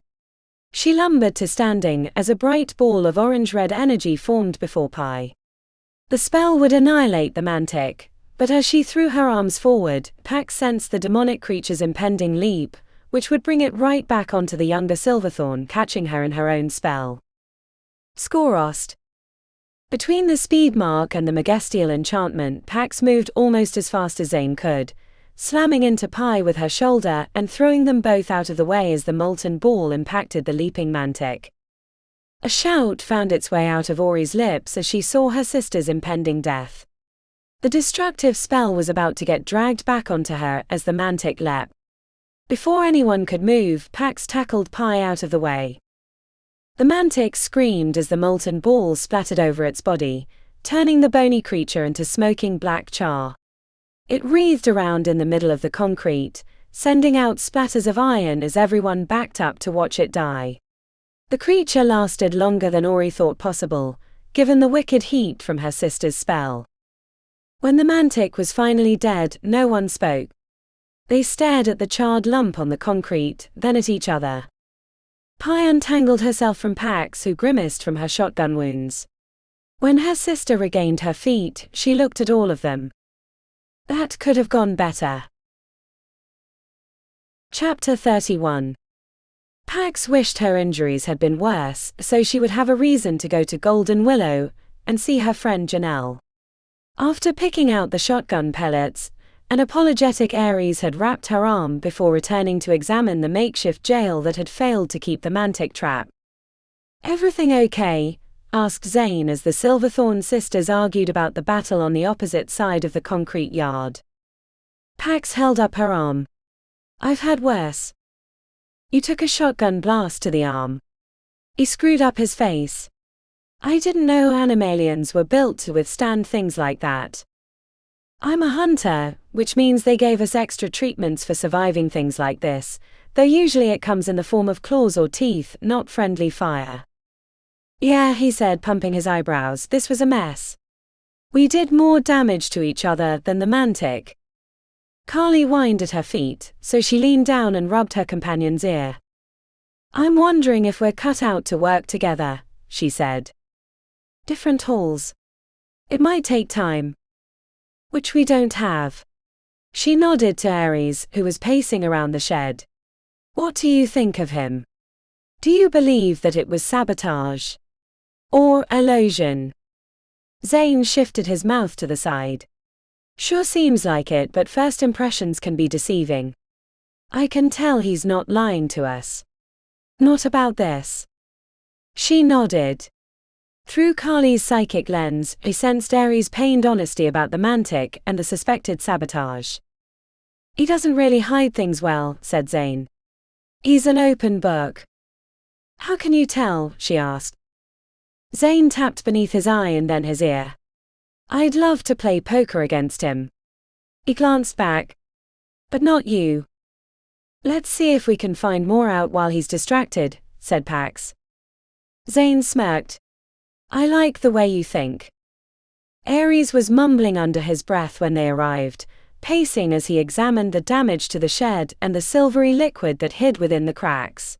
She lumbered to standing as a bright ball of orange-red energy formed before Pi. The spell would annihilate the mantic, but as she threw her arms forward, Pax sensed the demonic creature's impending leap, which would bring it right back onto the younger Silverthorn, catching her in her own spell. Skorost. Between the speed mark and the megestial enchantment, Pax moved almost as fast as Zane could, slamming into Pi with her shoulder and throwing them both out of the way as the molten ball impacted the leaping mantic. A shout found its way out of Ori's lips as she saw her sister's impending death. The destructive spell was about to get dragged back onto her as the mantic leapt. Before anyone could move, Pax tackled Pi out of the way. The mantic screamed as the molten ball splattered over its body, turning the bony creature into smoking black char. It wreathed around in the middle of the concrete, sending out splatters of iron as everyone backed up to watch it die. The creature lasted longer than Ori thought possible, given the wicked heat from her sister's spell. When the mantic was finally dead, no one spoke. They stared at the charred lump on the concrete, then at each other. Pi untangled herself from Pax, who grimaced from her shotgun wounds. When her sister regained her feet, she looked at all of them. That could have gone better. Chapter 31. Pax wished her injuries had been worse, so she would have a reason to go to Golden Willow and see her friend Janelle. After picking out the shotgun pellets, an apologetic Ares had wrapped her arm before returning to examine the makeshift jail that had failed to keep the mantic trap. "Everything okay?" asked Zane as the Silverthorn sisters argued about the battle on the opposite side of the concrete yard. Pax held up her arm. "I've had worse." "You took a shotgun blast to the arm." He screwed up his face. "I didn't know animalians were built to withstand things like that. I'm a hunter, which means they gave us extra treatments for surviving things like this, though usually it comes in the form of claws or teeth, not friendly fire." "Yeah," he said, pumping his eyebrows, "this was a mess. We did more damage to each other than the mantic." Carly whined at her feet, so she leaned down and rubbed her companion's ear. "I'm wondering if we're cut out to work together," she said. "Different halls. It might take time. Which we don't have." She nodded to Ares, who was pacing around the shed. "What do you think of him? Do you believe that it was sabotage? Or illusion?" Zane shifted his mouth to the side. "Sure seems like it, but first impressions can be deceiving. I can tell he's not lying to us. Not about this." She nodded. Through Carly's psychic lens, he sensed Ares' pained honesty about the mantic and the suspected sabotage. "He doesn't really hide things well," said Zane. "He's an open book." "How can you tell?" she asked. Zane tapped beneath his eye and then his ear. "I'd love to play poker against him." He glanced back. "But not you." "Let's see if we can find more out while he's distracted," said Pax. Zane smirked. "I like the way you think." Ares was mumbling under his breath when they arrived, pacing as he examined the damage to the shed and the silvery liquid that hid within the cracks.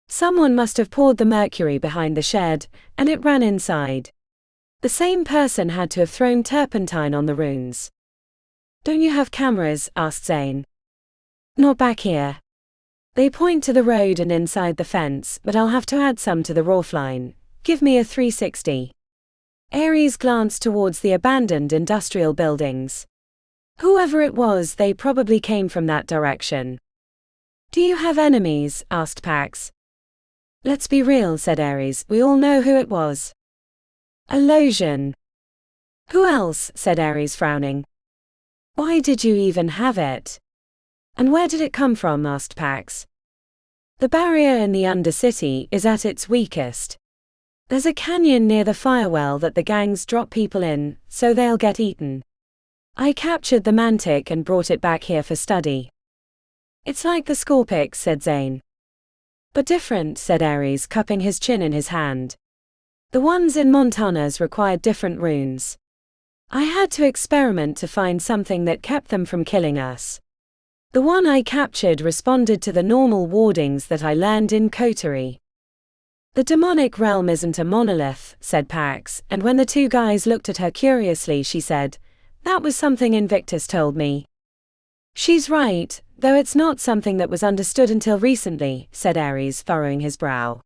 Someone must have poured the mercury behind the shed, and it ran inside. The same person had to have thrown turpentine on the runes. "Don't you have cameras?" asked Zane. "Not back here. They point to the road and inside the fence, but I'll have to add some to the roofline. Give me a 360. Ares glanced towards the abandoned industrial buildings. Whoever it was, they probably came from that direction. "Do you have enemies?" asked Pax. "Let's be real," said Ares, "we all know who it was." "Illusion." "Who else?" said Ares, frowning. "Why did you even have it?" "And where did it come from?" asked Pax. "The barrier in the Undercity is at its weakest. There's a canyon near the firewell that the gangs drop people in, so they'll get eaten. I captured the mantic and brought it back here for study." "It's like the Scorpix," said Zane. "But different," said Ares, cupping his chin in his hand. "The ones in Montana's required different runes. I had to experiment to find something that kept them from killing us. The one I captured responded to the normal wardings that I learned in Coterie." "The demonic realm isn't a monolith," said Pax, and when the two guys looked at her curiously, she said, "That was something Invictus told me." "She's right, though it's not something that was understood until recently," said Ares, furrowing his brow.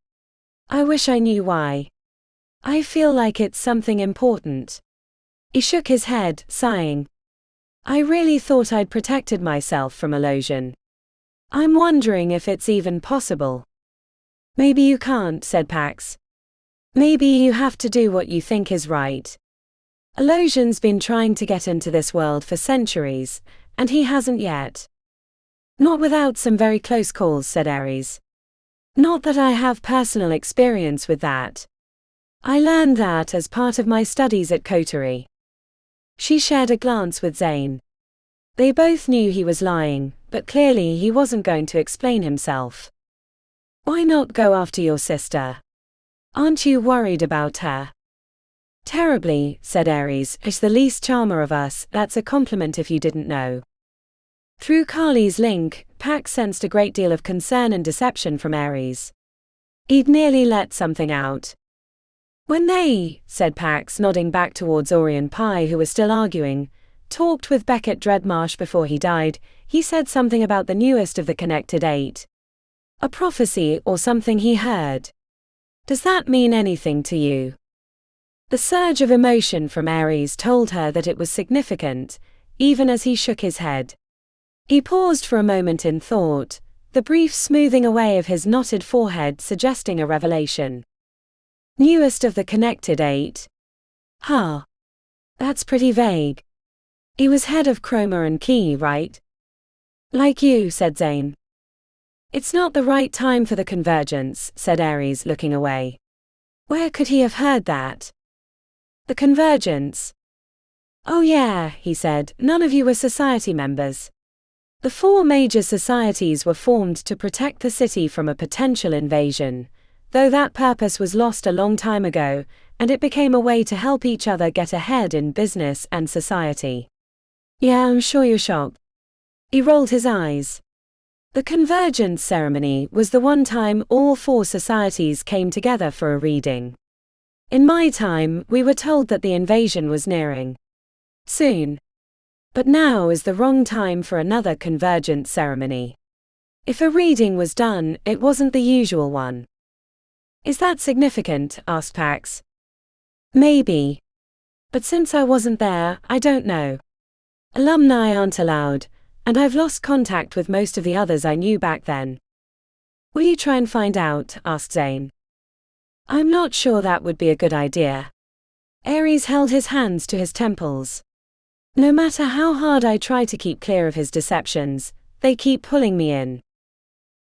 "I wish I knew why. I feel like it's something important." He shook his head, sighing. "I really thought I'd protected myself from illusion. I'm wondering if it's even possible." "Maybe you can't," said Pax. "Maybe you have to do what you think is right. Illusion's been trying to get into this world for centuries, and he hasn't yet." Not without some very close calls, said Ares. Not that I have personal experience with that. I learned that as part of my studies at Coterie. She shared a glance with Zane. They both knew he was lying, but clearly he wasn't going to explain himself. Why not go after your sister? Aren't you worried about her? Terribly, said Ares. She's the least charmer of us. That's a compliment if you didn't know. Through Carly's link, Pax sensed a great deal of concern and deception from Ares. He'd nearly let something out. When they, said Pax, nodding back towards Orion Pye, who was still arguing, talked with Beckett Dreadmarsh before he died, he said something about the newest of the Connected Eight. A prophecy or something he heard. Does that mean anything to you? The surge of emotion from Ares told her that it was significant, even as he shook his head. He paused for a moment in thought, the brief smoothing away of his knotted forehead suggesting a revelation. Newest of the Connected Eight? Huh. That's pretty vague. He was head of Chroma and Key, right? Like you, said Zane. It's not the right time for the convergence, said Ares, looking away. Where could he have heard that? The convergence? Oh yeah, he said, none of you were society members. The 4 major societies were formed to protect the city from a potential invasion, though that purpose was lost a long time ago, and it became a way to help each other get ahead in business and society. Yeah, I'm sure you're shocked. He rolled his eyes. The convergence ceremony was the one time all 4 societies came together for a reading. In my time, we were told that the invasion was nearing. Soon. But now is the wrong time for another convergence ceremony. If a reading was done, it wasn't the usual one. Is that significant? Asked Pax. Maybe. But since I wasn't there, I don't know. Alumni aren't allowed, and I've lost contact with most of the others I knew back then. Will you try and find out? Asked Zane. I'm not sure that would be a good idea. Ares held his hands to his temples. No matter how hard I try to keep clear of his deceptions, they keep pulling me in.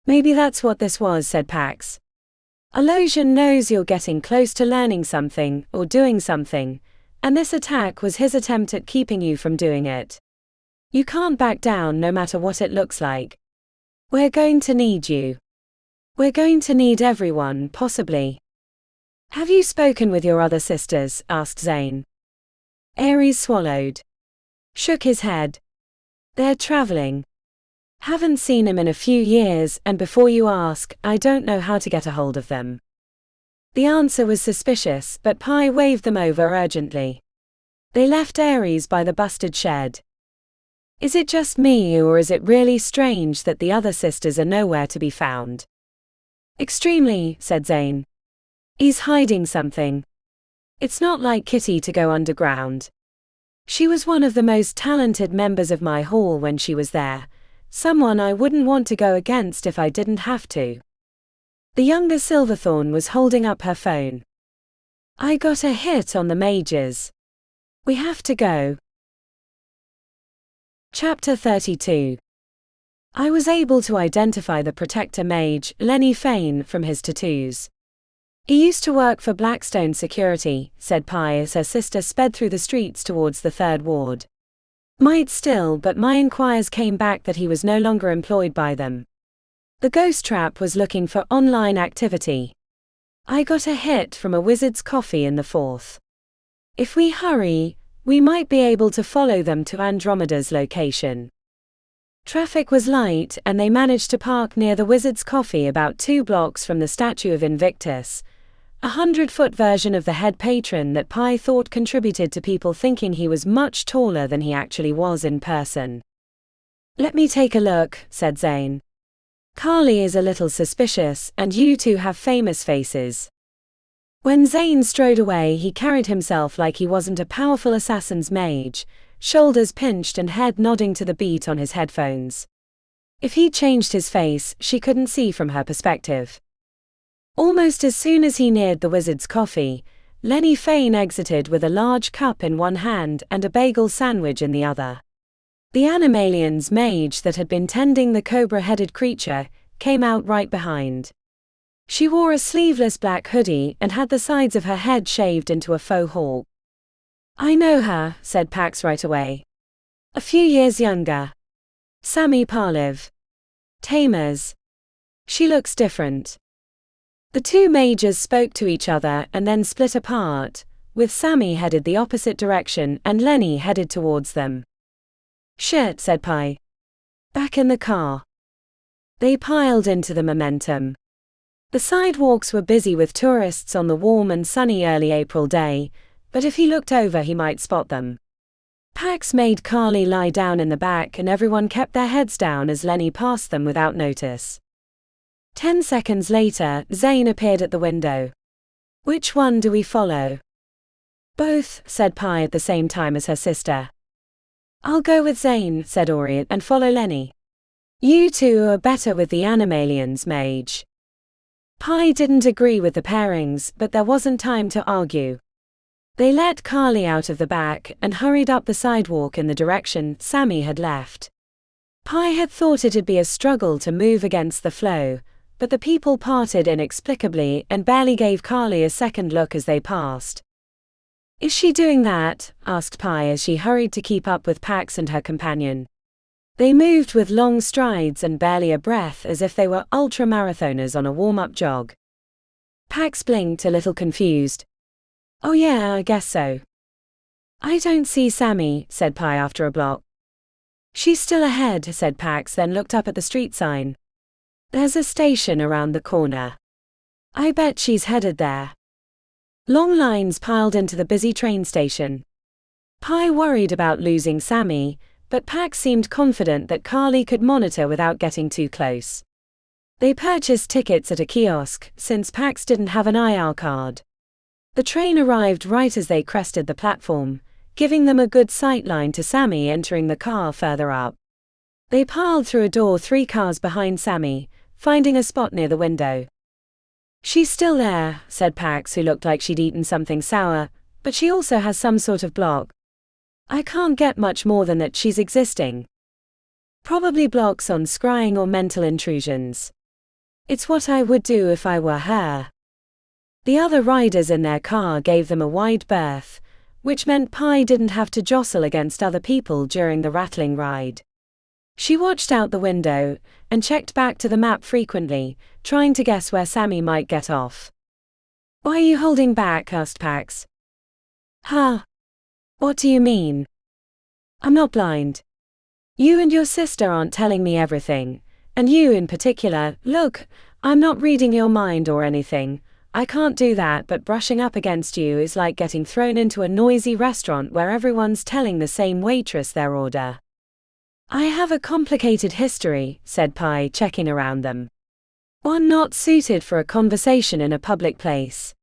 Maybe that's what this was, said Pax. Alosian knows you're getting close to learning something, or doing something, and this attack was his attempt at keeping you from doing it. You can't back down no matter what it looks like. We're going to need you. We're going to need everyone, possibly. Have you spoken with your other sisters? Asked Zane. Ares swallowed. Shook his head. They're traveling. Haven't seen him in a few years, and before you ask, I don't know how to get a hold of them. The answer was suspicious, but Pye waved them over urgently. They left Ares by the busted shed. Is it just me, or is it really strange that the other sisters are nowhere to be found? Extremely, said Zane. He's hiding something. It's not like Kitty to go underground. She was one of the most talented members of my hall when she was there, someone I wouldn't want to go against if I didn't have to. The younger Silverthorn was holding up her phone. I got a hit on the majors. We have to go. Chapter 32. I was able to identify the protector mage, Lenny Fane, from his tattoos. He used to work for Blackstone Security, said Pye as her sister sped through the streets towards the 3rd ward. Might still, but my inquiries came back that he was no longer employed by them. The ghost trap was looking for online activity. I got a hit from a wizard's coffee in the 4th. If we hurry, we might be able to follow them to Andromeda's location. Traffic was light and they managed to park near the wizard's coffee about 2 blocks from the statue of Invictus, a 100-foot version of the head patron that Pye thought contributed to people thinking he was much taller than he actually was in person. Let me take a look, said Zane. Carly is a little suspicious, and you two have famous faces. When Zane strode away, he carried himself like he wasn't a powerful assassin's mage, shoulders pinched and head nodding to the beat on his headphones. If he changed his face, she couldn't see from her perspective. Almost as soon as he neared the wizard's coffee, Lenny Fane exited with a large cup in one hand and a bagel sandwich in the other. The Animalian's mage that had been tending the cobra-headed creature came out right behind. She wore a sleeveless black hoodie and had the sides of her head shaved into a faux hawk. "I know her," said Pax right away. "A few years younger. Sammy Parliv. Tamers. She looks different." The two mages spoke to each other and then split apart, with Sammy headed the opposite direction and Lenny headed towards them. "Shit," said Pi. "Back in the car." They piled into the Momentum. The sidewalks were busy with tourists on the warm and sunny early April day, but if he looked over he might spot them. Pax made Carly lie down in the back and everyone kept their heads down as Lenny passed them without notice. 10 seconds later, Zane appeared at the window. "Which one do we follow?" "Both," said Pi at the same time as her sister. "I'll go with Zane," said Ori, "and follow Lenny. You two are better with the Animalian's mage." Pi didn't agree with the pairings, but there wasn't time to argue. They let Carly out of the back and hurried up the sidewalk in the direction Sammy had left. Pi had thought it'd be a struggle to move against the flow, but the people parted inexplicably and barely gave Carly a second look as they passed. "Is she doing that?" asked Pi as she hurried to keep up with Pax and her companion. They moved with long strides and barely a breath as if they were ultra-marathoners on a warm-up jog. Pax blinked a little confused. "Oh yeah, I guess so." "I don't see Sammy," said Pi after a block. "She's still ahead," said Pax, then looked up at the street sign. "There's a station around the corner. I bet she's headed there." Long lines piled into the busy train station. Pi worried about losing Sammy, but Pax seemed confident that Carly could monitor without getting too close. They purchased tickets at a kiosk, since Pax didn't have an IR card. The train arrived right as they crested the platform, giving them a good sightline to Sammy entering the car further up. They piled through a door 3 cars behind Sammy, finding a spot near the window. "She's still there," said Pax, who looked like she'd eaten something sour, "but she also has some sort of block. I can't get much more than that she's existing. Probably blocks on scrying or mental intrusions. It's what I would do if I were her." The other riders in their car gave them a wide berth, which meant Pi didn't have to jostle against other people during the rattling ride. She watched out the window and checked back to the map frequently, trying to guess where Sammy might get off. "Why are you holding back?" asked Pax. "Huh? What do you mean?" "I'm not blind. You and your sister aren't telling me everything, and you in particular. Look, I'm not reading your mind or anything. I can't do that, but brushing up against you is like getting thrown into a noisy restaurant where everyone's telling the same waitress their order." "I have a complicated history," said Pi, checking around them. "One not suited for a conversation in a public place."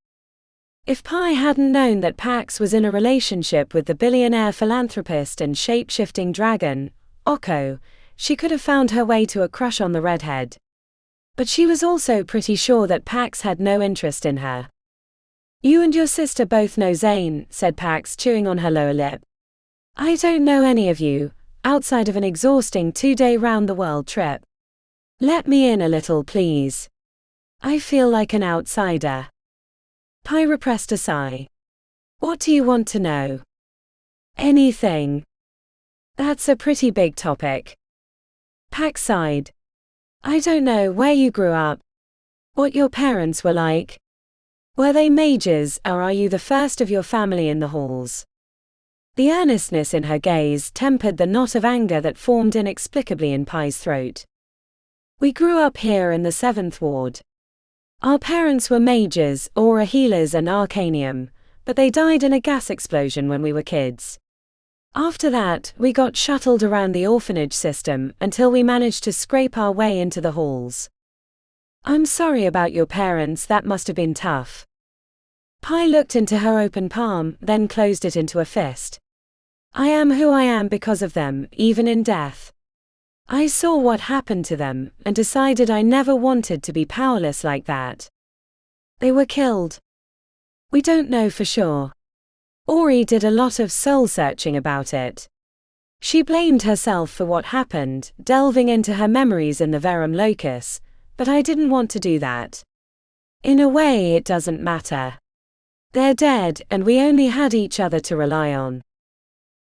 If Pi hadn't known that Pax was in a relationship with the billionaire philanthropist and shape-shifting dragon, Okko, she could have found her way to a crush on the redhead. But she was also pretty sure that Pax had no interest in her. "You and your sister both know Zane," said Pax, chewing on her lower lip. "I don't know any of you, outside of an exhausting 2-day round-the-world trip. Let me in a little, please. I feel like an outsider." Pi repressed a sigh. "What do you want to know?" "Anything." "That's a pretty big topic." Pax sighed. "I don't know where you grew up. What your parents were like. Were they mages, or are you the first of your family in the halls?" The earnestness in her gaze tempered the knot of anger that formed inexplicably in Pi's throat. "We grew up here in the 7th Ward. Our parents were mages, aura healers and arcanium, but they died in a gas explosion when we were kids. After that, we got shuttled around the orphanage system until we managed to scrape our way into the halls. I'm sorry about your parents, that must have been tough." Pi looked into her open palm, then closed it into a fist. "I am who I am because of them, even in death. I saw what happened to them, and decided I never wanted to be powerless like that. They were killed. We don't know for sure. Ori did a lot of soul-searching about it. She blamed herself for what happened, delving into her memories in the Verum locus, but I didn't want to do that. In a way, it doesn't matter. They're dead, and we only had each other to rely on.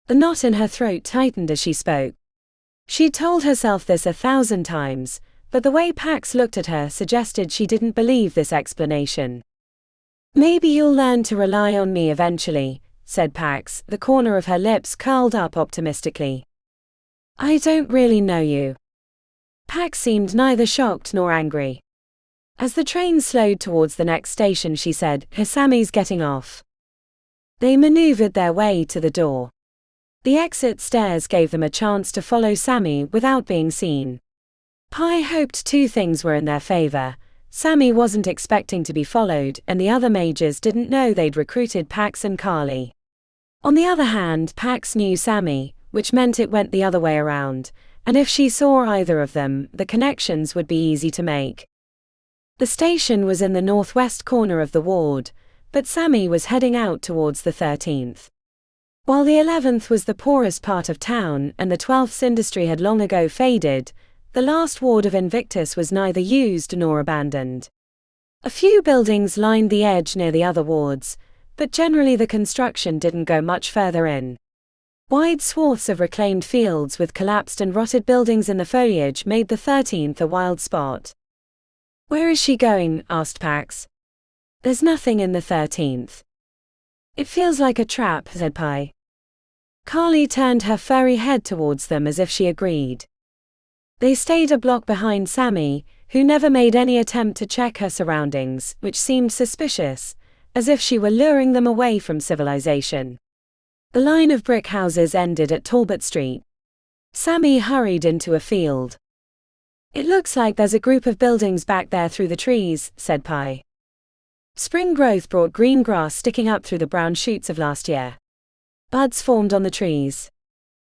The knot in her throat tightened as she spoke. She'd told herself this 1,000 times, but the way Pax looked at her suggested she didn't believe this explanation. Maybe you'll learn to rely on me eventually, said Pax, the corner of her lips curled up optimistically. I don't really know you. Pax seemed neither shocked nor angry. As the train slowed towards the next station, she said, Sammy's getting off. They maneuvered their way to the door. The exit stairs gave them a chance to follow Sammy without being seen. Pi hoped two things were in their favor. Sammy wasn't expecting to be followed, and the other mages didn't know they'd recruited Pax and Carly. On the other hand, Pax knew Sammy, which meant it went the other way around, and if she saw either of them, the connections would be easy to make. The station was in the northwest corner of the ward, but Sammy was heading out towards the 13th. While the 11th was the poorest part of town and the 12th's industry had long ago faded, the last ward of Invictus was neither used nor abandoned. A few buildings lined the edge near the other wards, but generally the construction didn't go much further in. Wide swaths of reclaimed fields with collapsed and rotted buildings in the foliage made the 13th a wild spot. Where is she going? Asked Pax. There's nothing in the 13th. It feels like a trap, said Pi. Carly turned her furry head towards them as if she agreed. They stayed a block behind Sammy, who never made any attempt to check her surroundings, which seemed suspicious, as if she were luring them away from civilization. The line of brick houses ended at Talbot Street. Sammy hurried into a field. It looks like there's a group of buildings back there through the trees, said Pi. Spring growth brought green grass sticking up through the brown shoots of last year. Buds formed on the trees.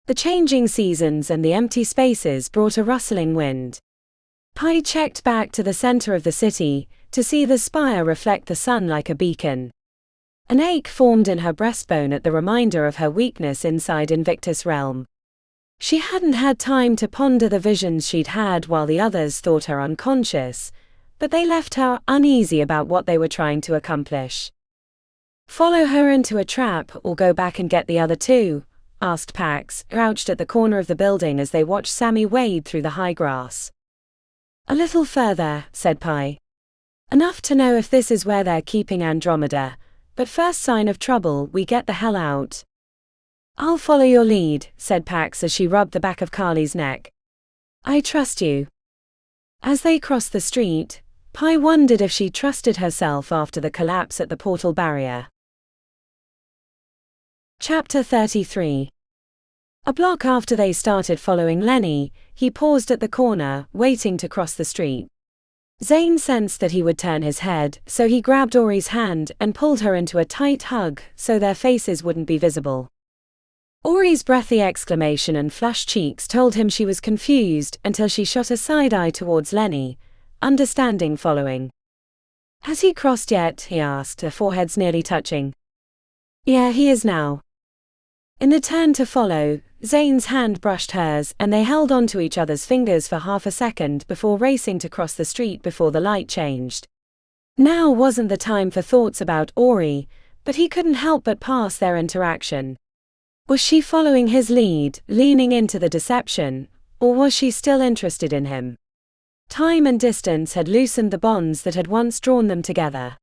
The changing seasons and the empty spaces brought a rustling wind. Pi checked back to the center of the city, to see the spire reflect the sun like a beacon. An ache formed in her breastbone at the reminder of her weakness inside Invictus realm. She hadn't had time to ponder the visions she'd had while the others thought her unconscious, but they left her uneasy about what they were trying to accomplish. Follow her into a trap or go back and get the other two? Asked Pax, crouched at the corner of the building as they watched Sammy wade through the high grass. A little further, said Pi. Enough to know if this is where they're keeping Andromeda, but first sign of trouble, we get the hell out. I'll follow your lead, said Pax as she rubbed the back of Carly's neck. I trust you. As they crossed the street, Pi wondered if she trusted herself after the collapse at the portal barrier. Chapter 33. A block after they started following Lenny, he paused at the corner, waiting to cross the street. Zane sensed that he would turn his head, so he grabbed Ori's hand and pulled her into a tight hug so their faces wouldn't be visible. Ori's breathy exclamation and flushed cheeks told him she was confused until she shot a side eye towards Lenny, understanding following. Has he crossed yet? He asked, their foreheads nearly touching. Yeah, he is now. In the turn to follow, Zane's hand brushed hers and they held onto each other's fingers for half a second before racing to cross the street before the light changed. Now wasn't the time for thoughts about Ori, but he couldn't help but pass their interaction. Was she following his lead, leaning into the deception, or was she still interested in him? Time and distance had loosened the bonds that had once drawn them together.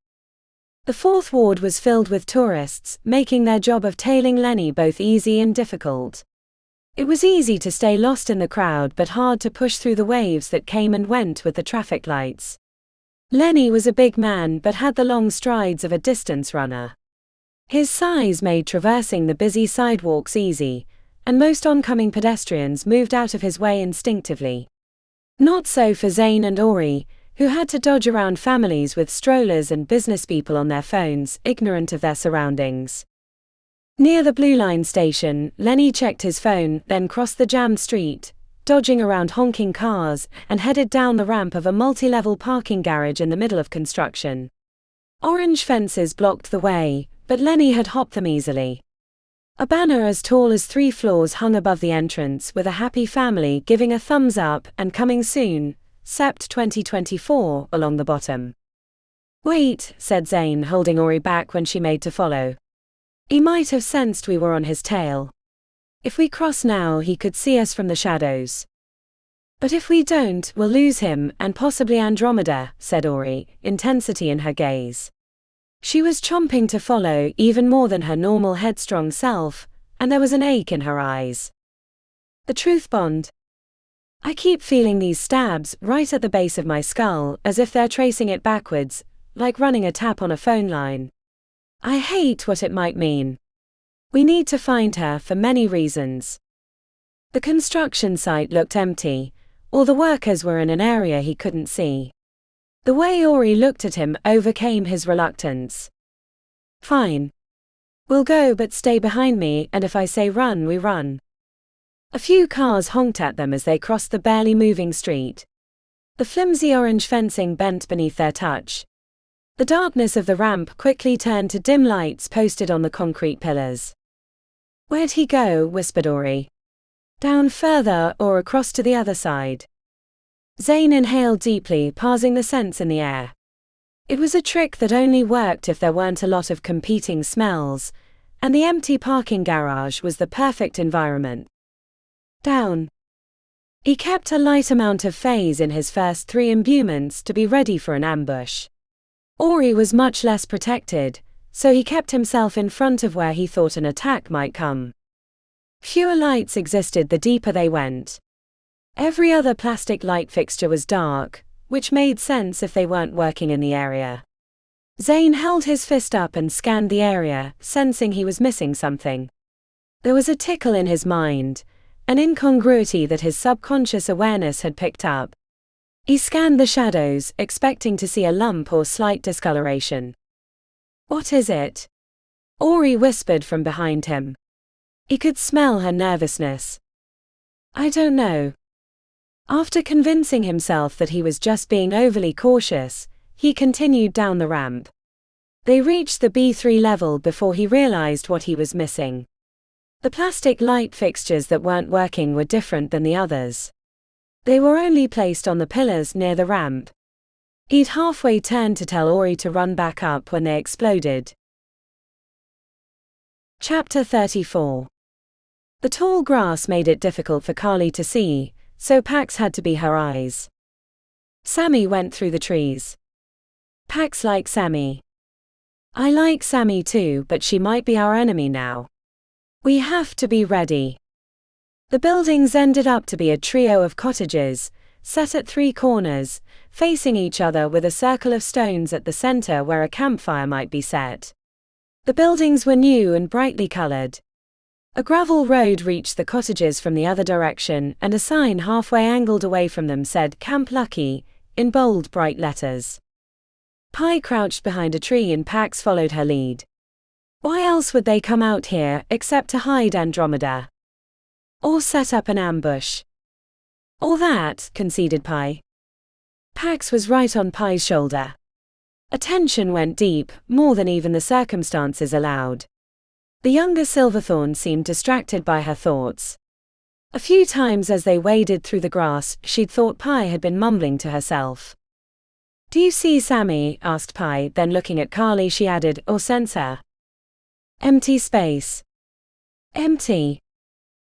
The fourth ward was filled with tourists, making their job of tailing Lenny both easy and difficult. It was easy to stay lost in the crowd but hard to push through the waves that came and went with the traffic lights. Lenny was a big man but had the long strides of a distance runner. His size made traversing the busy sidewalks easy, and most oncoming pedestrians moved out of his way instinctively. Not so for Zane and Ori, who had to dodge around families with strollers and businesspeople on their phones, ignorant of their surroundings. Near the Blue Line station, Lenny checked his phone, then crossed the jammed street, dodging around honking cars, and headed down the ramp of a multi-level parking garage in the middle of construction. Orange fences blocked the way, but Lenny had hopped them easily. A banner as tall as 3 floors hung above the entrance with a happy family giving a thumbs up and coming soon, Sept 2024, along the bottom. "Wait," said Zane, holding Ori back when she made to follow. He might have sensed we were on his tail. If we cross now, he could see us from the shadows. "But if we don't, we'll lose him, and possibly Andromeda," said Ori, intensity in her gaze. She was chomping to follow even more than her normal headstrong self, and there was an ache in her eyes. The truth bond. "I keep feeling these stabs right at the base of my skull, as if they're tracing it backwards, like running a tap on a phone line. I hate what it might mean. We need to find her for many reasons." The construction site looked empty. All the workers were in an area he couldn't see. The way Ori looked at him overcame his reluctance. "Fine. We'll go, but stay behind me, and if I say run, we run." A few cars honked at them as they crossed the barely moving street. The flimsy orange fencing bent beneath their touch. The darkness of the ramp quickly turned to dim lights posted on the concrete pillars. "Where'd he go?" whispered Ori. "Down further or across to the other side?" Zane inhaled deeply, parsing the scents in the air. It was a trick that only worked if there weren't a lot of competing smells, and the empty parking garage was the perfect environment. "Down." He kept a light amount of phase in his first 3 imbuements to be ready for an ambush. Ori was much less protected, so he kept himself in front of where he thought an attack might come. Fewer lights existed the deeper they went. Every other plastic light fixture was dark, which made sense if they weren't working in the area. Zane held his fist up and scanned the area, sensing he was missing something. There was a tickle in his mind, an incongruity that his subconscious awareness had picked up. He scanned the shadows, expecting to see a lump or slight discoloration. "What is it?" Ori whispered from behind him. He could smell her nervousness. "I don't know." After convincing himself that he was just being overly cautious, he continued down the ramp. They reached the B3 level before he realized what he was missing. The plastic light fixtures that weren't working were different than the others. They were only placed on the pillars near the ramp. He'd halfway turned to tell Ori to run back up when they exploded. Chapter 34. The tall grass made it difficult for Carly to see, so Pax had to be her eyes. Sammy went through the trees. Pax liked Sammy. "I like Sammy too, but she might be our enemy now. We have to be ready." The buildings ended up to be a trio of cottages, set at 3 corners, facing each other with a circle of stones at the center where a campfire might be set. The buildings were new and brightly colored. A gravel road reached the cottages from the other direction, and a sign halfway angled away from them said "Camp Lucky" in bold, bright letters. Pi crouched behind a tree and Pax followed her lead. Why else would they come out here except to hide Andromeda? Or set up an ambush? "Or that," conceded Pi. Pax was right on Pi's shoulder. Attention went deep, more than even the circumstances allowed. The younger Silverthorn seemed distracted by her thoughts. A few times as they waded through the grass, she'd thought Pi had been mumbling to herself. "Do you see Sammy?" asked Pi, then looking at Carly she added, "Or sense her?" "Empty space." "Empty?"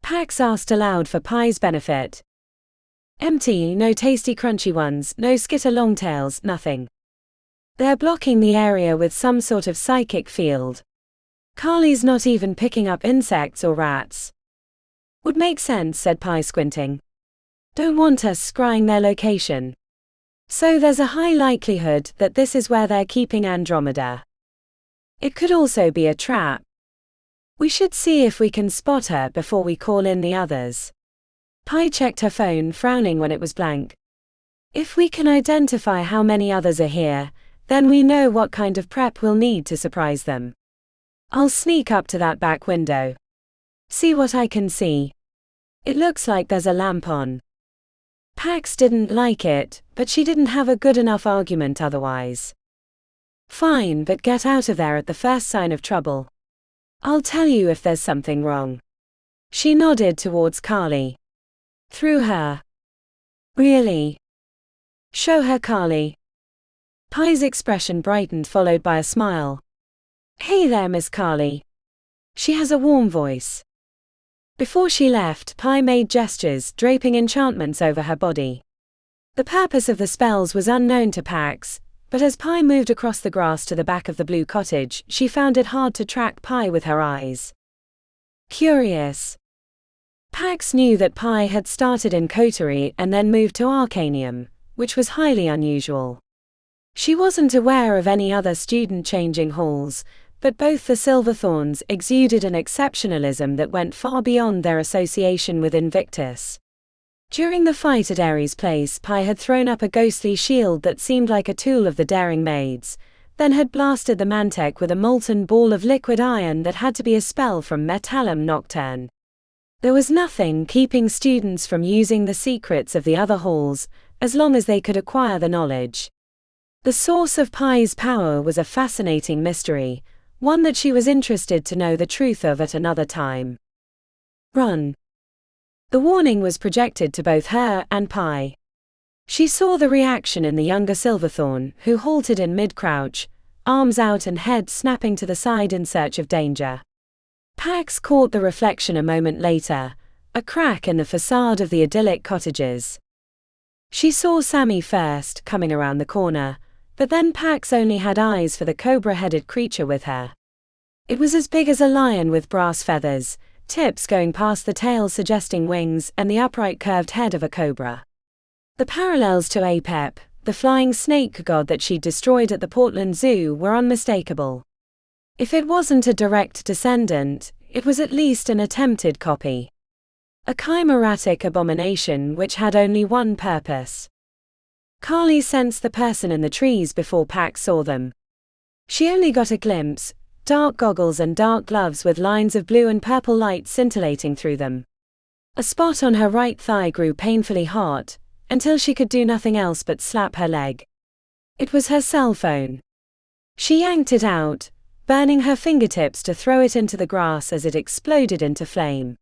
Pax asked aloud for Pi's benefit. "Empty, no tasty crunchy ones, no skitter longtails, nothing. They're blocking the area with some sort of psychic field. Carly's not even picking up insects or rats." "Would make sense," said Pi, squinting. "Don't want us scrying their location. So there's a high likelihood that this is where they're keeping Andromeda. It could also be a trap. We should see if we can spot her before we call in the others." Pi checked her phone, frowning when it was blank. "If we can identify how many others are here, then we know what kind of prep we'll need to surprise them. I'll sneak up to that back window. See what I can see. It looks like there's a lamp on." Pax didn't like it, but she didn't have a good enough argument otherwise. "Fine, but get out of there at the first sign of trouble." I'll tell you if there's something wrong. She nodded towards Carly. Through her. Really? Show her, Carly. Pie's expression brightened, followed by a smile. Hey there, Miss Carly. She has a warm voice. Before she left, Pie made gestures, draping enchantments over her body. The purpose of the spells was unknown to Pax, but as Pie moved across the grass to the back of the blue cottage, she found it hard to track Pie with her eyes. Curious. Pax knew that Pie had started in coterie and then moved to Arcanium, which was highly unusual. She wasn't aware of any other student changing halls, but both the Silverthorns exuded an exceptionalism that went far beyond their association with Invictus. During the fight at Ares' place, Pie had thrown up a ghostly shield that seemed like a tool of the daring maids, then had blasted the Mantech with a molten ball of liquid iron that had to be a spell from Metallum Nocturne. There was nothing keeping students from using the secrets of the other halls, as long as they could acquire the knowledge. The source of Pie's power was a fascinating mystery, one that she was interested to know the truth of at another time. Run. The warning was projected to both her and Pie. She saw the reaction in the younger Silverthorn, who halted in mid-crouch, arms out and head snapping to the side in search of danger. Pax caught the reflection a moment later, a crack in the facade of the idyllic cottages. She saw Sammy first, coming around the corner, but then Pax only had eyes for the cobra-headed creature with her. It was as big as a lion with brass feathers, tips going past the tail suggesting wings, and the upright curved head of a cobra. The parallels to Apep, the flying snake god that she'd destroyed at the Portland Zoo, were unmistakable. If it wasn't a direct descendant, it was at least an attempted copy. A chimeratic abomination which had only one purpose. Carly sensed the person in the trees before Pax saw them. She only got a glimpse, dark goggles and dark gloves with lines of blue and purple light scintillating through them. A spot on her right thigh grew painfully hot, until she could do nothing else but slap her leg. It was her cell phone. She yanked it out, burning her fingertips to throw it into the grass as it exploded into flame.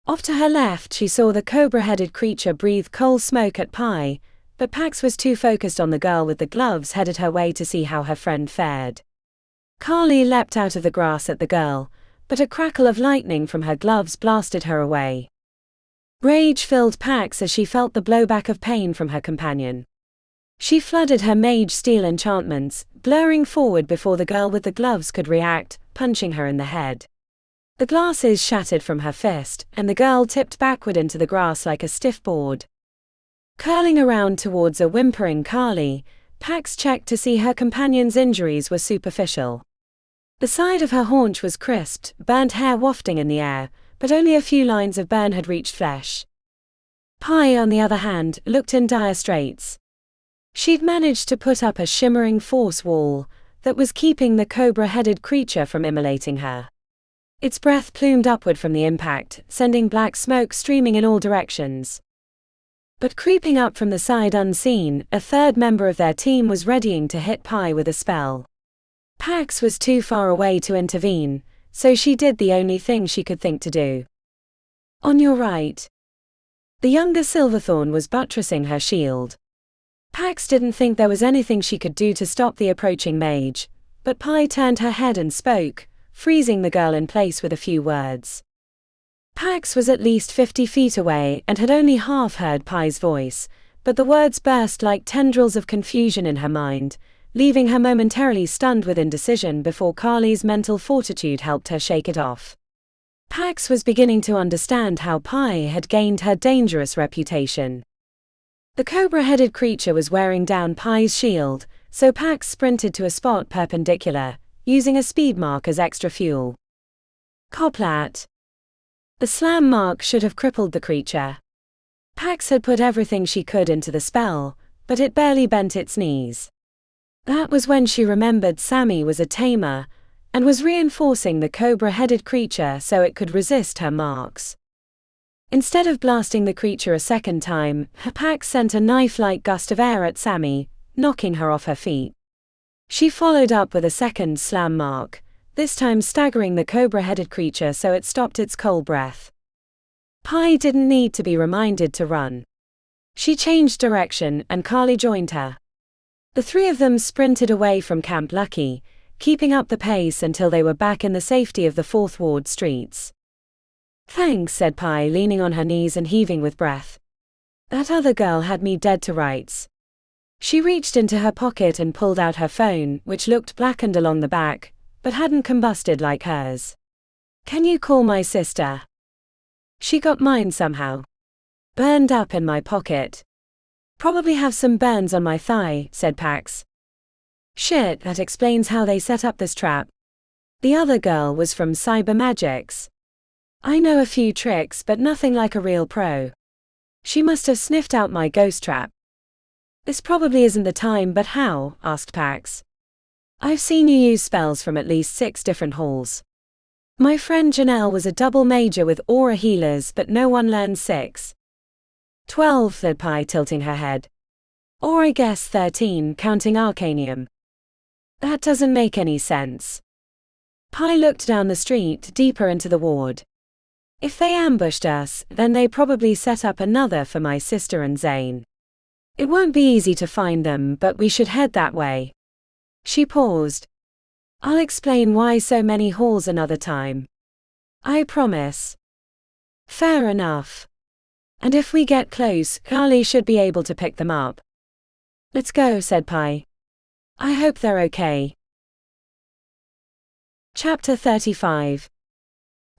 Off to her left she saw the cobra-headed creature breathe coal smoke at Pie, but Pax was too focused on the girl with the gloves headed her way to see how her friend fared. Carly leapt out of the grass at the girl, but a crackle of lightning from her gloves blasted her away. Rage filled Pax as she felt the blowback of pain from her companion. She flooded her mage steel enchantments, blurring forward before the girl with the gloves could react, punching her in the head. The glasses shattered from her fist, and the girl tipped backward into the grass like a stiff board. Curling around towards a whimpering Carly, Pax checked to see her companion's injuries were superficial. The side of her haunch was crisped, burnt hair wafting in the air, but only a few lines of burn had reached flesh. Pie, on the other hand, looked in dire straits. She'd managed to put up a shimmering force wall that was keeping the cobra-headed creature from immolating her. Its breath plumed upward from the impact, sending black smoke streaming in all directions. But creeping up from the side unseen, a third member of their team was readying to hit Pie with a spell. Pax was too far away to intervene, so she did the only thing she could think to do. On your right. The younger Silverthorn was buttressing her shield. Pax didn't think there was anything she could do to stop the approaching mage, but Pie turned her head and spoke, freezing the girl in place with a few words. Pax was at least 50 feet away and had only half heard Pie's voice, but the words burst like tendrils of confusion in her mind, leaving her momentarily stunned with indecision before Carly's mental fortitude helped her shake it off. Pax was beginning to understand how Pie had gained her dangerous reputation. The cobra-headed creature was wearing down Pie's shield, so Pax sprinted to a spot perpendicular, using a speed mark as extra fuel. Coplat. The slam mark should have crippled the creature. Pax had put everything she could into the spell, but it barely bent its knees. That was when she remembered Sammy was a tamer, and was reinforcing the cobra-headed creature so it could resist her marks. Instead of blasting the creature a second time, Pax sent a knife-like gust of air at Sammy, knocking her off her feet. She followed up with a second slam mark, this time staggering the cobra-headed creature so it stopped its cold breath. Pi didn't need to be reminded to run. She changed direction and Carly joined her. The three of them sprinted away from Camp Lucky, keeping up the pace until they were back in the safety of the Fourth Ward streets. "Thanks," said Pi, leaning on her knees and heaving with breath. "That other girl had me dead to rights." She reached into her pocket and pulled out her phone, which looked blackened along the back, but hadn't combusted like hers. "Can you call my sister?" "She got mine somehow. Burned up in my pocket. Probably have some burns on my thigh," said Pax. "Shit, that explains how they set up this trap. The other girl was from Cyber Magics. I know a few tricks but nothing like a real pro. She must have sniffed out my ghost trap." "This probably isn't the time, but how?" asked Pax. "I've seen you use spells from at least 6 different halls. My friend Janelle was a double major with aura healers but no one learned 6. 12, said Pi, tilting her head. Or I guess 13, counting Arcanium. That doesn't make any sense. Pi looked down the street, deeper into the ward. If they ambushed us, then they probably set up another for my sister and Zane. It won't be easy to find them, but we should head that way. She paused. I'll explain why so many halls another time. I promise. Fair enough. And if we get close, Carly should be able to pick them up. Let's go, said Pi. I hope they're okay. Chapter 35.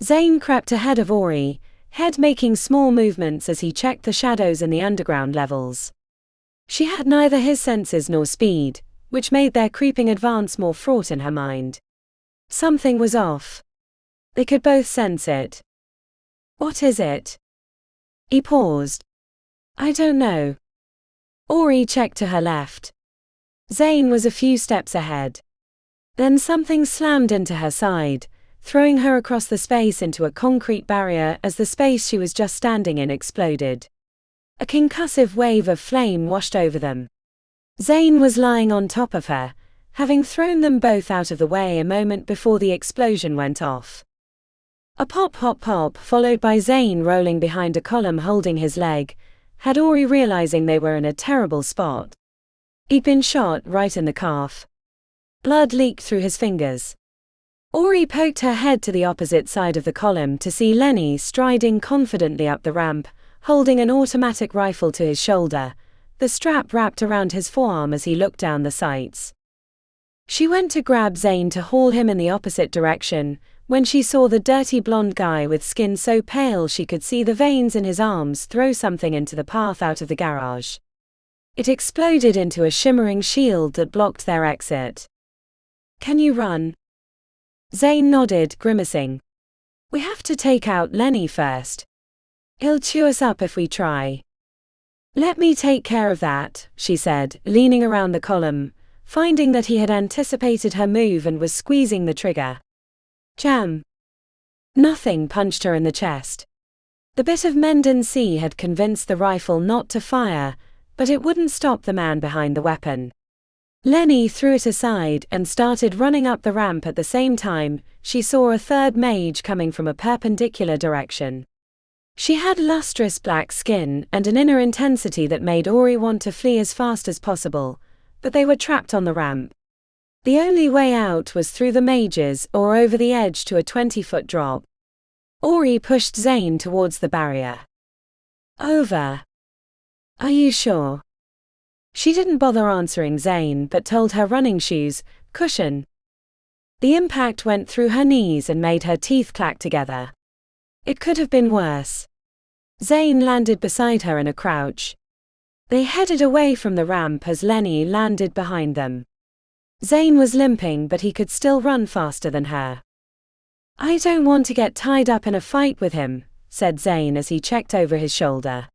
Zane crept ahead of Ori, Head making small movements as he checked the shadows in the underground levels. She had neither his senses nor speed, which made their creeping advance more fraught in her mind. Something was off. They could both sense it. What is it? He paused. I don't know. Ori checked to her left. Zane was a few steps ahead. Then something slammed into her side, throwing her across the space into a concrete barrier as the space she was just standing in exploded. A concussive wave of flame washed over them. Zane was lying on top of her, having thrown them both out of the way a moment before the explosion went off. A pop pop pop, followed by Zane rolling behind a column holding his leg, had Ori realizing they were in a terrible spot. He'd been shot right in the calf. Blood leaked through his fingers. Ori poked her head to the opposite side of the column to see Lenny striding confidently up the ramp, holding an automatic rifle to his shoulder, the strap wrapped around his forearm as he looked down the sights. She went to grab Zane to haul him in the opposite direction, when she saw the dirty blonde guy with skin so pale she could see the veins in his arms throw something into the path out of the garage. It exploded into a shimmering shield that blocked their exit. Can you run? Zane nodded, grimacing. We have to take out Lenny first. He'll chew us up if we try. Let me take care of that, she said, leaning around the column, finding that he had anticipated her move and was squeezing the trigger. Jam. Nothing punched her in the chest. The bit of Menden C had convinced the rifle not to fire, but it wouldn't stop the man behind the weapon. Lenny threw it aside and started running up the ramp at the same time. She saw a third mage coming from a perpendicular direction. She had lustrous black skin and an inner intensity that made Ori want to flee as fast as possible, but they were trapped on the ramp. The only way out was through the mages or over the edge to a 20-foot drop. Ori pushed Zane towards the barrier. Over. Are you sure? She didn't bother answering Zane but told her running shoes, cushion. The impact went through her knees and made her teeth clack together. It could have been worse. Zane landed beside her in a crouch. They headed away from the ramp as Lenny landed behind them. Zane was limping, but he could still run faster than her. I don't want to get tied up in a fight with him, said Zane as he checked over his shoulder.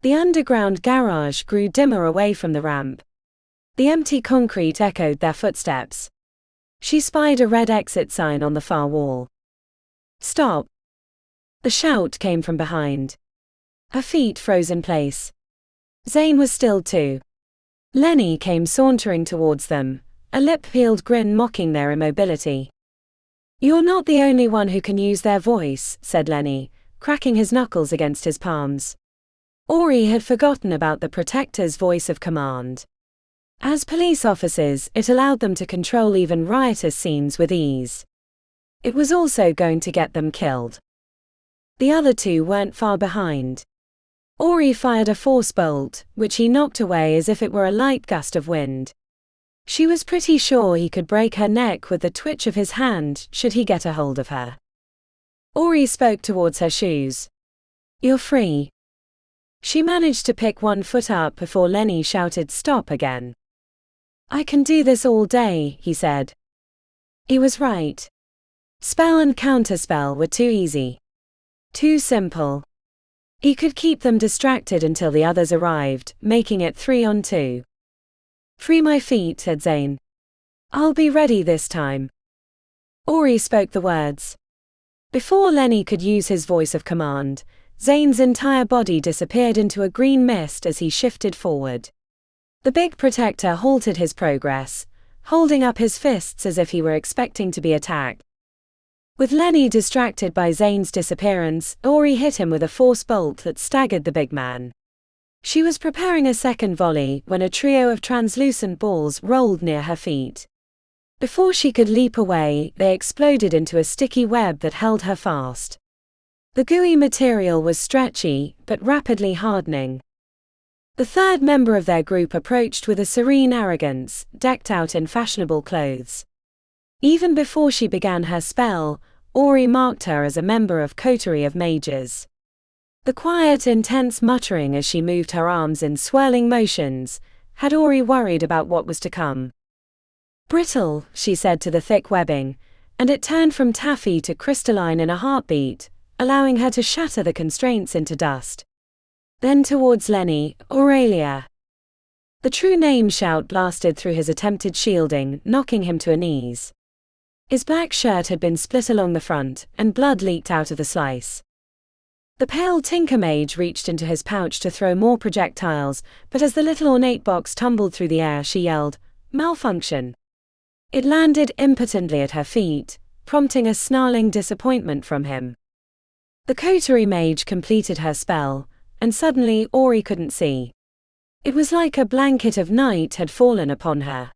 The underground garage grew dimmer away from the ramp. The empty concrete echoed their footsteps. She spied a red exit sign on the far wall. Stop. The shout came from behind. Her feet froze in place. Zane was still too. Lenny came sauntering towards them, a lip-peeled grin mocking their immobility. You're not the only one who can use their voice, said Lenny, cracking his knuckles against his palms. Ori had forgotten about the Protector's voice of command. As police officers, it allowed them to control even riotous scenes with ease. It was also going to get them killed. The other two weren't far behind. Ori fired a force bolt, which he knocked away as if it were a light gust of wind. She was pretty sure he could break her neck with the twitch of his hand should he get a hold of her. Ori spoke towards her shoes. You're free. She managed to pick one foot up before Lenny shouted stop again. I can do this all day, he said. He was right. Spell and counterspell were too easy. Too simple. He could keep them distracted until the others arrived, making it 3-on-2. Free my feet, said Zane. I'll be ready this time. Ori spoke the words. Before Lenny could use his voice of command, Zane's entire body disappeared into a green mist as he shifted forward. The big protector halted his progress, holding up his fists as if he were expecting to be attacked. With Lenny distracted by Zane's disappearance, Ori hit him with a force bolt that staggered the big man. She was preparing a second volley when a trio of translucent balls rolled near her feet. Before she could leap away, they exploded into a sticky web that held her fast. The gooey material was stretchy, but rapidly hardening. The third member of their group approached with a serene arrogance, decked out in fashionable clothes. Even before she began her spell, Ori marked her as a member of Coterie of Mages. The quiet, intense muttering as she moved her arms in swirling motions had Ori worried about what was to come. Brittle, she said to the thick webbing, and it turned from taffy to crystalline in a heartbeat, allowing her to shatter the constraints into dust. Then towards Lenny, Aurelia. The true name shout blasted through his attempted shielding, knocking him to a knees. His black shirt had been split along the front, and blood leaked out of the slice. The pale tinker mage reached into his pouch to throw more projectiles, but as the little ornate box tumbled through the air, she yelled, "Malfunction!" It landed impotently at her feet, prompting a snarling disappointment from him. The Coterie mage completed her spell, and suddenly Ori couldn't see. It was like a blanket of night had fallen upon her.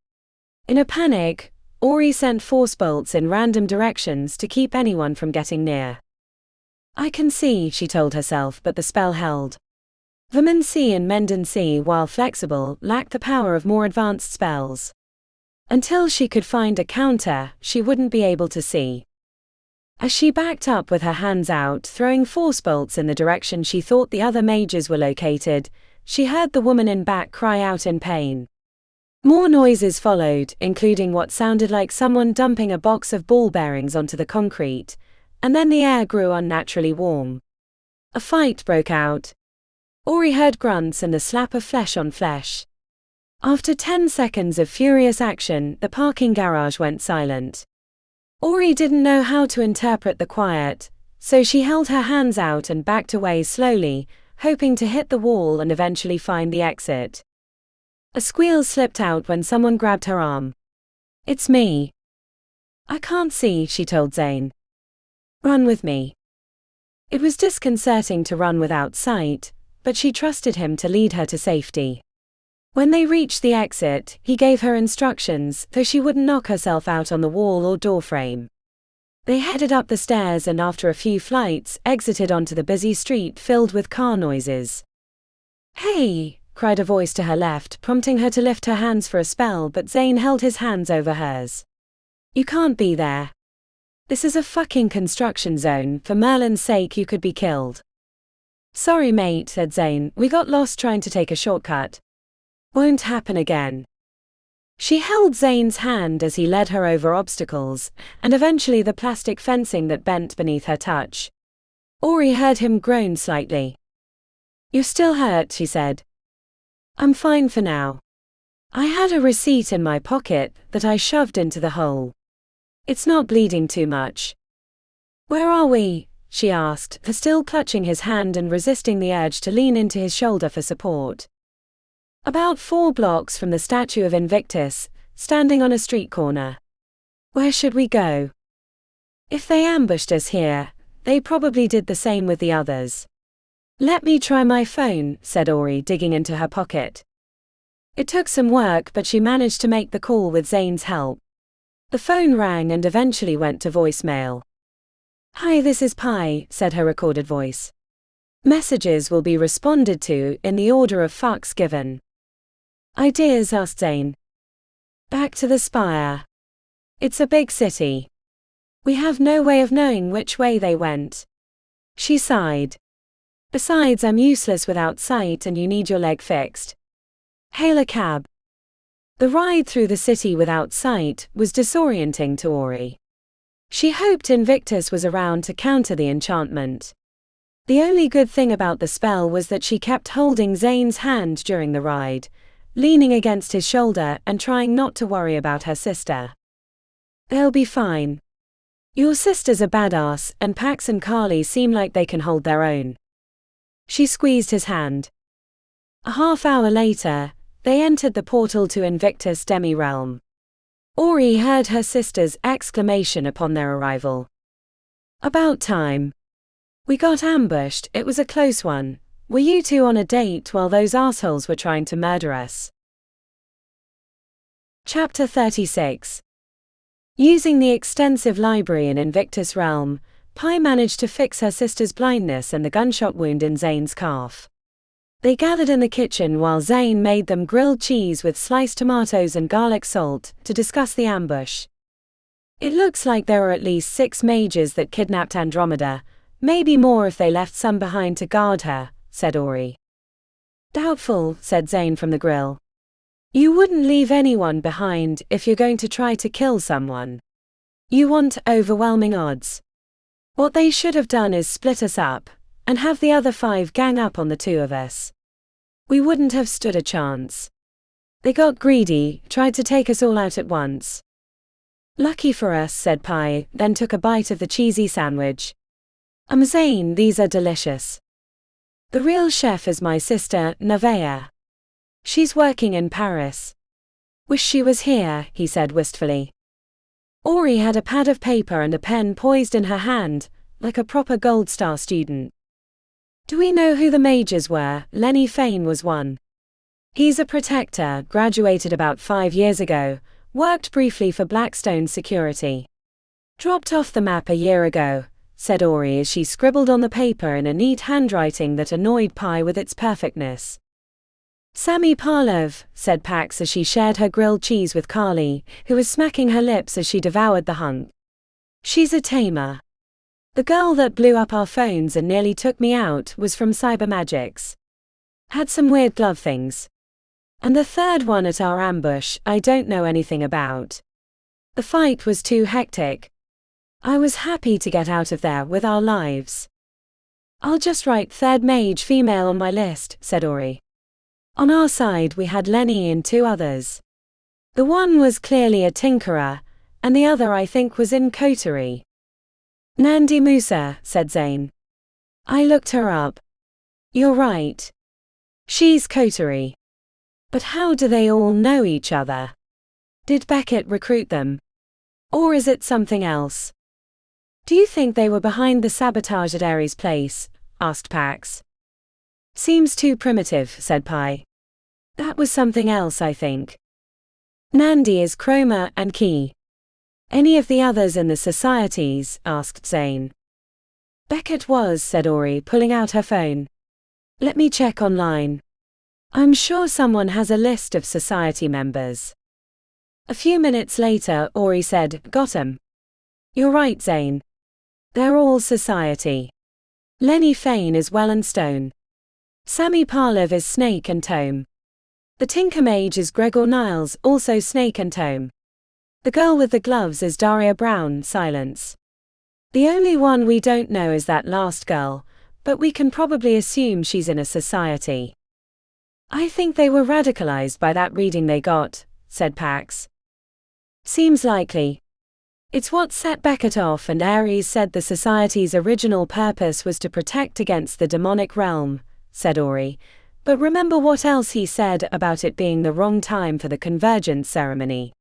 In a panic, Ori sent force bolts in random directions to keep anyone from getting near. I can see, she told herself, but the spell held. Vermancy and Mendancy, while flexible, lacked the power of more advanced spells. Until she could find a counter, she wouldn't be able to see. As she backed up with her hands out, throwing force bolts in the direction she thought the other mages were located, she heard the woman in back cry out in pain. More noises followed, including what sounded like someone dumping a box of ball bearings onto the concrete, and then the air grew unnaturally warm. A fight broke out. Ori heard grunts and the slap of flesh on flesh. After 10 seconds of furious action, the parking garage went silent. Ori didn't know how to interpret the quiet, so she held her hands out and backed away slowly, hoping to hit the wall and eventually find the exit. A squeal slipped out when someone grabbed her arm. It's me. I can't see, she told Zane. Run with me. It was disconcerting to run without sight, but she trusted him to lead her to safety. When they reached the exit, he gave her instructions, though she wouldn't knock herself out on the wall or doorframe. They headed up the stairs and after a few flights, exited onto the busy street filled with car noises. Hey! Cried a voice to her left, prompting her to lift her hands for a spell, but Zane held his hands over hers. You can't be there. This is a fucking construction zone, for Merlin's sake you could be killed. Sorry mate, said Zane, we got lost trying to take a shortcut. Won't happen again. She held Zane's hand as he led her over obstacles, and eventually the plastic fencing that bent beneath her touch. Ori heard him groan slightly. You're still hurt, she said. I'm fine for now. I had a receipt in my pocket that I shoved into the hole. It's not bleeding too much. Where are we? She asked, still clutching his hand and resisting the urge to lean into his shoulder for support. About 4 blocks from the statue of Invictus, standing on a street corner. Where should we go? If they ambushed us here, they probably did the same with the others. Let me try my phone, said Ori, digging into her pocket. It took some work, but she managed to make the call with Zane's help. The phone rang and eventually went to voicemail. Hi, this is Pi, said her recorded voice. Messages will be responded to in the order of fucks given. Ideas, asked Zane. Back to the spire. It's a big city. We have no way of knowing which way they went. She sighed. Besides, I'm useless without sight and you need your leg fixed. Hail a cab. The ride through the city without sight was disorienting to Ori. She hoped Invictus was around to counter the enchantment. The only good thing about the spell was that she kept holding Zane's hand during the ride, leaning against his shoulder and trying not to worry about her sister. They'll be fine. Your sister's a badass, and Pax and Carly seem like they can hold their own. She squeezed his hand. A half hour later, they entered the portal to Invictus Demi-Realm. Ori heard her sister's exclamation upon their arrival. About time. We got ambushed, it was a close one. Were you two on a date while those assholes were trying to murder us? Chapter 36. Using the extensive library in Invictus Realm, Pi managed to fix her sister's blindness and the gunshot wound in Zane's calf. They gathered in the kitchen while Zane made them grilled cheese with sliced tomatoes and garlic salt to discuss the ambush. It looks like there are at least 6 mages that kidnapped Andromeda, maybe more if they left some behind to guard her, said Ori. Doubtful, said Zane from the grill. You wouldn't leave anyone behind if you're going to try to kill someone. You want overwhelming odds. What they should have done is split us up, and have the other 5 gang up on the 2 of us. We wouldn't have stood a chance. They got greedy, tried to take us all out at once. Lucky for us, said Pi, then took a bite of the cheesy sandwich. Zane, these are delicious. The real chef is my sister, Nevaeh. She's working in Paris. Wish she was here, he said wistfully. Ori had a pad of paper and a pen poised in her hand, like a proper Gold Star student. Do we know who the mages were? Lenny Fane was one. He's a protector, graduated about 5 years ago, worked briefly for Blackstone Security. Dropped off the map a year ago, said Ori as she scribbled on the paper in a neat handwriting that annoyed Pi with its perfectness. Sammy Parlev, said Pax as she shared her grilled cheese with Carly, who was smacking her lips as she devoured the hunk. She's a tamer. The girl that blew up our phones and nearly took me out was from Cybermagics. Had some weird glove things. And the third one at our ambush, I don't know anything about. The fight was too hectic. I was happy to get out of there with our lives. I'll just write third mage female on my list, said Ori. On our side we had Lenny and 2 others. The one was clearly a tinkerer, and the other I think was in coterie. Nandi Musa, said Zane. I looked her up. You're right. She's coterie. But how do they all know each other? Did Beckett recruit them? Or is it something else? Do you think they were behind the sabotage at Ares' place? Asked Pax. Seems too primitive, said Pi. That was something else, I think. Nandi is Chroma and Key. Any of the others in the societies? Asked Zane. Beckett was, said Ori, pulling out her phone. Let me check online. I'm sure someone has a list of society members. A few minutes later, Ori said, got 'em. You're right, Zane. They're all society. Lenny Fane is Well and Stone. Sammy Parlev is Snake and Tome. The Tinker Mage is Gregor Niles, also Snake and Tome. The girl with the gloves is Daria Brown, Silence. The only one we don't know is that last girl, but we can probably assume she's in a society. I think they were radicalized by that reading they got, said Pax. Seems likely. It's what set Beckett off, and Ares said the society's original purpose was to protect against the demonic realm, said Ori. But remember what else he said about it being the wrong time for the convergence ceremony.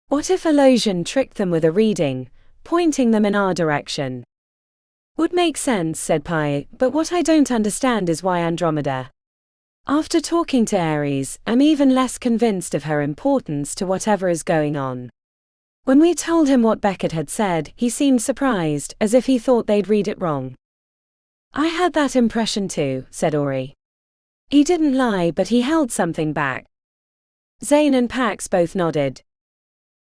What if Illusion tricked them with a reading, pointing them in our direction. Would make sense, said Pi, but what I don't understand is why Andromeda. After talking to Ares, I'm even less convinced of her importance to whatever is going on. When we told him what Beckett had said, he seemed surprised, as if he thought they'd read it wrong. I had that impression too, said Ori. He didn't lie, but he held something back. Zane and Pax both nodded.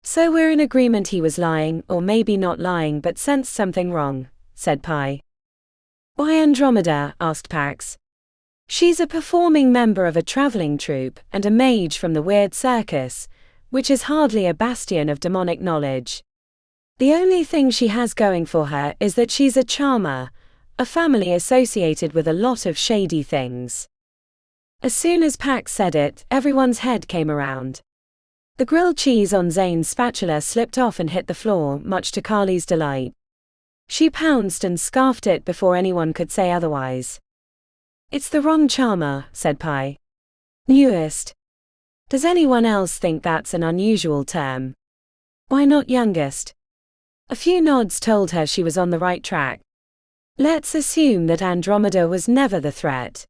So we're in agreement he was lying, or maybe not lying but sensed something wrong, said Pi. Why Andromeda? Asked Pax. She's a performing member of a traveling troupe, and a mage from the weird circus, which is hardly a bastion of demonic knowledge. The only thing she has going for her is that she's a charmer, a family associated with a lot of shady things. As soon as Pax said it, everyone's head came around. The grilled cheese on Zane's spatula slipped off and hit the floor, much to Carly's delight. She pounced and scarfed it before anyone could say otherwise. It's the wrong charmer, said Pi. Newest. Does anyone else think that's an unusual term? Why not youngest? A few nods told her she was on the right track. Let's assume that Andromeda was never the threat.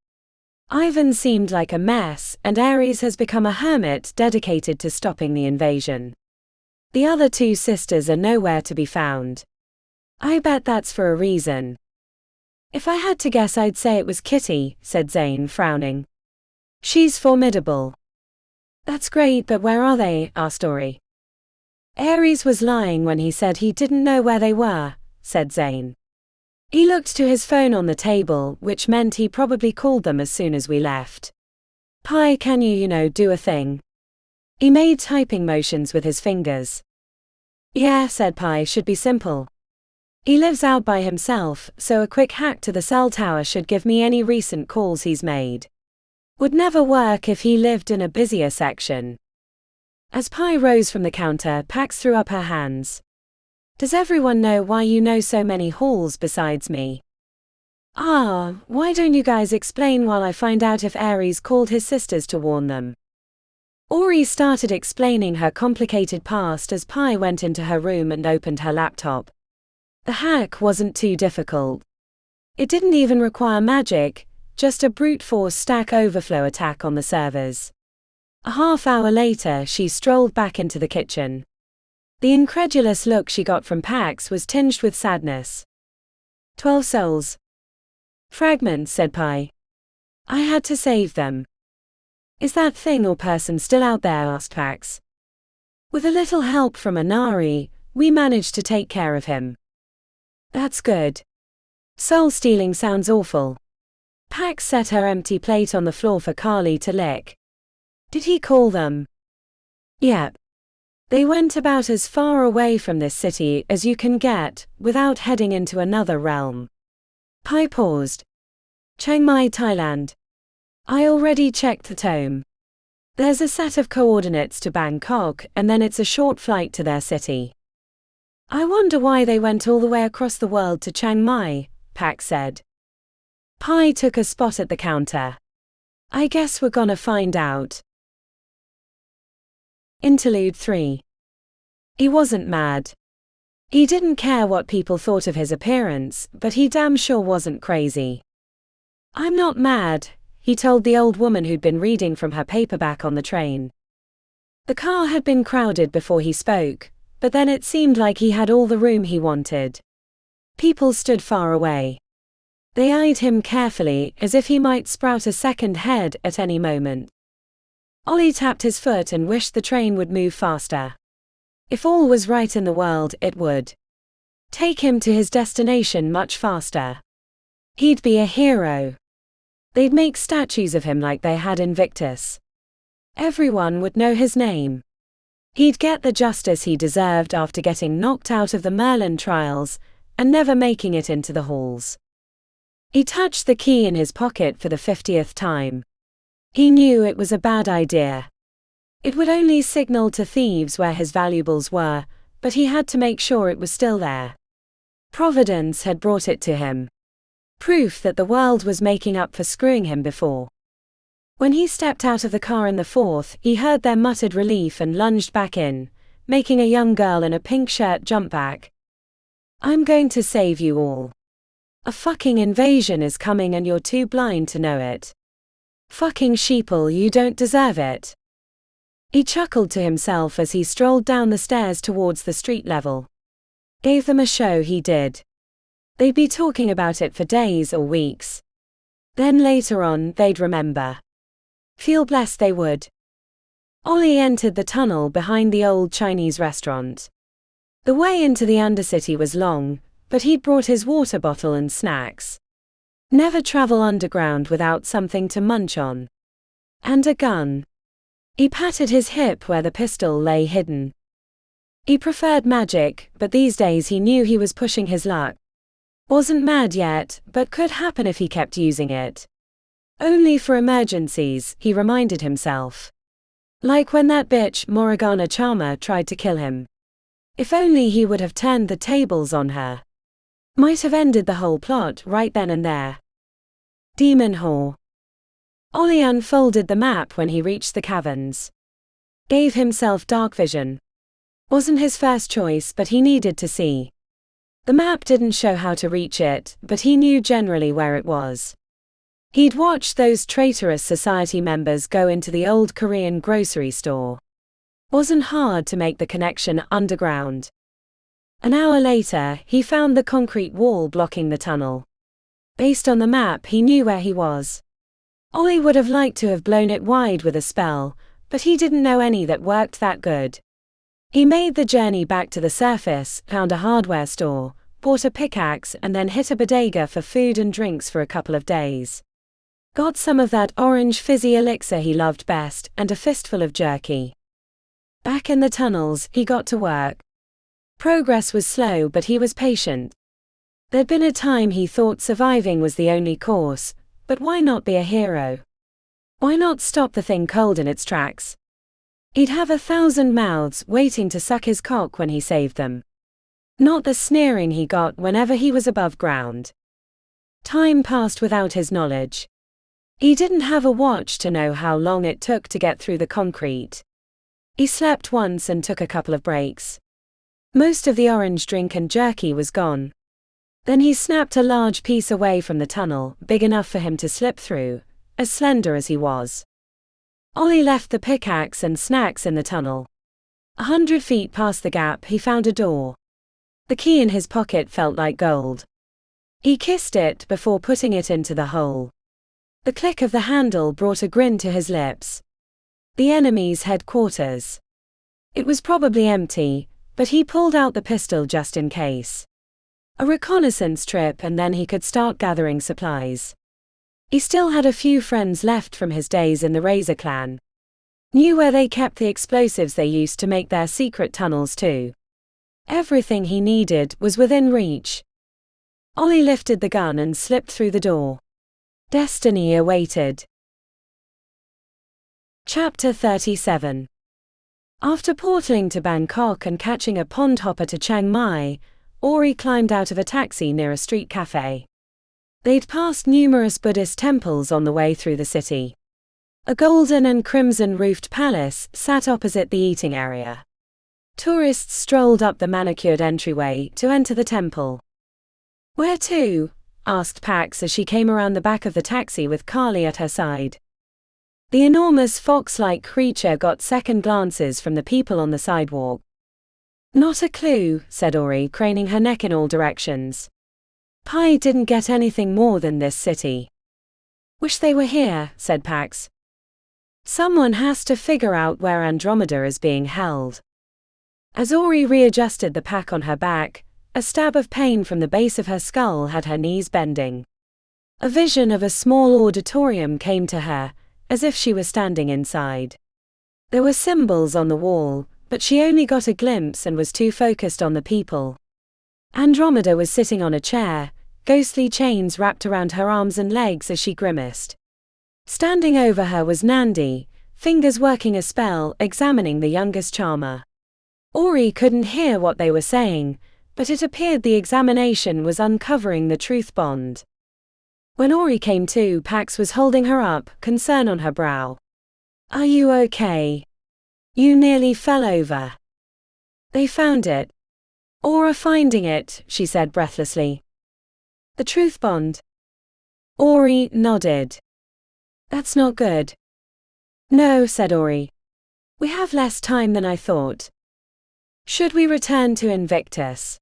Ivan seemed like a mess, and Ares has become a hermit dedicated to stopping the invasion. The other two sisters are nowhere to be found. I bet that's for a reason. If I had to guess, I'd say it was Kitty, said Zane, frowning. She's formidable. That's great, but where are they? Asked Ori. Ares was lying when he said he didn't know where they were, said Zane. He looked to his phone on the table, which meant he probably called them as soon as we left. Pi, can you do a thing? He made typing motions with his fingers. Yeah, said Pi, should be simple. He lives out by himself, so a quick hack to the cell tower should give me any recent calls he's made. Would never work if he lived in a busier section. As Pi rose from the counter, Pax threw up her hands. Does everyone know why you know so many halls besides me? Why don't you guys explain while I find out if Ares called his sisters to warn them? Ori started explaining her complicated past as Pi went into her room and opened her laptop. The hack wasn't too difficult. It didn't even require magic, just a brute force Stack Overflow attack on the servers. A half hour later, she strolled back into the kitchen. The incredulous look she got from Pax was tinged with sadness. 12 souls. Fragments, said Pi. I had to save them. Is that thing or person still out there? Asked Pax. With a little help from Anari, we managed to take care of him. That's good. Soul stealing sounds awful. Pax set her empty plate on the floor for Carly to lick. Did he call them? Yep. They went about as far away from this city as you can get, without heading into another realm. Pi paused. Chiang Mai, Thailand. I already checked the tome. There's a set of coordinates to Bangkok, and then it's a short flight to their city. I wonder why they went all the way across the world to Chiang Mai, Pax said. Pi took a spot at the counter. I guess we're gonna find out. Interlude 3. He wasn't mad. He didn't care what people thought of his appearance, but he damn sure wasn't crazy. I'm not mad, he told the old woman who'd been reading from her paperback on the train. The car had been crowded before he spoke, but then it seemed like he had all the room he wanted. People stood far away. They eyed him carefully, as if he might sprout a second head at any moment. Ollie tapped his foot and wished the train would move faster. If all was right in the world, it would take him to his destination much faster. He'd be a hero. They'd make statues of him like they had Invictus. Everyone would know his name. He'd get the justice he deserved after getting knocked out of the Merlin trials, and never making it into the halls. He touched the key in his pocket for the 50th time. He knew it was a bad idea. It would only signal to thieves where his valuables were, but he had to make sure it was still there. Providence had brought it to him. Proof that the world was making up for screwing him before. When he stepped out of the car in the fourth, he heard their muttered relief and lunged back in, making a young girl in a pink shirt jump back. I'm going to save you all. A fucking invasion is coming and you're too blind to know it. Fucking sheeple, you don't deserve it. He chuckled to himself as he strolled down the stairs towards the street level. Gave them a show, he did. They'd be talking about it for days or weeks. Then later on, they'd remember. Feel blessed they would. Ollie entered the tunnel behind the old Chinese restaurant. The way into the Undercity was long, but he'd brought his water bottle and snacks. Never travel underground without something to munch on. And a gun. He patted his hip where the pistol lay hidden. He preferred magic, but these days he knew he was pushing his luck. Wasn't mad yet, but could happen if he kept using it. Only for emergencies, he reminded himself. Like when that bitch, Morgana Charmer, tried to kill him. If only he would have turned the tables on her. Might have ended the whole plot right then and there. Demon whore. Ollie unfolded the map when he reached the caverns. Gave himself dark vision. Wasn't his first choice, but he needed to see. The map didn't show how to reach it, but he knew generally where it was. He'd watched those traitorous society members go into the old Korean grocery store. Wasn't hard to make the connection underground. An hour later, he found the concrete wall blocking the tunnel. Based on the map, he knew where he was. Ollie would have liked to have blown it wide with a spell, but he didn't know any that worked that good. He made the journey back to the surface, found a hardware store, bought a pickaxe and then hit a bodega for food and drinks for a couple of days. Got some of that orange fizzy elixir he loved best, and a fistful of jerky. Back in the tunnels, he got to work. Progress was slow, but he was patient. There'd been a time he thought surviving was the only course, but why not be a hero? Why not stop the thing cold in its tracks? He'd have 1,000 mouths waiting to suck his cock when he saved them. Not the sneering he got whenever he was above ground. Time passed without his knowledge. He didn't have a watch to know how long it took to get through the concrete. He slept once and took a couple of breaks. Most of the orange drink and jerky was gone. Then he snapped a large piece away from the tunnel, big enough for him to slip through, as slender as he was. Ollie left the pickaxe and snacks in the tunnel. 100 feet past the gap, he found a door. The key in his pocket felt like gold. He kissed it before putting it into the hole. The click of the handle brought a grin to his lips. The enemy's headquarters. It was probably empty, but he pulled out the pistol just in case. A reconnaissance trip and then he could start gathering supplies. He still had a few friends left from his days in the Razor Clan. Knew where they kept the explosives they used to make their secret tunnels too. Everything he needed was within reach. Ollie lifted the gun and slipped through the door. Destiny awaited. Chapter 37. After portaling to Bangkok and catching a pond hopper to Chiang Mai, Ori climbed out of a taxi near a street cafe. They'd passed numerous Buddhist temples on the way through the city. A golden and crimson-roofed palace sat opposite the eating area. Tourists strolled up the manicured entryway to enter the temple. "Where to?" asked Pax as she came around the back of the taxi with Carly at her side. The enormous fox-like creature got second glances from the people on the sidewalk. "Not a clue," said Ori, craning her neck in all directions. Pi didn't get anything more than this city. "Wish they were here," said Pax. "Someone has to figure out where Andromeda is being held." As Ori readjusted the pack on her back, a stab of pain from the base of her skull had her knees bending. A vision of a small auditorium came to her, as if she was standing inside. There were symbols on the wall, but she only got a glimpse and was too focused on the people. Andromeda was sitting on a chair, ghostly chains wrapped around her arms and legs as she grimaced. Standing over her was Nandi, fingers working a spell, examining the youngest charmer. Ori couldn't hear what they were saying, but it appeared the examination was uncovering the truth bond. When Ori came to, Pax was holding her up, concern on her brow. "Are you okay? You nearly fell over." "They found it." Or finding it, she said breathlessly. The truth bond. Ori nodded. That's not good. No, said Ori. We have less time than I thought. Should we return to Invictus?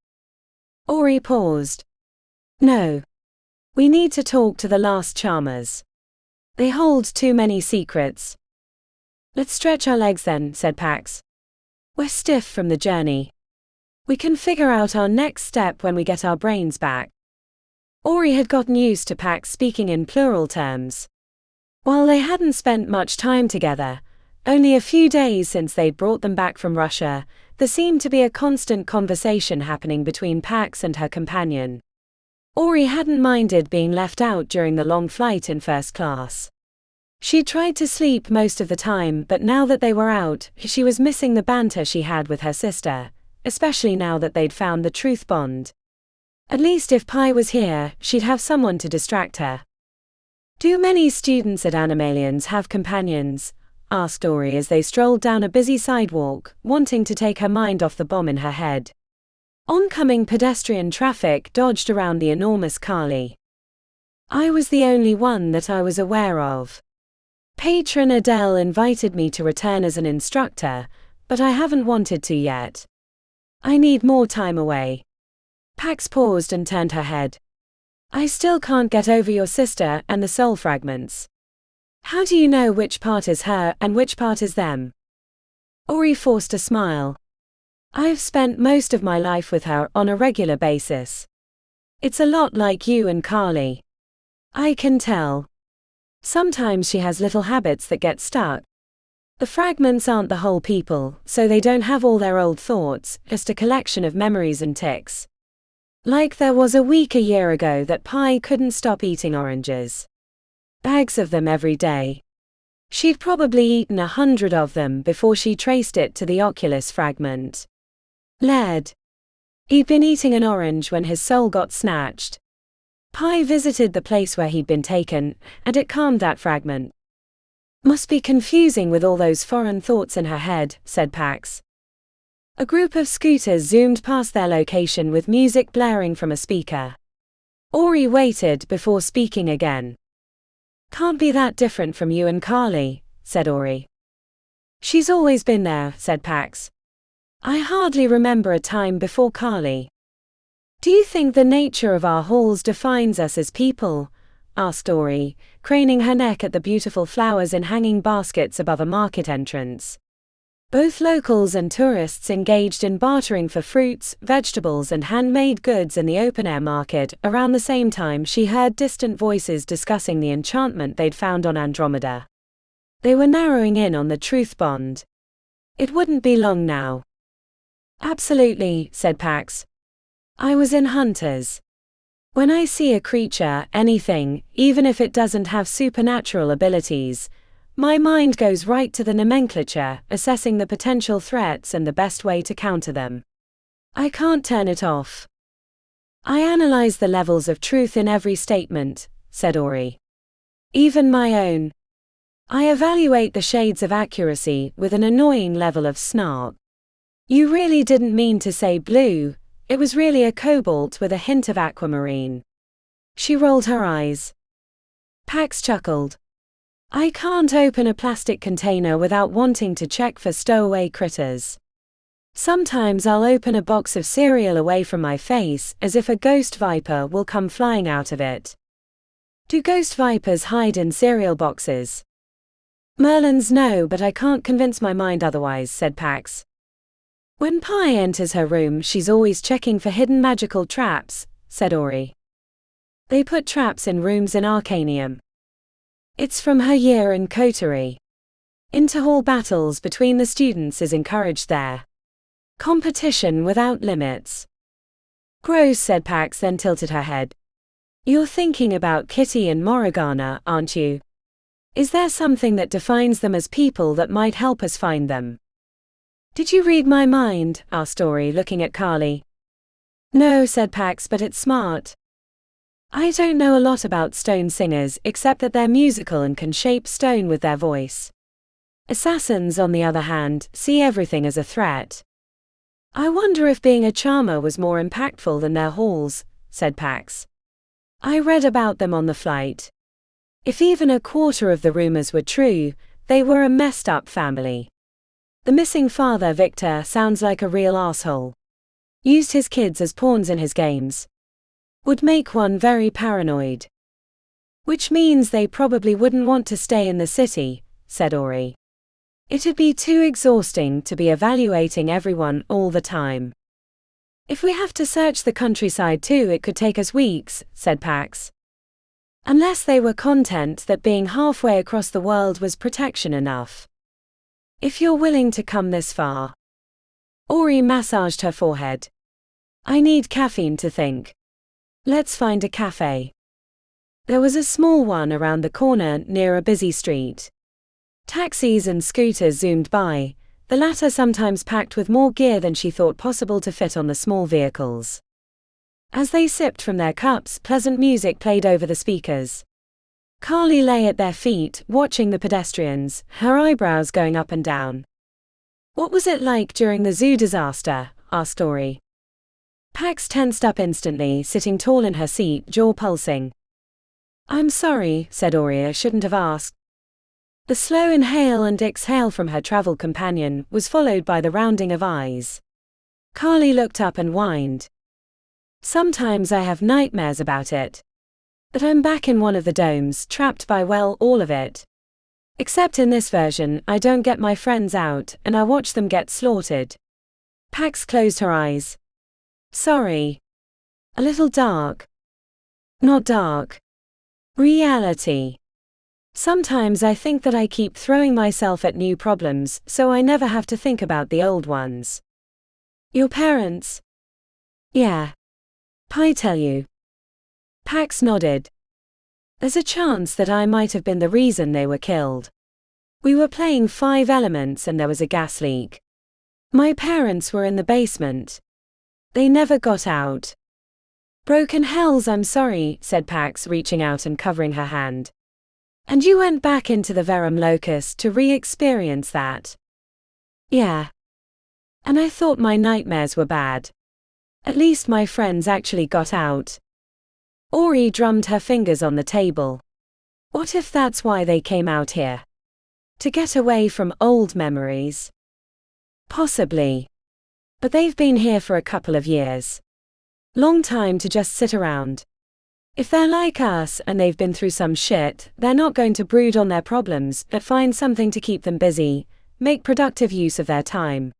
Ori paused. No. We need to talk to the last charmers. They hold too many secrets. Let's stretch our legs then, said Pax. We're stiff from the journey. We can figure out our next step when we get our brains back. Ori had gotten used to Pax speaking in plural terms. While they hadn't spent much time together, only a few days since they'd brought them back from Russia, there seemed to be a constant conversation happening between Pax and her companion. Ori hadn't minded being left out during the long flight in first class. She tried to sleep most of the time, but now that they were out, she was missing the banter she had with her sister, especially now that they'd found the truth bond. At least if Pi was here, she'd have someone to distract her. Do many students at Animalians have companions? Asked Ori as they strolled down a busy sidewalk, wanting to take her mind off the bomb in her head. Oncoming pedestrian traffic dodged around the enormous Kali. I was the only one that I was aware of. Patron Adele invited me to return as an instructor, but I haven't wanted to yet. I need more time away. Pax paused and turned her head. I still can't get over your sister and the soul fragments. How do you know which part is her and which part is them? Ori forced a smile. I've spent most of my life with her on a regular basis. It's a lot like you and Carly. I can tell. Sometimes she has little habits that get stuck. The fragments aren't the whole people, so they don't have all their old thoughts, just a collection of memories and tics. Like there was a week a year ago that Pi couldn't stop eating oranges. Bags of them every day. She'd probably eaten 100 of them before she traced it to the oculus fragment. Lead. He'd been eating an orange when his soul got snatched. Pi visited the place where he'd been taken, and it calmed that fragment. Must be confusing with all those foreign thoughts in her head, said Pax. A group of scooters zoomed past their location with music blaring from a speaker. Ori waited before speaking again. Can't be that different from you and Carly, said Ori. She's always been there, said Pax. I hardly remember a time before Carly. Do you think the nature of our halls defines us as people? Asked Ori, craning her neck at the beautiful flowers in hanging baskets above a market entrance. Both locals and tourists engaged in bartering for fruits, vegetables and handmade goods in the open-air market. Around the same time she heard distant voices discussing the enchantment they'd found on Andromeda. They were narrowing in on the truth bond. It wouldn't be long now. Absolutely, said Pax. I was in Hunters. When I see a creature, anything, even if it doesn't have supernatural abilities, my mind goes right to the nomenclature, assessing the potential threats and the best way to counter them. I can't turn it off. I analyze the levels of truth in every statement, said Ori. Even my own. I evaluate the shades of accuracy with an annoying level of snark. You really didn't mean to say blue, it was really a cobalt with a hint of aquamarine. She rolled her eyes. Pax chuckled. I can't open a plastic container without wanting to check for stowaway critters. Sometimes I'll open a box of cereal away from my face as if a ghost viper will come flying out of it. Do ghost vipers hide in cereal boxes? Merlins no, but I can't convince my mind otherwise, said Pax. When Pi enters her room she's always checking for hidden magical traps, said Ori. They put traps in rooms in Arcanium. It's from her year in coterie. Inter-hall battles between the students is encouraged there. Competition without limits. Gross, said Pax, then tilted her head. You're thinking about Kitty and Morriganna, aren't you? Is there something that defines them as people that might help us find them? Did you read my mind? Asked Ori, looking at Carly. No, said Pax, but it's smart. I don't know a lot about stone singers except that they're musical and can shape stone with their voice. Assassins, on the other hand, see everything as a threat. I wonder if being a charmer was more impactful than their hauls, said Pax. I read about them on the flight. If even a quarter of the rumors were true, they were a messed up family. The missing father, Victor, sounds like a real asshole. Used his kids as pawns in his games. Would make one very paranoid. Which means they probably wouldn't want to stay in the city, said Ori. It'd be too exhausting to be evaluating everyone all the time. If we have to search the countryside too, it could take us weeks, said Pax. Unless they were content that being halfway across the world was protection enough. If you're willing to come this far. Ori massaged her forehead. I need caffeine to think. Let's find a cafe. There was a small one around the corner near a busy street. Taxis and scooters zoomed by, the latter sometimes packed with more gear than she thought possible to fit on the small vehicles. As they sipped from their cups, pleasant music played over the speakers. Carly lay at their feet, watching the pedestrians, her eyebrows going up and down. What was it like during the zoo disaster? Asked Ori. Pax tensed up instantly, sitting tall in her seat, jaw pulsing. I'm sorry, said Ori, I shouldn't have asked. The slow inhale and exhale from her travel companion was followed by the rounding of eyes. Carly looked up and whined. Sometimes I have nightmares about it. That I'm back in one of the domes, trapped by, well, all of it. Except in this version, I don't get my friends out, and I watch them get slaughtered. Pax closed her eyes. Sorry. A little dark. Not dark. Reality. Sometimes I think that I keep throwing myself at new problems, so I never have to think about the old ones. Your parents? Yeah. Pi tell you. Pax nodded. There's a chance that I might have been the reason they were killed. We were playing 5 Elements and there was a gas leak. My parents were in the basement. They never got out. Broken hells, I'm sorry, said Pax, reaching out and covering her hand. And you went back into the Verum Locus to re-experience that? Yeah. And I thought my nightmares were bad. At least my friends actually got out. Ori drummed her fingers on the table. What if that's why they came out here? To get away from old memories? Possibly. But they've been here for a couple of years. Long time to just sit around. If they're like us and they've been through some shit, they're not going to brood on their problems, but find something to keep them busy, make productive use of their time.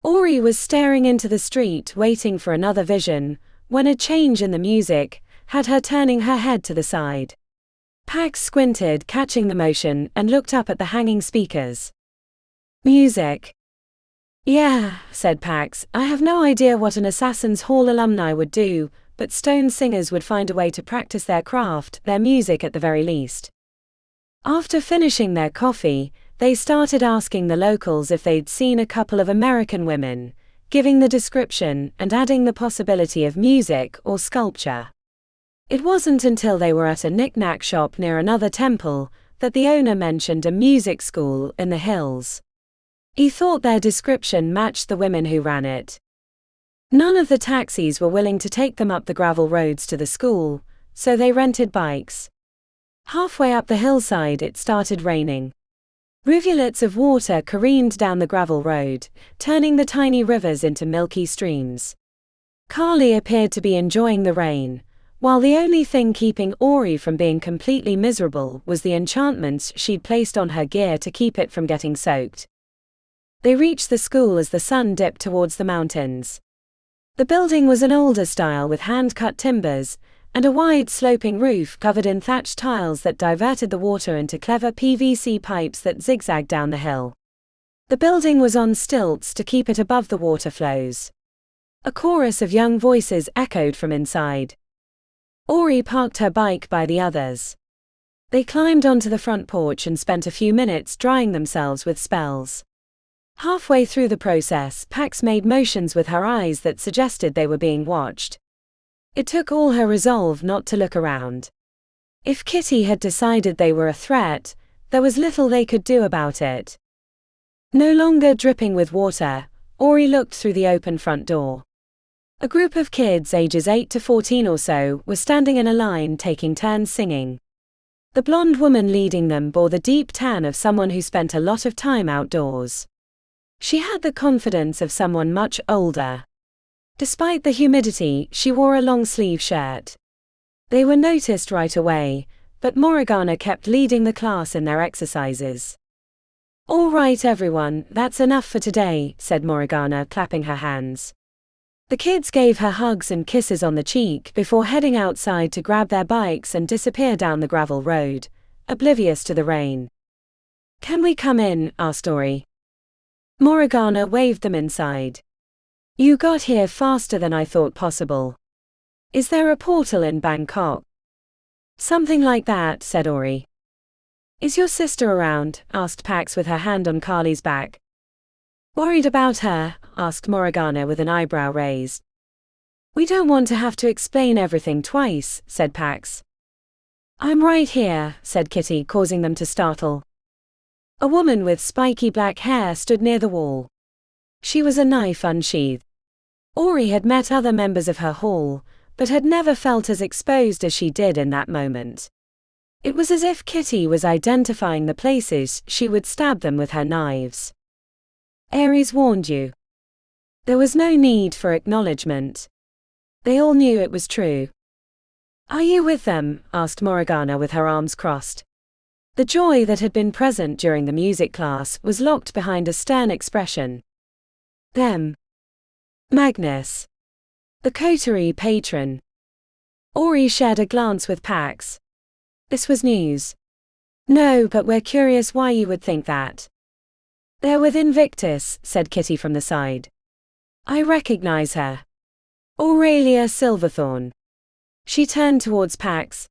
Ori was staring into the street waiting for another vision, when a change in the music had her turning her head to the side. Pax squinted, catching the motion, and looked up at the hanging speakers. Music. Yeah, said Pax, I have no idea what an Assassin's Hall alumni would do, but stone singers would find a way to practice their craft, their music at the very least. After finishing their coffee, they started asking the locals if they'd seen a couple of American women, giving the description and adding the possibility of music or sculpture. It wasn't until they were at a knick-knack shop near another temple that the owner mentioned a music school in the hills. He thought their description matched the women who ran it. None of the taxis were willing to take them up the gravel roads to the school, so they rented bikes. Halfway up the hillside it started raining. Rivulets of water careened down the gravel road, turning the tiny rivers into milky streams. Carly appeared to be enjoying the rain, while the only thing keeping Ori from being completely miserable was the enchantments she'd placed on her gear to keep it from getting soaked. They reached the school as the sun dipped towards the mountains. The building was an older style with hand-cut timbers, and a wide sloping roof covered in thatched tiles that diverted the water into clever PVC pipes that zigzagged down the hill. The building was on stilts to keep it above the water flows. A chorus of young voices echoed from inside. Ori parked her bike by the others. They climbed onto the front porch and spent a few minutes drying themselves with spells. Halfway through the process, Pax made motions with her eyes that suggested they were being watched. It took all her resolve not to look around. If Kitty had decided they were a threat, there was little they could do about it. No longer dripping with water, Ori looked through the open front door. A group of kids ages 8 to 14 or so were standing in a line taking turns singing. The blonde woman leading them bore the deep tan of someone who spent a lot of time outdoors. She had the confidence of someone much older. Despite the humidity, she wore a long-sleeve shirt. They were noticed right away, but Morgana kept leading the class in their exercises. "All right everyone, that's enough for today," said Morgana, clapping her hands. The kids gave her hugs and kisses on the cheek before heading outside to grab their bikes and disappear down the gravel road, oblivious to the rain. "Can we come in?" asked Ori. Morgana waved them inside. "You got here faster than I thought possible. Is there a portal in Bangkok?" "Something like that," said Ori. "Is your sister around?" asked Pax with her hand on Carly's back. "Worried about her?" asked Morgana with an eyebrow raised. "We don't want to have to explain everything twice," said Pax. "I'm right here," said Kitty, causing them to startle. A woman with spiky black hair stood near the wall. She was a knife unsheathed. Ori had met other members of her hall, but had never felt as exposed as she did in that moment. It was as if Kitty was identifying the places she would stab them with her knives. "Ares warned you." There was no need for acknowledgement. They all knew it was true. "Are you with them?" asked Morgana with her arms crossed. The joy that had been present during the music class was locked behind a stern expression. "Them." "Magnus. The coterie patron." Ori shared a glance with Pax. This was news. "No, but we're curious why you would think that." "They're with Invictus," said Kitty from the side. "I recognize her. Aurelia Silverthorn." She turned towards Pax.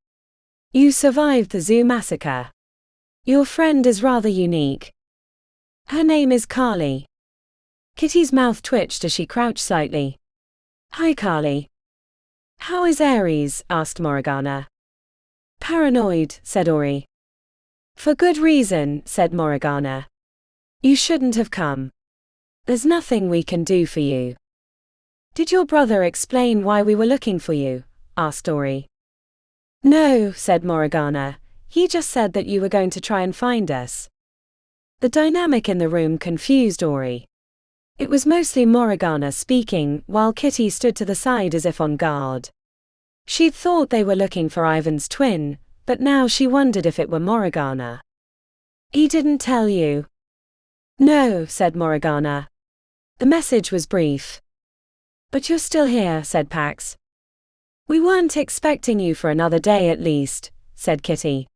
"You survived the zoo massacre. Your friend is rather unique. Her name is Carly." Kitty's mouth twitched as she crouched slightly. "Hi Carly." "How is Ares?" asked Morgana. "Paranoid," said Ori. "For good reason," said Morgana. "You shouldn't have come. There's nothing we can do for you." "Did your brother explain why we were looking for you?" asked Ori. "No," said Morgana. "He just said that you were going to try and find us." The dynamic in the room confused Ori. It was mostly Morgana speaking, while Kitty stood to the side as if on guard. She'd thought they were looking for Ivan's twin, but now she wondered if it were Morgana. "He didn't tell you?" "No," said Morgana. The message was brief. "But you're still here," said Pax. "We weren't expecting you for another day at least," said Kitty.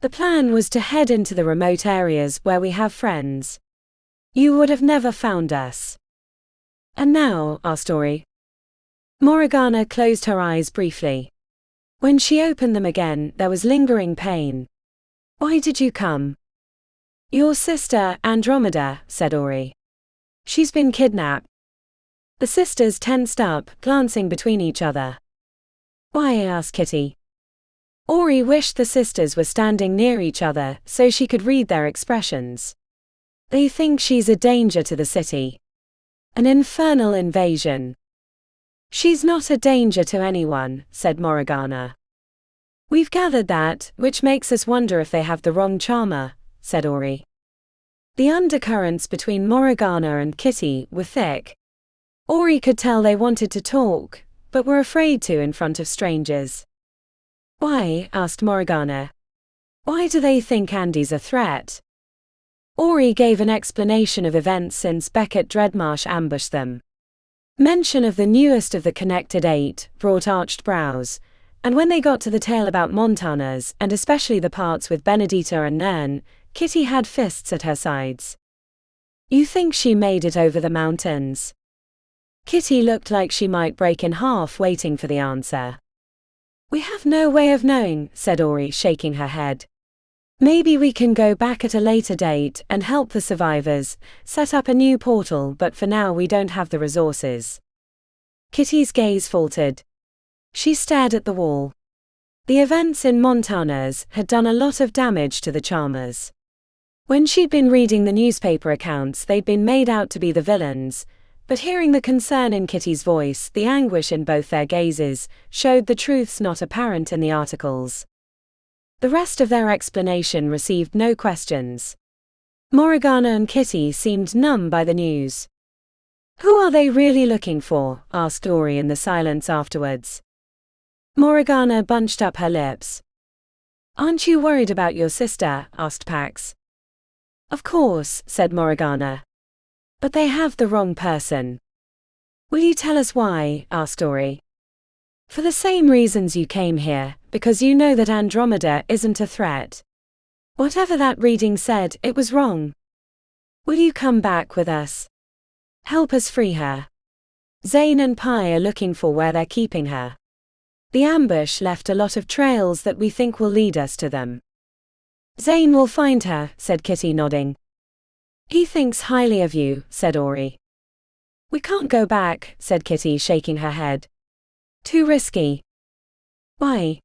"The plan was to head into the remote areas where we have friends. You would have never found us." "And now?" asked Ori. Morgana closed her eyes briefly. When she opened them again, there was lingering pain. "Why did you come?" "Your sister, Andromeda," said Ori. "She's been kidnapped." The sisters tensed up, glancing between each other. "Why?" asked Kitty. Ori wished the sisters were standing near each other so she could read their expressions. "They think she's a danger to the city. An infernal invasion." "She's not a danger to anyone," said Morgana. "We've gathered that, which makes us wonder if they have the wrong charmer," said Ori. The undercurrents between Morgana and Kitty were thick. Ori could tell they wanted to talk, but were afraid to in front of strangers. "Why?" asked Morgana. "Why do they think Andy's a threat?" Ori gave an explanation of events since Beckett Dreadmarsh ambushed them. Mention of the newest of the connected eight brought arched brows, and when they got to the tale about Montanas, and especially the parts with Benedita and Nern, Kitty had fists at her sides. "You think she made it over the mountains?" Kitty looked like she might break in half waiting for the answer. "We have no way of knowing," said Ori, shaking her head. "Maybe we can go back at a later date and help the survivors, set up a new portal, but for now we don't have the resources." Kitty's gaze faltered. She stared at the wall. The events in Montanas had done a lot of damage to the Charmers. When she'd been reading the newspaper accounts, they'd been made out to be the villains, But hearing the concern in Kitty's voice, the anguish in both their gazes, showed the truths not apparent in the articles. The rest of their explanation received no questions. Morgana and Kitty seemed numb by the news. "Who are they really looking for?" asked Ori in the silence afterwards. Morgana bunched up her lips. "Aren't you worried about your sister?" asked Pax. "Of course," said Morgana. "But they have the wrong person." "Will you tell us why?" asked Ori. "For the same reasons you came here, because you know that Andromeda isn't a threat. Whatever that reading said, it was wrong. Will you come back with us? Help us free her. Zane and Pi are looking for where they're keeping her. The ambush left a lot of trails that we think will lead us to them." "Zane will find her," said Kitty, nodding. "He thinks highly of you," said Ori. "We can't go back," said Kitty, shaking her head. "Too risky." "Why?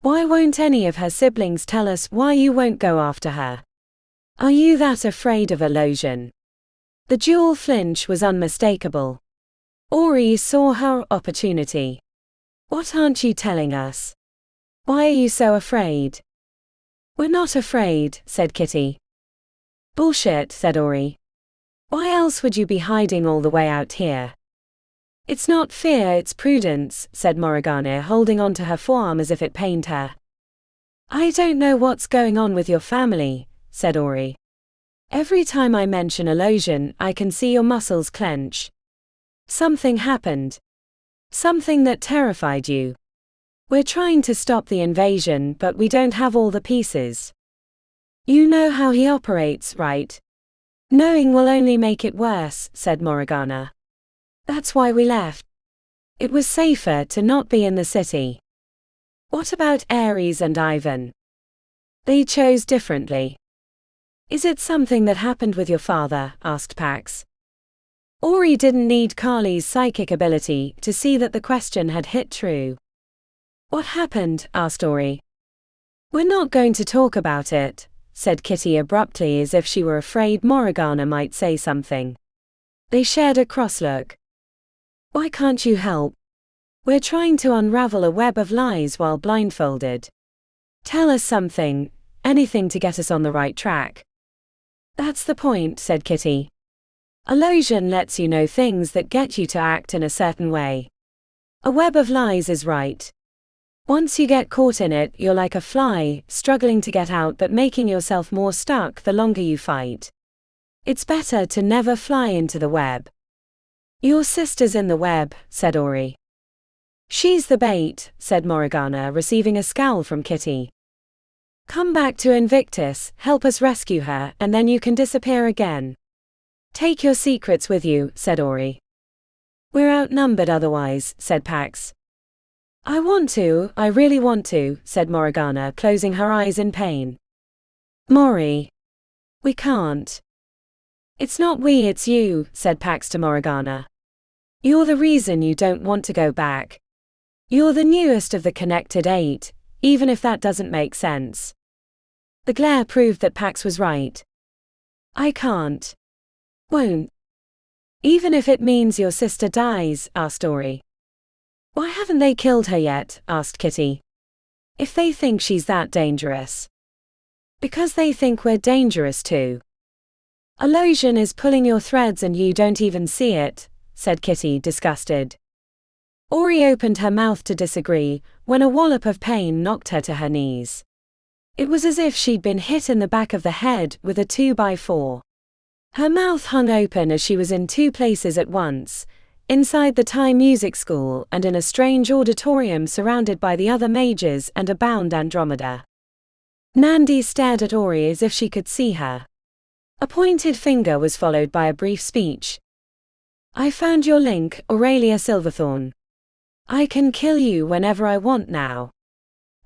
Why won't any of her siblings tell us why you won't go after her? Are you that afraid of illusion?" The dual flinch was unmistakable. Ori saw her opportunity. "What aren't you telling us? Why are you so afraid?" "We're not afraid," said Kitty. "Bullshit," said Ori. "Why else would you be hiding all the way out here?" "It's not fear, it's prudence," said Morgana, holding onto her forearm as if it pained her. "I don't know what's going on with your family," said Ori. "Every time I mention illusion, I can see your muscles clench. Something happened. Something that terrified you. We're trying to stop the invasion, but we don't have all the pieces. You know how he operates, right? Knowing will only make it worse," said Morgana. "That's why we left. It was safer to not be in the city." "What about Ares and Ivan?" "They chose differently." "Is it something that happened with your father?" asked Pax. Ori didn't need Carly's psychic ability to see that the question had hit true. "What happened?" asked Ori. "We're not going to talk about it," said Kitty abruptly, as if she were afraid Morgana might say something. They shared a cross look. "Why can't you help? We're trying to unravel a web of lies while blindfolded. Tell us something, anything to get us on the right track." "That's the point," said Kitty. "Illusion lets you know things that get you to act in a certain way. A web of lies is right. Once you get caught in it, you're like a fly, struggling to get out but making yourself more stuck the longer you fight. It's better to never fly into the web." "Your sister's in the web," said Ori. "She's the bait," said Morgana, receiving a scowl from Kitty. "Come back to Invictus, help us rescue her, and then you can disappear again. Take your secrets with you," said Ori. "We're outnumbered otherwise," said Pax. I really want to," said Morgana, closing her eyes in pain. "Mori. We can't." "It's not we, it's you," said Pax to Morgana. "You're the reason you don't want to go back. You're the newest of the connected 8, even if that doesn't make sense." The glare proved that Pax was right. "I can't. Won't. Even if it means your sister dies?" asked Ori. "Why haven't they killed her yet?" asked Kitty. "If they think she's that dangerous." "Because they think we're dangerous too. Illusion is pulling your threads and you don't even see it," said Kitty, disgusted. Ori opened her mouth to disagree, when a wallop of pain knocked her to her knees. It was as if she'd been hit in the back of the head with a 2x4. Her mouth hung open as she was in two places at once, inside the Thai music school and in a strange auditorium surrounded by the other mages and a bound Andromeda. Nandi stared at Ori as if she could see her. A pointed finger was followed by a brief speech. "I found your link, Aurelia Silverthorn. I can kill you whenever I want now.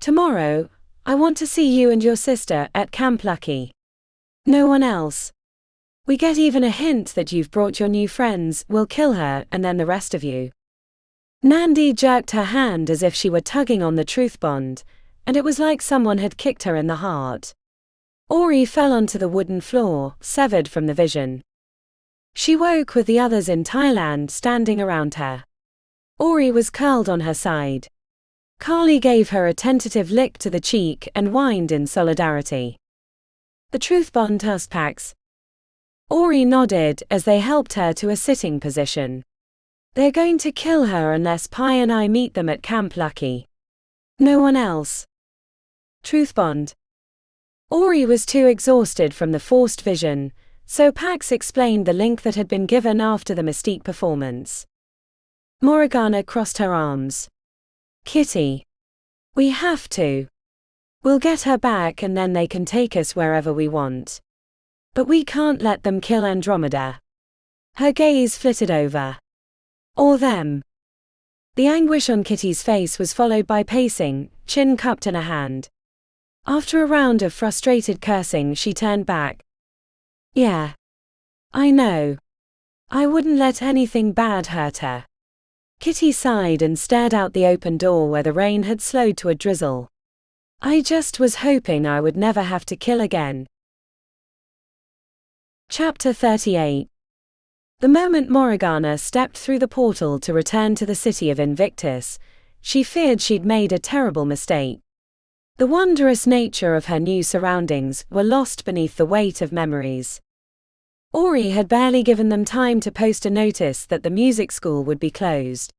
Tomorrow, I want to see you and your sister at Camp Lucky. No one else. We get even a hint that you've brought your new friends, we'll kill her, and then the rest of you." Nandi jerked her hand as if she were tugging on the truth bond, and it was like someone had kicked her in the heart. Ori fell onto the wooden floor, severed from the vision. She woke with the others in Thailand standing around her. Ori was curled on her side. Carly gave her a tentative lick to the cheek and whined in solidarity. The truth bond asked Pax. Ori nodded as they helped her to a sitting position. They're going to kill her unless Pi and I meet them at Camp Lucky. No one else. Truth bond. Ori was too exhausted from the forced vision, so Pax explained the link that had been given after the Mystique performance. Morgana crossed her arms. Kitty. We have to. We'll get her back and then they can take us wherever we want. But we can't let them kill Andromeda. Her gaze flitted over. Or them. The anguish on Kitty's face was followed by pacing, chin cupped in a hand. After a round of frustrated cursing, she turned back. Yeah. I know. I wouldn't let anything bad hurt her. Kitty sighed and stared out the open door where the rain had slowed to a drizzle. I just was hoping I would never have to kill again. Chapter 38. The moment Morgana stepped through the portal to return to the city of Invictus, she feared she'd made a terrible mistake. The wondrous nature of her new surroundings were lost beneath the weight of memories. Ori had barely given them time to post a notice that the music school would be closed.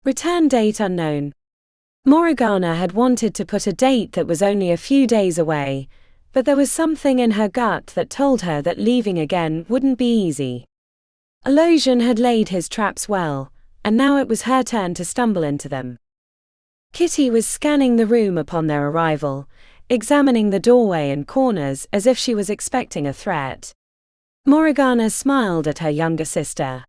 Return date unknown. Morgana had wanted to put a date that was only a few days away, but there was something in her gut that told her that leaving again wouldn't be easy. Illusion had laid his traps well, and now it was her turn to stumble into them. Kitty was scanning the room upon their arrival, examining the doorway and corners as if she was expecting a threat. Morgana smiled at her younger sister.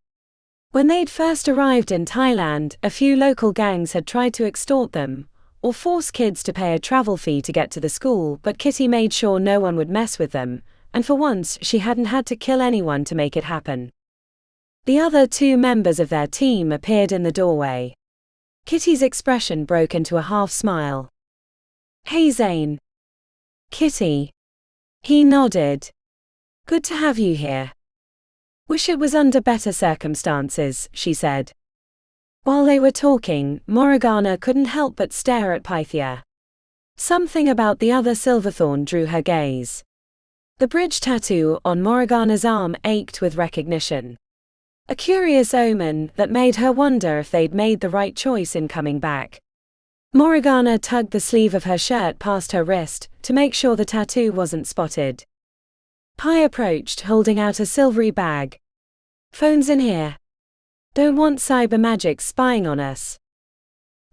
When they'd first arrived in Thailand, a few local gangs had tried to extort them, or force kids to pay a travel fee to get to the school, but Kitty made sure no one would mess with them, and for once she hadn't had to kill anyone to make it happen. The other two members of their team appeared in the doorway. Kitty's expression broke into a half smile. Hey Zane. Kitty. He nodded. Good to have you here. Wish it was under better circumstances, she said. While they were talking, Morgana couldn't help but stare at Pythia. Something about the other Silverthorn drew her gaze. The bridge tattoo on Morgana's arm ached with recognition. A curious omen that made her wonder if they'd made the right choice in coming back. Morgana tugged the sleeve of her shirt past her wrist to make sure the tattoo wasn't spotted. Pi approached, holding out a silvery bag. Phone's in here. Don't want cyber magic spying on us.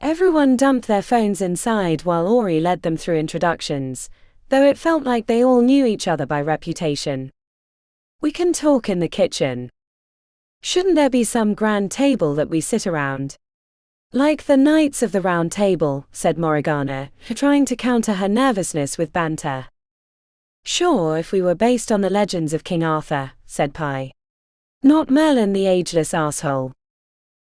Everyone dumped their phones inside while Ori led them through introductions, though it felt like they all knew each other by reputation. We can talk in the kitchen. Shouldn't there be some grand table that we sit around? Like the Knights of the Round Table, said Morgana, trying to counter her nervousness with banter. Sure, if we were based on the legends of King Arthur, said Pi. Not Merlin the ageless asshole.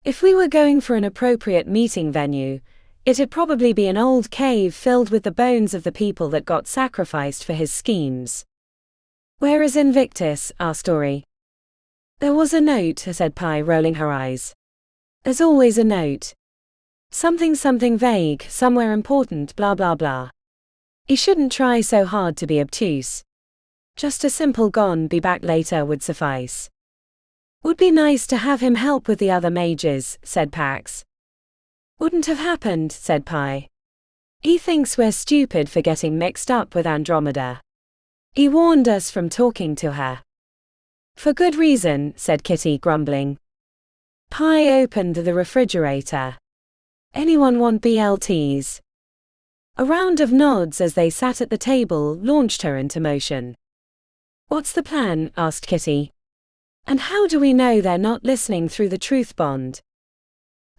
If we were going for an appropriate meeting venue, it'd probably be an old cave filled with the bones of the people that got sacrificed for his schemes. Where is Invictus? Asked Ori. There was a note, said Pi, rolling her eyes. There's always a note. Something vague, somewhere important, blah blah blah. He shouldn't try so hard to be obtuse. Just a simple "gone, be back later" would suffice. Would be nice to have him help with the other mages, said Pax. Wouldn't have happened, said Pi. He thinks we're stupid for getting mixed up with Andromeda. He warned us from talking to her. For good reason, said Kitty, grumbling. Pi opened the refrigerator. Anyone want BLTs? A round of nods as they sat at the table launched her into motion. What's the plan? Asked Kitty. And how do we know they're not listening through the truth bond?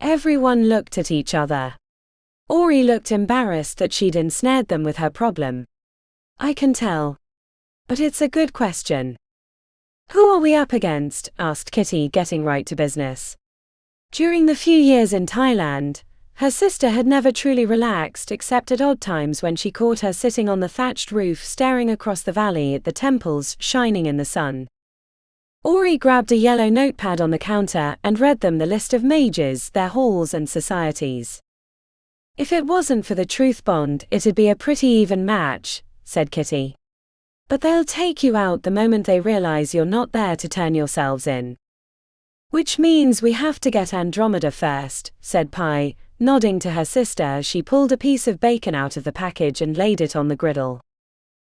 Everyone looked at each other. Ori looked embarrassed that she'd ensnared them with her problem. I can tell. But it's a good question. Who are we up against? Asked Kitty, getting right to business. During the few years in Thailand, her sister had never truly relaxed except at odd times when she caught her sitting on the thatched roof staring across the valley at the temples shining in the sun. Ori grabbed a yellow notepad on the counter and read them the list of mages, their halls and societies. If it wasn't for the truth bond, it'd be a pretty even match, said Kitty. But they'll take you out the moment they realize you're not there to turn yourselves in. Which means we have to get Andromeda first, said Pi, nodding to her sister as she pulled a piece of bacon out of the package and laid it on the griddle.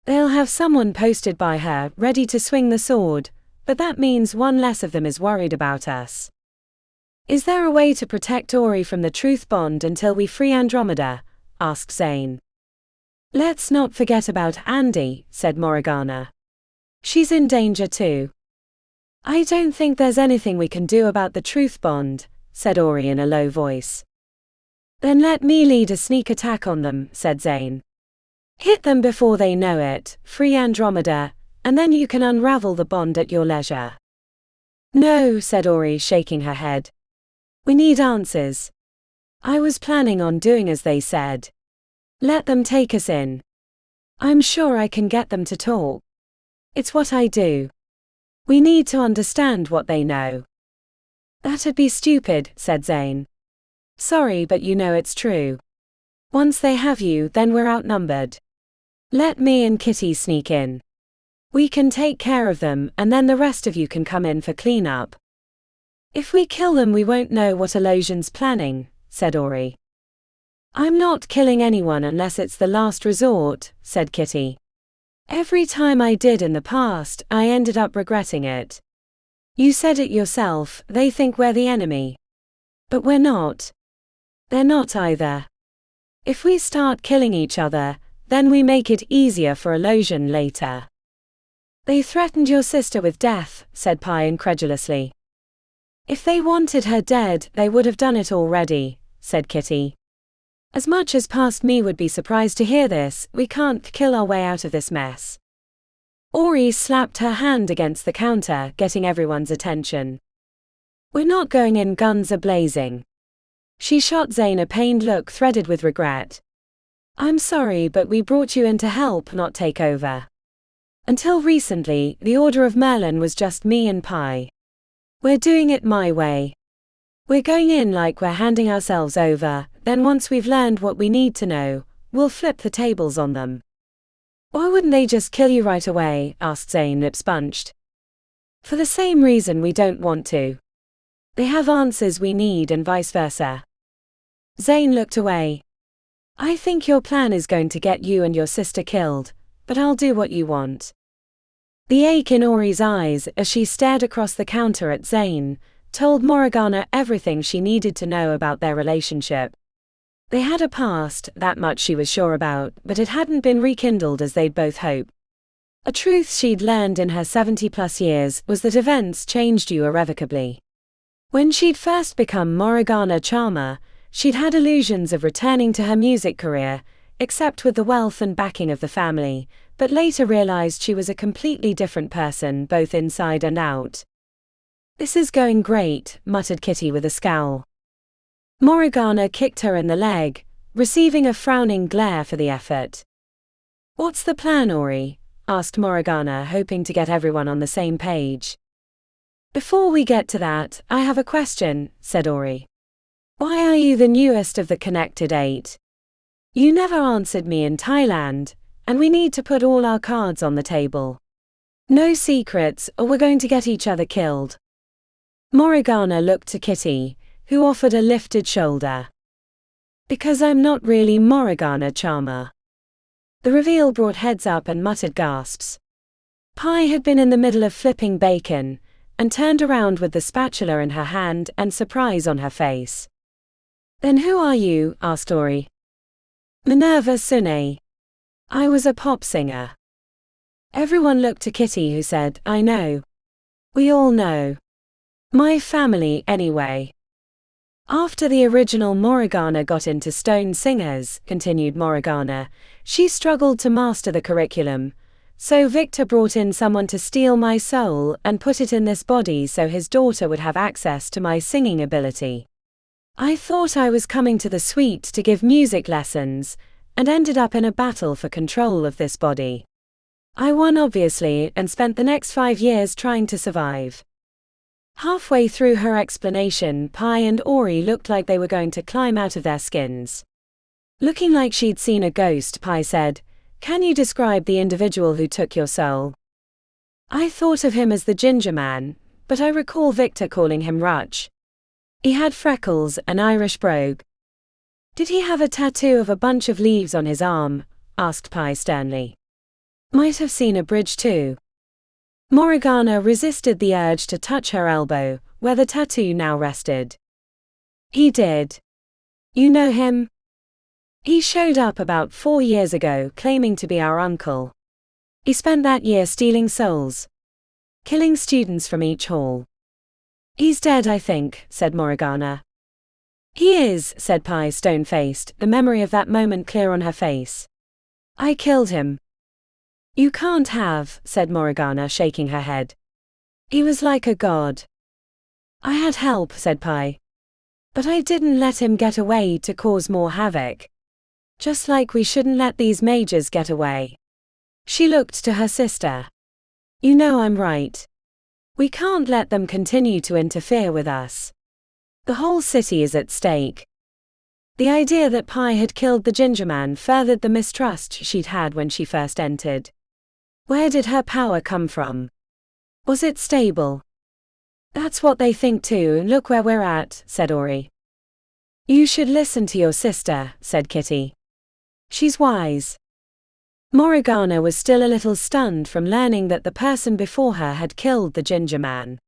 They'll have someone posted by her, ready to swing the sword, but that means one less of them is worried about us. Is there a way to protect Ori from the truth bond until we free Andromeda? Asked Zane. Let's not forget about Andy, said Morgana. She's in danger too. I don't think there's anything we can do about the truth bond, said Ori in a low voice. Then let me lead a sneak attack on them, said Zane. Hit them before they know it, free Andromeda, and then you can unravel the bond at your leisure. No, said Ori, shaking her head. We need answers. I was planning on doing as they said. Let them take us in. I'm sure I can get them to talk. It's what I do. We need to understand what they know. That'd be stupid, said Zane. Sorry, but you know it's true. Once they have you, then we're outnumbered. Let me and Kitty sneak in. We can take care of them, and then the rest of you can come in for cleanup. If we kill them, we won't know what Illusion's planning, said Ori. I'm not killing anyone unless it's the last resort, said Kitty. Every time I did in the past, I ended up regretting it. You said it yourself, they think we're the enemy. But we're not. They're not either. If we start killing each other, then we make it easier for Illusion later. They threatened your sister with death, said Pi incredulously. If they wanted her dead, they would have done it already, said Kitty. As much as past me would be surprised to hear this, we can't kill our way out of this mess. Ori slapped her hand against the counter, getting everyone's attention. We're not going in guns a-blazing. She shot Zane a pained look threaded with regret. I'm sorry, but we brought you in to help, not take over. Until recently, the Order of Merlin was just me and Pi. We're doing it my way. We're going in like we're handing ourselves over, then once we've learned what we need to know, we'll flip the tables on them. Why wouldn't they just kill you right away? Asked Zane, lips punched. For the same reason we don't want to. They have answers we need and vice versa. Zane looked away. I think your plan is going to get you and your sister killed, but I'll do what you want. The ache in Ori's eyes as she stared across the counter at Zane told Morgana everything she needed to know about their relationship. They had a past, that much she was sure about, but it hadn't been rekindled as they'd both hoped. A truth she'd learned in her 70-plus years was that events changed you irrevocably. When she'd first become Morgana Charmer, she'd had illusions of returning to her music career, except with the wealth and backing of the family, but later realized she was a completely different person both inside and out. This is going great, muttered Kitty with a scowl. Morgana kicked her in the leg, receiving a frowning glare for the effort. What's the plan, Ori? Asked Morgana, hoping to get everyone on the same page. Before we get to that, I have a question, said Ori. Why are you the newest of the connected 8? You never answered me in Thailand, and we need to put all our cards on the table. No secrets, or we're going to get each other killed. Morgana looked to Kitty, who offered a lifted shoulder. Because I'm not really Morgana Charmer. The reveal brought heads up and muttered gasps. Pi had been in the middle of flipping bacon, and turned around with the spatula in her hand and surprise on her face. Then who are you? Asked Ori. Minerva Sune. I was a pop singer. Everyone looked to Kitty, who said, I know. We all know. My family, anyway. After the original Morgana got into Stone Singers, continued Morgana, she struggled to master the curriculum, so Victor brought in someone to steal my soul and put it in this body so his daughter would have access to my singing ability. I thought I was coming to the suite to give music lessons, and ended up in a battle for control of this body. I won obviously and spent the next 5 years trying to survive. Halfway through her explanation, Pi and Ori looked like they were going to climb out of their skins. Looking like she'd seen a ghost, Pi said, "Can you describe the individual who took your soul?" I thought of him as the ginger man, but I recall Victor calling him Rutch. He had freckles, an Irish brogue. Did he have a tattoo of a bunch of leaves on his arm? Asked Pi sternly. Might have seen a bridge too. Morgana resisted the urge to touch her elbow, where the tattoo now rested. He did. You know him? He showed up about 4 years ago claiming to be our uncle. He spent that year stealing souls, killing students from each hall. He's dead, I think, said Morgana. He is, said Pi stone-faced, the memory of that moment clear on her face. I killed him. You can't have, said Morgana, shaking her head. He was like a god. I had help, said Pi. But I didn't let him get away to cause more havoc. Just like we shouldn't let these mages get away. She looked to her sister. You know I'm right. We can't let them continue to interfere with us. The whole city is at stake. The idea that Pi had killed the ginger man furthered the mistrust she'd had when she first entered. Where did her power come from? Was it stable? That's what they think too, and look where we're at, said Ori. You should listen to your sister, said Kitty. She's wise. Morgana was still a little stunned from learning that the person before her had killed the ginger man.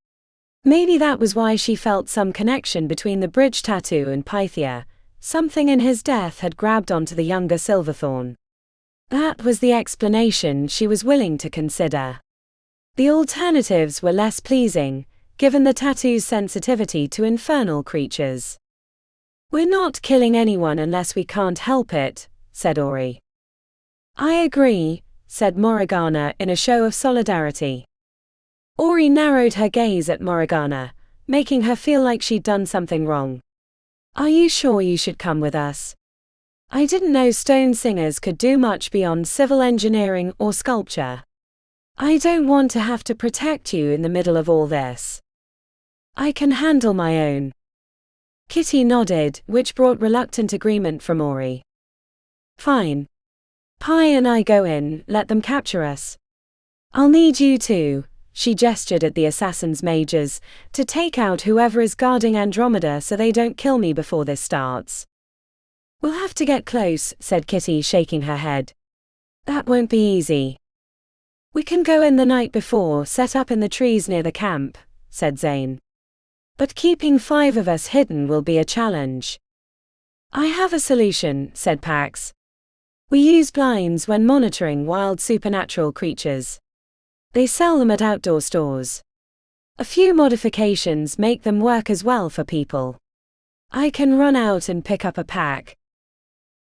Maybe that was why she felt some connection between the bridge tattoo and Pythia. Something in his death had grabbed onto the younger Silverthorn. That was the explanation she was willing to consider. The alternatives were less pleasing, given the tattoo's sensitivity to infernal creatures. We're not killing anyone unless we can't help it, said Ori. I agree, said Morgana in a show of solidarity. Ori narrowed her gaze at Morgana, making her feel like she'd done something wrong. Are you sure you should come with us? I didn't know stone singers could do much beyond civil engineering or sculpture. I don't want to have to protect you in the middle of all this. I can handle my own. Kitty nodded, which brought reluctant agreement from Ori. Fine. Pi and I go in, let them capture us. I'll need you too, she gestured at the assassin's mages, to take out whoever is guarding Andromeda so they don't kill me before this starts. We'll have to get close, said Kitty, shaking her head. That won't be easy. We can go in the night before, set up in the trees near the camp, said Zane. But keeping 5 of us hidden will be a challenge. I have a solution, said Pax. We use blinds when monitoring wild supernatural creatures. They sell them at outdoor stores. A few modifications make them work as well for people. I can run out and pick up a pack.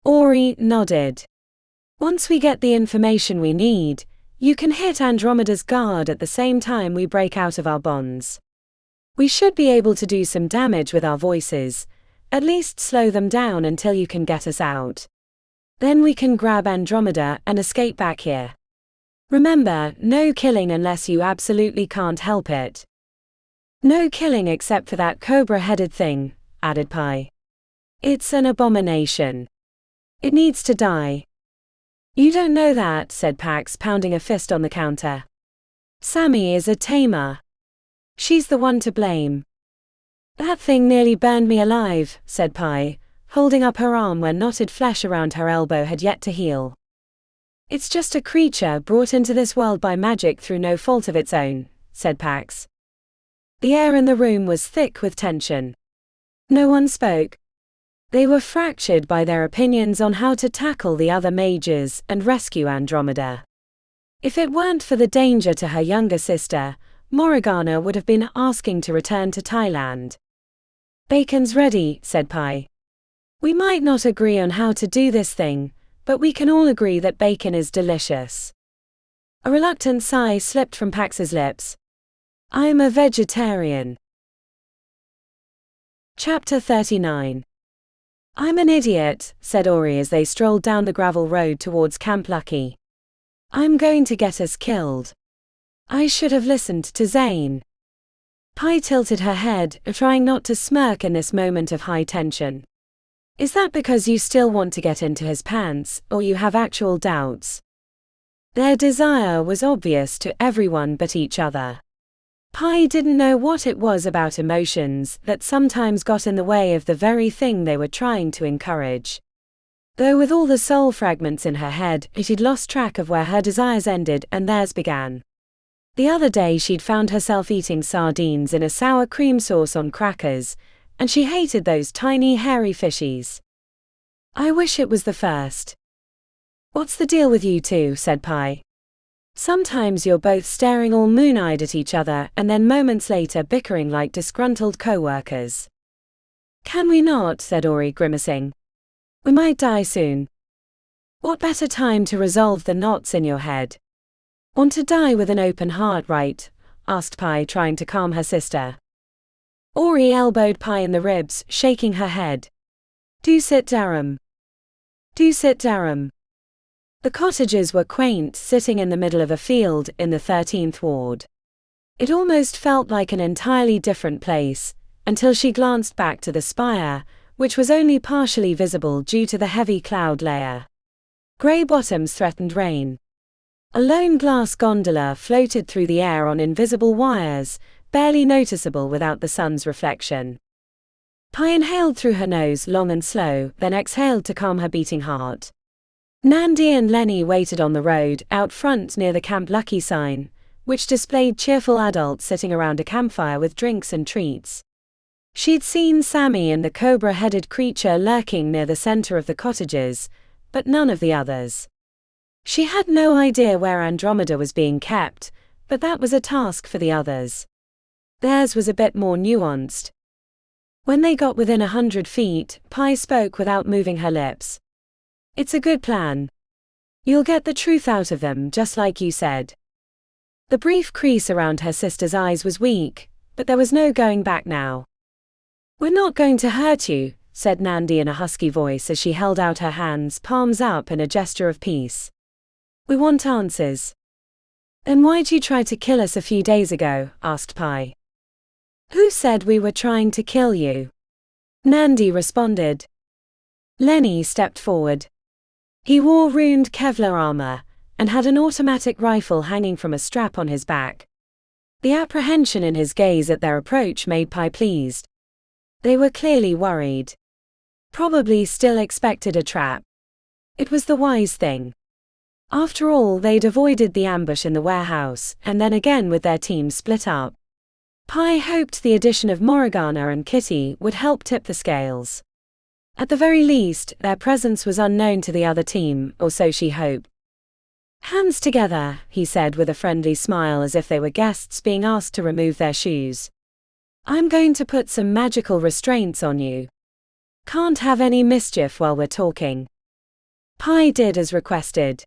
Ori nodded. Once we get the information we need, you can hit Andromeda's guard at the same time we break out of our bonds. We should be able to do some damage with our voices, at least slow them down until you can get us out. Then we can grab Andromeda and escape back here. Remember, no killing unless you absolutely can't help it. No killing except for that cobra-headed thing, added Pi. It's an abomination. It needs to die. You don't know that, said Pax, pounding a fist on the counter. Sammy is a tamer. She's the one to blame. That thing nearly burned me alive, said Pi, holding up her arm where knotted flesh around her elbow had yet to heal. It's just a creature brought into this world by magic through no fault of its own, said Pax. The air in the room was thick with tension. No one spoke. They were fractured by their opinions on how to tackle the other mages and rescue Andromeda. If it weren't for the danger to her younger sister, Morgana would have been asking to return to Thailand. Bacon's ready, said Pi. We might not agree on how to do this thing, but we can all agree that bacon is delicious. A reluctant sigh slipped from Pax's lips. I'm a vegetarian. Chapter 39. I'm an idiot, said Ori as they strolled down the gravel road towards Camp Lucky. I'm going to get us killed. I should have listened to Zane. Pi tilted her head, trying not to smirk in this moment of high tension. Is that because you still want to get into his pants, or you have actual doubts? Their desire was obvious to everyone but each other. Pi didn't know what it was about emotions that sometimes got in the way of the very thing they were trying to encourage. Though with all the soul fragments in her head, she'd lost track of where her desires ended and theirs began. The other day she'd found herself eating sardines in a sour cream sauce on crackers, and she hated those tiny hairy fishies. I wish it was the first. What's the deal with you two? Said Pi. Sometimes you're both staring all moon-eyed at each other and then moments later bickering like disgruntled co-workers. Can we not? Said Ori, grimacing. We might die soon. What better time to resolve the knots in your head? Want to die with an open heart, right? Asked Pi, trying to calm her sister. Ori elbowed Pi in the ribs, shaking her head. Do sit down. Do sit down. The cottages were quaint, sitting in the middle of a field in the 13th ward. It almost felt like an entirely different place, until she glanced back to the spire, which was only partially visible due to the heavy cloud layer. Grey bottoms threatened rain. A lone glass gondola floated through the air on invisible wires, barely noticeable without the sun's reflection. Pi inhaled through her nose long and slow, then exhaled to calm her beating heart. Nandi and Lenny waited on the road, out front near the Camp Lucky sign, which displayed cheerful adults sitting around a campfire with drinks and treats. She'd seen Sammy and the cobra-headed creature lurking near the center of the cottages, but none of the others. She had no idea where Andromeda was being kept, but that was a task for the others. Theirs was a bit more nuanced. When they got within 100 feet, Pi spoke without moving her lips. It's a good plan. You'll get the truth out of them, just like you said. The brief crease around her sister's eyes was weak, but there was no going back now. We're not going to hurt you, said Nandi in a husky voice as she held out her hands, palms up in a gesture of peace. We want answers. Then why'd you try to kill us a few days ago? Asked Pi. Who said we were trying to kill you? Nandi responded. Lenny stepped forward. He wore ruined Kevlar armor, and had an automatic rifle hanging from a strap on his back. The apprehension in his gaze at their approach made Pi pleased. They were clearly worried. Probably still expected a trap. It was the wise thing. After all, they'd avoided the ambush in the warehouse, and then again with their team split up. Pi hoped the addition of Morgana and Kitty would help tip the scales. At the very least, their presence was unknown to the other team, or so she hoped. Hands together, he said with a friendly smile as if they were guests being asked to remove their shoes. I'm going to put some magical restraints on you. Can't have any mischief while we're talking. Pi did as requested.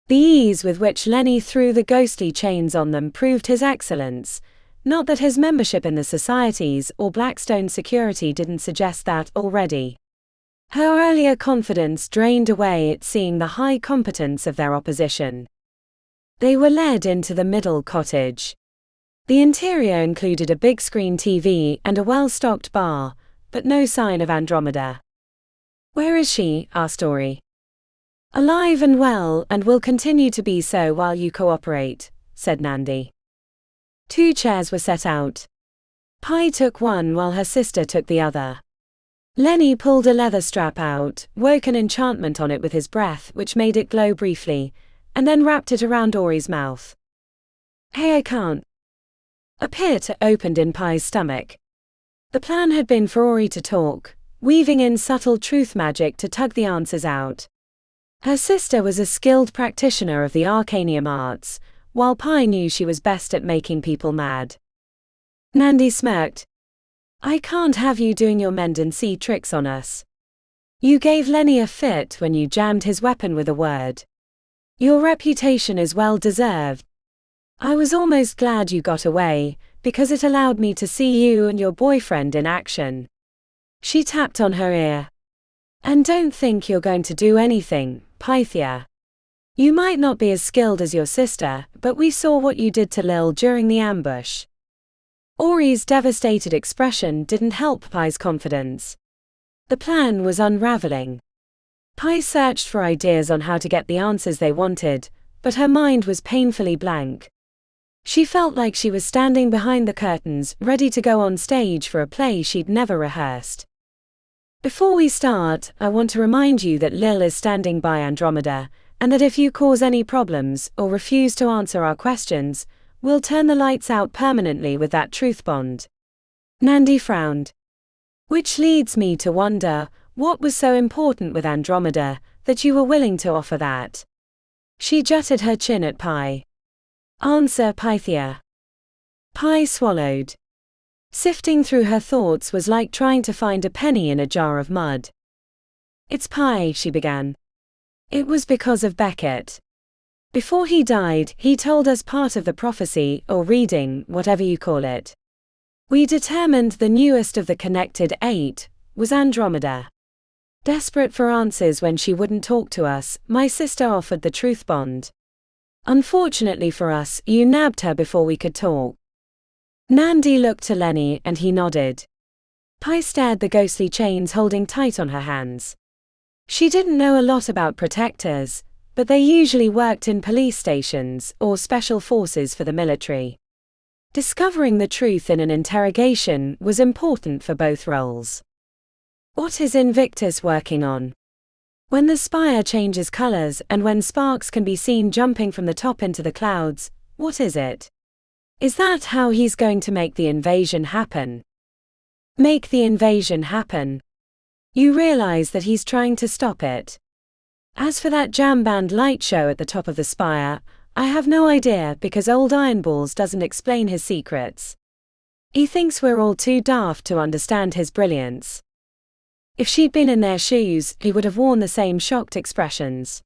The ease with which Lenny threw the ghostly chains on them proved his excellence, not that his membership in the societies or Blackstone security didn't suggest that already. Her earlier confidence drained away at seeing the high competence of their opposition. They were led into the middle cottage. The interior included a big screen TV and a well-stocked bar, but no sign of Andromeda. Where is she? Asked Ori. Alive and well, and will continue to be so while you cooperate, said Nandi. 2 chairs were set out. Pi took one while her sister took the other. Lenny pulled a leather strap out, woke an enchantment on it with his breath which made it glow briefly, and then wrapped it around Ori's mouth. Hey, I can't. A pit opened in Pi's stomach. The plan had been for Ori to talk, weaving in subtle truth magic to tug the answers out. Her sister was a skilled practitioner of the arcanium arts, while Pi knew she was best at making people mad. Nandi smirked. I can't have you doing your mend and see tricks on us. You gave Lenny a fit when you jammed his weapon with a word. Your reputation is well deserved. I was almost glad you got away, because it allowed me to see you and your boyfriend in action. She tapped on her ear. And don't think you're going to do anything, Pythia. You might not be as skilled as your sister, but we saw what you did to Lil during the ambush. Ori's devastated expression didn't help Pai's confidence. The plan was unraveling. Pai searched for ideas on how to get the answers they wanted, but her mind was painfully blank. She felt like she was standing behind the curtains, ready to go on stage for a play she'd never rehearsed. Before we start, I want to remind you that Lil is standing by Andromeda, and that if you cause any problems or refuse to answer our questions, we'll turn the lights out permanently with that truth bond. Nandi frowned. Which leads me to wonder, what was so important with Andromeda, that you were willing to offer that? She jutted her chin at Pai. Answer, Pythia. Pai swallowed. Sifting through her thoughts was like trying to find a penny in a jar of mud. It's Pai, she began. It was because of Beckett. Before he died, he told us part of the prophecy, or reading, whatever you call it. We determined the newest of the connected 8 was Andromeda. Desperate for answers when she wouldn't talk to us, my sister offered the truth bond. Unfortunately for us, you nabbed her before we could talk. Nandi looked to Lenny and he nodded. Pai stared the ghostly chains holding tight on her hands. She didn't know a lot about protectors, but they usually worked in police stations or special forces for the military. Discovering the truth in an interrogation was important for both roles. What is Invictus working on? When the spire changes colors and when sparks can be seen jumping from the top into the clouds, what is it? Is that how he's going to make the invasion happen? Make the invasion happen. You realize that he's trying to stop it. As for that jam band light show at the top of the spire, I have no idea because old Ironballs doesn't explain his secrets. He thinks we're all too daft to understand his brilliance. If she'd been in their shoes, he would have worn the same shocked expressions.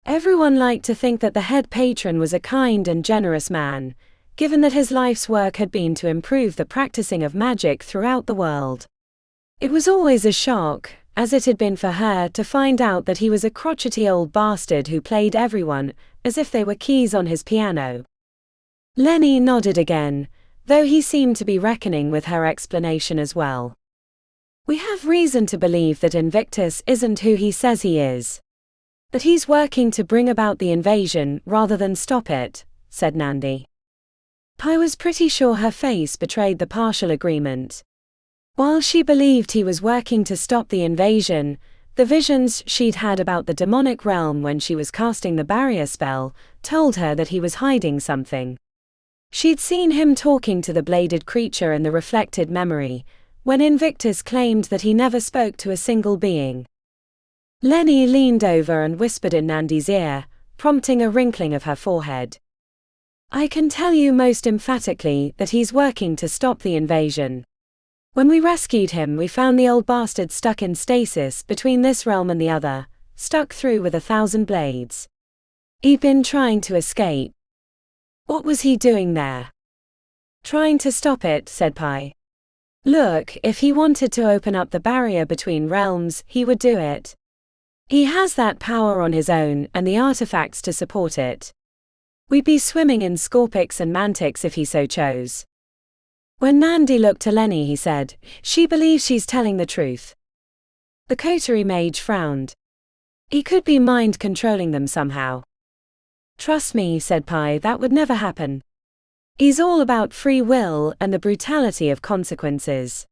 Everyone liked to think that the head patron was a kind and generous man, given that his life's work had been to improve the practicing of magic throughout the world. It was always a shock, as it had been for her, to find out that he was a crotchety old bastard who played everyone as if they were keys on his piano. Lenny nodded again, though he seemed to be reckoning with her explanation as well. We have reason to believe that Invictus isn't who he says he is. That he's working to bring about the invasion rather than stop it, said Nandi. Pai was pretty sure her face betrayed the partial agreement. While she believed he was working to stop the invasion, the visions she'd had about the demonic realm when she was casting the barrier spell told her that he was hiding something. She'd seen him talking to the bladed creature in the reflected memory, when Invictus claimed that he never spoke to a single being. Lenny leaned over and whispered in Nandi's ear, prompting a wrinkling of her forehead. I can tell you most emphatically that he's working to stop the invasion. When we rescued him, we found the old bastard stuck in stasis between this realm and the other, stuck through with 1,000 blades. He'd been trying to escape. What was he doing there? Trying to stop it, said Pai. Look, if he wanted to open up the barrier between realms, he would do it. He has that power on his own and the artifacts to support it. We'd be swimming in Scorpix and Mantix if he so chose. When Nandi looked to Lenny, he said, she believes she's telling the truth. The coterie mage frowned. He could be mind-controlling them somehow. Trust me, said Pai, that would never happen. He's all about free will and the brutality of consequences.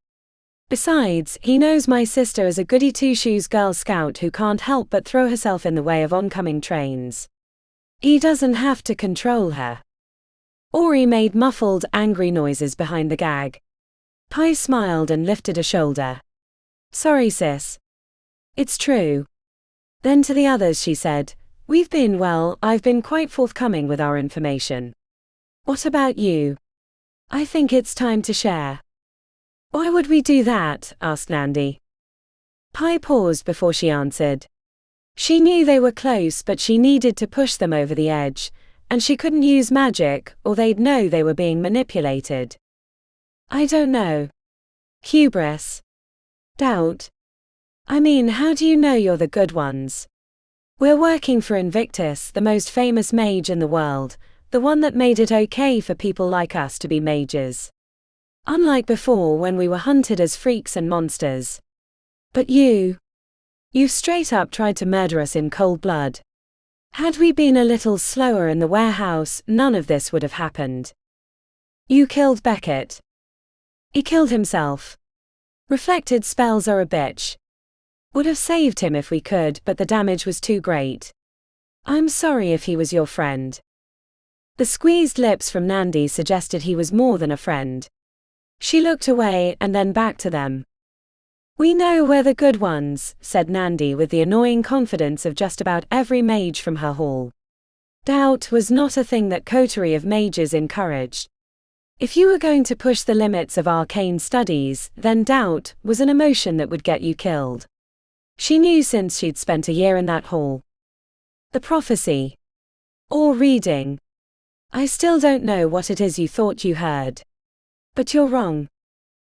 Besides, he knows my sister is a goody two-shoes Girl Scout who can't help but throw herself in the way of oncoming trains. He doesn't have to control her. Ori made muffled, angry noises behind the gag. Pai smiled and lifted a shoulder. Sorry, sis. It's true. Then to the others she said, I've been quite forthcoming with our information. What about you? I think it's time to share. Why would we do that? Asked Nandi. Pai paused before she answered. She knew they were close, but she needed to push them over the edge, and she couldn't use magic, or they'd know they were being manipulated. I don't know. Hubris. Doubt. I mean, how do you know you're the good ones? We're working for Invictus, the most famous mage in the world, the one that made it okay for people like us to be mages. Unlike before when we were hunted as freaks and monsters. But you've straight up tried to murder us in cold blood. Had we been a little slower in the warehouse, none of this would have happened. You killed Beckett. He killed himself. Reflected spells are a bitch. Would have saved him if we could, but the damage was too great. I'm sorry if he was your friend. The squeezed lips from Nandi suggested he was more than a friend. She looked away and then back to them. We know we're the good ones, said Nandi with the annoying confidence of just about every mage from her hall. Doubt was not a thing that coterie of mages encouraged. If you were going to push the limits of arcane studies, then doubt was an emotion that would get you killed. She knew since she'd spent a year in that hall. The prophecy. Or reading. I still don't know what it is you thought you heard. But you're wrong.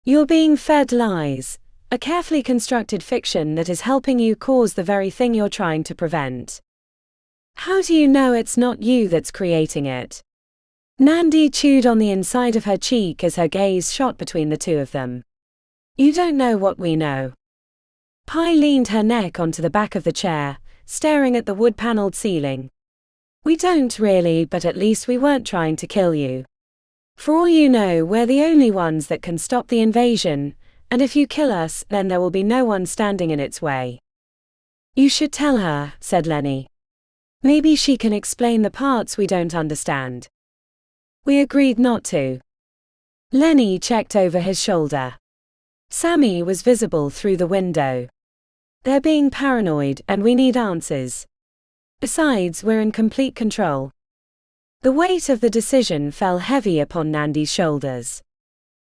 You're being fed lies, a carefully constructed fiction that is helping you cause the very thing you're trying to prevent. How do you know it's not you that's creating it? Nandi chewed on the inside of her cheek as her gaze shot between the two of them. You don't know what we know. Pi leaned her neck onto the back of the chair, staring at the wood-paneled ceiling. We don't really, but at least we weren't trying to kill you. For all you know, we're the only ones that can stop the invasion, and if you kill us, then there will be no one standing in its way. You should tell her, said Lenny. Maybe she can explain the parts we don't understand. We agreed not to. Lenny checked over his shoulder. Sammy was visible through the window. They're being paranoid, and we need answers. Besides, we're in complete control. The weight of the decision fell heavy upon Nandi's shoulders.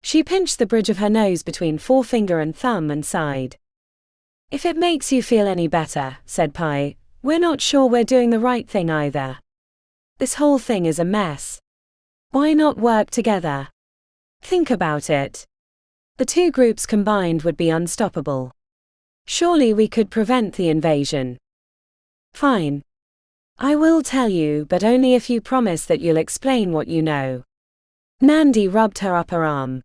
She pinched the bridge of her nose between forefinger and thumb and sighed. If it makes you feel any better, said Pi, we're not sure we're doing the right thing either. This whole thing is a mess. Why not work together? Think about it. The two groups combined would be unstoppable. Surely we could prevent the invasion. Fine. I will tell you, but only if you promise that you'll explain what you know. Nandi rubbed her upper arm.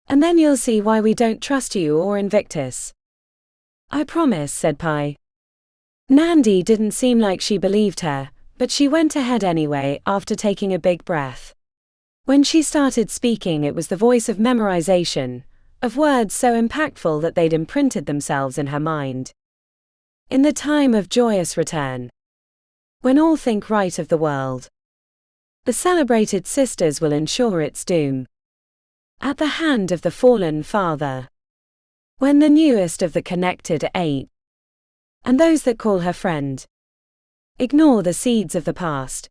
And then you'll see why we don't trust you or Invictus. I promise, said Pi. Nandi didn't seem like she believed her, but she went ahead anyway after taking a big breath. When she started speaking, it was the voice of memorization, of words so impactful that they'd imprinted themselves in her mind. In the time of joyous return, when all think right of the world, the celebrated sisters will ensure its doom. At the hand of the fallen father, when the newest of the connected eight, and those that call her friend, ignore the seeds of the past,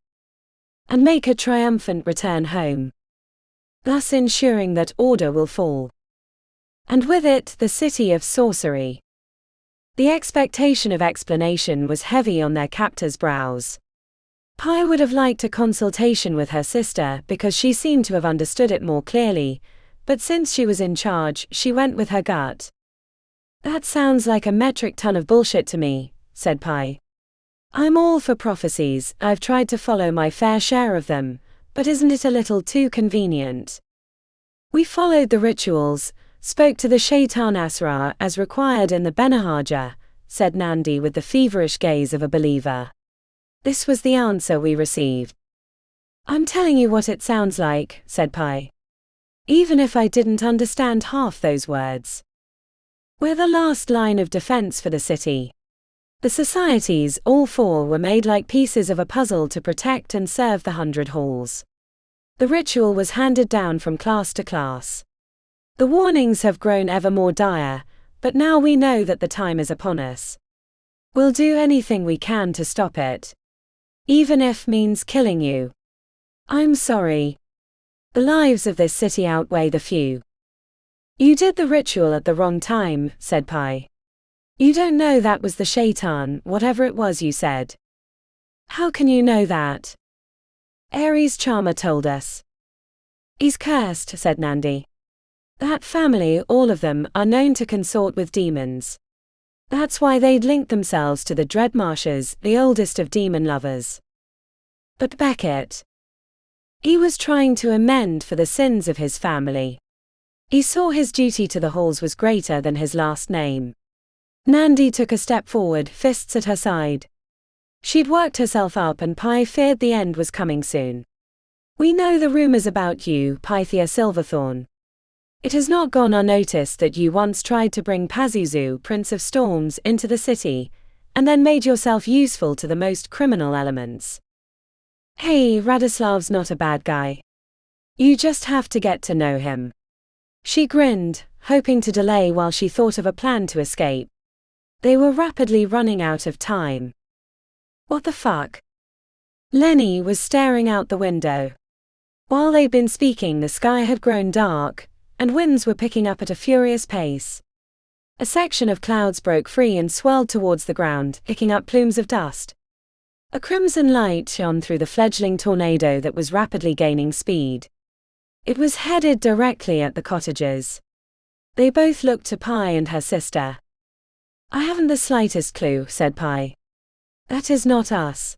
and make a triumphant return home, thus ensuring that order will fall. And with it, the city of sorcery. The expectation of explanation was heavy on their captors' brows. Pi would have liked a consultation with her sister because she seemed to have understood it more clearly, but since she was in charge, she went with her gut. That sounds like a metric ton of bullshit to me, said Pi. I'm all for prophecies, I've tried to follow my fair share of them, but isn't it a little too convenient? We followed the rituals, spoke to the Shaitan Asra as required in the Benahaja, said Nandi with the feverish gaze of a believer. This was the answer we received. I'm telling you what it sounds like, said Pi. Even if I didn't understand half those words. We're the last line of defense for the city. The societies, all four, were made like pieces of a puzzle to protect and serve the 100 halls. The ritual was handed down from class to class. The warnings have grown ever more dire, but now we know that the time is upon us. We'll do anything we can to stop it. Even if means killing you. I'm sorry. The lives of this city outweigh the few. You did the ritual at the wrong time, said Pi. You don't know that was the Shaitan, whatever it was you said. How can you know that? Ares' charmer told us. He's cursed, said Nandi. That family, all of them, are known to consort with demons. That's why they'd linked themselves to the Dreadmarshes, the oldest of demon lovers. But Beckett. He was trying to amend for the sins of his family. He saw his duty to the halls was greater than his last name. Nandi took a step forward, fists at her side. She'd worked herself up and Pi feared the end was coming soon. We know the rumors about you, Pythia Silverthorn. It has not gone unnoticed that you once tried to bring Pazuzu, Prince of Storms, into the city, and then made yourself useful to the most criminal elements. Hey, Radislav's not a bad guy. You just have to get to know him. She grinned, hoping to delay while she thought of a plan to escape. They were rapidly running out of time. What the fuck? Lenny was staring out the window. While they'd been speaking, the sky had grown dark, and winds were picking up at a furious pace. A section of clouds broke free and swirled towards the ground, kicking up plumes of dust. A crimson light shone through the fledgling tornado that was rapidly gaining speed. It was headed directly at the cottages. They both looked to Pi and her sister. I haven't the slightest clue, said Pi. That is not us.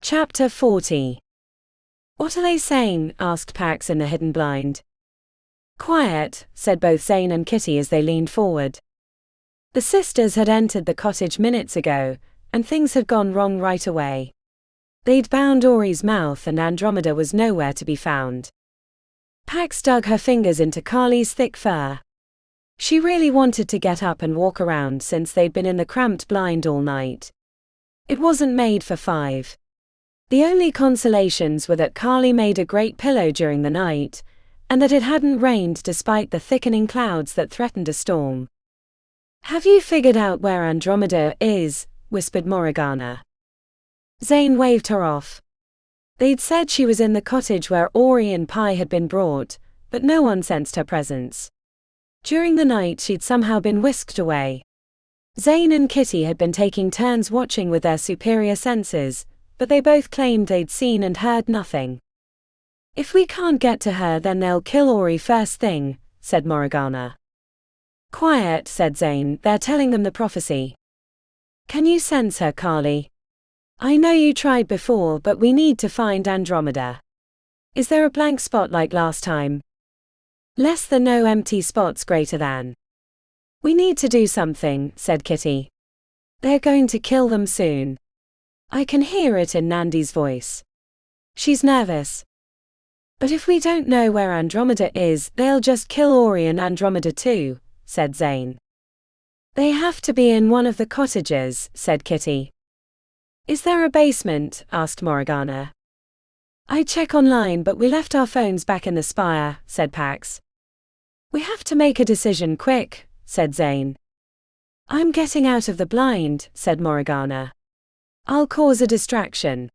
Chapter 40. What are they saying? Asked Pax in the hidden blind. Quiet, said both Zane and Kitty as they leaned forward. The sisters had entered the cottage minutes ago, and things had gone wrong right away. They'd bound Ori's mouth and Andromeda was nowhere to be found. Pax dug her fingers into Carly's thick fur. She really wanted to get up and walk around since they'd been in the cramped blind all night. It wasn't made for 5. The only consolations were that Carly made a great pillow during the night, and that it hadn't rained despite the thickening clouds that threatened a storm. Have you figured out where Andromeda is? Whispered Morgana. Zane waved her off. They'd said she was in the cottage where Ori and Pi had been brought, but no one sensed her presence. During the night she'd somehow been whisked away. Zane and Kitty had been taking turns watching with their superior senses, but they both claimed they'd seen and heard nothing. If we can't get to her then they'll kill Ori first thing, said Morgana. Quiet, said Zane, they're telling them the prophecy. Can you sense her, Carly? I know you tried before, but we need to find Andromeda. Is there a blank spot like last time? Less than no empty spots greater than. We need to do something, said Kitty. They're going to kill them soon. I can hear it in Nandi's voice. She's nervous. But if we don't know where Andromeda is, they'll just kill Ori and Andromeda too, said Zane. They have to be in one of the cottages, said Kitty. Is there a basement? Asked Morgana. I'd check online but we left our phones back in the spire, said Pax. We have to make a decision quick, said Zane. I'm getting out of the blind, said Morgana. I'll cause a distraction.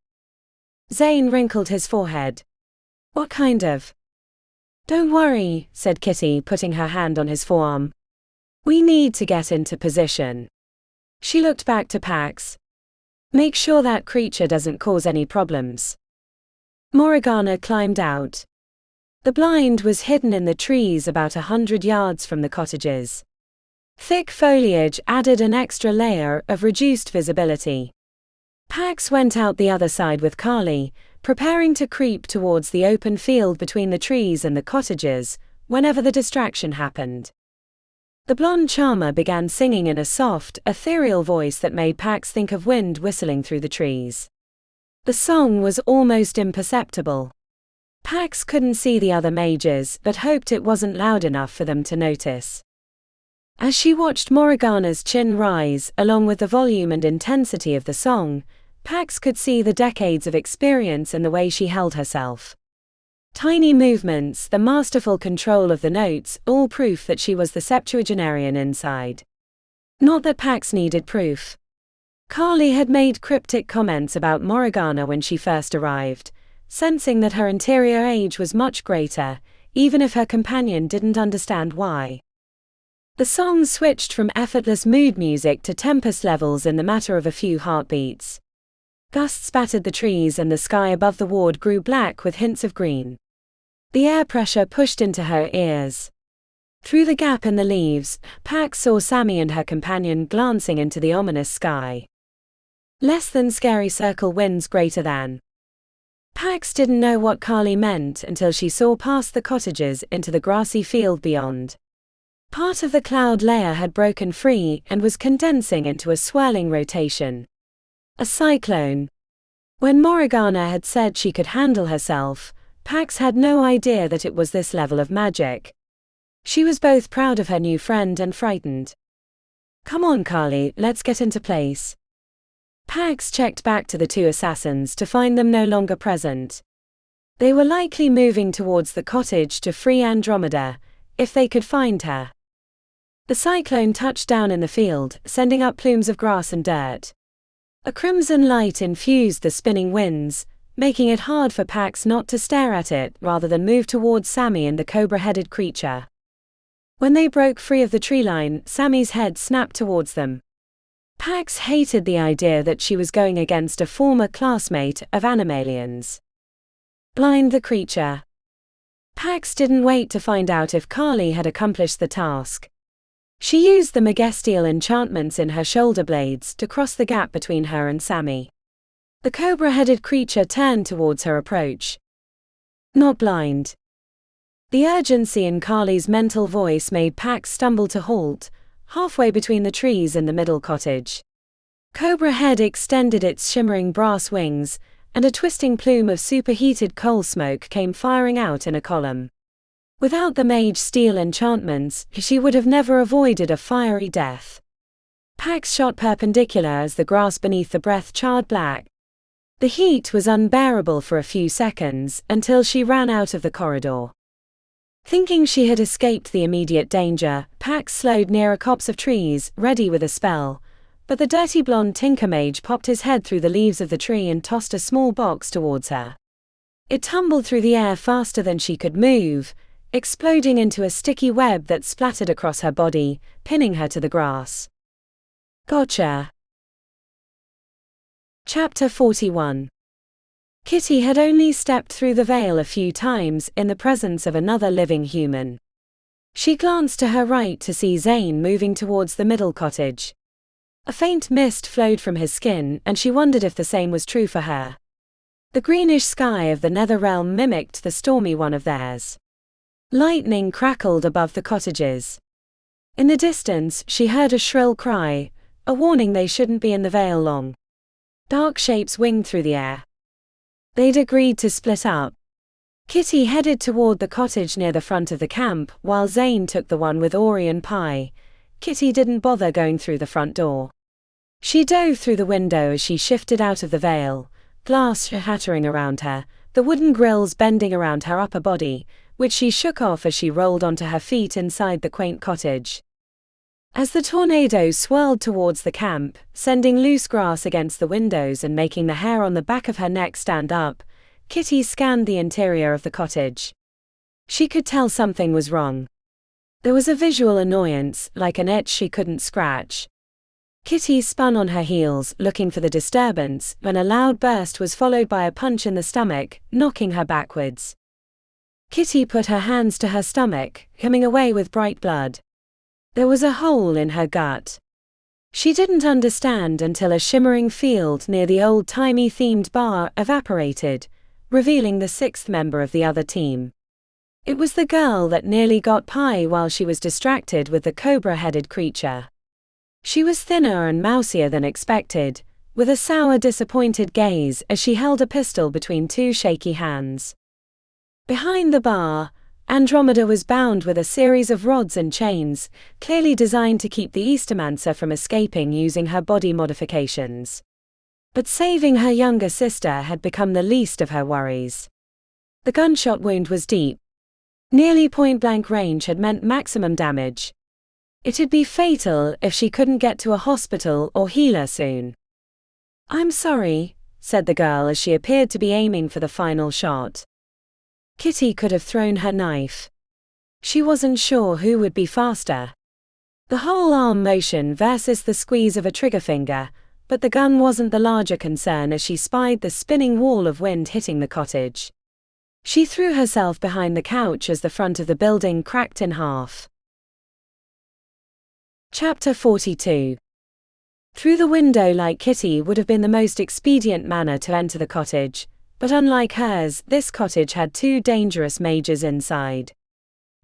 Zane wrinkled his forehead. What kind of? Don't worry, said Kitty, putting her hand on his forearm. We need to get into position. She looked back to Pax. Make sure that creature doesn't cause any problems. Morgana climbed out. The blind was hidden in the trees about 100 yards from the cottages. Thick foliage added an extra layer of reduced visibility. Pax went out the other side with Carly, preparing to creep towards the open field between the trees and the cottages, whenever the distraction happened. The blonde charmer began singing in a soft, ethereal voice that made Pax think of wind whistling through the trees. The song was almost imperceptible. Pax couldn't see the other mages but hoped it wasn't loud enough for them to notice. As she watched Morgana's chin rise along with the volume and intensity of the song, Pax could see the decades of experience in the way she held herself. Tiny movements, the masterful control of the notes, all proof that she was the septuagenarian inside. Not that Pax needed proof. Carly had made cryptic comments about Morgana when she first arrived, sensing that her interior age was much greater, even if her companion didn't understand why. The song switched from effortless mood music to tempest levels in the matter of a few heartbeats. Gusts battered the trees and the sky above the ward grew black with hints of green. The air pressure pushed into her ears. Through the gap in the leaves, Pax saw Sammy and her companion glancing into the ominous sky. Less than scary circle winds greater than. Pax didn't know what Carly meant until she saw past the cottages into the grassy field beyond. Part of the cloud layer had broken free and was condensing into a swirling rotation. A cyclone. When Morriganna had said she could handle herself, Pax had no idea that it was this level of magic. She was both proud of her new friend and frightened. "Come on, Carly, let's get into place." Pax checked back to the two assassins to find them no longer present. They were likely moving towards the cottage to free Andromeda, if they could find her. The cyclone touched down in the field, sending up plumes of grass and dirt. A crimson light infused the spinning winds, making it hard for Pax not to stare at it rather than move towards Sammy and the cobra-headed creature. When they broke free of the tree line, Sammy's head snapped towards them. Pax hated the idea that she was going against a former classmate of Animalians. Blind the creature. Pax didn't wait to find out if Carly had accomplished the task. She used the Megestial enchantments in her shoulder blades to cross the gap between her and Sammy. The cobra-headed creature turned towards her approach. Not blind. The urgency in Carly's mental voice made Pax stumble to halt, halfway between the trees and the middle cottage. Cobra Head extended its shimmering brass wings, and a twisting plume of superheated coal smoke came firing out in a column. Without the mage steel enchantments, she would have never avoided a fiery death. Pax shot perpendicular as the grass beneath the breath charred black. The heat was unbearable for a few seconds until she ran out of the corridor. Thinking she had escaped the immediate danger, Pax slowed near a copse of trees, ready with a spell, but the dirty blonde tinker mage popped his head through the leaves of the tree and tossed a small box towards her. It tumbled through the air faster than she could move, exploding into a sticky web that splattered across her body, pinning her to the grass. Gotcha. Chapter 41. Kitty had only stepped through the veil a few times in the presence of another living human. She glanced to her right to see Zane moving towards the middle cottage. A faint mist flowed from his skin, and she wondered if the same was true for her. The greenish sky of the nether realm mimicked the stormy one of theirs. Lightning crackled above the cottages. In the distance, she heard a shrill cry, a warning they shouldn't be in the veil long. Dark shapes winged through the air. They'd agreed to split up. Kitty headed toward the cottage near the front of the camp, while Zane took the one with Ori and Pie. Kitty didn't bother going through the front door. She dove through the window as she shifted out of the veil, glass shattering around her, the wooden grills bending around her upper body, which she shook off as she rolled onto her feet inside the quaint cottage. As the tornado swirled towards the camp, sending loose grass against the windows and making the hair on the back of her neck stand up, Kitty scanned the interior of the cottage. She could tell something was wrong. There was a visual annoyance, like an itch she couldn't scratch. Kitty spun on her heels, looking for the disturbance, when a loud burst was followed by a punch in the stomach, knocking her backwards. Kitty put her hands to her stomach, coming away with bright blood. There was a hole in her gut. She didn't understand until a shimmering field near the old-timey themed bar evaporated, revealing the sixth member of the other team. It was the girl that nearly got Pie while she was distracted with the cobra-headed creature. She was thinner and mousier than expected, with a sour, disappointed gaze as she held a pistol between two shaky hands. Behind the bar, Andromeda was bound with a series of rods and chains, clearly designed to keep the Eastermancer from escaping using her body modifications. But saving her younger sister had become the least of her worries. The gunshot wound was deep. Nearly point-blank range had meant maximum damage. It'd be fatal if she couldn't get to a hospital or healer soon. "I'm sorry," said the girl as she appeared to be aiming for the final shot. Kitty could have thrown her knife. She wasn't sure who would be faster. The whole arm motion versus the squeeze of a trigger finger, but the gun wasn't the larger concern as she spied the spinning wall of wind hitting the cottage. She threw herself behind the couch as the front of the building cracked in half. Chapter 42. Through the window like Kitty would have been the most expedient manner to enter the cottage, but unlike hers, this cottage had 2 dangerous mages inside.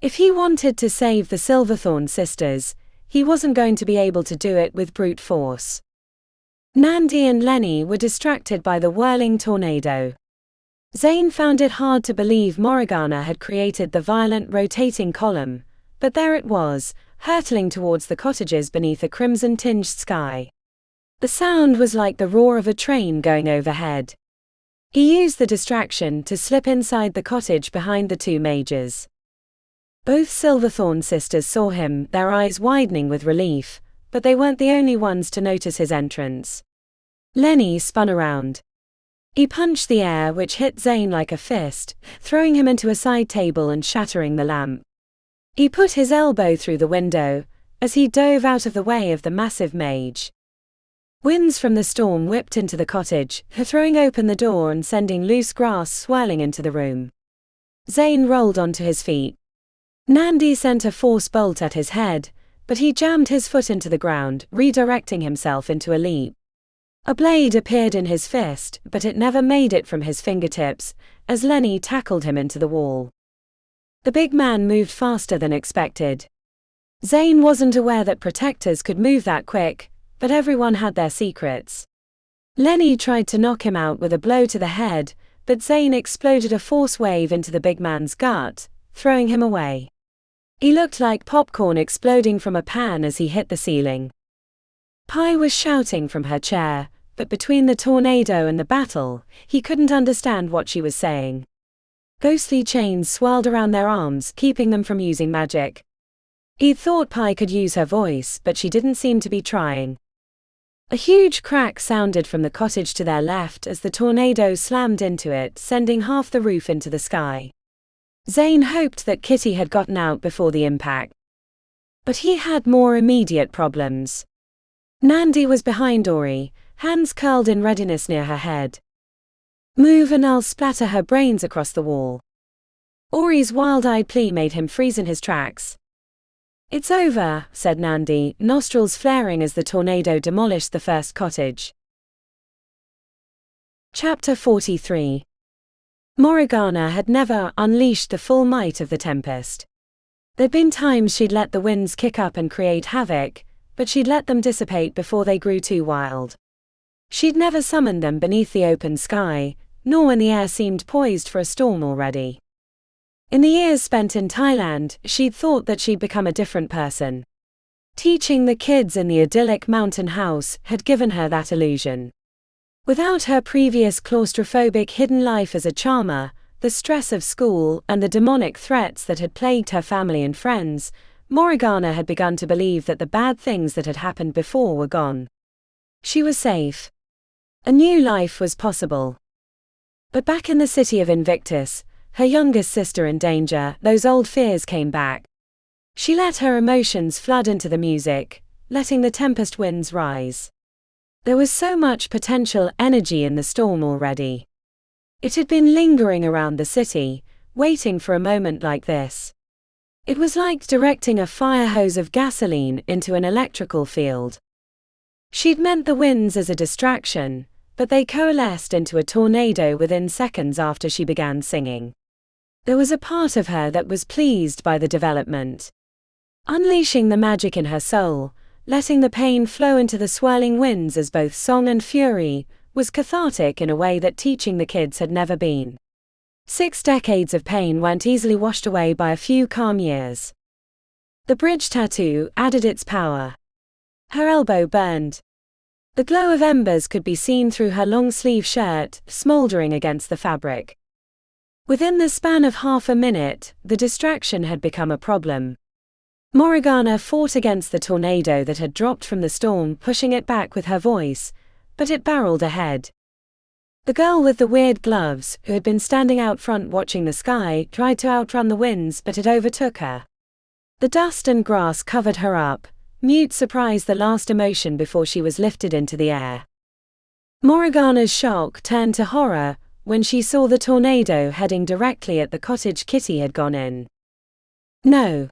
If he wanted to save the Silverthorn sisters, he wasn't going to be able to do it with brute force. Nandi and Lenny were distracted by the whirling tornado. Zane found it hard to believe Morriganna had created the violent rotating column, but there it was, hurtling towards the cottages beneath a crimson-tinged sky. The sound was like the roar of a train going overhead. He used the distraction to slip inside the cottage behind the 2 mages. Both Silverthorn sisters saw him, their eyes widening with relief, but they weren't the only ones to notice his entrance. Lenny spun around. He punched the air, which hit Zane like a fist, throwing him into a side table and shattering the lamp. He put his elbow through the window, as he dove out of the way of the massive mage. Winds from the storm whipped into the cottage, throwing open the door and sending loose grass swirling into the room. Zane rolled onto his feet. Nandi sent a force bolt at his head, but he jammed his foot into the ground, redirecting himself into a leap. A blade appeared in his fist, but it never made it from his fingertips, as Lenny tackled him into the wall. The big man moved faster than expected. Zane wasn't aware that protectors could move that quick, but everyone had their secrets. Lenny tried to knock him out with a blow to the head, but Zane exploded a force wave into the big man's gut, throwing him away. He looked like popcorn exploding from a pan as he hit the ceiling. Pi was shouting from her chair, but between the tornado and the battle, he couldn't understand what she was saying. Ghostly chains swirled around their arms, keeping them from using magic. He thought Pi could use her voice, but she didn't seem to be trying. A huge crack sounded from the cottage to their left as the tornado slammed into it, sending half the roof into the sky. Zane hoped that Kitty had gotten out before the impact. But he had more immediate problems. Nandi was behind Ori, hands curled in readiness near her head. Move and I'll splatter her brains across the wall. Ori's wild-eyed plea made him freeze in his tracks. It's over, said Nandi, nostrils flaring as the tornado demolished the first cottage. Chapter 43. Morriganna had never unleashed the full might of the tempest. There'd been times she'd let the winds kick up and create havoc, but she'd let them dissipate before they grew too wild. She'd never summoned them beneath the open sky, nor when the air seemed poised for a storm already. In the years spent in Thailand, she'd thought that she'd become a different person. Teaching the kids in the idyllic mountain house had given her that illusion. Without her previous claustrophobic hidden life as a charmer, the stress of school, and the demonic threats that had plagued her family and friends, Morriganna had begun to believe that the bad things that had happened before were gone. She was safe. A new life was possible. But back in the city of Invictus, her youngest sister in danger, those old fears came back. She let her emotions flood into the music, letting the tempest winds rise. There was so much potential energy in the storm already. It had been lingering around the city, waiting for a moment like this. It was like directing a fire hose of gasoline into an electrical field. She'd meant the winds as a distraction, but they coalesced into a tornado within seconds after she began singing. There was a part of her that was pleased by the development. Unleashing the magic in her soul, letting the pain flow into the swirling winds as both song and fury, was cathartic in a way that teaching the kids had never been. 6 decades of pain weren't easily washed away by a few calm years. The bridge tattoo added its power. Her elbow burned. The glow of embers could be seen through her long-sleeve shirt, smoldering against the fabric. Within the span of half a minute, the distraction had become a problem. Morriganna fought against the tornado that had dropped from the storm, pushing it back with her voice, but it barreled ahead. The girl with the weird gloves, who had been standing out front watching the sky, tried to outrun the winds, but it overtook her. The dust and grass covered her up, mute surprise the last emotion before she was lifted into the air. Morriganna's shock turned to horror when she saw the tornado heading directly at the cottage Kitty had gone in. No.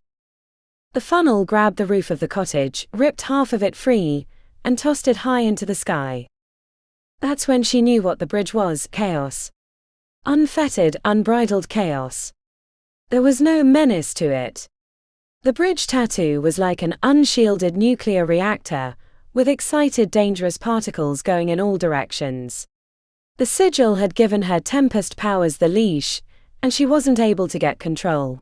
The funnel grabbed the roof of the cottage, ripped half of it free, and tossed it high into the sky. That's when she knew what the bridge was: chaos. Unfettered, unbridled chaos. There was no menace to it. The bridge tattoo was like an unshielded nuclear reactor, with excited dangerous particles going in all directions. The sigil had given her Tempest powers the leash, and she wasn't able to get control.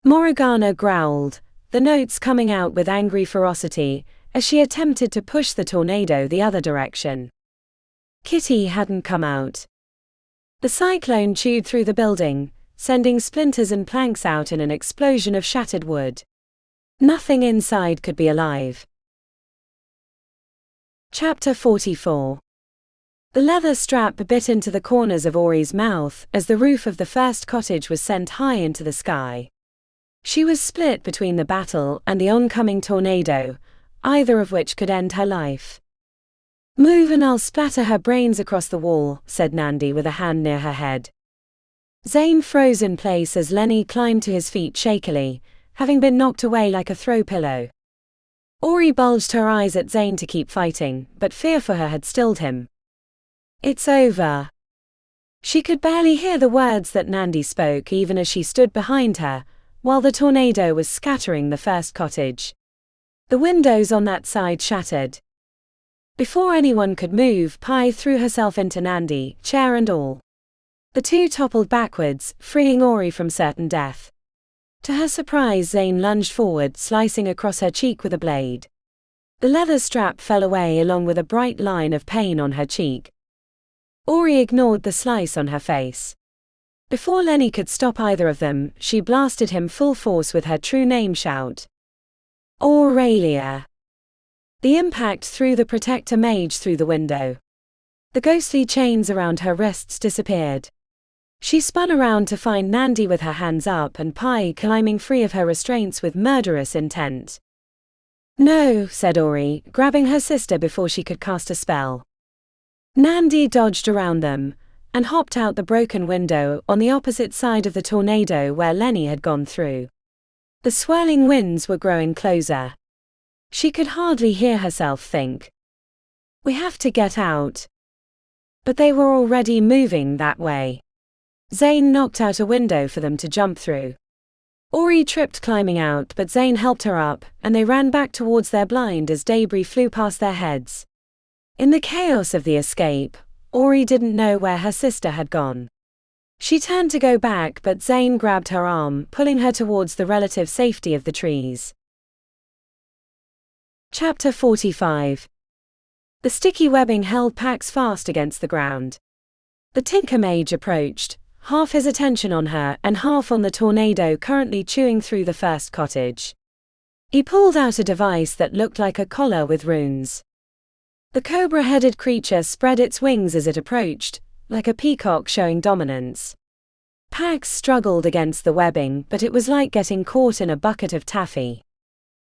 Morriganna growled, the notes coming out with angry ferocity, as she attempted to push the tornado the other direction. Kitty hadn't come out. The cyclone chewed through the building, sending splinters and planks out in an explosion of shattered wood. Nothing inside could be alive. Chapter 44. The leather strap bit into the corners of Ori's mouth as the roof of the first cottage was sent high into the sky. She was split between the battle and the oncoming tornado, either of which could end her life. "Move and I'll splatter her brains across the wall," said Nandi with a hand near her head. Zane froze in place as Lenny climbed to his feet shakily, having been knocked away like a throw pillow. Ori bulged her eyes at Zane to keep fighting, but fear for her had stilled him. "It's over." She could barely hear the words that Nandi spoke even as she stood behind her, while the tornado was scattering the first cottage. The windows on that side shattered. Before anyone could move, Pi threw herself into Nandi, chair and all. The two toppled backwards, freeing Ori from certain death. To her surprise, Zane lunged forward, slicing across her cheek with a blade. The leather strap fell away along with a bright line of pain on her cheek. Ori ignored the slice on her face. Before Lenny could stop either of them, she blasted him full force with her true name shout. Aurelia. The impact threw the protector mage through the window. The ghostly chains around her wrists disappeared. She spun around to find Nandi with her hands up and Pi climbing free of her restraints with murderous intent. "No," said Ori, grabbing her sister before she could cast a spell. Nandi dodged around them, and hopped out the broken window on the opposite side of the tornado where Lenny had gone through. The swirling winds were growing closer. She could hardly hear herself think. "We have to get out." But they were already moving that way. Zane knocked out a window for them to jump through. Ori tripped climbing out, but Zane helped her up, and they ran back towards their blind as debris flew past their heads. In the chaos of the escape, Ori didn't know where her sister had gone. She turned to go back, but Zane grabbed her arm, pulling her towards the relative safety of the trees. Chapter 45. The sticky webbing held Pax fast against the ground. The Tinker Mage approached, half his attention on her and half on the tornado currently chewing through the first cottage. He pulled out a device that looked like a collar with runes. The cobra-headed creature spread its wings as it approached, like a peacock showing dominance. Pax struggled against the webbing, but it was like getting caught in a bucket of taffy.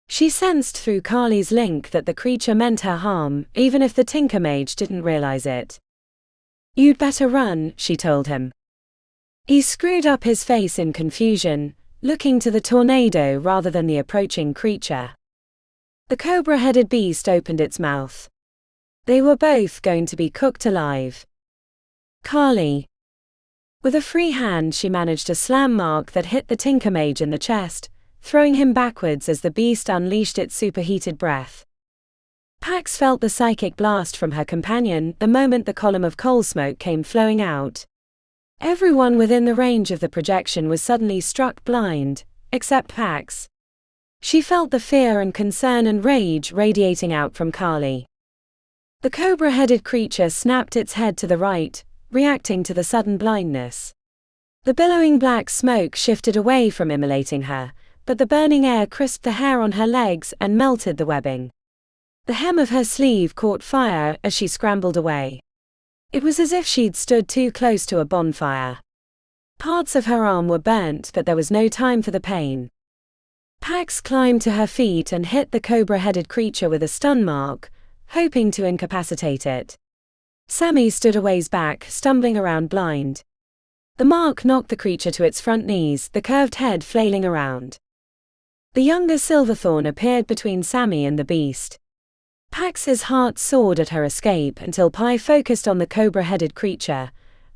She sensed through Carly's link that the creature meant her harm, even if the Tinker Mage didn't realize it. "You'd better run," she told him. He screwed up his face in confusion, looking to the tornado rather than the approaching creature. The cobra-headed beast opened its mouth. They were both going to be cooked alive. Carly. With a free hand she managed a slam mark that hit the Tinker Mage in the chest, throwing him backwards as the beast unleashed its superheated breath. Pax felt the psychic blast from her companion the moment the column of coal smoke came flowing out. Everyone within the range of the projection was suddenly struck blind, except Pax. She felt the fear and concern and rage radiating out from Carly. The cobra-headed creature snapped its head to the right, reacting to the sudden blindness. The billowing black smoke shifted away from immolating her, but the burning air crisped the hair on her legs and melted the webbing. The hem of her sleeve caught fire as she scrambled away. It was as if she'd stood too close to a bonfire. Parts of her arm were burnt, but there was no time for the pain. Pax climbed to her feet and hit the cobra-headed creature with a stun mark, hoping to incapacitate it. Sammy stood a ways back, stumbling around blind. The mark knocked the creature to its front knees, the curved head flailing around. The younger Silverthorn appeared between Sammy and the beast. Pax's heart soared at her escape until Pi focused on the cobra-headed creature,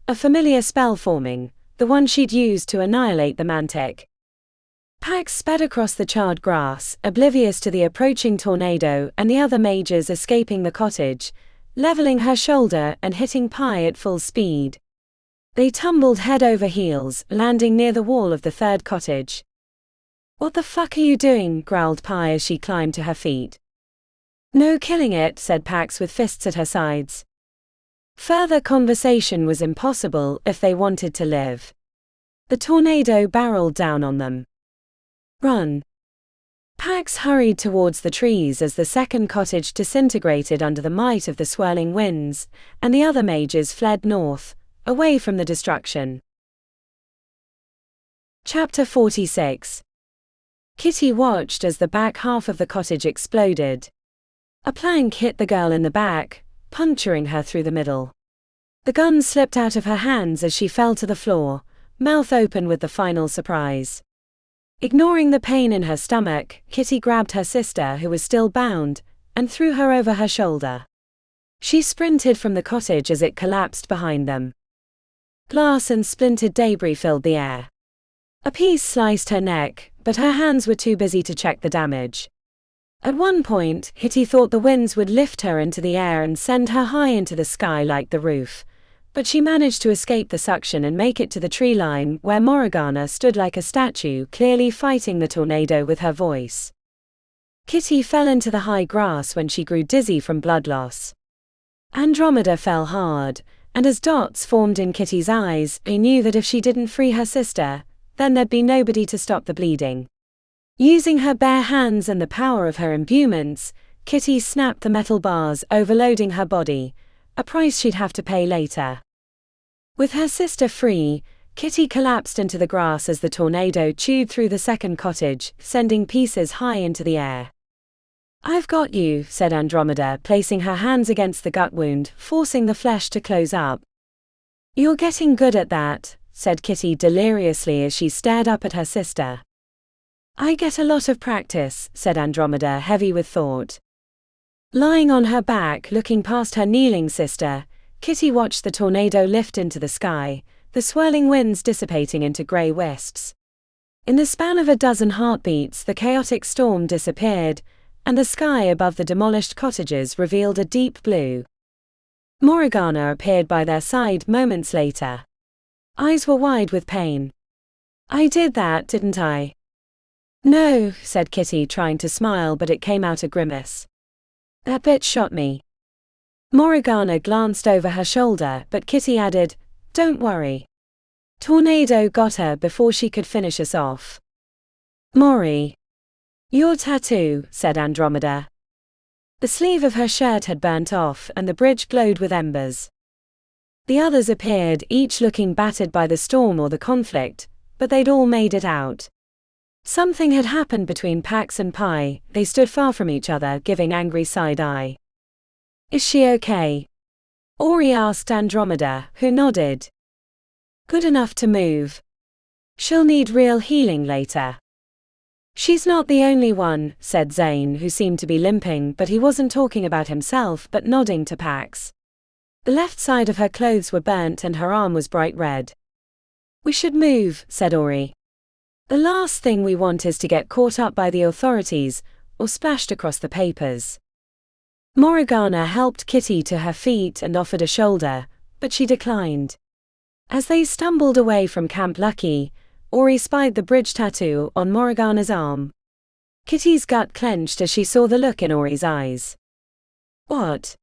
a familiar spell forming, the one she'd used to annihilate the mantic. Pax sped across the charred grass, oblivious to the approaching tornado and the other mages escaping the cottage, leveling her shoulder and hitting Pi at full speed. They tumbled head over heels, landing near the wall of the third cottage. "What the fuck are you doing?" growled Pi as she climbed to her feet. "No killing it," said Pax with fists at her sides. Further conversation was impossible if they wanted to live. The tornado barreled down on them. "Run." Pax hurried towards the trees as the second cottage disintegrated under the might of the swirling winds, and the other mages fled north, away from the destruction. Chapter 46. Kitty watched as the back half of the cottage exploded. A plank hit the girl in the back, puncturing her through the middle. The gun slipped out of her hands as she fell to the floor, mouth open with the final surprise. Ignoring the pain in her stomach, Kitty grabbed her sister, who was still bound, and threw her over her shoulder. She sprinted from the cottage as it collapsed behind them. Glass and splintered debris filled the air. A piece sliced her neck, but her hands were too busy to check the damage. At one point, Kitty thought the winds would lift her into the air and send her high into the sky like the roof, but she managed to escape the suction and make it to the tree line where Morgana stood like a statue, clearly fighting the tornado with her voice. Kitty fell into the high grass when she grew dizzy from blood loss. Andromeda fell hard, and as dots formed in Kitty's eyes, she knew that if she didn't free her sister, then there'd be nobody to stop the bleeding. Using her bare hands and the power of her imbuements, Kitty snapped the metal bars, overloading her body, a price she'd have to pay later. With her sister free, Kitty collapsed into the grass as the tornado chewed through the second cottage, sending pieces high into the air. "I've got you," said Andromeda, placing her hands against the gut wound, forcing the flesh to close up. "You're getting good at that," said Kitty deliriously as she stared up at her sister. "I get a lot of practice," said Andromeda, heavy with thought. Lying on her back, looking past her kneeling sister, Kitty watched the tornado lift into the sky, the swirling winds dissipating into grey wisps. In the span of a dozen heartbeats, the chaotic storm disappeared, and the sky above the demolished cottages revealed a deep blue. Morgana appeared by their side moments later. Eyes were wide with pain. "I did that, didn't I?" "No," said Kitty, trying to smile, but it came out a grimace. "That bitch shot me." Morgana glanced over her shoulder, but Kitty added, "Don't worry. Tornado got her before she could finish us off." "Mori." "Your tattoo," said Andromeda. The sleeve of her shirt had burnt off, and the bridge glowed with embers. The others appeared, each looking battered by the storm or the conflict, but they'd all made it out. Something had happened between Pax and Pi. They stood far from each other, giving angry side-eye. "Is she okay?" Ori asked Andromeda, who nodded. "Good enough to move. She'll need real healing later." "She's not the only one," said Zane, who seemed to be limping, but he wasn't talking about himself but nodding to Pax. The left side of her clothes were burnt and her arm was bright red. "We should move," said Ori. "The last thing we want is to get caught up by the authorities, or splashed across the papers." Morgana helped Kitty to her feet and offered a shoulder, but she declined. As they stumbled away from Camp Lucky, Ori spied the bridge tattoo on Morgana's arm. Kitty's gut clenched as she saw the look in Ori's eyes. "What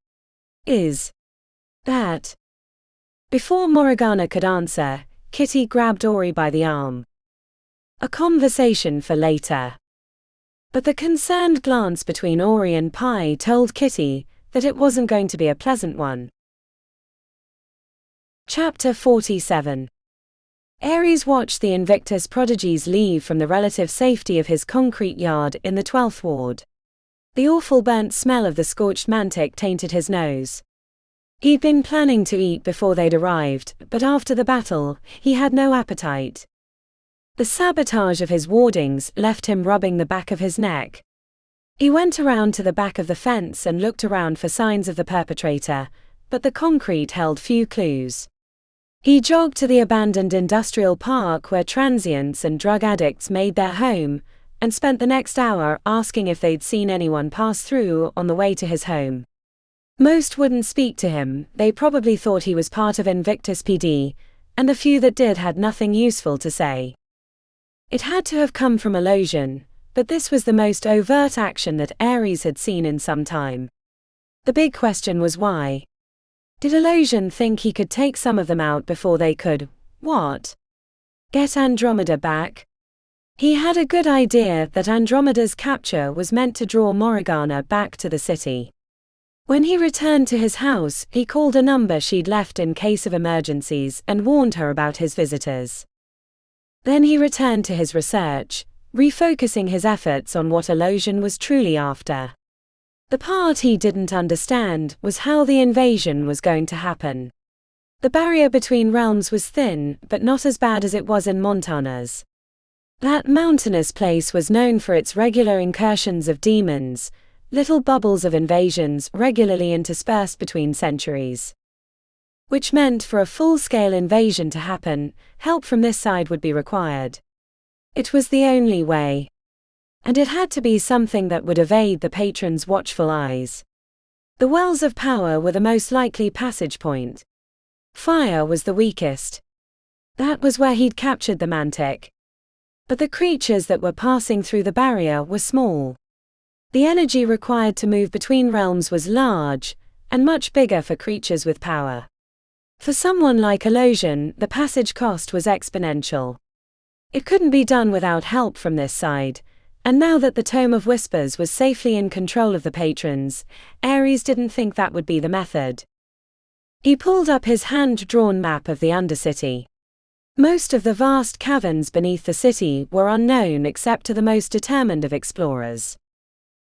is that?" Before Morgana could answer, Kitty grabbed Ori by the arm. "A conversation for later." But the concerned glance between Ori and Pi told Kitty that it wasn't going to be a pleasant one. Chapter 47. Ares watched the Invictus prodigies leave from the relative safety of his concrete yard in the 12th Ward. The awful burnt smell of the scorched mantic tainted his nose. He'd been planning to eat before they'd arrived, but after the battle, he had no appetite. The sabotage of his wardings left him rubbing the back of his neck. He went around to the back of the fence and looked around for signs of the perpetrator, but the concrete held few clues. He jogged to the abandoned industrial park where transients and drug addicts made their home, and spent the next hour asking if they'd seen anyone pass through on the way to his home. Most wouldn't speak to him, they probably thought he was part of Invictus PD, and the few that did had nothing useful to say. It had to have come from Illusion, but this was the most overt action that Ares had seen in some time. The big question was why. Did Illusion think he could take some of them out before they could, what? Get Andromeda back? He had a good idea that Andromeda's capture was meant to draw Morriganna back to the city. When he returned to his house, he called a number she'd left in case of emergencies and warned her about his visitors. Then he returned to his research, refocusing his efforts on what Illusion was truly after. The part he didn't understand was how the invasion was going to happen. The barrier between realms was thin, but not as bad as it was in Montana's. That mountainous place was known for its regular incursions of demons, little bubbles of invasions regularly interspersed between centuries. Which meant for a full-scale invasion to happen, help from this side would be required. It was the only way. And it had to be something that would evade the patron's watchful eyes. The wells of power were the most likely passage point. Fire was the weakest. That was where he'd captured the mantic. But the creatures that were passing through the barrier were small. The energy required to move between realms was large, and much bigger for creatures with power. For someone like Illusion, the passage cost was exponential. It couldn't be done without help from this side, and now that the Tome of Whispers was safely in control of the patrons, Ares didn't think that would be the method. He pulled up his hand-drawn map of the Undercity. Most of the vast caverns beneath the city were unknown except to the most determined of explorers.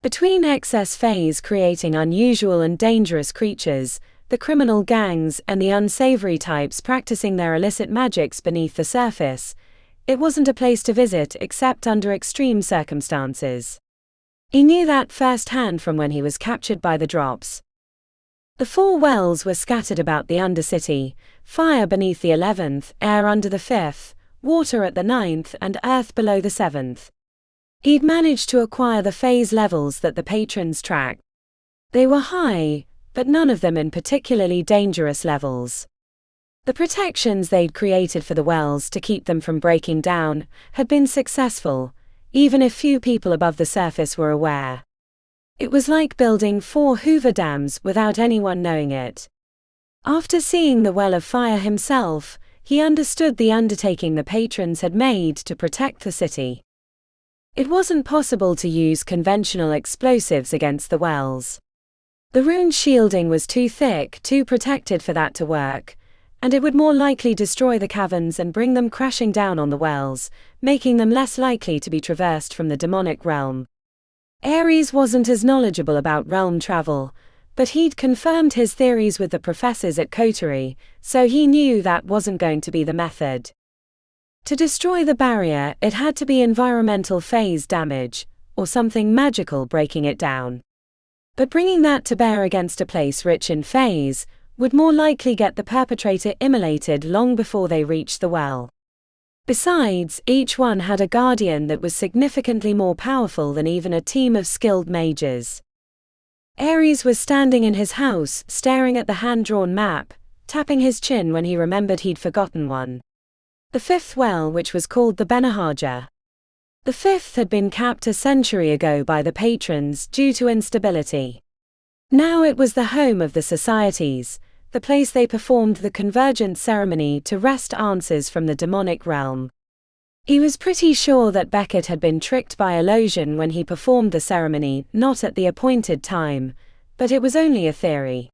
Between excess phase creating unusual and dangerous creatures, the criminal gangs and the unsavory types practicing their illicit magics beneath the surface, it wasn't a place to visit except under extreme circumstances. He knew that firsthand from when he was captured by the drops. The 4 wells were scattered about the Undercity, fire beneath the 11th, air under the 5th, water at the 9th and earth below the 7th. He'd managed to acquire the phase levels that the patrons tracked. They were high, but none of them in particularly dangerous levels. The protections they'd created for the wells to keep them from breaking down had been successful, even if few people above the surface were aware. It was like building 4 Hoover dams without anyone knowing it. After seeing the Well of Fire himself, he understood the undertaking the patrons had made to protect the city. It wasn't possible to use conventional explosives against the wells. The rune shielding was too thick, too protected for that to work, and it would more likely destroy the caverns and bring them crashing down on the wells, making them less likely to be traversed from the demonic realm. Ares wasn't as knowledgeable about realm travel, but he'd confirmed his theories with the professors at Coterie, so he knew that wasn't going to be the method. To destroy the barrier, it had to be environmental phase damage, or something magical breaking it down. But bringing that to bear against a place rich in phase would more likely get the perpetrator immolated long before they reached the well. Besides, each one had a guardian that was significantly more powerful than even a team of skilled mages. Ares was standing in his house, staring at the hand-drawn map, tapping his chin when he remembered he'd forgotten one. The 5th well, which was called the Benahaja. The 5th had been capped a century ago by the patrons due to instability. Now it was the home of the societies, the place they performed the convergence ceremony to wrest answers from the demonic realm. He was pretty sure that Beckett had been tricked by Illusion when he performed the ceremony, not at the appointed time, but it was only a theory.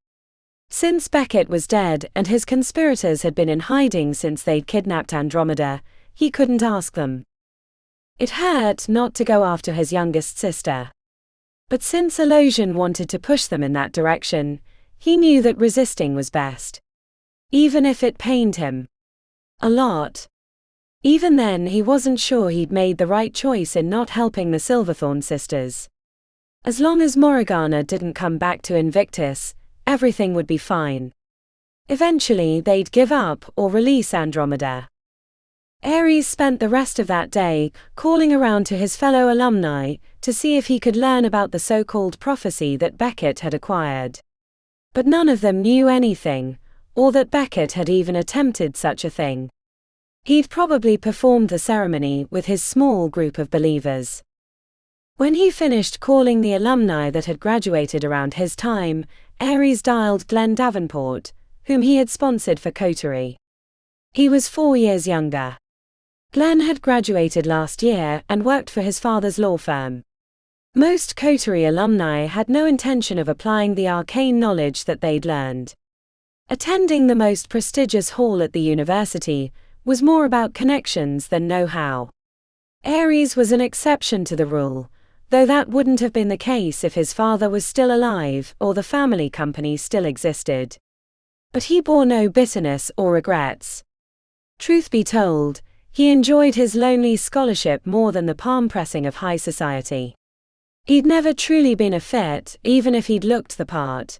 Since Beckett was dead and his conspirators had been in hiding since they'd kidnapped Andromeda, he couldn't ask them. It hurt not to go after his youngest sister. But since Illusion wanted to push them in that direction, he knew that resisting was best. Even if it pained him a lot. Even then, he wasn't sure he'd made the right choice in not helping the Silverthorn sisters. As long as Morriganna didn't come back to Invictus, everything would be fine. Eventually, they'd give up or release Andromeda. Ares spent the rest of that day calling around to his fellow alumni to see if he could learn about the so-called prophecy that Beckett had acquired. But none of them knew anything, or that Beckett had even attempted such a thing. He'd probably performed the ceremony with his small group of believers. When he finished calling the alumni that had graduated around his time, Ares dialed Glenn Davenport, whom he had sponsored for coterie. He was 4 years younger. Glenn had graduated last year and worked for his father's law firm. Most coterie alumni had no intention of applying the arcane knowledge that they'd learned. Attending the most prestigious hall at the university was more about connections than know-how. Ares was an exception to the rule, though that wouldn't have been the case if his father was still alive or the family company still existed. But he bore no bitterness or regrets. Truth be told, he enjoyed his lonely scholarship more than the palm-pressing of high society. He'd never truly been a fit, even if he'd looked the part.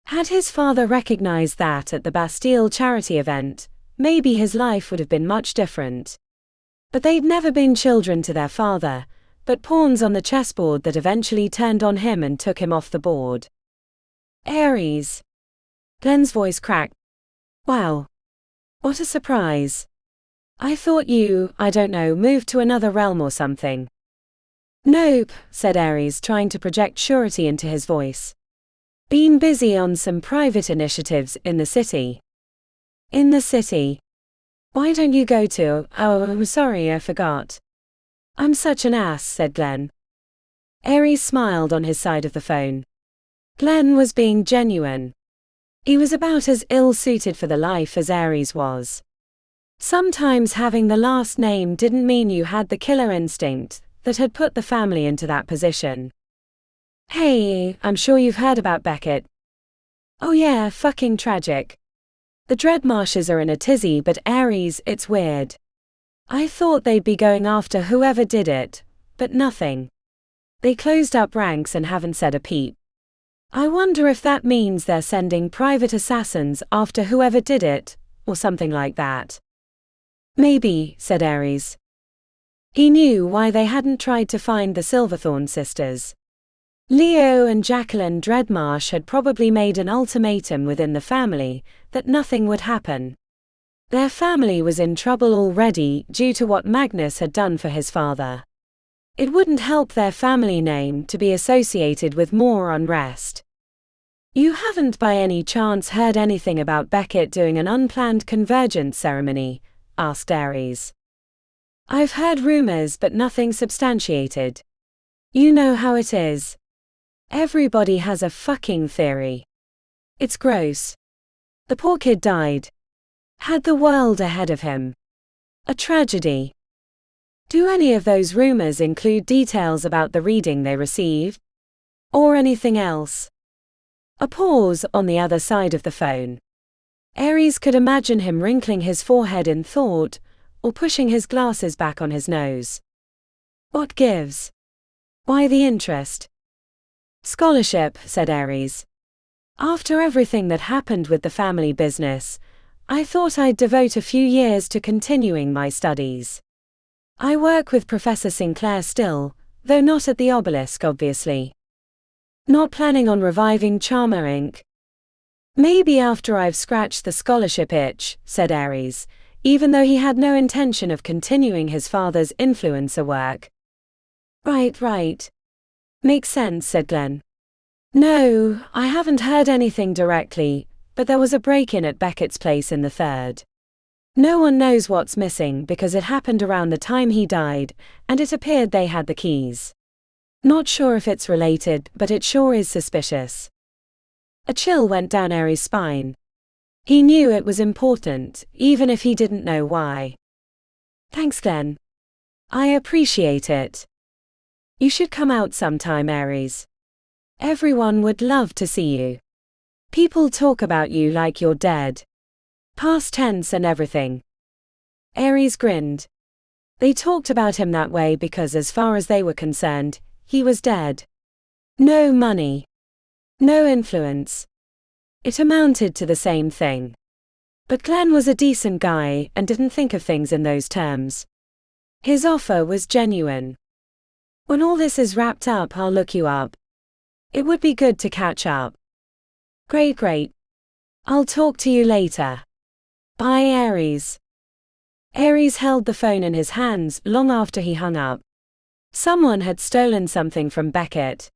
Had his father recognized that at the Bastille charity event, maybe his life would have been much different. But they'd never been children to their father, but pawns on the chessboard that eventually turned on him and took him off the board. Ares. Glenn's voice cracked. Wow. What a surprise. I thought you, I don't know, moved to another realm or something. Nope, said Ares, trying to project surety into his voice. Been busy on some private initiatives in the city. In the city? Why don't you go to, oh, I'm sorry, I forgot. I'm such an ass, said Glenn. Ares smiled on his side of the phone. Glenn was being genuine. He was about as ill-suited for the life as Ares was. Sometimes having the last name didn't mean you had the killer instinct that had put the family into that position. Hey, I'm sure you've heard about Beckett. Oh yeah, fucking tragic. The Dreadmarshes are in a tizzy, but Ares, it's weird. I thought they'd be going after whoever did it, but nothing. They closed up ranks and haven't said a peep. I wonder if that means they're sending private assassins after whoever did it, or something like that. Maybe, said Ares. He knew why they hadn't tried to find the Silverthorn sisters. Leo and Jacqueline Dreadmarsh had probably made an ultimatum within the family that nothing would happen. Their family was in trouble already due to what Magnus had done for his father. It wouldn't help their family name to be associated with more unrest. You haven't by any chance heard anything about Beckett doing an unplanned convergence ceremony? Asked Ares. I've heard rumors but nothing substantiated. You know how it is. Everybody has a fucking theory. It's gross. The poor kid died. Had the world ahead of him. A tragedy. Do any of those rumors include details about the reading they received? Or anything else? A pause on the other side of the phone. Ares could imagine him wrinkling his forehead in thought, or pushing his glasses back on his nose. What gives? Why the interest? Scholarship, said Ares. After everything that happened with the family business, I thought I'd devote a few years to continuing my studies. I work with Professor Sinclair still, though not at the obelisk obviously. Not planning on reviving Charmer Inc. Maybe after I've scratched the scholarship itch, said Ares, even though he had no intention of continuing his father's influencer work. Right. Makes sense, said Glenn. No, I haven't heard anything directly, but there was a break-in at Beckett's place in the third. No one knows what's missing because it happened around the time he died, and it appeared they had the keys. Not sure if it's related, but it sure is suspicious. A chill went down Ares' spine. He knew it was important, even if he didn't know why. Thanks, Glenn. I appreciate it. You should come out sometime, Ares. Everyone would love to see you. People talk about you like you're dead. Past tense and everything. Ares grinned. They talked about him that way because as far as they were concerned, he was dead. No money. No influence. It amounted to the same thing. But Glenn was a decent guy and didn't think of things in those terms. His offer was genuine. When all this is wrapped up, I'll look you up. It would be good to catch up. Great. I'll talk to you later. Bye, Ares. Ares held the phone in his hands long after he hung up. Someone had stolen something from Beckett.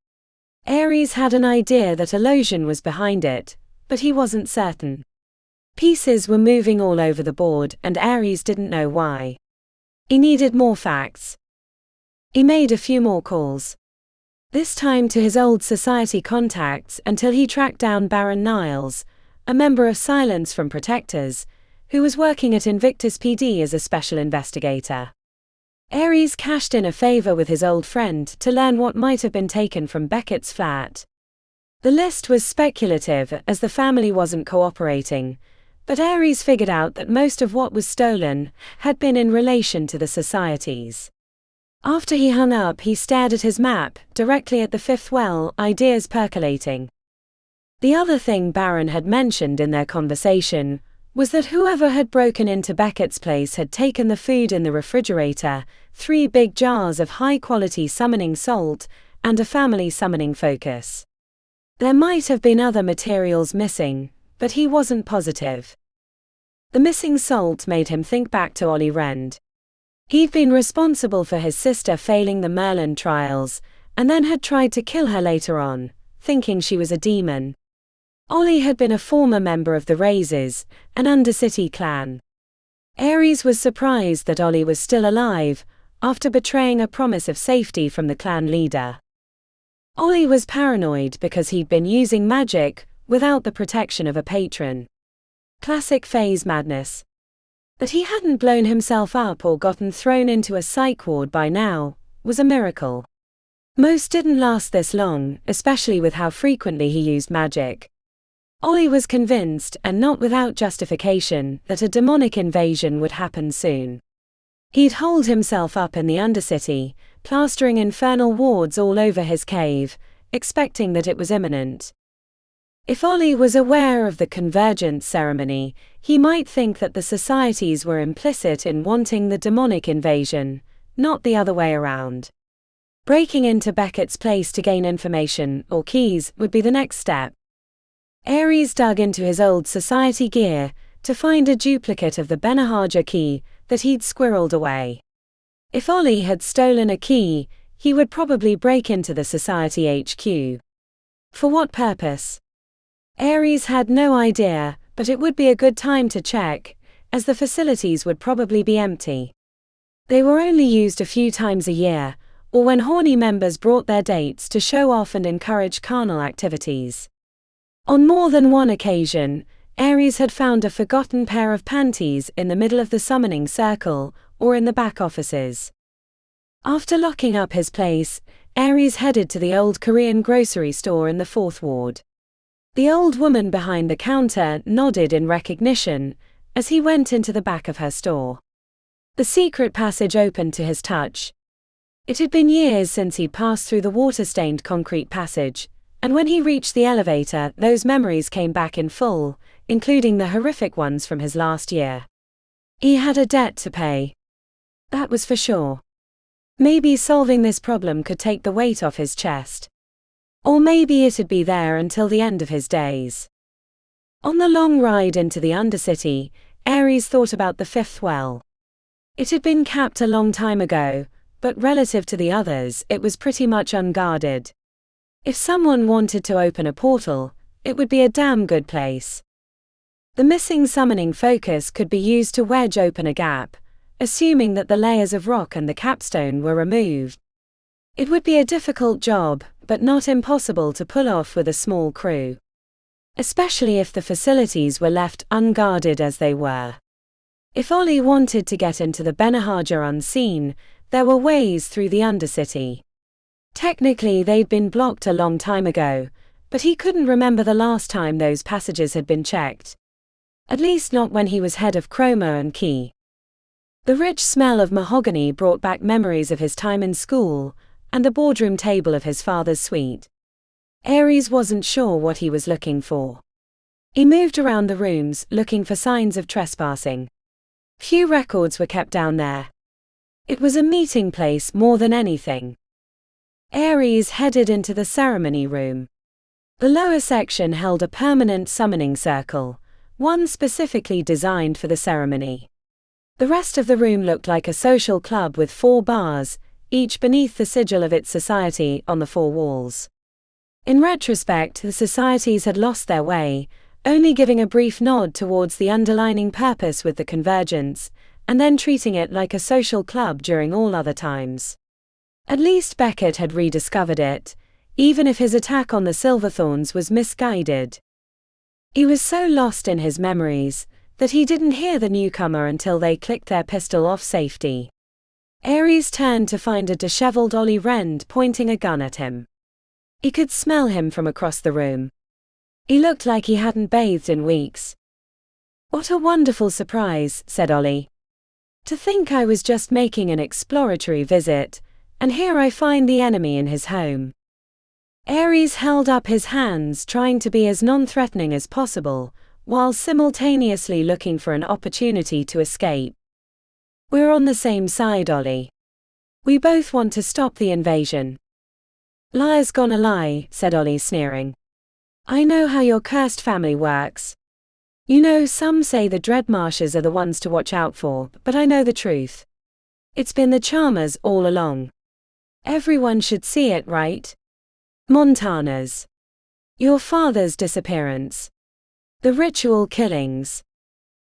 Ares had an idea that illusion was behind it, but he wasn't certain. Pieces were moving all over the board and Ares didn't know why. He needed more facts. He made a few more calls. This time to his old society contacts until he tracked down Baron Niles, a member of Silence from Protectors, who was working at Invictus PD as a special investigator. Ares cashed in a favor with his old friend to learn what might have been taken from Beckett's flat. The list was speculative as the family wasn't cooperating, but Ares figured out that most of what was stolen had been in relation to the societies. After he hung up, he stared at his map, directly at the fifth well, ideas percolating. The other thing Baron had mentioned in their conversation was that whoever had broken into Beckett's place had taken the food in the refrigerator, 3 big jars of high-quality summoning salt, and a family summoning focus. There might have been other materials missing, but he wasn't positive. The missing salt made him think back to Ollie Rend. He'd been responsible for his sister failing the Merlin trials, and then had tried to kill her later on, thinking she was a demon. Ollie had been a former member of the Raises, an Undercity clan. Ares was surprised that Ollie was still alive, after betraying a promise of safety from the clan leader. Ollie was paranoid because he'd been using magic without the protection of a patron. Classic phase madness. That he hadn't blown himself up or gotten thrown into a psych ward by now was a miracle. Most didn't last this long, especially with how frequently he used magic. Ollie was convinced, and not without justification, that a demonic invasion would happen soon. He'd holed himself up in the Undercity, plastering infernal wards all over his cave, expecting that it was imminent. If Ollie was aware of the convergence ceremony, he might think that the societies were implicit in wanting the demonic invasion, not the other way around. Breaking into Beckett's place to gain information, or keys, would be the next step. Ares dug into his old society gear to find a duplicate of the Benahaja key that he'd squirreled away. If Ollie had stolen a key, he would probably break into the society HQ. For what purpose? Ares had no idea, but it would be a good time to check, as the facilities would probably be empty. They were only used a few times a year, or when horny members brought their dates to show off and encourage carnal activities. On more than one occasion, Ares had found a forgotten pair of panties in the middle of the summoning circle, or in the back offices. After locking up his place, Ares headed to the old Korean grocery store in the 4th ward. The old woman behind the counter nodded in recognition as he went into the back of her store. The secret passage opened to his touch. It had been years since he'd passed through the water-stained concrete passage, and when he reached the elevator, those memories came back in full, including the horrific ones from his last year. He had a debt to pay. That was for sure. Maybe solving this problem could take the weight off his chest. Or maybe it'd be there until the end of his days. On the long ride into the Undercity, Ares thought about the 5th well. It had been capped a long time ago, but relative to the others, it was pretty much unguarded. If someone wanted to open a portal, it would be a damn good place. The missing summoning focus could be used to wedge open a gap, assuming that the layers of rock and the capstone were removed. It would be a difficult job, but not impossible to pull off with a small crew. Especially if the facilities were left unguarded as they were. If Ollie wanted to get into the Benahaja unseen, there were ways through the Undercity. Technically they'd been blocked a long time ago, but he couldn't remember the last time those passages had been checked. At least not when he was head of Chroma and Key. The rich smell of mahogany brought back memories of his time in school, and the boardroom table of his father's suite. Ares wasn't sure what he was looking for. He moved around the rooms, looking for signs of trespassing. Few records were kept down there. It was a meeting place more than anything. Ares headed into the ceremony room. The lower section held a permanent summoning circle, one specifically designed for the ceremony. The rest of the room looked like a social club with 4 bars, each beneath the sigil of its society on the 4 walls. In retrospect, the societies had lost their way, only giving a brief nod towards the underlining purpose with the convergence, and then treating it like a social club during all other times. At least Beckett had rediscovered it, even if his attack on the Silverthorns was misguided. He was so lost in his memories that he didn't hear the newcomer until they clicked their pistol off safety. Ares turned to find a disheveled Ollie Rend pointing a gun at him. He could smell him from across the room. He looked like he hadn't bathed in weeks. "What a wonderful surprise," said Ollie. "To think I was just making an exploratory visit, and here I find the enemy in his home." Ares held up his hands, trying to be as non-threatening as possible, while simultaneously looking for an opportunity to escape. "We're on the same side, Ollie. We both want to stop the invasion." "Liar's gonna lie," said Ollie, sneering. "I know how your cursed family works. You know, some say the Dreadmarshes are the ones to watch out for, but I know the truth. It's been the Charmers all along. Everyone should see it, right? Montana's. Your father's disappearance. The ritual killings.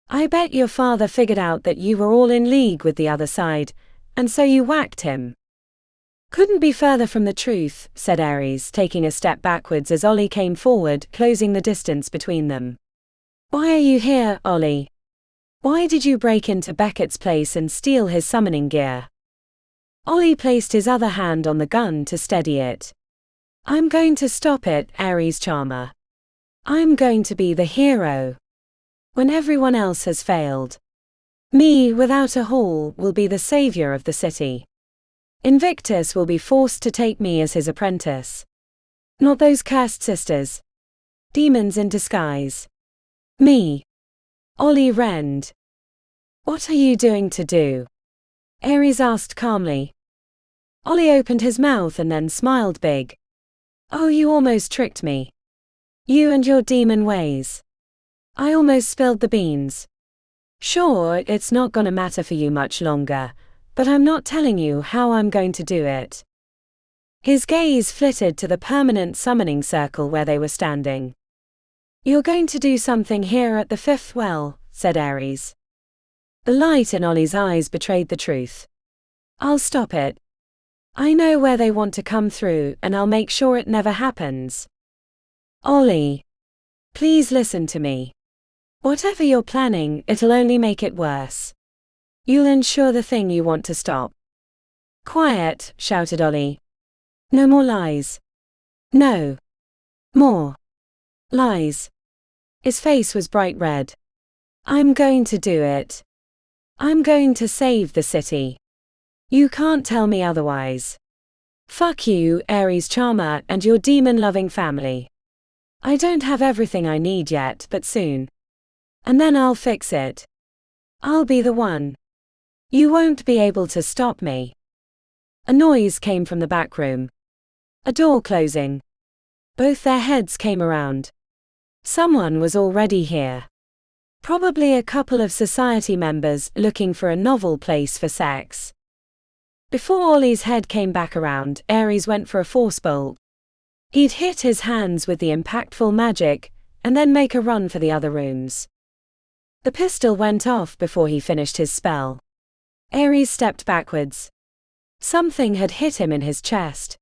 I bet your father figured out that you were all in league with the other side, and so you whacked him." "Couldn't be further from the truth," said Ares, taking a step backwards as Ollie came forward, closing the distance between them. "Why are you here, Ollie? Why did you break into Beckett's place and steal his summoning gear?" Ollie placed his other hand on the gun to steady it. "I'm going to stop it, Ares Charmer. I'm going to be the hero. When everyone else has failed, me, without a hall, will be the savior of the city. Invictus will be forced to take me as his apprentice. Not those cursed sisters. Demons in disguise. Me. Ollie Rend." "What are you doing to do?" Ares asked calmly. Ollie opened his mouth and then smiled big. "Oh, you almost tricked me. You and your demon ways. I almost spilled the beans. Sure, it's not gonna matter for you much longer, but I'm not telling you how I'm going to do it." His gaze flitted to the permanent summoning circle where they were standing. "You're going to do something here at the 5th well," said Ares. The light in Ollie's eyes betrayed the truth. "I'll stop it. I know where they want to come through, and I'll make sure it never happens. Ollie, please listen to me. Whatever you're planning, it'll only make it worse. You'll ensure the thing you want to stop." "Quiet," shouted Ollie. "No more lies. No more lies." His face was bright red. "I'm going to do it. I'm going to save the city. You can't tell me otherwise. Fuck you, Ares Charmer, and your demon-loving family. I don't have everything I need yet, but soon. And then I'll fix it. I'll be the one. You won't be able to stop me." A noise came from the back room. A door closing. Both their heads came around. Someone was already here. Probably a couple of society members looking for a novel place for sex. Before Ollie's head came back around, Ares went for a force bolt. He'd hit his hands with the impactful magic, and then make a run for the other rooms. The pistol went off before he finished his spell. Ares stepped backwards. Something had hit him in his chest.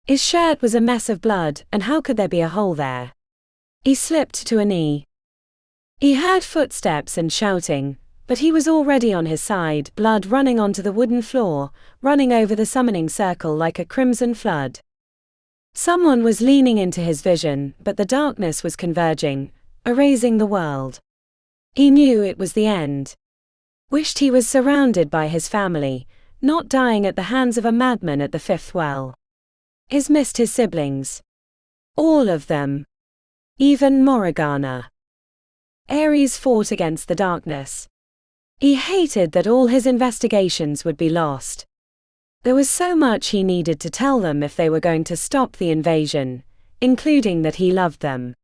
His shirt was a mess of blood, and how could there be a hole there? He slipped to a knee. He heard footsteps and shouting, but he was already on his side, blood running onto the wooden floor, running over the summoning circle like a crimson flood. Someone was leaning into his vision, but the darkness was converging, erasing the world. He knew it was the end. Wished he was surrounded by his family, not dying at the hands of a madman at the fifth well. He's missed his siblings. All of them. Even Morriganna. Ares fought against the darkness. He hated that all his investigations would be lost. There was so much he needed to tell them if they were going to stop the invasion, including that he loved them.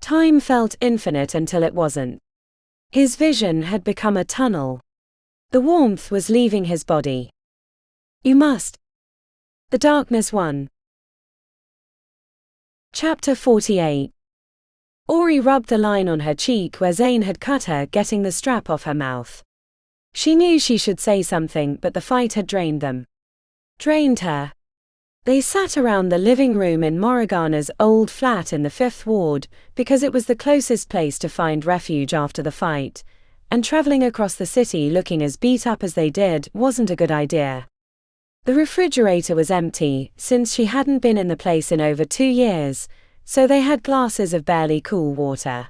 Time felt infinite until it wasn't. His vision had become a tunnel. The warmth was leaving his body. You must. The darkness won. Chapter 48. Ori rubbed a line on her cheek where Zane had cut her, getting the strap off her mouth. She knew she should say something, but the fight had drained them. Drained her. They sat around the living room in Morriganna's old flat in the Fifth Ward, because it was the closest place to find refuge after the fight, and traveling across the city looking as beat up as they did wasn't a good idea. The refrigerator was empty, since she hadn't been in the place in over 2 years, so they had glasses of barely cool water.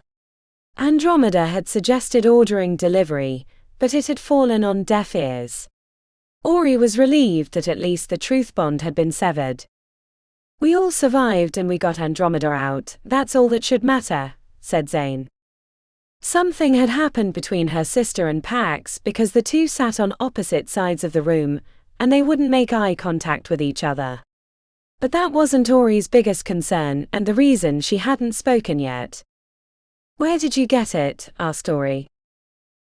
Andromeda had suggested ordering delivery, but it had fallen on deaf ears. Ori was relieved that at least the truth bond had been severed. We all survived and we got Andromeda out, that's all that should matter, said Zane. Something had happened between her sister and Pax because the two sat on opposite sides of the room, and they wouldn't make eye contact with each other. But that wasn't Ori's biggest concern and the reason she hadn't spoken yet. Where did you get it? Asked Ori.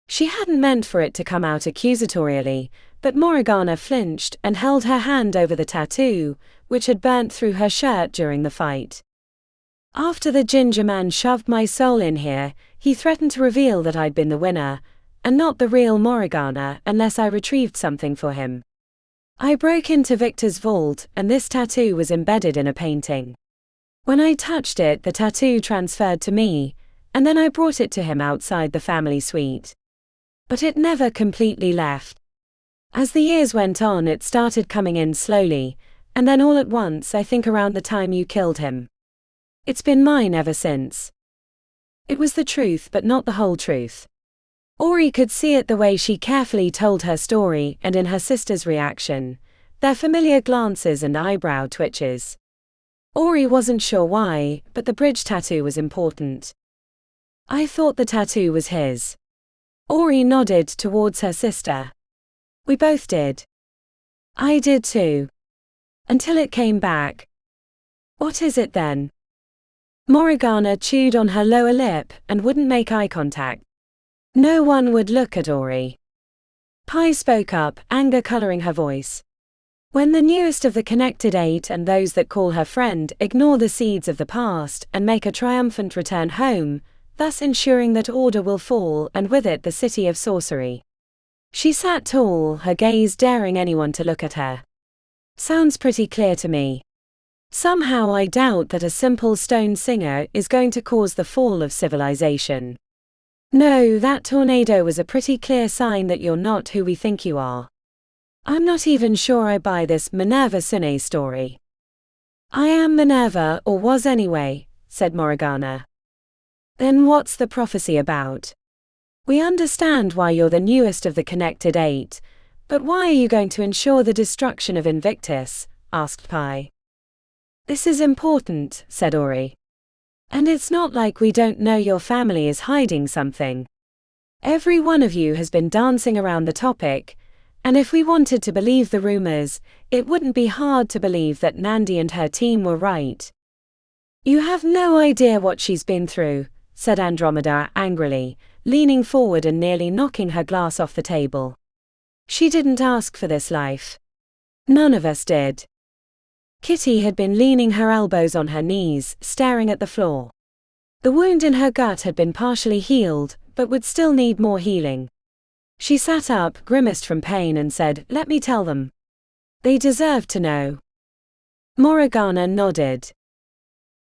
She hadn't meant for it to come out accusatorially, but Morriganna flinched and held her hand over the tattoo, which had burnt through her shirt during the fight. After the ginger man shoved my soul in here, he threatened to reveal that I'd been the winner, and not the real Morriganna unless I retrieved something for him. I broke into Victor's vault, and this tattoo was embedded in a painting. When I touched it, the tattoo transferred to me, and then I brought it to him outside the family suite. But it never completely left. As the years went on, it started coming in slowly, and then all at once, I think around the time you killed him. It's been mine ever since. It was the truth, but not the whole truth. Ori could see it the way she carefully told her story and in her sister's reaction, their familiar glances and eyebrow twitches. Ori wasn't sure why, but the bridge tattoo was important. I thought the tattoo was his. Ori nodded towards her sister. We both did. I did too. Until it came back. What is it then? Morriganna chewed on her lower lip and wouldn't make eye contact. No one would look at Ori. Pi spoke up, anger coloring her voice. When the newest of the connected eight and those that call her friend ignore the seeds of the past and make a triumphant return home, thus ensuring that order will fall and with it the city of sorcery. She sat tall, her gaze daring anyone to look at her. Sounds pretty clear to me. Somehow I doubt that a simple stone singer is going to cause the fall of civilization. No, that tornado was a pretty clear sign that you're not who we think you are. I'm not even sure I buy this Minerva Sune story. I am Minerva, or was anyway, said Morriganna. Then what's the prophecy about? We understand why you're the newest of the connected eight, but why are you going to ensure the destruction of Invictus? Asked Pi. This is important, said Ori. And it's not like we don't know your family is hiding something. Every one of you has been dancing around the topic, and if we wanted to believe the rumors, it wouldn't be hard to believe that Nandi and her team were right. You have no idea what she's been through, said Andromeda angrily, leaning forward and nearly knocking her glass off the table. She didn't ask for this life. None of us did. Kitty had been leaning her elbows on her knees, staring at the floor. The wound in her gut had been partially healed, but would still need more healing. She sat up, grimaced from pain and said, "Let me tell them. They deserve to know." Morriganna nodded.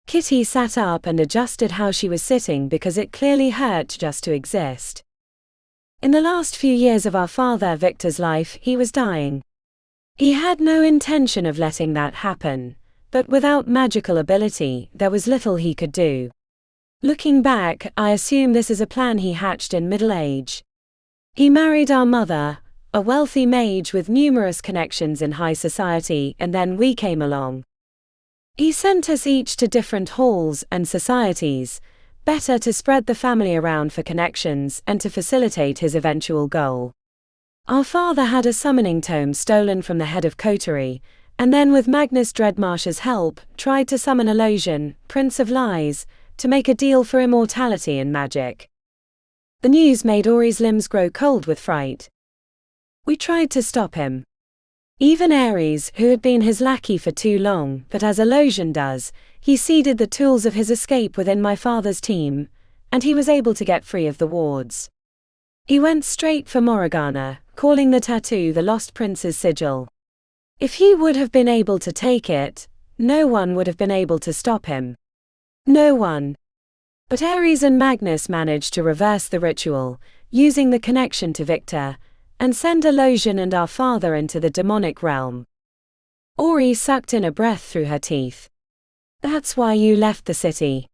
Kitty sat up and adjusted how she was sitting because it clearly hurt just to exist. In the last few years of our father Victor's life, he was dying. He had no intention of letting that happen, but without magical ability, there was little he could do. Looking back, I assume this is a plan he hatched in middle age. He married our mother, a wealthy mage with numerous connections in high society, and then we came along. He sent us each to different halls and societies, better to spread the family around for connections and to facilitate his eventual goal. Our father had a summoning tome stolen from the head of coterie, and then with Magnus Dreadmarsh's help, tried to summon Illusion, Prince of Lies, to make a deal for immortality and magic. The news made Ori's limbs grow cold with fright. We tried to stop him. Even Ares, who had been his lackey for too long, but as Illusion does, he ceded the tools of his escape within my father's team, and he was able to get free of the wards. He went straight for Morriganna, calling the tattoo the Lost Prince's sigil. If he would have been able to take it, no one would have been able to stop him. No one. But Ares and Magnus managed to reverse the ritual, using the connection to Victor, and send Illusion and our father into the demonic realm. Ori sucked in a breath through her teeth. That's why you left the city.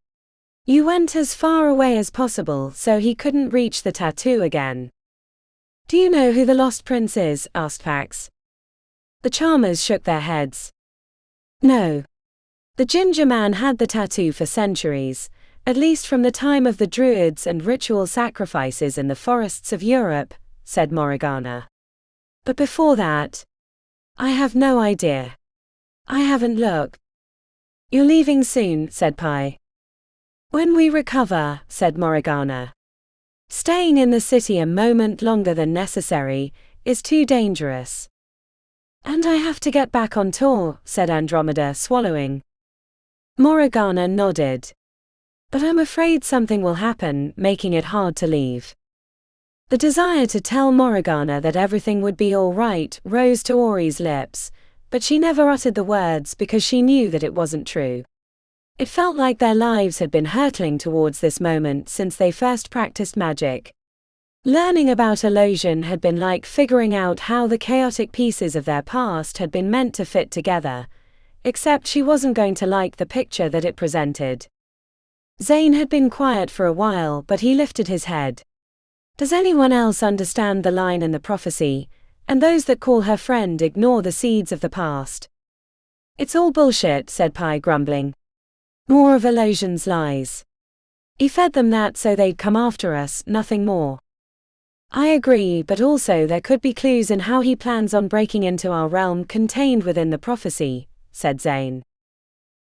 You went as far away as possible so he couldn't reach the tattoo again. Do you know who the Lost Prince is? Asked Pax. The Charmers shook their heads. No. The ginger man had the tattoo for centuries, at least from the time of the Druids and ritual sacrifices in the forests of Europe, said Morriganna. But before that, I have no idea. I haven't looked. You're leaving soon, said Pi. When we recover, said Morriganna. Staying in the city a moment longer than necessary is too dangerous. And I have to get back on tour, said Andromeda, swallowing. Morriganna nodded. But I'm afraid something will happen, making it hard to leave. The desire to tell Morriganna that everything would be all right rose to Ori's lips, but she never uttered the words because she knew that it wasn't true. It felt like their lives had been hurtling towards this moment since they first practiced magic. Learning about Illusion had been like figuring out how the chaotic pieces of their past had been meant to fit together, except she wasn't going to like the picture that it presented. Zane had been quiet for a while, but he lifted his head. Does anyone else understand the line in the prophecy, and those that call her friend ignore the seeds of the past? It's all bullshit, said Pi, grumbling. More of Illusion's lies. He fed them that so they'd come after us, nothing more. I agree, but also there could be clues in how he plans on breaking into our realm contained within the prophecy, said Zane.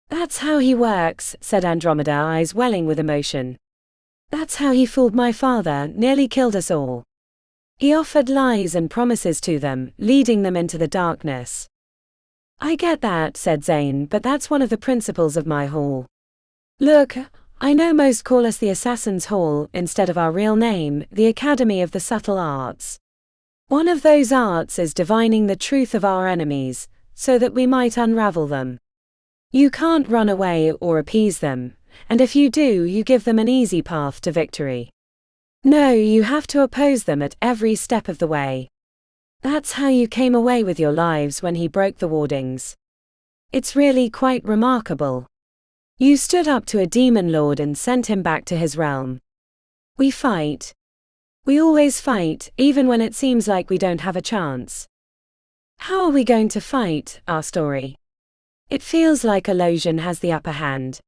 That's how he works, said Andromeda, eyes welling with emotion. That's how he fooled my father, nearly killed us all. He offered lies and promises to them, leading them into the darkness. I get that, said Zane, but that's one of the principles of my hall. Look, I know most call us the Assassin's Hall instead of our real name, the Academy of the Subtle Arts. One of those arts is divining the truth of our enemies, so that we might unravel them. You can't run away or appease them, and if you do, you give them an easy path to victory. No, you have to oppose them at every step of the way. That's how you came away with your lives when he broke the wardings. It's really quite remarkable. You stood up to a demon lord and sent him back to his realm. We fight. We always fight, even when it seems like we don't have a chance. How are we going to fight? Asked Ori. It feels like Illusion has the upper hand.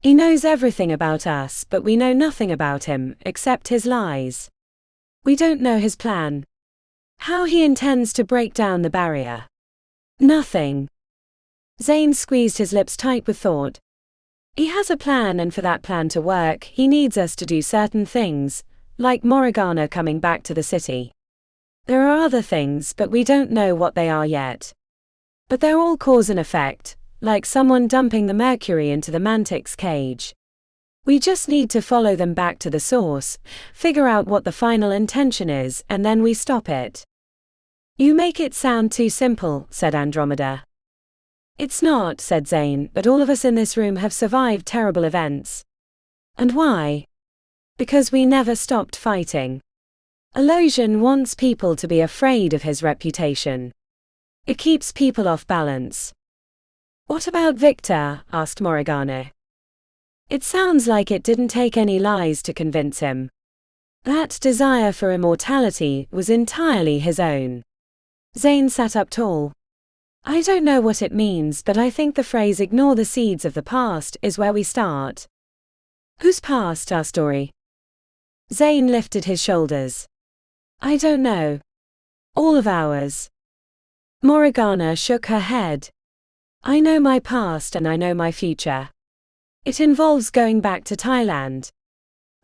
He knows everything about us, but we know nothing about him, except his lies. We don't know his plan. How he intends to break down the barrier. Nothing. Zane squeezed his lips tight with thought. He has a plan, and for that plan to work, he needs us to do certain things, like Morriganna coming back to the city. There are other things, but we don't know what they are yet. But they're all cause and effect, like someone dumping the mercury into the mantic's cage. We just need to follow them back to the source, figure out what the final intention is, and then we stop it. You make it sound too simple, said Andromeda. It's not, said Zane, but all of us in this room have survived terrible events. And why? Because we never stopped fighting. Illusion wants people to be afraid of his reputation. It keeps people off balance. What about Victor? Asked Morriganna. It sounds like it didn't take any lies to convince him. That desire for immortality was entirely his own. Zane sat up tall. I don't know what it means, but I think the phrase "ignore the seeds of the past" is where we start. Whose past? Asked Ori. Zane lifted his shoulders. I don't know. All of ours. Morriganna shook her head. I know my past and I know my future. It involves going back to Thailand.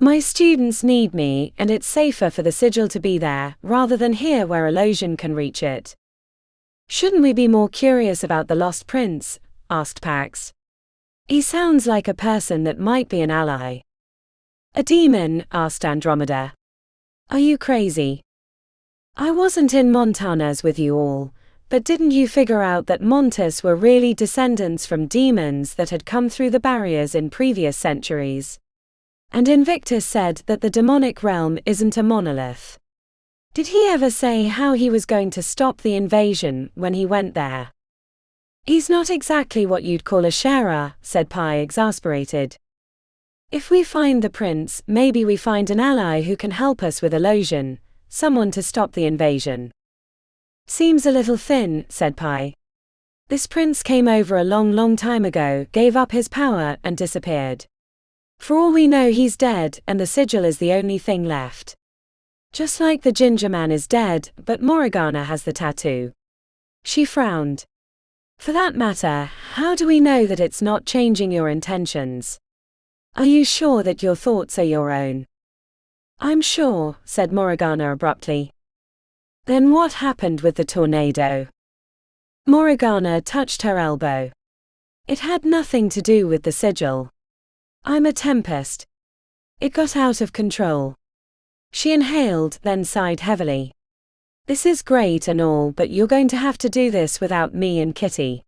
My students need me, and it's safer for the sigil to be there, rather than here where illusion can reach it. Shouldn't we be more curious about the Lost Prince? Asked Pax. He sounds like a person that might be an ally. A demon? Asked Andromeda. Are you crazy? I wasn't in Montana's with you all, but didn't you figure out that Montes were really descendants from demons that had come through the barriers in previous centuries? And Invictus said that the demonic realm isn't a monolith. Did he ever say how he was going to stop the invasion when he went there? He's not exactly what you'd call a sharer, said Pi, exasperated. If we find the prince, maybe we find an ally who can help us with illusion, someone to stop the invasion. Seems a little thin, said Pi. This prince came over a long time ago, gave up his power, and disappeared. For all we know, he's dead, and the sigil is the only thing left. Just like the ginger man is dead, but Morriganna has the tattoo. She frowned. For that matter, how do we know that it's not changing your intentions? Are you sure that your thoughts are your own? I'm sure, said Morriganna abruptly. Then what happened with the tornado? Morriganna touched her elbow. It had nothing to do with the sigil. I'm a tempest. It got out of control. She inhaled, then sighed heavily. This is great and all, but you're going to have to do this without me and Kitty.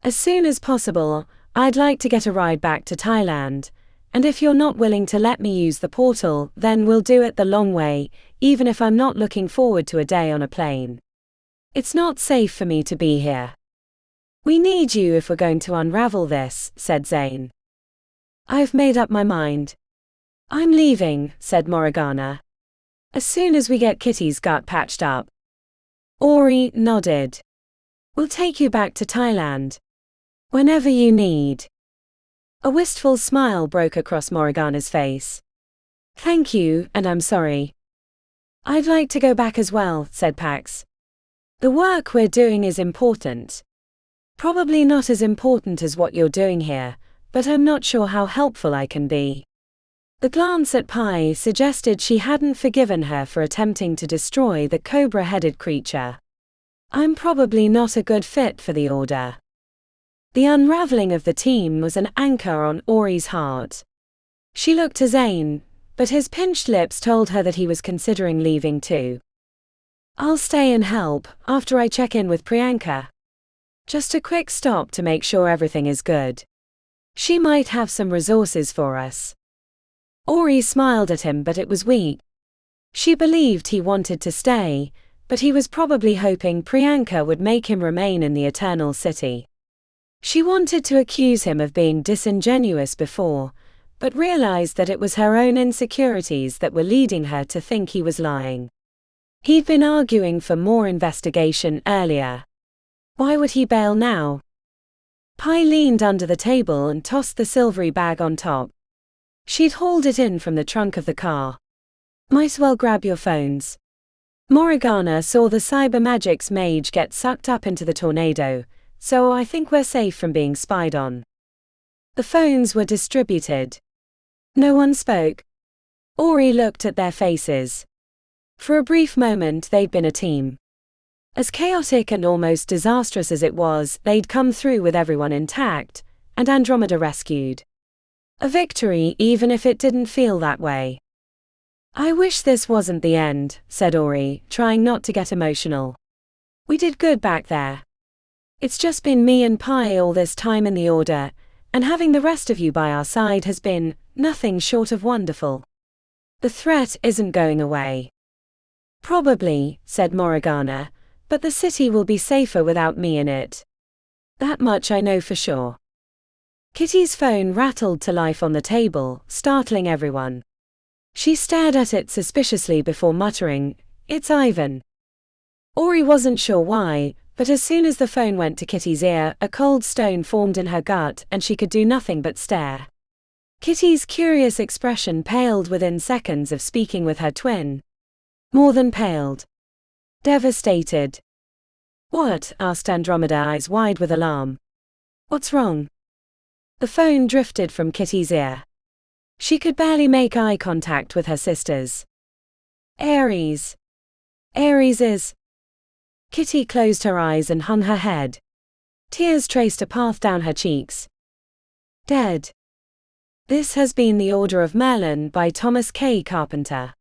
As soon as possible. I'd like to get a ride back to Thailand, and if you're not willing to let me use the portal, then we'll do it the long way, even if I'm not looking forward to a day on a plane. It's not safe for me to be here. We need you if we're going to unravel this, said Zane. I've made up my mind. I'm leaving, said Morriganna. As soon as we get Kitty's gut patched up. Ori nodded. We'll take you back to Thailand. Whenever you need. A wistful smile broke across Morriganna's face. Thank you, and I'm sorry. I'd like to go back as well, said Pax. The work we're doing is important. Probably not as important as what you're doing here, but I'm not sure how helpful I can be. The glance at Pi suggested she hadn't forgiven her for attempting to destroy the cobra-headed creature. I'm probably not a good fit for the Order. The unraveling of the team was an anchor on Ori's heart. She looked to Zane, but his pinched lips told her that he was considering leaving too. I'll stay and help, after I check in with Priyanka. Just a quick stop to make sure everything is good. She might have some resources for us. Ori smiled at him, but it was weak. She believed he wanted to stay, but he was probably hoping Priyanka would make him remain in the Eternal City. She wanted to accuse him of being disingenuous before, but realized that it was her own insecurities that were leading her to think he was lying. He'd been arguing for more investigation earlier. Why would he bail now? Pi leaned under the table and tossed the silvery bag on top. She'd hauled it in from the trunk of the car. Might well grab your phones. Morriganna saw the cybermagic's mage get sucked up into the tornado, so I think we're safe from being spied on. The phones were distributed. No one spoke. Ori looked at their faces. For a brief moment they'd been a team. As chaotic and almost disastrous as it was, they'd come through with everyone intact, and Andromeda rescued. A victory, even if it didn't feel that way. I wish this wasn't the end, said Ori, trying not to get emotional. We did good back there. It's just been me and Pi all this time in the Order, and having the rest of you by our side has been nothing short of wonderful. The threat isn't going away. Probably, said Morriganna, but the city will be safer without me in it. That much I know for sure. Kitty's phone rattled to life on the table, startling everyone. She stared at it suspiciously before muttering, "It's Ivan." Ori wasn't sure why, but as soon as the phone went to Kitty's ear, a cold stone formed in her gut and she could do nothing but stare. Kitty's curious expression paled within seconds of speaking with her twin. More than paled. Devastated. "What?" asked Andromeda, eyes wide with alarm. "What's wrong?" The phone drifted from Kitty's ear. She could barely make eye contact with her sisters. "Ares. Ares is..." Kitty closed her eyes and hung her head. Tears traced a path down her cheeks. "Dead." This has been The Order of Merlin by Thomas K. Carpenter.